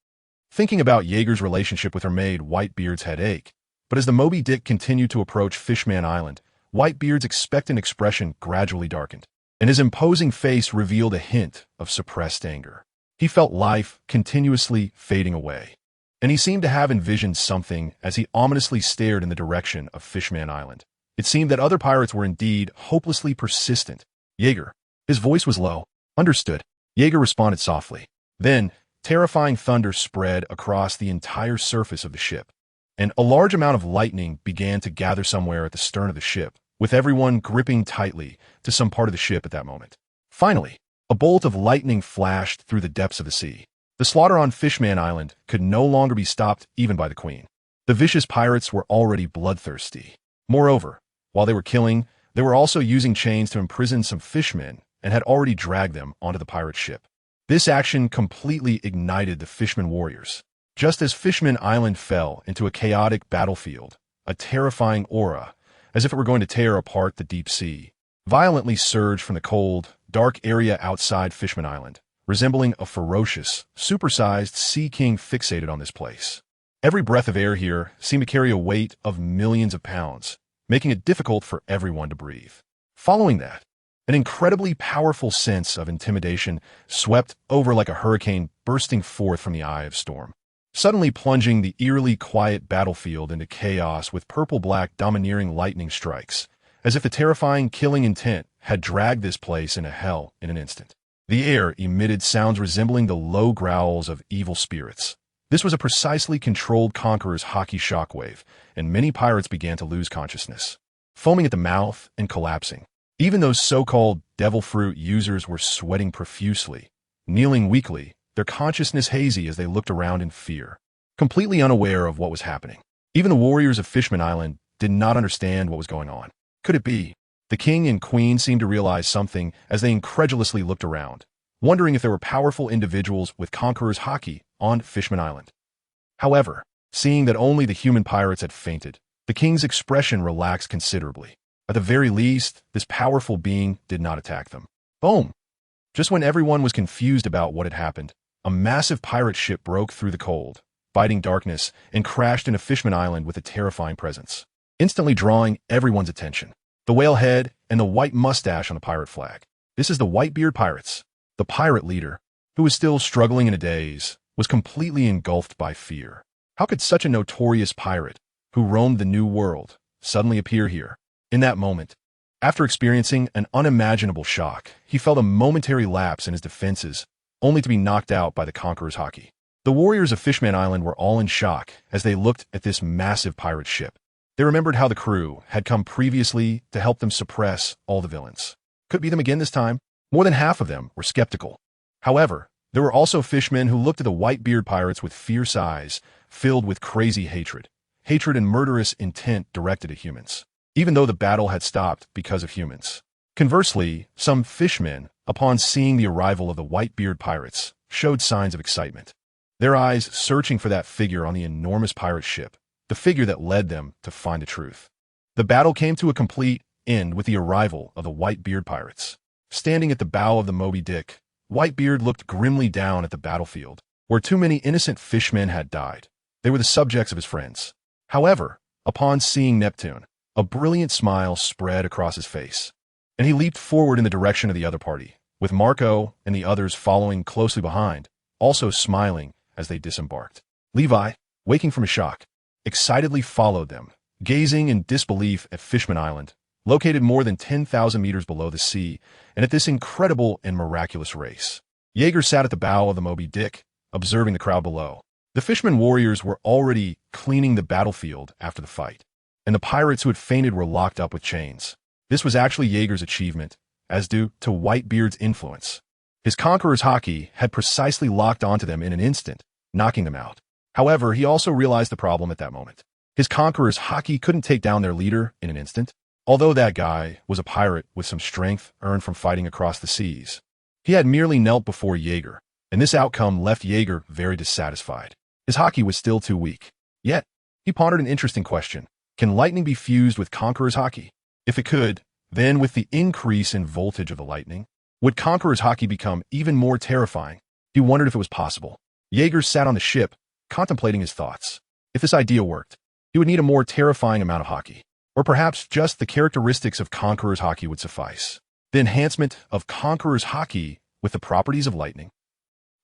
Thinking about Jaeger's relationship with her made Whitebeard's head ache. But as the Moby Dick continued to approach Fishman Island, Whitebeard's expectant expression gradually darkened, and his imposing face revealed a hint of suppressed anger. He felt life continuously fading away, and he seemed to have envisioned something as he ominously stared in the direction of Fishman Island. It seemed that other pirates were indeed hopelessly persistent. Jaeger. His voice was low. Understood. Jaeger responded softly. Then, terrifying thunder spread across the entire surface of the ship, and a large amount of lightning began to gather somewhere at the stern of the ship, with everyone gripping tightly to some part of the ship at that moment. Finally, a bolt of lightning flashed through the depths of the sea. The slaughter on Fishman Island could no longer be stopped even by the Queen. The vicious pirates were already bloodthirsty. Moreover, while they were killing, they were also using chains to imprison some fishmen and had already dragged them onto the pirate ship. This action completely ignited the fishermen warriors. Just as Fishman Island fell into a chaotic battlefield, a terrifying aura, as if it were going to tear apart the deep sea, violently surged from the cold, dark area outside Fishman Island, resembling a ferocious, supersized sea king fixated on this place. Every breath of air here seemed to carry a weight of millions of pounds, making it difficult for everyone to breathe. Following that, an incredibly powerful sense of intimidation swept over like a hurricane bursting forth from the eye of storm, suddenly plunging the eerily quiet battlefield into chaos with purple-black domineering lightning strikes, as if the terrifying killing intent had dragged this place into hell in an instant. The air emitted sounds resembling the low growls of evil spirits. This was a precisely controlled conqueror's hockey shockwave, and many pirates began to lose consciousness, foaming at the mouth and collapsing. Even those so-called devil fruit users were sweating profusely, kneeling weakly, their consciousness hazy as they looked around in fear, completely unaware of what was happening. Even the warriors of Fishman Island did not understand what was going on. Could it be? The king and queen seemed to realize something as they incredulously looked around, wondering if there were powerful individuals with conqueror's hockey on Fishman Island. However, seeing that only the human pirates had fainted, the king's expression relaxed considerably. At the very least, this powerful being did not attack them. Boom! Just when everyone was confused about what had happened, a massive pirate ship broke through the cold, biting darkness, and crashed into Fishman Island with a terrifying presence, instantly drawing everyone's attention. The whale head and the white mustache on the pirate flag. This is the Whitebeard pirates. The pirate leader, who was still struggling in a daze, was completely engulfed by fear. How could such a notorious pirate, who roamed the New World, suddenly appear here? In that moment, after experiencing an unimaginable shock, he felt a momentary lapse in his defenses, only to be knocked out by the conqueror's hockey. The warriors of Fishman Island were all in shock as they looked at this massive pirate ship. They remembered how the crew had come previously to help them suppress all the villains. Could be them again this time? More than half of them were skeptical. However, there were also fishmen who looked at the Whitebeard pirates with fierce eyes, filled with crazy hatred and murderous intent directed at humans, even though the battle had stopped because of humans. Conversely, some fishmen, upon seeing the arrival of the Whitebeard pirates, showed signs of excitement, their eyes searching for that figure on the enormous pirate ship, the figure that led them to find the truth. The battle came to a complete end with the arrival of the Whitebeard pirates. Standing at the bow of the Moby Dick, Whitebeard looked grimly down at the battlefield, where too many innocent fishmen had died. They were the subjects of his friends. However, upon seeing Neptune, a brilliant smile spread across his face, and he leaped forward in the direction of the other party, with Marco and the others following closely behind, also smiling as they disembarked. Levi, waking from a shock, excitedly followed them, gazing in disbelief at Fishman Island, located more than 10,000 meters below the sea, and at this incredible and miraculous race. Jaeger sat at the bow of the Moby Dick, observing the crowd below. The fishermen warriors were already cleaning the battlefield after the fight, and the pirates who had fainted were locked up with chains. This was actually Jaeger's achievement, as due to Whitebeard's influence. His conqueror's hockey had precisely locked onto them in an instant, knocking them out. However, he also realized the problem at that moment. His conqueror's hockey couldn't take down their leader in an instant. Although that guy was a pirate with some strength earned from fighting across the seas, he had merely knelt before Jaeger, and this outcome left Jaeger very dissatisfied. His hockey was still too weak. Yet, he pondered an interesting question. Can lightning be fused with Conqueror's hockey? If it could, then with the increase in voltage of the lightning, would Conqueror's hockey become even more terrifying? He wondered if it was possible. Jaeger sat on the ship, contemplating his thoughts. If this idea worked, he would need a more terrifying amount of hockey. Or perhaps just the characteristics of Conqueror's hockey would suffice. The enhancement of Conqueror's hockey with the properties of lightning.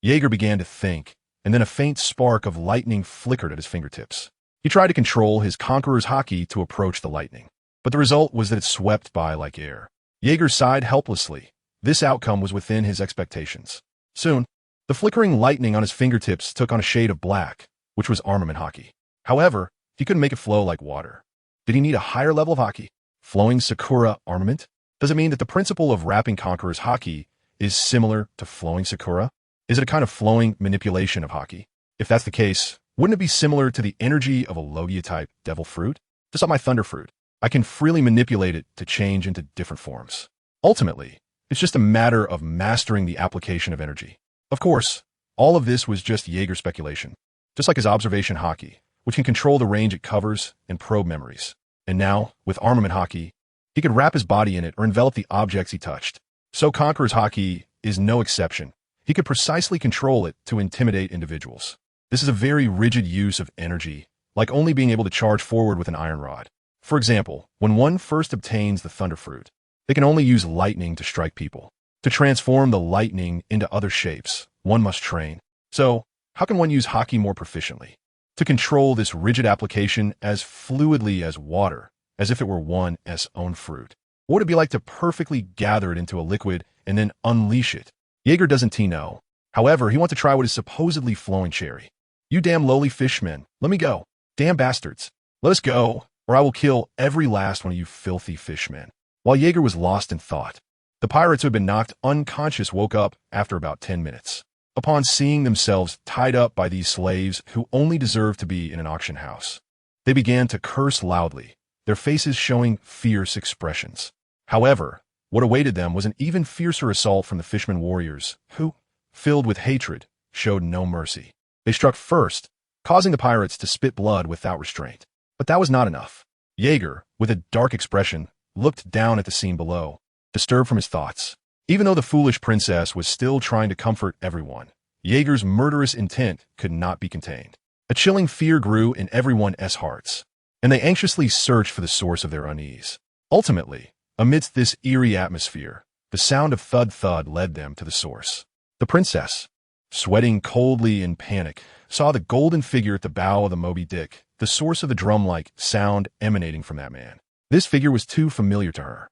Jaeger began to think, and then a faint spark of lightning flickered at his fingertips. He tried to control his Conqueror's hockey to approach the lightning, but the result was that it swept by like air. Jaeger sighed helplessly. This outcome was within his expectations. Soon, the flickering lightning on his fingertips took on a shade of black, which was armament hockey. However, he couldn't make it flow like water. Did he need a higher level of hockey? Flowing Sakura armament? Does it mean that the principle of wrapping Conqueror's hockey is similar to flowing Sakura? Is it a kind of flowing manipulation of hockey? If that's the case, wouldn't it be similar to the energy of a Logia-type devil fruit? Just like my thunder fruit, I can freely manipulate it to change into different forms. Ultimately, it's just a matter of mastering the application of energy. Of course, all of this was just Jaeger's speculation, just like his observation hockey, which can control the range it covers and probe memories. And now, with armament hockey, he could wrap his body in it or envelop the objects he touched. So Conqueror's hockey is no exception. He could precisely control it to intimidate individuals. This is a very rigid use of energy, like only being able to charge forward with an iron rod. For example, when one first obtains the thunder fruit, they can only use lightning to strike people. To transform the lightning into other shapes, one must train. So, how can one use hockey more proficiently? To control this rigid application as fluidly as water, as if it were one's own fruit. What would it be like to perfectly gather it into a liquid and then unleash it? Jaeger doesn't know. However, he wants to try what is supposedly flowing cherry. You damn lowly fishmen, let me go. Damn bastards, let us go, or I will kill every last one of you filthy fishmen. While Jaeger was lost in thought, the pirates who had been knocked unconscious woke up after about 10 minutes. Upon seeing themselves tied up by these slaves who only deserved to be in an auction house, they began to curse loudly, their faces showing fierce expressions. However, what awaited them was an even fiercer assault from the fishermen warriors, who, filled with hatred, showed no mercy. They struck first, causing the pirates to spit blood without restraint. But that was not enough. Jaeger, with a dark expression, looked down at the scene below, disturbed from his thoughts. Even though the foolish princess was still trying to comfort everyone, Jaeger's murderous intent could not be contained. A chilling fear grew in everyone's hearts, and they anxiously searched for the source of their unease. Ultimately, amidst this eerie atmosphere, the sound of thud-thud led them to the source. The princess, sweating coldly in panic, saw the golden figure at the bow of the Moby Dick, the source of the drum-like sound emanating from that man. This figure was too familiar to her.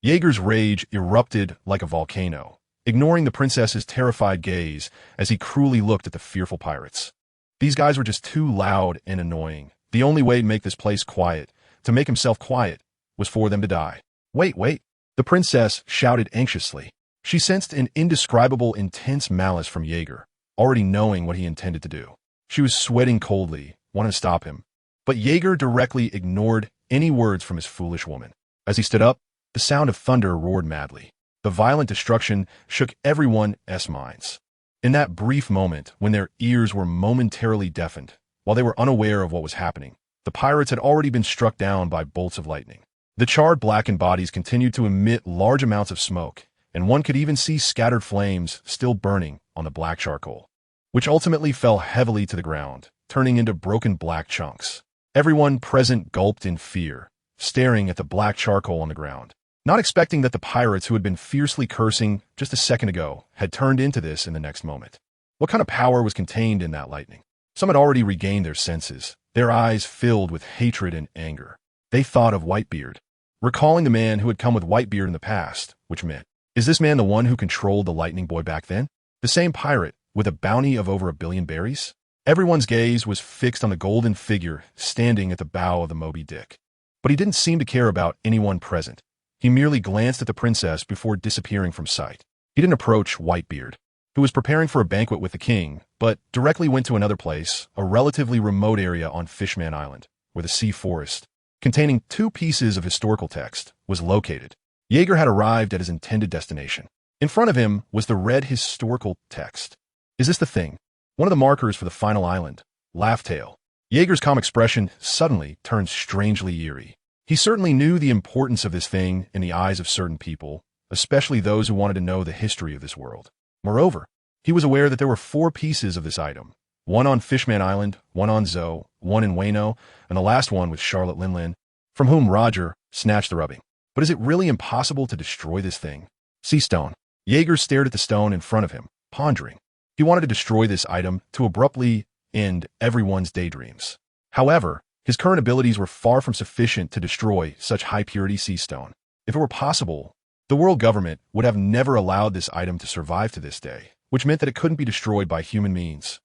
Jaeger's rage erupted like a volcano, ignoring the princess's terrified gaze as he cruelly looked at the fearful pirates. These guys were just too loud and annoying. The only way to make this place quiet, to make himself quiet, was for them to die. Wait, the princess shouted anxiously. She sensed an indescribable intense malice from Jaeger, already knowing what he intended to do. She was sweating coldly, wanting to stop him. But Jaeger directly ignored any words from his foolish woman. As he stood up, the sound of thunder roared madly. The violent destruction shook everyone's minds. In that brief moment, when their ears were momentarily deafened, while they were unaware of what was happening, the pirates had already been struck down by bolts of lightning. The charred, blackened bodies continued to emit large amounts of smoke, and one could even see scattered flames still burning on the black charcoal, which ultimately fell heavily to the ground, turning into broken black chunks. Everyone present gulped in fear, staring at the black charcoal on the ground, not expecting that the pirates who had been fiercely cursing just a second ago had turned into this in the next moment. What kind of power was contained in that lightning? Some had already regained their senses, their eyes filled with hatred and anger. They thought of Whitebeard, recalling the man who had come with Whitebeard in the past, which meant, is this man the one who controlled the lightning boy back then? The same pirate with a bounty of over 1 billion berries? Everyone's gaze was fixed on the golden figure standing at the bow of the Moby Dick. But he didn't seem to care about anyone present. He merely glanced at the princess before disappearing from sight. He didn't approach Whitebeard, who was preparing for a banquet with the king, but directly went to another place, a relatively remote area on Fishman Island, where the sea forest containing 2 pieces of historical text, was located. Jaeger had arrived at his intended destination. In front of him was the red historical text. Is this the thing? One of the markers for the final island. Laugh tale. Jaeger's calm expression suddenly turned strangely eerie. He certainly knew the importance of this thing in the eyes of certain people, especially those who wanted to know the history of this world. Moreover, he was aware that there were 4 pieces of this item. One on Fishman Island, one on Zoe, one in Wayno, and the last one with Charlotte Linlin, from whom Roger snatched the rubbing. But is it really impossible to destroy this thing? Sea stone. Jaeger stared at the stone in front of him, pondering. He wanted to destroy this item to abruptly end everyone's daydreams. However, his current abilities were far from sufficient to destroy such high-purity sea stone. If it were possible, the world government would have never allowed this item to survive to this day, which meant that it couldn't be destroyed by human means.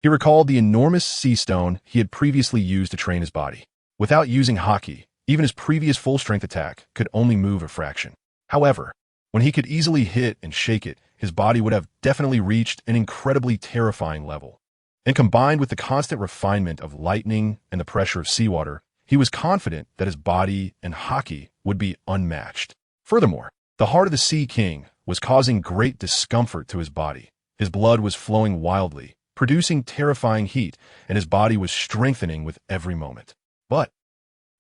He recalled the enormous sea stone he had previously used to train his body. Without using hockey, even his previous full-strength attack could only move a fraction. However, when he could easily hit and shake it, his body would have definitely reached an incredibly terrifying level. And combined with the constant refinement of lightning and the pressure of seawater, he was confident that his body and hockey would be unmatched. Furthermore, the heart of the Sea King was causing great discomfort to his body. His blood was flowing wildly, producing terrifying heat, and his body was strengthening with every moment. But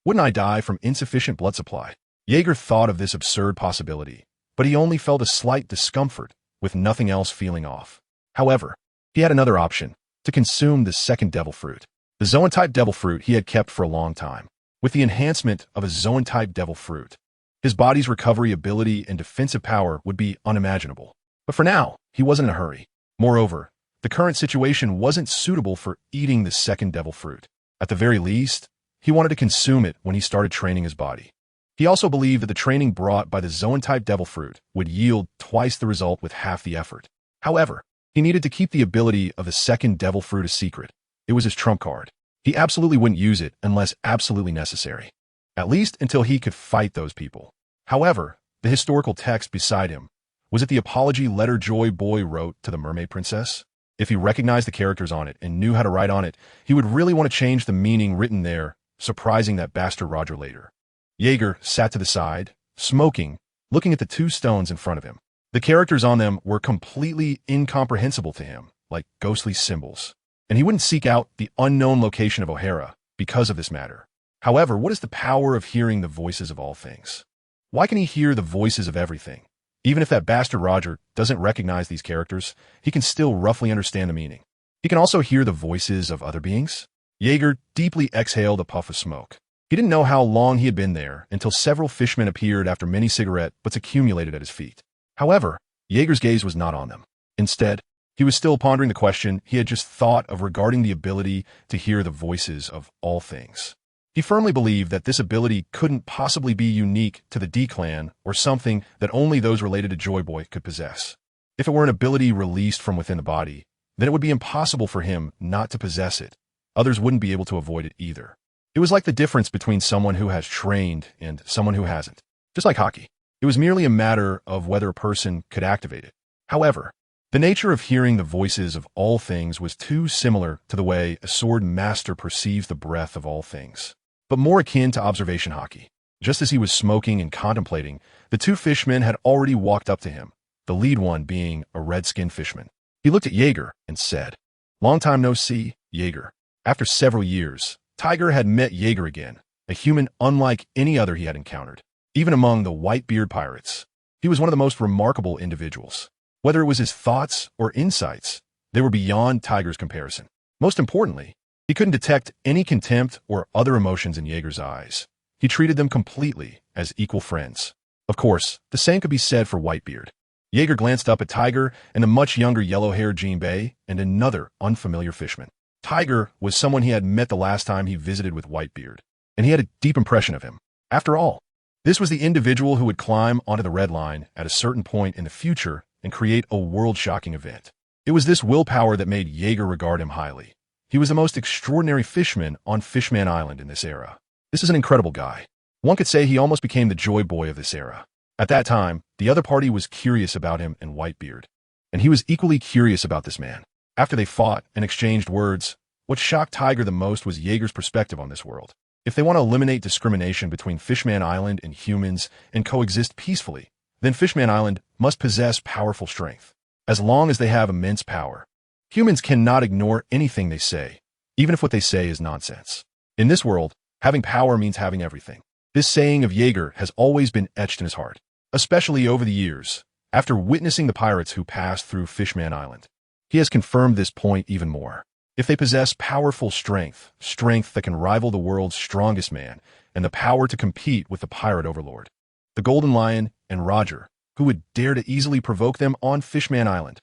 wouldn't I die from insufficient blood supply? Jaeger thought of this absurd possibility, but he only felt a slight discomfort, with nothing else feeling off. However, he had another option. To consume the second devil fruit. The Zoan-type devil fruit he had kept for a long time. With the enhancement of a Zoan-type devil fruit, his body's recovery ability and defensive power would be unimaginable. But for now, he wasn't in a hurry. Moreover, the current situation wasn't suitable for eating the second devil fruit. At the very least, he wanted to consume it when he started training his body. He also believed that the training brought by the Zoan-type devil fruit would yield twice the result with half the effort. However, he needed to keep the ability of the second devil fruit a secret. It was his trump card. He absolutely wouldn't use it unless absolutely necessary. At least until he could fight those people. However, the historical text beside him, was it the apology letter Joy Boy wrote to the Mermaid Princess? If he recognized the characters on it and knew how to write on it, he would really want to change the meaning written there, surprising that bastard Roger later. Jaeger sat to the side, smoking, looking at the 2 stones in front of him. The characters on them were completely incomprehensible to him, like ghostly symbols. And he wouldn't seek out the unknown location of O'Hara because of this matter. However, what is the power of hearing the voices of all things? Why can he hear the voices of everything? Even if that bastard Roger doesn't recognize these characters, he can still roughly understand the meaning. He can also hear the voices of other beings. Jaeger deeply exhaled a puff of smoke. He didn't know how long he had been there until several fishmen appeared after many cigarette butts accumulated at his feet. However, Jaeger's gaze was not on them. Instead, he was still pondering the question he had just thought of regarding the ability to hear the voices of all things. He firmly believed that this ability couldn't possibly be unique to the D clan or something that only those related to Joy Boy could possess. If it were an ability released from within the body, then it would be impossible for him not to possess it. Others wouldn't be able to avoid it either. It was like the difference between someone who has trained and someone who hasn't. Just like hockey. It was merely a matter of whether a person could activate it. However, the nature of hearing the voices of all things was too similar to the way a sword master perceives the breath of all things, but more akin to observation hockey. Just as he was smoking and contemplating, the 2 fishmen had already walked up to him, the lead one being a red-skinned fishman. He looked at Jaeger and said, "Long time no see, Jaeger." After several years, Tiger had met Jaeger again, a human unlike any other he had encountered. Even among the Whitebeard pirates, he was one of the most remarkable individuals. Whether it was his thoughts or insights, they were beyond Tiger's comparison. Most importantly, he couldn't detect any contempt or other emotions in Jaeger's eyes. He treated them completely as equal friends. Of course, the same could be said for Whitebeard. Jaeger glanced up at Tiger and the much younger yellow-haired Jean Bay and another unfamiliar fishman. Tiger was someone he had met the last time he visited with Whitebeard, and he had a deep impression of him. After all, this was the individual who would climb onto the red line at a certain point in the future and create a world-shocking event. It was this willpower that made Jaeger regard him highly. He was the most extraordinary fishman on Fishman Island in this era. This is an incredible guy. One could say he almost became the Joy Boy of this era. At that time, the other party was curious about him and Whitebeard, and he was equally curious about this man. After they fought and exchanged words, what shocked Tiger the most was Jaeger's perspective on this world. If they want to eliminate discrimination between Fishman Island and humans and coexist peacefully, then Fishman Island must possess powerful strength. As long as they have immense power, humans cannot ignore anything they say, even if what they say is nonsense. In this world, having power means having everything. This saying of Jaeger has always been etched in his heart, especially over the years, after witnessing the pirates who passed through Fishman Island. He has confirmed this point even more. If they possess powerful strength that can rival the world's strongest man, and the power to compete with the pirate overlord, the Golden Lion and Roger, who would dare to easily provoke them on Fishman Island?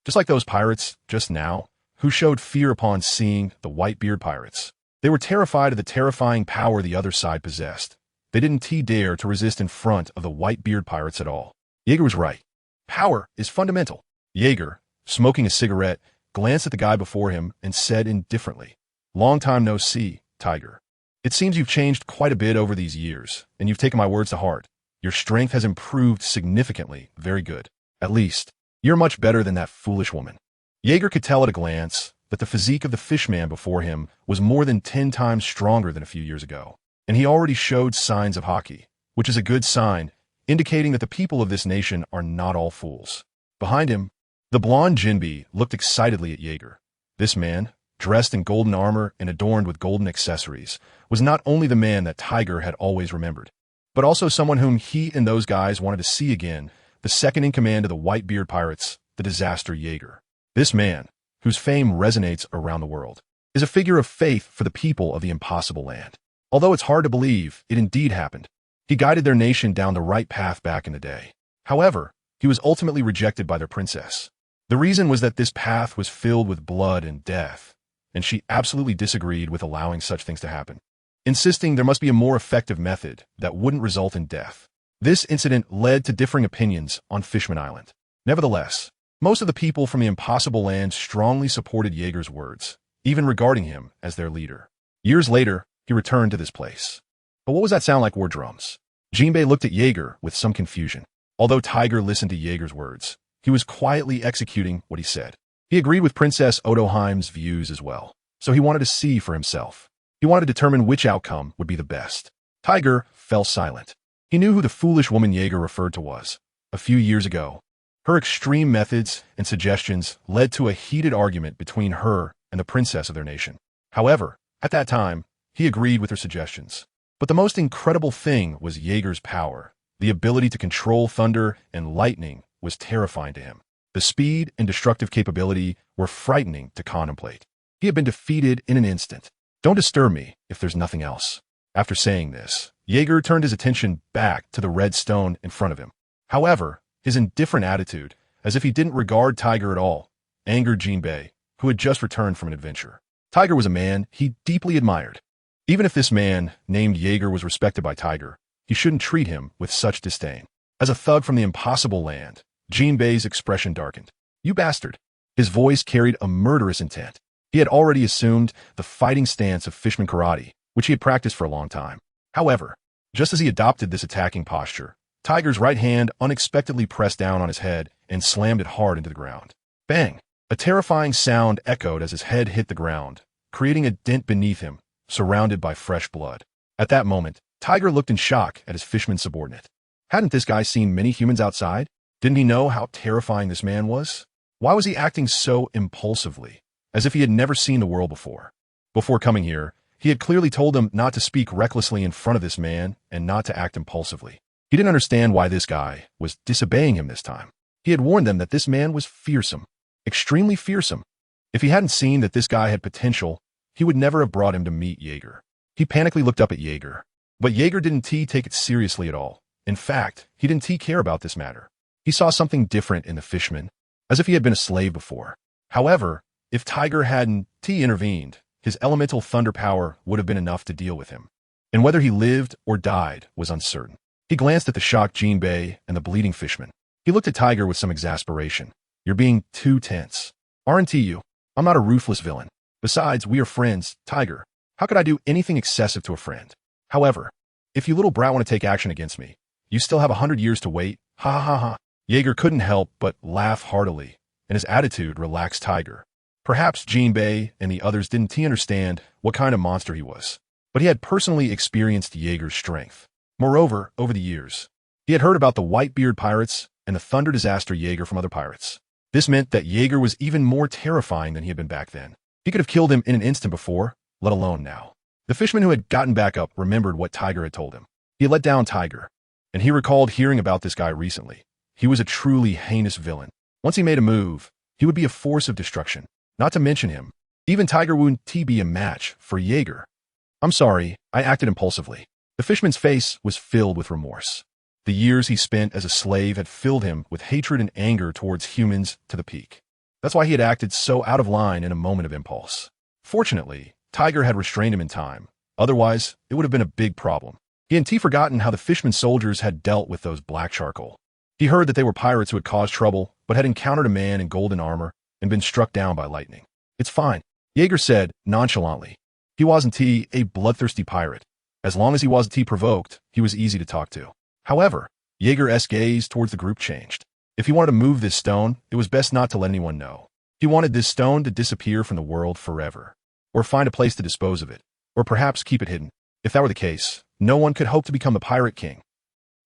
Just like those pirates, just now, who showed fear upon seeing the Whitebeard pirates. They were terrified of the terrifying power the other side possessed. They didn't dare to resist in front of the Whitebeard pirates at all. Jaeger was right. Power is fundamental. Jaeger, smoking a cigarette, glanced at the guy before him and said indifferently, "Long time no see, Tiger. It seems you've changed quite a bit over these years, and you've taken my words to heart. Your strength has improved significantly. Very good. At least, you're much better than that foolish woman." Jaeger could tell at a glance that the physique of the fishman before him was more than 10 times stronger than a few years ago, and he already showed signs of hockey, which is a good sign, indicating that the people of this nation are not all fools. Behind him, the blonde Jinbe looked excitedly at Jaeger. This man, dressed in golden armor and adorned with golden accessories, was not only the man that Tiger had always remembered, but also someone whom he and those guys wanted to see again, the second in command of the Whitebeard pirates, the disaster Jaeger. This man, whose fame resonates around the world, is a figure of faith for the people of the impossible land. Although it's hard to believe, it indeed happened. He guided their nation down the right path back in the day. However, he was ultimately rejected by their princess. The reason was that this path was filled with blood and death, and she absolutely disagreed with allowing such things to happen, insisting there must be a more effective method that wouldn't result in death. This incident led to differing opinions on Fishman Island. Nevertheless, most of the people from the impossible land strongly supported Jaeger's words, even regarding him as their leader. Years later, he returned to this place. But what was that sound like? War drums. Jinbe looked at Jaeger with some confusion. Although Tiger listened to Jaeger's words, he was quietly executing what he said. He agreed with Princess Odoheim's views as well, so he wanted to see for himself. He wanted to determine which outcome would be the best. Tiger fell silent. He knew who the foolish woman Jaeger referred to was. A few years ago, her extreme methods and suggestions led to a heated argument between her and the princess of their nation. However, at that time, he agreed with her suggestions. But the most incredible thing was Jaeger's power. The ability to control thunder and lightning was terrifying to him. The speed and destructive capability were frightening to contemplate. He had been defeated in an instant. "Don't disturb me if there's nothing else." After saying this, Jaeger turned his attention back to the red stone in front of him. However, his indifferent attitude, as if he didn't regard Tiger at all, angered Jinbe, who had just returned from an adventure. Tiger was a man he deeply admired. Even if this man, named Jaeger, was respected by Tiger, he shouldn't treat him with such disdain. As a thug from the impossible land, Jinbe's expression darkened. "You bastard." His voice carried a murderous intent. He had already assumed the fighting stance of Fishman karate, which he had practiced for a long time. However, just as he adopted this attacking posture, Tiger's right hand unexpectedly pressed down on his head and slammed it hard into the ground. Bang! A terrifying sound echoed as his head hit the ground, creating a dent beneath him, surrounded by fresh blood. At that moment, Tiger looked in shock at his fishman subordinate. Hadn't this guy seen many humans outside? Didn't he know how terrifying this man was? Why was he acting so impulsively, as if he had never seen the world before? Before coming here, he had clearly told them not to speak recklessly in front of this man and not to act impulsively. He didn't understand why this guy was disobeying him this time. He had warned them that this man was fearsome, extremely fearsome. If he hadn't seen that this guy had potential, he would never have brought him to meet Jaeger. He panically looked up at Jaeger. But Jaeger didn't take it seriously at all. In fact, he didn't care about this matter. He saw something different in the fishman, as if he had been a slave before. However, if Tiger hadn't intervened, his elemental thunder power would have been enough to deal with him. And whether he lived or died was uncertain. He glanced at the shocked Jinbe and the bleeding fishman. He looked at Tiger with some exasperation. "You're being too tense. Aren't you? I'm not a ruthless villain. Besides, we are friends, Tiger. How could I do anything excessive to a friend? However, if you little brat want to take action against me, you still have 100 years to wait. Ha ha ha ha." Jaeger couldn't help but laugh heartily, and his attitude relaxed Tiger. Perhaps Jinbe and the others didn't understand what kind of monster he was. but he had personally experienced Jaeger's strength. Moreover, over the years, he had heard about the Whitebeard pirates and the Thunder Disaster Jaeger from other pirates. This meant that Jaeger was even more terrifying than he had been back then. He could have killed him in an instant before, let alone now. The fisherman who had gotten back up remembered what Tiger had told him. He had let down Tiger, and he recalled hearing about this guy recently. He was a truly heinous villain. Once he made a move, he would be a force of destruction. Not to mention him, even Tiger wouldn't be a match for Jaeger. I'm sorry, I acted impulsively. The fisherman's face was filled with remorse. The years he spent as a slave had filled him with hatred and anger towards humans to the peak. That's why he had acted so out of line in a moment of impulse. Fortunately, Tiger had restrained him in time. Otherwise, it would have been a big problem. He hadn't forgotten how the fisherman's soldiers had dealt with those black charcoal. He heard that they were pirates who had caused trouble, but had encountered a man in golden armor and been struck down by lightning. It's fine, Jaeger said nonchalantly. He wasn't a bloodthirsty pirate. As long as he wasn't provoked, he was easy to talk to. However, Jaeger's gaze towards the group changed. If he wanted to move this stone, it was best not to let anyone know. He wanted this stone to disappear from the world forever, or find a place to dispose of it, or perhaps keep it hidden. If that were the case, no one could hope to become the pirate king.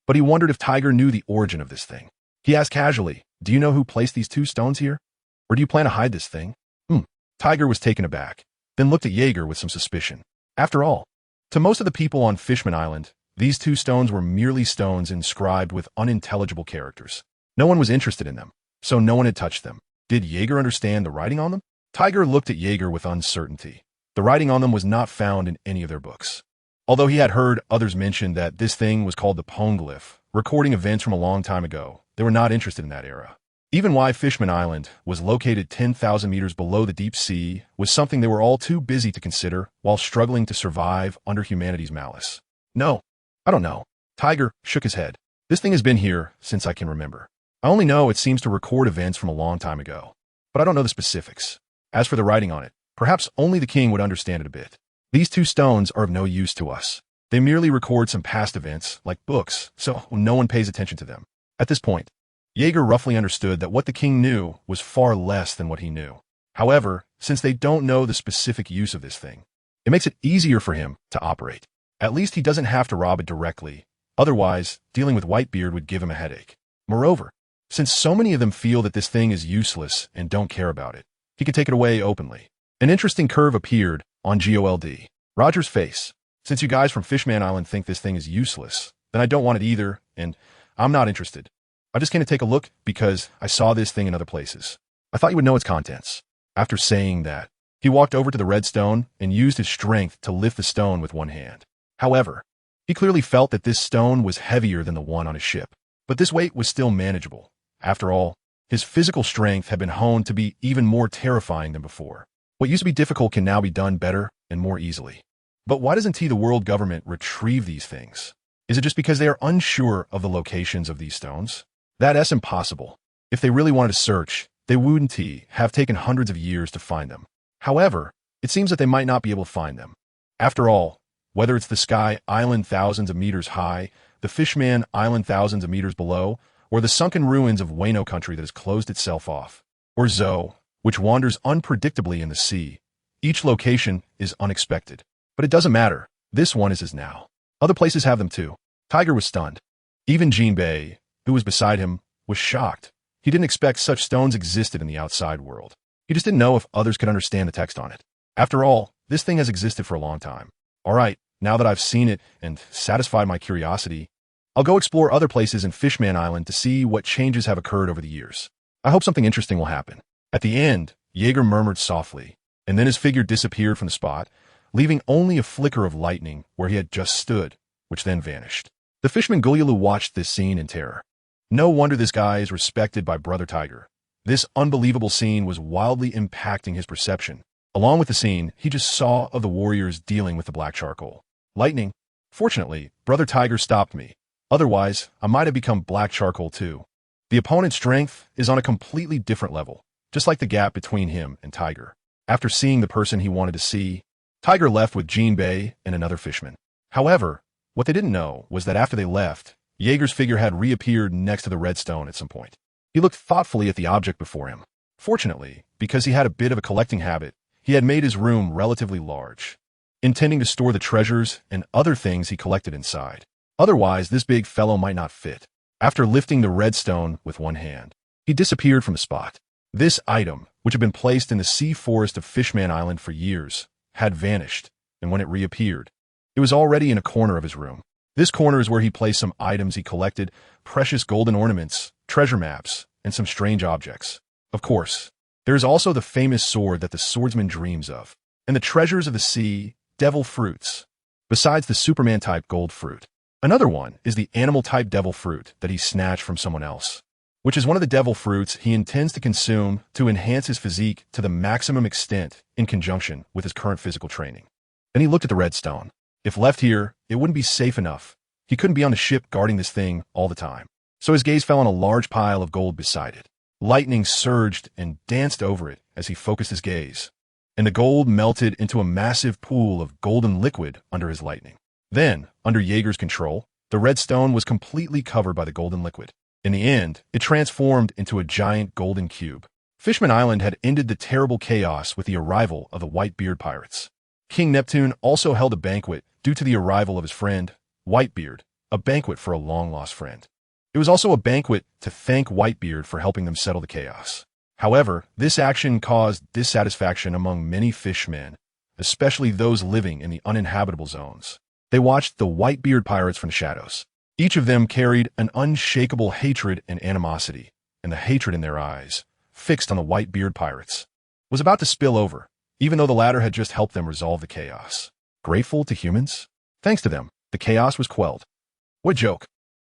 But he wondered if Tiger knew the origin of this thing. He asked casually, "Do you know who placed these two stones here? Or do you plan to hide this thing?" Tiger was taken aback, then looked at Jaeger with some suspicion. After all, to most of the people on Fishman Island, these two stones were merely stones inscribed with unintelligible characters. No one was interested in them, so no one had touched them. Did Jaeger understand the writing on them? Tiger looked at Jaeger with uncertainty. The writing on them was not found in any of their books. Although he had heard others mention that this thing was called the Poneglyph, recording events from a long time ago, they were not interested in that era. Even why Fishman Island was located 10,000 meters below the deep sea was something they were all too busy to consider while struggling to survive under humanity's malice. No, I don't know. Tiger shook his head. This thing has been here since I can remember. I only know it seems to record events from a long time ago, but I don't know the specifics. As for the writing on it, perhaps only the king would understand it a bit. These two stones are of no use to us. They merely record some past events, like books, so no one pays attention to them. At this point, Jaeger roughly understood that what the king knew was far less than what he knew. However, since they don't know the specific use of this thing, it makes it easier for him to operate. At least he doesn't have to rob it directly. Otherwise, dealing with Whitebeard would give him a headache. Moreover, since so many of them feel that this thing is useless and don't care about it, he can take it away openly. An interesting curve appeared on GOLD. Roger's face. Since you guys from Fishman Island think this thing is useless, then I don't want it either, and I'm not interested. I just came to take a look because I saw this thing in other places. I thought you would know its contents. After saying that, he walked over to the red stone and used his strength to lift the stone with one hand. However, he clearly felt that this stone was heavier than the one on his ship, but this weight was still manageable. After all, his physical strength had been honed to be even more terrifying than before. What used to be difficult can now be done better and more easily. But why doesn't the world government retrieve these things? Is it just because they are unsure of the locations of these stones? That's impossible. If they really wanted to search, they wouldn't have taken hundreds of years to find them. However, it seems that they might not be able to find them. After all, whether it's the Sky Island thousands of meters high, the Fishman Island thousands of meters below, or the sunken ruins of Wano country that has closed itself off, or Zo, which wanders unpredictably in the sea, each location is unexpected. But it doesn't matter. This one is his now. Other places have them too. Tiger was stunned. Even Jinbei, who was beside him, was shocked. He didn't expect such stones existed in the outside world. He just didn't know if others could understand the text on it. After all, this thing has existed for a long time. All right, now that I've seen it and satisfied my curiosity, I'll go explore other places in Fishman Island to see what changes have occurred over the years. I hope something interesting will happen. At the end, Jaeger murmured softly, and then his figure disappeared from the spot, leaving only a flicker of lightning where he had just stood, which then vanished. The fisherman Gulyalu watched this scene in terror. No wonder this guy is respected by Brother Tiger. This unbelievable scene was wildly impacting his perception. Along with the scene he just saw of the warriors dealing with the black charcoal. Lightning. Fortunately, Brother Tiger stopped me. Otherwise, I might have become black charcoal too. The opponent's strength is on a completely different level, just like the gap between him and Tiger. After seeing the person he wanted to see, Tiger left with Jinbei and another fisherman. However, what they didn't know was that after they left, Jaeger's figure had reappeared next to the red stone at some point. He looked thoughtfully at the object before him. Fortunately, because he had a bit of a collecting habit, he had made his room relatively large. intending to store the treasures and other things he collected inside. Otherwise, this big fellow might not fit. After lifting the red stone with one hand, he disappeared from the spot. This item, which had been placed in the sea forest of Fishman Island for years, had vanished, and when it reappeared, it was already in a corner of his room. This corner is where he placed some items he collected, precious golden ornaments, treasure maps, and some strange objects. Of course, there is also the famous sword that the swordsman dreams of, and the treasures of the sea, devil fruits, besides the Superman-type gold fruit. Another one is the animal-type devil fruit that he snatched from someone else, which is one of the devil fruits he intends to consume to enhance his physique to the maximum extent in conjunction with his current physical training. Then he looked at the red stone. If left here, it wouldn't be safe enough. He couldn't be on the ship guarding this thing all the time. So his gaze fell on a large pile of gold beside it. Lightning surged and danced over it as he focused his gaze, and the gold melted into a massive pool of golden liquid under his lightning. Then, under Jaeger's control, the red stone was completely covered by the golden liquid. In the end, it transformed into a giant golden cube. Fishman Island had ended the terrible chaos with the arrival of the Whitebeard pirates. King Neptune also held a banquet due to the arrival of his friend, Whitebeard, a banquet for a long-lost friend. It was also a banquet to thank Whitebeard for helping them settle the chaos. However, this action caused dissatisfaction among many fishmen, especially those living in the uninhabitable zones. They watched the Whitebeard pirates from the shadows. Each of them carried an unshakable hatred and animosity, and the hatred in their eyes, fixed on the Whitebeard pirates, was about to spill over, even though the latter had just helped them resolve the chaos. Grateful to humans? Thanks to them, the chaos was quelled. What joke?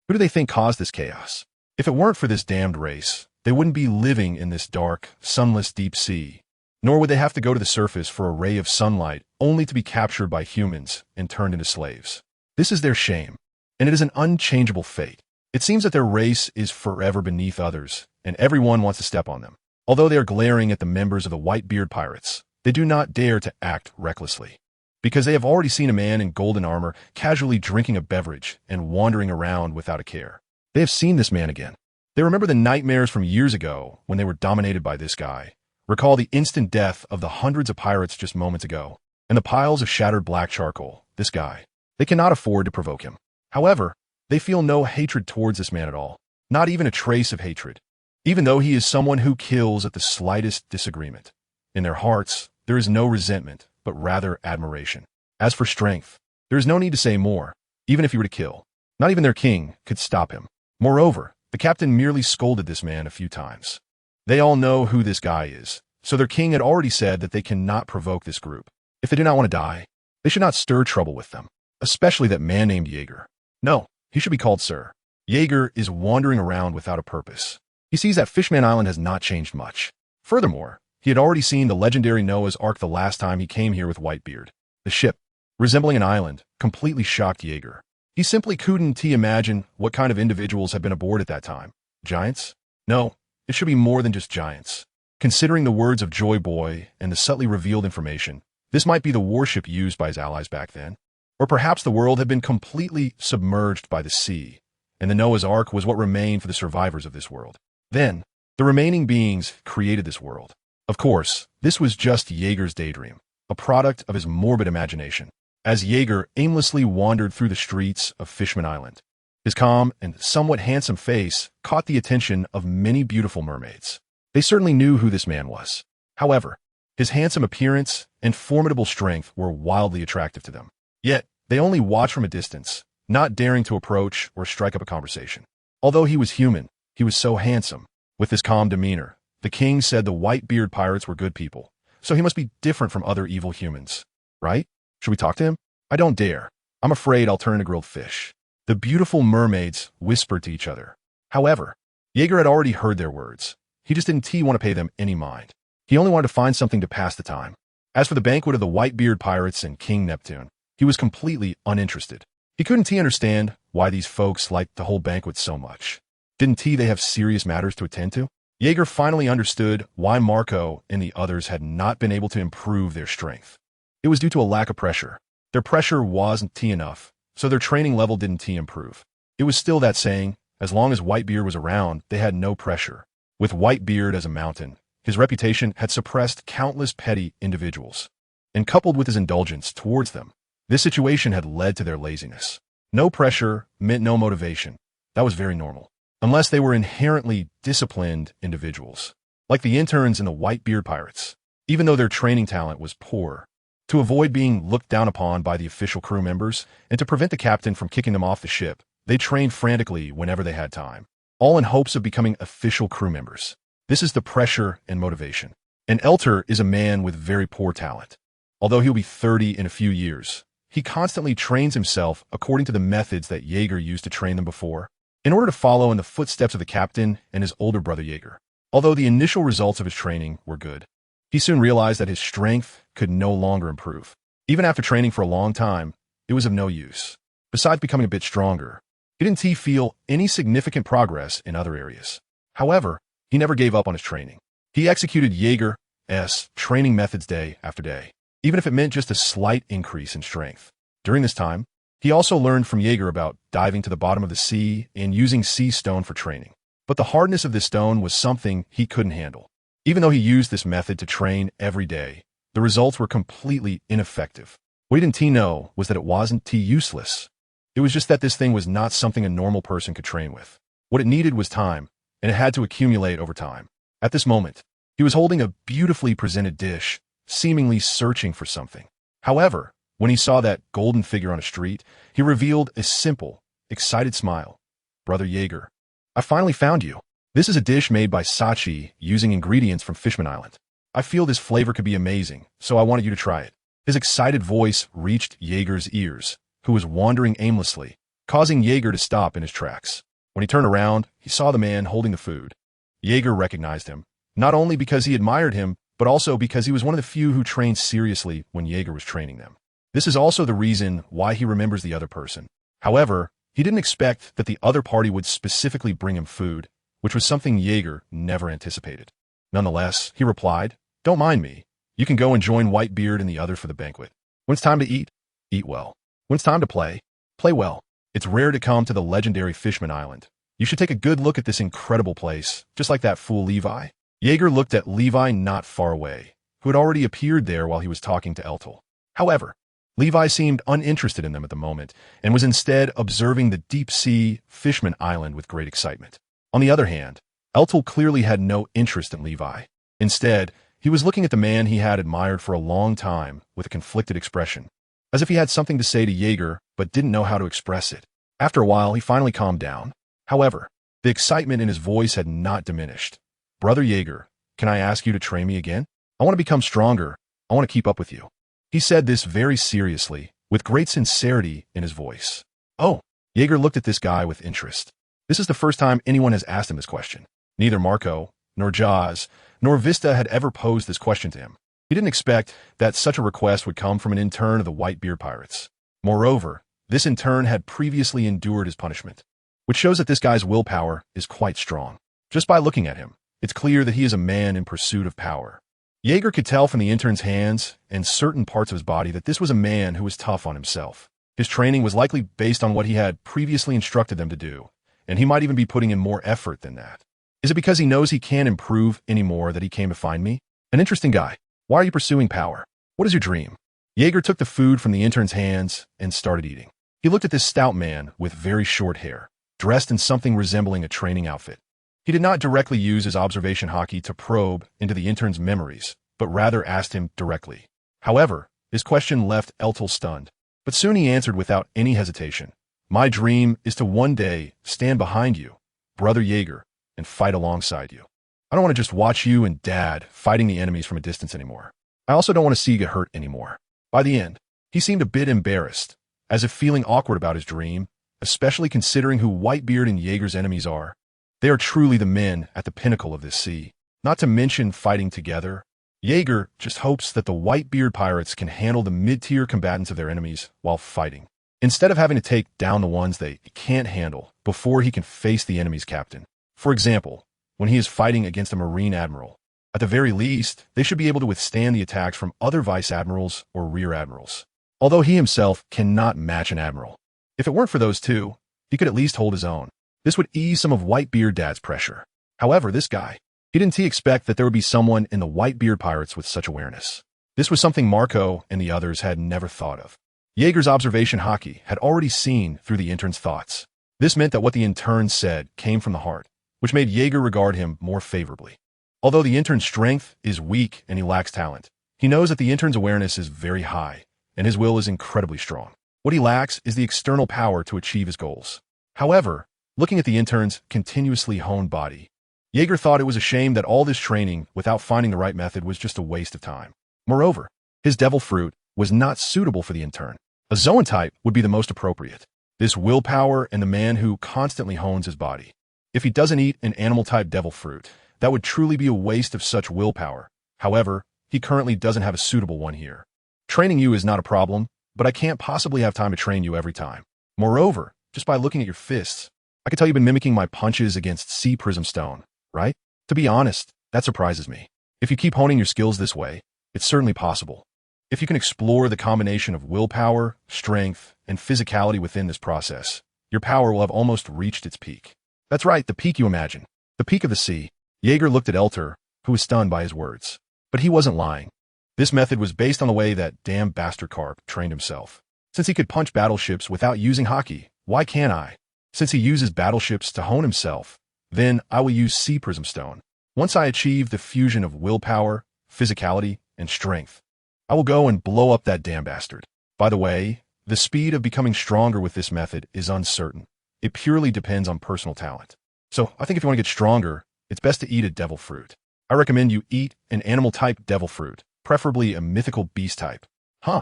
Who do they think caused this chaos? If it weren't for this damned race, they wouldn't be living in this dark, sunless deep sea, nor would they have to go to the surface for a ray of sunlight only to be captured by humans and turned into slaves. This is their shame, and it is an unchangeable fate. It seems that their race is forever beneath others, and everyone wants to step on them. Although they are glaring at the members of the Whitebeard pirates, they do not dare to act recklessly, because they have already seen a man in golden armor casually drinking a beverage and wandering around without a care. They have seen this man again. They remember the nightmares from years ago when they were dominated by this guy, recall the instant death of the hundreds of pirates just moments ago, and the piles of shattered black charcoal, this guy. They cannot afford to provoke him. However, they feel no hatred towards this man at all, not even a trace of hatred, even though he is someone who kills at the slightest disagreement. In their hearts, there is no resentment, but rather admiration. As for strength, there is no need to say more. Even if he were to kill, not even their king could stop him. Moreover, the captain merely scolded this man a few times. They all know who this guy is, so their king had already said that they cannot provoke this group. If they do not want to die, they should not stir trouble with them, especially that man named Jaeger. No, he should be called Sir. Jaeger is wandering around without a purpose. He sees that Fishman Island has not changed much. Furthermore, he had already seen the legendary Noah's Ark the last time he came here with Whitebeard. The ship, resembling an island, completely shocked Jaeger. He simply couldn't imagine what kind of individuals had been aboard at that time. Giants? No, it should be more than just giants. Considering the words of Joy Boy and the subtly revealed information, this might be the warship used by his allies back then. Or perhaps the world had been completely submerged by the sea, and the Noah's Ark was what remained for the survivors of this world. Then, the remaining beings created this world. Of course, this was just Jaeger's daydream, a product of his morbid imagination. As Jaeger aimlessly wandered through the streets of Fishman Island, his calm and somewhat handsome face caught the attention of many beautiful mermaids. They certainly knew who this man was. However, his handsome appearance and formidable strength were wildly attractive to them. Yet, they only watched from a distance, not daring to approach or strike up a conversation. Although he was human, he was so handsome. With his calm demeanor, the king said the Whitebeard pirates were good people, so he must be different from other evil humans. Right? Should we talk to him? I don't dare. I'm afraid I'll turn into grilled fish. The beautiful mermaids whispered to each other. However, Jaeger had already heard their words. He just didn't want to pay them any mind. He only wanted to find something to pass the time. As for the banquet of the Whitebeard pirates and King Neptune, he was completely uninterested. He couldn't understand why these folks liked the whole banquet so much. Didn't they have serious matters to attend to? Jaeger finally understood why Marco and the others had not been able to improve their strength. It was due to a lack of pressure. Their pressure wasn't enough, so their training level didn't improve. It was still that saying, as long as Whitebeard was around, they had no pressure. With Whitebeard as a mountain, his reputation had suppressed countless petty individuals. and coupled with his indulgence towards them, this situation had led to their laziness. No pressure meant no motivation. That was very normal, unless they were inherently disciplined individuals, like the interns in the Whitebeard pirates. Even though their training talent was poor, to avoid being looked down upon by the official crew members and to prevent the captain from kicking them off the ship, they trained frantically whenever they had time, all in hopes of becoming official crew members. This is the pressure and motivation. An Elter is a man with very poor talent. Although he'll be 30 in a few years, he constantly trains himself according to the methods that Jaeger used to train them before, in order to follow in the footsteps of the captain and his older brother Jaeger. Although the initial results of his training were good, he soon realized that his strength could no longer improve. Even after training for a long time, it was of no use. Besides becoming a bit stronger, he didn't feel any significant progress in other areas. However, he never gave up on his training. He executed Jaeger's training methods day after day, even if it meant just a slight increase in strength. During this time, he also learned from Jaeger about diving to the bottom of the sea and using sea stone for training. But the hardness of this stone was something he couldn't handle. Even though he used this method to train every day, the results were completely ineffective. What he didn't know was that it wasn't useless. It was just that this thing was not something a normal person could train with. What it needed was time, and it had to accumulate over time. At this moment, he was holding a beautifully presented dish, seemingly searching for something. However, when he saw that golden figure on a street, he revealed a simple, excited smile. "Brother Jaeger, I finally found you. This is a dish made by Sachi using ingredients from Fishman Island. I feel this flavor could be amazing, so I wanted you to try it." His excited voice reached Jaeger's ears, who was wandering aimlessly, causing Jaeger to stop in his tracks. When he turned around, he saw the man holding the food. Jaeger recognized him, not only because he admired him, but also because he was one of the few who trained seriously when Jaeger was training them. This is also the reason why he remembers the other person. However, he didn't expect that the other party would specifically bring him food, which was something Jaeger never anticipated. Nonetheless, he replied, "Don't mind me. You can go and join Whitebeard and the others for the banquet. When it's time to eat, eat well. When it's time to play, play well. It's rare to come to the legendary Fishman Island. You should take a good look at this incredible place, just like that fool Levi." Jaeger looked at Levi not far away, who had already appeared there while he was talking to Eltel. However, Levi seemed uninterested in them at the moment and was instead observing the deep-sea Fishman Island with great excitement. On the other hand, Eltel clearly had no interest in Levi. Instead, he was looking at the man he had admired for a long time with a conflicted expression, as if he had something to say to Jaeger but didn't know how to express it. After a while, he finally calmed down. However, the excitement in his voice had not diminished. "Brother Jaeger, can I ask you to train me again? I want to become stronger. I want to keep up with you." He said this very seriously, with great sincerity in his voice. Oh, Jaeger looked at this guy with interest. This is the first time anyone has asked him this question. Neither Marco, nor Jaws, nor Vista had ever posed this question to him. He didn't expect that such a request would come from an intern of the Whitebeard pirates. Moreover, this intern had previously endured his punishment, which shows that this guy's willpower is quite strong. Just by looking at him, it's clear that he is a man in pursuit of power. Jaeger could tell from the intern's hands and certain parts of his body that this was a man who was tough on himself. His training was likely based on what he had previously instructed them to do, and he might even be putting in more effort than that. Is it because he knows he can't improve anymore that he came to find me? An interesting guy. Why are you pursuing power? What is your dream? Jaeger took the food from the intern's hands and started eating. He looked at this stout man with very short hair, dressed in something resembling a training outfit. He did not directly use his observation hockey to probe into the intern's memories, but rather asked him directly. However, his question left Eltel stunned, but soon he answered without any hesitation. "My dream is to one day stand behind you, Brother Jaeger, and fight alongside you. I don't want to just watch you and Dad fighting the enemies from a distance anymore. I also don't want to see you get hurt anymore." By the end, he seemed a bit embarrassed, as if feeling awkward about his dream, especially considering who Whitebeard and Jaeger's enemies are. They are truly the men at the pinnacle of this sea, not to mention fighting together. Jaeger just hopes that the Whitebeard pirates can handle the mid-tier combatants of their enemies while fighting, instead of having to take down the ones they can't handle before he can face the enemy's captain. For example, when he is fighting against a Marine admiral, at the very least, they should be able to withstand the attacks from other vice admirals or rear admirals, although he himself cannot match an admiral. If it weren't for those two, he could at least hold his own. This would ease some of Whitebeard Dad's pressure. However, this guy, he didn't expect that there would be someone in the Whitebeard pirates with such awareness. This was something Marco and the others had never thought of. Jaeger's observation hockey had already seen through the intern's thoughts. This meant that what the intern said came from the heart, which made Jaeger regard him more favorably. Although the intern's strength is weak and he lacks talent, he knows that the intern's awareness is very high, and his will is incredibly strong. What he lacks is the external power to achieve his goals. However, looking at the intern's continuously honed body, Jaeger thought it was a shame that all this training without finding the right method was just a waste of time. Moreover, his devil fruit was not suitable for the intern. A Zoan type would be the most appropriate. This willpower and the man who constantly hones his body. If he doesn't eat an animal-type devil fruit, that would truly be a waste of such willpower. However, he currently doesn't have a suitable one here. Training you is not a problem, but I can't possibly have time to train you every time. Moreover, just by looking at your fists, I can tell you've been mimicking my punches against sea prism stone, right? To be honest, that surprises me. If you keep honing your skills this way, it's certainly possible. If you can explore the combination of willpower, strength, and physicality within this process, your power will have almost reached its peak. That's right, the peak you imagine. The peak of the sea. Jaeger looked at Elter, who was stunned by his words. But he wasn't lying. This method was based on the way that damn bastard Carp trained himself. Since he could punch battleships without using hockey, why can't I? Since he uses battleships to hone himself, then I will use sea prism stone. Once I achieve the fusion of willpower, physicality, and strength, I will go and blow up that damn bastard. By the way, the speed of becoming stronger with this method is uncertain. It purely depends on personal talent. So I think if you want to get stronger, it's best to eat a devil fruit. I recommend you eat an animal-type devil fruit, preferably a mythical beast type. Huh?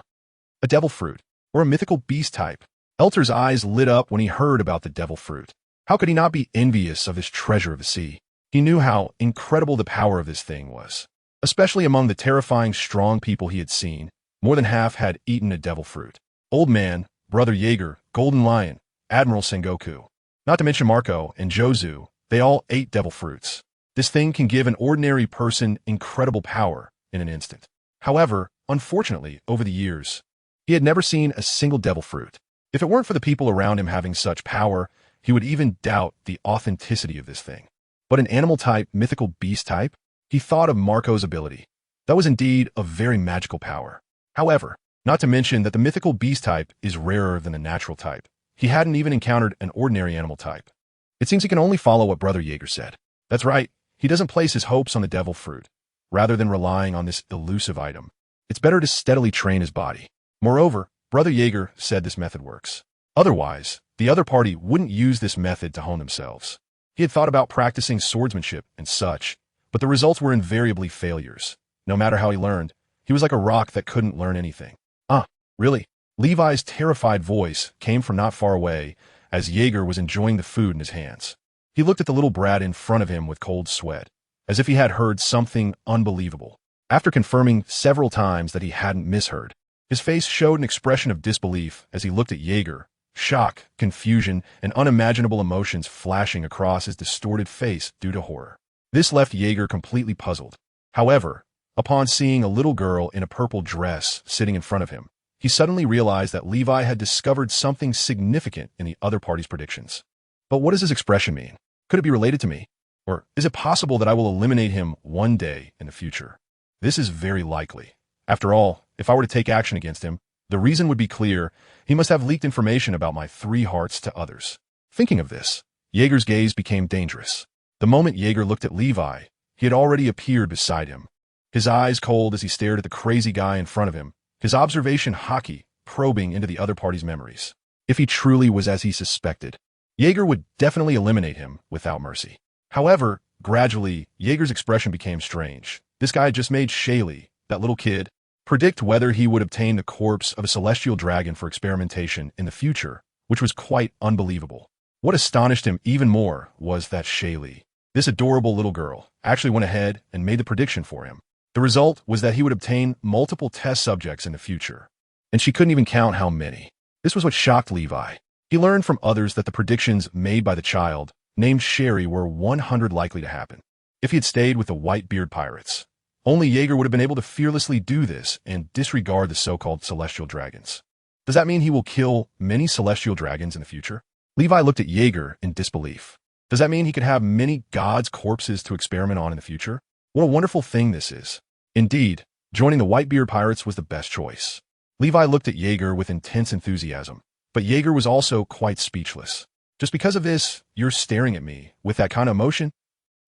A devil fruit, or a mythical beast type. Elter's eyes lit up when he heard about the devil fruit. How could he not be envious of this treasure of the sea? He knew how incredible the power of this thing was. Especially among the terrifying strong people he had seen, more than half had eaten a devil fruit. Old Man, Brother Jaeger, Golden Lion, Admiral Sengoku. Not to mention Marco and Jozu, they all ate devil fruits. This thing can give an ordinary person incredible power in an instant. However, unfortunately, over the years, he had never seen a single devil fruit. If it weren't for the people around him having such power, he would even doubt the authenticity of this thing. But an animal-type, mythical beast type? He thought of Marco's ability. That was indeed a very magical power. However, not to mention that the mythical beast type is rarer than the natural type. He hadn't even encountered an ordinary animal type. It seems he can only follow what Brother Jaeger said. That's right, he doesn't place his hopes on the devil fruit, rather than relying on this elusive item. It's better to steadily train his body. Moreover, Brother Jaeger said this method works. Otherwise, the other party wouldn't use this method to hone themselves. He had thought about practicing swordsmanship and such, but the results were invariably failures. No matter how he learned, he was like a rock that couldn't learn anything. Really? Levi's terrified voice came from not far away as Jaeger was enjoying the food in his hands. He looked at the little brat in front of him with cold sweat, as if he had heard something unbelievable. After confirming several times that he hadn't misheard, his face showed an expression of disbelief as he looked at Jaeger, shock, confusion, and unimaginable emotions flashing across his distorted face due to horror. This left Jaeger completely puzzled. However, upon seeing a little girl in a purple dress sitting in front of him, he suddenly realized that Levi had discovered something significant in the other party's predictions. But what does his expression mean? Could it be related to me? Or is it possible that I will eliminate him one day in the future? This is very likely. After all, if I were to take action against him, the reason would be clear. He must have leaked information about my 3 hearts to others. Thinking of this, Jaeger's gaze became dangerous. The moment Jaeger looked at Levi, he had already appeared beside him. His eyes cold as he stared at the crazy guy in front of him, his observation hockey probing into the other party's memories. If he truly was as he suspected, Jaeger would definitely eliminate him without mercy. However, gradually, Jaeger's expression became strange. This guy just made Shaylee, that little kid, predict whether he would obtain the corpse of a celestial dragon for experimentation in the future, which was quite unbelievable. What astonished him even more was that Shaylee, this adorable little girl, actually went ahead and made the prediction for him. The result was that he would obtain multiple test subjects in the future, and she couldn't even count how many. This was what shocked Levi. He learned from others that the predictions made by the child, named Sherry, were 100 likely to happen. If he had stayed with the Whitebeard pirates, only Jaeger would have been able to fearlessly do this and disregard the so-called celestial dragons. Does that mean he will kill many celestial dragons in the future? Levi looked at Jaeger in disbelief. Does that mean he could have many gods' corpses to experiment on in the future? What a wonderful thing this is. Indeed, Joining the Whitebeard pirates was the best choice. Levi looked at Jaeger with intense enthusiasm, but Jaeger was also quite speechless. Just because of this, you're staring at me with that kind of emotion?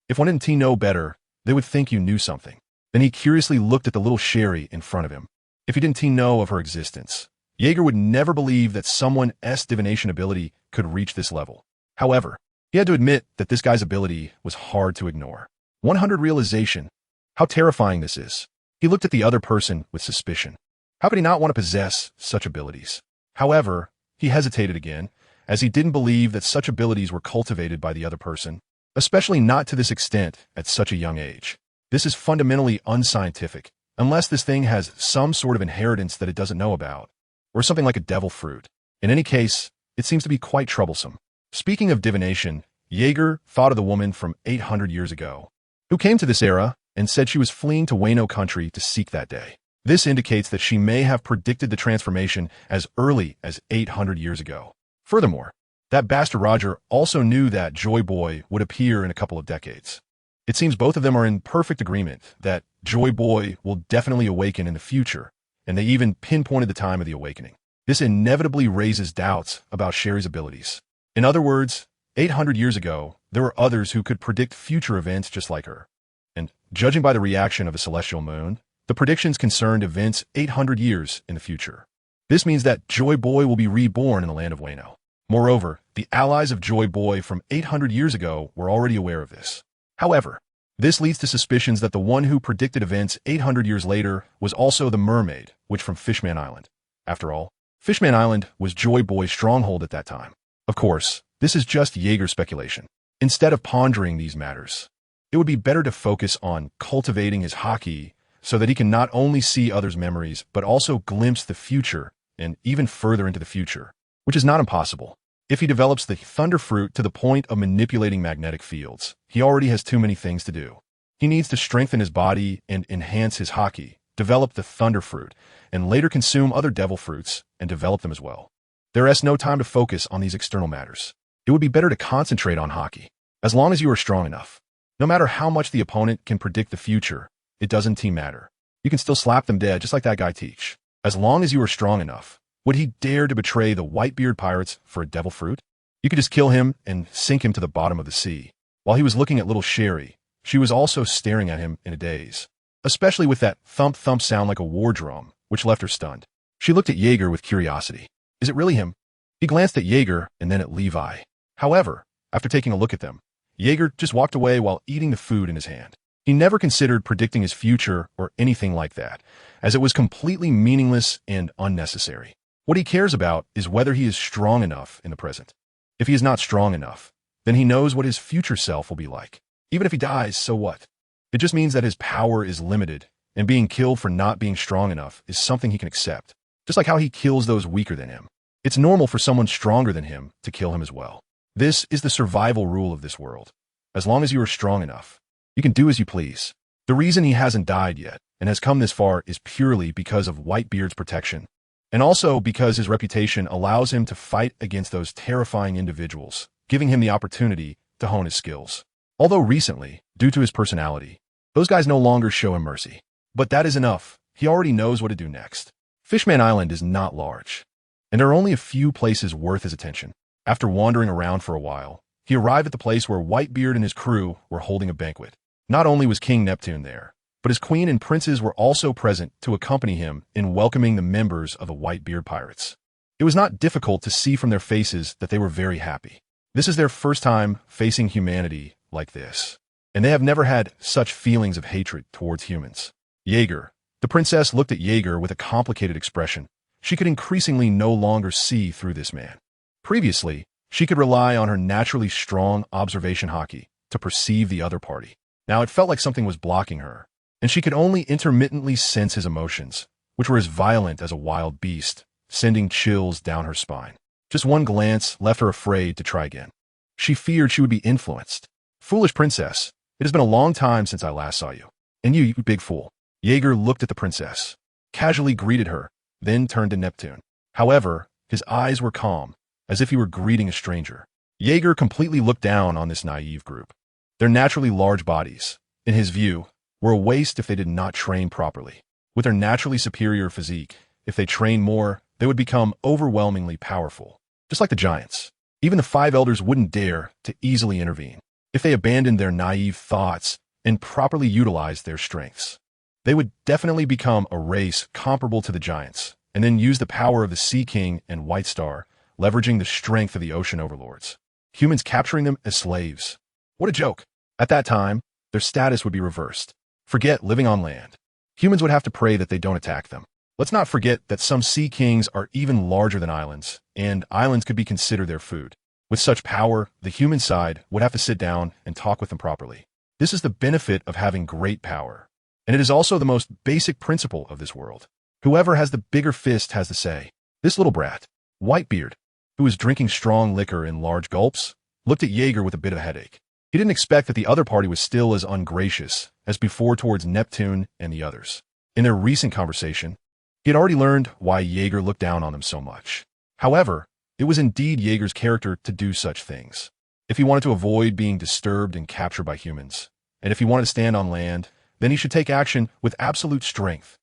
If one didn't know better, they would think you knew something. Then he curiously looked at the little Sherry in front of him. If he didn't know of her existence, Jaeger would never believe that someone's divination ability could reach this level. However, he had to admit that this guy's ability was hard to ignore. 100 realization. How terrifying this is. He looked at the other person with suspicion. How could he not want to possess such abilities? However, he hesitated again, as he didn't believe that such abilities were cultivated by the other person, especially not to this extent at such a young age. This is fundamentally unscientific, unless this thing has some sort of inheritance that it doesn't know about, or something like a devil fruit. In any case, it seems to be quite troublesome. Speaking of divination, Jaeger thought of the woman from 800 years ago, who came to this era and said she was fleeing to Wano country to seek that day. This indicates that she may have predicted the transformation as early as 800 years ago. Furthermore, that bastard Roger also knew that Joy Boy would appear in a couple of decades. It seems both of them are in perfect agreement that Joy Boy will definitely awaken in the future, and they even pinpointed the time of the awakening. This inevitably raises doubts about Sherry's abilities. In other words, 800 years ago, there were others who could predict future events just like her. And, judging by the reaction of a celestial moon, the predictions concerned events 800 years in the future. This means that Joy Boy will be reborn in the land of Wano. Moreover, the allies of Joy Boy from 800 years ago were already aware of this. However, this leads to suspicions that the one who predicted events 800 years later was also the mermaid, which from Fishman Island. After all, Fishman Island was Joy Boy's stronghold at that time. Of course, this is just Jaeger's speculation. Instead of pondering these matters, it would be better to focus on cultivating his haki so that he can not only see others' memories, but also glimpse the future and even further into the future, which is not impossible. If he develops the Thunder Fruit to the point of manipulating magnetic fields, he already has too many things to do. He needs to strengthen his body and enhance his haki, develop the Thunder Fruit, and later consume other Devil Fruits and develop them as well. There is no time to focus on these external matters. It would be better to concentrate on haki, as long as you are strong enough. No matter how much the opponent can predict the future, it doesn't matter. You can still slap them dead just like that guy Teach. As long as you are strong enough. Would he dare to betray the Whitebeard pirates for a devil fruit? You could just kill him and sink him to the bottom of the sea. While he was looking at little Sherry, she was also staring at him in a daze, especially with that thump-thump sound like a war drum, which left her stunned. She looked at Jaeger with curiosity. Is it really him? He glanced at Jaeger and then at Levi. However, after taking a look at them, Jaeger just walked away while eating the food in his hand. He never considered predicting his future or anything like that, as it was completely meaningless and unnecessary. What he cares about is whether he is strong enough in the present. If he is not strong enough, then he knows what his future self will be like. Even if he dies, so what? It just means that his power is limited, and being killed for not being strong enough is something he can accept, just like how he kills those weaker than him. It's normal for someone stronger than him to kill him as well. This is the survival rule of this world. As long as you are strong enough, you can do as you please. The reason he hasn't died yet and has come this far is purely because of Whitebeard's protection, and also because his reputation allows him to fight against those terrifying individuals, giving him the opportunity to hone his skills. Although recently, due to his personality, those guys no longer show him mercy. But that is enough. He already knows what to do next. Fishman Island is not large, and there are only a few places worth his attention. After wandering around for a while, he arrived at the place where Whitebeard and his crew were holding a banquet. Not only was King Neptune there, but his queen and princes were also present to accompany him in welcoming the members of the Whitebeard pirates. It was not difficult to see from their faces that they were very happy. This is their first time facing humanity like this, and they have never had such feelings of hatred towards humans. Jaeger. The princess looked at Jaeger with a complicated expression. She could increasingly no longer see through this man. Previously, she could rely on her naturally strong observation haki to perceive the other party. Now it felt like something was blocking her, and she could only intermittently sense his emotions, which were as violent as a wild beast, sending chills down her spine. Just one glance left her afraid to try again. She feared she would be influenced. Foolish princess, it has been a long time since I last saw you. And you big fool. Jaeger looked at the princess, casually greeted her, then turned to Neptune. However, his eyes were calm, as if he were greeting a stranger. Jaeger completely looked down on this naive group. Their naturally large bodies, in his view, were a waste if they did not train properly. With their naturally superior physique, if they trained more, they would become overwhelmingly powerful. Just like the giants. Even the five elders wouldn't dare to easily intervene if they abandoned their naive thoughts and properly utilized their strengths. They would definitely become a race comparable to the giants, and then use the power of the Sea King and White Star, leveraging the strength of the ocean overlords. Humans capturing them as slaves. What a joke. At that time, their status would be reversed. Forget living on land. Humans would have to pray that they don't attack them. Let's not forget that some sea kings are even larger than islands, and islands could be considered their food. With such power, the human side would have to sit down and talk with them properly. This is the benefit of having great power. And it is also the most basic principle of this world. Whoever has the bigger fist has the say. This little brat, Whitebeard, who was drinking strong liquor in large gulps, looked at Jaeger with a bit of a headache. He didn't expect that the other party was still as ungracious as before towards Neptune and the others. In their recent conversation, he had already learned why Jaeger looked down on them so much. However, it was indeed Jaeger's character to do such things. If he wanted to avoid being disturbed and captured by humans, and if he wanted to stand on land, then he should take action with absolute strength.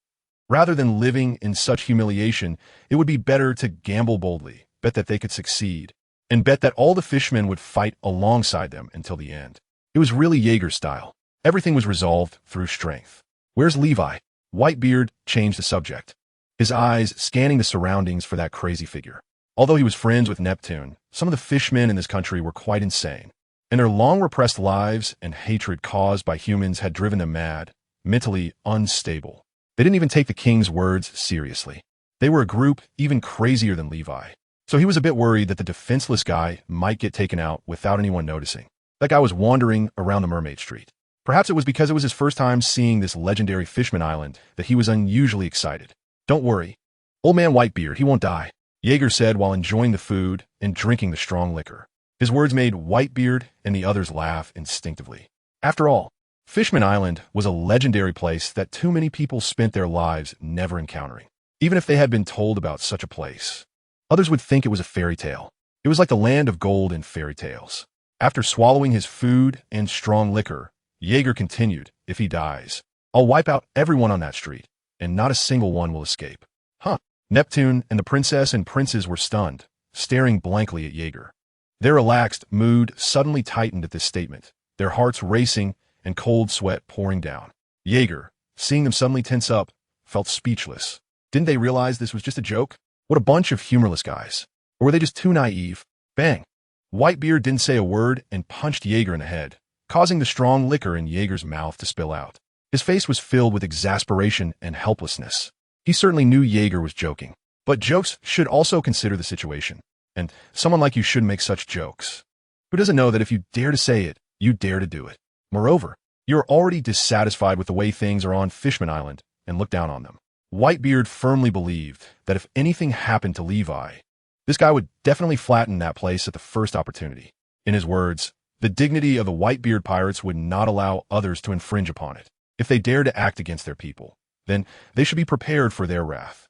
Rather than living in such humiliation, it would be better to gamble boldly, bet that they could succeed, and bet that all the fishmen would fight alongside them until the end. It was really Jaeger's style. Everything was resolved through strength. Where's Levi? Whitebeard changed the subject, his eyes scanning the surroundings for that crazy figure. Although he was friends with Neptune, some of the fishmen in this country were quite insane, and their long-repressed lives and hatred caused by humans had driven them mad, mentally unstable. They didn't even take the king's words seriously. They were a group even crazier than Levi. So he was a bit worried that the defenseless guy might get taken out without anyone noticing. That guy was wandering around the Mermaid Street. Perhaps it was because it was his first time seeing this legendary Fishman Island that he was unusually excited. Don't worry. Old man Whitebeard, he won't die, Jaeger said while enjoying the food and drinking the strong liquor. His words made Whitebeard and the others laugh instinctively. After all, Fishman Island was a legendary place that too many people spent their lives never encountering. Even if they had been told about such a place, others would think it was a fairy tale. It was like the land of gold in fairy tales. After swallowing his food and strong liquor, Jaeger continued, if he dies, I'll wipe out everyone on that street, and not a single one will escape. Huh. Neptune and the princess and princes were stunned, staring blankly at Jaeger. Their relaxed mood suddenly tightened at this statement, their hearts racing and cold sweat pouring down. Jaeger, seeing them suddenly tense up, felt speechless. Didn't they realize this was just a joke? What a bunch of humorless guys. Or were they just too naive? Bang. Whitebeard didn't say a word and punched Jaeger in the head, causing the strong liquor in Jaeger's mouth to spill out. His face was filled with exasperation and helplessness. He certainly knew Jaeger was joking. But jokes should also consider the situation. And someone like you shouldn't make such jokes. Who doesn't know that if you dare to say it, you dare to do it? Moreover, you're already dissatisfied with the way things are on Fishman Island and look down on them. Whitebeard firmly believed that if anything happened to Levi, this guy would definitely flatten that place at the first opportunity. In his words, the dignity of the Whitebeard pirates would not allow others to infringe upon it. If they dare to act against their people, then they should be prepared for their wrath.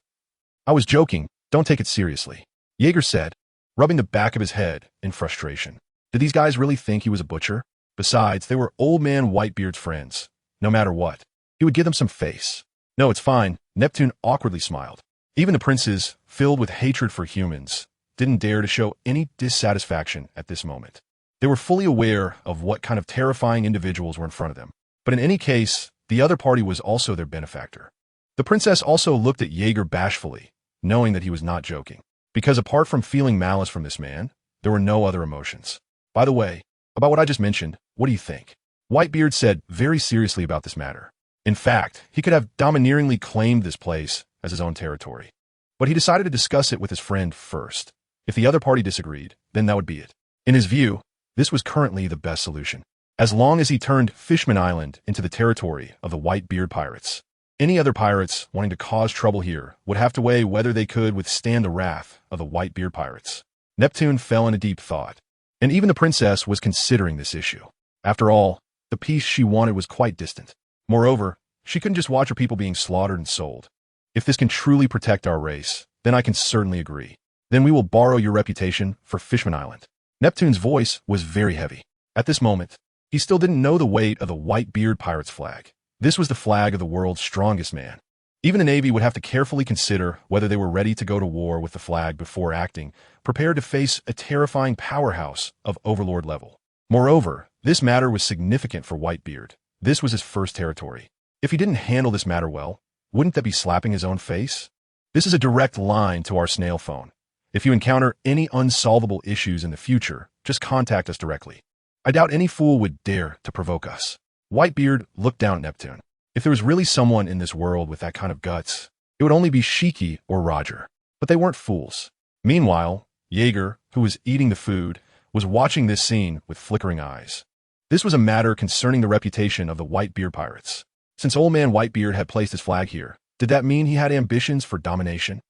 I was joking, don't take it seriously, Jaeger said, rubbing the back of his head in frustration. Did these guys really think he was a butcher? Besides, they were old man Whitebeard's friends. No matter what, he would give them some face. No, it's fine, Neptune awkwardly smiled. Even the princes, filled with hatred for humans, didn't dare to show any dissatisfaction at this moment. They were fully aware of what kind of terrifying individuals were in front of them. But in any case, the other party was also their benefactor. The princess also looked at Jaeger bashfully, knowing that he was not joking. Because apart from feeling malice from this man, there were no other emotions. By the way, about what I just mentioned, what do you think? Whitebeard said very seriously about this matter. In fact, he could have domineeringly claimed this place as his own territory. But he decided to discuss it with his friend first. If the other party disagreed, then that would be it. In his view, this was currently the best solution. As long as he turned Fishman Island into the territory of the Whitebeard pirates, any other pirates wanting to cause trouble here would have to weigh whether they could withstand the wrath of the Whitebeard pirates. Neptune fell into deep thought, and even the princess was considering this issue. After all, the peace she wanted was quite distant. Moreover, she couldn't just watch her people being slaughtered and sold. If this can truly protect our race, then I can certainly agree. Then we will borrow your reputation for Fishman Island. Neptune's voice was very heavy. At this moment, he still didn't know the weight of the Whitebeard pirates' flag. This was the flag of the world's strongest man. Even the Navy would have to carefully consider whether they were ready to go to war with the flag before acting, prepared to face a terrifying powerhouse of overlord level. Moreover, this matter was significant for Whitebeard. This was his first territory. If he didn't handle this matter well, wouldn't that be slapping his own face? This is a direct line to our snail phone. If you encounter any unsolvable issues in the future, just contact us directly. I doubt any fool would dare to provoke us. Whitebeard looked down at Neptune. If there was really someone in this world with that kind of guts, it would only be Shiki or Roger. But they weren't fools. Meanwhile, Jaeger, who was eating the food, was watching this scene with flickering eyes. This was a matter concerning the reputation of the Whitebeard pirates. Since old man Whitebeard had placed his flag here, did that mean he had ambitions for domination?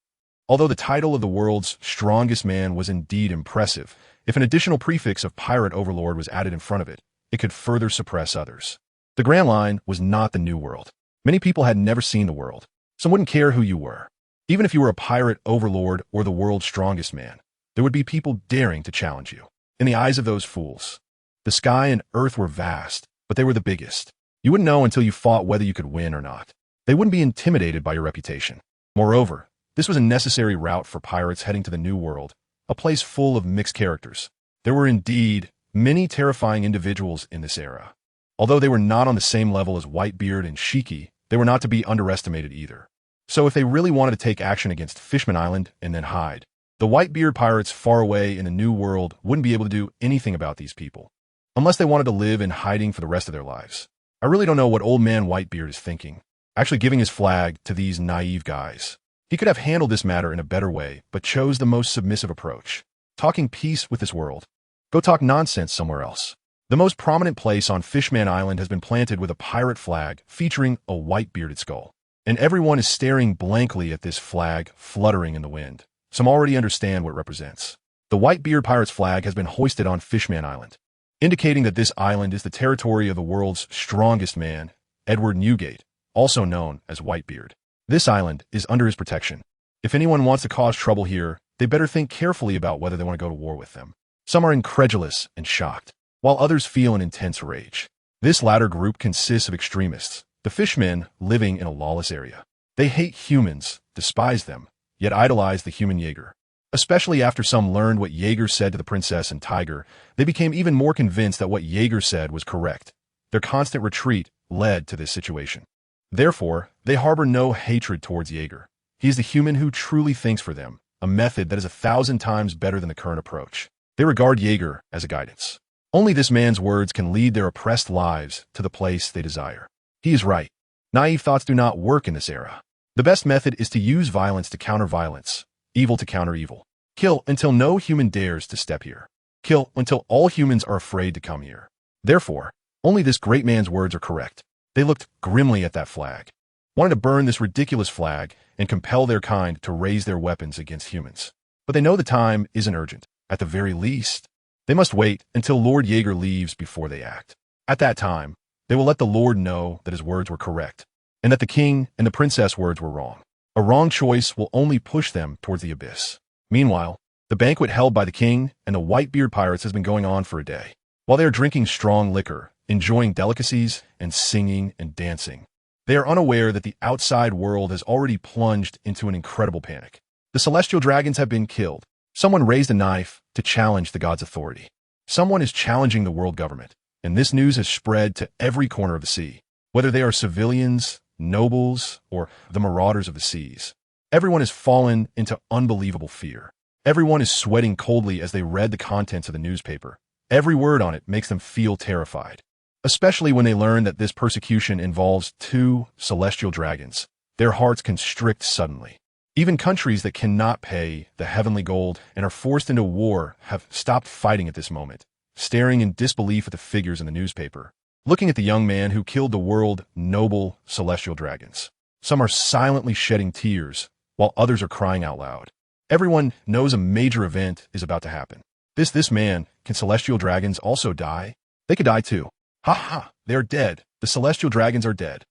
Although the title of the world's strongest man was indeed impressive, if an additional prefix of pirate overlord was added in front of it, it could further suppress others. The Grand Line was not the New World. Many people had never seen the world. Some wouldn't care who you were. Even if you were a pirate overlord or the world's strongest man, there would be people daring to challenge you. In the eyes of those fools, the sky and earth were vast, but they were the biggest. You wouldn't know until you fought whether you could win or not. They wouldn't be intimidated by your reputation. Moreover, this was a necessary route for pirates heading to the New World, a place full of mixed characters. There were indeed many terrifying individuals in this era. Although they were not on the same level as Whitebeard and Shiki, they were not to be underestimated either. So if they really wanted to take action against Fishman Island and then hide, the Whitebeard pirates far away in the New World wouldn't be able to do anything about these people, unless they wanted to live in hiding for the rest of their lives. I really don't know what old man Whitebeard is thinking, actually giving his flag to these naive guys. He could have handled this matter in a better way, but chose the most submissive approach, talking peace with this world. Go talk nonsense somewhere else. The most prominent place on Fishman Island has been planted with a pirate flag featuring a white-bearded skull. And everyone is staring blankly at this flag fluttering in the wind. Some already understand what it represents. The Whitebeard pirate's flag has been hoisted on Fishman Island, indicating that this island is the territory of the world's strongest man, Edward Newgate, also known as Whitebeard. This island is under his protection. If anyone wants to cause trouble here, they better think carefully about whether they want to go to war with them. Some are incredulous and shocked, while others feel an intense rage. This latter group consists of extremists, the fishmen living in a lawless area. They hate humans, despise them, yet idolize the human Jaeger. Especially after some learned what Jaeger said to the princess and tiger, they became even more convinced that what Jaeger said was correct. Their constant retreat led to this situation. Therefore, they harbor no hatred towards Jaeger. He is the human who truly thinks for them, a method that is 1,000 times better than the current approach. They regard Jaeger as a guidance. Only this man's words can lead their oppressed lives to the place they desire. He is right. Naive thoughts do not work in this era. The best method is to use violence to counter violence, evil to counter evil. Kill until no human dares to step here. Kill until all humans are afraid to come here. Therefore, only this great man's words are correct. They looked grimly at that flag, wanted to burn this ridiculous flag and compel their kind to raise their weapons against humans. But they know the time isn't urgent. At the very least, they must wait until Lord Jaeger leaves before they act. At that time, they will let the Lord know that his words were correct, and that the king and the princess words were wrong. A wrong choice will only push them towards the abyss. Meanwhile, the banquet held by the king and the Whitebeard pirates has been going on for a day. While they are drinking strong liquor, enjoying delicacies, and singing and dancing, they are unaware that the outside world has already plunged into an incredible panic. The celestial dragons have been killed. Someone raised a knife to challenge the god's authority. Someone is challenging the world government, and this news has spread to every corner of the sea. Whether they are civilians, nobles, or the marauders of the seas, everyone has fallen into unbelievable fear. Everyone is sweating coldly as they read the contents of the newspaper. Every word on it makes them feel terrified, especially when they learn that this persecution involves 2 celestial dragons. Their hearts constrict suddenly. Even countries that cannot pay the heavenly gold and are forced into war have stopped fighting at this moment, staring in disbelief at the figures in the newspaper, looking at the young man who killed the world noble celestial dragons. Some are silently shedding tears, while others are crying out loud. Everyone knows a major event is about to happen. This man, can celestial dragons also die? They could die too. Ha ha, they are dead. The celestial dragons are dead.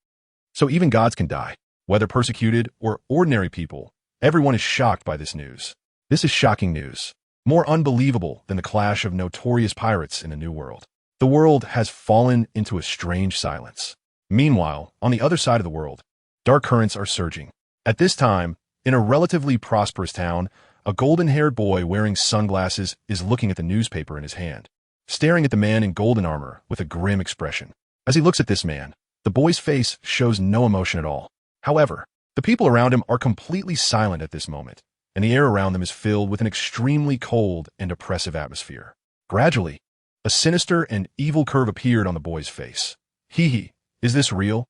So even gods can die, whether persecuted or ordinary people. Everyone is shocked by this news. This is shocking news, more unbelievable than the clash of notorious pirates in the New World. The world has fallen into a strange silence. Meanwhile, on the other side of the world, Dark currents are surging. At this time, in a relatively prosperous town, a golden-haired boy wearing sunglasses is looking at the newspaper in his hand, staring at the man in golden armor with a grim expression. As he looks at this man, the boy's face shows no emotion at all. However, the people around him are completely silent at this moment, and the air around them is filled with an extremely cold and oppressive atmosphere. Gradually, a sinister and evil curve appeared on the boy's face. Hee, is this real?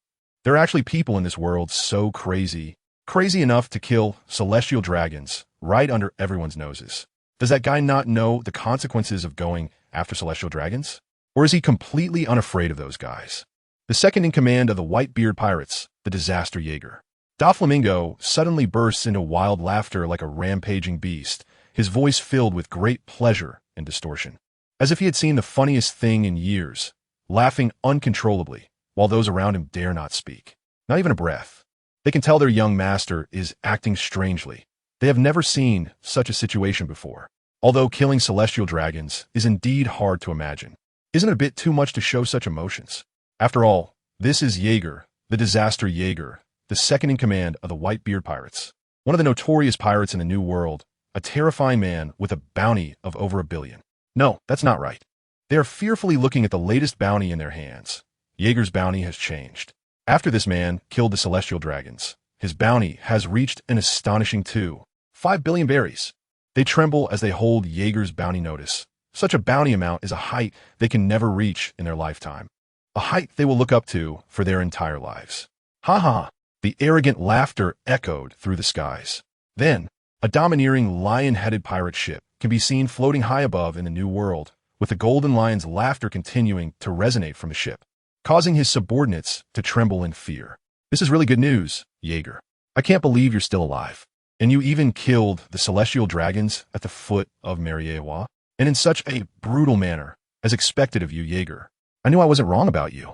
There are actually people in this world so crazy enough to kill celestial dragons right under everyone's noses. Does that guy not know the consequences of going after celestial dragons? Or is he completely unafraid of those guys? The second in command of the Whitebeard pirates, the Disaster Jaeger. Doflamingo suddenly bursts into wild laughter like a rampaging beast, his voice filled with great pleasure and distortion. As if he had seen the funniest thing in years, laughing uncontrollably, while those around him dare not speak. Not even a breath. They can tell their young master is acting strangely. They have never seen such a situation before. Although killing celestial dragons is indeed hard to imagine, isn't it a bit too much to show such emotions? After all, this is Jaeger, the Disaster Jaeger, the second in command of the Whitebeard pirates. One of the notorious pirates in the New World, a terrifying man with a bounty of over 1 billion. No, that's not right. They are fearfully looking at the latest bounty in their hands. Jaeger's bounty has changed. After this man killed the celestial dragons, his bounty has reached an astonishing 5 billion berries. They tremble as they hold Jaeger's bounty notice. Such a bounty amount is a height they can never reach in their lifetime. A height they will look up to for their entire lives. Ha ha! The arrogant laughter echoed through the skies. Then, a domineering lion-headed pirate ship can be seen floating high above in the New World, with the golden lion's laughter continuing to resonate from the ship, causing his subordinates to tremble in fear. This is really good news, Jaeger. I can't believe you're still alive. And you even killed the celestial dragons at the foot of Mariewa, and in such a brutal manner, as expected of you, Jaeger. I knew I wasn't wrong about you.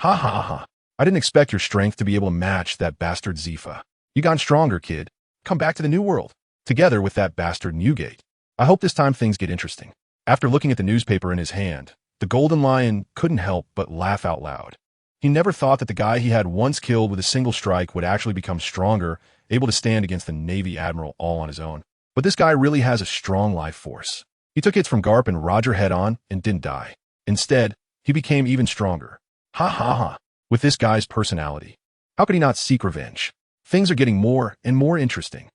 Ha ha ha. I didn't expect your strength to be able to match that bastard Zifa. You got stronger, kid. Come back to the New World, together with that bastard Newgate. I hope this time things get interesting. After looking at the newspaper in his hand, the Golden Lion couldn't help but laugh out loud. He never thought that the guy he had once killed with a single strike would actually become stronger, able to stand against the Navy Admiral all on his own. But this guy really has a strong life force. He took hits from Garp and Roger head-on and didn't die. Instead, he became even stronger. Ha ha ha. With this guy's personality, how could he not seek revenge? Things are getting more and more interesting.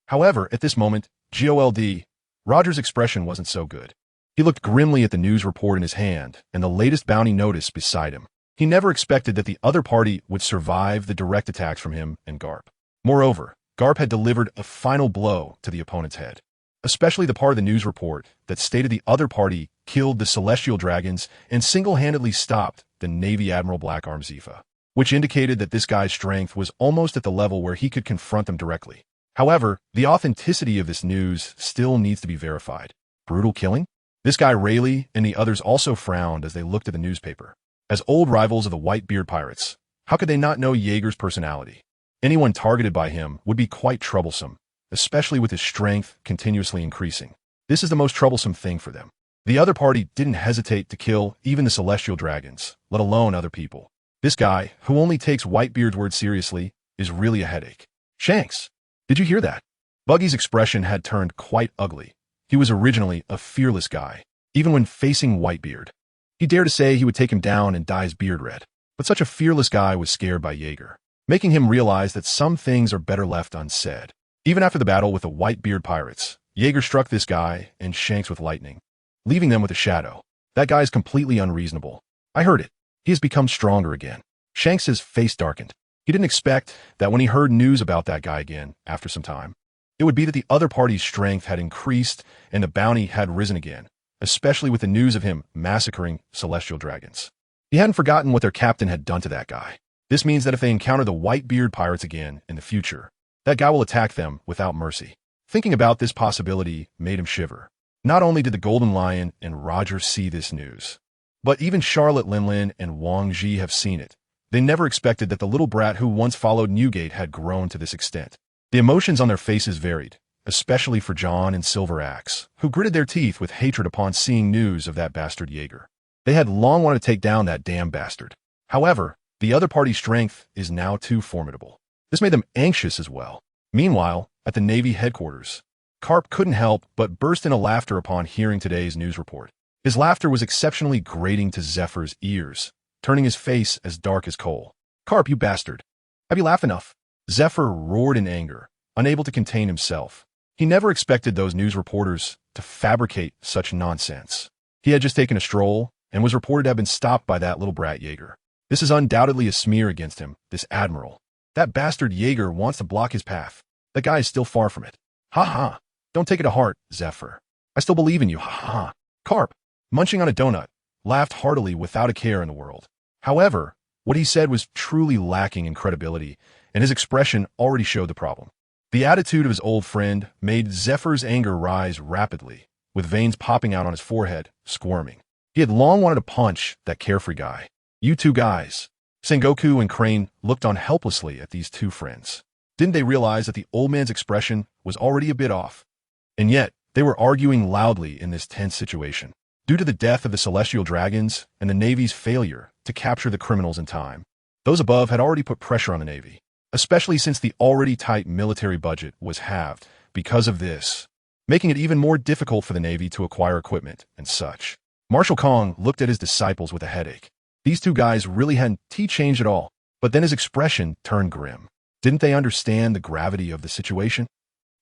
However, at this moment, GOLD, Roger's expression wasn't so good. He looked grimly at the news report in his hand and the latest bounty notice beside him. He never expected that the other party would survive the direct attacks from him and Garp. Moreover, Garp had delivered a final blow to the opponent's head, especially the part of the news report that stated the other party killed the celestial dragons and single-handedly stopped the Navy Admiral Blackarm Zifa, which indicated that this guy's strength was almost at the level where he could confront them directly. However, the authenticity of this news still needs to be verified. Brutal killing? This guy Rayleigh and the others also frowned as they looked at the newspaper. As old rivals of the Whitebeard pirates, how could they not know Jaeger's personality? Anyone targeted by him would be quite troublesome, especially with his strength continuously increasing. This is the most troublesome thing for them. The other party didn't hesitate to kill even the celestial dragons, let alone other people. This guy, who only takes Whitebeard's word seriously, is really a headache. Shanks, did you hear that? Buggy's expression had turned quite ugly. He was originally a fearless guy, even when facing Whitebeard. He dared to say he would take him down and dye his beard red, but such a fearless guy was scared by Jaeger, making him realize that some things are better left unsaid. Even after the battle with the Whitebeard pirates, Jaeger struck this guy and Shanks with lightning, leaving them with a shadow. That guy is completely unreasonable. I heard it. He has become stronger again. Shanks' face darkened. He didn't expect that when he heard news about that guy again, after some time, it would be that the other party's strength had increased and the bounty had risen again, especially with the news of him massacring celestial dragons. He hadn't forgotten what their captain had done to that guy. This means that if they encounter the Whitebeard pirates again in the future, that guy will attack them without mercy. Thinking about this possibility made him shiver. Not only did the Golden Lion and Roger see this news, but even Charlotte Linlin and Wang Ji have seen it. They never expected that the little brat who once followed Newgate had grown to this extent. The emotions on their faces varied, especially for John and Silver Axe, who gritted their teeth with hatred upon seeing news of that bastard Jaeger. They had long wanted to take down that damn bastard. However, the other party's strength is now too formidable. This made them anxious as well. Meanwhile, at the Navy headquarters, Karp couldn't help but burst into laughter upon hearing today's news report. His laughter was exceptionally grating to Zephyr's ears, turning his face as dark as coal. "Karp, you bastard! Have you laughed enough?" Zephyr roared in anger, unable to contain himself. He never expected those news reporters to fabricate such nonsense. He had just taken a stroll and was reported to have been stopped by that little brat Jaeger. This is undoubtedly a smear against him, this admiral. That bastard Jaeger wants to block his path. The guy is still far from it. Ha ha. Don't take it to heart, Zephyr. I still believe in you, ha ha. Karp, munching on a donut, laughed heartily without a care in the world. However, what he said was truly lacking in credibility, and his expression already showed the problem. The attitude of his old friend made Zephyr's anger rise rapidly, with veins popping out on his forehead, squirming. He had long wanted to punch that carefree guy. "You two guys." Sengoku and Crane looked on helplessly at these two friends. Didn't they realize that the old man's expression was already a bit off? And yet, they were arguing loudly in this tense situation. Due to the death of the Celestial Dragons and the Navy's failure to capture the criminals in time, those above had already put pressure on the Navy, especially since the already tight military budget was halved because of this, making it even more difficult for the Navy to acquire equipment and such. Marshal Kong looked at his disciples with a headache. These two guys really hadn't changed at all, but then his expression turned grim. Didn't they understand the gravity of the situation?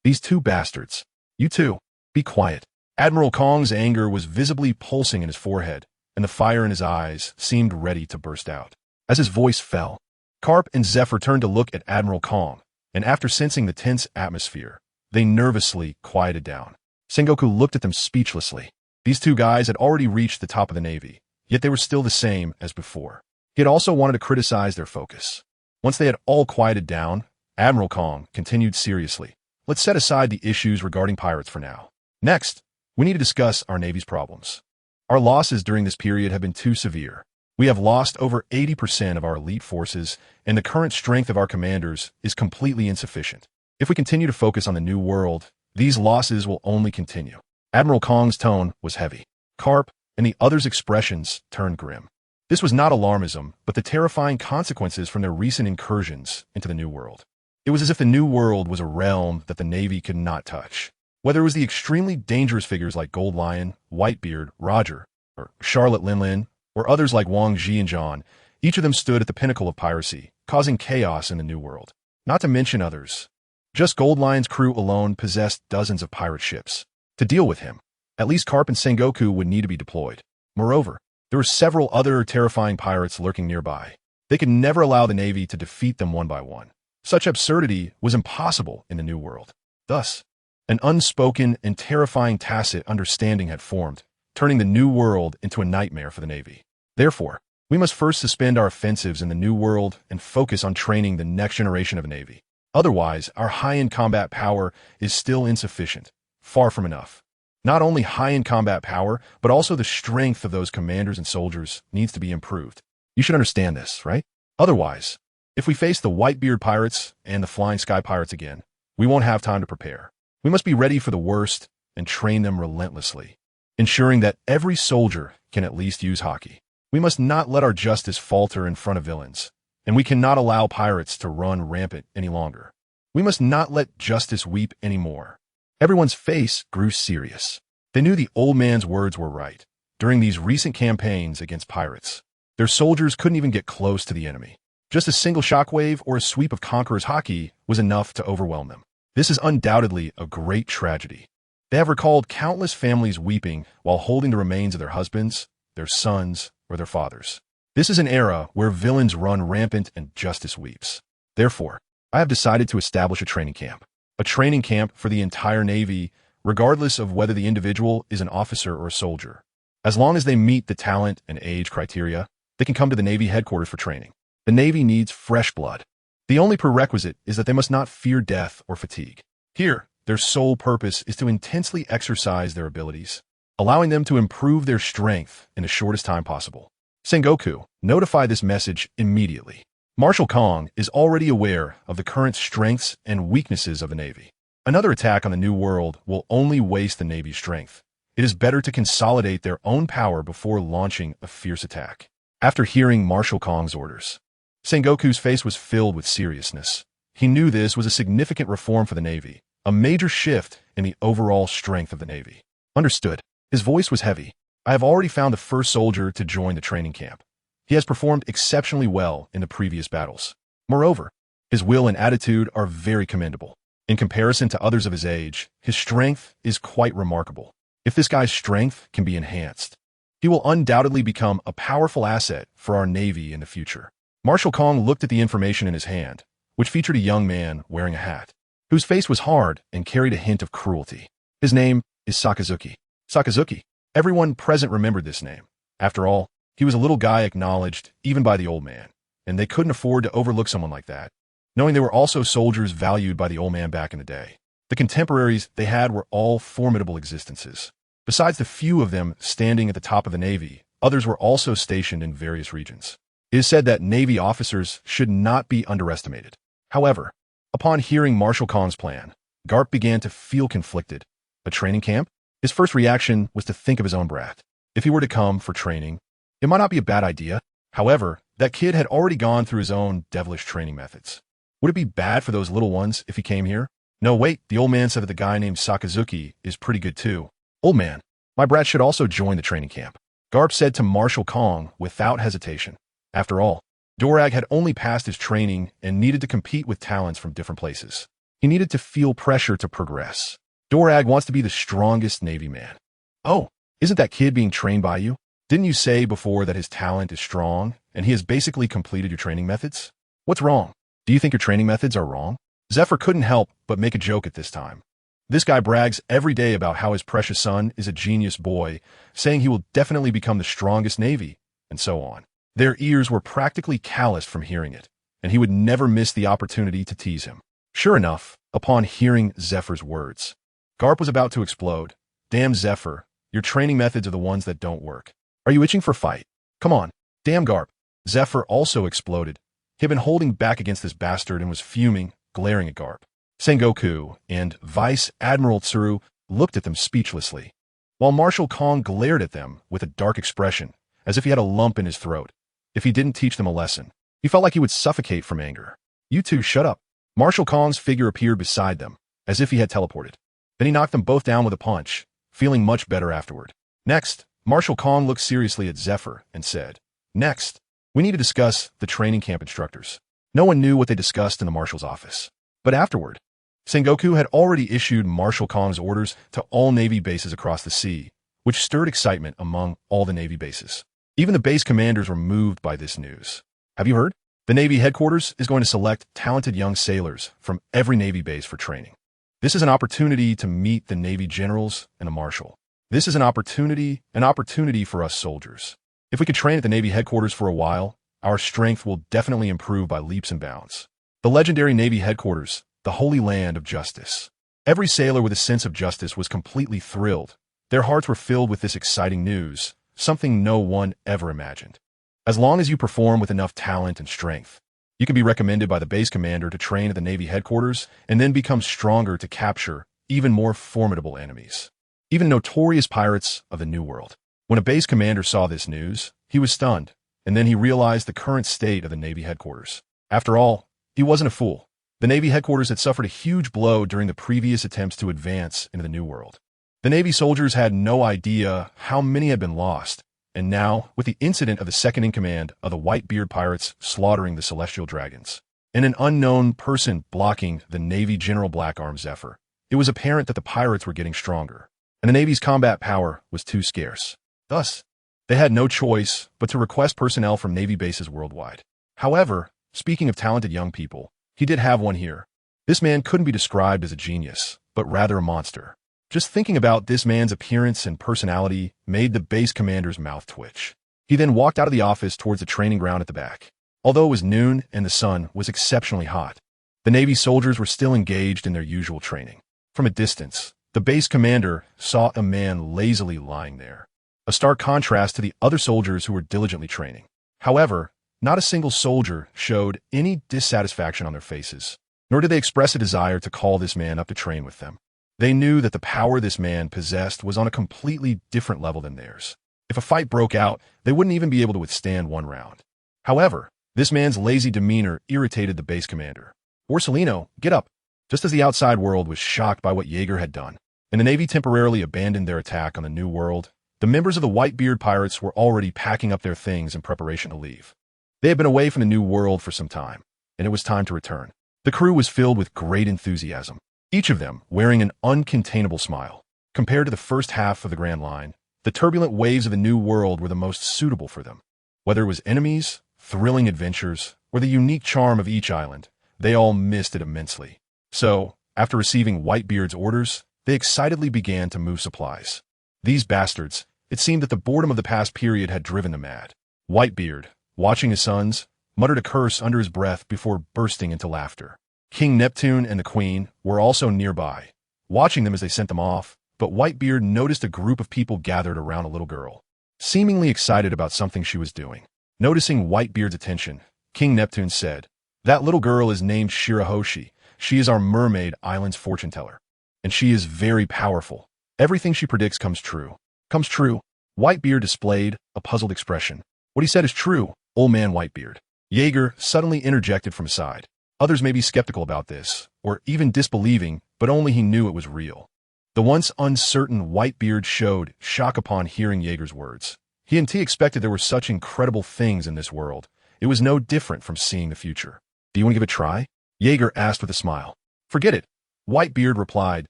These two bastards. "You two, be quiet." Admiral Kong's anger was visibly pulsing in his forehead, and the fire in his eyes seemed ready to burst out. As his voice fell, Karp and Zephyr turned to look at Admiral Kong, and after sensing the tense atmosphere, they nervously quieted down. Sengoku looked at them speechlessly. These two guys had already reached the top of the Navy, yet they were still the same as before. He had also wanted to criticize their focus. Once they had all quieted down, Admiral Kong continued seriously. "Let's set aside the issues regarding pirates for now. Next, we need to discuss our Navy's problems. Our losses during this period have been too severe. We have lost over 80% of our elite forces, and the current strength of our commanders is completely insufficient. If we continue to focus on the New World, these losses will only continue." Admiral Kong's tone was heavy. Karp and the others' expressions turned grim. This was not alarmism, but the terrifying consequences from their recent incursions into the New World. It was as if the New World was a realm that the Navy could not touch. Whether it was the extremely dangerous figures like Gold Lion, Whitebeard, Roger, or Charlotte Linlin, or others like Wang Ji and John, each of them stood at the pinnacle of piracy, causing chaos in the New World. Not to mention others. Just Gold Lion's crew alone possessed dozens of pirate ships. To deal with him, at least Karp and Sengoku would need to be deployed. Moreover, there were several other terrifying pirates lurking nearby. They could never allow the Navy to defeat them one by one. Such absurdity was impossible in the New World. Thus, an unspoken and terrifying tacit understanding had formed, turning the New World into a nightmare for the Navy. Therefore, we must first suspend our offensives in the New World and focus on training the next generation of a Navy. Otherwise, our high-end combat power is still insufficient, far from enough. Not only high-end combat power, but also the strength of those commanders and soldiers needs to be improved. You should understand this, right? Otherwise, if we face the Whitebeard pirates and the Flying Sky pirates again, we won't have time to prepare. We must be ready for the worst and train them relentlessly, ensuring that every soldier can at least use hockey. We must not let our justice falter in front of villains, and we cannot allow pirates to run rampant any longer. We must not let justice weep anymore. Everyone's face grew serious. They knew the old man's words were right. During these recent campaigns against pirates, their soldiers couldn't even get close to the enemy. Just a single shockwave or a sweep of Conqueror's hockey was enough to overwhelm them. This is undoubtedly a great tragedy. They have recalled countless families weeping while holding the remains of their husbands, their sons, or their fathers. This is an era where villains run rampant and justice weeps. Therefore, I have decided to establish a training camp. A training camp for the entire Navy, regardless of whether the individual is an officer or a soldier. As long as they meet the talent and age criteria, they can come to the Navy headquarters for training. The Navy needs fresh blood. The only prerequisite is that they must not fear death or fatigue. Here, their sole purpose is to intensely exercise their abilities, allowing them to improve their strength in the shortest time possible. Sengoku, notify this message immediately. Marshal Kong is already aware of the current strengths and weaknesses of the Navy. Another attack on the New World will only waste the Navy's strength. It is better to consolidate their own power before launching a fierce attack. After hearing Marshal Kong's orders, Sengoku's face was filled with seriousness. He knew this was a significant reform for the Navy, a major shift in the overall strength of the Navy. Understood. His voice was heavy. I have already found the first soldier to join the training camp. He has performed exceptionally well in the previous battles. Moreover, his will and attitude are very commendable. In comparison to others of his age, his strength is quite remarkable. If this guy's strength can be enhanced, he will undoubtedly become a powerful asset for our Navy in the future. Marshal Kong looked at the information in his hand, which featured a young man wearing a hat, whose face was hard and carried a hint of cruelty. His name is Sakazuki. Sakazuki. Everyone present remembered this name. After all, he was a little guy acknowledged even by the old man, and they couldn't afford to overlook someone like that, knowing they were also soldiers valued by the old man back in the day. The contemporaries they had were all formidable existences. Besides the few of them standing at the top of the Navy, others were also stationed in various regions. It is said that Navy officers should not be underestimated. However, upon hearing Marshal Kong's plan, Garp began to feel conflicted. A training camp? His first reaction was to think of his own brat. If he were to come for training, it might not be a bad idea. However, that kid had already gone through his own devilish training methods. Would it be bad for those little ones if he came here? No, wait, the old man said that the guy named Sakazuki is pretty good too. Old man, my brat should also join the training camp. Garp said to Marshal Kong without hesitation. After all, Dorag had only passed his training and needed to compete with talents from different places. He needed to feel pressure to progress. Dorag wants to be the strongest Navy man. Oh, isn't that kid being trained by you? Didn't you say before that his talent is strong and he has basically completed your training methods? What's wrong? Do you think your training methods are wrong? Zephyr couldn't help but make a joke at this time. This guy brags every day about how his precious son is a genius boy, saying he will definitely become the strongest Navy, and so on. Their ears were practically calloused from hearing it, and he would never miss the opportunity to tease him. Sure enough, upon hearing Zephyr's words, Garp was about to explode. Damn Zephyr, your training methods are the ones that don't work. Are you itching for fight? Come on. Damn Garp. Zephyr also exploded. He had been holding back against this bastard and was fuming, glaring at Garp. Sengoku and Vice Admiral Tsuru looked at them speechlessly, while Marshal Kong glared at them with a dark expression, as if he had a lump in his throat. If he didn't teach them a lesson, he felt like he would suffocate from anger. You two, shut up. Marshal Kong's figure appeared beside them, as if he had teleported. Then he knocked them both down with a punch, feeling much better afterward. Next, Marshal Kong looked seriously at Zephyr and said, Next, we need to discuss the training camp instructors. No one knew what they discussed in the Marshal's office. But afterward, Sengoku had already issued Marshal Kong's orders to all Navy bases across the sea, which stirred excitement among all the Navy bases. Even the base commanders were moved by this news. Have you heard? The Navy headquarters is going to select talented young sailors from every Navy base for training. This is an opportunity to meet the Navy generals and the Marshal. This is an opportunity for us soldiers. If we could train at the Navy headquarters for a while, our strength will definitely improve by leaps and bounds. The legendary Navy headquarters, the holy land of justice. Every sailor with a sense of justice was completely thrilled. Their hearts were filled with this exciting news, something no one ever imagined. As long as you perform with enough talent and strength, you can be recommended by the base commander to train at the Navy headquarters and then become stronger to capture even more formidable enemies. Even notorious pirates of the New World. When a base commander saw this news, he was stunned, and then he realized the current state of the Navy headquarters. After all, he wasn't a fool. The Navy headquarters had suffered a huge blow during the previous attempts to advance into the New World. The Navy soldiers had no idea how many had been lost, and now, with the incident of the second-in-command of the Whitebeard pirates slaughtering the Celestial Dragons, and an unknown person blocking the Navy General Black Arm Zephyr, it was apparent that the pirates were getting stronger, and the Navy's combat power was too scarce. Thus, they had no choice but to request personnel from Navy bases worldwide. However, speaking of talented young people, he did have one here. This man couldn't be described as a genius, but rather a monster. Just thinking about this man's appearance and personality made the base commander's mouth twitch. He then walked out of the office towards the training ground at the back. Although it was noon and the sun was exceptionally hot, the Navy soldiers were still engaged in their usual training. From a distance, the base commander saw a man lazily lying there, a stark contrast to the other soldiers who were diligently training. However, not a single soldier showed any dissatisfaction on their faces, nor did they express a desire to call this man up to train with them. They knew that the power this man possessed was on a completely different level than theirs. If a fight broke out, they wouldn't even be able to withstand one round. However, this man's lazy demeanor irritated the base commander. Borsellino, get up. Just as the outside world was shocked by what Jaeger had done, and the Navy temporarily abandoned their attack on the New World, the members of the Whitebeard pirates were already packing up their things in preparation to leave. They had been away from the New World for some time, and it was time to return. The crew was filled with great enthusiasm, each of them wearing an uncontainable smile. Compared to the first half of the Grand Line, the turbulent waves of the New World were the most suitable for them. Whether it was enemies, thrilling adventures, or the unique charm of each island, they all missed it immensely. So, after receiving Whitebeard's orders, they excitedly began to move supplies. These bastards, it seemed that the boredom of the past period had driven them mad. Whitebeard, watching his sons, muttered a curse under his breath before bursting into laughter. King Neptune and the Queen were also nearby, watching them as they sent them off, but Whitebeard noticed a group of people gathered around a little girl, seemingly excited about something she was doing. Noticing Whitebeard's attention, King Neptune said, "That little girl is named Shirahoshi. She is our mermaid island's fortune teller, and she is very powerful. Everything she predicts comes true." Comes true? Whitebeard displayed a puzzled expression. What he said is true, old man Whitebeard. Jaeger suddenly interjected from his side. Others may be skeptical about this, or even disbelieving, but only he knew it was real. The once uncertain Whitebeard showed shock upon hearing Jaeger's words. He expected there were such incredible things in this world. It was no different from seeing the future. "Do you want to give it a try?" Jaeger asked with a smile. "Forget it," Whitebeard replied,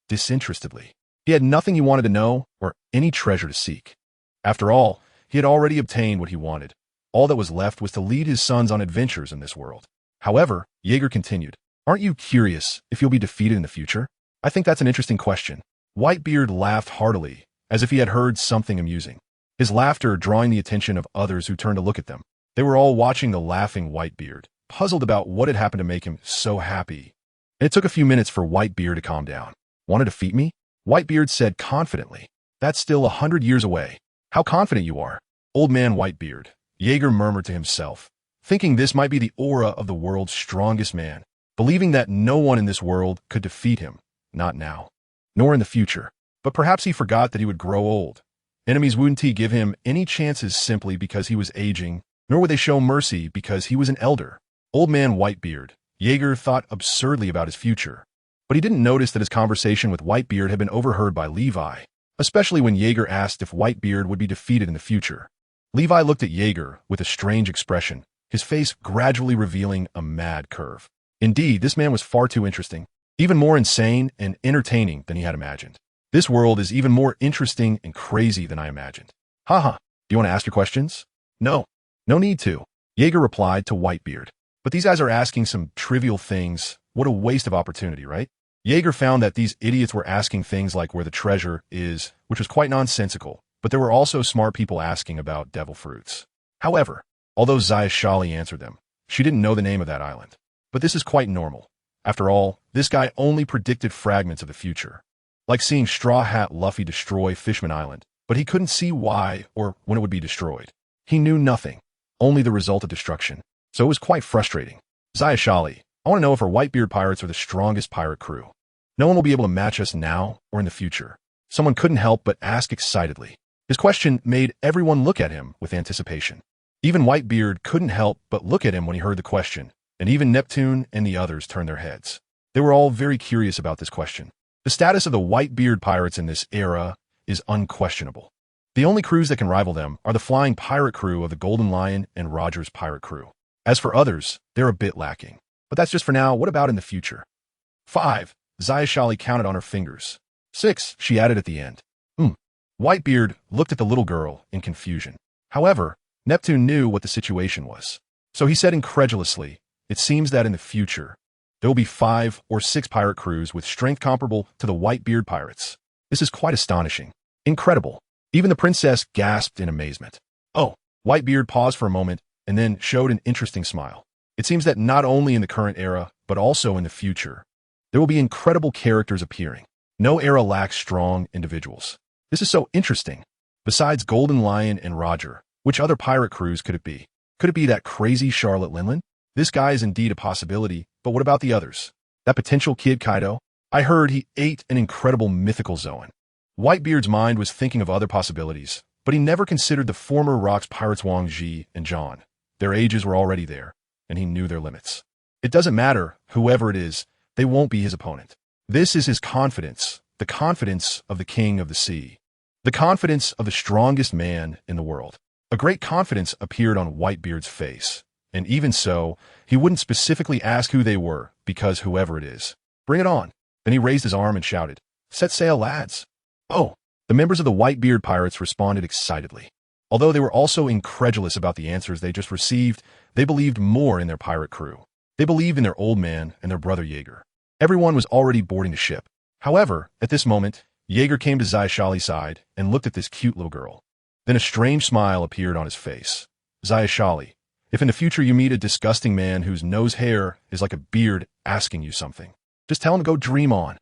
disinterestedly. He had nothing he wanted to know or any treasure to seek. After all, he had already obtained what he wanted. All that was left was to lead his sons on adventures in this world. However, Jaeger continued, "Aren't you curious if you'll be defeated in the future? I think that's an interesting question." Whitebeard laughed heartily, as if he had heard something amusing, his laughter drawing the attention of others who turned to look at them. They were all watching the laughing Whitebeard, puzzled about what had happened to make him so happy. And it took a few minutes for Whitebeard to calm down. "Want to defeat me?" Whitebeard said confidently. "That's still 100 years away." "How confident you are, old man Whitebeard," Jaeger murmured to himself, thinking this might be the aura of the world's strongest man, believing that no one in this world could defeat him, not now, nor in the future. But perhaps he forgot that he would grow old. Enemies wouldn't give him any chances simply because he was aging, nor would they show mercy because he was an elder. Old man Whitebeard, Jaeger thought absurdly about his future. But he didn't notice that his conversation with Whitebeard had been overheard by Levi, especially when Jaeger asked if Whitebeard would be defeated in the future. Levi looked at Jaeger with a strange expression, his face gradually revealing a mad curve. Indeed, this man was far too interesting, even more insane and entertaining than he had imagined. "This world is even more interesting and crazy than I imagined." "Haha, do you want to ask your questions?" "No, no need to," Jaeger replied to Whitebeard. "But these guys are asking some trivial things. What a waste of opportunity, right?" Jaeger found that these idiots were asking things like where the treasure is, which was quite nonsensical, but there were also smart people asking about devil fruits. However, although Zayashali answered them, she didn't know the name of that island. But this is quite normal. After all, this guy only predicted fragments of the future. Like seeing Straw Hat Luffy destroy Fishman Island, but he couldn't see why or when it would be destroyed. He knew nothing, only the result of destruction. So it was quite frustrating. "Zayashali, I want to know if our Whitebeard pirates are the strongest pirate crew. No one will be able to match us now or in the future." Someone couldn't help but ask excitedly. His question made everyone look at him with anticipation. Even Whitebeard couldn't help but look at him when he heard the question, and even Neptune and the others turned their heads. They were all very curious about this question. The status of the Whitebeard pirates in this era is unquestionable. The only crews that can rival them are the flying pirate crew of the Golden Lion and Roger's pirate crew. As for others, they're a bit lacking. But that's just for now. What about in the future? 5. Zayashali counted on her fingers. 6, she added at the end. Whitebeard looked at the little girl in confusion. However, Neptune knew what the situation was. So he said incredulously, "It seems that in the future, there will be 5 or 6 pirate crews with strength comparable to the Whitebeard pirates. This is quite astonishing. Incredible." Even the princess gasped in amazement. "Oh," Whitebeard paused for a moment and then showed an interesting smile. "It seems that not only in the current era, but also in the future, there will be incredible characters appearing. No era lacks strong individuals. This is so interesting. Besides Golden Lion and Roger, which other pirate crews could it be? Could it be that crazy Charlotte Linland? This guy is indeed a possibility, but what about the others? That potential kid Kaido? I heard he ate an incredible mythical Zoan." Whitebeard's mind was thinking of other possibilities, but he never considered the former Rocks pirates Wang Ji and John. Their ages were already there, and he knew their limits. It doesn't matter, whoever it is, they won't be his opponent. This is his confidence, the confidence of the king of the sea. The confidence of the strongest man in the world. A great confidence appeared on Whitebeard's face, and even so, he wouldn't specifically ask who they were, because whoever it is. Bring it on. Then he raised his arm and shouted, "Set sail, lads." Oh! The members of the Whitebeard pirates responded excitedly. Although they were also incredulous about the answers they just received, they believed more in their pirate crew. They believed in their old man and their brother Jaeger. Everyone was already boarding the ship. However, at this moment, Jaeger came to Zayashali's side and looked at this cute little girl. Then a strange smile appeared on his face. "Zayashali, if in the future you meet a disgusting man whose nose hair is like a beard asking you something, just tell him to go dream on."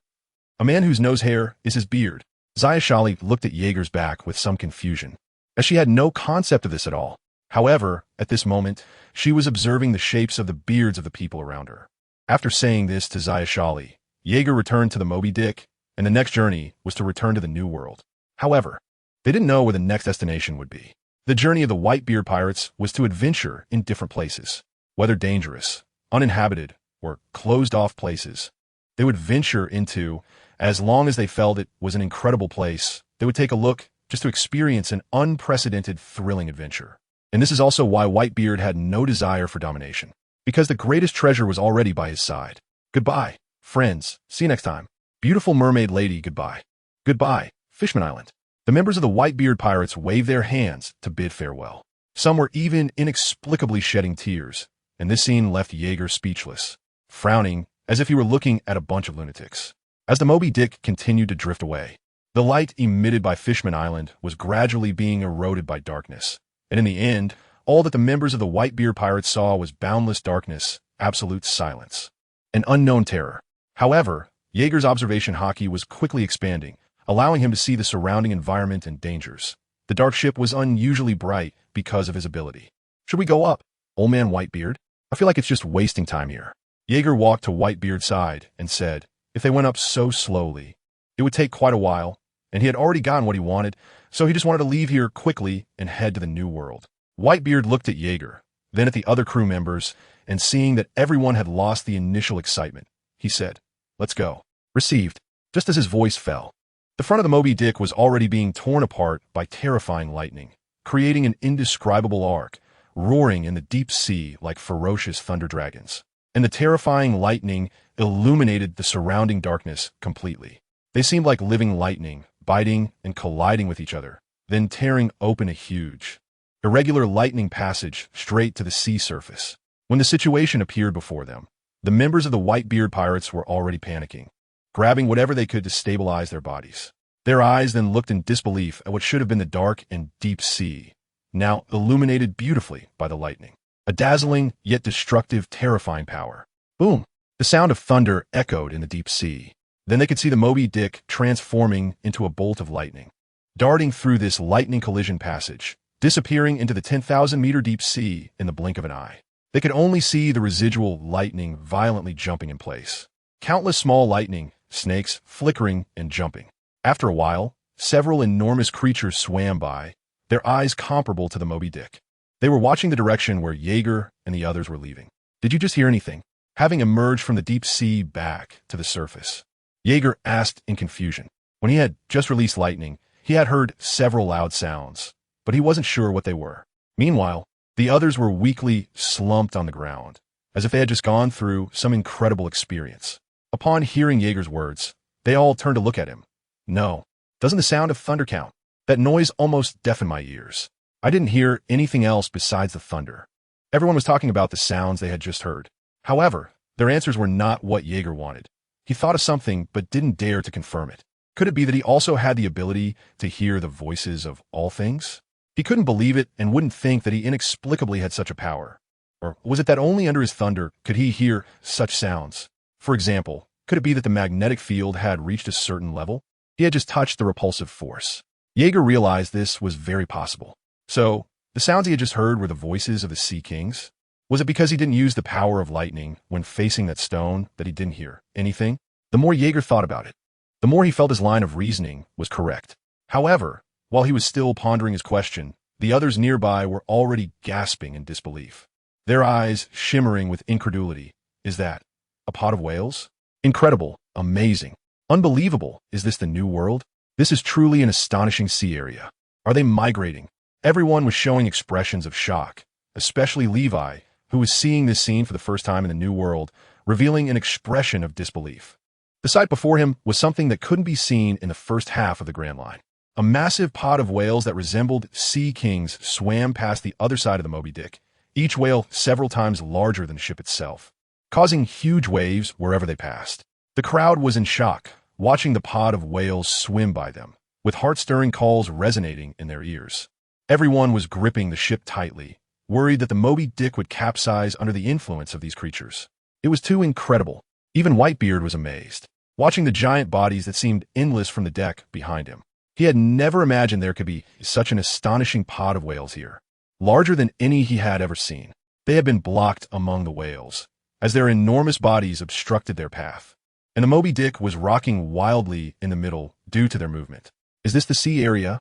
A man whose nose hair is his beard. Zayashali looked at Jaeger's back with some confusion, as she had no concept of this at all. However, at this moment, she was observing the shapes of the beards of the people around her. After saying this to Zayashali, Jaeger returned to the Moby Dick, and the next journey was to return to the New World. However, they didn't know where the next destination would be. The journey of the Whitebeard pirates was to adventure in different places, whether dangerous, uninhabited, or closed-off places. They would venture into, as long as they felt it was an incredible place, they would take a look just to experience an unprecedented, thrilling adventure. And this is also why Whitebeard had no desire for domination, because the greatest treasure was already by his side. Goodbye, friends. See you next time. Beautiful mermaid lady, goodbye. Goodbye, Fishman Island. The members of the Whitebeard pirates waved their hands to bid farewell. Some were even inexplicably shedding tears, and this scene left Jaeger speechless, frowning as if he were looking at a bunch of lunatics. As the Moby Dick continued to drift away, the light emitted by Fishman Island was gradually being eroded by darkness, and in the end, all that the members of the Whitebeard pirates saw was boundless darkness, absolute silence, an unknown terror. However, Jaeger's observation hockey was quickly expanding, allowing him to see the surrounding environment and dangers. The dark ship was unusually bright because of his ability. "Should we go up, old man Whitebeard? I feel like it's just wasting time here." Jaeger walked to Whitebeard's side and said, if they went up so slowly, it would take quite a while, and he had already gotten what he wanted, so he just wanted to leave here quickly and head to the New World. Whitebeard looked at Jaeger, then at the other crew members, and seeing that everyone had lost the initial excitement, he said, "Let's go." Received. Just as his voice fell, the front of the Moby Dick was already being torn apart by terrifying lightning, creating an indescribable arc, roaring in the deep sea like ferocious thunder dragons. And the terrifying lightning illuminated the surrounding darkness completely. They seemed like living lightning, biting and colliding with each other, then tearing open a huge, irregular lightning passage straight to the sea surface. When the situation appeared before them, the members of the Whitebeard pirates were already panicking, grabbing whatever they could to stabilize their bodies. Their eyes then looked in disbelief at what should have been the dark and deep sea, now illuminated beautifully by the lightning. A dazzling, yet destructive, terrifying power. Boom! The sound of thunder echoed in the deep sea. Then they could see the Moby Dick transforming into a bolt of lightning, darting through this lightning collision passage, disappearing into the 10,000-meter deep sea in the blink of an eye. They could only see the residual lightning violently jumping in place. Countless small lightning, snakes, flickering and jumping. After a while, several enormous creatures swam by, their eyes comparable to the Moby Dick. They were watching the direction where Jaeger and the others were leaving. "Did you just hear anything?" Having emerged from the deep sea back to the surface, Jaeger asked in confusion. When he had just released lightning, he had heard several loud sounds, but he wasn't sure what they were. Meanwhile, the others were weakly slumped on the ground, as if they had just gone through some incredible experience. Upon hearing Jaeger's words, they all turned to look at him. "No, doesn't the sound of thunder count? That noise almost deafened my ears. I didn't hear anything else besides the thunder." Everyone was talking about the sounds they had just heard. However, their answers were not what Jaeger wanted. He thought of something but didn't dare to confirm it. Could it be that he also had the ability to hear the voices of all things? He couldn't believe it and wouldn't think that he inexplicably had such a power. Or was it that only under his thunder could he hear such sounds? For example, could it be that the magnetic field had reached a certain level? He had just touched the repulsive force. Jaeger realized this was very possible. So, the sounds he had just heard were the voices of the Sea Kings? Was it because he didn't use the power of lightning when facing that stone that he didn't hear anything? The more Jaeger thought about it, the more he felt his line of reasoning was correct. However, while he was still pondering his question, the others nearby were already gasping in disbelief, their eyes shimmering with incredulity, is that? A pod of whales? Incredible, amazing, unbelievable. Is this the new world? This is truly an astonishing sea area. Are they migrating? Everyone was showing expressions of shock, especially Levi, who was seeing this scene for the first time in the new world, revealing an expression of disbelief. The sight before him was something that couldn't be seen in the first half of the Grand Line. A massive pod of whales that resembled sea kings swam past the other side of the Moby Dick, each whale several times larger than the ship itself, causing huge waves wherever they passed. The crowd was in shock, watching the pod of whales swim by them, with heart-stirring calls resonating in their ears. Everyone was gripping the ship tightly, worried that the Moby Dick would capsize under the influence of these creatures. It was too incredible. Even Whitebeard was amazed, watching the giant bodies that seemed endless from the deck behind him. He had never imagined there could be such an astonishing pod of whales here, larger than any he had ever seen. They had been blocked among the whales, as their enormous bodies obstructed their path, and the Moby Dick was rocking wildly in the middle due to their movement. Is this the sea area?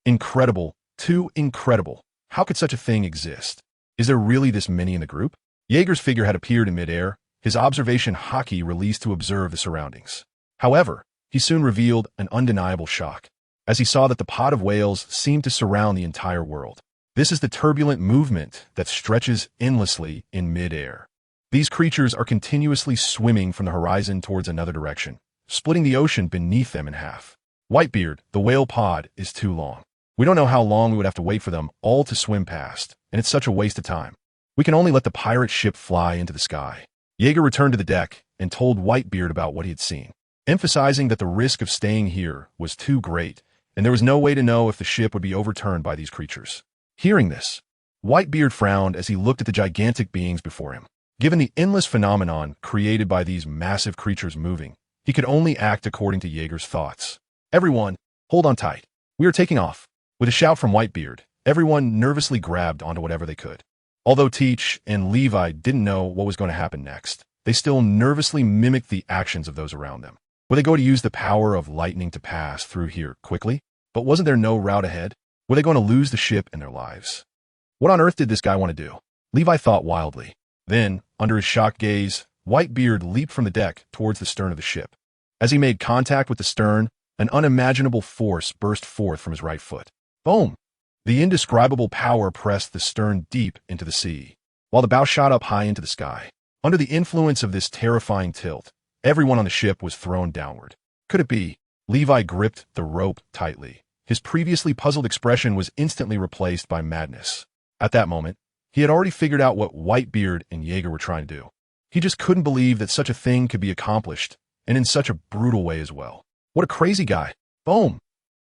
Incredible, too incredible. How could such a thing exist? Is there really this many in the group? Jaeger's figure had appeared in midair, his observation hockey released to observe the surroundings. However, he soon revealed an undeniable shock, as he saw that the pod of whales seemed to surround the entire world. This is the turbulent movement that stretches endlessly in midair. These creatures are continuously swimming from the horizon towards another direction, splitting the ocean beneath them in half. Whitebeard, the whale pod, is too long. We don't know how long we would have to wait for them all to swim past, and it's such a waste of time. We can only let the pirate ship fly into the sky. Jaeger returned to the deck and told Whitebeard about what he had seen, emphasizing that the risk of staying here was too great, and there was no way to know if the ship would be overturned by these creatures. Hearing this, Whitebeard frowned as he looked at the gigantic beings before him. Given the endless phenomenon created by these massive creatures moving, he could only act according to Jaeger's thoughts. Everyone, hold on tight. We are taking off. With a shout from Whitebeard, everyone nervously grabbed onto whatever they could. Although Teach and Levi didn't know what was going to happen next, they still nervously mimicked the actions of those around them. Were they going to use the power of lightning to pass through here quickly? But wasn't there no route ahead? Were they going to lose the ship and their lives? What on earth did this guy want to do? Levi thought wildly. Then, under his shocked gaze, Whitebeard leaped from the deck towards the stern of the ship. As he made contact with the stern, an unimaginable force burst forth from his right foot. Boom! The indescribable power pressed the stern deep into the sea, while the bow shot up high into the sky. Under the influence of this terrifying tilt, everyone on the ship was thrown downward. Could it be? Levi gripped the rope tightly. His previously puzzled expression was instantly replaced by madness. At that moment, he had already figured out what Whitebeard and Jaeger were trying to do. He just couldn't believe that such a thing could be accomplished, and in such a brutal way as well. What a crazy guy. Boom!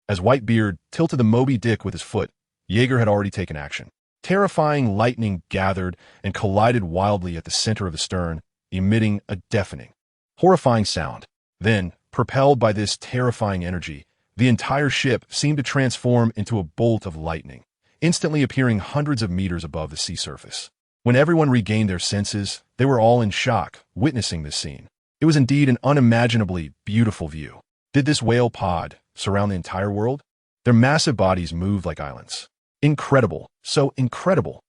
As Whitebeard tilted the Moby Dick with his foot, Jaeger had already taken action. Terrifying lightning gathered and collided wildly at the center of the stern, emitting a deafening, horrifying sound. Then, propelled by this terrifying energy, the entire ship seemed to transform into a bolt of lightning, instantly appearing hundreds of meters above the sea surface. When everyone regained their senses, they were all in shock, witnessing this scene. It was indeed an unimaginably beautiful view. Did this whale pod surround the entire world? Their massive bodies moved like islands. Incredible. So incredible.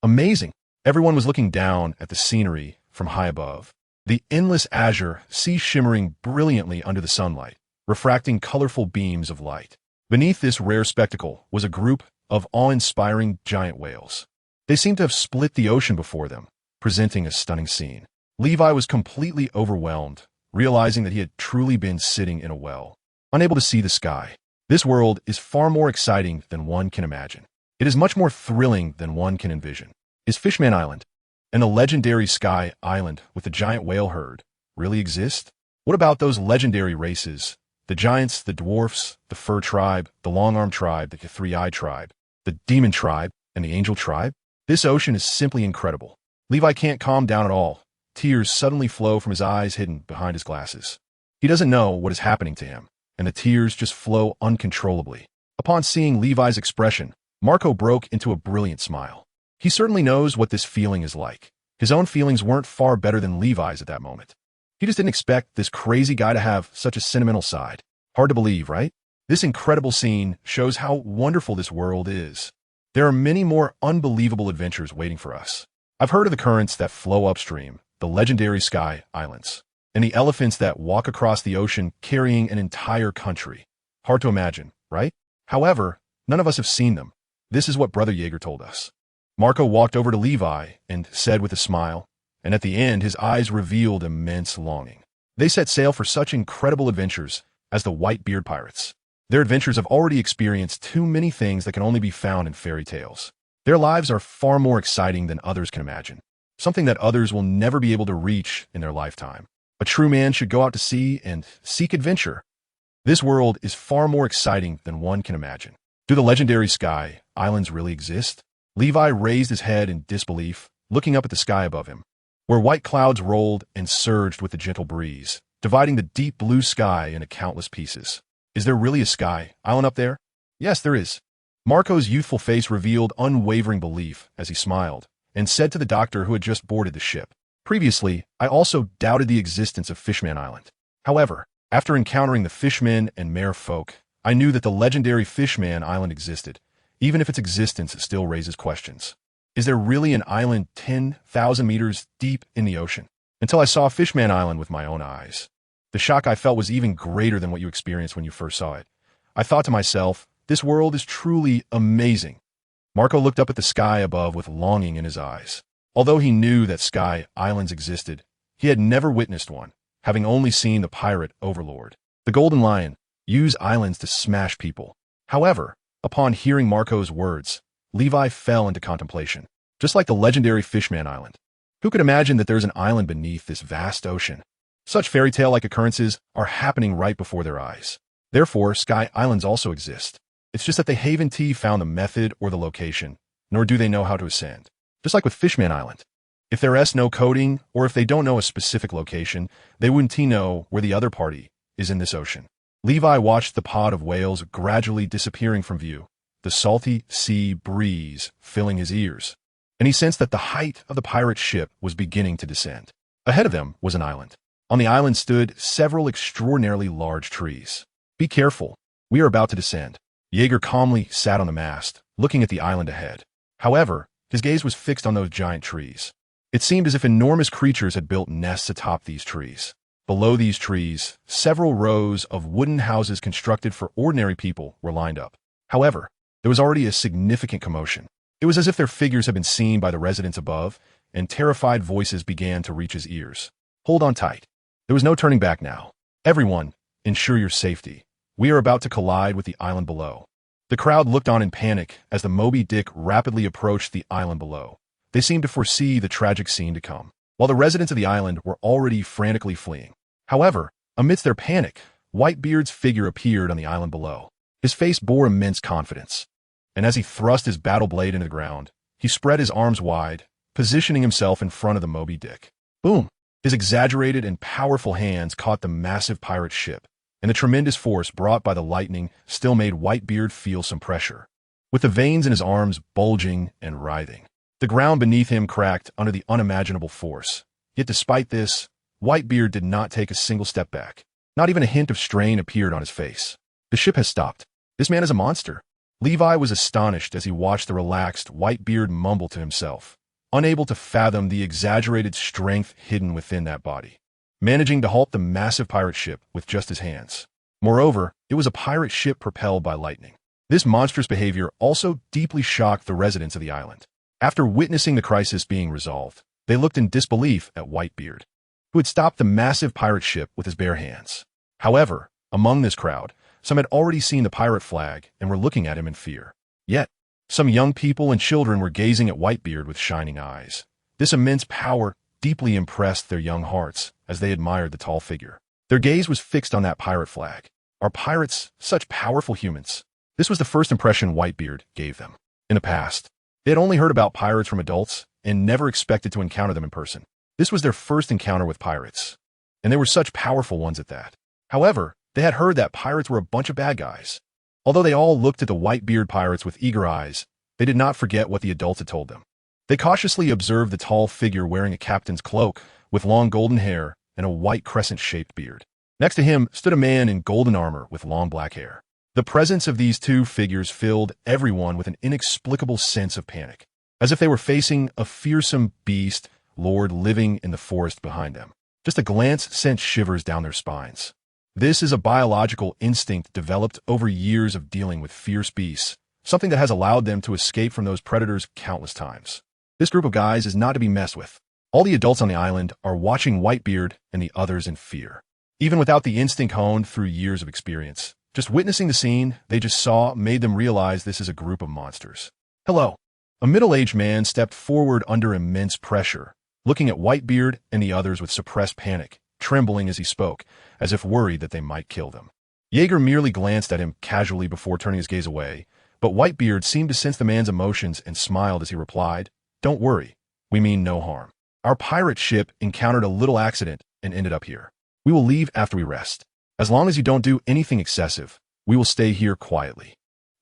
Amazing. Everyone was looking down at the scenery from high above. The endless azure sea shimmering brilliantly under the sunlight, refracting colorful beams of light. Beneath this rare spectacle was a group of awe-inspiring giant whales. They seemed to have split the ocean before them, presenting a stunning scene. Levi was completely overwhelmed, realizing that he had truly been sitting in a well, unable to see the sky. This world is far more exciting than one can imagine. It is much more thrilling than one can envision. Is Fishman Island and the legendary Sky Island with the giant whale herd really exist? What about those legendary races? The giants, the dwarfs, the fur tribe, the long-arm tribe, the three-eyed tribe, the demon tribe, and the angel tribe? This ocean is simply incredible. Levi can't calm down at all. Tears suddenly flow from his eyes hidden behind his glasses. He doesn't know what is happening to him, and the tears just flow uncontrollably. Upon seeing Levi's expression, Marco broke into a brilliant smile. He certainly knows what this feeling is like. His own feelings weren't far better than Levi's at that moment. He just didn't expect this crazy guy to have such a sentimental side. Hard to believe, right? This incredible scene shows how wonderful this world is. There are many more unbelievable adventures waiting for us. I've heard of the currents that flow upstream, the legendary Sky Islands, and the elephants that walk across the ocean carrying an entire country. Hard to imagine, right? However, none of us have seen them. This is what Brother Jaeger told us. Marco walked over to Levi and said with a smile, and at the end his eyes revealed immense longing. They set sail for such incredible adventures as the Whitebeard pirates. Their adventures have already experienced too many things that can only be found in fairy tales. Their lives are far more exciting than others can imagine, something that others will never be able to reach in their lifetime. A true man should go out to sea and seek adventure. This world is far more exciting than one can imagine. Do the legendary Sky Islands really exist? Levi raised his head in disbelief, looking up at the sky above him, where white clouds rolled and surged with the gentle breeze, dividing the deep blue sky into countless pieces. Is there really a Sky Island up there? Yes, there is. Marco's youthful face revealed unwavering belief as he smiled and said to the doctor who had just boarded the ship, "Previously, I also doubted the existence of Fishman Island. However, after encountering the fishmen and mere folk, I knew that the legendary Fishman Island existed, even if its existence still raises questions. Is there really an island 10,000 meters deep in the ocean? Until I saw Fishman Island with my own eyes. The shock I felt was even greater than what you experienced when you first saw it. I thought to myself, this world is truly amazing." Marco looked up at the sky above with longing in his eyes. Although he knew that Sky Islands existed, he had never witnessed one, having only seen the pirate overlord, the Golden Lion, use islands to smash people. However, upon hearing Marco's words, Levi fell into contemplation, just like the legendary Fishman Island. Who could imagine that there's an island beneath this vast ocean? Such fairy tale-like occurrences are happening right before their eyes. Therefore, Sky Islands also exist. It's just that they haven't found the method or the location, nor do they know how to ascend. Just like with Fishman Island. If there's no coding, or if they don't know a specific location, they wouldn't know where the other party is in this ocean. Levi watched the pod of whales gradually disappearing from view, the salty sea breeze filling his ears, and he sensed that the height of the pirate ship was beginning to descend. Ahead of them was an island. On the island stood several extraordinarily large trees. "Be careful, we are about to descend." Jaeger calmly sat on the mast, looking at the island ahead. However, his gaze was fixed on those giant trees. It seemed as if enormous creatures had built nests atop these trees. Below these trees, several rows of wooden houses constructed for ordinary people were lined up. However, there was already a significant commotion. It was as if their figures had been seen by the residents above, and terrified voices began to reach his ears. "Hold on tight. There was no turning back now. Everyone, ensure your safety. We are about to collide with the island below." The crowd looked on in panic as the Moby Dick rapidly approached the island below. They seemed to foresee the tragic scene to come, while the residents of the island were already frantically fleeing. However, amidst their panic, Whitebeard's figure appeared on the island below. His face bore immense confidence, and as he thrust his battle blade into the ground, he spread his arms wide, positioning himself in front of the Moby Dick. Boom! His exaggerated and powerful hands caught the massive pirate ship, and the tremendous force brought by the lightning still made Whitebeard feel some pressure, with the veins in his arms bulging and writhing. The ground beneath him cracked under the unimaginable force. Yet despite this, Whitebeard did not take a single step back. Not even a hint of strain appeared on his face. "The ship has stopped. This man is a monster." Levi was astonished as he watched the relaxed Whitebeard mumble to himself, unable to fathom the exaggerated strength hidden within that body, managing to halt the massive pirate ship with just his hands. Moreover, it was a pirate ship propelled by lightning. This monstrous behavior also deeply shocked the residents of the island. After witnessing the crisis being resolved, they looked in disbelief at Whitebeard, who had stopped the massive pirate ship with his bare hands. However, among this crowd, some had already seen the pirate flag and were looking at him in fear. Yet, some young people and children were gazing at Whitebeard with shining eyes. This immense power deeply impressed their young hearts as they admired the tall figure. Their gaze was fixed on that pirate flag. Are pirates such powerful humans? This was the first impression Whitebeard gave them. In the past, they had only heard about pirates from adults and never expected to encounter them in person. This was their first encounter with pirates, and they were such powerful ones at that. However, they had heard that pirates were a bunch of bad guys. Although they all looked at the Whitebeard pirates with eager eyes, they did not forget what the adults had told them. They cautiously observed the tall figure wearing a captain's cloak with long golden hair and a white crescent-shaped beard. Next to him stood a man in golden armor with long black hair. The presence of these two figures filled everyone with an inexplicable sense of panic, as if they were facing a fearsome beast lord living in the forest behind them. Just a glance sent shivers down their spines. This is a biological instinct developed over years of dealing with fierce beasts, something that has allowed them to escape from those predators countless times. This group of guys is not to be messed with. All the adults on the island are watching Whitebeard and the others in fear. Even without the instinct honed through years of experience, just witnessing the scene they just saw made them realize this is a group of monsters. Hello. A middle-aged man stepped forward under immense pressure, looking at Whitebeard and the others with suppressed panic, trembling as he spoke, as if worried that they might kill them. Jaeger merely glanced at him casually before turning his gaze away, but Whitebeard seemed to sense the man's emotions and smiled as he replied, "Don't worry, we mean no harm. Our pirate ship encountered a little accident and ended up here. We will leave after we rest. As long as you don't do anything excessive, we will stay here quietly."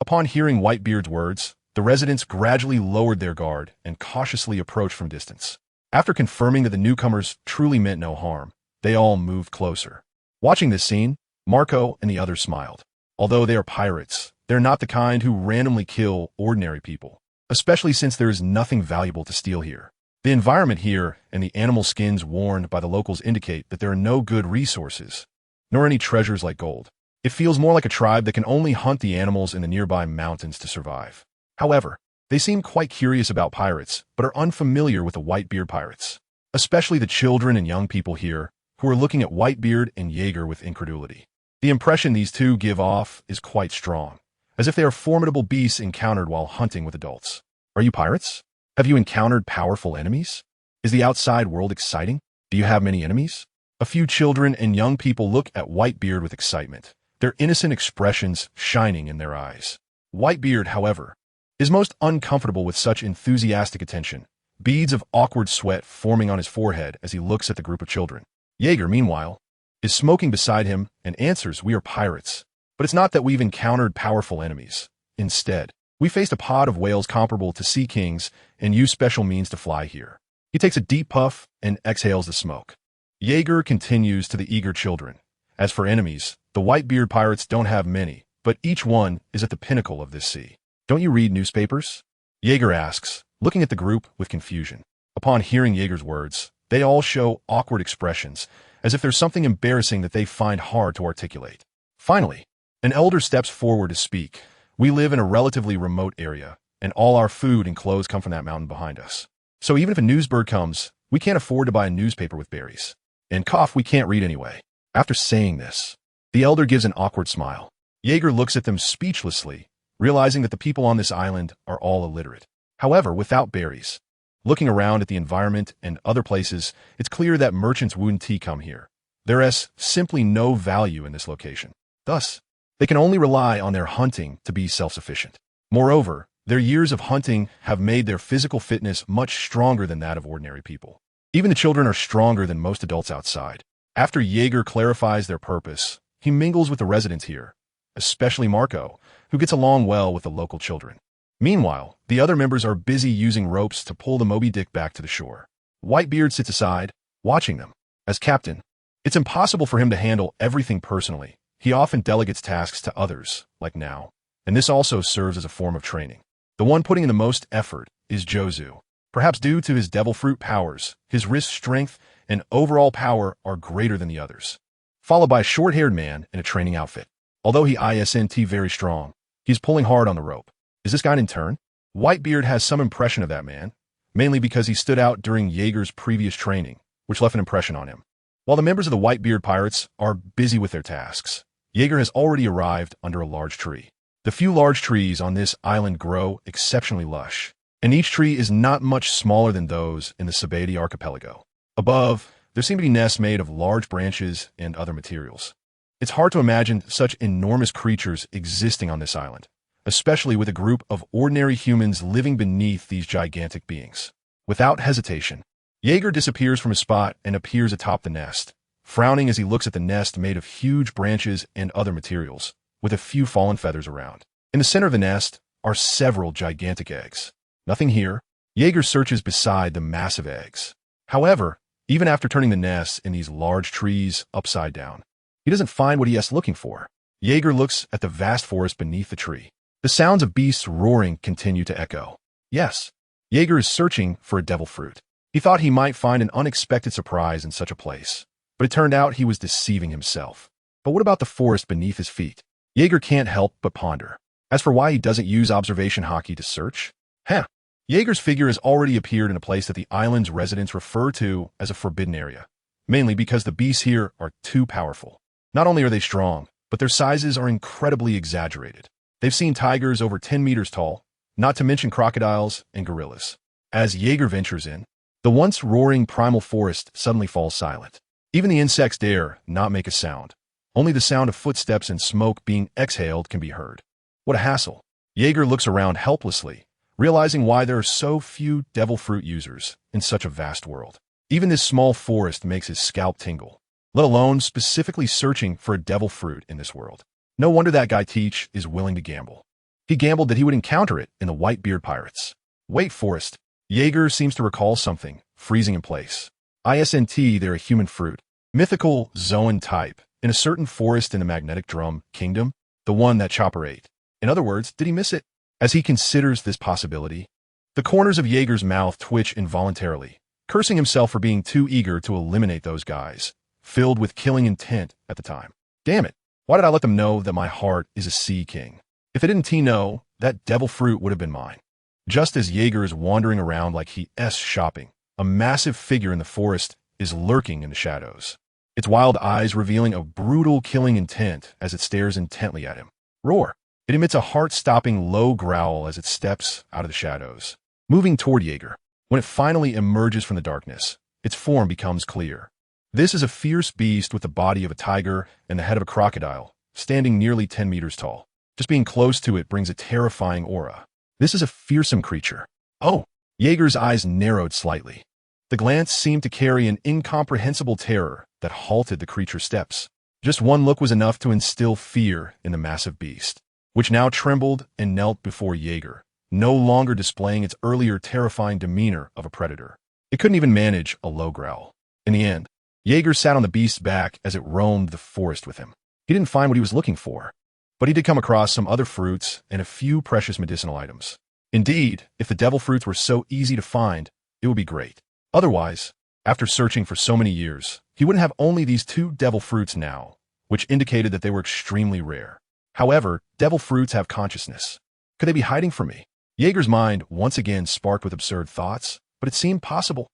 Upon hearing Whitebeard's words, the residents gradually lowered their guard and cautiously approached from distance. After confirming that the newcomers truly meant no harm, they all moved closer. Watching this scene, Marco and the others smiled. Although they are pirates, they're not the kind who randomly kill ordinary people, especially since there is nothing valuable to steal here. The environment here and the animal skins worn by the locals indicate that there are no good resources, nor any treasures like gold. It feels more like a tribe that can only hunt the animals in the nearby mountains to survive. However, they seem quite curious about pirates, but are unfamiliar with the Whitebeard pirates, especially the children and young people here, who are looking at Whitebeard and Jaeger with incredulity. The impression these two give off is quite strong, as if they are formidable beasts encountered while hunting with adults. Are you pirates? Have you encountered powerful enemies? Is the outside world exciting? Do you have many enemies? A few children and young people look at Whitebeard with excitement, their innocent expressions shining in their eyes. Whitebeard, however, is most uncomfortable with such enthusiastic attention, beads of awkward sweat forming on his forehead as he looks at the group of children. Jaeger, meanwhile, is smoking beside him and answers, "We are pirates, but it's not that we've encountered powerful enemies. Instead, we faced a pod of whales comparable to sea kings and used special means to fly here." He takes a deep puff and exhales the smoke. Jaeger continues to the eager children. As for enemies, the Whitebeard pirates don't have many, but each one is at the pinnacle of this sea. "Don't you read newspapers?" Jaeger asks, looking at the group with confusion. Upon hearing Jaeger's words, they all show awkward expressions, as if there's something embarrassing that they find hard to articulate. Finally, an elder steps forward to speak. "We live in a relatively remote area, and all our food and clothes come from that mountain behind us. So even if a newsbird comes, we can't afford to buy a newspaper with berries. And cough, we can't read anyway." After saying this, the elder gives an awkward smile. Jaeger looks at them speechlessly, realizing that the people on this island are all illiterate. However, without berries. Looking around at the environment and other places, it's clear that merchants wouldn't come here. There is simply no value in this location. Thus, they can only rely on their hunting to be self-sufficient. Moreover, their years of hunting have made their physical fitness much stronger than that of ordinary people. Even the children are stronger than most adults outside. After Jaeger clarifies their purpose, he mingles with the residents here, especially Marco, who gets along well with the local children. Meanwhile, the other members are busy using ropes to pull the Moby Dick back to the shore. Whitebeard sits aside, watching them. As captain, it's impossible for him to handle everything personally. He often delegates tasks to others, like now, and this also serves as a form of training. The one putting in the most effort is Jozu. Perhaps due to his devil fruit powers, his wrist strength and overall power are greater than the others. Followed by a short-haired man in a training outfit. Although he isn't very strong, he's pulling hard on the rope. Is this guy an intern? Whitebeard has some impression of that man, mainly because he stood out during Jaeger's previous training, which left an impression on him. While the members of the Whitebeard pirates are busy with their tasks, Jaeger has already arrived under a large tree. The few large trees on this island grow exceptionally lush, and each tree is not much smaller than those in the Sabadi archipelago. Above, there seem to be nests made of large branches and other materials. It's hard to imagine such enormous creatures existing on this island, especially with a group of ordinary humans living beneath these gigantic beings. Without hesitation, Jaeger disappears from his spot and appears atop the nest, frowning as he looks at the nest made of huge branches and other materials, with a few fallen feathers around. In the center of the nest are several gigantic eggs. Nothing here. Jaeger searches beside the massive eggs. However, even after turning the nests in these large trees upside down, he doesn't find what he is looking for. Jaeger looks at the vast forest beneath the tree. The sounds of beasts roaring continue to echo. Yes, Jaeger is searching for a devil fruit. He thought he might find an unexpected surprise in such a place, but it turned out he was deceiving himself. But what about the forest beneath his feet? Jaeger can't help but ponder. As for why he doesn't use observation hockey to search, Jaeger's figure has already appeared in a place that the island's residents refer to as a forbidden area, mainly because the beasts here are too powerful. Not only are they strong, but their sizes are incredibly exaggerated. They've seen tigers over 10 meters tall, not to mention crocodiles and gorillas. As Jaeger ventures in, the once roaring primal forest suddenly falls silent. Even the insects dare not make a sound. Only the sound of footsteps and smoke being exhaled can be heard. What a hassle. Jaeger looks around helplessly, realizing why there are so few devil fruit users in such a vast world. Even this small forest makes his scalp tingle, let alone specifically searching for a devil fruit in this world. No wonder that guy Teach is willing to gamble. He gambled that he would encounter it in the Whitebeard pirates. Wait, forest. Jaeger seems to recall something, freezing in place. They're a human fruit. Mythical Zoan type, in a certain forest in the magnetic drum kingdom, the one that Chopper ate. In other words, did he miss it? As he considers this possibility, the corners of Jaeger's mouth twitch involuntarily, cursing himself for being too eager to eliminate those guys, filled with killing intent at the time. Damn it, why did I let them know that my heart is a sea king? If they didn't know, that devil fruit would have been mine. Just as Jaeger is wandering around like he's shopping, a massive figure in the forest is lurking in the shadows. Its wild eyes revealing a brutal killing intent as it stares intently at him. Roar! It emits a heart-stopping low growl as it steps out of the shadows, moving toward Jaeger. When it finally emerges from the darkness, its form becomes clear. This is a fierce beast with the body of a tiger and the head of a crocodile, standing nearly 10 meters tall. Just being close to it brings a terrifying aura. This is a fearsome creature. Oh! Jaeger's eyes narrowed slightly. The glance seemed to carry an incomprehensible terror that halted the creature's steps. Just one look was enough to instill fear in the massive beast, which now trembled and knelt before Jaeger, no longer displaying its earlier terrifying demeanor of a predator. It couldn't even manage a low growl. In the end, Jaeger sat on the beast's back as it roamed the forest with him. He didn't find what he was looking for, but he did come across some other fruits and a few precious medicinal items. Indeed, if the devil fruits were so easy to find, it would be great. Otherwise, after searching for so many years, he wouldn't have only these 2 devil fruits now, which indicated that they were extremely rare. However, devil fruits have consciousness. Could they be hiding from me? Jaeger's mind once again sparked with absurd thoughts, but it seemed possible.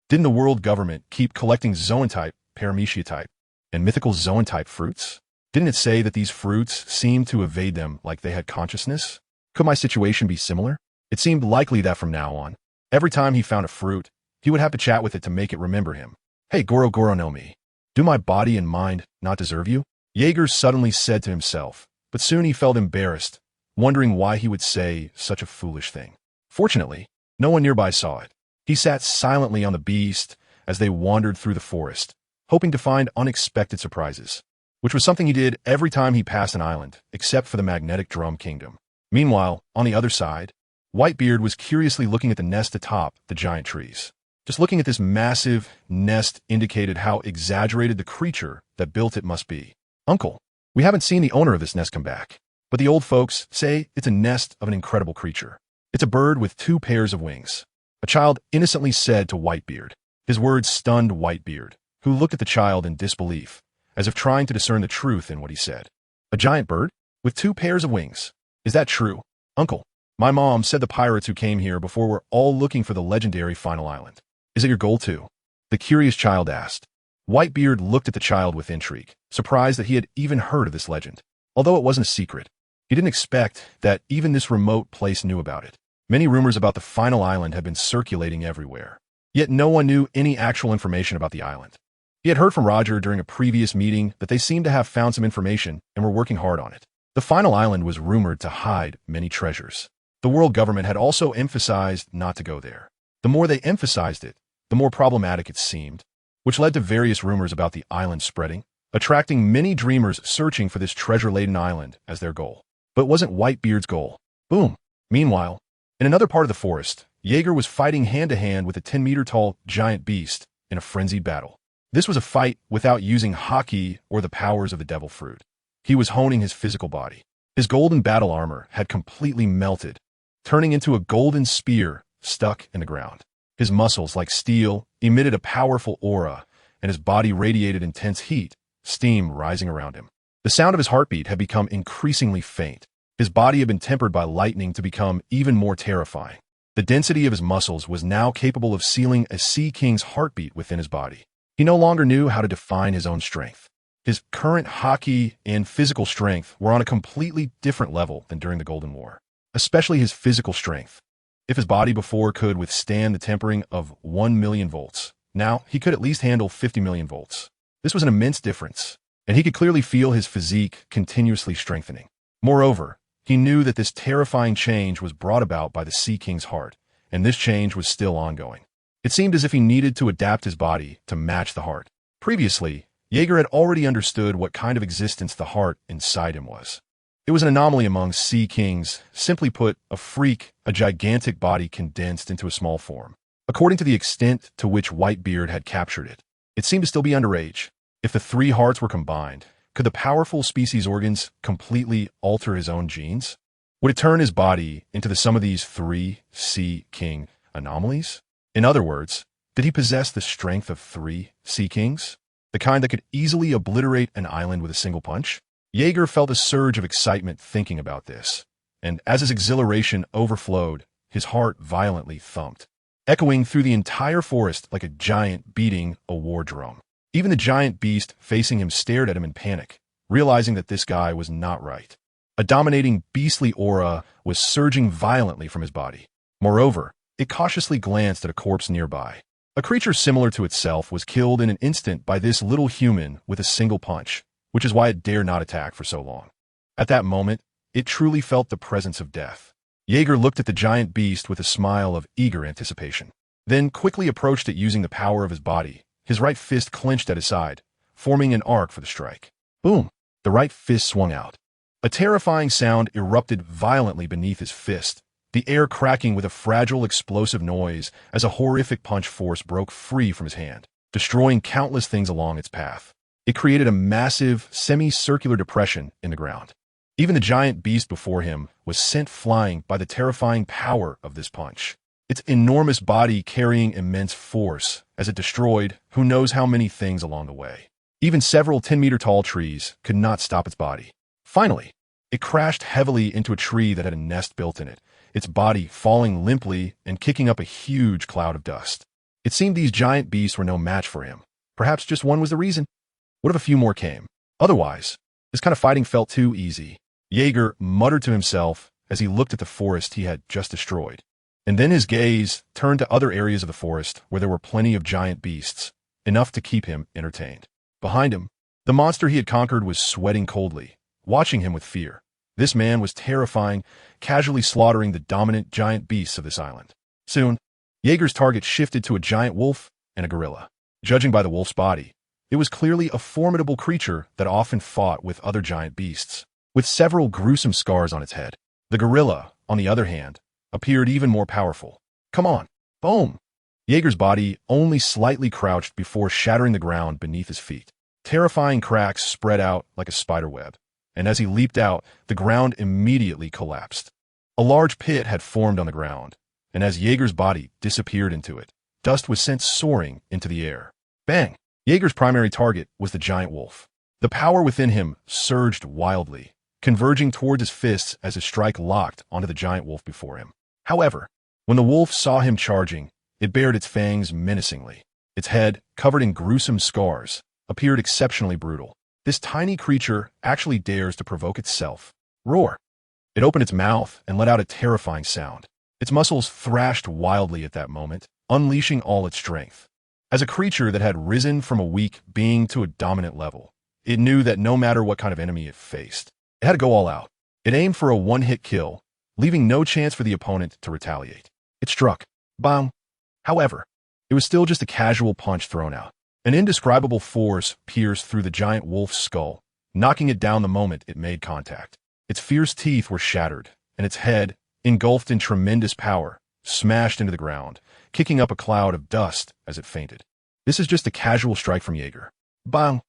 Didn't the world government keep collecting Zoan-type, Paramecia-type, and mythical Zoan-type fruits? Didn't it say that these fruits seemed to evade them like they had consciousness? Could my situation be similar? It seemed likely that from now on, every time he found a fruit, he would have to chat with it to make it remember him. Hey, Goro Goro no Mi, do my body and mind not deserve you? Jaeger suddenly said to himself, but soon he felt embarrassed, wondering why he would say such a foolish thing. Fortunately, no one nearby saw it. He sat silently on the beast as they wandered through the forest, hoping to find unexpected surprises, which was something he did every time he passed an island, except for the magnetic drum kingdom. Meanwhile, on the other side, Whitebeard was curiously looking at the nest atop the giant trees. Just looking at this massive nest indicated how exaggerated the creature that built it must be. Uncle, we haven't seen the owner of this nest come back, but the old folks say it's a nest of an incredible creature. It's a bird with 2 pairs of wings. A child innocently said to Whitebeard. His words stunned Whitebeard, who looked at the child in disbelief, as if trying to discern the truth in what he said. A giant bird? With 2 pairs of wings? Is that true? Uncle, my mom said the pirates who came here before were all looking for the legendary final island. Is it your goal too? The curious child asked. Whitebeard looked at the child with intrigue, surprised that he had even heard of this legend. Although it wasn't a secret, he didn't expect that even this remote place knew about it. Many rumors about the final island had been circulating everywhere, yet no one knew any actual information about the island. He had heard from Roger during a previous meeting that they seemed to have found some information and were working hard on it. The final island was rumored to hide many treasures. The world government had also emphasized not to go there. The more they emphasized it, the more problematic it seemed, which led to various rumors about the island spreading, attracting many dreamers searching for this treasure-laden island as their goal. But it wasn't Whitebeard's goal. Boom! Meanwhile, in another part of the forest, Jaeger was fighting hand-to-hand with a 10-meter-tall giant beast in a frenzied battle. This was a fight without using haki or the powers of the devil fruit. He was honing his physical body. His golden battle armor had completely melted, turning into a golden spear stuck in the ground. His muscles, like steel, emitted a powerful aura, and his body radiated intense heat, steam rising around him. The sound of his heartbeat had become increasingly faint. His body had been tempered by lightning to become even more terrifying. The density of his muscles was now capable of sealing a Sea King's heartbeat within his body. He no longer knew how to define his own strength. His current hockey and physical strength were on a completely different level than during the Golden War, especially his physical strength. If his body before could withstand the tempering of 1 million volts, now he could at least handle 50 million volts. This was an immense difference, and he could clearly feel his physique continuously strengthening. Moreover, he knew that this terrifying change was brought about by the Sea King's heart, and this change was still ongoing. It seemed as if he needed to adapt his body to match the heart. Previously, Jaeger had already understood what kind of existence the heart inside him was. It was an anomaly among Sea Kings, simply put, a freak, a gigantic body condensed into a small form. According to the extent to which Whitebeard had captured it, it seemed to still be underage. If the three hearts were combined, could the powerful species organs completely alter his own genes? Would it turn his body into the sum of these three Sea King anomalies? In other words, did he possess the strength of three Sea Kings? The kind that could easily obliterate an island with a single punch? Jaeger felt a surge of excitement thinking about this, and as his exhilaration overflowed, his heart violently thumped, echoing through the entire forest like a giant beating a war drum. Even the giant beast facing him stared at him in panic, realizing that this guy was not right. A dominating beastly aura was surging violently from his body. Moreover, it cautiously glanced at a corpse nearby. A creature similar to itself was killed in an instant by this little human with a single punch, which is why it dared not attack for so long. At that moment, it truly felt the presence of death. Jaeger looked at the giant beast with a smile of eager anticipation, then quickly approached it using the power of his body. His right fist clenched at his side, forming an arc for the strike. Boom! The right fist swung out. A terrifying sound erupted violently beneath his fist, the air cracking with a fragile explosive noise as a horrific punch force broke free from his hand, destroying countless things along its path. It created a massive, semicircular depression in the ground. Even the giant beast before him was sent flying by the terrifying power of this punch, its enormous body carrying immense force as it destroyed who knows how many things along the way. Even several 10-meter-tall trees could not stop its body. Finally, it crashed heavily into a tree that had a nest built in it, its body falling limply and kicking up a huge cloud of dust. It seemed these giant beasts were no match for him. Perhaps just one was the reason. What if a few more came? Otherwise, this kind of fighting felt too easy. Jaeger muttered to himself as he looked at the forest he had just destroyed. And then his gaze turned to other areas of the forest where there were plenty of giant beasts, enough to keep him entertained. Behind him, the monster he had conquered was sweating coldly, watching him with fear. This man was terrifying, casually slaughtering the dominant giant beasts of this island. Soon, Jaeger's target shifted to a giant wolf and a gorilla. Judging by the wolf's body, it was clearly a formidable creature that often fought with other giant beasts, with several gruesome scars on its head. The gorilla, on the other hand, appeared even more powerful. Come on, boom! Jaeger's body only slightly crouched before shattering the ground beneath his feet. Terrifying cracks spread out like a spider web, and as he leaped out, the ground immediately collapsed. A large pit had formed on the ground, and as Jaeger's body disappeared into it, dust was sent soaring into the air. Bang! Jaeger's primary target was the giant wolf. The power within him surged wildly, converging towards his fists as his strike locked onto the giant wolf before him. However, when the wolf saw him charging, it bared its fangs menacingly. Its head, covered in gruesome scars, appeared exceptionally brutal. This tiny creature actually dares to provoke itself. Roar! It opened its mouth and let out a terrifying sound. Its muscles thrashed wildly at that moment, unleashing all its strength. As a creature that had risen from a weak being to a dominant level, it knew that no matter what kind of enemy it faced, it had to go all out. It aimed for a one-hit kill, leaving no chance for the opponent to retaliate. It struck. Bang! However, it was still just a casual punch thrown out. An indescribable force pierced through the giant wolf's skull, knocking it down the moment it made contact. Its fierce teeth were shattered, and its head, engulfed in tremendous power, smashed into the ground, kicking up a cloud of dust as it fainted. This is just a casual strike from Jaeger. Bang!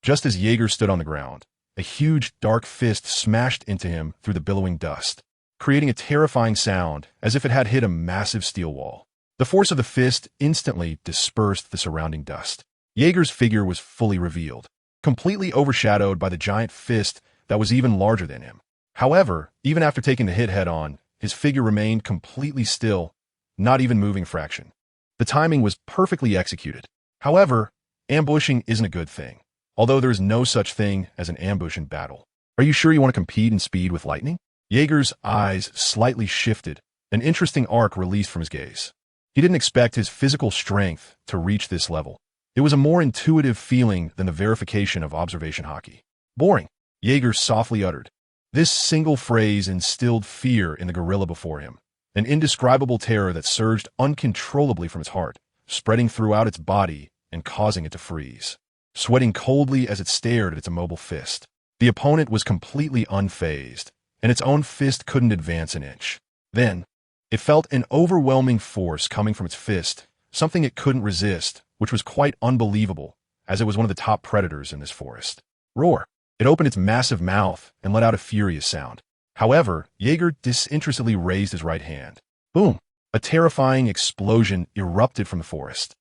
Just as Jaeger stood on the ground, a huge, dark fist smashed into him through the billowing dust, creating a terrifying sound as if it had hit a massive steel wall. The force of the fist instantly dispersed the surrounding dust. Jaeger's figure was fully revealed, completely overshadowed by the giant fist that was even larger than him. However, even after taking the hit head-on, his figure remained completely still, not even moving a fraction. The timing was perfectly executed. However, ambushing isn't a good thing, although there is no such thing as an ambush in battle. Are you sure you want to compete in speed with lightning? Jaeger's eyes slightly shifted, an interesting arc released from his gaze. He didn't expect his physical strength to reach this level. It was a more intuitive feeling than the verification of observation hockey. Boring, Jaeger softly uttered. This single phrase instilled fear in the gorilla before him, an indescribable terror that surged uncontrollably from its heart, spreading throughout its body and causing it to freeze, sweating coldly as it stared at its immobile fist. The opponent was completely unfazed, and its own fist couldn't advance an inch. Then, it felt an overwhelming force coming from its fist, something it couldn't resist, which was quite unbelievable, as it was one of the top predators in this forest. Roar! It opened its massive mouth and let out a furious sound. However, Jaeger disinterestedly raised his right hand. Boom! A terrifying explosion erupted from the forest.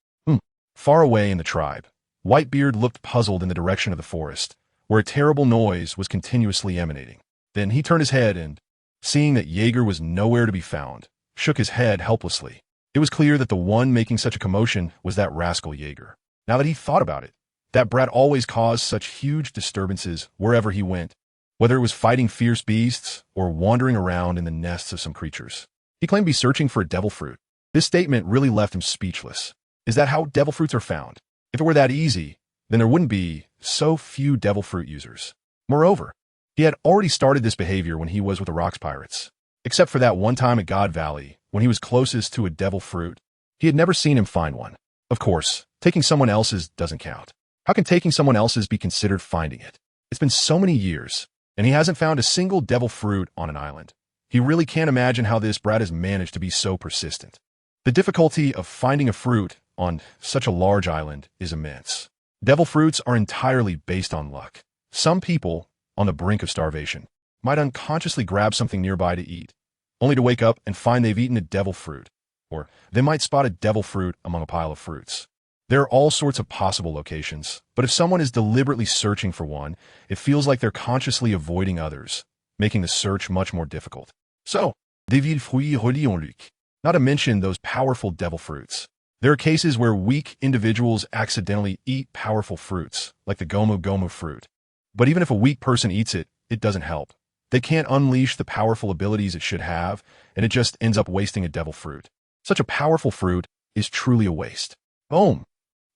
Far away in the tribe, Whitebeard looked puzzled in the direction of the forest, where a terrible noise was continuously emanating. Then he turned his head and, seeing that Jaeger was nowhere to be found, shook his head helplessly. It was clear that the one making such a commotion was that rascal Jaeger. Now that he thought about it, that brat always caused such huge disturbances wherever he went, whether it was fighting fierce beasts or wandering around in the nests of some creatures. He claimed to be searching for a devil fruit. This statement really left him speechless. Is that how devil fruits are found? If it were that easy, then there wouldn't be so few devil fruit users. Moreover, he had already started this behavior when he was with the Rocks Pirates. Except for that one time at God Valley, when he was closest to a devil fruit, he had never seen him find one. Of course, taking someone else's doesn't count. How can taking someone else's be considered finding it? It's been so many years, and he hasn't found a single devil fruit on an island. He really can't imagine how this brat has managed to be so persistent. The difficulty of finding a fruit on such a large island is immense. Devil fruits are entirely based on luck. Some people, on the brink of starvation, might unconsciously grab something nearby to eat, only to wake up and find they've eaten a devil fruit, or they might spot a devil fruit among a pile of fruits. There are all sorts of possible locations, but if someone is deliberately searching for one, it feels like they're consciously avoiding others, making the search much more difficult. So, des villes fruits reliés en luc. Not to mention those powerful devil fruits. There are cases where weak individuals accidentally eat powerful fruits, like the gomu gomu fruit. But even if a weak person eats it, it doesn't help. They can't unleash the powerful abilities it should have, and it just ends up wasting a devil fruit. Such a powerful fruit is truly a waste. Boom!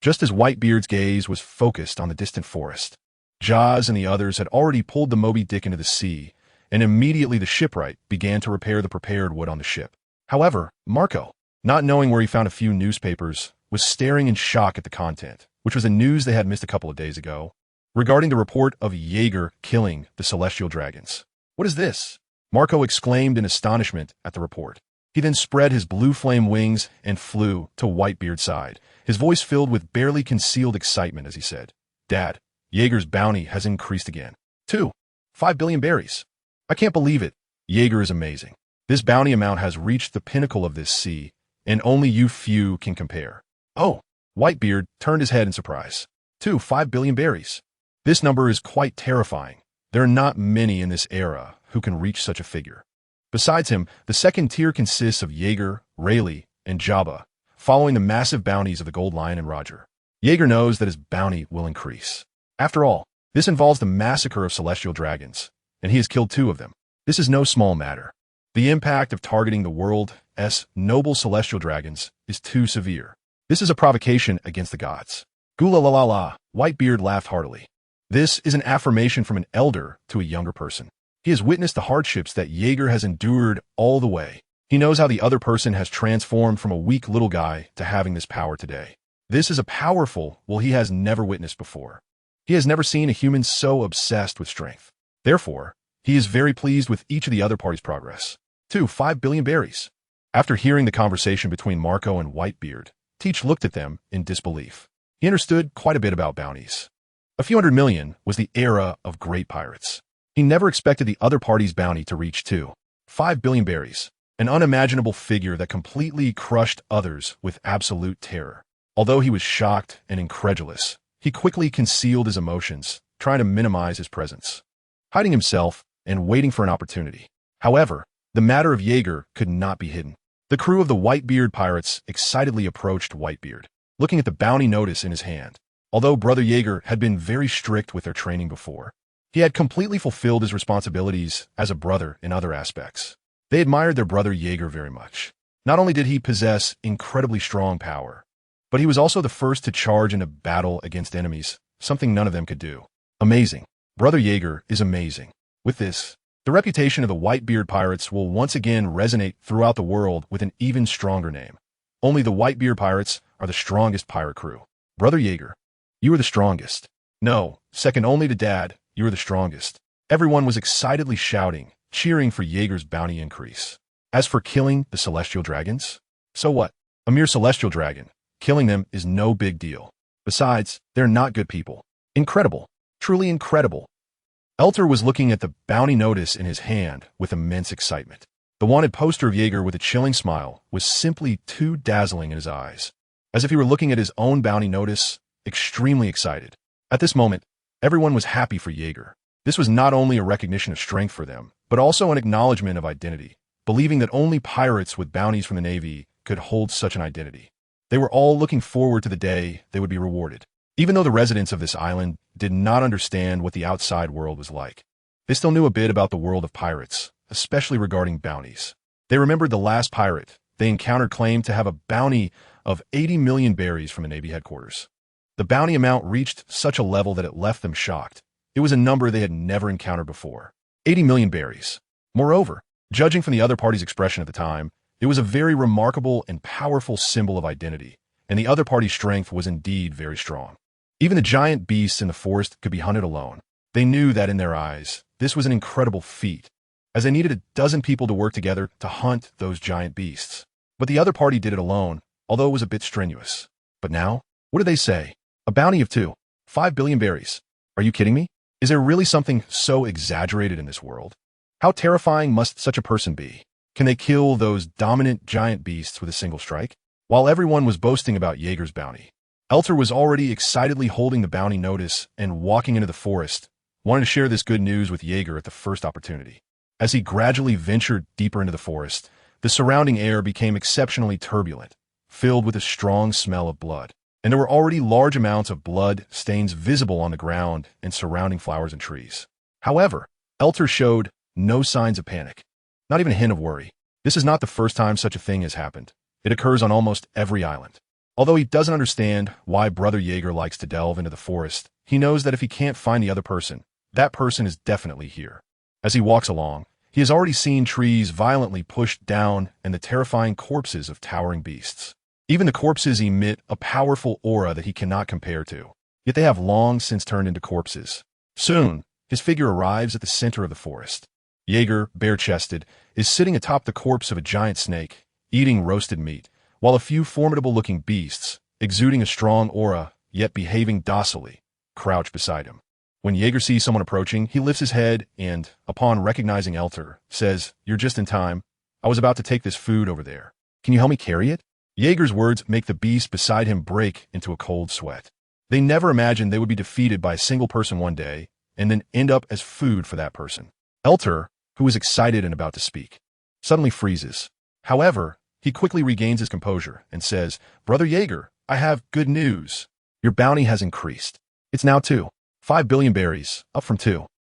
Just as Whitebeard's gaze was focused on the distant forest, Jaws and the others had already pulled the Moby Dick into the sea, and immediately the shipwright began to repair the prepared wood on the ship. However, Marco, not knowing where he found a few newspapers, was staring in shock at the content, which was the news they had missed a couple of days ago, regarding the report of Jaeger killing the celestial dragons. What is this? Marco exclaimed in astonishment at the report. He then spread his blue flame wings and flew to Whitebeard's side, his voice filled with barely concealed excitement as he said, Dad, Jaeger's bounty has increased again. 5 billion berries. I can't believe it. Jaeger is amazing. This bounty amount has reached the pinnacle of this sea, and only you few can compare. Oh, Whitebeard turned his head in surprise. 5 billion berries. This number is quite terrifying. There are not many in this era who can reach such a figure. Besides him, the second tier consists of Jaeger, Rayleigh, and Jabba, following the massive bounties of the Gold Lion and Roger. Jaeger knows that his bounty will increase. After all, this involves the massacre of celestial dragons, and he has killed 2 of them. This is no small matter. The impact of targeting the world's noble celestial dragons is too severe. This is a provocation against the gods. Gula la la la, Whitebeard laughed heartily. This is an affirmation from an elder to a younger person. He has witnessed the hardships that Jaeger has endured all the way. He knows how the other person has transformed from a weak little guy to having this power today. This is a powerful he has never witnessed before. He has never seen a human so obsessed with strength. Therefore, he is very pleased with each of the other party's progress. 5 billion berries. After hearing the conversation between Marco and Whitebeard, Teach looked at them in disbelief. He understood quite a bit about bounties. A few 100 million was the era of great pirates. He never expected the other party's bounty to reach 5 billion berries. an unimaginable figure that completely crushed others with absolute terror. Although he was shocked and incredulous, he quickly concealed his emotions, trying to minimize his presence, hiding himself and waiting for an opportunity. However, the matter of Jaeger could not be hidden. The crew of the Whitebeard pirates excitedly approached Whitebeard, looking at the bounty notice in his hand. Although Brother Jaeger had been very strict with their training before, he had completely fulfilled his responsibilities as a brother in other aspects. They admired their brother Jaeger very much. Not only did he possess incredibly strong power, but he was also the first to charge into battle against enemies, something none of them could do. Amazing. Brother Jaeger is amazing. With this, the reputation of the Whitebeard pirates will once again resonate throughout the world with an even stronger name. Only the Whitebeard pirates are the strongest pirate crew. Brother Jaeger, you are the strongest. No, second only to Dad, you are the strongest. Everyone was excitedly shouting, cheering for Jaeger's bounty increase. As for killing the celestial dragons, so what? A mere celestial dragon. Killing them is no big deal. Besides, they're not good people. Incredible. Truly incredible. Elter was looking at the bounty notice in his hand with immense excitement. The wanted poster of Jaeger with a chilling smile was simply too dazzling in his eyes, as if he were looking at his own bounty notice, extremely excited. At this moment, everyone was happy for Jaeger. This was not only a recognition of strength for them, but also an acknowledgement of identity, believing that only pirates with bounties from the Navy could hold such an identity. They were all looking forward to the day they would be rewarded. Even though the residents of this island did not understand what the outside world was like, they still knew a bit about the world of pirates, especially regarding bounties. They remembered the last pirate they encountered claimed to have a bounty of 80 million berries from the Navy headquarters. The bounty amount reached such a level that it left them shocked. It was a number they had never encountered before. 80 million berries. Moreover, judging from the other party's expression at the time, it was a very remarkable and powerful symbol of identity, and the other party's strength was indeed very strong. Even the giant beasts in the forest could be hunted alone. They knew that in their eyes, this was an incredible feat, as they needed a dozen people to work together to hunt those giant beasts. But the other party did it alone, although it was a bit strenuous. But now, what did they say? A bounty of 5 billion berries. Are you kidding me? Is there really something so exaggerated in this world? How terrifying must such a person be? Can they kill those dominant giant beasts with a single strike? While everyone was boasting about Jaeger's bounty, Elter was already excitedly holding the bounty notice and walking into the forest, wanting to share this good news with Jaeger at the first opportunity. As he gradually ventured deeper into the forest, the surrounding air became exceptionally turbulent, filled with a strong smell of blood. And there were already large amounts of blood stains visible on the ground and surrounding flowers and trees. However, Elter showed no signs of panic, not even a hint of worry. This is not the first time such a thing has happened. It occurs on almost every island. Although he doesn't understand why Brother Jaeger likes to delve into the forest, he knows that if he can't find the other person, that person is definitely here. As he walks along, he has already seen trees violently pushed down and the terrifying corpses of towering beasts. Even the corpses emit a powerful aura that he cannot compare to, yet they have long since turned into corpses. Soon, his figure arrives at the center of the forest. Jaeger, bare-chested, is sitting atop the corpse of a giant snake, eating roasted meat, while a few formidable-looking beasts, exuding a strong aura, yet behaving docilely, crouch beside him. When Jaeger sees someone approaching, he lifts his head and, upon recognizing Elter, says, "You're just in time. I was about to take this food over there. Can you help me carry it?" Jaeger's words make the beast beside him break into a cold sweat. They never imagined they would be defeated by a single person one day, and then end up as food for that person. Elter, who is excited and about to speak, suddenly freezes. However, he quickly regains his composure and says, "Brother Jaeger, I have good news. Your bounty has increased. It's now 5 billion berries, up from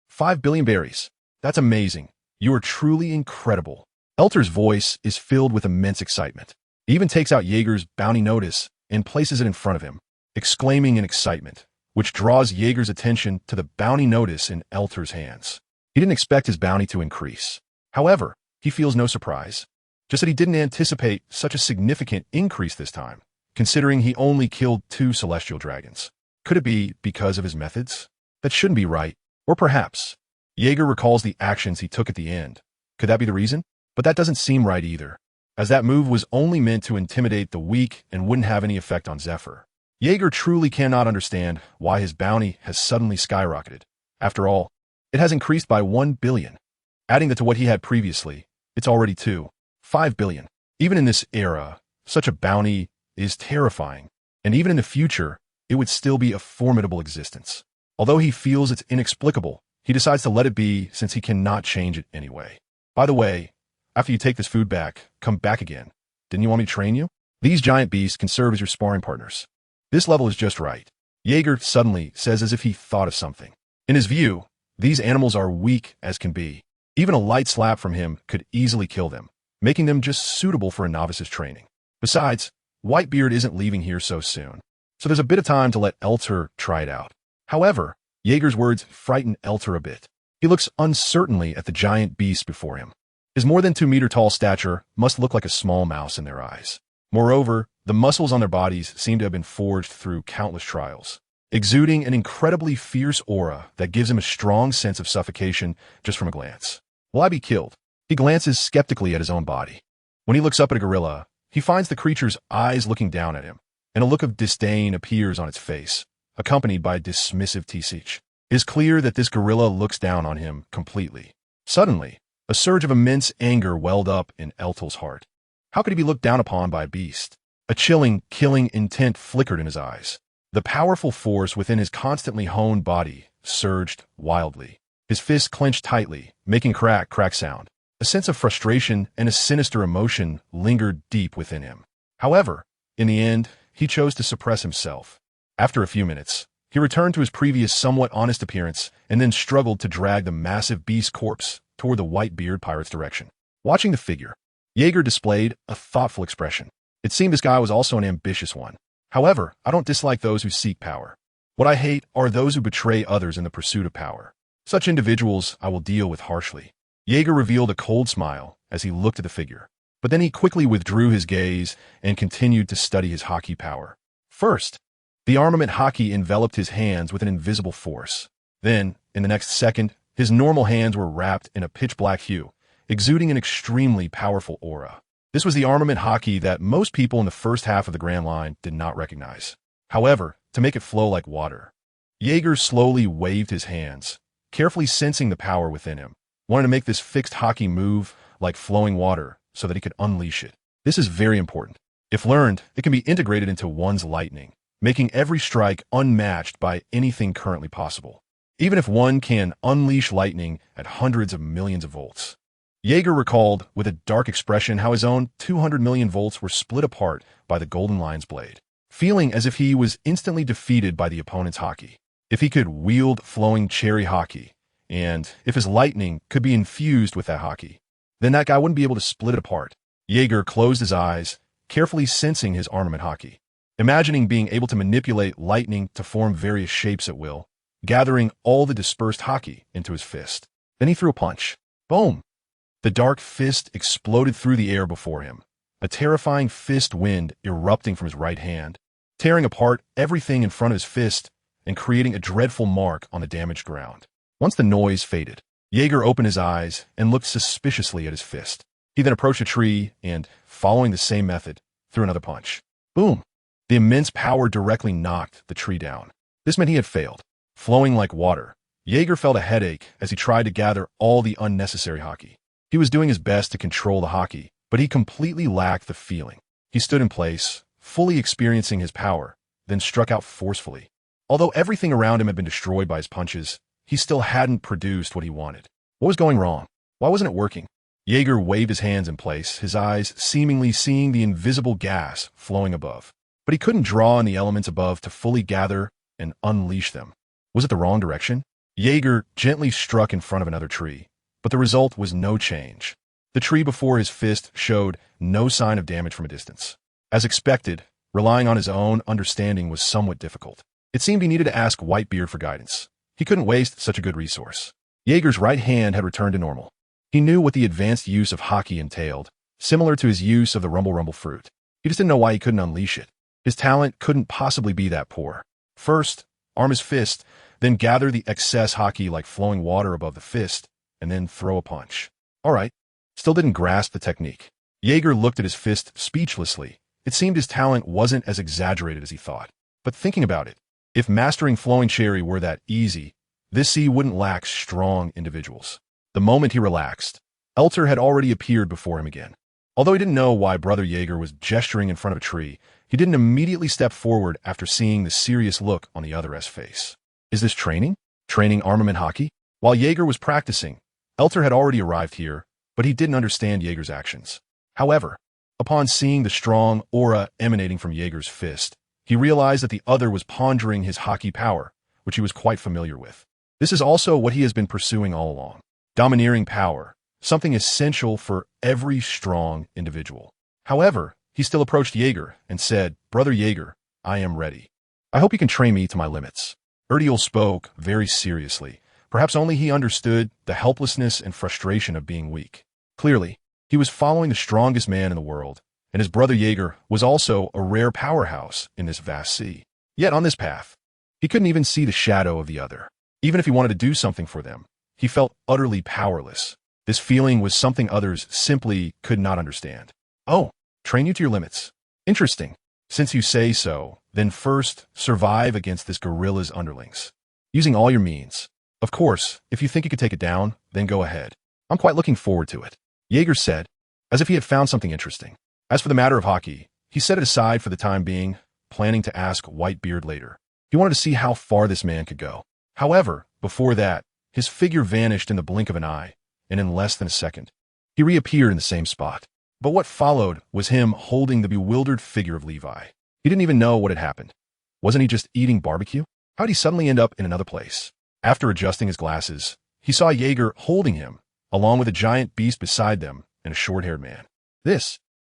5 billion berries. That's amazing. You are truly incredible." Elter's voice is filled with immense excitement. He even takes out Jaeger's bounty notice and places it in front of him, exclaiming in excitement, which draws Jaeger's attention to the bounty notice in Elter's hands. He didn't expect his bounty to increase. However, he feels no surprise, just that he didn't anticipate such a significant increase this time, considering he only killed 2 celestial dragons. Could it be because of his methods? That shouldn't be right. Or perhaps, Jaeger recalls the actions he took at the end. Could that be the reason? But that doesn't seem right either, as that move was only meant to intimidate the weak and wouldn't have any effect on Zephyr. Jaeger truly cannot understand why his bounty has suddenly skyrocketed. After all, it has increased by 1 billion. Adding that to what he had previously, it's already 5 billion. Even in this era, such a bounty is terrifying, and even in the future, it would still be a formidable existence. Although he feels it's inexplicable, he decides to let it be since he cannot change it anyway. By the way, after you take this food back, come back again. Didn't you want me to train you? These giant beasts can serve as your sparring partners. This level is just right. Jaeger suddenly says as if he thought of something. In his view, these animals are weak as can be. Even a light slap from him could easily kill them, making them just suitable for a novice's training. Besides, Whitebeard isn't leaving here so soon, so there's a bit of time to let Elter try it out. However, Jaeger's words frighten Elter a bit. He looks uncertainly at the giant beast before him. His more than 2-meter-tall stature must look like a small mouse in their eyes. Moreover, the muscles on their bodies seem to have been forged through countless trials, exuding an incredibly fierce aura that gives him a strong sense of suffocation just from a glance. Will I be killed? He glances skeptically at his own body. When he looks up at a gorilla, he finds the creature's eyes looking down at him, and a look of disdain appears on its face, accompanied by a dismissive tsh. It is clear that this gorilla looks down on him completely. Suddenly, a surge of immense anger welled up in Eltel's heart. How could he be looked down upon by a beast? A chilling, killing intent flickered in his eyes. The powerful force within his constantly honed body surged wildly. His fist clenched tightly, making crack sound. A sense of frustration and a sinister emotion lingered deep within him. However, in the end, he chose to suppress himself. After a few minutes, he returned to his previous somewhat honest appearance and then struggled to drag the massive beast corpse toward the Whitebeard pirate's direction. Watching the figure, Jaeger displayed a thoughtful expression. It seemed this guy was also an ambitious one. However, I don't dislike those who seek power. What I hate are those who betray others in the pursuit of power. Such individuals I will deal with harshly. Jaeger revealed a cold smile as he looked at the figure, but then he quickly withdrew his gaze and continued to study his hockey power. First, the armament hockey enveloped his hands with an invisible force. Then, in the next second, his normal hands were wrapped in a pitch-black hue, exuding an extremely powerful aura. This was the armament hockey that most people in the first half of the Grand Line did not recognize. However, to make it flow like water, Jaeger slowly waved his hands, carefully sensing the power within him, wanted to make this fixed hockey move like flowing water so that he could unleash it. This is very important. If learned, it can be integrated into one's lightning, making every strike unmatched by anything currently possible, even if one can unleash lightning at hundreds of millions of volts. Jaeger recalled with a dark expression how his own 200 million volts were split apart by the Golden Lion's blade, feeling as if he was instantly defeated by the opponent's hockey. If he could wield flowing cherry hockey, and if his lightning could be infused with that hockey, then that guy wouldn't be able to split it apart. Jaeger closed his eyes, carefully sensing his armament hockey, imagining being able to manipulate lightning to form various shapes at will, gathering all the dispersed hockey into his fist. Then he threw a punch. Boom! The dark fist exploded through the air before him, a terrifying fist wind erupting from his right hand, tearing apart everything in front of his fist and creating a dreadful mark on the damaged ground. Once the noise faded, Jaeger opened his eyes and looked suspiciously at his fist. He then approached a tree and, following the same method, threw another punch. Boom! The immense power directly knocked the tree down. This meant he had failed. Flowing like water, Jaeger felt a headache as he tried to gather all the unnecessary hockey. He was doing his best to control the hockey, but he completely lacked the feeling. He stood in place, fully experiencing his power, then struck out forcefully. Although everything around him had been destroyed by his punches, he still hadn't produced what he wanted. What was going wrong? Why wasn't it working? Jaeger waved his hands in place, his eyes seemingly seeing the invisible gas flowing above. But he couldn't draw on the elements above to fully gather and unleash them. Was it the wrong direction? Jaeger gently struck in front of another tree, but the result was no change. The tree before his fist showed no sign of damage from a distance. As expected, relying on his own understanding was somewhat difficult. It seemed he needed to ask Whitebeard for guidance. He couldn't waste such a good resource. Jaeger's right hand had returned to normal. He knew what the advanced use of hockey entailed, similar to his use of the rumble fruit. He just didn't know why he couldn't unleash it. His talent couldn't possibly be that poor. First, arm his fist, then gather the excess hockey like flowing water above the fist, and then throw a punch. All right. Still didn't grasp the technique. Jaeger looked at his fist speechlessly. It seemed his talent wasn't as exaggerated as he thought. But thinking about it, if mastering flowing cherry were that easy, this sea wouldn't lack strong individuals. The moment he relaxed, Elter had already appeared before him again. Although he didn't know why Brother Jaeger was gesturing in front of a tree, he didn't immediately step forward after seeing the serious look on the other's face. Is this training? Training armament hockey? While Jaeger was practicing, Elter had already arrived here, but he didn't understand Jaeger's actions. However, upon seeing the strong aura emanating from Jaeger's fist, he realized that the other was pondering his hockey power, which he was quite familiar with. This is also what he has been pursuing all along. Domineering power, something essential for every strong individual. However, he still approached Jaeger and said, "Brother Jaeger, I am ready. I hope you can train me to my limits." Erdiel spoke very seriously. Perhaps only he understood the helplessness and frustration of being weak. Clearly, he was following the strongest man in the world, and his brother Jaeger was also a rare powerhouse in this vast sea. Yet on this path, he couldn't even see the shadow of the other. Even if he wanted to do something for them, he felt utterly powerless. This feeling was something others simply could not understand. "Oh, train you to your limits. Interesting. Since you say so, then first, survive against this gorilla's underlings, using all your means. Of course, if you think you could take it down, then go ahead. I'm quite looking forward to it," Jaeger said, as if he had found something interesting. As for the matter of hockey, he set it aside for the time being, planning to ask Whitebeard later. He wanted to see how far this man could go. However, before that, his figure vanished in the blink of an eye, and in less than a second, he reappeared in the same spot. But what followed was him holding the bewildered figure of Levi. He didn't even know what had happened. Wasn't he just eating barbecue? How did he suddenly end up in another place? After adjusting his glasses, he saw Jaeger holding him, along with a giant beast beside them and a short-haired man.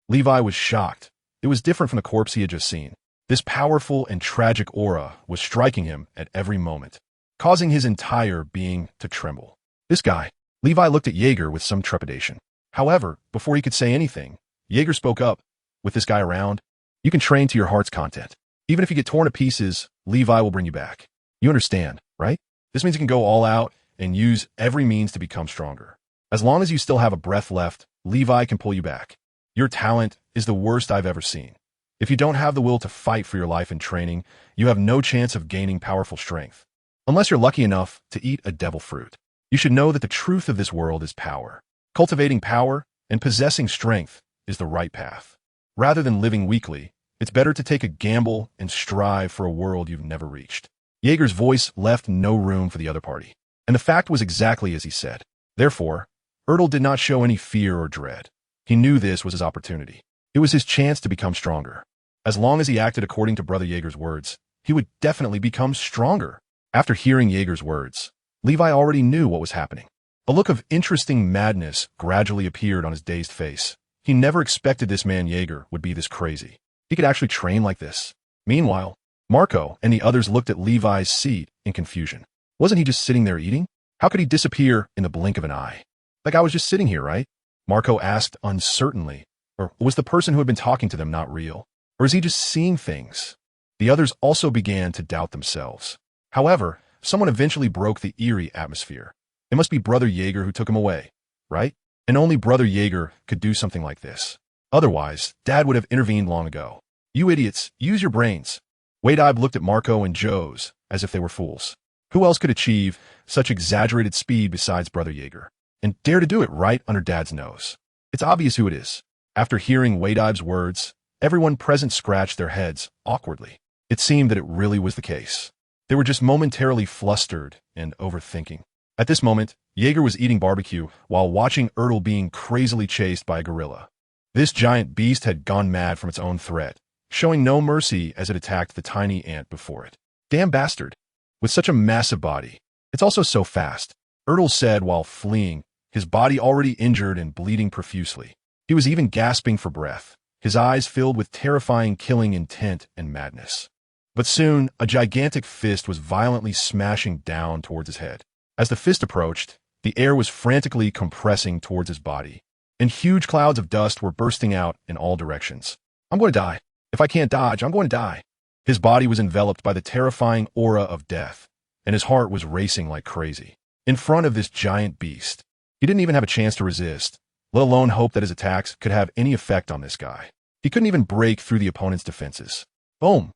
Levi was shocked. It was different from the corpse he had just seen. This powerful and tragic aura was striking him at every moment, causing his entire being to tremble. This guy, Levi looked at Jaeger with some trepidation. However, before he could say anything, Jaeger spoke up. "With this guy around, you can train to your heart's content. Even if you get torn to pieces, Levi will bring you back. You understand, right? This means you can go all out and use every means to become stronger. As long as you still have a breath left, Levi can pull you back. Your talent is the worst I've ever seen. If you don't have the will to fight for your life in training, you have no chance of gaining powerful strength. Unless you're lucky enough to eat a devil fruit. You should know that the truth of this world is power. Cultivating power and possessing strength is the right path. Rather than living weakly, it's better to take a gamble and strive for a world you've never reached." Jaeger's voice left no room for the other party, and the fact was exactly as he said. Therefore, Ertl did not show any fear or dread. He knew this was his opportunity. It was his chance to become stronger. As long as he acted according to Brother Jaeger's words, he would definitely become stronger. After hearing Jaeger's words, Levi already knew what was happening. A look of interesting madness gradually appeared on his dazed face. He never expected this man Jaeger would be this crazy. He could actually train like this. Meanwhile, Marco and the others looked at Levi's seat in confusion. Wasn't he just sitting there eating? How could he disappear in the blink of an eye? That guy was just sitting here, right? Marco asked uncertainly. Or was the person who had been talking to them not real? Or is he just seeing things? The others also began to doubt themselves. However, someone eventually broke the eerie atmosphere. It must be Brother Jaeger who took him away, right? And only Brother Jaeger could do something like this. Otherwise, Dad would have intervened long ago. "You idiots, use your brains." Whitebeard looked at Marco and Joes as if they were fools. Who else could achieve such exaggerated speed besides Brother Jaeger? And dare to do it right under Dad's nose? It's obvious who it is. After hearing Whitebeard's words, everyone present scratched their heads awkwardly. It seemed that it really was the case. They were just momentarily flustered and overthinking. At this moment, Jaeger was eating barbecue while watching Ertl being crazily chased by a gorilla. This giant beast had gone mad from its own threat, showing no mercy as it attacked the tiny ant before it. "Damn bastard. With such a massive body. It's also so fast," Ertl said while fleeing, his body already injured and bleeding profusely. He was even gasping for breath, his eyes filled with terrifying killing intent and madness. But soon, a gigantic fist was violently smashing down towards his head. As the fist approached, the air was frantically compressing towards his body, and huge clouds of dust were bursting out in all directions. "I'm going to die. If I can't dodge, I'm going to die." His body was enveloped by the terrifying aura of death, and his heart was racing like crazy. In front of this giant beast, he didn't even have a chance to resist, let alone hope that his attacks could have any effect on this guy. He couldn't even break through the opponent's defenses. Boom!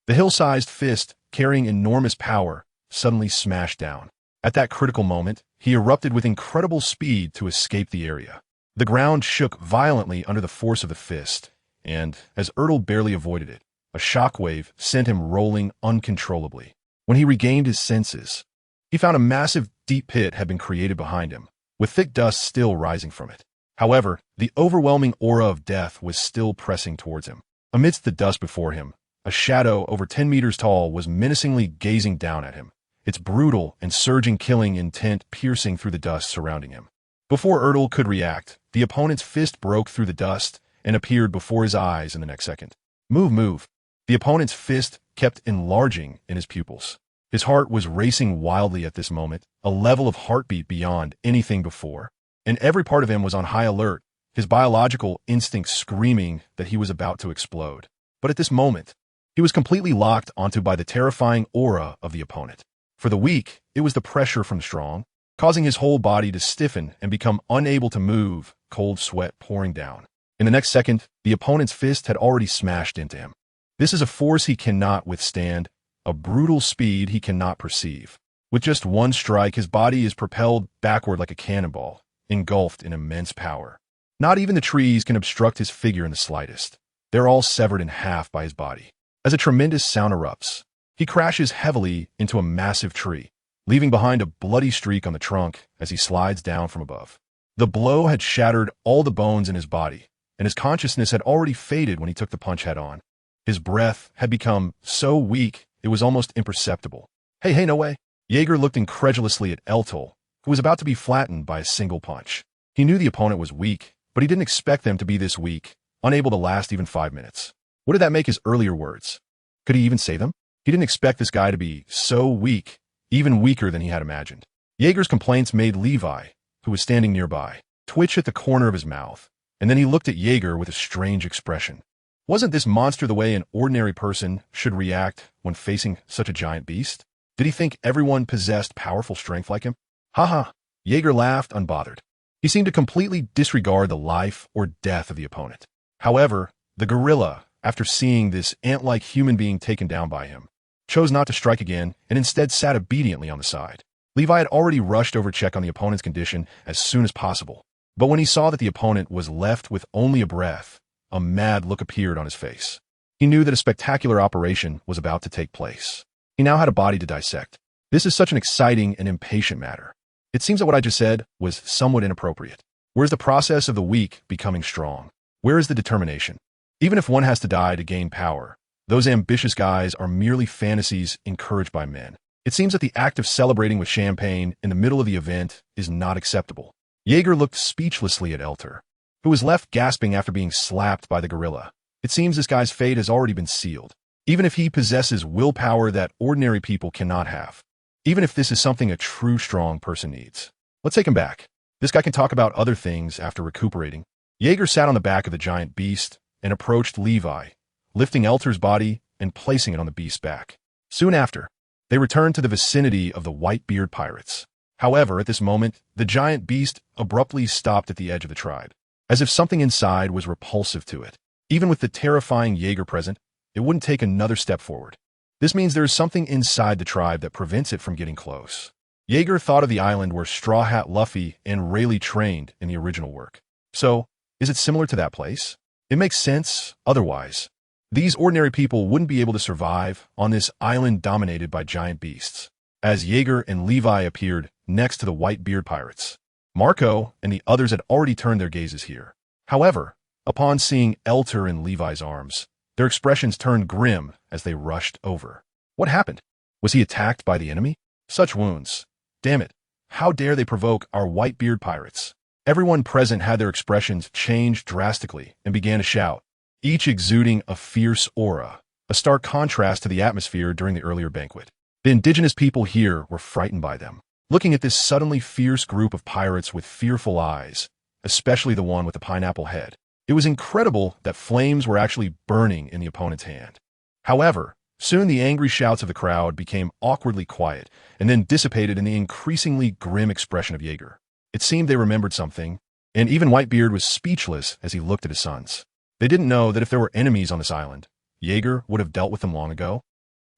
The hill-sized fist, carrying enormous power, suddenly smashed down. At that critical moment, he erupted with incredible speed to escape the area. The ground shook violently under the force of the fist, and, as Ertl barely avoided it, a shockwave sent him rolling uncontrollably. When he regained his senses, he found a massive, deep pit had been created behind him, with thick dust still rising from it. However, the overwhelming aura of death was still pressing towards him. Amidst the dust before him, a shadow over 10 meters tall was menacingly gazing down at him, its brutal and surging killing intent piercing through the dust surrounding him. Before Ertl could react, the opponent's fist broke through the dust and appeared before his eyes in the next second. Move. The opponent's fist kept enlarging in his pupils. His heart was racing wildly at this moment, a level of heartbeat beyond anything before, and every part of him was on high alert, his biological instincts screaming that he was about to explode. But at this moment, he was completely locked onto by the terrifying aura of the opponent. For the weak, it was the pressure from the strong, causing his whole body to stiffen and become unable to move, cold sweat pouring down. In the next second, the opponent's fist had already smashed into him. This is a force he cannot withstand, a brutal speed he cannot perceive. With just one strike, his body is propelled backward like a cannonball, engulfed in immense power. Not even the trees can obstruct his figure in the slightest. They're all severed in half by his body. As a tremendous sound erupts, he crashes heavily into a massive tree, leaving behind a bloody streak on the trunk as he slides down from above. The blow had shattered all the bones in his body, and his consciousness had already faded when he took the punch head-on. His breath had become so weak it was almost imperceptible. Hey, no way. Jaeger looked incredulously at Ertl, who was about to be flattened by a single punch. He knew the opponent was weak, but he didn't expect them to be this weak, unable to last even 5 minutes. What did that make his earlier words? Could he even say them? He didn't expect this guy to be so weak, even weaker than he had imagined. Jaeger's complaints made Levi, who was standing nearby, twitch at the corner of his mouth, and then he looked at Jaeger with a strange expression. Wasn't this monster the way an ordinary person should react when facing such a giant beast? Did he think everyone possessed powerful strength like him? Haha, Jaeger laughed unbothered. He seemed to completely disregard the life or death of the opponent. However, the gorilla, after seeing this ant-like human being taken down by him, chose not to strike again and instead sat obediently on the side. Levi had already rushed over to check on the opponent's condition as soon as possible, but when he saw that the opponent was left with only a breath, a mad look appeared on his face. He knew that a spectacular operation was about to take place. He now had a body to dissect. This is such an exciting and impatient matter. It seems that what I just said was somewhat inappropriate. Where's the process of the weak becoming strong? Where is the determination? Even if one has to die to gain power, those ambitious guys are merely fantasies encouraged by men. It seems that the act of celebrating with champagne in the middle of the event is not acceptable. Jaeger looked speechlessly at Ertl, who was left gasping after being slapped by the gorilla. It seems this guy's fate has already been sealed, even if he possesses willpower that ordinary people cannot have. Even if this is something a true strong person needs. Let's take him back. This guy can talk about other things after recuperating. Jaeger sat on the back of the giant beast and approached Levi, lifting Ertl's body and placing it on the beast's back. Soon after, they returned to the vicinity of the Whitebeard pirates. However, at this moment, the giant beast abruptly stopped at the edge of the tribe, as if something inside was repulsive to it. Even with the terrifying Jaeger present, it wouldn't take another step forward. This means there is something inside the tribe that prevents it from getting close. Jaeger thought of the island where Straw Hat Luffy and Rayleigh trained in the original work. So, is it similar to that place? It makes sense otherwise. These ordinary people wouldn't be able to survive on this island dominated by giant beasts. As Jaeger and Levi appeared next to the Whitebeard pirates, Marco and the others had already turned their gazes here. However, upon seeing Ertl in Levi's arms, their expressions turned grim as they rushed over. What happened? Was he attacked by the enemy? Such wounds. Damn it. How dare they provoke our Whitebeard pirates? Everyone present had their expressions change drastically and began to shout, each exuding a fierce aura, a stark contrast to the atmosphere during the earlier banquet. The indigenous people here were frightened by them, looking at this suddenly fierce group of pirates with fearful eyes, especially the one with the pineapple head. It was incredible that flames were actually burning in the opponent's hand. However, soon the angry shouts of the crowd became awkwardly quiet and then dissipated in the increasingly grim expression of Jaeger. It seemed they remembered something, and even Whitebeard was speechless as he looked at his sons. They didn't know that if there were enemies on this island, Jaeger would have dealt with them long ago.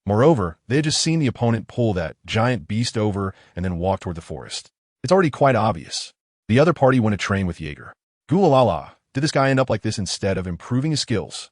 Moreover, they had just seen the opponent pull that giant beast over and then walk toward the forest. It's already quite obvious. The other party went to train with Jaeger. Goolalala, did this guy end up like this instead of improving his skills?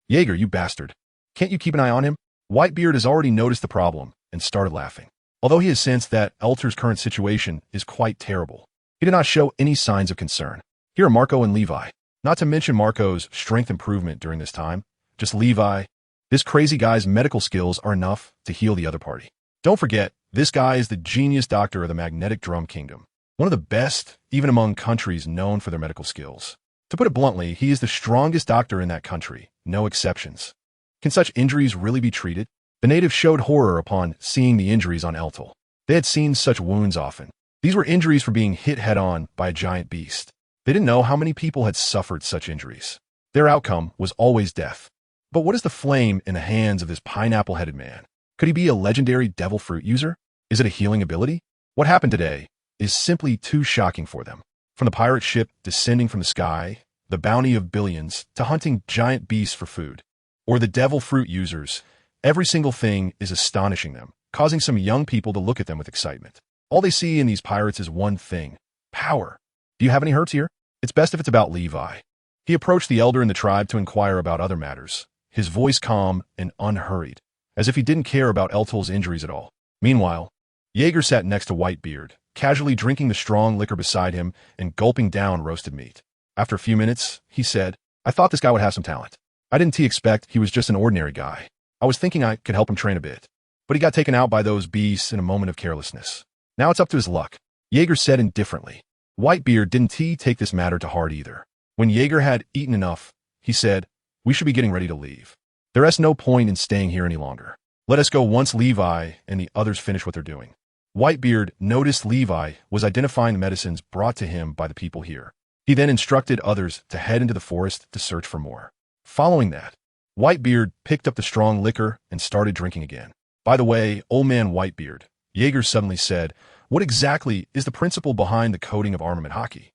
Jaeger, you bastard. Can't you keep an eye on him? Whitebeard has already noticed the problem and started laughing. Although he has sensed that Elter's current situation is quite terrible, he did not show any signs of concern. Here are Marco and Levi. Not to mention Marco's strength improvement during this time. Just Levi. This crazy guy's medical skills are enough to heal the other party. Don't forget, this guy is the genius doctor of the Magnetic Drum Kingdom. One of the best, even among countries known for their medical skills. To put it bluntly, he is the strongest doctor in that country, no exceptions. Can such injuries really be treated? The natives showed horror upon seeing the injuries on Eltel. They had seen such wounds often. These were injuries for being hit head-on by a giant beast. They didn't know how many people had suffered such injuries. Their outcome was always death. But what is the flame in the hands of this pineapple-headed man? Could he be a legendary devil fruit user? Is it a healing ability? What happened today is simply too shocking for them. From the pirate ship descending from the sky, the bounty of billions, to hunting giant beasts for food, or the devil fruit users, every single thing is astonishing them, causing some young people to look at them with excitement. All they see in these pirates is one thing: power. Do you have any hurts here? It's best if it's about Levi. He approached the elder in the tribe to inquire about other matters, his voice calm and unhurried, as if he didn't care about Eltel's injuries at all. Meanwhile, Jaeger sat next to Whitebeard, casually drinking the strong liquor beside him and gulping down roasted meat. After a few minutes, he said, I thought this guy would have some talent. I didn't expect he was just an ordinary guy. I was thinking I could help him train a bit. But he got taken out by those beasts in a moment of carelessness. Now it's up to his luck. Jaeger said indifferently. Whitebeard didn't take this matter to heart either. When Jaeger had eaten enough, he said, we should be getting ready to leave. There is no point in staying here any longer. Let us go once Levi and the others finish what they're doing. Whitebeard noticed Levi was identifying the medicines brought to him by the people here. He then instructed others to head into the forest to search for more. Following that, Whitebeard picked up the strong liquor and started drinking again. By the way, old man Whitebeard, Jaeger suddenly said, what exactly is the principle behind the coding of armament hockey?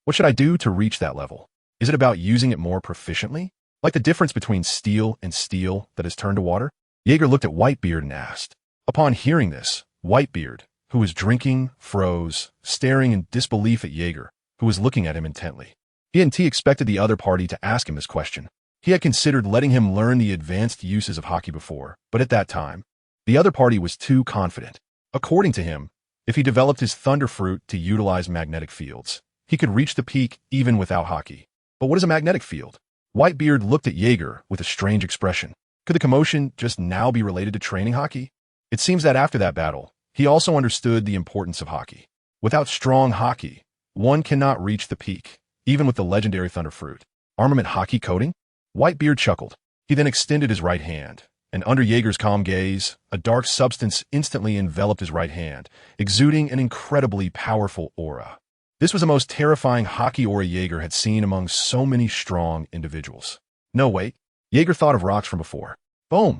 What should I do to reach that level? Is it about using it more proficiently? Like the difference between steel and steel that is turned to water? Jaeger looked at Whitebeard and asked. Upon hearing this, Whitebeard, who was drinking, froze, staring in disbelief at Jaeger, who was looking at him intently. He expected the other party to ask him this question. He had considered letting him learn the advanced uses of hockey before, but at that time, the other party was too confident. According to him, if he developed his thunder fruit to utilize magnetic fields, he could reach the peak even without hockey. But what is a magnetic field? Whitebeard looked at Jaeger with a strange expression. Could the commotion just now be related to training hockey? It seems that after that battle, he also understood the importance of hockey. Without strong hockey, one cannot reach the peak, even with the legendary thunder fruit. Armament hockey coding? Whitebeard chuckled. He then extended his right hand, and under Jaeger's calm gaze, a dark substance instantly enveloped his right hand, exuding an incredibly powerful aura. This was the most terrifying hockey aura Jaeger had seen among so many strong individuals. No, wait. Jaeger thought of rocks from before. Boom!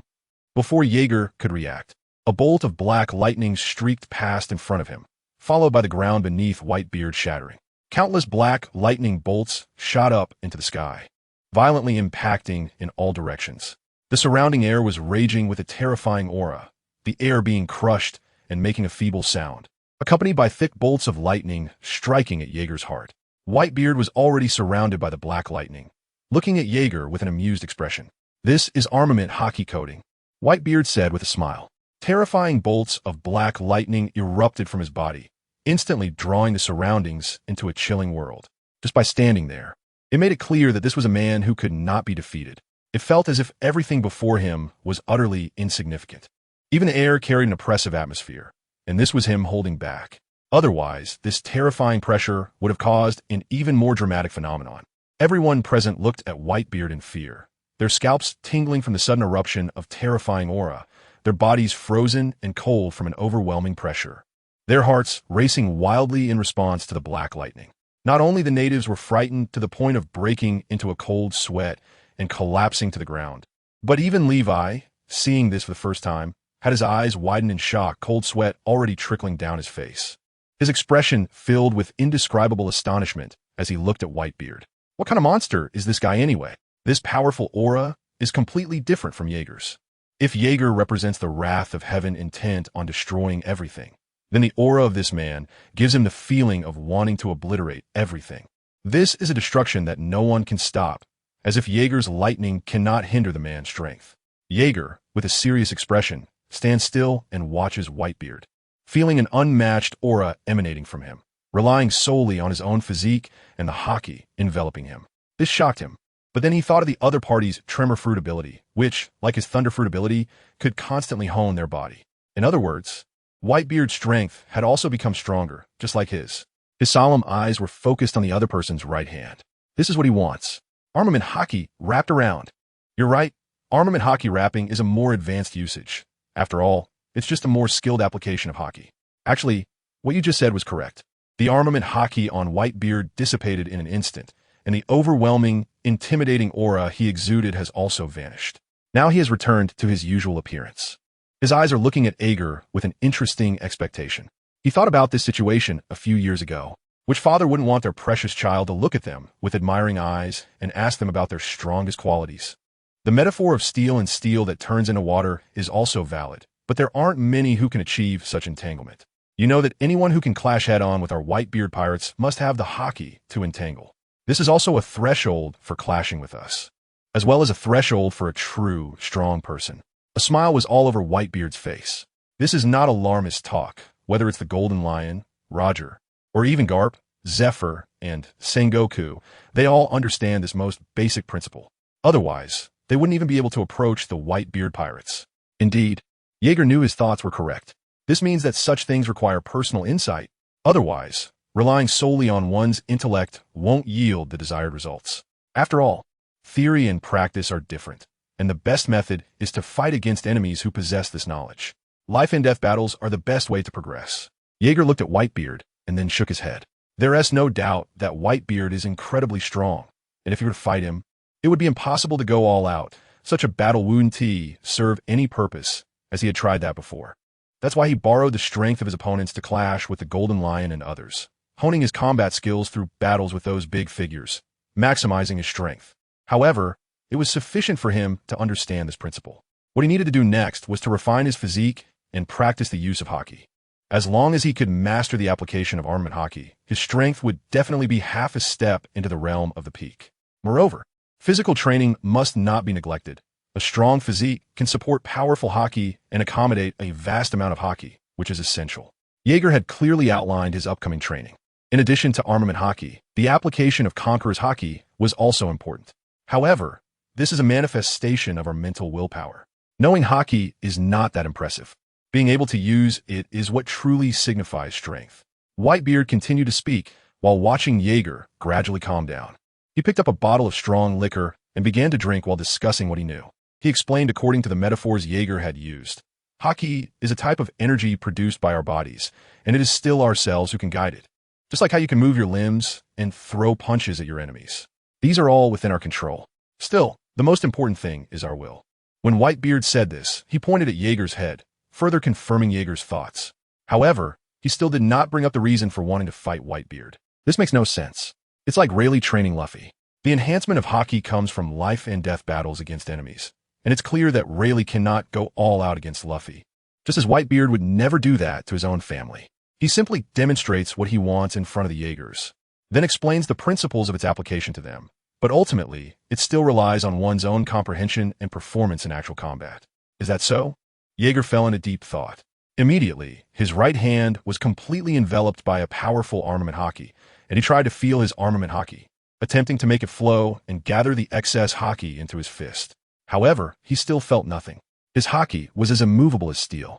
Before Jaeger could react, a bolt of black lightning streaked past in front of him, followed by the ground beneath Whitebeard shattering. Countless black lightning bolts shot up into the sky, violently impacting in all directions. The surrounding air was raging with a terrifying aura, the air being crushed and making a feeble sound, accompanied by thick bolts of lightning striking at Jaeger's heart. Whitebeard was already surrounded by the black lightning, looking at Jaeger with an amused expression. This is armament hockey coding, Whitebeard said with a smile. Terrifying bolts of black lightning erupted from his body, instantly drawing the surroundings into a chilling world. Just by standing there, it made it clear that this was a man who could not be defeated. It felt as if everything before him was utterly insignificant. Even the air carried an oppressive atmosphere, and this was him holding back. Otherwise, this terrifying pressure would have caused an even more dramatic phenomenon. Everyone present looked at Whitebeard in fear, their scalps tingling from the sudden eruption of terrifying aura, their bodies frozen and cold from an overwhelming pressure, their hearts racing wildly in response to the black lightning. Not only the natives were frightened to the point of breaking into a cold sweat and collapsing to the ground, but even Levi, seeing this for the first time, had his eyes widened in shock, cold sweat already trickling down his face. His expression filled with indescribable astonishment as he looked at Whitebeard. What kind of monster is this guy anyway? This powerful aura is completely different from Jaeger's. If Jaeger represents the wrath of heaven intent on destroying everything, then the aura of this man gives him the feeling of wanting to obliterate everything. This is a destruction that no one can stop, as if Jaeger's lightning cannot hinder the man's strength. Jaeger, with a serious expression, stands still and watches Whitebeard, feeling an unmatched aura emanating from him, relying solely on his own physique and the hockey enveloping him. This shocked him, but then he thought of the other party's tremor fruit ability, which, like his thunder fruit ability, could constantly hone their body. In other words, Whitebeard's strength had also become stronger, just like his. His solemn eyes were focused on the other person's right hand. This is what he wants. Armament hockey wrapped around. You're right, armament hockey wrapping is a more advanced usage. After all, it's just a more skilled application of hockey. Actually, what you just said was correct. The armament hockey on Whitebeard dissipated in an instant, and the overwhelming, intimidating aura he exuded has also vanished. Now he has returned to his usual appearance. His eyes are looking at Ager with an interesting expectation. He thought about this situation a few years ago. Which father wouldn't want their precious child to look at them with admiring eyes and ask them about their strongest qualities? The metaphor of steel and steel that turns into water is also valid, but there aren't many who can achieve such entanglement. You know that anyone who can clash head-on with our Whitebeard pirates must have the hockey to entangle. This is also a threshold for clashing with us, as well as a threshold for a true, strong person. A smile was all over Whitebeard's face. This is not alarmist talk, whether it's the Golden Lion, Roger, or even Garp, Zephyr, and Sengoku. They all understand this most basic principle. Otherwise, they wouldn't even be able to approach the Whitebeard pirates. Indeed, Jaeger knew his thoughts were correct. This means that such things require personal insight. Otherwise, relying solely on one's intellect won't yield the desired results. After all, theory and practice are different, and the best method is to fight against enemies who possess this knowledge. Life and death battles are the best way to progress. Jaeger looked at Whitebeard and then shook his head. There is no doubt that Whitebeard is incredibly strong, and if he were to fight him, it would be impossible to go all out. Such a battle wouldn't serve any purpose, as he had tried that before. That's why he borrowed the strength of his opponents to clash with the Golden Lion and others, honing his combat skills through battles with those big figures, maximizing his strength. However, it was sufficient for him to understand this principle. What he needed to do next was to refine his physique and practice the use of hockey. As long as he could master the application of armament hockey, his strength would definitely be half a step into the realm of the peak. Moreover, physical training must not be neglected. A strong physique can support powerful hockey and accommodate a vast amount of hockey, which is essential. Jaeger had clearly outlined his upcoming training. In addition to armament hockey, the application of Conqueror's hockey was also important. However, this is a manifestation of our mental willpower. Knowing hockey is not that impressive. Being able to use it is what truly signifies strength. Whitebeard continued to speak while watching Jaeger gradually calm down. He picked up a bottle of strong liquor and began to drink while discussing what he knew. He explained according to the metaphors Jaeger had used. Hockey is a type of energy produced by our bodies, and it is still ourselves who can guide it. Just like how you can move your limbs and throw punches at your enemies. These are all within our control. Still, the most important thing is our will. When Whitebeard said this, he pointed at Jaeger's head, further confirming Jaeger's thoughts. However, he still did not bring up the reason for wanting to fight Whitebeard. This makes no sense. It's like Rayleigh training Luffy. The enhancement of hockey comes from life and death battles against enemies, and it's clear that Rayleigh cannot go all out against Luffy, just as Whitebeard would never do that to his own family. He simply demonstrates what he wants in front of the Jaegers, then explains the principles of its application to them. But ultimately, it still relies on one's own comprehension and performance in actual combat. Is that so? Jaeger fell into deep thought. Immediately, his right hand was completely enveloped by a powerful armament hockey, and he tried to feel his armament hockey, attempting to make it flow and gather the excess hockey into his fist. However, he still felt nothing. His hockey was as immovable as steel.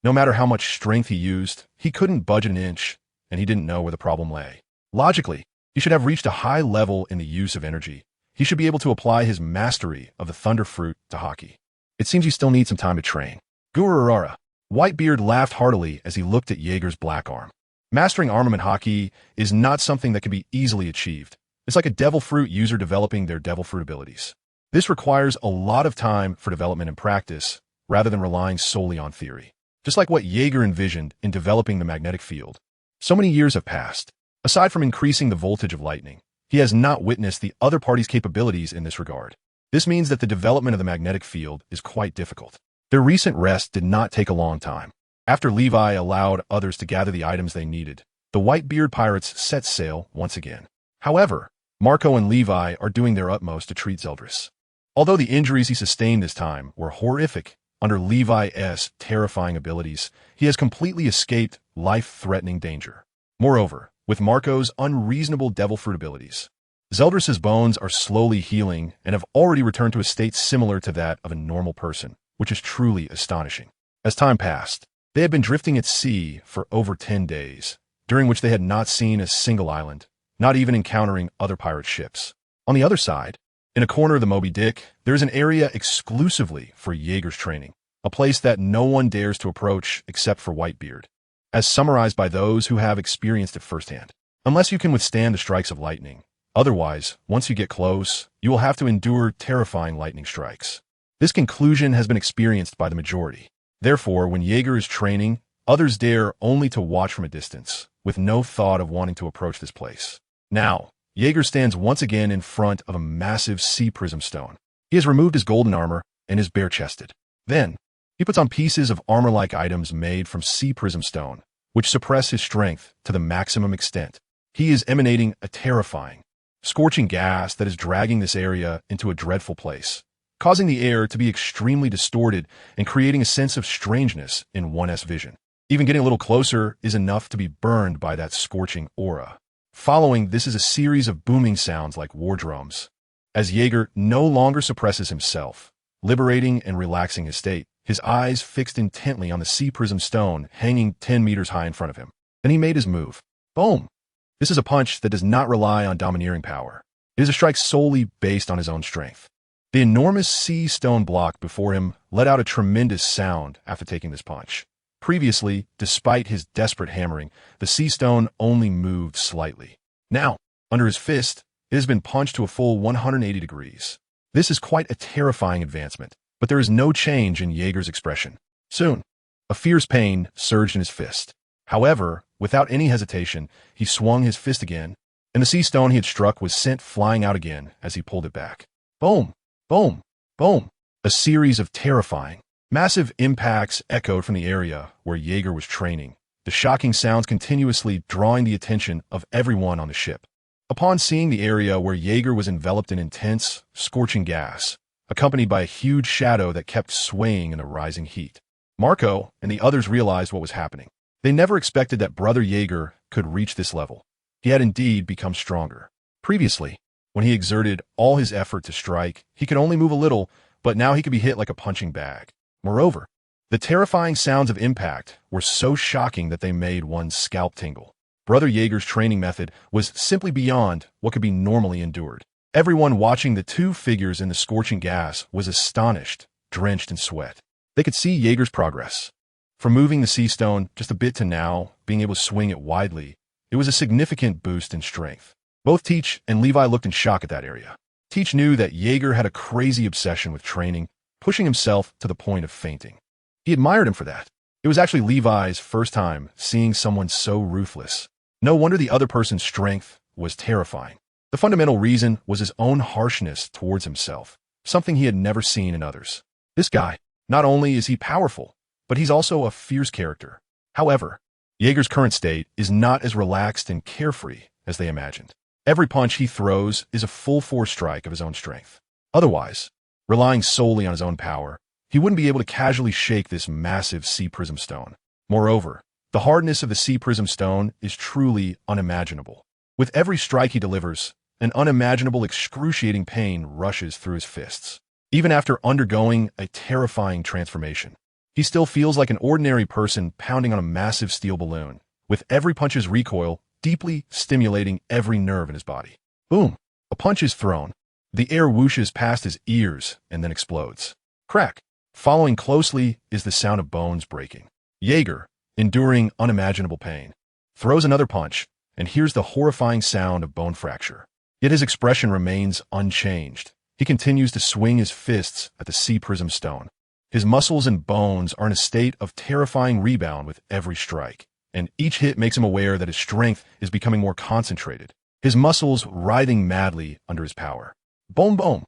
No matter how much strength he used, he couldn't budge an inch, and he didn't know where the problem lay. Logically, he should have reached a high level in the use of energy. He should be able to apply his mastery of the thunder fruit to hockey. It seems you still need some time to train. Gururara. Whitebeard laughed heartily as he looked at Jaeger's black arm. Mastering armament hockey is not something that can be easily achieved. It's like a devil fruit user developing their devil fruit abilities. This requires a lot of time for development and practice, rather than relying solely on theory. Just like what Jaeger envisioned in developing the magnetic field. So many years have passed. Aside from increasing the voltage of lightning, he has not witnessed the other party's capabilities in this regard. This means that the development of the magnetic field is quite difficult. Their recent rest did not take a long time. After Levi allowed others to gather the items they needed, the Whitebeard pirates set sail once again. However, Marco and Levi are doing their utmost to treat Zeldris. Although the injuries he sustained this time were horrific, under Levi's terrifying abilities, he has completely escaped life-threatening danger. Moreover, with Marco's unreasonable devil fruit abilities, Zeldris' bones are slowly healing and have already returned to a state similar to that of a normal person, which is truly astonishing. As time passed, they had been drifting at sea for over 10 days, during which they had not seen a single island, not even encountering other pirate ships. On the other side, in a corner of the Moby Dick, there is an area exclusively for Jaeger's training, a place that no one dares to approach except for Whitebeard, as summarized by those who have experienced it firsthand. Unless you can withstand the strikes of lightning, otherwise, once you get close, you will have to endure terrifying lightning strikes. This conclusion has been experienced by the majority. Therefore, when Jaeger is training, others dare only to watch from a distance, with no thought of wanting to approach this place. Now, Jaeger stands once again in front of a massive sea prism stone. He has removed his golden armor and is bare-chested. Then, he puts on pieces of armor-like items made from sea prism stone, which suppress his strength to the maximum extent. He is emanating a terrifying, scorching gas that is dragging this area into a dreadful place, causing the air to be extremely distorted and creating a sense of strangeness in one's vision. Even getting a little closer is enough to be burned by that scorching aura. Following this is a series of booming sounds like war drums. As Jaeger no longer suppresses himself, liberating and relaxing his state, his eyes fixed intently on the sea prism stone hanging 10 meters high in front of him. Then he made his move. Boom! This is a punch that does not rely on domineering power. It is a strike solely based on his own strength. The enormous sea stone block before him let out a tremendous sound after taking this punch. Previously, despite his desperate hammering, the sea stone only moved slightly. Now, under his fist, it has been punched to a full 180 degrees. This is quite a terrifying advancement, but there is no change in Jaeger's expression. Soon, a fierce pain surged in his fist. However, without any hesitation, he swung his fist again, and the sea stone he had struck was sent flying out again as he pulled it back. Boom! Boom! Boom! A series of terrifying, massive impacts echoed from the area where Jaeger was training, the shocking sounds continuously drawing the attention of everyone on the ship. Upon seeing the area where Jaeger was enveloped in intense, scorching gas, accompanied by a huge shadow that kept swaying in the rising heat, Marco and the others realized what was happening. They never expected that Brother Jaeger could reach this level. He had indeed become stronger. Previously, when he exerted all his effort to strike, he could only move a little, but now he could be hit like a punching bag. Moreover, the terrifying sounds of impact were so shocking that they made one's scalp tingle. Brother Jaeger's training method was simply beyond what could be normally endured. Everyone watching the two figures in the scorching gas was astonished, drenched in sweat. They could see Jaeger's progress. From moving the sea stone just a bit to now being able to swing it widely, it was a significant boost in strength. Both Teach and Levi looked in shock at that area. Teach knew that Jaeger had a crazy obsession with training, pushing himself to the point of fainting. He admired him for that. It was actually Levi's first time seeing someone so ruthless. No wonder the other person's strength was terrifying. The fundamental reason was his own harshness towards himself, something he had never seen in others. This guy, not only is he powerful, but he's also a fierce character. However, Jaeger's current state is not as relaxed and carefree as they imagined. Every punch he throws is a full-force strike of his own strength. Otherwise, relying solely on his own power, he wouldn't be able to casually shake this massive sea prism stone. Moreover, the hardness of the sea prism stone is truly unimaginable. With every strike he delivers, an unimaginable excruciating pain rushes through his fists. Even after undergoing a terrifying transformation, he still feels like an ordinary person pounding on a massive steel balloon, with every punch's recoil deeply stimulating every nerve in his body. Boom! A punch is thrown. The air whooshes past his ears and then explodes. Crack! Following closely is the sound of bones breaking. Jaeger, enduring unimaginable pain, throws another punch and hears the horrifying sound of bone fracture. Yet his expression remains unchanged. He continues to swing his fists at the sea prism stone. His muscles and bones are in a state of terrifying rebound with every strike, and each hit makes him aware that his strength is becoming more concentrated, his muscles writhing madly under his power. Boom, boom.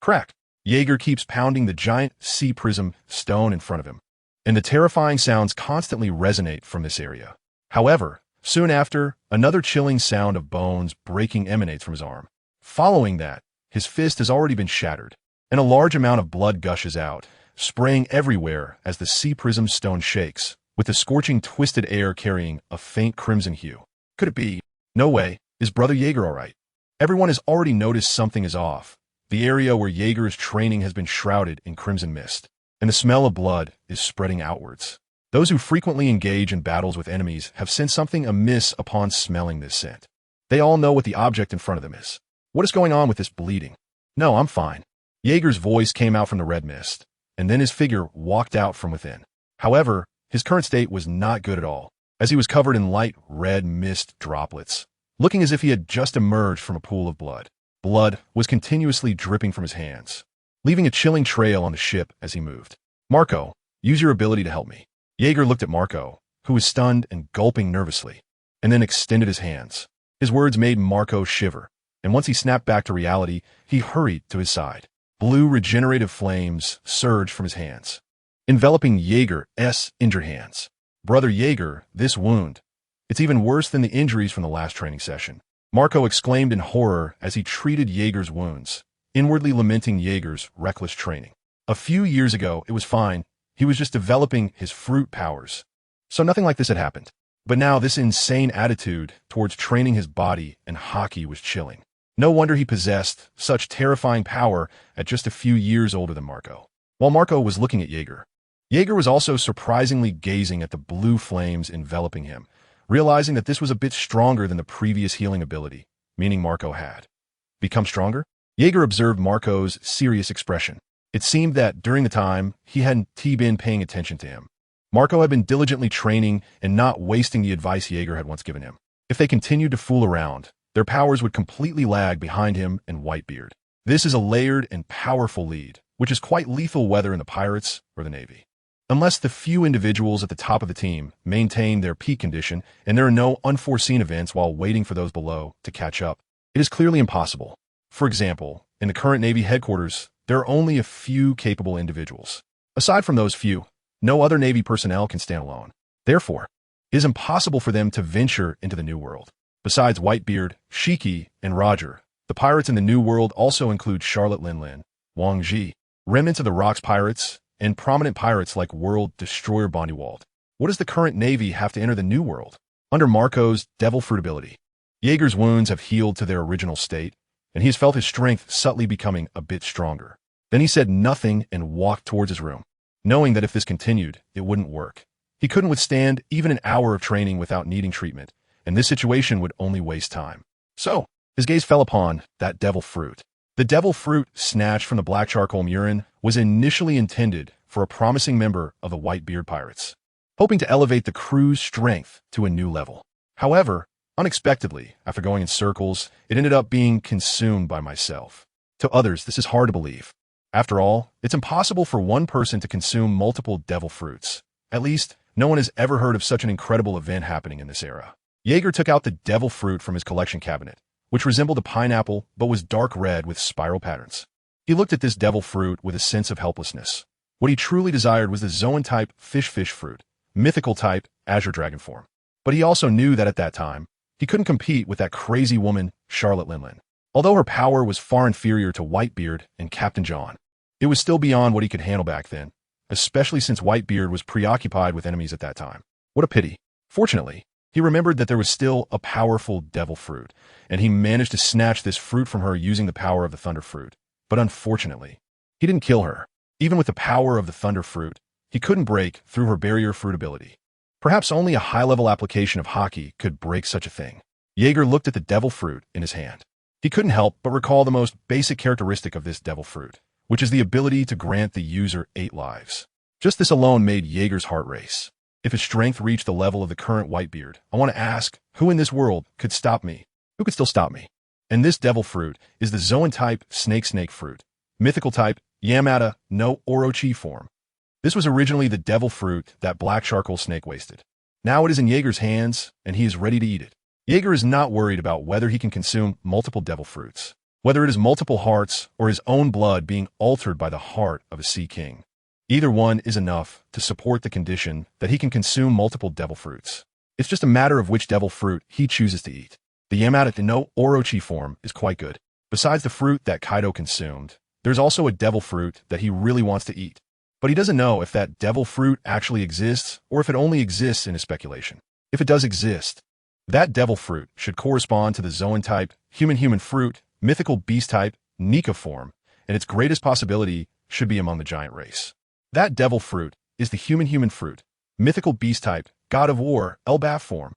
Crack. Jaeger keeps pounding the giant sea prism stone in front of him, and the terrifying sounds constantly resonate from this area. However, Soon after, another chilling sound of bones breaking emanates from his arm. Following that, his fist has already been shattered, and a large amount of blood gushes out, spraying everywhere as the sea prism stone shakes, with the scorching twisted air carrying a faint crimson hue. Could it be? No way. Is Brother Jaeger all right? Everyone has already noticed something is off. The area where Jaeger is training has been shrouded in crimson mist, and the smell of blood is spreading outwards. Those who frequently engage in battles with enemies have sensed something amiss upon smelling this scent. They all know what the object in front of them is. What is going on with this bleeding? No, I'm fine. Jaeger's voice came out from the red mist, and then his figure walked out from within. However, his current state was not good at all, as he was covered in light red mist droplets, looking as if he had just emerged from a pool of blood. Blood was continuously dripping from his hands, leaving a chilling trail on the ship as he moved. Marco, use your ability to help me. Jaeger looked at Marco, who was stunned and gulping nervously, and then extended his hands. His words made Marco shiver, and once he snapped back to reality, he hurried to his side. Blue regenerative flames surged from his hands, enveloping Jaeger's injured hands. Brother Jaeger, this wound. It's even worse than the injuries from the last training session. Marco exclaimed in horror as he treated Jaeger's wounds, inwardly lamenting Jaeger's reckless training. A few years ago, it was fine. He was just developing his fruit powers. So nothing like this had happened. But now this insane attitude towards training his body and hockey was chilling. No wonder he possessed such terrifying power at just a few years older than Marco. While Marco was looking at Jaeger, Jaeger was also surprisingly gazing at the blue flames enveloping him, realizing that this was a bit stronger than the previous healing ability, meaning Marco had become stronger. Jaeger observed Marco's serious expression. It seemed that during the time, he hadn't been paying attention to him. Marco had been diligently training and not wasting the advice Jaeger had once given him. If they continued to fool around, their powers would completely lag behind him and Whitebeard. This is a layered and powerful lead, which is quite lethal whether in the pirates or the Navy. Unless the few individuals at the top of the team maintain their peak condition and there are no unforeseen events while waiting for those below to catch up, it is clearly impossible. For example, in the current Navy headquarters, there are only a few capable individuals. Aside from those few, no other Navy personnel can stand alone. Therefore, it is impossible for them to venture into the New World. Besides Whitebeard, Shiki, and Roger, the pirates in the New World also include Charlotte Linlin, Wang Ji, remnants of the Rocks pirates, and prominent pirates like World Destroyer Bondywald. What does the current Navy have to enter the New World? Under Marco's Devil Fruit ability, Jaeger's wounds have healed to their original state, and he has felt his strength subtly becoming a bit stronger. Then he said nothing and walked towards his room, knowing that if this continued, it wouldn't work. He couldn't withstand even an hour of training without needing treatment, and this situation would only waste time. So, his gaze fell upon that devil fruit. The devil fruit snatched from the black charcoal murin was initially intended for a promising member of the Whitebeard pirates, hoping to elevate the crew's strength to a new level. However, unexpectedly, after going in circles, it ended up being consumed by myself. To others, this is hard to believe. After all, it's impossible for one person to consume multiple devil fruits. At least, no one has ever heard of such an incredible event happening in this era. Jaeger took out the devil fruit from his collection cabinet, which resembled a pineapple but was dark red with spiral patterns. He looked at this devil fruit with a sense of helplessness. What he truly desired was the Zoan-type fish fruit, mythical-type azure dragon form. But he also knew that at that time, he couldn't compete with that crazy woman, Charlotte Linlin. Although her power was far inferior to Whitebeard and Captain John, it was still beyond what he could handle back then, especially since Whitebeard was preoccupied with enemies at that time. What a pity. Fortunately, he remembered that there was still a powerful devil fruit, and he managed to snatch this fruit from her using the power of the thunder fruit. But unfortunately, he didn't kill her. Even with the power of the thunder fruit, he couldn't break through her barrier fruit ability. Perhaps only a high-level application of hockey could break such a thing. Jaeger looked at the devil fruit in his hand. He couldn't help but recall the most basic characteristic of this devil fruit, which is the ability to grant the user 8 lives. Just this alone made Jaeger's heart race. If his strength reached the level of the current Whitebeard, I want to ask, who in this world could stop me? Who could still stop me? And this devil fruit is the Zoan-type snake fruit, mythical-type Yamada no Orochi form. This was originally the devil fruit that black charcoal snake wasted. Now it is in Jaeger's hands, and he is ready to eat it. Jaeger is not worried about whether he can consume multiple devil fruits, whether it is multiple hearts or his own blood being altered by the heart of a sea king. Either one is enough to support the condition that he can consume multiple devil fruits. It's just a matter of which devil fruit he chooses to eat. The Yamada-no Orochi form is quite good. Besides the fruit that Kaido consumed, there's also a devil fruit that he really wants to eat. But he doesn't know if that devil fruit actually exists or if it only exists in his speculation. If it does exist, that devil fruit should correspond to the Zoan type, human fruit, mythical beast type, Nika form, and its greatest possibility should be among the giant race. That devil fruit is the human fruit, mythical beast type, god of war, Elbaf form.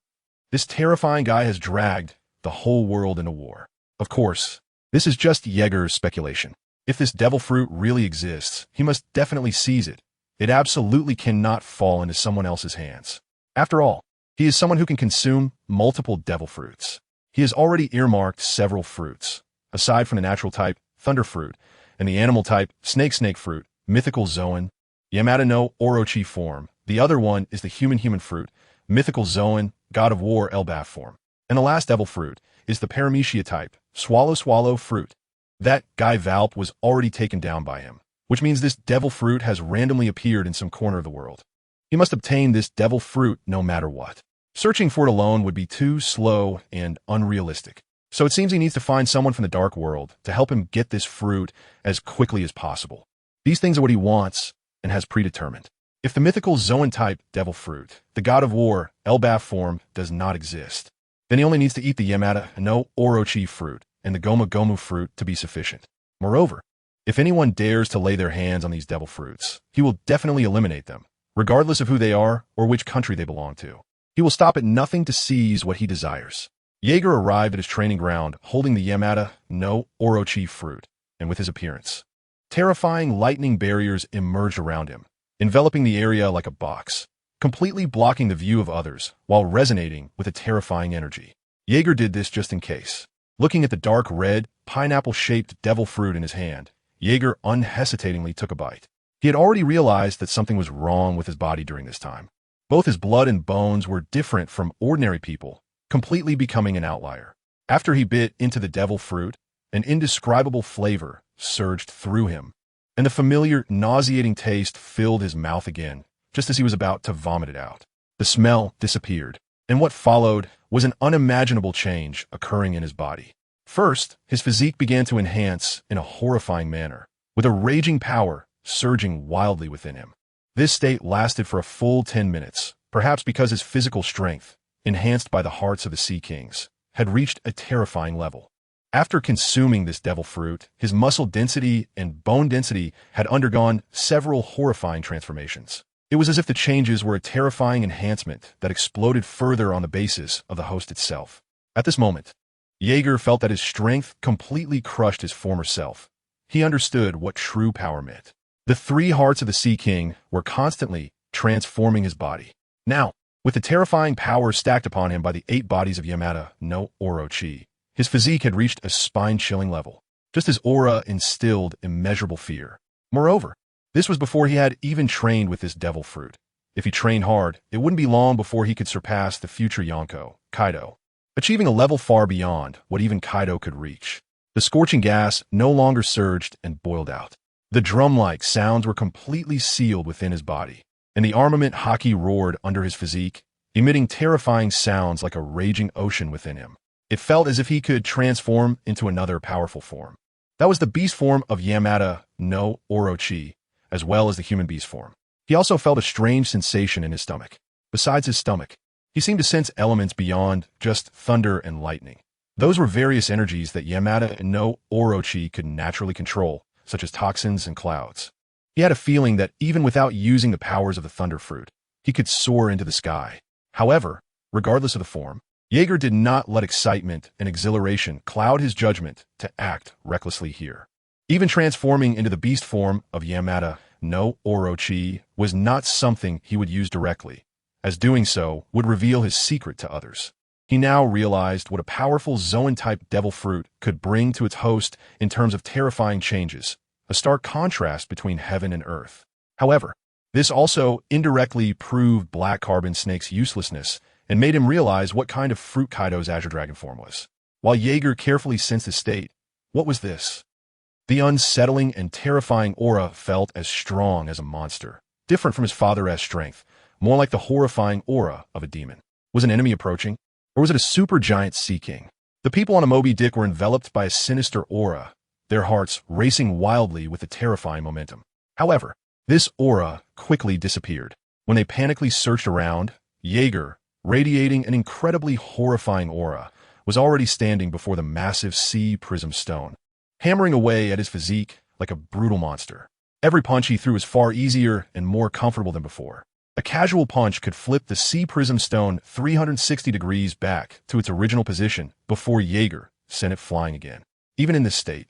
This terrifying guy has dragged the whole world into war. Of course, this is just Jaeger's speculation. If this devil fruit really exists, he must definitely seize it. It absolutely cannot fall into someone else's hands. After all, he is someone who can consume multiple devil fruits. He has already earmarked several fruits. Aside from the natural type, thunder fruit, and the animal type, snake fruit, mythical Zoan, Yamada-no Orochi form, the other one is the human fruit, mythical Zoan, god of war, Elbaf form. And the last devil fruit is the Paramecia type, swallow fruit. That guy Valp was already taken down by him, which means this devil fruit has randomly appeared in some corner of the world. He must obtain this devil fruit no matter what. Searching for it alone would be too slow and unrealistic. So it seems he needs to find someone from the dark world to help him get this fruit as quickly as possible. These things are what he wants and has predetermined. If the mythical Zoan type devil fruit, the god of war, Elbaf form, does not exist, then he only needs to eat the Yamada-no Orochi fruit and the Gomu fruit to be sufficient. Moreover, if anyone dares to lay their hands on these devil fruits, he will definitely eliminate them, regardless of who they are or which country they belong to. He will stop at nothing to seize what he desires. Jaeger arrived at his training ground holding the Yamada-no Orochi fruit, and with his appearance, terrifying lightning barriers emerged around him, enveloping the area like a box, completely blocking the view of others while resonating with a terrifying energy. Jaeger did this just in case. Looking at the dark red, pineapple-shaped devil fruit in his hand, Jaeger unhesitatingly took a bite. He had already realized that something was wrong with his body during this time. Both his blood and bones were different from ordinary people, completely becoming an outlier. After he bit into the devil fruit, an indescribable flavor surged through him, and the familiar, nauseating taste filled his mouth again, just as he was about to vomit it out. The smell disappeared, and what followed was an unimaginable change occurring in his body. First, his physique began to enhance in a horrifying manner, with a raging power surging wildly within him. This state lasted for a full 10 minutes, perhaps because his physical strength, enhanced by the hearts of the Sea Kings, had reached a terrifying level. After consuming this devil fruit, his muscle density and bone density had undergone several horrifying transformations. It was as if the changes were a terrifying enhancement that exploded further on the basis of the host itself. At this moment, Jaeger felt that his strength completely crushed his former self. He understood what true power meant. The three hearts of the Sea King were constantly transforming his body. Now, with the terrifying power stacked upon him by the 8 bodies of Yamada-no Orochi, his physique had reached a spine-chilling level, just as aura instilled immeasurable fear. Moreover, this was before he had even trained with this devil fruit. If he trained hard, it wouldn't be long before he could surpass the future Yonko, Kaido, achieving a level far beyond what even Kaido could reach. The scorching gas no longer surged and boiled out. The drum-like sounds were completely sealed within his body, and the armament haki roared under his physique, emitting terrifying sounds like a raging ocean within him. It felt as if he could transform into another powerful form. That was the beast form of Yamada-no Orochi, as well as the human beast form. He also felt a strange sensation in his stomach. Besides his stomach, he seemed to sense elements beyond just thunder and lightning. Those were various energies that Yamada-no Orochi could naturally control, such as toxins and clouds. He had a feeling that even without using the powers of the thunder fruit, he could soar into the sky. However, regardless of the form, Jaeger did not let excitement and exhilaration cloud his judgment to act recklessly here. Even transforming into the beast form of Yamada-no Orochi was not something he would use directly, as doing so would reveal his secret to others. He now realized what a powerful Zoan-type devil fruit could bring to its host in terms of terrifying changes, a stark contrast between heaven and earth. However, this also indirectly proved Black Carbon Snake's uselessness and made him realize what kind of fruit Kaido's Azure Dragon form was. While Jaeger carefully sensed his state, what was this? The unsettling and terrifying aura felt as strong as a monster, different from his father's strength, more like the horrifying aura of a demon. Was an enemy approaching? Or was it a supergiant sea king? The people on a Moby Dick were enveloped by a sinister aura, their hearts racing wildly with a terrifying momentum. However, this aura quickly disappeared. When they panically searched around, Jaeger, radiating an incredibly horrifying aura, was already standing before the massive sea prism stone, hammering away at his physique like a brutal monster. Every punch he threw was far easier and more comfortable than before. A casual punch could flip the sea prism stone 360 degrees back to its original position before Jaeger sent it flying again. Even in this state,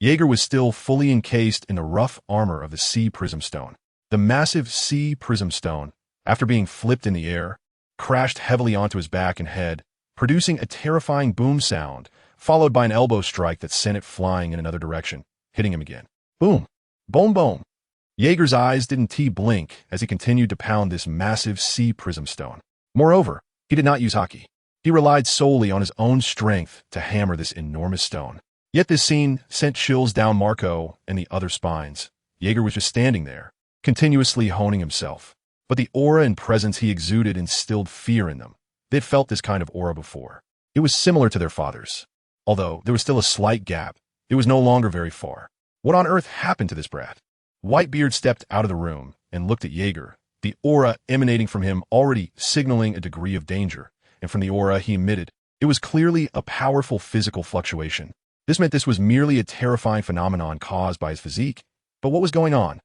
Jaeger was still fully encased in the rough armor of the sea prism stone. The massive sea prism stone, after being flipped in the air, crashed heavily onto his back and head, producing a terrifying boom sound, followed by an elbow strike that sent it flying in another direction, hitting him again. Boom! Boom boom! Jaeger's eyes didn't blink as he continued to pound this massive sea prism stone. Moreover, he did not use hockey. He relied solely on his own strength to hammer this enormous stone. Yet this scene sent chills down Marco and the other spines. Jaeger was just standing there, continuously honing himself. But the aura and presence he exuded instilled fear in them. They'd felt this kind of aura before. It was similar to their father's. Although there was still a slight gap, it was no longer very far. What on earth happened to this brat? Whitebeard stepped out of the room and looked at Jaeger, the aura emanating from him already signaling a degree of danger, and from the aura he emitted, it was clearly a powerful physical fluctuation. This meant this was merely a terrifying phenomenon caused by his physique. But what was going on?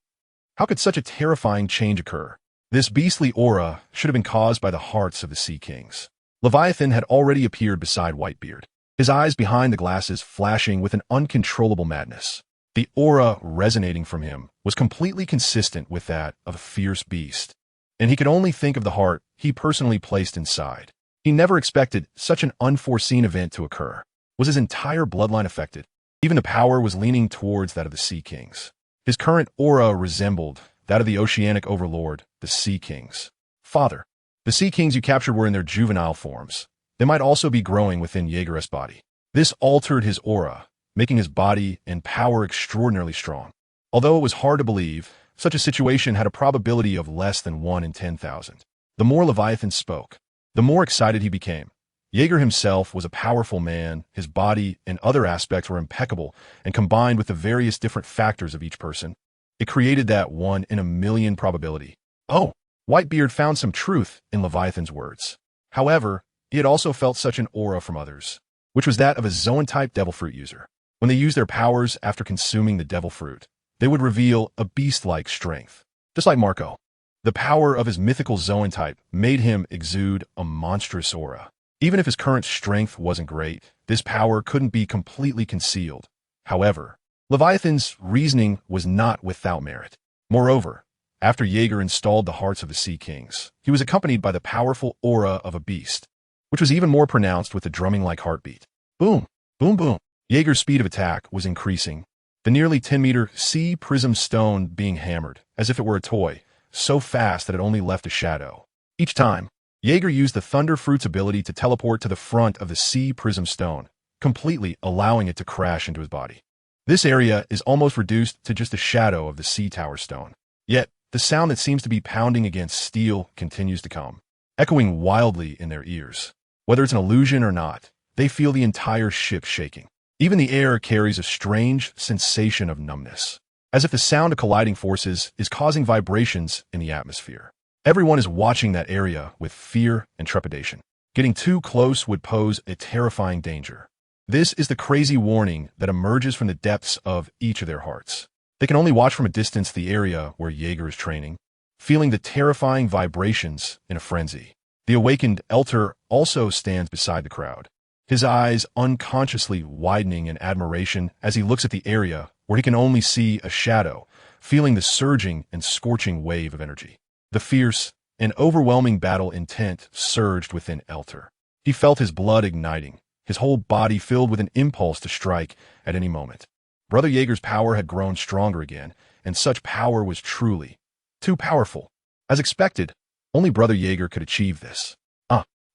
How could such a terrifying change occur? This beastly aura should have been caused by the hearts of the Sea Kings. Leviathan had already appeared beside Whitebeard, his eyes behind the glasses flashing with an uncontrollable madness. The aura resonating from him was completely consistent with that of a fierce beast, and he could only think of the heart he personally placed inside. He never expected such an unforeseen event to occur. Was his entire bloodline affected? Even the power was leaning towards that of the Sea Kings. His current aura resembled that of the oceanic overlord, the Sea Kings. Father, the Sea Kings you captured were in their juvenile forms. They might also be growing within Jaeger's body. This altered his aura, making his body and power extraordinarily strong. Although it was hard to believe, such a situation had a probability of less than 1 in 10,000. The more Leviathan spoke, the more excited he became. Jaeger himself was a powerful man, his body and other aspects were impeccable, and combined with the various different factors of each person, it created that 1 in a million probability. Oh, Whitebeard found some truth in Leviathan's words. However, he had also felt such an aura from others, which was that of a Zoan-type devil fruit user. When they used their powers after consuming the devil fruit, they would reveal a beast-like strength. Just like Marco, the power of his mythical Zoan type made him exude a monstrous aura. Even if his current strength wasn't great, this power couldn't be completely concealed. However, Leviathan's reasoning was not without merit. Moreover, after Jaeger installed the hearts of the Sea Kings, he was accompanied by the powerful aura of a beast, which was even more pronounced with a drumming-like heartbeat. Boom, boom, boom. Jaeger's speed of attack was increasing, the nearly 10-meter sea prism stone being hammered, as if it were a toy, so fast that it only left a shadow. Each time, Jaeger used the Thunder Fruit's ability to teleport to the front of the sea prism stone, completely allowing it to crash into his body. This area is almost reduced to just a shadow of the sea tower stone. Yet, the sound that seems to be pounding against steel continues to come, echoing wildly in their ears. Whether it's an illusion or not, they feel the entire ship shaking. Even the air carries a strange sensation of numbness, as if the sound of colliding forces is causing vibrations in the atmosphere. Everyone is watching that area with fear and trepidation. Getting too close would pose a terrifying danger. This is the crazy warning that emerges from the depths of each of their hearts. They can only watch from a distance the area where Jaeger is training, feeling the terrifying vibrations in a frenzy. The awakened Elter also stands beside the crowd, his eyes unconsciously widening in admiration as he looks at the area where he can only see a shadow, feeling the surging and scorching wave of energy. The fierce and overwhelming battle intent surged within Elter. He felt his blood igniting, his whole body filled with an impulse to strike at any moment. Brother Jaeger's power had grown stronger again, and such power was truly too powerful. As expected, only Brother Jaeger could achieve this.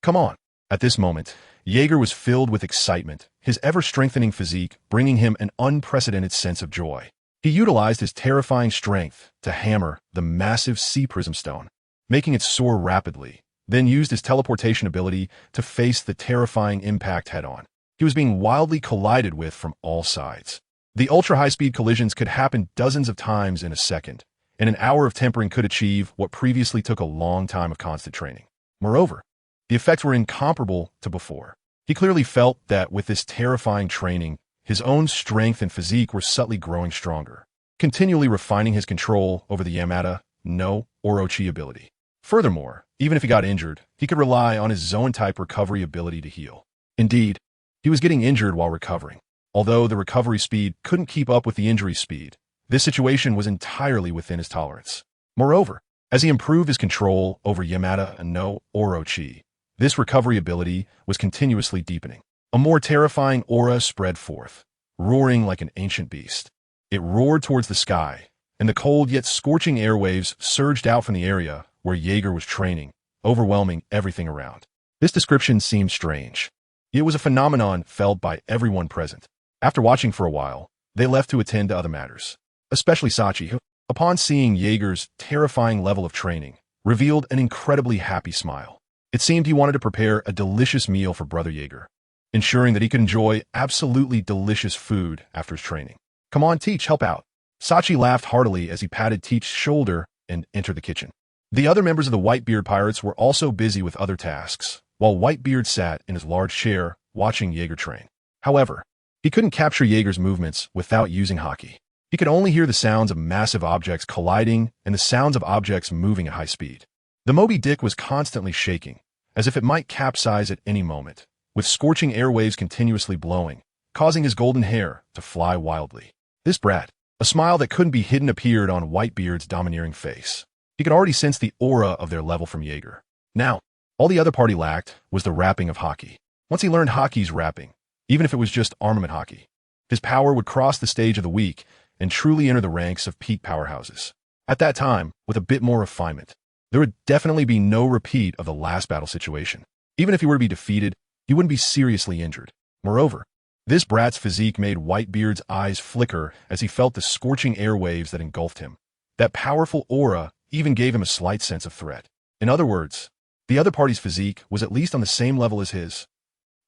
Come on. At this moment, Jaeger was filled with excitement, his ever-strengthening physique bringing him an unprecedented sense of joy. He utilized his terrifying strength to hammer the massive sea prism stone, making it soar rapidly, then used his teleportation ability to face the terrifying impact head-on. He was being wildly collided with from all sides. The ultra-high-speed collisions could happen dozens of times in a second, and an hour of tempering could achieve what previously took a long time of constant training. Moreover, the effects were incomparable to before. He clearly felt that with this terrifying training, his own strength and physique were subtly growing stronger, continually refining his control over the Yamada-no Orochi ability. Furthermore, even if he got injured, he could rely on his zone-type recovery ability to heal. Indeed, he was getting injured while recovering. Although the recovery speed couldn't keep up with the injury speed, this situation was entirely within his tolerance. Moreover, as he improved his control over Yamada-no Orochi, this recovery ability was continuously deepening. A more terrifying aura spread forth, roaring like an ancient beast. It roared towards the sky, and the cold yet scorching airwaves surged out from the area where Jaeger was training, overwhelming everything around. This description seemed strange. It was a phenomenon felt by everyone present. After watching for a while, they left to attend to other matters, especially Sachi, who, upon seeing Jaeger's terrifying level of training, revealed an incredibly happy smile. It seemed he wanted to prepare a delicious meal for Brother Jaeger, ensuring that he could enjoy absolutely delicious food after his training. "Come on, Teach, help out." Sachi laughed heartily as he patted Teach's shoulder and entered the kitchen. The other members of the Whitebeard pirates were also busy with other tasks, while Whitebeard sat in his large chair watching Jaeger train. However, he couldn't capture Jaeger's movements without using haki. He could only hear the sounds of massive objects colliding and the sounds of objects moving at high speed. The Moby Dick was constantly shaking, as if it might capsize at any moment, with scorching airwaves continuously blowing, causing his golden hair to fly wildly. This brat, a smile that couldn't be hidden, appeared on Whitebeard's domineering face. He could already sense the aura of their level from Jaeger. Now, all the other party lacked was the rapping of haki. Once he learned haki's rapping, even if it was just armament haki, his power would cross the stage of the weak and truly enter the ranks of peak powerhouses. At that time, with a bit more refinement, there would definitely be no repeat of the last battle situation. Even if he were to be defeated, he wouldn't be seriously injured. Moreover, this brat's physique made Whitebeard's eyes flicker as he felt the scorching airwaves that engulfed him. That powerful aura even gave him a slight sense of threat. In other words, the other party's physique was at least on the same level as his.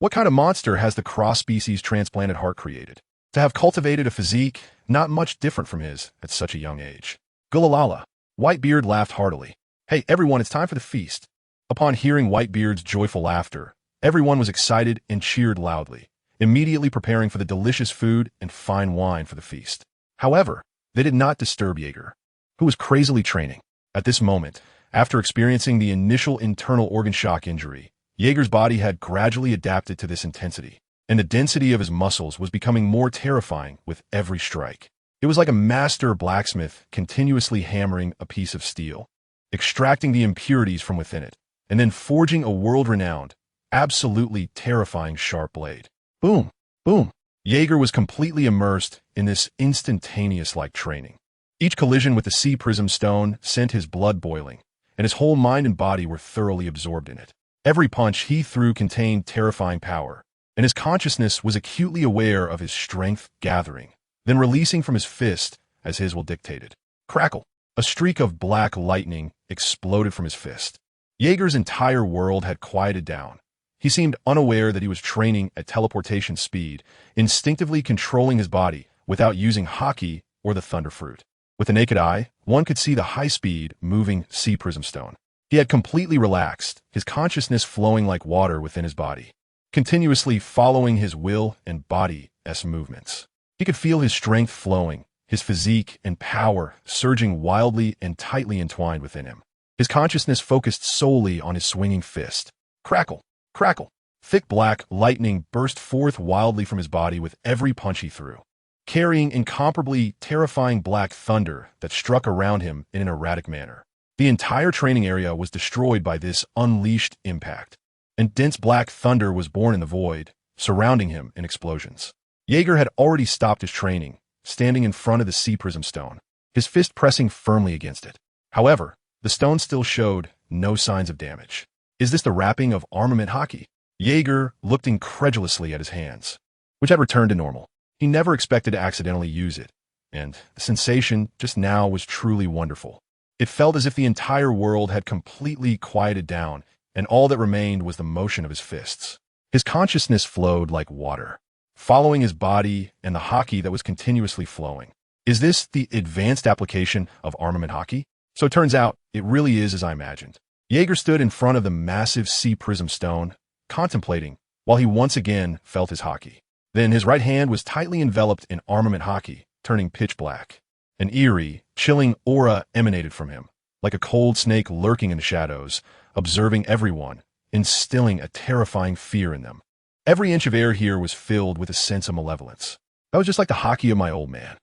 What kind of monster has the cross-species transplanted heart created? To have cultivated a physique not much different from his at such a young age. Gulalala. Whitebeard laughed heartily. "Hey, everyone, it's time for the feast." Upon hearing Whitebeard's joyful laughter, everyone was excited and cheered loudly, immediately preparing for the delicious food and fine wine for the feast. However, they did not disturb Jaeger, who was crazily training. At this moment, after experiencing the initial internal organ shock injury, Jaeger's body had gradually adapted to this intensity, and the density of his muscles was becoming more terrifying with every strike. It was like a master blacksmith continuously hammering a piece of steel, extracting the impurities from within it, and then forging a world-renowned, absolutely terrifying sharp blade. Boom! Boom! Jaeger was completely immersed in this instantaneous-like training. Each collision with the sea prism stone sent his blood boiling, and his whole mind and body were thoroughly absorbed in it. Every punch he threw contained terrifying power, and his consciousness was acutely aware of his strength gathering, then releasing from his fist as his will dictated. Crackle! A streak of black lightning exploded from his fist. Jaeger's entire world had quieted down. He seemed unaware that he was training at teleportation speed, instinctively controlling his body without using haki or the thunder fruit. With the naked eye, one could see the high-speed, moving sea prism stone. He had completely relaxed, his consciousness flowing like water within his body, continuously following his will and body's movements. He could feel his strength flowing, his physique and power surging wildly and tightly entwined within him. His consciousness focused solely on his swinging fist. Crackle! Crackle! Thick black lightning burst forth wildly from his body with every punch he threw, carrying incomparably terrifying black thunder that struck around him in an erratic manner. The entire training area was destroyed by this unleashed impact, and dense black thunder was born in the void, surrounding him in explosions. Jaeger had already stopped his training, standing in front of the sea prism stone, his fist pressing firmly against it. However, the stone still showed no signs of damage. Is this the wrapping of armament haki? Jaeger looked incredulously at his hands, which had returned to normal. He never expected to accidentally use it, and the sensation just now was truly wonderful. It felt as if the entire world had completely quieted down, and all that remained was the motion of his fists. His consciousness flowed like water, following his body and the hockey that was continuously flowing. Is this the advanced application of armament hockey? So it turns out, it really is as I imagined. Jaeger stood in front of the massive sea prism stone, contemplating, while he once again felt his hockey. Then his right hand was tightly enveloped in armament hockey, turning pitch black. An eerie, chilling aura emanated from him, like a cold snake lurking in the shadows, observing everyone, instilling a terrifying fear in them. Every inch of air here was filled with a sense of malevolence. That was just like the hockey of my old man.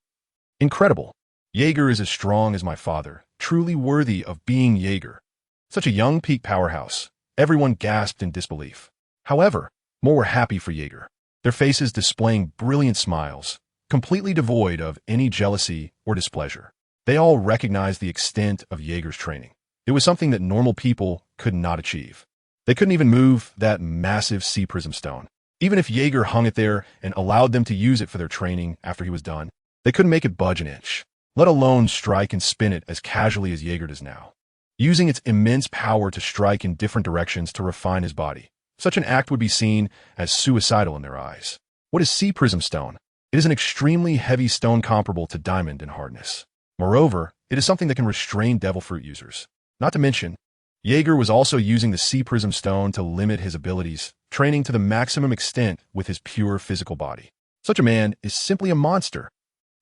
Incredible. Jaeger is as strong as my father, truly worthy of being Jaeger. Such a young peak powerhouse. Everyone gasped in disbelief. However, more were happy for Jaeger, their faces displaying brilliant smiles, completely devoid of any jealousy or displeasure. They all recognized the extent of Jaeger's training. It was something that normal people could not achieve. They couldn't even move that massive sea prism stone. Even if Jaeger hung it there and allowed them to use it for their training after he was done, they couldn't make it budge an inch, let alone strike and spin it as casually as Jaeger does now, using its immense power to strike in different directions to refine his body. Such an act would be seen as suicidal in their eyes. What is sea prism stone? It is an extremely heavy stone comparable to diamond in hardness. Moreover, it is something that can restrain devil fruit users. Not to mention, Jaeger was also using the sea prism stone to limit his abilities, training to the maximum extent with his pure physical body. Such a man is simply a monster.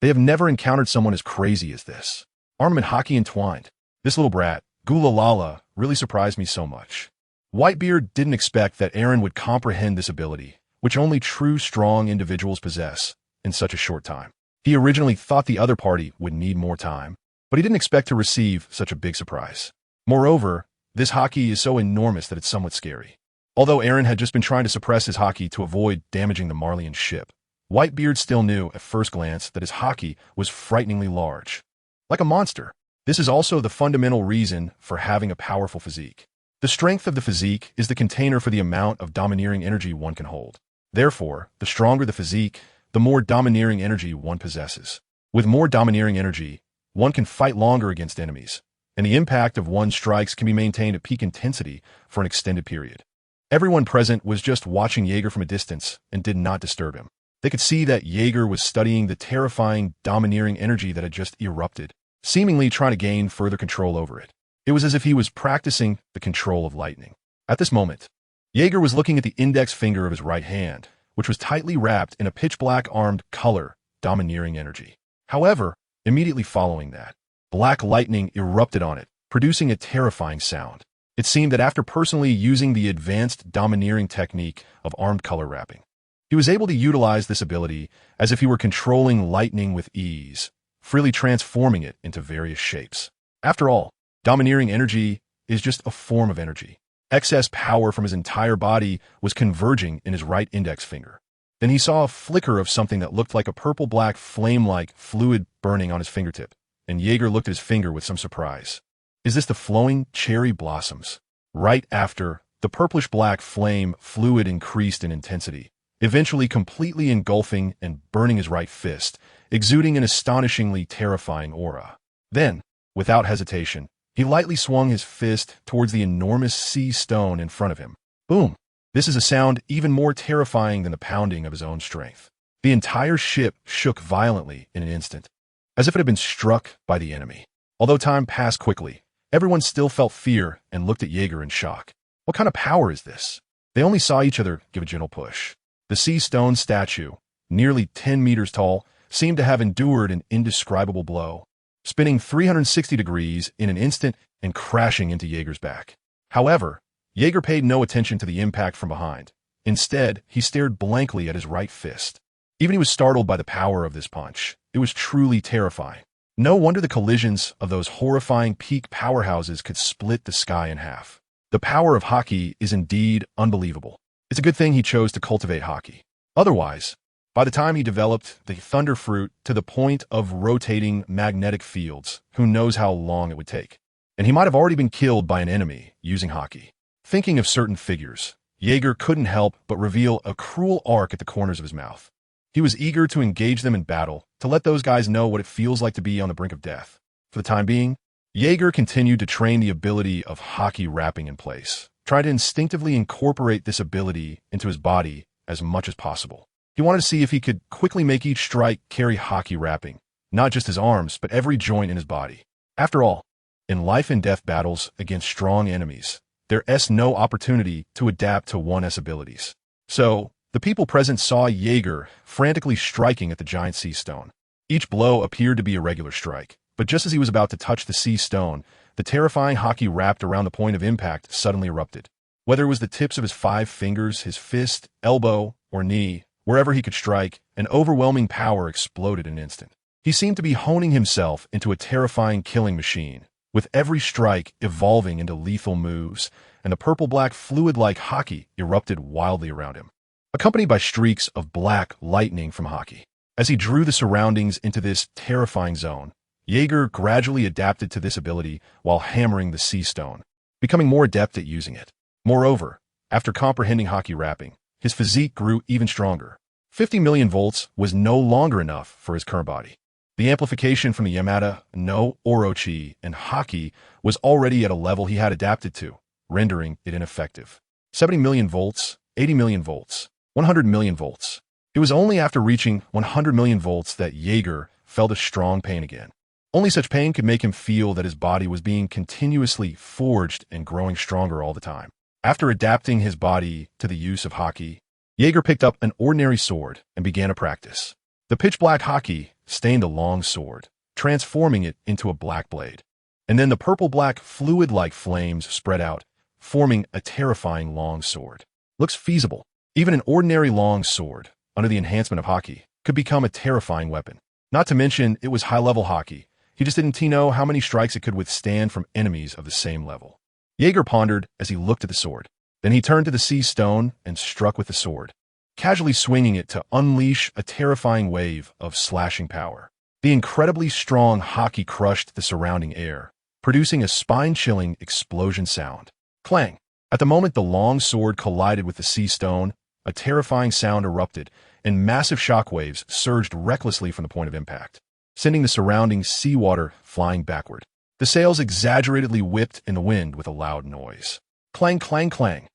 They have never encountered someone as crazy as this. Armament hockey entwined. This little brat, Gulalala, really surprised me so much. Whitebeard didn't expect that Aaron would comprehend this ability, which only true strong individuals possess, in such a short time. He originally thought the other party would need more time, but he didn't expect to receive such a big surprise. Moreover, this hockey is so enormous that it's somewhat scary. Although Aaron had just been trying to suppress his hockey to avoid damaging the Marleyan ship, Whitebeard still knew at first glance that his hockey was frighteningly large. Like a monster. This is also the fundamental reason for having a powerful physique. The strength of the physique is the container for the amount of domineering energy one can hold. Therefore, the stronger the physique, the more domineering energy one possesses. With more domineering energy, one can fight longer against enemies, and the impact of one's strikes can be maintained at peak intensity for an extended period. Everyone present was just watching Jaeger from a distance and did not disturb him. They could see that Jaeger was studying the terrifying, domineering energy that had just erupted, seemingly trying to gain further control over it. It was as if he was practicing the control of lightning. At this moment, Jaeger was looking at the index finger of his right hand, which was tightly wrapped in a pitch-black armed color, domineering energy. However, immediately following that, black lightning erupted on it, producing a terrifying sound. It seemed that after personally using the advanced domineering technique of armed color wrapping, he was able to utilize this ability as if he were controlling lightning with ease, freely transforming it into various shapes. After all, domineering energy is just a form of energy. Excess power from his entire body was converging in his right index finger. Then he saw a flicker of something that looked like a purple-black flame-like fluid burning on his fingertip, and Jaeger looked at his finger with some surprise. Is this the flowing cherry blossoms? Right after, the purplish-black flame fluid increased in intensity, eventually completely engulfing and burning his right fist, exuding an astonishingly terrifying aura. Then, without hesitation, he lightly swung his fist towards the enormous sea stone in front of him. Boom! This is a sound even more terrifying than the pounding of his own strength. The entire ship shook violently in an instant, as if it had been struck by the enemy. Although time passed quickly, everyone still felt fear and looked at Jaeger in shock. What kind of power is this? They only saw each other give a gentle push. The sea stone statue, nearly 10 meters tall, seemed to have endured an indescribable blow, spinning 360 degrees in an instant and crashing into Jaeger's back. However, Jaeger paid no attention to the impact from behind. Instead, he stared blankly at his right fist. Even he was startled by the power of this punch. It was truly terrifying. No wonder the collisions of those horrifying peak powerhouses could split the sky in half. The power of hockey is indeed unbelievable. It's a good thing he chose to cultivate hockey. Otherwise, by the time he developed the thunder fruit to the point of rotating magnetic fields, who knows how long it would take. And he might have already been killed by an enemy using hockey. Thinking of certain figures, Jaeger couldn't help but reveal a cruel arc at the corners of his mouth. He was eager to engage them in battle, to let those guys know what it feels like to be on the brink of death. For the time being, Jaeger continued to train the ability of hockey wrapping in place, tried to instinctively incorporate this ability into his body as much as possible. He wanted to see if he could quickly make each strike carry hockey wrapping, not just his arms, but every joint in his body. After all, in life and death battles against strong enemies, there's no opportunity to adapt to one's abilities. So, the people present saw Jaeger frantically striking at the giant sea stone. Each blow appeared to be a regular strike, but just as he was about to touch the sea stone, the terrifying hockey wrapped around the point of impact suddenly erupted. Whether it was the tips of his 5 fingers, his fist, elbow, or knee, wherever he could strike, an overwhelming power exploded in an instant. He seemed to be honing himself into a terrifying killing machine, with every strike evolving into lethal moves, and the purple-black fluid-like hockey erupted wildly around him, accompanied by streaks of black lightning from hockey. As he drew the surroundings into this terrifying zone, Jaeger gradually adapted to this ability while hammering the sea stone, becoming more adept at using it. Moreover, after comprehending hockey wrapping, his physique grew even stronger. 50 million volts was no longer enough for his current body. The amplification from the Yamada, no, Orochi, and hockey was already at a level he had adapted to, rendering it ineffective. 70 million volts, 80 million volts, 100 million volts. It was only after reaching 100 million volts that Jaeger felt a strong pain again. Only such pain could make him feel that his body was being continuously forged and growing stronger all the time. After adapting his body to the use of hockey, Jaeger picked up an ordinary sword and began a practice. The pitch-black hockey stained a long sword, transforming it into a black blade. And then the purple-black fluid-like flames spread out, forming a terrifying long sword. Looks feasible. Even an ordinary long sword, under the enhancement of hockey, could become a terrifying weapon. Not to mention, it was high-level hockey. He just didn't know how many strikes it could withstand from enemies of the same level. Jaeger pondered as he looked at the sword. Then he turned to the sea stone and struck with the sword, casually swinging it to unleash a terrifying wave of slashing power. The incredibly strong hockey crushed the surrounding air, producing a spine-chilling explosion sound. Clang! At the moment the long sword collided with the sea stone, a terrifying sound erupted, and massive shockwaves surged recklessly from the point of impact, sending the surrounding seawater flying backward. The sails exaggeratedly whipped in the wind with a loud noise. Clang, clang, clang.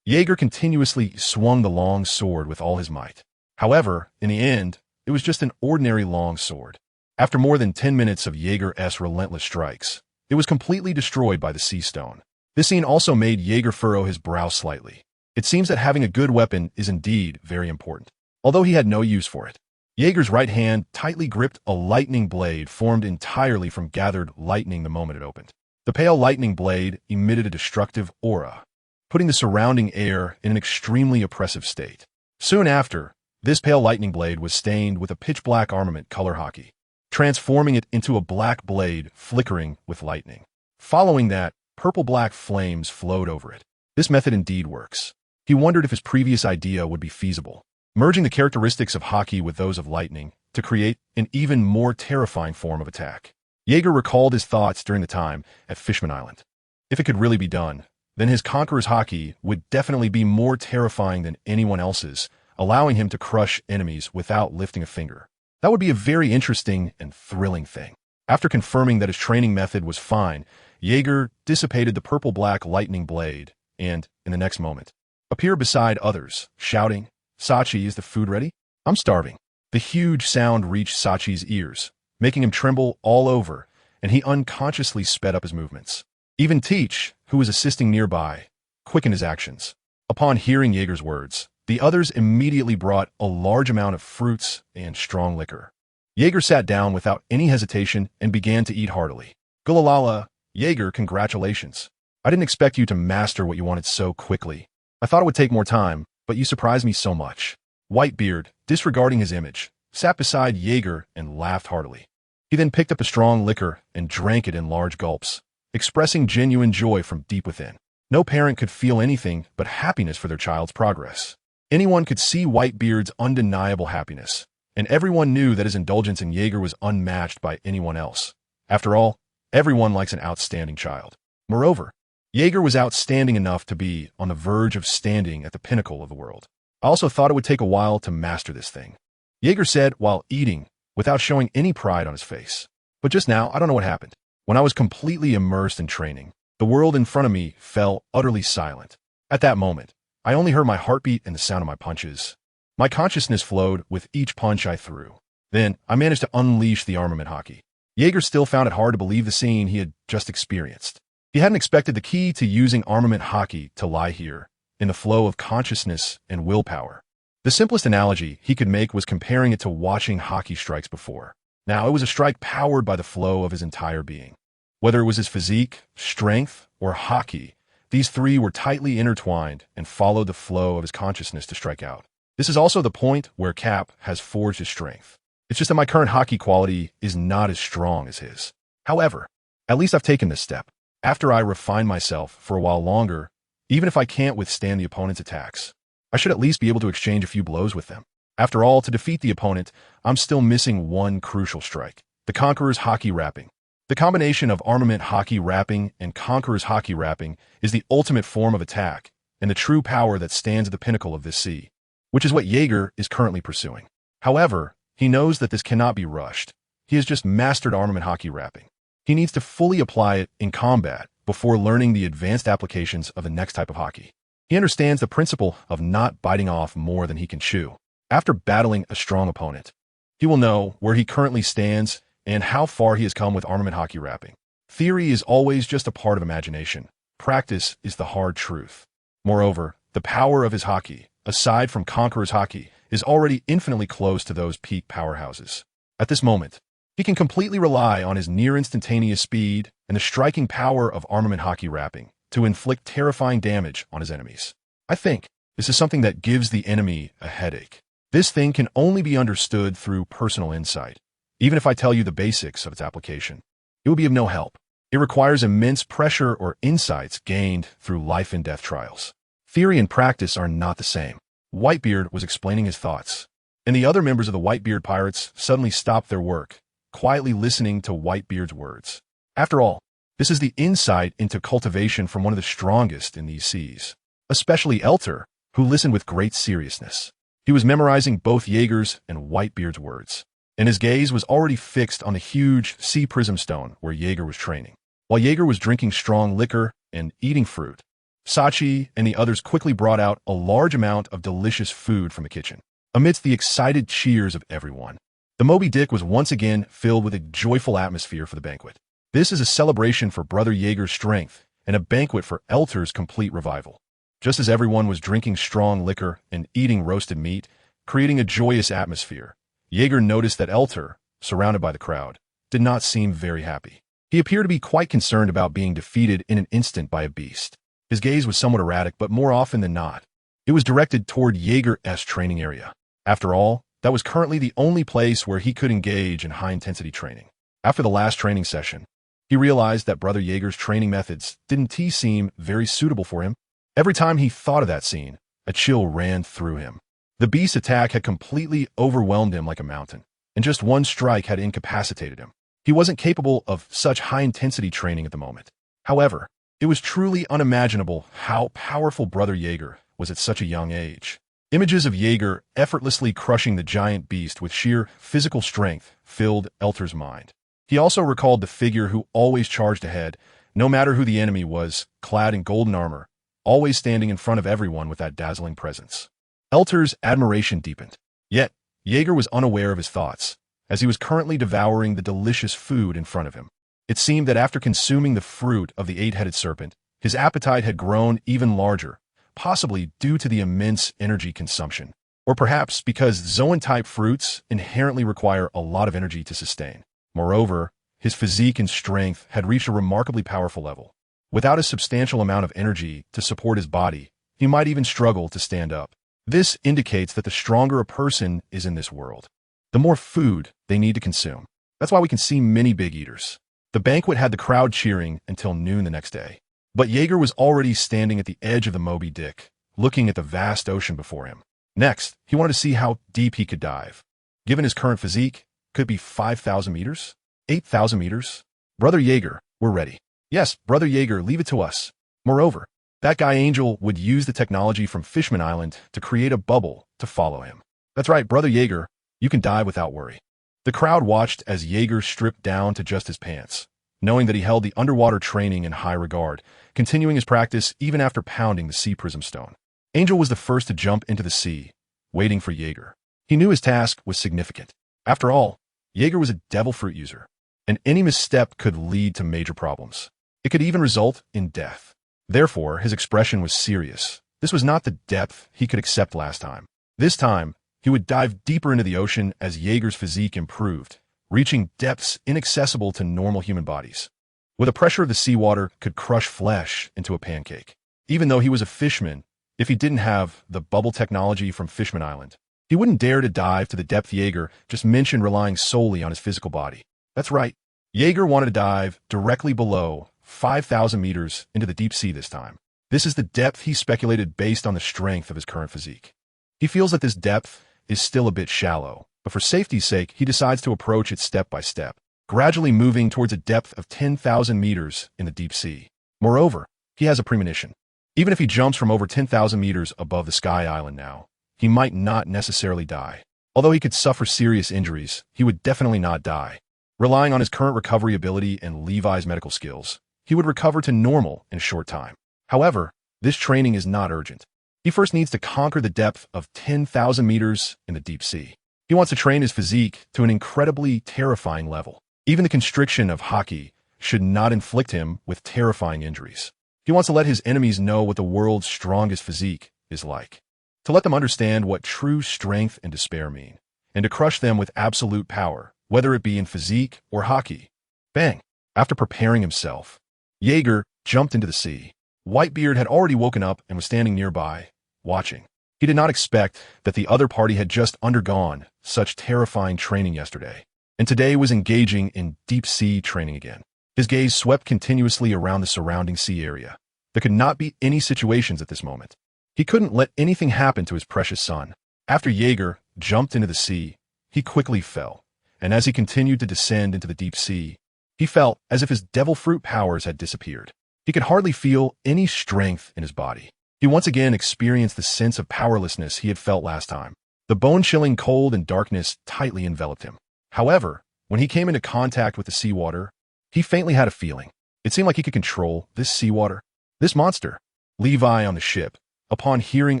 Jaeger continuously swung the long sword with all his might. However, in the end, it was just an ordinary long sword. After more than 10 minutes of Jaeger's relentless strikes, it was completely destroyed by the sea stone. This scene also made Jaeger furrow his brow slightly. It seems that having a good weapon is indeed very important, although he had no use for it. Jaeger's right hand tightly gripped a lightning blade formed entirely from gathered lightning the moment it opened. The pale lightning blade emitted a destructive aura, putting the surrounding air in an extremely oppressive state. Soon after, this pale lightning blade was stained with a pitch-black armament color hockey, transforming it into a black blade flickering with lightning. Following that, purple-black flames flowed over it. This method indeed works. He wondered if his previous idea would be feasible, merging the characteristics of hockey with those of lightning to create an even more terrifying form of attack. Jaeger recalled his thoughts during the time at Fishman Island. If it could really be done, then his Conqueror's hockey would definitely be more terrifying than anyone else's, allowing him to crush enemies without lifting a finger. That would be a very interesting and thrilling thing. After confirming that his training method was fine, Jaeger dissipated the purple-black lightning blade and, in the next moment, appeared beside others, shouting, "Sachi, is the food ready? I'm starving." The huge sound reached Sachi's ears, making him tremble all over, and he unconsciously sped up his movements. Even Teach, who was assisting nearby, quickened his actions. Upon hearing Jaeger's words, the others immediately brought a large amount of fruits and strong liquor. Jaeger sat down without any hesitation and began to eat heartily. Gulalala, Jaeger, congratulations. I didn't expect you to master what you wanted so quickly. I thought it would take more time, but you surprised me so much. Whitebeard, disregarding his image, sat beside Jaeger and laughed heartily. He then picked up a strong liquor and drank it in large gulps, expressing genuine joy from deep within. No parent could feel anything but happiness for their child's progress. Anyone could see Whitebeard's undeniable happiness, and everyone knew that his indulgence in Jaeger was unmatched by anyone else. After all, everyone likes an outstanding child. Moreover, Jaeger was outstanding enough to be on the verge of standing at the pinnacle of the world. I also thought it would take a while to master this thing, Jaeger said while eating, without showing any pride on his face. But just now, I don't know what happened. When I was completely immersed in training, The world in front of me fell utterly silent. At that moment, I only heard my heartbeat and the sound of my punches. My consciousness flowed with each punch I threw. Then, I managed to unleash the armament hockey. Jaeger still found it hard to believe the scene he had just experienced. He hadn't expected the key to using armament hockey to lie here, in the flow of consciousness and willpower. The simplest analogy he could make was comparing it to watching hockey strikes before. Now, it was a strike powered by the flow of his entire being. Whether it was his physique, strength, or hockey, these three were tightly intertwined and followed the flow of his consciousness to strike out. This is also the point where Cap has forged his strength. It's just that my current hockey quality is not as strong as his. However, at least I've taken this step. After I refine myself for a while longer, even if I can't withstand the opponent's attacks, I should at least be able to exchange a few blows with them. After all, to defeat the opponent, I'm still missing one crucial strike: the Conqueror's hockey wrapping. The combination of armament hockey wrapping and Conqueror's hockey wrapping is the ultimate form of attack and the true power that stands at the pinnacle of this sea, which is what Jaeger is currently pursuing. However, he knows that this cannot be rushed. He has just mastered armament hockey wrapping. He needs to fully apply it in combat before learning the advanced applications of the next type of hockey. He understands the principle of not biting off more than he can chew. After battling a strong opponent, he will know where he currently stands and how far he has come with armament hockey wrapping. Theory is always just a part of imagination. Practice is the hard truth. Moreover, the power of his hockey, aside from Conqueror's hockey, is already infinitely close to those peak powerhouses. At this moment, he can completely rely on his near-instantaneous speed and the striking power of armament hockey wrapping to inflict terrifying damage on his enemies. I think this is something that gives the enemy a headache. This thing can only be understood through personal insight. Even if I tell you the basics of its application, it will be of no help. It requires immense pressure or insights gained through life and death trials. Theory and practice are not the same. Whitebeard was explaining his thoughts, and the other members of the Whitebeard pirates suddenly stopped their work, quietly listening to Whitebeard's words. After all, this is the insight into cultivation from one of the strongest in these seas, especially Elter, who listened with great seriousness. He was memorizing both Jaeger's and Whitebeard's words, and his gaze was already fixed on the huge sea prism stone where Jaeger was training. While Jaeger was drinking strong liquor and eating fruit, Sachi and the others quickly brought out a large amount of delicious food from the kitchen. Amidst the excited cheers of everyone, the Moby Dick was once again filled with a joyful atmosphere for the banquet. This is a celebration for Brother Jaeger's strength and a banquet for Elter's complete revival. Just as everyone was drinking strong liquor and eating roasted meat, creating a joyous atmosphere, Jaeger noticed that Elter, surrounded by the crowd, did not seem very happy. He appeared to be quite concerned about being defeated in an instant by a beast. His gaze was somewhat erratic, but more often than not, it was directed toward Jaeger's training area. After all, that was currently the only place where he could engage in high-intensity training. After the last training session, he realized that Brother Jaeger's training methods didn't seem very suitable for him. Every time he thought of that scene, a chill ran through him. The beast's attack had completely overwhelmed him like a mountain, and just one strike had incapacitated him. He wasn't capable of such high-intensity training at the moment. However, it was truly unimaginable how powerful Brother Jaeger was at such a young age. Images of Jaeger effortlessly crushing the giant beast with sheer physical strength filled Elter's mind. He also recalled the figure who always charged ahead, no matter who the enemy was, clad in golden armor, always standing in front of everyone with that dazzling presence. Elter's admiration deepened. Yet, Jaeger was unaware of his thoughts, as he was currently devouring the delicious food in front of him. It seemed that after consuming the fruit of the eight-headed serpent, his appetite had grown even larger, possibly due to the immense energy consumption, or perhaps because Zoan-type fruits inherently require a lot of energy to sustain. Moreover, his physique and strength had reached a remarkably powerful level. Without a substantial amount of energy to support his body, he might even struggle to stand up. This indicates that the stronger a person is in this world, the more food they need to consume. That's why we can see many big eaters. The banquet had the crowd cheering until noon the next day. But Jaeger was already standing at the edge of the Moby Dick, looking at the vast ocean before him. Next, he wanted to see how deep he could dive. Given his current physique, could it be 5,000 meters? 8,000 meters? Brother Jaeger, we're ready. Yes, Brother Jaeger, leave it to us. Moreover, that guy Angel would use the technology from Fishman Island to create a bubble to follow him. That's right, Brother Jaeger, you can dive without worry. The crowd watched as Jaeger stripped down to just his pants, knowing that he held the underwater training in high regard, continuing his practice even after pounding the sea prism stone. Angel was the first to jump into the sea, waiting for Jaeger. He knew his task was significant. After all, Jaeger was a devil fruit user, and any misstep could lead to major problems. It could even result in death. Therefore, his expression was serious. This was not the depth he could accept last time. This time, he would dive deeper into the ocean as Jaeger's physique improved, reaching depths inaccessible to normal human bodies, where the pressure of the seawater could crush flesh into a pancake. Even though he was a fisherman, if he didn't have the bubble technology from Fishman Island, he wouldn't dare to dive to the depth Jaeger just mentioned, relying solely on his physical body. That's right. Jaeger wanted to dive directly below 5,000 meters into the deep sea this time. This is the depth he speculated based on the strength of his current physique. He feels that this depth is still a bit shallow, but for safety's sake, he decides to approach it step by step, gradually moving towards a depth of 10,000 meters in the deep sea. Moreover, he has a premonition. Even if he jumps from over 10,000 meters above the Sky Island now, he might not necessarily die. Although he could suffer serious injuries, he would definitely not die. Relying on his current recovery ability and Levi's medical skills, he would recover to normal in a short time. However, this training is not urgent. He first needs to conquer the depth of 10,000 meters in the deep sea. He wants to train his physique to an incredibly terrifying level. Even the constriction of hockey should not inflict him with terrifying injuries. He wants to let his enemies know what the world's strongest physique is like, to let them understand what true strength and despair mean, and to crush them with absolute power, whether it be in physique or hockey. Bang! After preparing himself, Jaeger jumped into the sea. Whitebeard had already woken up and was standing nearby, watching. He did not expect that the other party had just undergone such terrifying training yesterday, and today was engaging in deep-sea training again. His gaze swept continuously around the surrounding sea area. There could not be any situations at this moment. He couldn't let anything happen to his precious son. After Jaeger jumped into the sea, he quickly fell, and as he continued to descend into the deep sea, he felt as if his devil fruit powers had disappeared. He could hardly feel any strength in his body. He once again experienced the sense of powerlessness he had felt last time. The bone-chilling cold and darkness tightly enveloped him. However, when he came into contact with the seawater, he faintly had a feeling. It seemed like he could control this seawater. This monster. Levi on the ship, upon hearing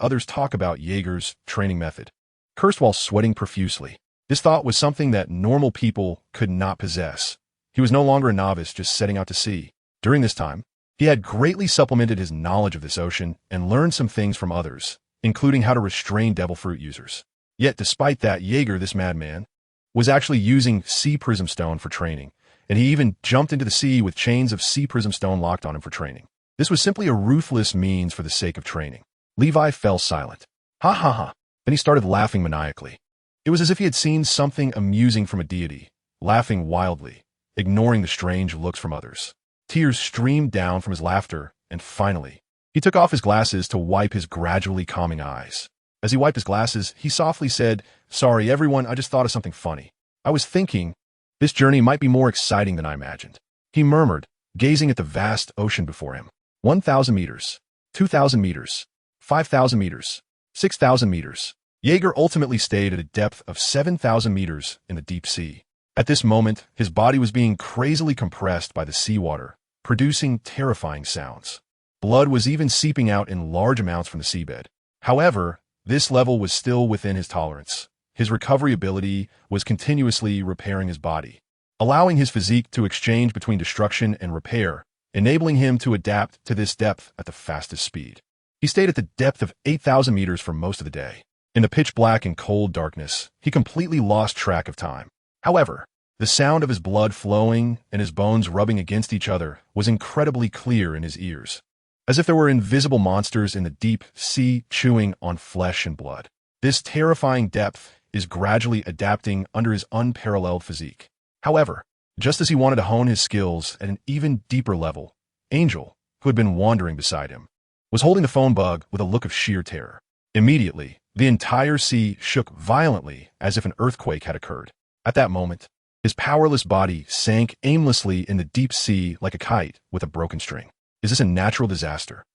others talk about Jaeger's training method, cursed while sweating profusely. This thought was something that normal people could not possess. He was no longer a novice just setting out to sea. During this time, he had greatly supplemented his knowledge of this ocean and learned some things from others, including how to restrain devil fruit users. Yet despite that, Jaeger, this madman, was actually using sea prism stone for training, and he even jumped into the sea with chains of sea prism stone locked on him for training. This was simply a ruthless means for the sake of training. Levi fell silent. Ha ha ha. Then he started laughing maniacally. It was as if he had seen something amusing from a deity, laughing wildly, ignoring the strange looks from others. Tears streamed down from his laughter, and finally, he took off his glasses to wipe his gradually calming eyes. As he wiped his glasses, he softly said, "Sorry, everyone, I just thought of something funny. I was thinking, this journey might be more exciting than I imagined." He murmured, gazing at the vast ocean before him. 1,000 meters, 2,000 meters, 5,000 meters, 6,000 meters. Jaeger ultimately stayed at a depth of 7,000 meters in the deep sea. At this moment, his body was being crazily compressed by the seawater, producing terrifying sounds. Blood was even seeping out in large amounts from the seabed. However, this level was still within his tolerance. His recovery ability was continuously repairing his body, allowing his physique to exchange between destruction and repair, enabling him to adapt to this depth at the fastest speed. He stayed at the depth of 8,000 meters for most of the day. In the pitch black and cold darkness, he completely lost track of time. However, the sound of his blood flowing and his bones rubbing against each other was incredibly clear in his ears, as if there were invisible monsters in the deep sea chewing on flesh and blood. This terrifying depth is gradually adapting under his unparalleled physique. However, just as he wanted to hone his skills at an even deeper level, Angel, who had been wandering beside him, was holding the phone bug with a look of sheer terror. Immediately, the entire sea shook violently as if an earthquake had occurred. At that moment, his powerless body sank aimlessly in the deep sea like a kite with a broken string. Is this a natural disaster?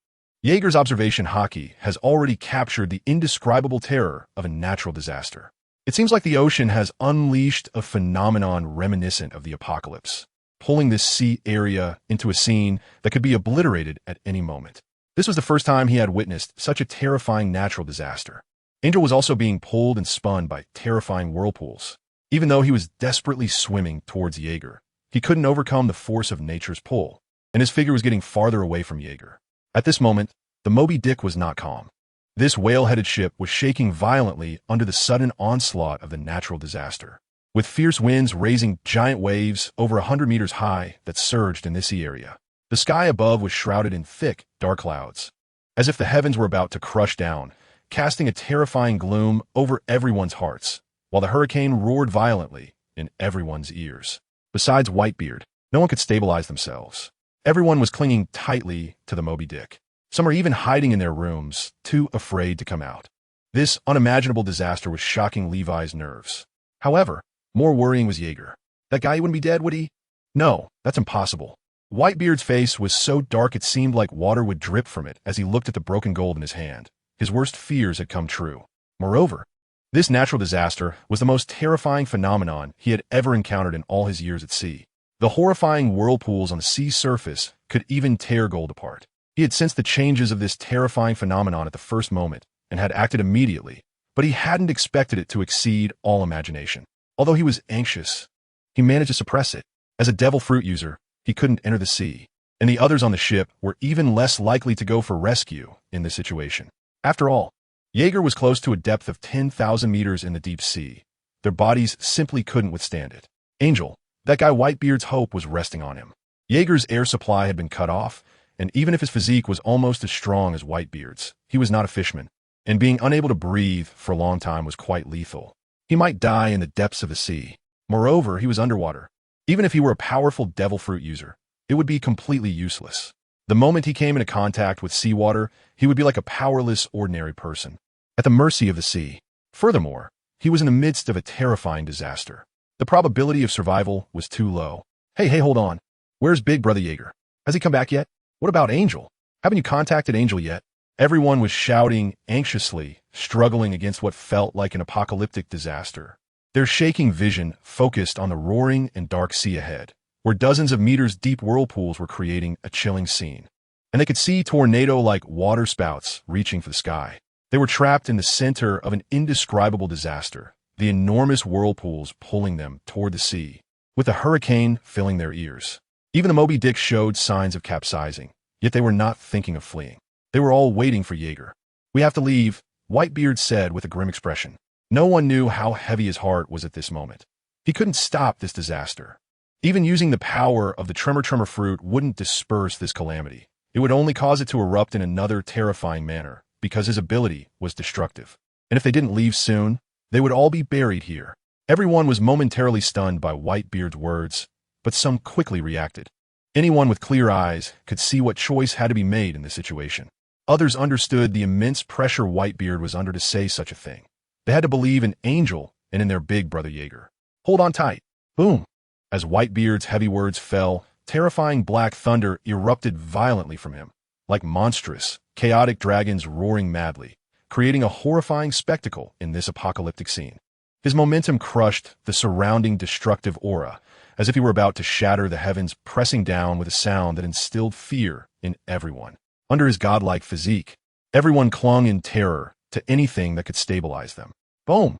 Jaeger's observation hockey has already captured the indescribable terror of a natural disaster. It seems like the ocean has unleashed a phenomenon reminiscent of the apocalypse. pulling this sea area into a scene that could be obliterated at any moment. This was the first time he had witnessed such a terrifying natural disaster. Angel was also being pulled and spun by terrifying whirlpools. Even though he was desperately swimming towards Jaeger, he couldn't overcome the force of nature's pull, and his figure was getting farther away from Jaeger. At this moment, the Moby Dick was not calm. This whale-headed ship was shaking violently under the sudden onslaught of the natural disaster, with fierce winds raising giant waves over 100 meters high that surged in this sea area. The sky above was shrouded in thick, dark clouds, as if the heavens were about to crush down, casting a terrifying gloom over everyone's hearts, while the hurricane roared violently in everyone's ears. Besides Whitebeard, no one could stabilize themselves. Everyone was clinging tightly to the Moby Dick. Some are even hiding in their rooms, too afraid to come out. This unimaginable disaster was shocking Levi's nerves. However, more worrying was Jaeger. That guy wouldn't be dead, would he? No, that's impossible. Whitebeard's face was so dark it seemed like water would drip from it as he looked at the broken gold in his hand. His worst fears had come true. Moreover, this natural disaster was the most terrifying phenomenon he had ever encountered in all his years at sea. The horrifying whirlpools on the sea surface could even tear gold apart. He had sensed the changes of this terrifying phenomenon at the first moment and had acted immediately, but he hadn't expected it to exceed all imagination. Although he was anxious, he managed to suppress it. As a devil fruit user, he couldn't enter the sea, and the others on the ship were even less likely to go for rescue in this situation. After all, Jaeger was close to a depth of 10,000 meters in the deep sea. Their bodies simply couldn't withstand it. Angel, that guy Whitebeard's hope was resting on him. Jaeger's air supply had been cut off, and even if his physique was almost as strong as Whitebeard's, he was not a fisherman, and being unable to breathe for a long time was quite lethal. He might die in the depths of the sea. Moreover, he was underwater. Even if he were a powerful devil fruit user, it would be completely useless. The moment he came into contact with seawater, he would be like a powerless, ordinary person, at the mercy of the sea. Furthermore, he was in the midst of a terrifying disaster. The probability of survival was too low. Hey, hold on. Where's Big Brother Jaeger? Has he come back yet? What about Angel? Haven't you contacted Angel yet? Everyone was shouting anxiously, struggling against what felt like an apocalyptic disaster. Their shaking vision focused on the roaring and dark sea ahead, where dozens of meters deep whirlpools were creating a chilling scene. And they could see tornado-like water spouts reaching for the sky. They were trapped in the center of an indescribable disaster, the enormous whirlpools pulling them toward the sea, with a hurricane filling their ears. Even the Moby Dick showed signs of capsizing, yet they were not thinking of fleeing. They were all waiting for Jaeger. "We have to leave," Whitebeard said with a grim expression. No one knew how heavy his heart was at this moment. He couldn't stop this disaster. Even using the power of the tremor fruit wouldn't disperse this calamity. It would only cause it to erupt in another terrifying manner, because his ability was destructive. And if they didn't leave soon, they would all be buried here. Everyone was momentarily stunned by Whitebeard's words, but some quickly reacted. Anyone with clear eyes could see what choice had to be made in this situation. Others understood the immense pressure Whitebeard was under to say such a thing. They had to believe in Angel and in their big brother Jaeger. "Hold on tight." Boom! As Whitebeard's heavy words fell, terrifying black thunder erupted violently from him, like monstrous, chaotic dragons roaring madly, creating a horrifying spectacle in this apocalyptic scene. His momentum crushed the surrounding destructive aura, as if he were about to shatter the heavens, pressing down with a sound that instilled fear in everyone. Under his godlike physique, everyone clung in terror to anything that could stabilize them. Boom!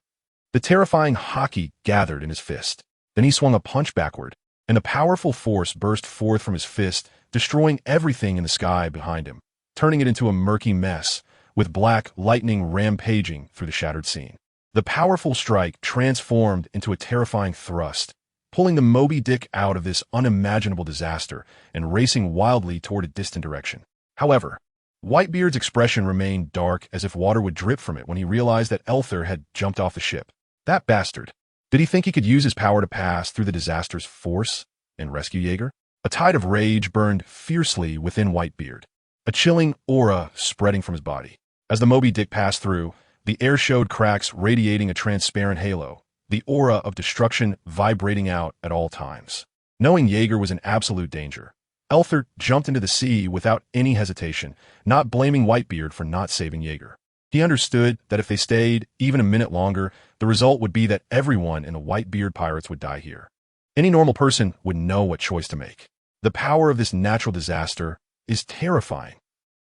The terrifying hockey gathered in his fist. Then he swung a punch backward, and a powerful force burst forth from his fist, destroying everything in the sky behind him, turning it into a murky mess, with black lightning rampaging through the shattered scene. The powerful strike transformed into a terrifying thrust, pulling the Moby Dick out of this unimaginable disaster and racing wildly toward a distant direction. However, Whitebeard's expression remained dark as if water would drip from it when he realized that Elther had jumped off the ship. That bastard. Did he think he could use his power to pass through the disaster's force and rescue Jaeger? A tide of rage burned fiercely within Whitebeard, a chilling aura spreading from his body. As the Moby Dick passed through, the air showed cracks radiating a transparent halo, the aura of destruction vibrating out at all times. Knowing Jaeger was in absolute danger, Elther jumped into the sea without any hesitation, not blaming Whitebeard for not saving Jaeger. He understood that if they stayed even a minute longer, the result would be that everyone in the Whitebeard pirates would die here. Any normal person would know what choice to make. The power of this natural disaster is terrifying.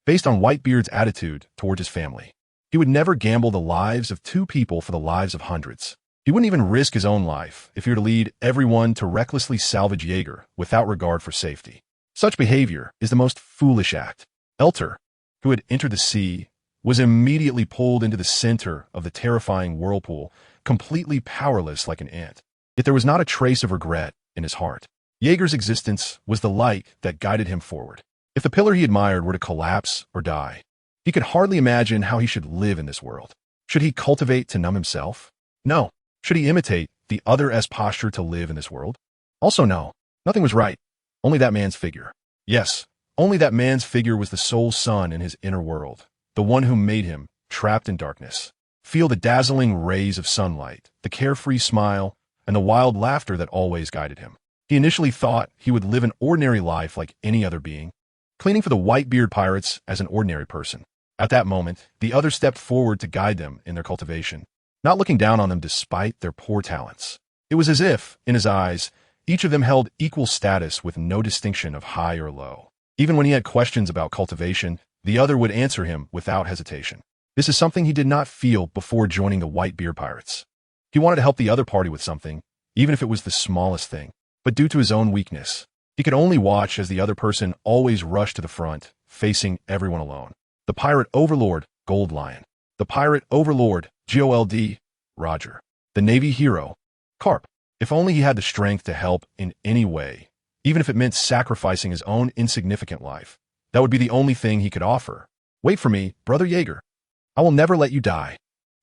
Based on Whitebeard's attitude toward his family, he would never gamble the lives of 2 people for the lives of hundreds. He wouldn't even risk his own life if he were to lead everyone to recklessly salvage Jaeger without regard for safety. Such behavior is the most foolish act. Elter, who had entered the sea, was immediately pulled into the center of the terrifying whirlpool, completely powerless like an ant. Yet there was not a trace of regret in his heart. Jaeger's existence was the light that guided him forward. If the pillar he admired were to collapse or die, he could hardly imagine how he should live in this world. Should he cultivate to numb himself? No. Should he imitate the other's posture to live in this world? Also no. Nothing was right. Only that man's figure. Yes, only that man's figure was the sole sun in his inner world, the one who made him, trapped in darkness. Feel the dazzling rays of sunlight, the carefree smile, and the wild laughter that always guided him. He initially thought he would live an ordinary life like any other being, cleaning for the Whitebeard pirates as an ordinary person. At that moment, the other stepped forward to guide them in their cultivation, not looking down on them despite their poor talents. It was as if, in his eyes, each of them held equal status with no distinction of high or low. Even when he had questions about cultivation, the other would answer him without hesitation. This is something he did not feel before joining the Whitebeard pirates. He wanted to help the other party with something, even if it was the smallest thing. But due to his own weakness, he could only watch as the other person always rushed to the front, facing everyone alone. The pirate overlord, Gold Lion. The pirate overlord, Gold, Roger. The Navy hero, Carp. If only he had the strength to help in any way, even if it meant sacrificing his own insignificant life. That would be the only thing he could offer. Wait for me, Brother Jaeger. I will never let you die.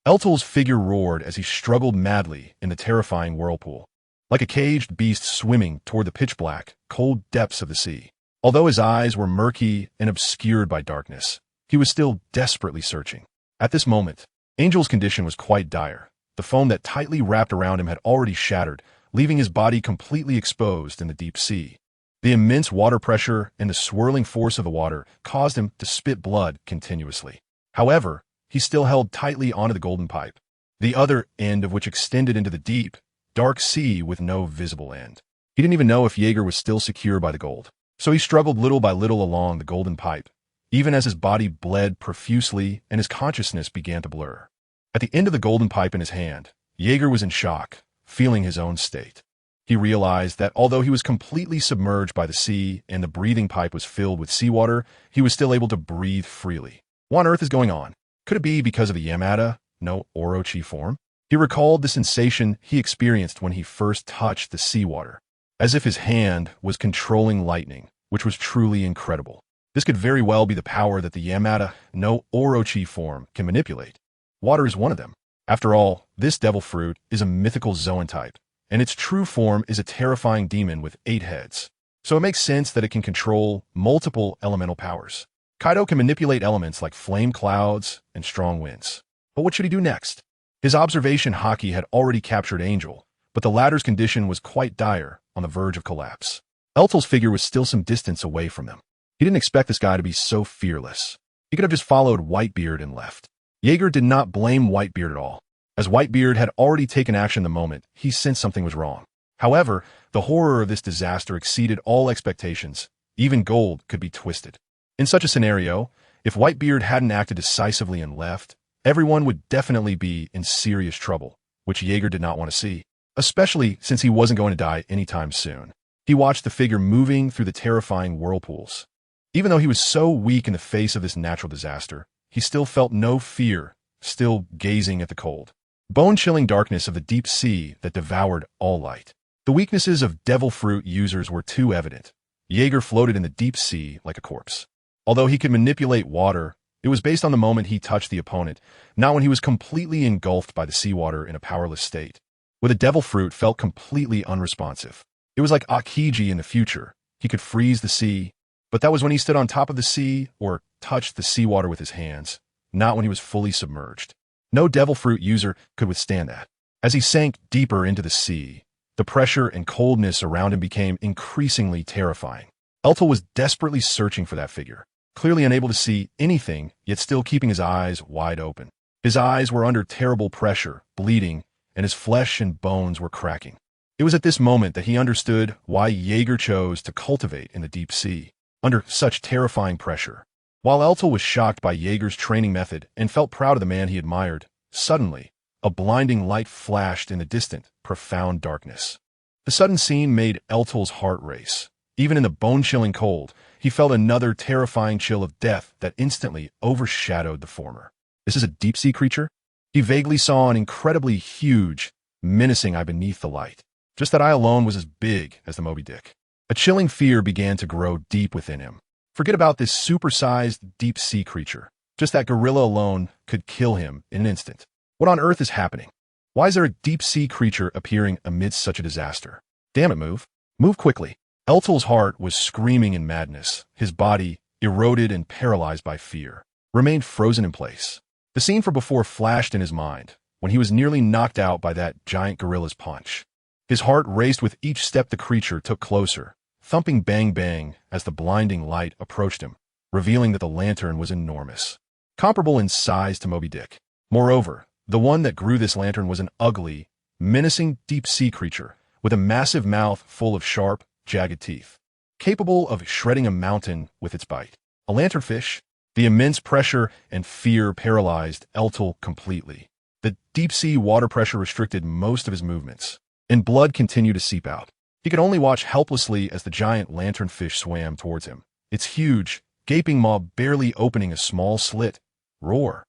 Eltel's figure roared as he struggled madly in the terrifying whirlpool, like a caged beast swimming toward the pitch-black, cold depths of the sea. Although his eyes were murky and obscured by darkness, he was still desperately searching. At this moment, Angel's condition was quite dire. The foam that tightly wrapped around him had already shattered, leaving his body completely exposed in the deep sea. The immense water pressure and the swirling force of the water caused him to spit blood continuously. However, he still held tightly onto the golden pipe, the other end of which extended into the deep, dark sea with no visible end. He didn't even know if Jaeger was still secure by the gold, so he struggled little by little along the golden pipe, even as his body bled profusely and his consciousness began to blur. At the end of the golden pipe in his hand, Jaeger was in shock, feeling his own state. He realized that although he was completely submerged by the sea and the breathing pipe was filled with seawater, he was still able to breathe freely. What on earth is going on? Could it be because of the Yamada no Orochi form? He recalled the sensation he experienced when he first touched the seawater, as if his hand was controlling lightning, which was truly incredible. This could very well be the power that the Yamada no Orochi form can manipulate. Water is one of them. After all, this devil fruit is a mythical Zoan type, and its true form is a terrifying demon with 8 heads. So it makes sense that it can control multiple elemental powers. Kaido can manipulate elements like flame clouds and strong winds. But what should he do next? His observation haki had already captured Angel, but the latter's condition was quite dire, on the verge of collapse. Eltel's figure was still some distance away from them. He didn't expect this guy to be so fearless. He could have just followed Whitebeard and left. Jaeger did not blame Whitebeard at all. As Whitebeard had already taken action the moment, he sensed something was wrong. However, the horror of this disaster exceeded all expectations. Even gold could be twisted. In such a scenario, if Whitebeard hadn't acted decisively and left, everyone would definitely be in serious trouble, which Jaeger did not want to see, especially since he wasn't going to die anytime soon. He watched the figure moving through the terrifying whirlpools. Even though he was so weak in the face of this natural disaster, he still felt no fear, still gazing at the cold, bone-chilling darkness of the deep sea that devoured all light. The weaknesses of devil fruit users were too evident. Jaeger floated in the deep sea like a corpse. Although he could manipulate water, it was based on the moment he touched the opponent, not when he was completely engulfed by the seawater in a powerless state. With a devil fruit felt completely unresponsive. It was like Akiji in the future. He could freeze the sea, but that was when he stood on top of the sea or touched the seawater with his hands, not when he was fully submerged. No devil fruit user could withstand that. As he sank deeper into the sea, the pressure and coldness around him became increasingly terrifying. Eltel was desperately searching for that figure, clearly unable to see anything, yet still keeping his eyes wide open. His eyes were under terrible pressure, bleeding, and his flesh and bones were cracking. It was at this moment that he understood why Jaeger chose to cultivate in the deep sea, under such terrifying pressure. While Eltel was shocked by Jaeger's training method and felt proud of the man he admired, suddenly, a blinding light flashed in the distant, profound darkness. The sudden scene made Eltel's heart race. Even in the bone-chilling cold, he felt another terrifying chill of death that instantly overshadowed the former. This is a deep-sea creature? He vaguely saw an incredibly huge, menacing eye beneath the light. Just that eye alone was as big as the Moby Dick. A chilling fear began to grow deep within him. Forget about this supersized deep-sea creature. Just that gorilla alone could kill him in an instant. What on earth is happening? Why is there a deep-sea creature appearing amidst such a disaster? Damn it, move. Move quickly. Eltel's heart was screaming in madness. His body, eroded and paralyzed by fear, remained frozen in place. The scene from before flashed in his mind, when he was nearly knocked out by that giant gorilla's punch. His heart raced with each step the creature took closer, thumping bang-bang as the blinding light approached him, revealing that the lantern was enormous, comparable in size to Moby Dick. Moreover, the one that grew this lantern was an ugly, menacing deep-sea creature with a massive mouth full of sharp, jagged teeth, capable of shredding a mountain with its bite. A lanternfish? The immense pressure and fear paralyzed Eltel completely. The deep-sea water pressure restricted most of his movements, and blood continued to seep out. He could only watch helplessly as the giant lanternfish swam towards him, its huge, gaping maw barely opening a small slit. Roar!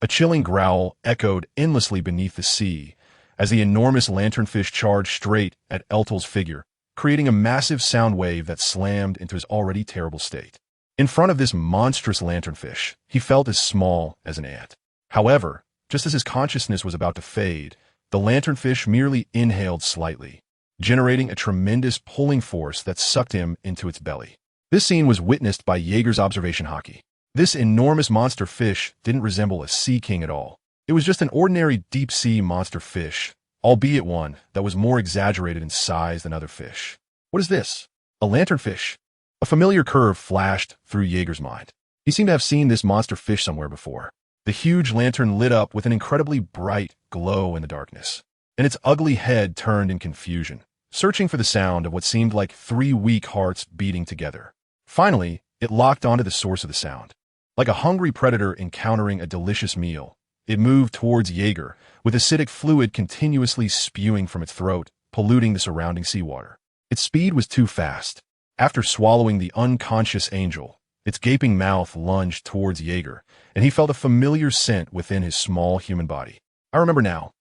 A chilling growl echoed endlessly beneath the sea as the enormous lanternfish charged straight at Eltel's figure, creating a massive sound wave that slammed into his already terrible state. In front of this monstrous lanternfish, he felt as small as an ant. However, just as his consciousness was about to fade, the lanternfish merely inhaled slightly, generating a tremendous pulling force that sucked him into its belly. This scene was witnessed by Jaeger's observation hockey. This enormous monster fish didn't resemble a sea king at all. It was just an ordinary deep-sea monster fish, albeit one that was more exaggerated in size than other fish. What is this? A lanternfish? A familiar curve flashed through Jaeger's mind. He seemed to have seen this monster fish somewhere before. The huge lantern lit up with an incredibly bright glow in the darkness, and its ugly head turned in confusion, searching for the sound of what seemed like 3 weak hearts beating together. Finally, it locked onto the source of the sound. Like a hungry predator encountering a delicious meal, it moved towards Jaeger, with acidic fluid continuously spewing from its throat, polluting the surrounding seawater. Its speed was too fast. After swallowing the unconscious angel, its gaping mouth lunged towards Jaeger, and he felt a familiar scent within his small human body. I remember now.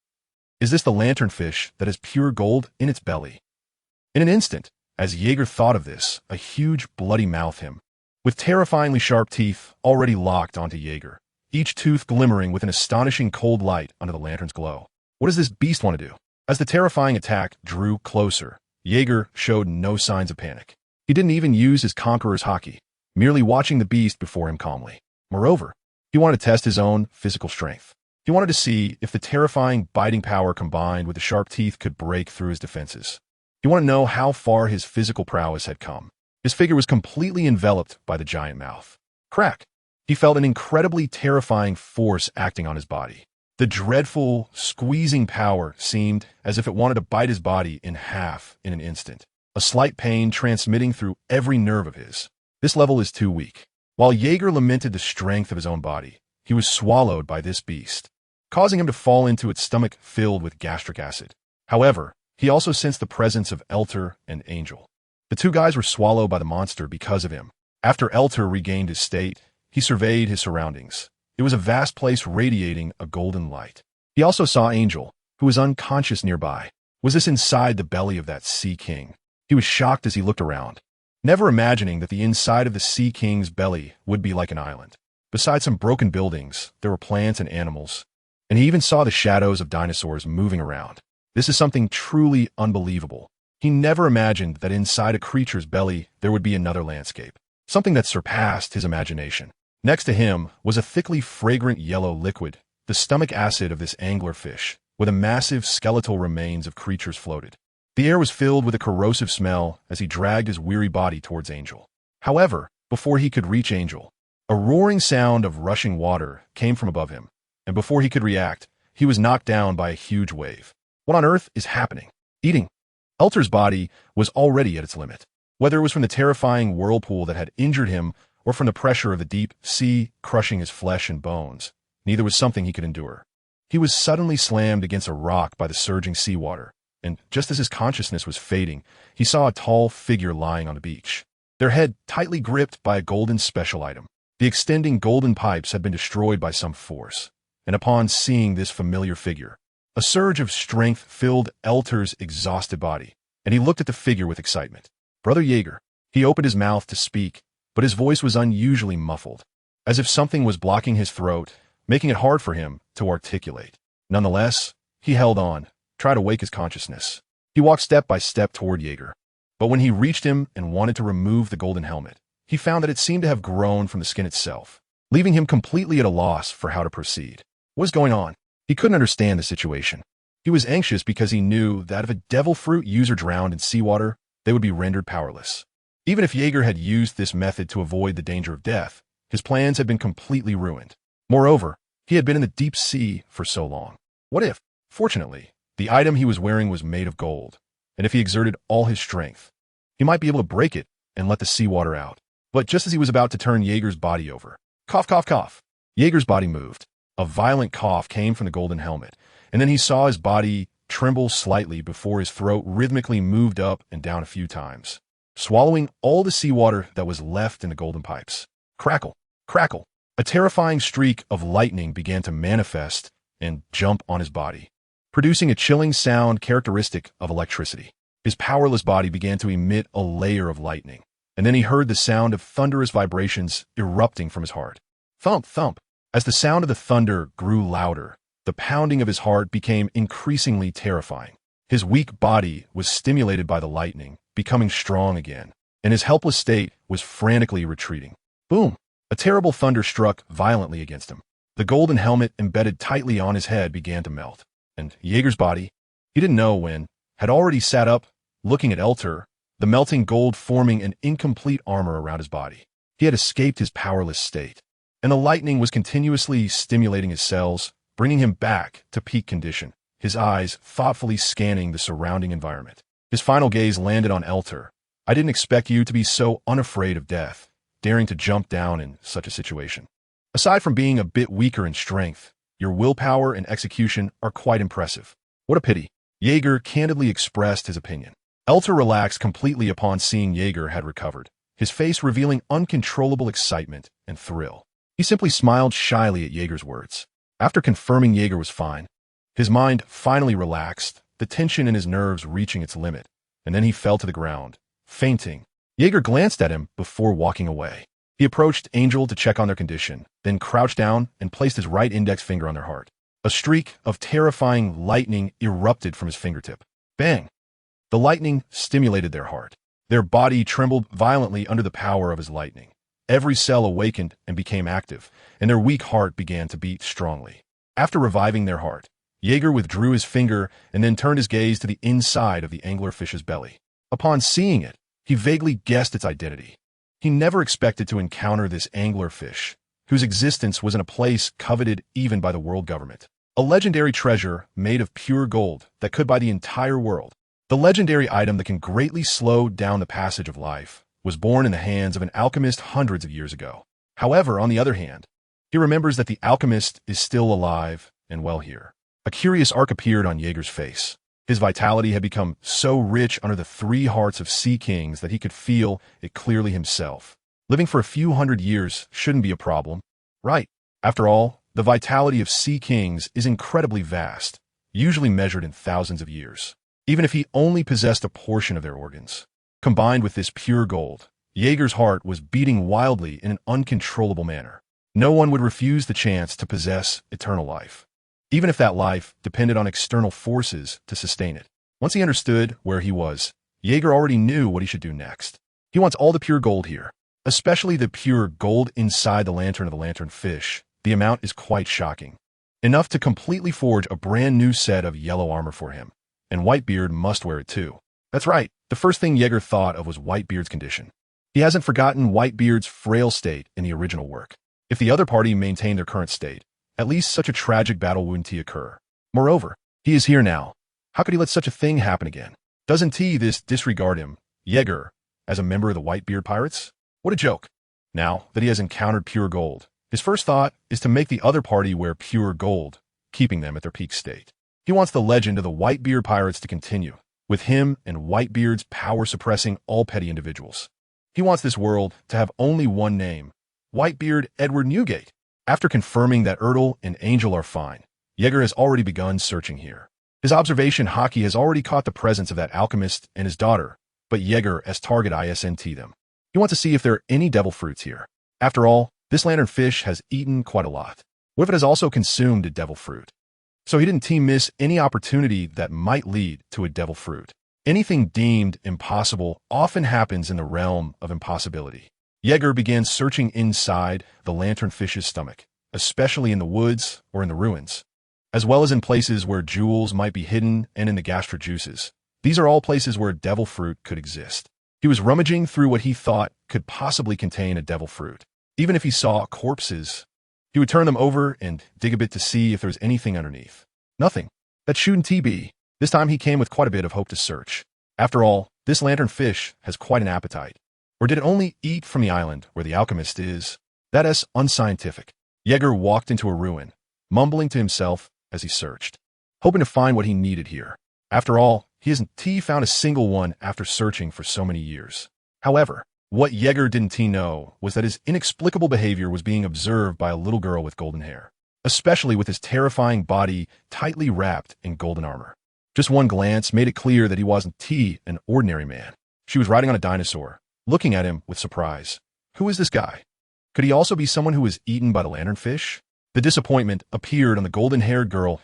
Is this the lanternfish that has pure gold in its belly? In an instant, as Jaeger thought of this, a huge bloody mouth him, with terrifyingly sharp teeth already locked onto Jaeger, each tooth glimmering with an astonishing cold light under the lantern's glow. What does this beast want to do? As the terrifying attack drew closer, Jaeger showed no signs of panic. He didn't even use his conqueror's hockey, merely watching the beast before him calmly. Moreover, he wanted to test his own physical strength. He wanted to see if the terrifying biting power combined with the sharp teeth could break through his defenses. He wanted to know how far his physical prowess had come. His figure was completely enveloped by the giant mouth. Crack! He felt an incredibly terrifying force acting on his body. The dreadful, squeezing power seemed as if it wanted to bite his body in half in an instant, a slight pain transmitting through every nerve of his. This level is too weak. While Jaeger lamented the strength of his own body, he was swallowed by this beast, causing him to fall into its stomach filled with gastric acid. However, he also sensed the presence of Elter and Angel. The two guys were swallowed by the monster because of him. After Elter regained his state, he surveyed his surroundings. It was a vast place radiating a golden light. He also saw Angel, who was unconscious nearby. Was this inside the belly of that Sea King? He was shocked as he looked around, never imagining that the inside of the Sea King's belly would be like an island. Besides some broken buildings, there were plants and animals, and he even saw the shadows of dinosaurs moving around. This is something truly unbelievable. He never imagined that inside a creature's belly there would be another landscape, something that surpassed his imagination. Next to him was a thickly fragrant yellow liquid, the stomach acid of this anglerfish, where the massive skeletal remains of creatures floated. The air was filled with a corrosive smell as he dragged his weary body towards Angel. However, before he could reach Angel, a roaring sound of rushing water came from above him, and before he could react, he was knocked down by a huge wave. What on earth is happening? Eating. Elter's body was already at its limit. Whether it was from the terrifying whirlpool that had injured him or from the pressure of the deep sea crushing his flesh and bones, neither was something he could endure. He was suddenly slammed against a rock by the surging seawater, and just as his consciousness was fading, he saw a tall figure lying on the beach, their head tightly gripped by a golden special item. The extending golden pipes had been destroyed by some force, and upon seeing this familiar figure, a surge of strength filled Elter's exhausted body, and he looked at the figure with excitement. Brother Jaeger. He opened his mouth to speak, but his voice was unusually muffled, as if something was blocking his throat, making it hard for him to articulate. Nonetheless, he held on, tried to wake his consciousness. He walked step by step toward Jaeger, but when he reached him and wanted to remove the golden helmet, he found that it seemed to have grown from the skin itself, leaving him completely at a loss for how to proceed. What was going on? He couldn't understand the situation. He was anxious because he knew that if a devil fruit user drowned in seawater, they would be rendered powerless. Even if Jaeger had used this method to avoid the danger of death, his plans had been completely ruined. Moreover, he had been in the deep sea for so long. What if, fortunately, the item he was wearing was made of gold, and if he exerted all his strength, he might be able to break it and let the seawater out? But just as he was about to turn Jaeger's body over, cough, cough, cough, Jaeger's body moved. A violent cough came from the golden helmet, and then he saw his body tremble slightly before his throat rhythmically moved up and down a few times, swallowing all the seawater that was left in the golden pipes. Crackle, crackle. A terrifying streak of lightning began to manifest and jump on his body, producing a chilling sound characteristic of electricity. His powerless body began to emit a layer of lightning, and then he heard the sound of thunderous vibrations erupting from his heart. Thump, thump. As the sound of the thunder grew louder, the pounding of his heart became increasingly terrifying. His weak body was stimulated by the lightning, becoming strong again, and his helpless state was frantically retreating. Boom! A terrible thunder struck violently against him. The golden helmet embedded tightly on his head began to melt, and Jaeger's body, he didn't know when, had already sat up, looking at Elter, the melting gold forming an incomplete armor around his body. He had escaped his powerless state, and the lightning was continuously stimulating his cells, bringing him back to peak condition, his eyes thoughtfully scanning the surrounding environment. His final gaze landed on Elter. I didn't expect you to be so unafraid of death, daring to jump down in such a situation. Aside from being a bit weaker in strength, your willpower and execution are quite impressive. What a pity. Jaeger candidly expressed his opinion. Elter relaxed completely upon seeing Jaeger had recovered, his face revealing uncontrollable excitement and thrill. He simply smiled shyly at Jaeger's words. After confirming Jaeger was fine, his mind finally relaxed, the tension in his nerves reaching its limit, and then he fell to the ground, fainting. Jaeger glanced at him before walking away. He approached Angel to check on their condition, then crouched down and placed his right index finger on their heart. A streak of terrifying lightning erupted from his fingertip. Bang! The lightning stimulated their heart. Their body trembled violently under the power of his lightning. Every cell awakened and became active, and their weak heart began to beat strongly. After reviving their heart, Jaeger withdrew his finger and then turned his gaze to the inside of the anglerfish's belly. Upon seeing it, he vaguely guessed its identity. He never expected to encounter this anglerfish, whose existence was in a place coveted even by the world government. A legendary treasure made of pure gold that could buy the entire world. The legendary item that can greatly slow down the passage of life was born in the hands of an alchemist hundreds of years ago. However, on the other hand, he remembers that the alchemist is still alive and well here. A curious arc appeared on Jaeger's face. His vitality had become so rich under the 3 hearts of sea kings that he could feel it clearly himself. Living for a few hundred years shouldn't be a problem, right? After all, the vitality of sea kings is incredibly vast, usually measured in thousands of years. Even if he only possessed a portion of their organs. Combined with this pure gold, Jaeger's heart was beating wildly in an uncontrollable manner. No one would refuse the chance to possess eternal life, even if that life depended on external forces to sustain it. Once he understood where he was, Jaeger already knew what he should do next. He wants all the pure gold here, especially the pure gold inside the lantern of the lanternfish. The amount is quite shocking. Enough to completely forge a brand new set of yellow armor for him, and Whitebeard must wear it too. That's right, the first thing Jaeger thought of was Whitebeard's condition. He hasn't forgotten Whitebeard's frail state in the original work. If the other party maintained their current state, at least such a tragic battle wouldn't occur. Moreover, he is here now. How could he let such a thing happen again? Doesn't this disregard him, Jaeger, as a member of the Whitebeard pirates? What a joke. Now that he has encountered pure gold, his first thought is to make the other party wear pure gold, keeping them at their peak state. He wants the legend of the Whitebeard pirates to continue, with him and Whitebeard's power suppressing all petty individuals. He wants this world to have only one name, Whitebeard Edward Newgate. After confirming that Ertl and Angel are fine, Jaeger has already begun searching here. His observation hockey has already caught the presence of that alchemist and his daughter, but Jaeger as target isn't them. He wants to see if there are any devil fruits here. After all, this lanternfish has eaten quite a lot. What if it has also consumed a devil fruit? So he didn't miss any opportunity that might lead to a devil fruit. Anything deemed impossible often happens in the realm of impossibility. Jaeger began searching inside the lanternfish's stomach, especially in the woods or in the ruins, as well as in places where jewels might be hidden and in the gastrojuices. These are all places where devil fruit could exist. He was rummaging through what he thought could possibly contain a devil fruit. Even if he saw corpses, he would turn them over and dig a bit to see if there was anything underneath. Nothing. That shouldn't be. This time he came with quite a bit of hope to search. After all, this lanternfish has quite an appetite. Or did it only eat from the island where the alchemist is? That is unscientific. Jaeger walked into a ruin, mumbling to himself as he searched, hoping to find what he needed here. After all, he hasn't found a single one after searching for so many years. However, what Jaeger didn't know was that his inexplicable behavior was being observed by a little girl with golden hair, especially with his terrifying body tightly wrapped in golden armor. Just one glance made it clear that he wasn't an ordinary man. She was riding on a dinosaur, looking at him with surprise. Who is this guy? Could he also be someone who was eaten by the lanternfish? The disappointment appeared on the golden-haired girl's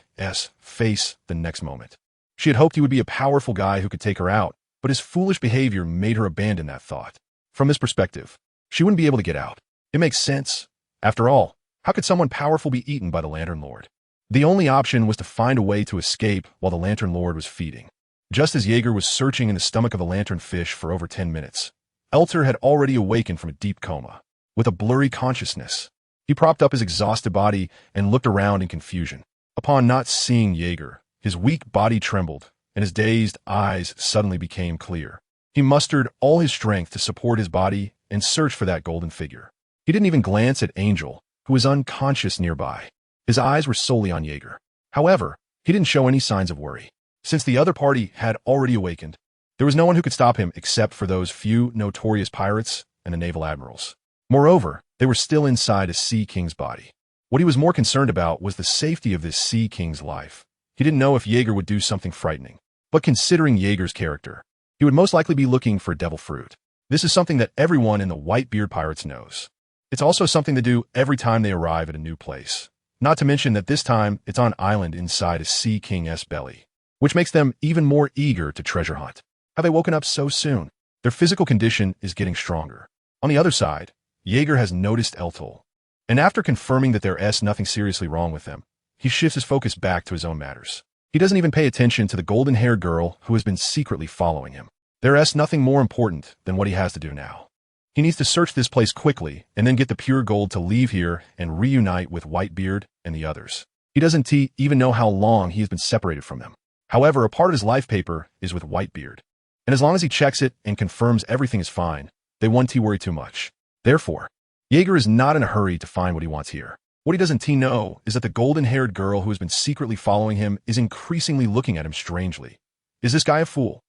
face the next moment. She had hoped he would be a powerful guy who could take her out, but his foolish behavior made her abandon that thought. From this perspective, she wouldn't be able to get out. It makes sense. After all, how could someone powerful be eaten by the Lantern Lord? The only option was to find a way to escape while the Lantern Lord was feeding. Just as Jaeger was searching in the stomach of the lanternfish for over 10 minutes, Elter had already awakened from a deep coma. With a blurry consciousness, he propped up his exhausted body and looked around in confusion. Upon not seeing Jaeger, his weak body trembled, and his dazed eyes suddenly became clear. He mustered all his strength to support his body and search for that golden figure. He didn't even glance at Angel, who was unconscious nearby. His eyes were solely on Jaeger. However, he didn't show any signs of worry. Since the other party had already awakened, there was no one who could stop him except for those few notorious pirates and the naval admirals. Moreover, they were still inside a Sea King's body. What he was more concerned about was the safety of this Sea King's life. He didn't know if Jaeger would do something frightening, but considering Jaeger's character, he would most likely be looking for devil fruit. This is something that everyone in the Whitebeard Pirates knows. It's also something to do every time they arrive at a new place. Not to mention that this time it's on an island inside a Sea King's belly, which makes them even more eager to treasure hunt. Have they woken up so soon? Their physical condition is getting stronger. On the other side, Jaeger has noticed Eltol, and after confirming that there's nothing seriously wrong with them, he shifts his focus back to his own matters. He doesn't even pay attention to the golden-haired girl who has been secretly following him. There's nothing more important than what he has to do now. He needs to search this place quickly and then get the pure gold to leave here and reunite with Whitebeard and the others. He doesn't even know how long he has been separated from them. However, a part of his life paper is with Whitebeard, and as long as he checks it and confirms everything is fine, they won't worry too much. Therefore, Jaeger is not in a hurry to find what he wants here. What he doesn't know is that the golden-haired girl who has been secretly following him is increasingly looking at him strangely. Is this guy a fool?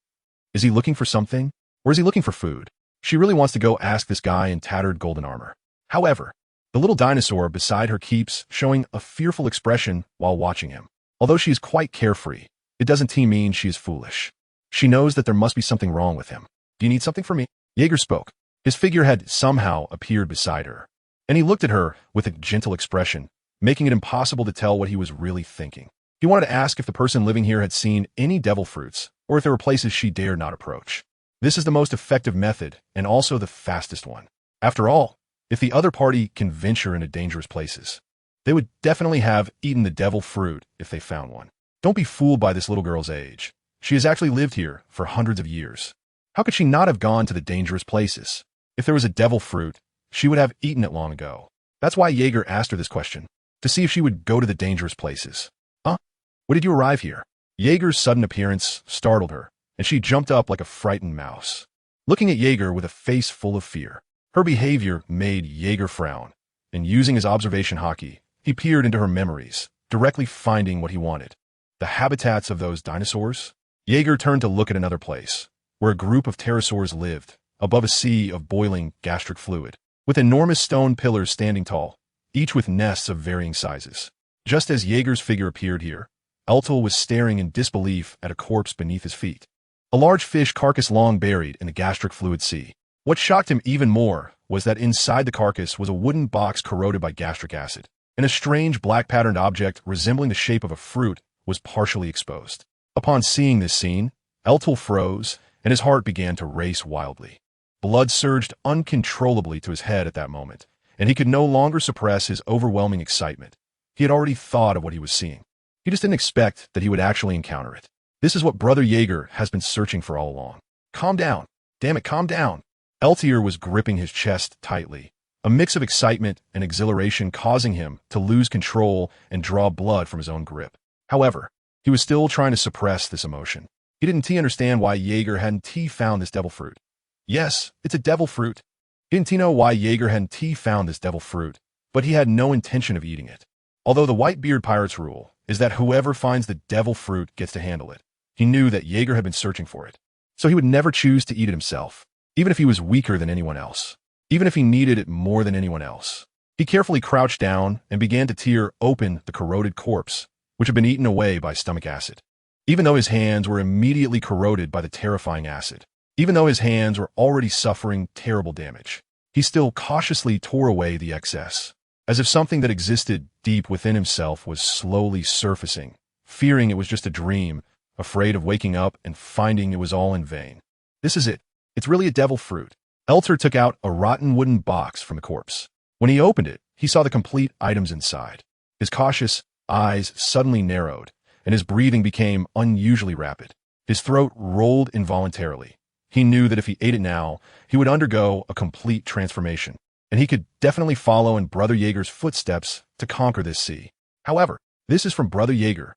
Is he looking for something? Or is he looking for food? She really wants to go ask this guy in tattered golden armor. However, the little dinosaur beside her keeps showing a fearful expression while watching him. Although she is quite carefree, it doesn't mean she is foolish. She knows that there must be something wrong with him. Do you need something from me? Jaeger spoke. His figure had somehow appeared beside her, and he looked at her with a gentle expression, making it impossible to tell what he was really thinking. He wanted to ask if the person living here had seen any devil fruits, or if there were places she dared not approach. This is the most effective method, and also the fastest one. After all, if the other party can venture into dangerous places, they would definitely have eaten the devil fruit if they found one. Don't be fooled by this little girl's age. She has actually lived here for hundreds of years. How could she not have gone to the dangerous places? If there was a devil fruit, she would have eaten it long ago. That's why Jaeger asked her this question, to see if she would go to the dangerous places. Huh? When did you arrive here? Jaeger's sudden appearance startled her, and she jumped up like a frightened mouse, looking at Jaeger with a face full of fear. Her behavior made Jaeger frown, and using his observation hockey, he peered into her memories, directly finding what he wanted. The habitats of those dinosaurs? Jaeger turned to look at another place, where a group of pterosaurs lived, above a sea of boiling gastric fluid, with enormous stone pillars standing tall, each with nests of varying sizes. Just as Jaeger's figure appeared here, Eltel was staring in disbelief at a corpse beneath his feet. A large fish carcass long buried in the gastric fluid sea. What shocked him even more was that inside the carcass was a wooden box corroded by gastric acid, and a strange black-patterned object resembling the shape of a fruit was partially exposed. Upon seeing this scene, Eltel froze, and his heart began to race wildly. Blood surged uncontrollably to his head at that moment, and he could no longer suppress his overwhelming excitement. He had already thought of what he was seeing. He just didn't expect that he would actually encounter it. This is what Brother Jaeger has been searching for all along. Calm down. Damn it, calm down. Eltier was gripping his chest tightly, a mix of excitement and exhilaration causing him to lose control and draw blood from his own grip. However, he was still trying to suppress this emotion. He didn't understand why Jaeger hadn't found this devil fruit. Yes, it's a devil fruit. He didn't know why Jaeger hadn't found this devil fruit, but he had no intention of eating it. Although the Whitebeard pirate's rule is that whoever finds the devil fruit gets to handle it, he knew that Jaeger had been searching for it. So he would never choose to eat it himself, even if he was weaker than anyone else, even if he needed it more than anyone else. He carefully crouched down and began to tear open the corroded corpse, which had been eaten away by stomach acid. Even though his hands were immediately corroded by the terrifying acid, even though his hands were already suffering terrible damage, he still cautiously tore away the excess, as if something that existed deep within himself was slowly surfacing, fearing it was just a dream, afraid of waking up and finding it was all in vain. This is it. It's really a devil fruit. Elter took out a rotten wooden box from the corpse. When he opened it, he saw the complete items inside. His cautious eyes suddenly narrowed, and his breathing became unusually rapid. His throat rolled involuntarily. He knew that if he ate it now, he would undergo a complete transformation, and he could definitely follow in Brother Jaeger's footsteps to conquer this sea. However, this is from Brother Jaeger.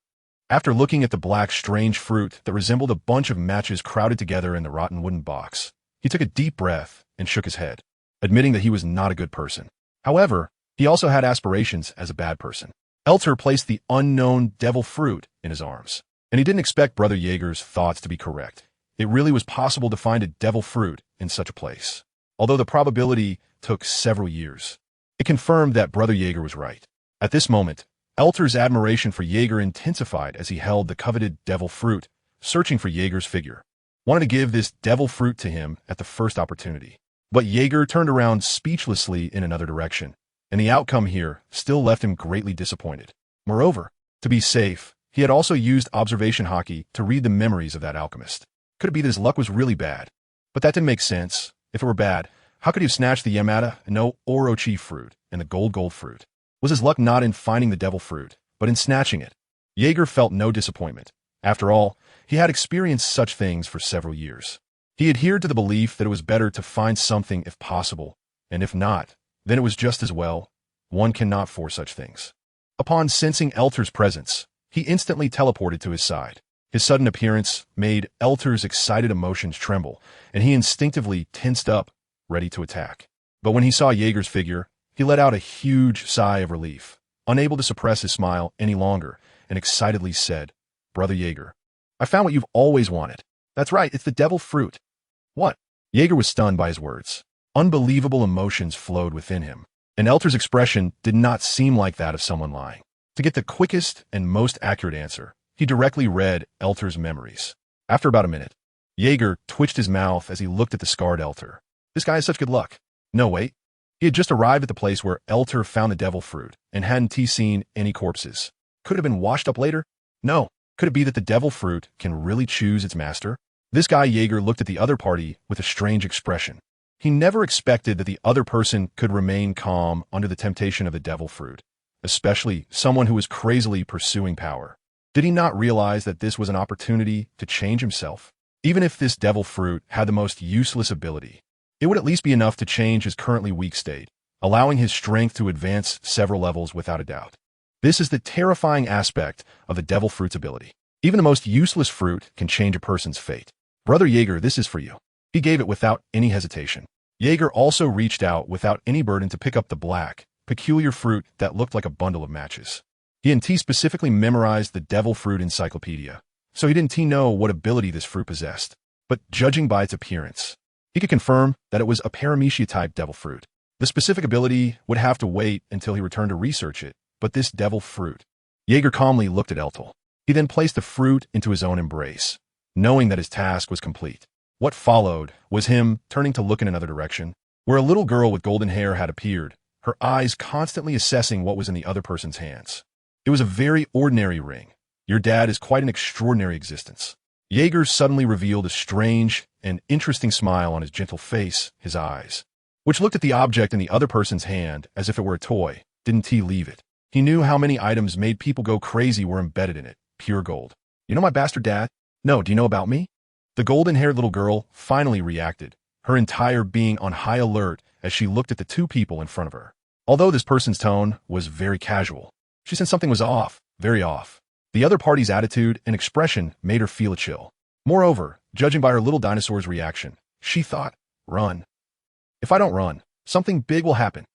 After looking at the black, strange fruit that resembled a bunch of matches crowded together in the rotten wooden box, he took a deep breath and shook his head, admitting that he was not a good person. However, he also had aspirations as a bad person. Elter placed the unknown devil fruit in his arms, and he didn't expect Brother Jaeger's thoughts to be correct. It really was possible to find a devil fruit in such a place, although the probability took several years. It confirmed that Brother Jaeger was right. At this moment, Elter's admiration for Jaeger intensified as he held the coveted devil fruit, searching for Jaeger's figure. Wanted to give this devil fruit to him at the first opportunity. But Jaeger turned around speechlessly in another direction, and the outcome here still left him greatly disappointed. Moreover, to be safe, he had also used observation hockey to read the memories of that alchemist. Could it be that his luck was really bad? But that didn't make sense. If it were bad, how could he have snatched the Yamada and no Orochi fruit and the gold fruit? Was his luck not in finding the devil fruit, but in snatching it? Jaeger felt no disappointment. After all, he had experienced such things for several years. He adhered to the belief that it was better to find something if possible, and if not, then it was just as well. One cannot force such things. Upon sensing Elter's presence, he instantly teleported to his side. His sudden appearance made Elter's excited emotions tremble, and he instinctively tensed up, ready to attack. But when he saw Jaeger's figure, he let out a huge sigh of relief, unable to suppress his smile any longer, and excitedly said, "Brother Jaeger, I found what you've always wanted. That's right, it's the devil fruit." "What?" Jaeger was stunned by his words. Unbelievable emotions flowed within him, and Elter's expression did not seem like that of someone lying. To get the quickest and most accurate answer, he directly read Elter's memories. After about a minute, Jaeger twitched his mouth as he looked at the scarred Elter. This guy has such good luck. No, wait. He had just arrived at the place where Elter found the devil fruit and hadn't seen any corpses. Could it have been washed up later? No. Could it be that the devil fruit can really choose its master? This guy Jaeger looked at the other party with a strange expression. He never expected that the other person could remain calm under the temptation of the devil fruit, especially someone who was crazily pursuing power. Did he not realize that this was an opportunity to change himself? Even if this devil fruit had the most useless ability, it would at least be enough to change his currently weak state, allowing his strength to advance several levels without a doubt. This is the terrifying aspect of the devil fruit's ability. Even the most useless fruit can change a person's fate. Brother Jaeger, this is for you. He gave it without any hesitation. Jaeger also reached out without any burden to pick up the black, peculiar fruit that looked like a bundle of matches. He and T specifically memorized the devil fruit encyclopedia, so he didn't know what ability this fruit possessed. But judging by its appearance, he could confirm that it was a paramecia-type devil fruit. The specific ability would have to wait until he returned to research it, but this devil fruit. Jaeger calmly looked at Eltel. He then placed the fruit into his own embrace, knowing that his task was complete. What followed was him turning to look in another direction, where a little girl with golden hair had appeared, her eyes constantly assessing what was in the other person's hands. It was a very ordinary ring. Your dad is quite an extraordinary existence. Jaeger suddenly revealed a strange and interesting smile on his gentle face, his eyes, which looked at the object in the other person's hand as if it were a toy. Didn't he leave it? He knew how many items made people go crazy were embedded in it, pure gold. You know my bastard dad? No, do you know about me? The golden-haired little girl finally reacted, her entire being on high alert as she looked at the two people in front of her. Although this person's tone was very casual, she sensed something was off, very off. The other party's attitude and expression made her feel a chill. Moreover, judging by her little dinosaur's reaction, she thought, run. If I don't run, something big will happen.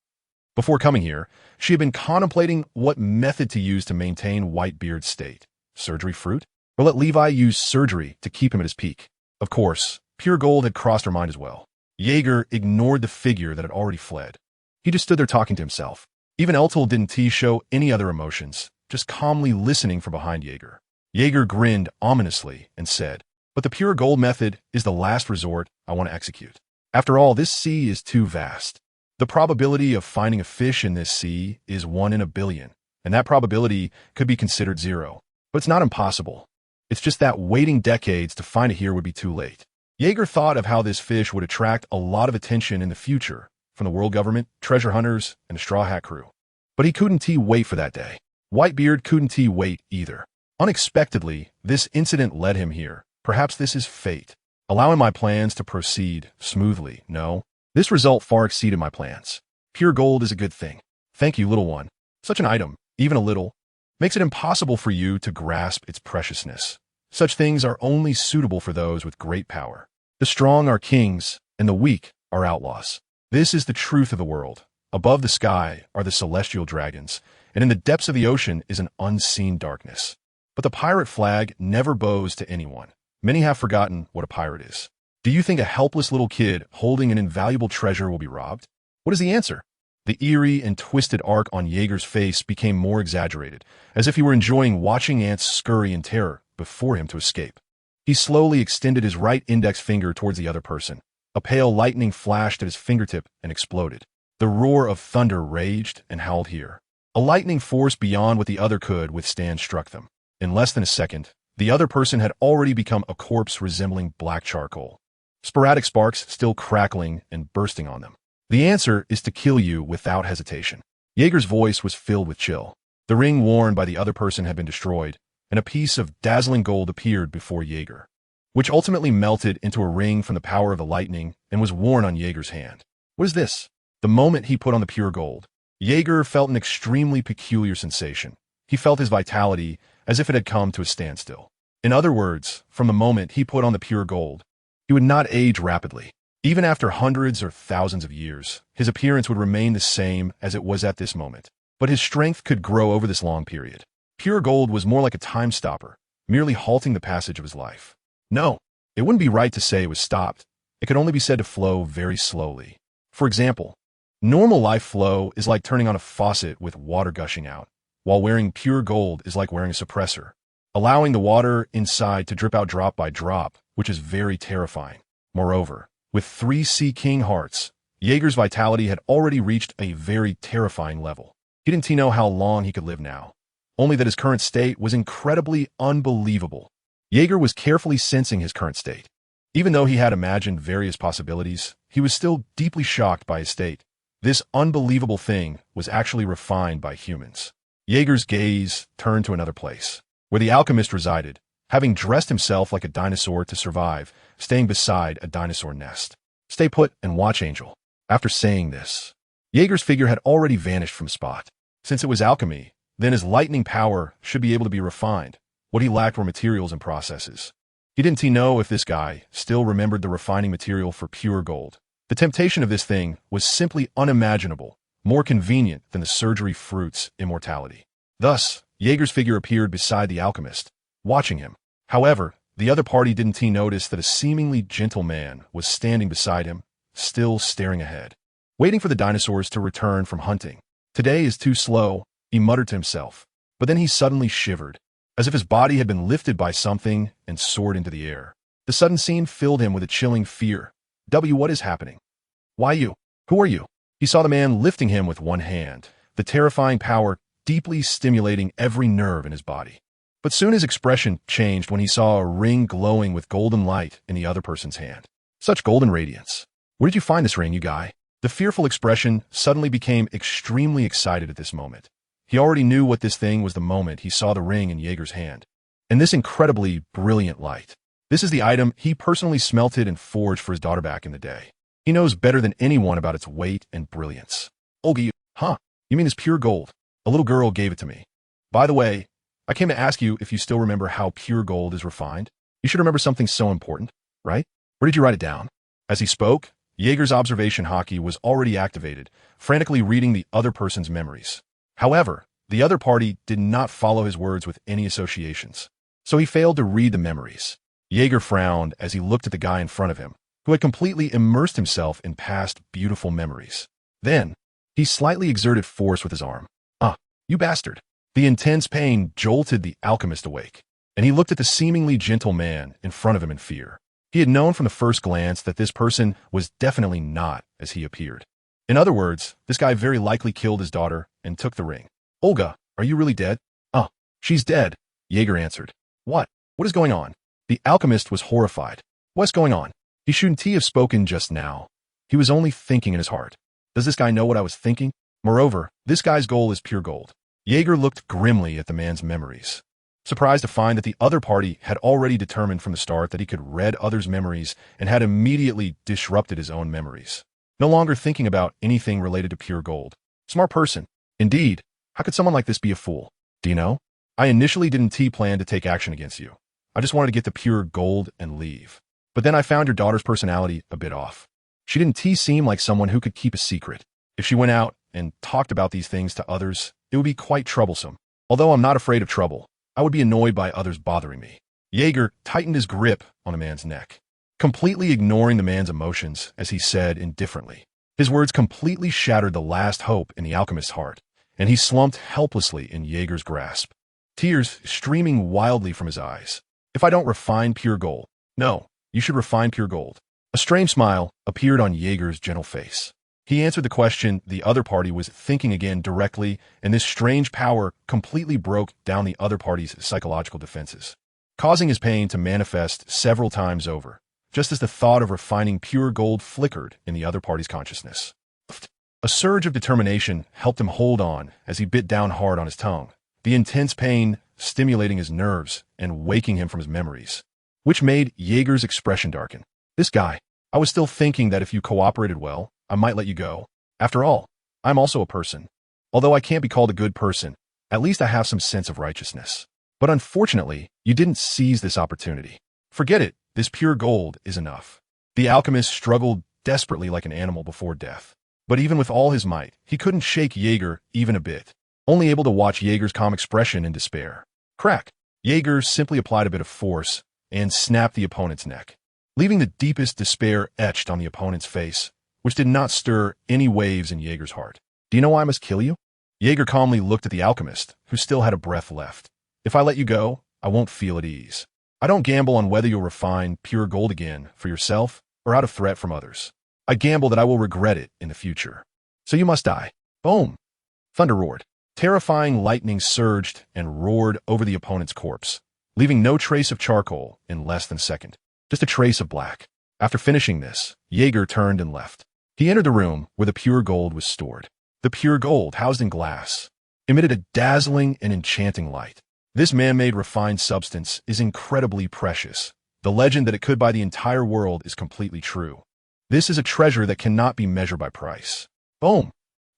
Before coming here, she had been contemplating what method to use to maintain Whitebeard's state. Surgery fruit? Or let Levi use surgery to keep him at his peak? Of course, pure gold had crossed her mind as well. Jaeger ignored the figure that had already fled. He just stood there talking to himself. Even Eltel didn't show any other emotions, just calmly listening from behind Jaeger. Jaeger grinned ominously and said, but the pure gold method is the last resort I want to execute. After all, this sea is too vast. The probability of finding a fish in this sea is 1 in a billion, and that probability could be considered 0. But it's not impossible. It's just that waiting decades to find it here would be too late. Jaeger thought of how this fish would attract a lot of attention in the future from the world government, treasure hunters, and the Straw Hat crew. But he couldn't wait for that day. Whitebeard couldn't wait either. Unexpectedly, this incident led him here. Perhaps this is fate, allowing my plans to proceed smoothly. No, this result far exceeded my plans. Pure gold is a good thing. Thank you, little one. Such an item, even a little, makes it impossible for you to grasp its preciousness. Such things are only suitable for those with great power. The strong are kings, and the weak are outlaws. This is the truth of the world. Above the sky are the celestial dragons, and in the depths of the ocean is an unseen darkness. But the pirate flag never bows to anyone. Many have forgotten what a pirate is. Do you think a helpless little kid holding an invaluable treasure will be robbed? What is the answer? The eerie and twisted arc on Jaeger's face became more exaggerated, as if he were enjoying watching ants scurry in terror before him to escape. He slowly extended his right index finger towards the other person. A pale lightning flashed at his fingertip and exploded. The roar of thunder raged and howled here. A lightning force beyond what the other could withstand struck them. In less than a second, the other person had already become a corpse resembling black charcoal. Sporadic sparks still crackling and bursting on them. The answer is to kill you without hesitation. Jaeger's voice was filled with chill. The ring worn by the other person had been destroyed, and a piece of dazzling gold appeared before Jaeger, which ultimately melted into a ring from the power of the lightning and was worn on Jaeger's hand. What is this? The moment he put on the pure gold, Jaeger felt an extremely peculiar sensation. He felt his vitality as if it had come to a standstill. In other words, from the moment he put on the pure gold, he would not age rapidly. Even after hundreds or thousands of years, his appearance would remain the same as it was at this moment. But his strength could grow over this long period. Pure gold was more like a time stopper, merely halting the passage of his life. No, it wouldn't be right to say it was stopped. It could only be said to flow very slowly. For example, normal life flow is like turning on a faucet with water gushing out, while wearing pure gold is like wearing a suppressor, allowing the water inside to drip out drop by drop, which is very terrifying. Moreover, with 3 Sea King hearts, Jaeger's vitality had already reached a very terrifying level. He didn't know how long he could live now, only that his current state was incredibly unbelievable. Jaeger was carefully sensing his current state. Even though he had imagined various possibilities, he was still deeply shocked by his state. This unbelievable thing was actually refined by humans. Jaeger's gaze turned to another place, where the alchemist resided, having dressed himself like a dinosaur to survive, staying beside a dinosaur nest. Stay put and watch, Angel. After saying this, Jaeger's figure had already vanished from spot. Since it was alchemy, then his lightning power should be able to be refined. What he lacked were materials and processes. He didn't know if this guy still remembered the refining material for pure gold. The temptation of this thing was simply unimaginable, more convenient than the surgery fruit's immortality. Thus, Jaeger's figure appeared beside the alchemist, watching him. However, the other party didn't notice that a seemingly gentle man was standing beside him, still staring ahead, waiting for the dinosaurs to return from hunting. Today is too slow, he muttered to himself. But then he suddenly shivered, as if his body had been lifted by something and soared into the air. The sudden scene filled him with a chilling fear. What is happening? Why you? Who are you? He saw the man lifting him with one hand, the terrifying power deeply stimulating every nerve in his body. But soon his expression changed when he saw a ring glowing with golden light in the other person's hand. Such golden radiance. Where did you find this ring, you guy? The fearful expression suddenly became extremely excited at this moment. He already knew what this thing was the moment he saw the ring in Jaeger's hand. And this incredibly brilliant light. This is the item he personally smelted and forged for his daughter back in the day. He knows better than anyone about its weight and brilliance. Olga, huh? You mean it's pure gold? A little girl gave it to me. By the way, I came to ask you if you still remember how pure gold is refined. You should remember something so important, right? Where did you write it down? As he spoke, Jaeger's observation hockey was already activated, frantically reading the other person's memories. However, the other party did not follow his words with any associations, so he failed to read the memories. Jaeger frowned as he looked at the guy in front of him, who had completely immersed himself in past beautiful memories. Then, he slightly exerted force with his arm. You bastard. The intense pain jolted the alchemist awake, and he looked at the seemingly gentle man in front of him in fear. He had known from the first glance that this person was definitely not as he appeared. In other words, this guy very likely killed his daughter and took the ring. Olga, are you really dead? She's dead, Jaeger answered. What? What is going on? The alchemist was horrified. What's going on? He shouldn't have spoken just now. He was only thinking in his heart. Does this guy know what I was thinking? Moreover, this guy's goal is pure gold. Jaeger looked grimly at the man's memories, surprised to find that the other party had already determined from the start that he could read others' memories and had immediately disrupted his own memories, no longer thinking about anything related to pure gold. Smart person. Indeed, how could someone like this be a fool? Do you know? I initially didn't plan to take action against you. I just wanted to get the pure gold and leave. But then I found your daughter's personality a bit off. She didn't seem like someone who could keep a secret. If she went out and talked about these things to others, it would be quite troublesome. Although I'm not afraid of trouble, I would be annoyed by others bothering me. Jaeger tightened his grip on the man's neck, completely ignoring the man's emotions as he said indifferently. His words completely shattered the last hope in the alchemist's heart, and he slumped helplessly in Jaeger's grasp, tears streaming wildly from his eyes. If I don't refine pure gold, no, you should refine pure gold. A strange smile appeared on Jaeger's gentle face. He answered the question the other party was thinking again directly, and this strange power completely broke down the other party's psychological defenses, causing his pain to manifest several times over, just as the thought of refining pure gold flickered in the other party's consciousness. A surge of determination helped him hold on as he bit down hard on his tongue, the intense pain stimulating his nerves and waking him from his memories, which made Jaeger's expression darken. This guy, I was still thinking that if you cooperated well, I might let you go. After all, I'm also a person. Although I can't be called a good person, at least I have some sense of righteousness. But unfortunately, you didn't seize this opportunity. Forget it, this pure gold is enough. The alchemist struggled desperately like an animal before death. But even with all his might, he couldn't shake Jaeger even a bit, only able to watch Jaeger's calm expression in despair. Crack! Jaeger simply applied a bit of force and snapped the opponent's neck, leaving the deepest despair etched on the opponent's face, which did not stir any waves in Jaeger's heart. Do you know why I must kill you? Jaeger calmly looked at the alchemist, who still had a breath left. If I let you go, I won't feel at ease. I don't gamble on whether you'll refine pure gold again for yourself or out of threat from others. I gamble that I will regret it in the future. So you must die. Boom! Thunder roared. Terrifying lightning surged and roared over the opponent's corpse, leaving no trace of charcoal in less than a second. Just a trace of black. After finishing this, Jaeger turned and left. He entered the room where the pure gold was stored. The pure gold, housed in glass, emitted a dazzling and enchanting light. This man-made refined substance is incredibly precious. The legend that it could buy the entire world is completely true. This is a treasure that cannot be measured by price. Boom!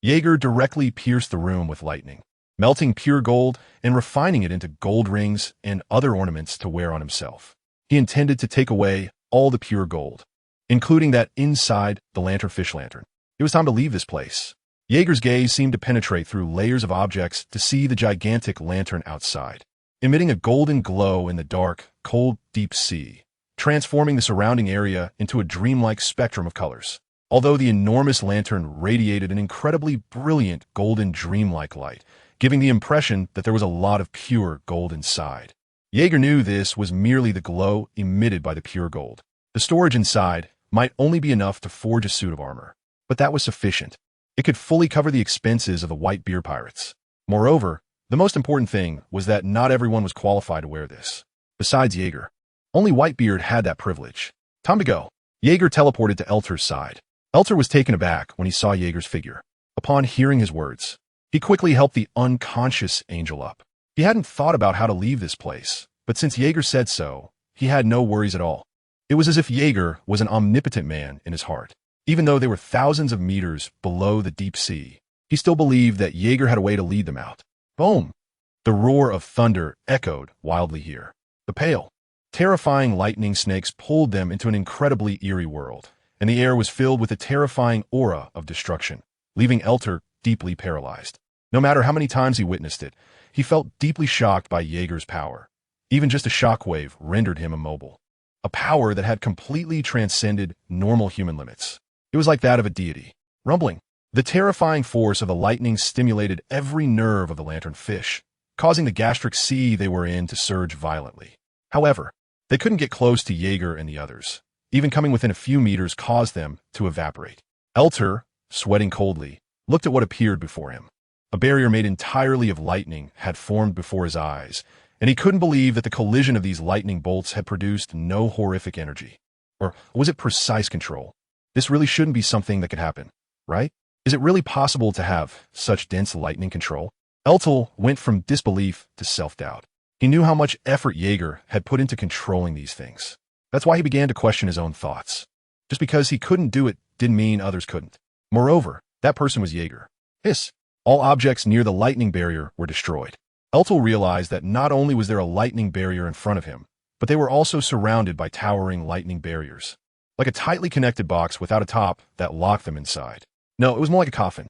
Jaeger directly pierced the room with lightning, melting pure gold and refining it into gold rings and other ornaments to wear on himself. He intended to take away all the pure gold, including that inside the lanternfish lantern. It was time to leave this place. Jaeger's gaze seemed to penetrate through layers of objects to see the gigantic lantern outside, emitting a golden glow in the dark, cold, deep sea, transforming the surrounding area into a dreamlike spectrum of colors. Although the enormous lantern radiated an incredibly brilliant golden dreamlike light, giving the impression that there was a lot of pure gold inside. Jaeger knew this was merely the glow emitted by the pure gold. The storage inside might only be enough to forge a suit of armor, but that was sufficient. It could fully cover the expenses of the Whitebeard pirates. Moreover, the most important thing was that not everyone was qualified to wear this. Besides Jaeger, only Whitebeard had that privilege. Time to go. Jaeger teleported to Elter's side. Elter was taken aback when he saw Jaeger's figure. Upon hearing his words, he quickly helped the unconscious angel up. He hadn't thought about how to leave this place, but since Jaeger said so, he had no worries at all. It was as if Jaeger was an omnipotent man in his heart. Even though they were thousands of meters below the deep sea, he still believed that Jaeger had a way to lead them out. Boom! The roar of thunder echoed wildly here. The pale, terrifying lightning snakes pulled them into an incredibly eerie world, and the air was filled with a terrifying aura of destruction, leaving Elter deeply paralyzed. No matter how many times he witnessed it, he felt deeply shocked by Jaeger's power. Even just a shockwave rendered him immobile. A power that had completely transcended normal human limits. It was like that of a deity. Rumbling. The terrifying force of the lightning stimulated every nerve of the lanternfish, causing the gastric sea they were in to surge violently. However, they couldn't get close to Jaeger and the others. Even coming within a few meters caused them to evaporate. Elter, sweating coldly, looked at what appeared before him. A barrier made entirely of lightning had formed before his eyes, and he couldn't believe that the collision of these lightning bolts had produced no horrific energy. Or was it precise control? This really shouldn't be something that could happen, right? Is it really possible to have such dense lightning control? Eltel went from disbelief to self-doubt. He knew how much effort Jaeger had put into controlling these things. That's why he began to question his own thoughts. Just because he couldn't do it didn't mean others couldn't. Moreover, that person was Jaeger. Hiss! All objects near the lightning barrier were destroyed. Eltel realized that not only was there a lightning barrier in front of him, but they were also surrounded by towering lightning barriers. Like a tightly connected box without a top that locked them inside. No, it was more like a coffin.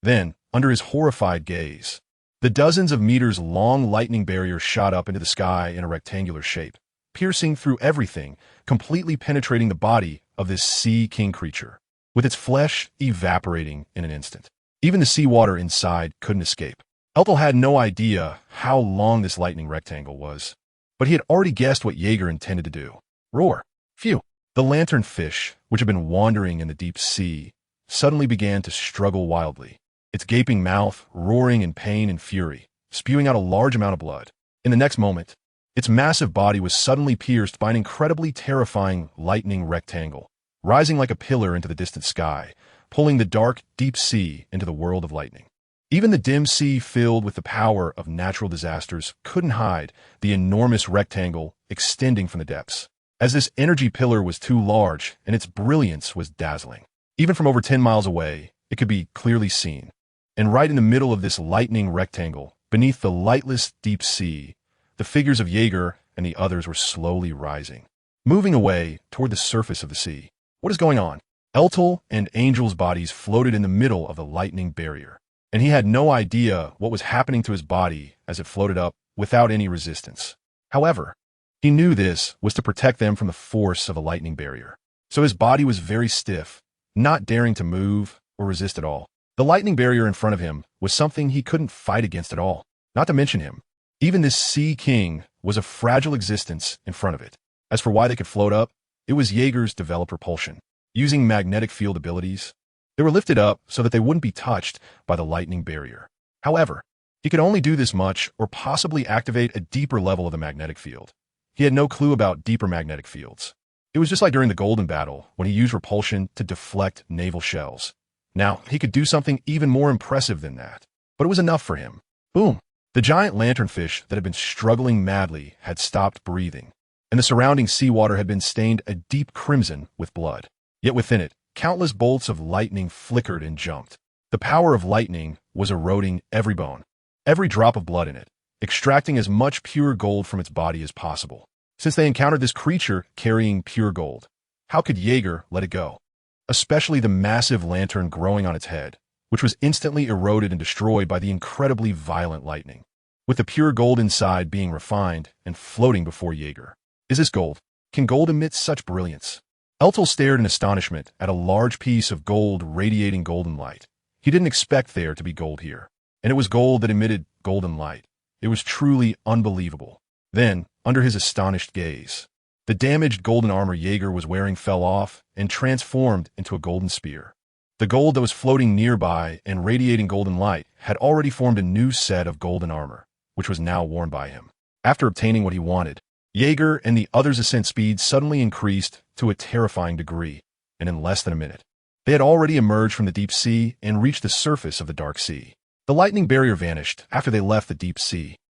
Then, under his horrified gaze, the dozens of meters long lightning barrier shot up into the sky in a rectangular shape, piercing through everything, completely penetrating the body of this sea king creature, with its flesh evaporating in an instant. Even the seawater inside couldn't escape. Eltel had no idea how long this lightning rectangle was, but he had already guessed what Jaeger intended to do. Roar. Phew. The lanternfish, which had been wandering in the deep sea, suddenly began to struggle wildly, its gaping mouth roaring in pain and fury, spewing out a large amount of blood. In the next moment, its massive body was suddenly pierced by an incredibly terrifying lightning rectangle, rising like a pillar into the distant sky, pulling the dark, deep sea into the world of lightning. Even the dim sea filled with the power of natural disasters couldn't hide the enormous rectangle extending from the depths, as this energy pillar was too large and its brilliance was dazzling. Even from over 10 miles away, it could be clearly seen. And right in the middle of this lightning rectangle, beneath the lightless deep sea, the figures of Jaeger and the others were slowly rising, moving away toward the surface of the sea. What is going on? Eltel and Angel's bodies floated in the middle of the lightning barrier, and he had no idea what was happening to his body as it floated up without any resistance. However, he knew this was to protect them from the force of a lightning barrier. So his body was very stiff, not daring to move or resist at all. The lightning barrier in front of him was something he couldn't fight against at all, not to mention him. Even this Sea King was a fragile existence in front of it. As for why they could float up, it was Jaeger's developed propulsion. Using magnetic field abilities, they were lifted up so that they wouldn't be touched by the lightning barrier. However, he could only do this much or possibly activate a deeper level of the magnetic field. He had no clue about deeper magnetic fields. It was just like during the Golden Battle when he used repulsion to deflect naval shells. Now, he could do something even more impressive than that. But it was enough for him. Boom! The giant lanternfish that had been struggling madly had stopped breathing, and the surrounding seawater had been stained a deep crimson with blood. Yet within it, countless bolts of lightning flickered and jumped. The power of lightning was eroding every bone, every drop of blood in it, extracting as much pure gold from its body as possible. since they encountered this creature carrying pure gold. How could Jaeger let it go? Especially the massive lantern growing on its head, which was instantly eroded and destroyed by the incredibly violent lightning, with the pure gold inside being refined and floating before Jaeger. Is this gold? Can gold emit such brilliance? Eltel stared in astonishment at a large piece of gold radiating golden light. He didn't expect there to be gold here, and it was gold that emitted golden light. It was truly unbelievable. Then, under his astonished gaze, the damaged golden armor Jaeger was wearing fell off and transformed into a golden spear. The gold that was floating nearby and radiating golden light had already formed a new set of golden armor, which was now worn by him. After obtaining what he wanted, Jaeger and the others' ascent speed suddenly increased to a terrifying degree, and in less than a minute, they had already emerged from the deep sea and reached the surface of the dark sea. The lightning barrier vanished after they left the deep sea,